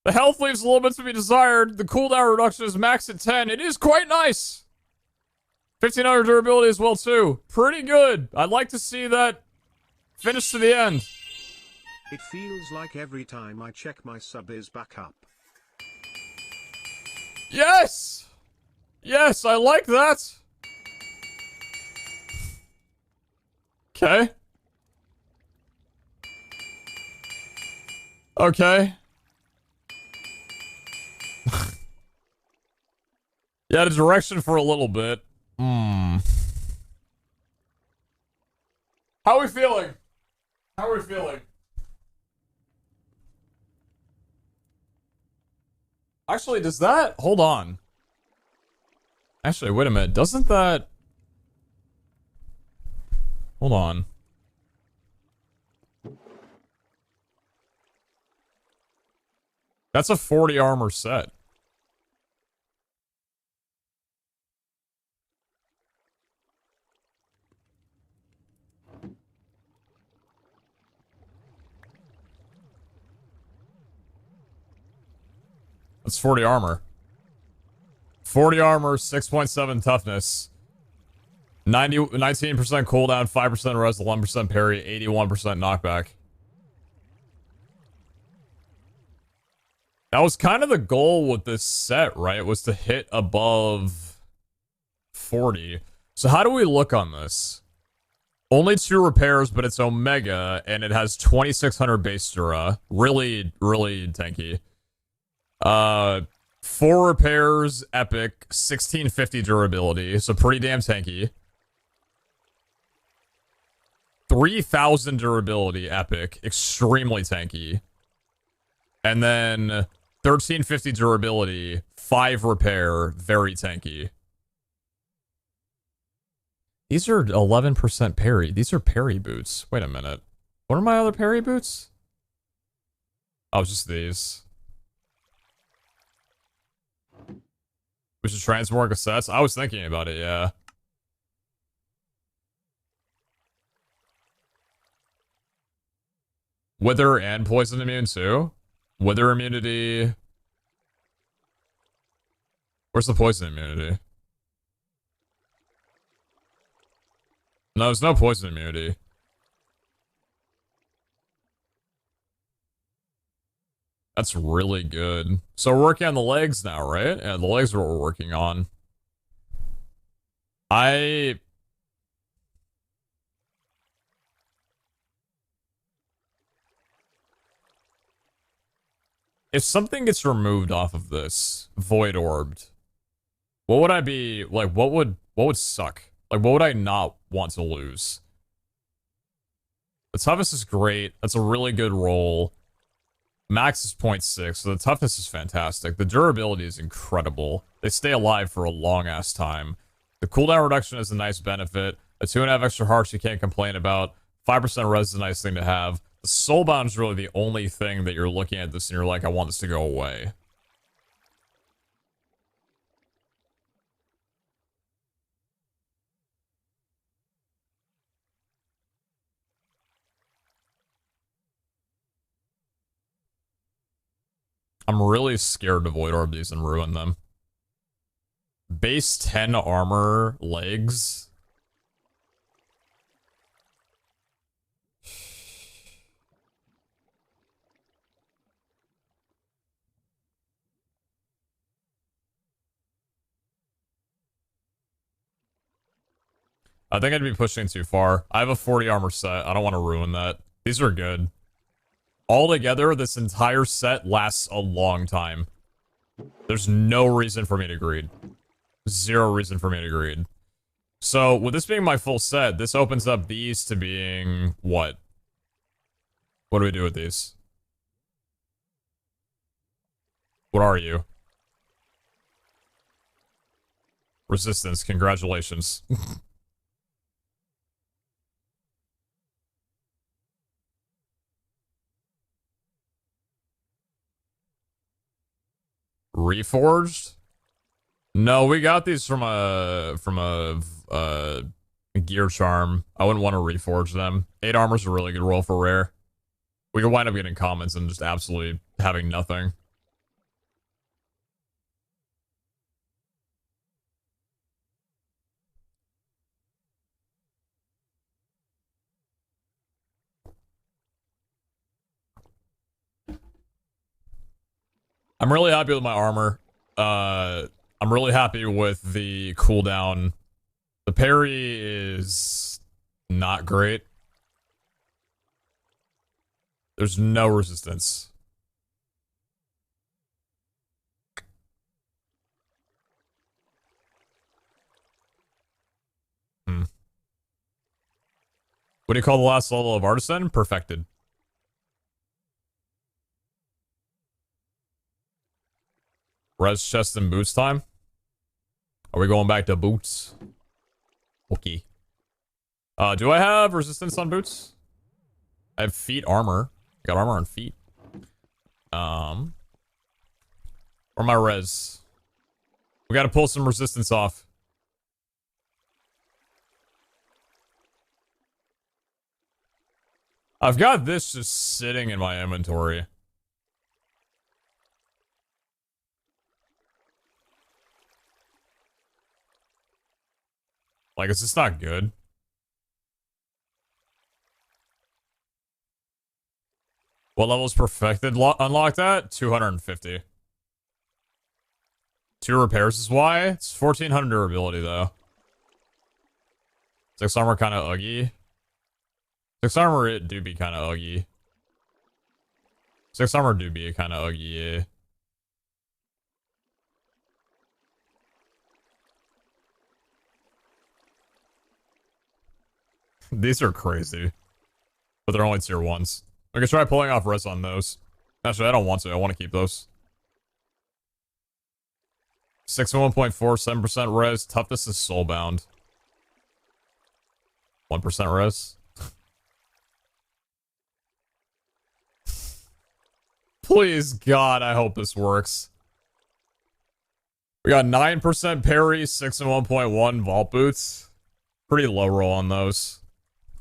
The health leaves a little bit to be desired. The cooldown reduction is max at 10. It is quite nice. 1500 durability as well, too. Pretty good. I'd like to see that finish to the end. It feels like every time I check my sub is back up. Yes! Yes, I like that. Okay. Okay. Yeah, the direction for a little bit. How are we feeling? How are we feeling? Actually, does that... Hold on. Actually, wait a minute. Doesn't that... Hold on. That's a 40 armor set. That's 40 armor. 40 armor, 6.7 toughness. 19% cooldown, 5% res, 11% parry, 81% knockback. That was kind of the goal with this set, right? Was to hit above 40. So how do we look on this? Only 2 repairs, but it's Omega, and it has 2600 base dura. Really, really tanky. 4 repairs, epic, 1650 durability, so pretty damn tanky. 3000 durability, epic, extremely tanky. And then 1350 durability, 5 repair, very tanky. These are 11% parry. These are parry boots. Wait a minute. What are my other parry boots? Oh, just these. We should transport cassettes? I was thinking about it, yeah. Wither and poison immune too? Wither immunity. Where's the poison immunity? No, there's no poison immunity. That's really good. So we're working on the legs now, right? Yeah, the legs are what we're working on. If something gets removed off of this, void orbed, what would I be, like, what would suck? Like, what would I not want to lose? The toughness is great. That's a really good roll. Max is 0.6, so the toughness is fantastic. The durability is incredible. They stay alive for a long-ass time. The cooldown reduction is a nice benefit. A 2.5 extra hearts you can't complain about. 5% res is a nice thing to have. The soulbound is really the only thing that you're looking at this and you're like, I want this to go away. I'm really scared to void orb these and ruin them. Base 10 armor legs. I think I'd be pushing too far. I have a 40 armor set. I don't want to ruin that. These are good. Altogether, this entire set lasts a long time. There's no reason for me to greed. Zero reason for me to greed. So, with this being my full set, this opens up these to being what? What do we do with these? What are you? Resistance, congratulations. Reforged? No, we got these from a gear charm. I wouldn't want to reforge them. 8 armor's a really good roll for rare. We could wind up getting commons and just absolutely having nothing. I'm really happy with my armor. I'm really happy with the cooldown. The parry is not great. There's no resistance. What do you call the last level of Artisan? Perfected. Res chest and boots time? Are we going back to boots? Okay. Do I have resistance on boots? I have feet armor. I got armor on feet. Or my res. We gotta pull some resistance off. I've got this just sitting in my inventory. Like, it's just not good. What level is perfected unlocked at? 250. 2 repairs is why? It's 1400 durability, though. 6 armor kind of uggy. 6 armor, it do be kind of uggy. 6 armor do be kind of uggy, yeah. These are crazy. But they're only tier 1s. I can try pulling off res on those. Actually, I don't want to. I want to keep those. 61.4, 7% res. Toughness is soulbound. 1% res. Please, God, I hope this works. We got 9% parry, 6 and 1.1 vault boots. Pretty low roll on those.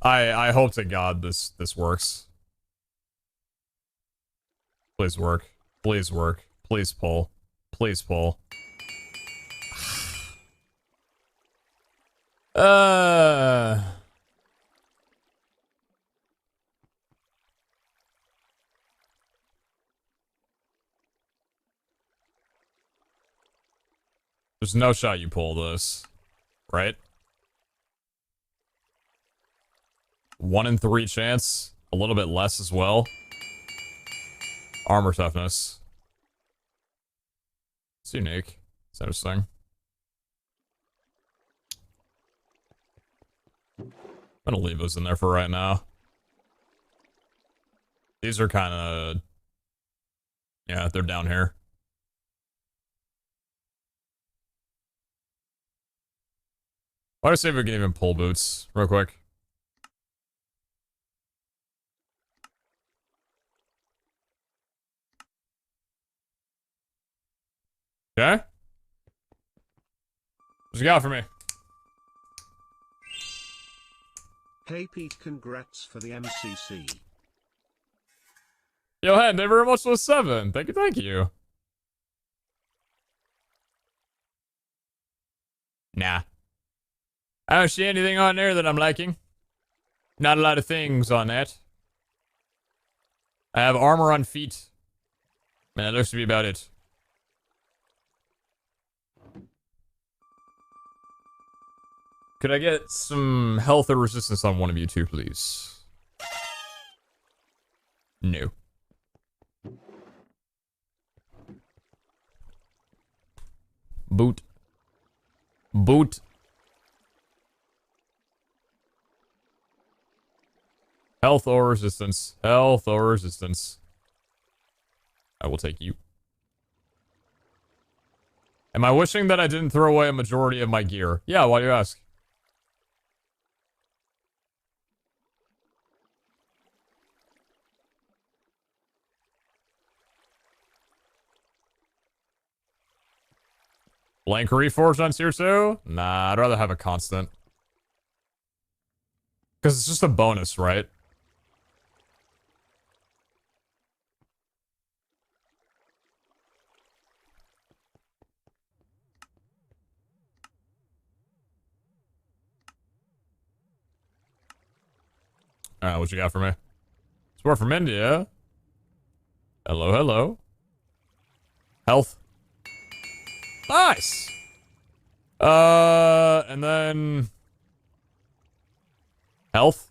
I hope to God this works. Please work. Please work. Please pull. Please pull. There's no shot you pull this, right? 1 in 3 chance. A little bit less as well. Armor toughness. It's unique. It's interesting. I'm gonna leave those in there for right now. These are kind of... Yeah, they're down here. Why don't I see if we can even pull boots real quick? Okay. What's you got for me? Hey Pete, congrats for the MCC. Yo, hey, thank you very much for the 7. Thank you, thank you. Nah. I don't see anything on there that I'm liking. Not a lot of things on that. I have armor on feet. And that looks to be about it. Could I get some health or resistance on one of you two, please? No. Boot. Boot. Health or resistance. Health or resistance. I will take you. Am I wishing that I didn't throw away a majority of my gear? Yeah, why do you ask? Blank Reforged on tier 2? Nah, I'd rather have a constant. Because it's just a bonus, right? Alright, what you got for me? Support from India. Hello, hello. Health. Nice! And then... Health.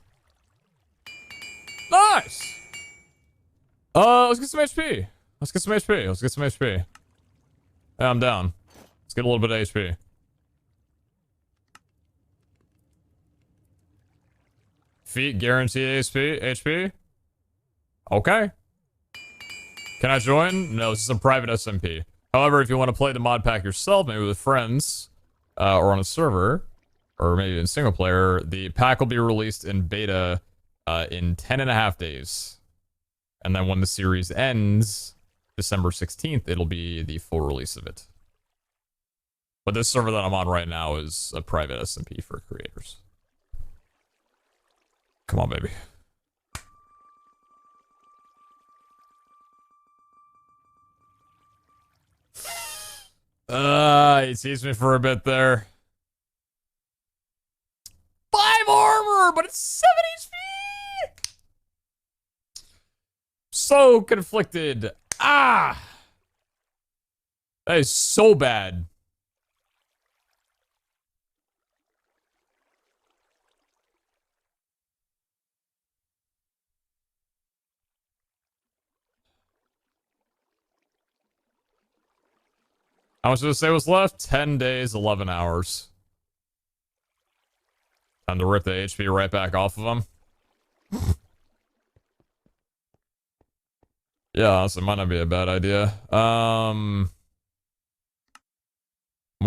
Nice! Let's get some HP. Let's get some HP. Let's get some HP. Yeah, I'm down. Let's get a little bit of HP. Feet guaranteed HP. Okay. Can I join? No, this is a private SMP. However, if you want to play the mod pack yourself, maybe with friends, or on a server, or maybe in single player, the pack will be released in beta in 10.5 days. And then when the series ends, December 16th, it'll be the full release of it. But this server that I'm on right now is a private SMP for creators. Come on, baby. He teased me for a bit there. 5 armor, but it's 7 HP! So conflicted. Ah! That is so bad. How much did it say was left? 10 days, 11 hours. Time to rip the HP right back off of him. Yeah, so it might not be a bad idea. More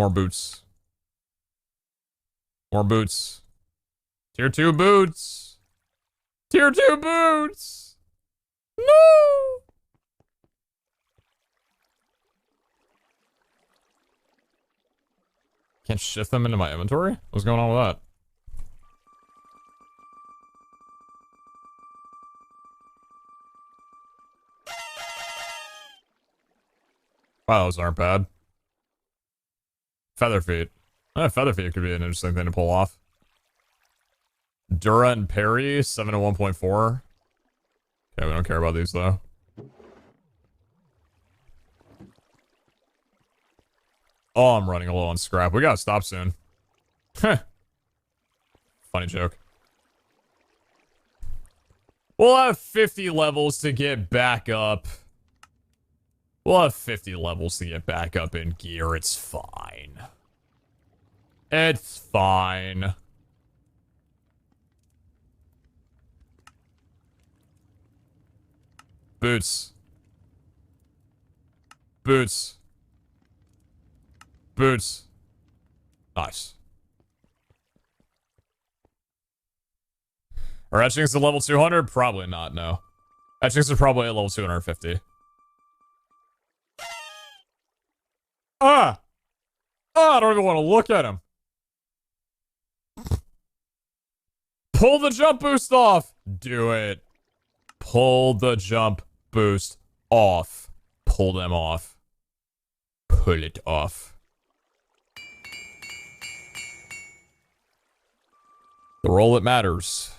boots. More boots. Tier 2 boots. Tier 2 boots. No. Can't shift them into my inventory? What's going on with that? Wow, those aren't bad. Feather feet. Feather feet could be an interesting thing to pull off. Dura and Parry, 701.4. Okay, we don't care about these though. Oh, I'm running low on scrap. We gotta stop soon. Funny joke. We'll have 50 levels to get back up. We'll have 50 levels to get back up in gear. It's fine. It's fine. Boots. Boots. Boots. Nice. Are etchings at level 200? Probably not, no. Etchings are probably at level 250. Ah! I don't even want to look at him. Pull the jump boost off! Do it. Pull the jump boost off. Pull them off. Pull it off. The roll that matters.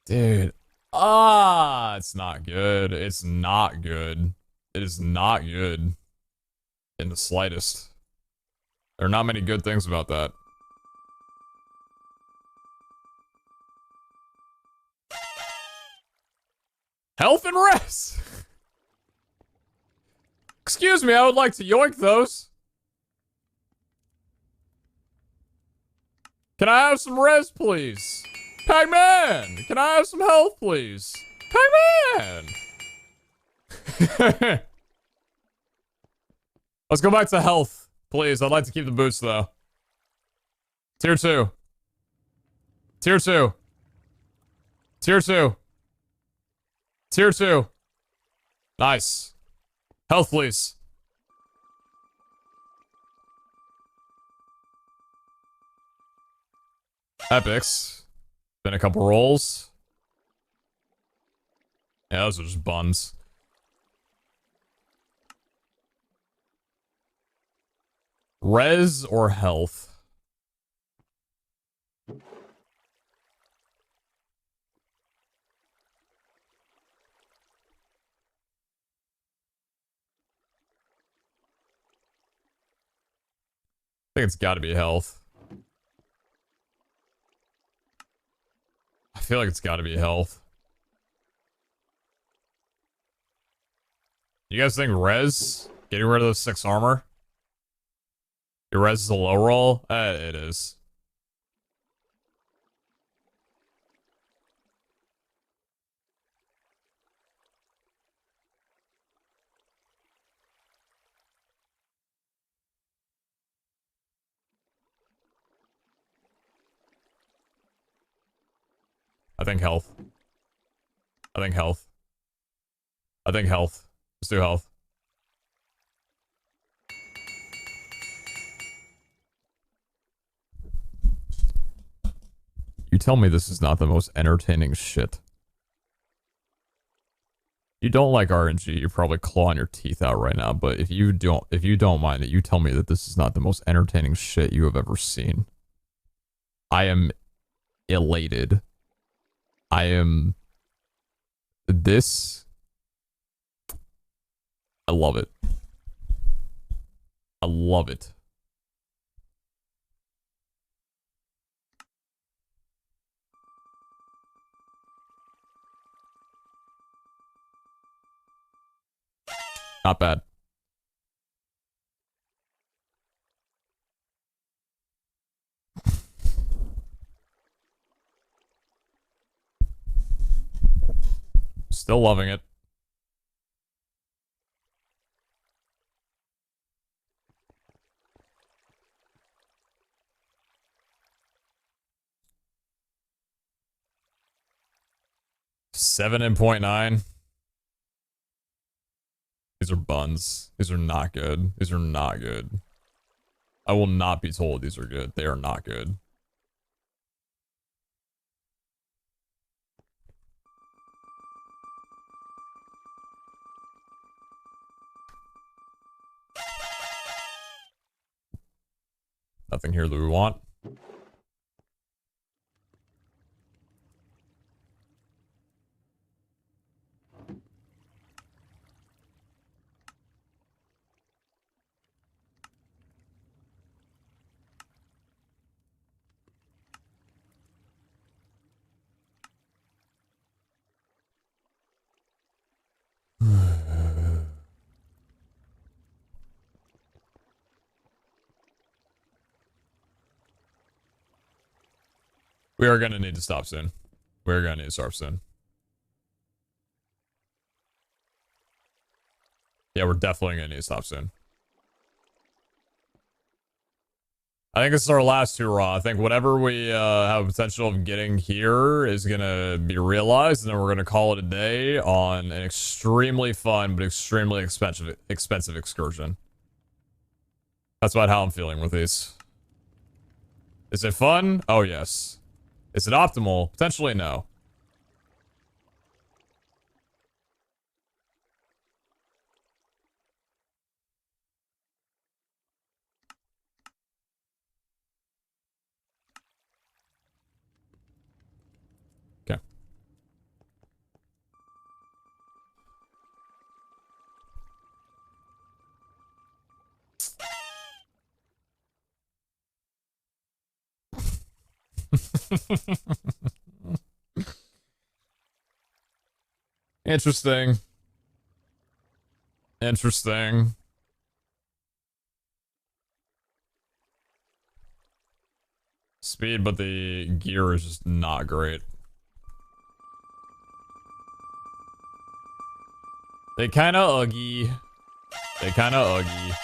Dude. It's not good. It's not good. It is not good. In the slightest. There are not many good things about that. Health and rest! Excuse me, I would like to yoink those. Can I have some res, please? Pac-Man! Can I have some health, please? Pac-Man! Let's go back to health, please. I'd like to keep the boots, though. Tier 2. Tier 2. Tier 2. Tier 2. Nice. Health, please. Epics. Been a couple rolls. Yeah, those are just buns. Res or health? I think it's gotta be health. I feel like it's gotta be health. You guys think res? Getting rid of the 6 armor? Your res is a low roll? It is. I think health. I think health. I think health. Let's do health. You tell me this is not the most entertaining shit. You don't like RNG, you're probably clawing your teeth out right now, but if you don't mind it, you tell me that this is not the most entertaining shit you have ever seen. I am elated. I am... This... I love it. I love it. Not bad. Still loving it. $7.9. These are buns. These are not good. These are not good. I will not be told these are good. They are not good. Nothing here that we want. We are going to need to stop soon. We're going to need to stop soon. Yeah, we're definitely going to need to stop soon. I think this is our last hurrah. I think whatever we have potential of getting here is going to be realized, and then we're going to call it a day on an extremely fun but extremely expensive excursion. That's about how I'm feeling with these. Is it fun? Oh, yes. Is it optimal? Potentially no. Okay. Interesting. Interesting. Speed, but the gear is just not great. They kind of uggy. They kind of uggy.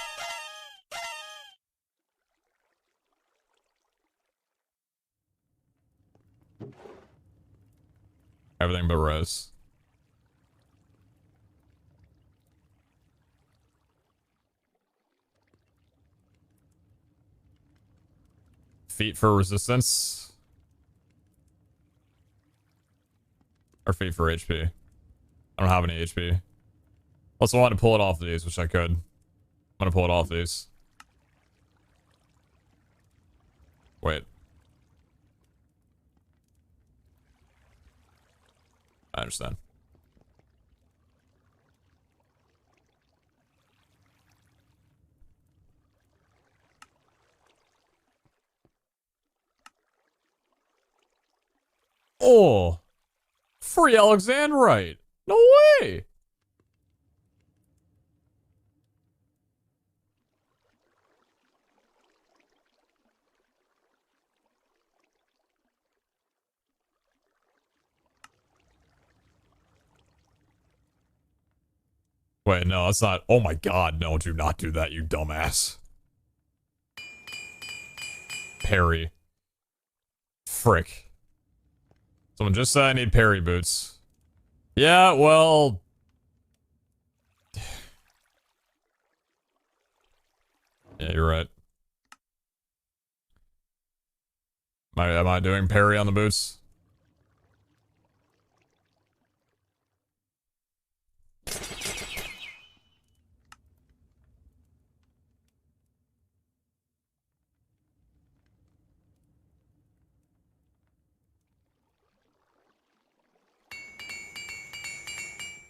Everything but res. Feet for resistance. Or feet for HP. I don't have any HP. Also wanted to pull it off these, which I could. I'm gonna pull it off these. Wait. I understand. Oh! Free Alexandrite! No way! Wait, no, that's not. Oh my god, no, do not do that, you dumbass. Parry. Frick. Someone just said I need parry boots. Yeah, well. Yeah, you're right. Am I doing parry on the boots?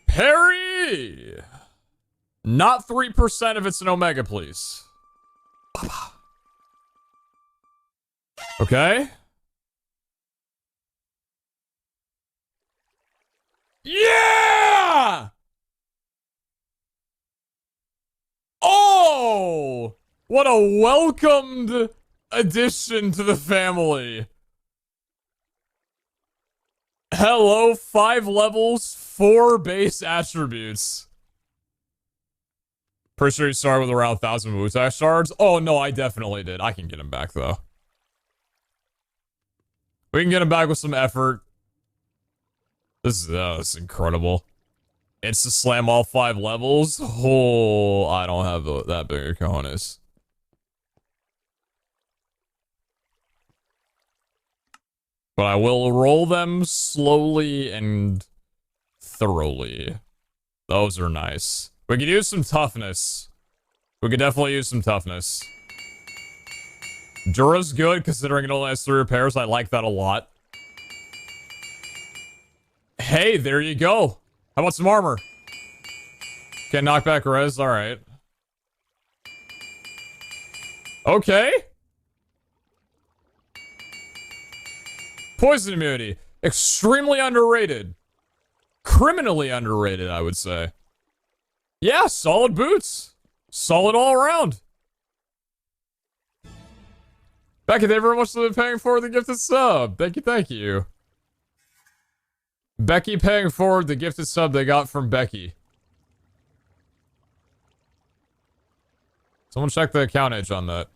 Parry! Not 3% if it's an Omega, please. Okay. Yeah! Oh! What a welcomed addition to the family. Hello, 5 levels, 4 base attributes. Pretty sure you started with around 1,000 monetize shards. Oh, no, I definitely did. I can get him back, though. We can get him back with some effort. This is incredible. It's to slam all 5 levels. Oh, I don't have that big of cojones. But I will roll them slowly and thoroughly. Those are nice. We could use some toughness. We could definitely use some toughness. Dura's good, considering it only has 3 repairs. I like that a lot. Hey, there you go. How about some armor? Okay, knockback res. Alright. Okay. Poison immunity. Extremely underrated. Criminally underrated, I would say. Yeah, solid boots. Solid all around. Becky, thank you very much for paying for the gifted sub. Thank you, thank you. Becky paying forward the gifted sub they got from Becky. Someone check the account age on that.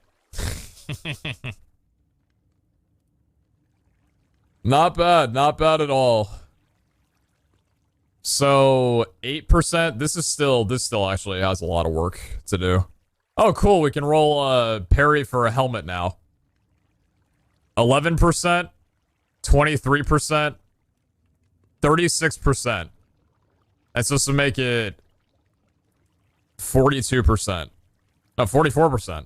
Not bad, not bad at all. So 8%. This still actually has a lot of work to do. Oh, cool. We can roll parry for a helmet now. 11%, 23%, 36%. That's supposed to make it 42%. No, 44%.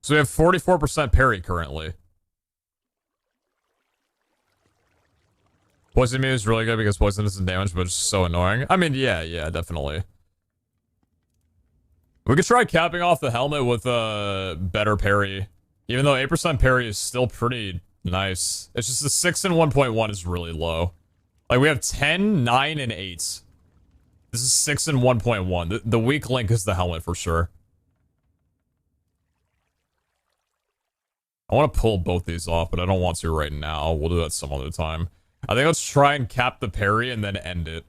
So we have 44% parry currently. Poison immunity is really good because poison doesn't damage, but it's so annoying. I mean, yeah, definitely. We could try capping off the helmet with a better parry. Even though 8% parry is still pretty nice. It's just the 6 and 1.1 is really low. Like, we have 10, 9, and 8. This is 6 and 1.1. The weak link is the helmet for sure. I want to pull both these off, but I don't want to right now. We'll do that some other time. I think let's try and cap the parry and then end it.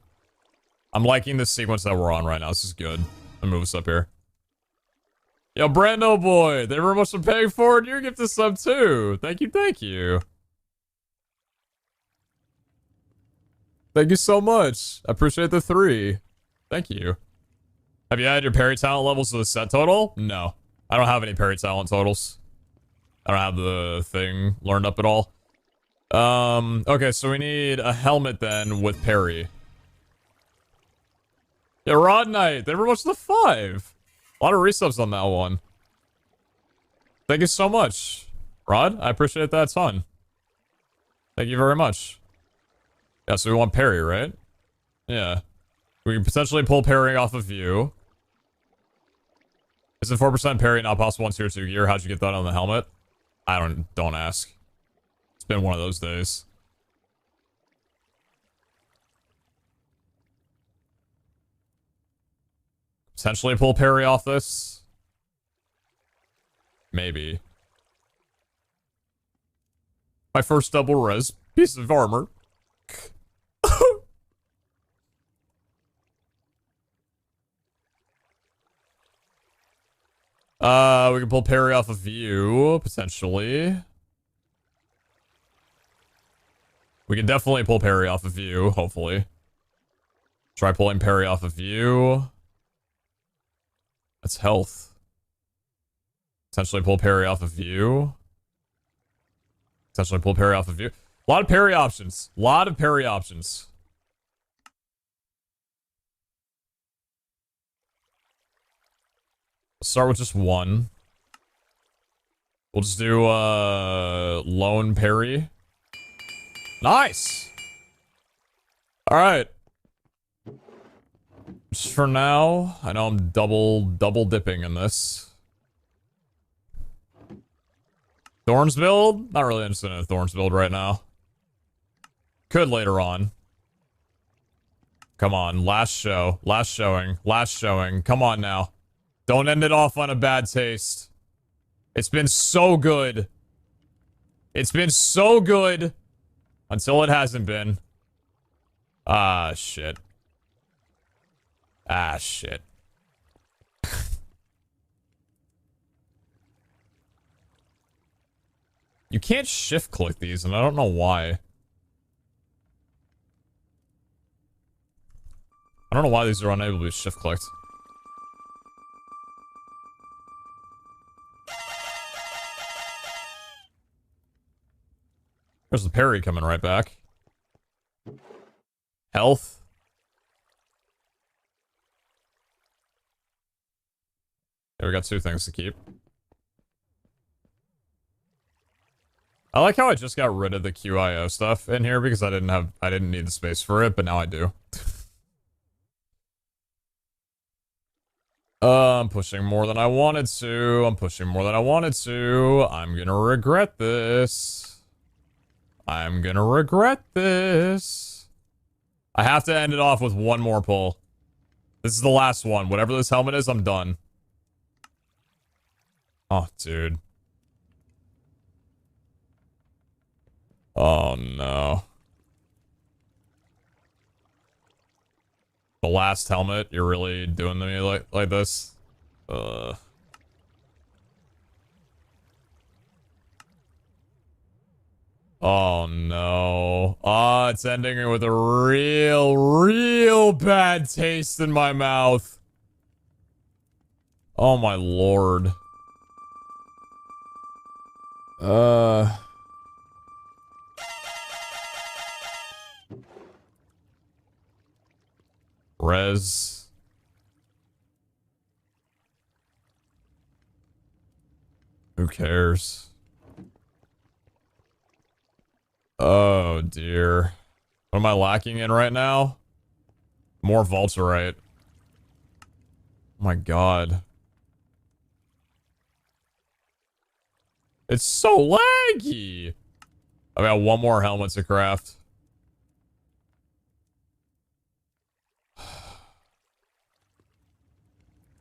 I'm liking the sequence that we're on right now. This is good. Let me move us up here. Yo, Brando boy, thank you very much for paying forward your gift to sub too. Thank you, thank you. Thank you so much. I appreciate the 3. Thank you. Have you added your parry talent levels to the set total? No. I don't have any parry talent totals. I don't have the thing learned up at all. Okay, so we need a helmet then with parry. Yeah, Rod Knight, they were much the 5. A lot of resubs on that one. Thank you so much, Rod. I appreciate that a ton. Thank you very much. Yeah, so we want parry, right? Yeah. We can potentially pull parry off of you. Is it 4% parry not possible on tier 2 gear? How'd you get that on the helmet? I don't ask. It's been one of those days. Potentially pull parry off this. Maybe. My first double res piece of armor. We can pull parry off of you, potentially. We can definitely pull parry off of you, hopefully. Try pulling parry off of you. That's health. Potentially pull parry off of you. Potentially pull parry off of you. A lot of parry options. A lot of parry options. Let's start with just one. We'll just do lone parry. Nice! Alright. Just for now, I know I'm double dipping in this. Thorns build? Not really interested in a Thorns build right now. Could later on. Come on, last show. Last showing. Last showing. Come on now. Don't end it off on a bad taste. It's been so good. It's been so good. Until it hasn't been. Ah, shit. Ah, shit. You can't shift click these, and I don't know why. I don't know why these are unable to be shift clicked. There's the parry coming right back. Health. Yeah, we got 2 things to keep. I like how I just got rid of the QIO stuff in here because I didn't need the space for it, but now I do. I'm pushing more than I wanted to. I'm pushing more than I wanted to. I'm gonna regret this. I'm gonna regret this. I have to end it off with one more pull. This is the last one. Whatever this helmet is, I'm done. Oh, dude. Oh, no. The last helmet, you're really doing to me like this? Oh, no. Ah, it's ending with a real bad taste in my mouth. Oh, my lord. Res. Who cares? Oh, dear. What am I lacking in right now? More Vulturite. Oh my god. It's so laggy! I got one more helmet to craft.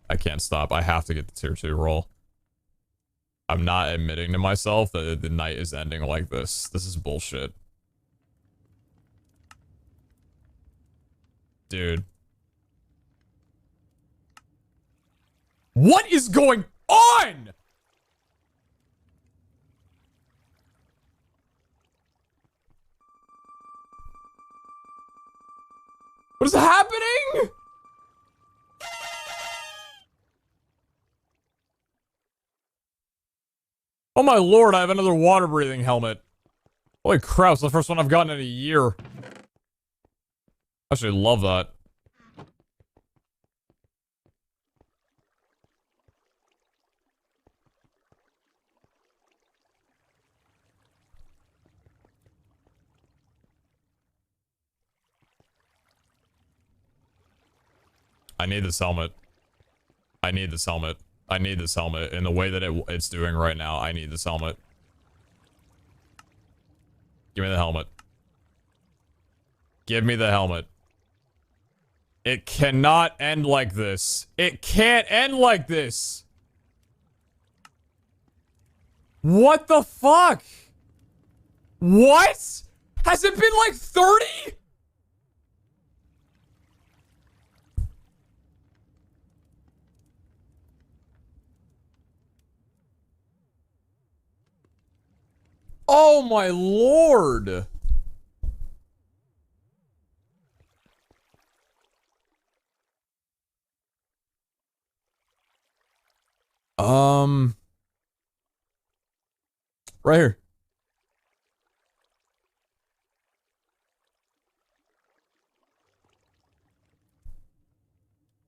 I can't stop. I have to get the tier 2 roll. I'm not admitting to myself that the night is ending like this. This is bullshit. Dude. What is going on? What is happening? Oh my lord, I have another water breathing helmet. Holy crap, it's the first one I've gotten in a year. I actually love that. I need this helmet. I need this helmet. I need this helmet. In the way that it's doing right now, I need this helmet. Give me the helmet. Give me the helmet. It cannot end like this. It can't end like this. What the fuck? What? Has it been like 30? Oh my lord. Right here.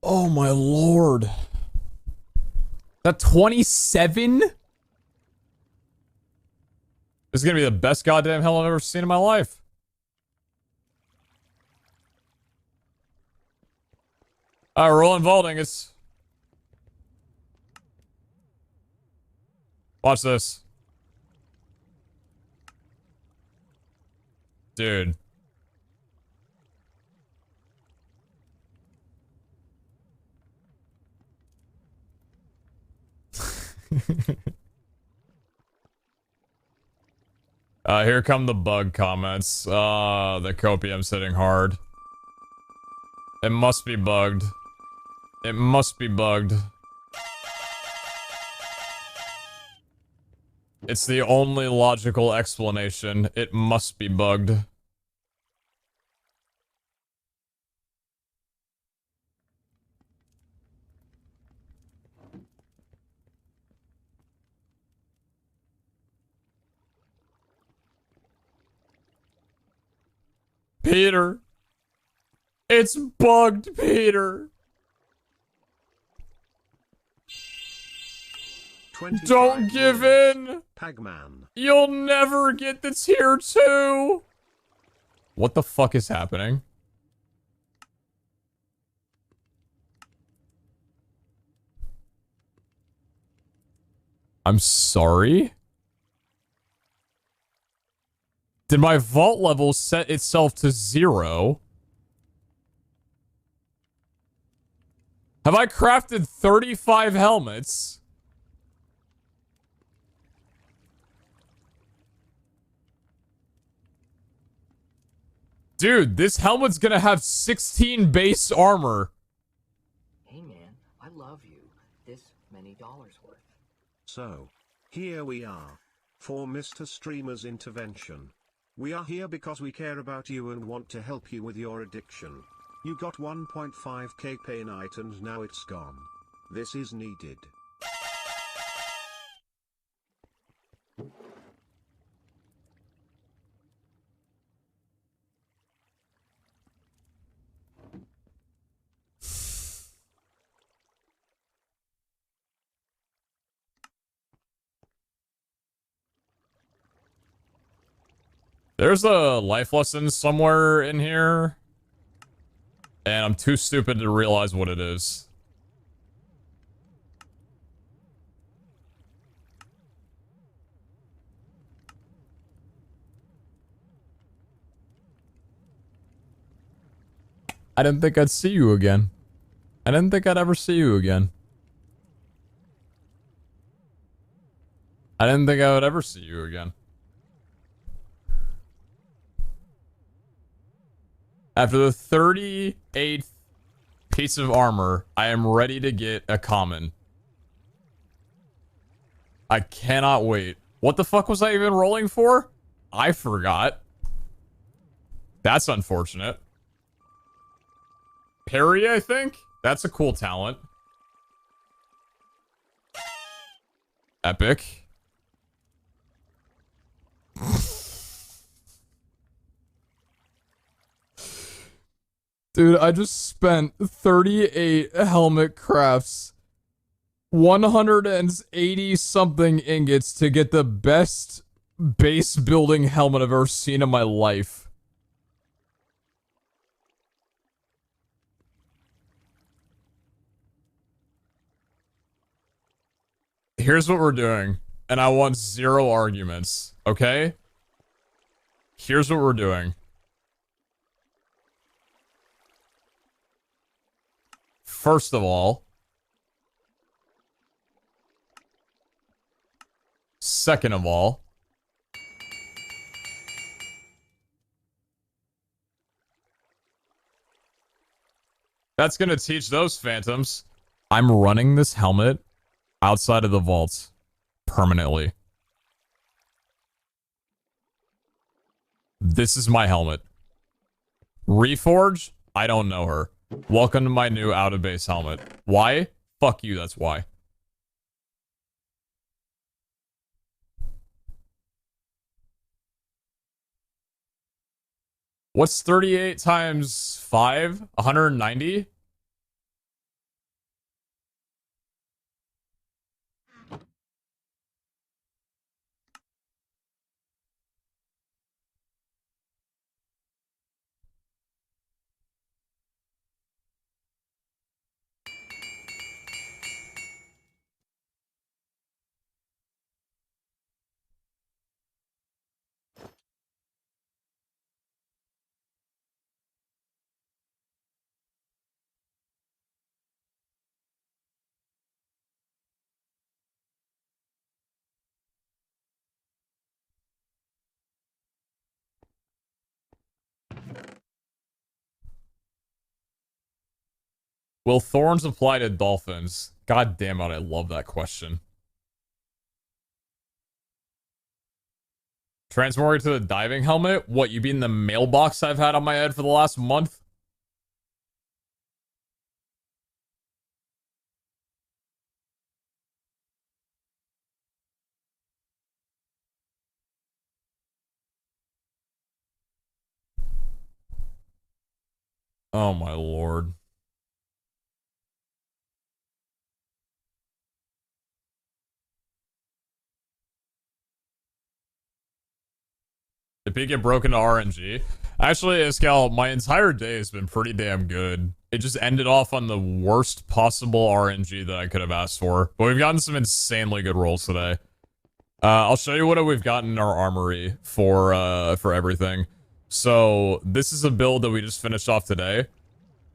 Oh my lord. That 27? This is gonna be the best goddamn hell I've ever seen in my life. Rolling vaulting. It's... Watch this. Dude. Here come the bug comments. The copium's hitting hard. It must be bugged. It must be bugged. It's the only logical explanation. It must be bugged. Peter. It's bugged, Peter. Don't give in. Pagman. You'll never get the tier 2. What the fuck is happening? I'm sorry? Did my vault level set itself to 0? Have I crafted 35 helmets? Dude, this helmet's gonna have 16 base armor. Hey man, I love you. This many dollars worth. So, here we are. For Mr. Streamer's intervention. We are here because we care about you and want to help you with your addiction. You got 1.5k pay night and now it's gone. This is needed. There's a life lesson somewhere in here. And I'm too stupid to realize what it is. I didn't think I'd see you again. I didn't think I'd ever see you again. I didn't think I would ever see you again. After the 38th piece of armor, I am ready to get a common. I cannot wait. What the fuck was I even rolling for? I forgot. That's unfortunate. Parry, I think? That's a cool talent. Epic. Dude, I just spent 38 helmet crafts, 180 something ingots to get the best base building helmet I've ever seen in my life. Here's what we're doing, and I want 0 arguments, okay? Here's what we're doing. First of all, second of all, that's gonna teach those phantoms. I'm running this helmet outside of the vaults permanently. This is my helmet. Reforge? I don't know her. Welcome to my new out-of-base helmet. Why? Fuck you, that's why. What's 38 times 5? 190? Will thorns apply to dolphins? God damn it, I love that question. Transforming to the diving helmet? What, you mean the mailbox I've had on my head for the last month? Oh my lord. Did Pete get broken to RNG? Actually, Escal, my entire day has been pretty damn good. It just ended off on the worst possible RNG that I could have asked for. But we've gotten some insanely good rolls today. I'll show you what we've gotten in our armory for everything. So, this is a build that we just finished off today.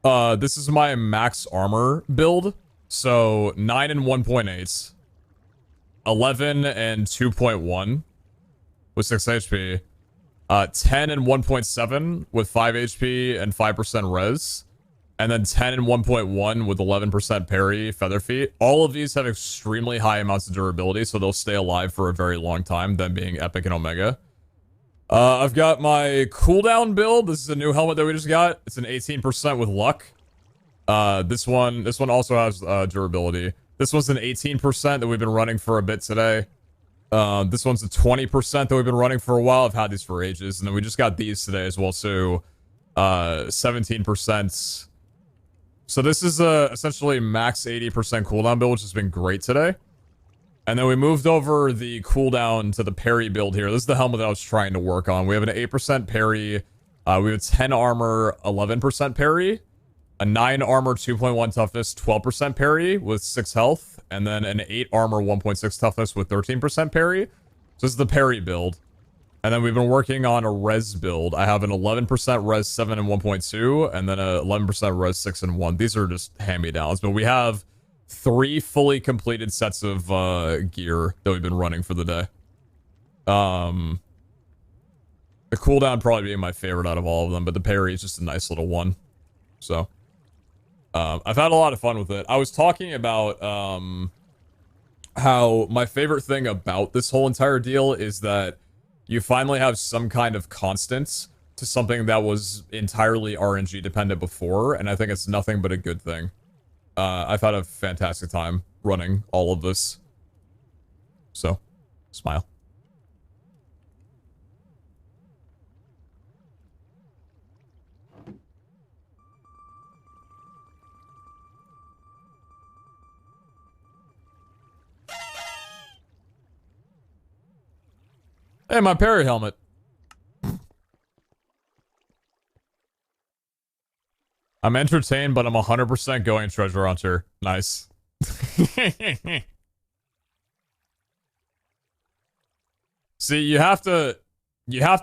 This is my max armor build. So, 9 and 1.8. 11 and 2.1 with 6 HP. 10 and 1.7 with 5 HP and 5% res. And then 10 and 1.1 with 11% parry, feather feet. All of these have extremely high amounts of durability, so they'll stay alive for a very long time, them being epic and omega. I've got my cooldown build. This is a new helmet that we just got. It's an 18% with luck. This one also has durability. This one's an 18% that we've been running for a bit today. This one's a 20% that we've been running for a while. I've had these for ages. And then we just got these today as well, so 17%. So this is essentially max 80% cooldown build, which has been great today. And then we moved over the cooldown to the parry build here. This is the helmet that I was trying to work on. We have an 8% parry. We have 10 armor, 11% parry. A 9 armor, 2.1 toughness, 12% parry with 6 health. And then an 8 armor, 1.6 toughness with 13% parry. So this is the parry build. And then we've been working on a res build. I have an 11% res 7 and 1.2, and then a 11% res 6 and 1. These are just hand-me-downs, but we have 3 fully completed sets of gear that we've been running for the day. The cooldown probably being my favorite out of all of them, but the parry is just a nice little one. So, I've had a lot of fun with it. I was talking about how my favorite thing about this whole entire deal is that you finally have some kind of constant to something that was entirely RNG dependent before, and I think it's nothing but a good thing. I've had a fantastic time running all of this. So, smile. Hey, my parry helmet. I'm entertained, but I'm 100% going treasure hunter. Nice. See, you have to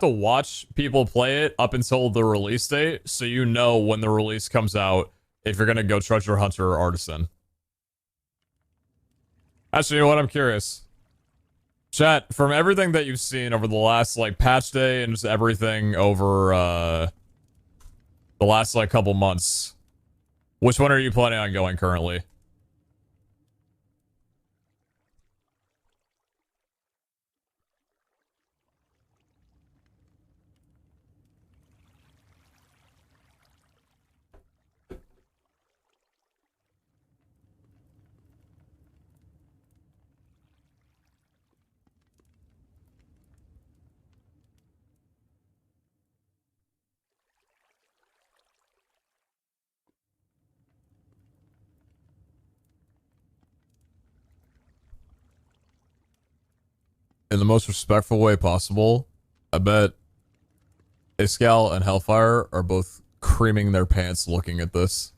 watch people play it up until the release date, so you know when the release comes out if you're gonna go treasure hunter or artisan. Actually, you know what? I'm curious. Chat, from everything that you've seen over the last, like, patch day and just everything over, the last, like, couple months, which one are you planning on going currently? In the most respectful way possible, I bet Iskal and Hellfire are both creaming their pants looking at this.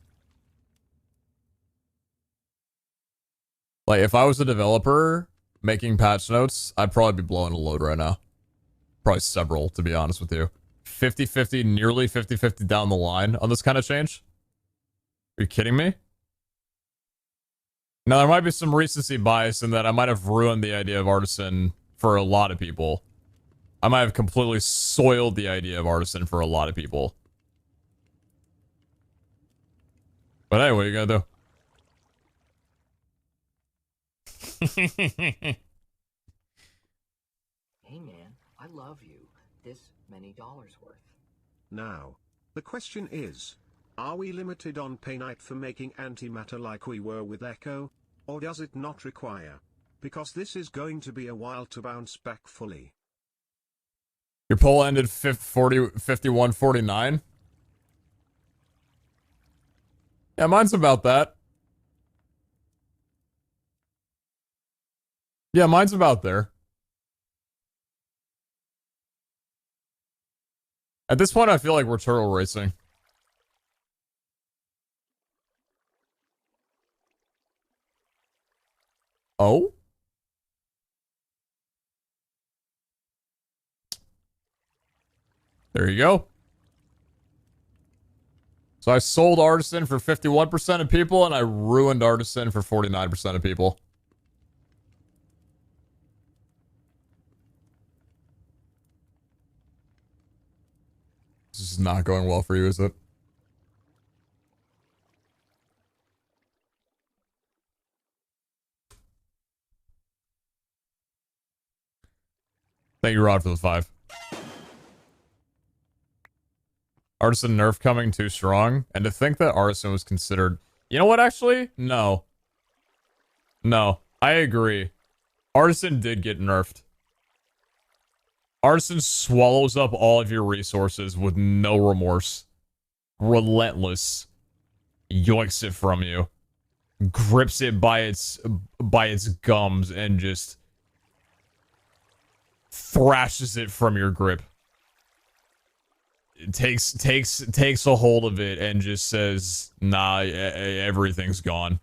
Like, if I was a developer making patch notes, I'd probably be blowing a load right now. Probably several, to be honest with you. 50-50, nearly 50-50 down the line on this kind of change? Are you kidding me? Now, there might be some recency bias in that I might have ruined the idea of Artisan for a lot of people. I might have completely soiled the idea of Artisan for a lot of people. But hey, what are you gonna do? Hey man, I love you. This many dollars worth. Now, the question is, are we limited on paynite for making antimatter like we were with Echo? Or does it not require? Because this is going to be a while to bounce back fully. Your poll ended 51-49. Yeah, mine's about that. Yeah, mine's about there. At this point, I feel like we're turtle racing. Oh? There you go. So I sold Artisan for 51% of people, and I ruined Artisan for 49% of people. This is not going well for you, is it? Thank you, Rod, for the 5. Artisan nerf coming too strong. And to think that Artisan was considered... You know what, actually? No. No. I agree. Artisan did get nerfed. Artisan swallows up all of your resources with no remorse. Relentless. Yoinks it from you. Grips it by its gums and just thrashes it from your grip. It takes a hold of it and just says, nah, everything's gone.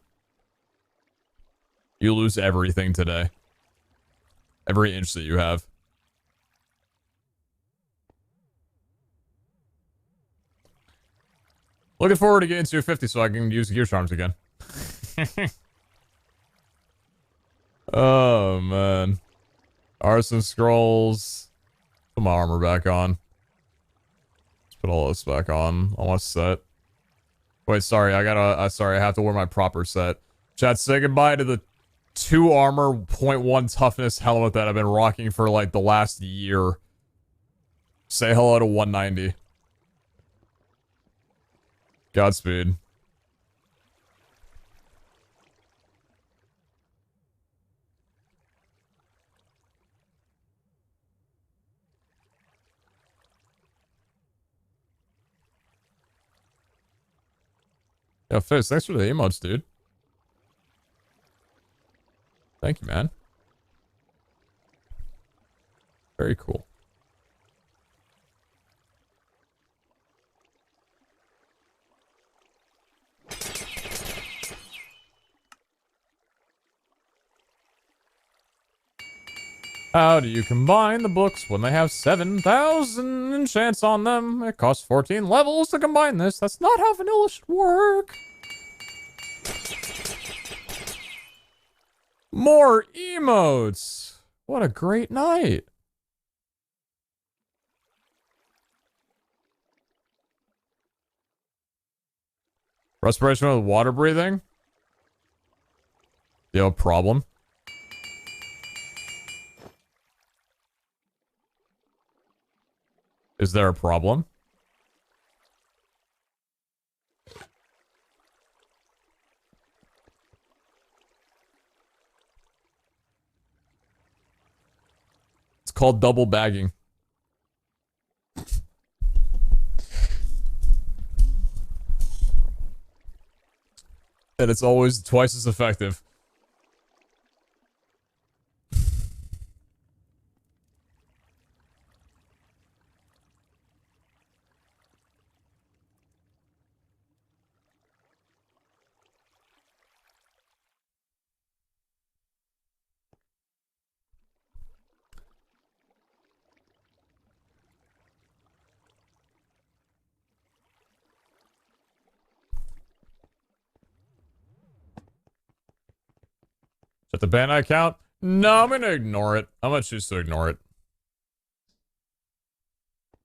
You lose everything today. Every inch that you have. Looking forward to getting to 50 so I can use gear charms again. Oh, man. Artisan scrolls. Put my armor back on. Let's put all this back on. I want to set. Wait, sorry. Sorry, I have to wear my proper set. Chat, say goodbye to the 2 armor, 0.1 toughness helmet that I've been rocking for like the last year. Say hello to 190. Godspeed. Yo, Fizz, thanks for the emotes, dude. Thank you, man. Very cool. How do you combine the books when they have 7,000 enchants on them? It costs 14 levels to combine this. That's not how vanilla should work. More emotes. What a great night. Respiration with water breathing? You have a problem? Is there a problem? It's called double bagging. And it's always twice as effective. Shut the ban account? No, I'm gonna ignore it. I'm gonna choose to ignore it.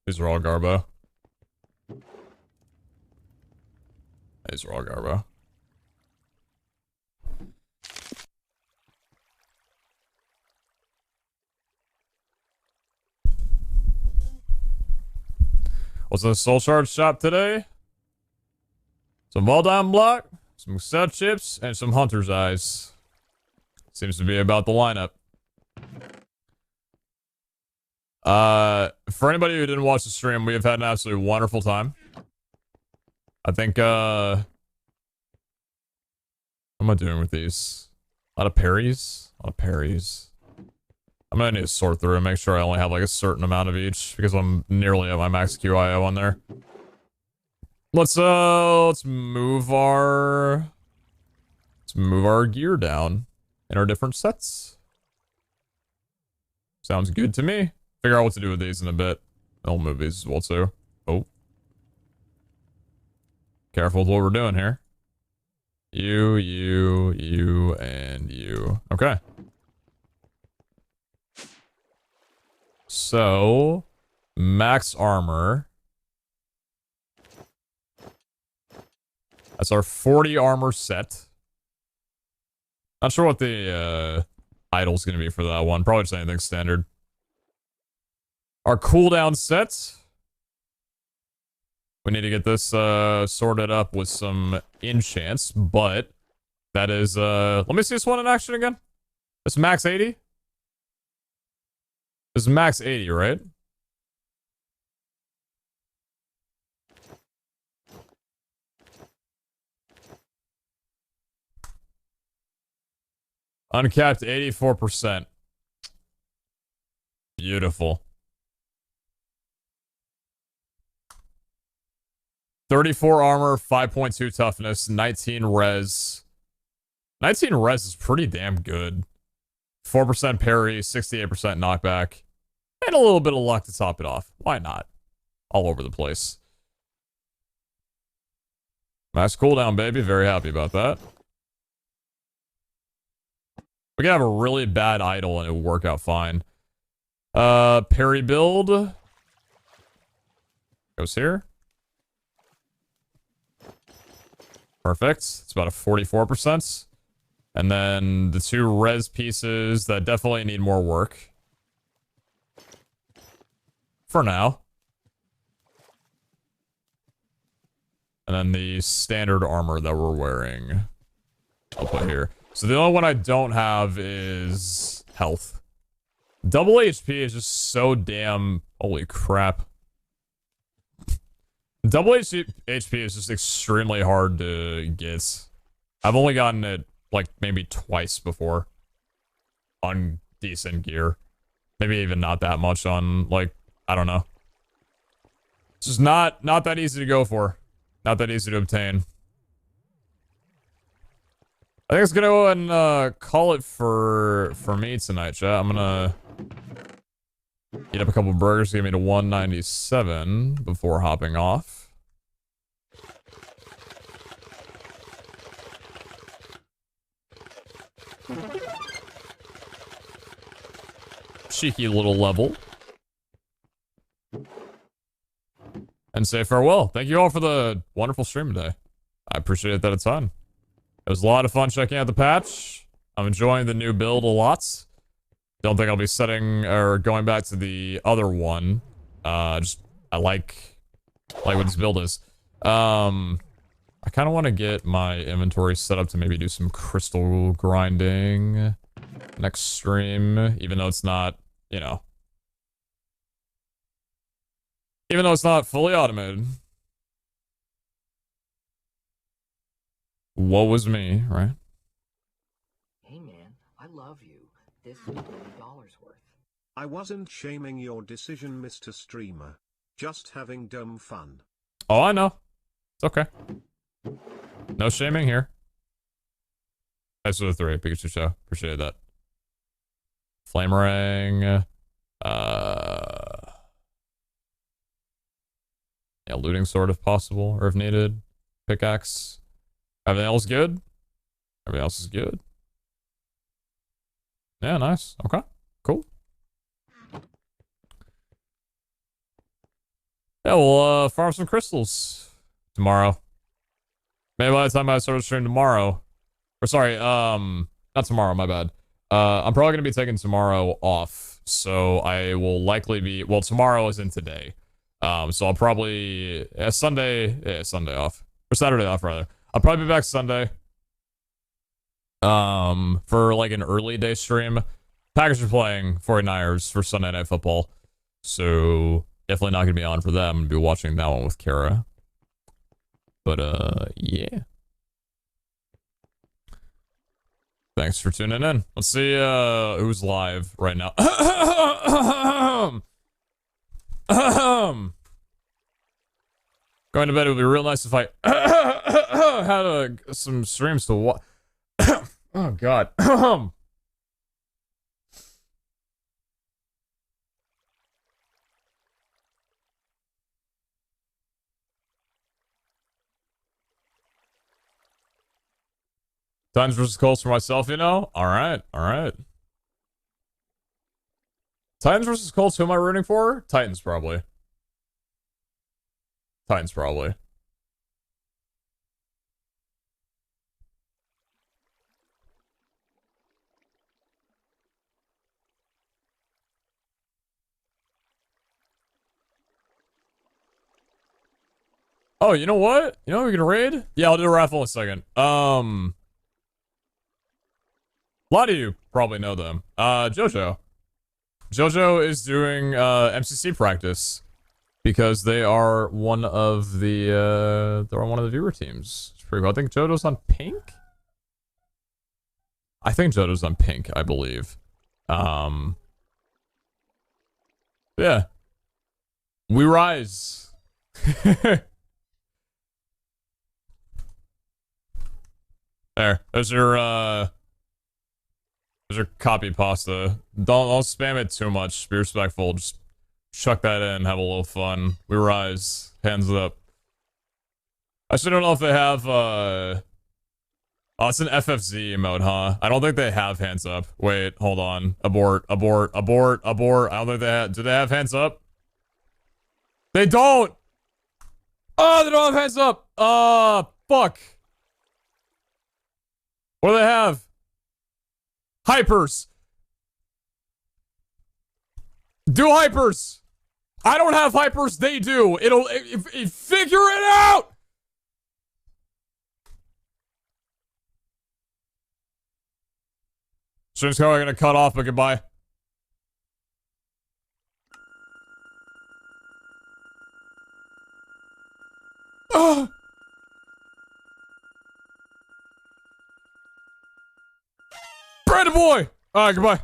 These are all Garbo. These are all Garbo. What's in the soul shard shop today? Some Valdine block, some cassette chips, and some hunter's eyes. Seems to be about the lineup. For anybody who didn't watch the stream, we have had an absolutely wonderful time. I think, what am I doing with these? A lot of parries? A lot of parries. I'm gonna need to sort through and make sure I only have like a certain amount of each because I'm nearly at my max QIO on there. Let's move our gear down in our different sets. Sounds good to me. Figure out what to do with these in a bit. I'll move these as well too. Oh. Careful with what we're doing here. You, and you. Okay. So, max armor. That's our 40 armor set. Not sure what the idle's gonna be for that one. Probably just anything standard. Our cooldown set. We need to get this sorted up with some enchants, but that is let me see this one in action again. This is max 80. This is max 80, right? Uncapped 84%. Beautiful. 34 armor, 5.2 toughness, 19 res. 19 res is pretty damn good. 4% parry, 68% knockback, and a little bit of luck to top it off. Why not? All over the place. Max cooldown, baby. Very happy about that. We can have a really bad idle and it will work out fine. Parry build. Goes here. Perfect. It's about a 44%. And then the two res pieces that definitely need more work. For now. And then the standard armor that we're wearing. I'll put here. So the only one I don't have is health. Double HP is just so damn... Holy crap. Double HP is just extremely hard to get. I've only gotten it like maybe twice before on decent gear. Maybe even not that much on like, I don't know. It's just not that easy to go for. Not that easy to obtain. I think it's gonna go and call it for me tonight, chat. I'm gonna eat up a couple burgers, get me to 197 before hopping off. Cheeky little level. And say farewell. Thank you all for the wonderful stream today. I appreciate that a ton. It was a lot of fun checking out the patch. I'm enjoying the new build a lot. Don't think I'll be setting or going back to the other one. I like what this build is. I kind of want to get my inventory set up to maybe do some crystal grinding next stream, even though it's not, you know, even though it's not fully automated. Woe was me, right? Hey man, I love you. This is $20 worth. I wasn't shaming your decision, Mr. Streamer. Just having dumb fun. Oh, I know. It's okay. No shaming here. Thanks for the 3, Pikachu Show. Appreciate that. Flamerang. Yeah, looting sword if possible, or if needed. Pickaxe. Everything else good? Everything else is good. Yeah, nice. Okay, cool. Yeah, we'll farm some crystals tomorrow. Maybe by the time I start the stream tomorrow. Or sorry, not tomorrow, my bad. I'm probably gonna be taking tomorrow off. So I will likely be, well, tomorrow isn't today. So I'll probably Sunday off or Saturday off rather. I'll probably be back Sunday. For like an early day stream. Packers are playing 49ers for Sunday Night Football, so definitely not gonna be on for them. I'm gonna be watching that one with Kara. But yeah. Thanks for tuning in. Let's see who's live right now. Going to bed, it would be real nice if I had some streams to watch. Oh god. Titans versus Colts for myself, you know? Alright, alright. Titans versus Colts, who am I rooting for? Titans, probably. Titans, probably. Oh, you know what? You know we can raid? Yeah, I'll do a raffle in a second. A lot of you probably know them. Jojo. Jojo is doing MCC practice because they are one of the viewer teams. It's pretty cool. I think Jojo's on pink. I think Jojo's on pink, I believe. Yeah. We rise. There's your copy pasta. Don't spam it too much. Be respectful. Just chuck that in. Have a little fun. We rise. Hands up. I actually don't know if they have oh, it's an FFZ emote, huh? I don't think they have hands up. Wait, hold on. Abort. I don't think they have. Do they have hands up? They don't! Oh, they don't have hands up! Fuck. What do they have? Hypers. Do hypers. I don't have hypers. They do. It'll figure it out. Stream's probably gonna cut off, but goodbye. Brandon boy. All right, goodbye.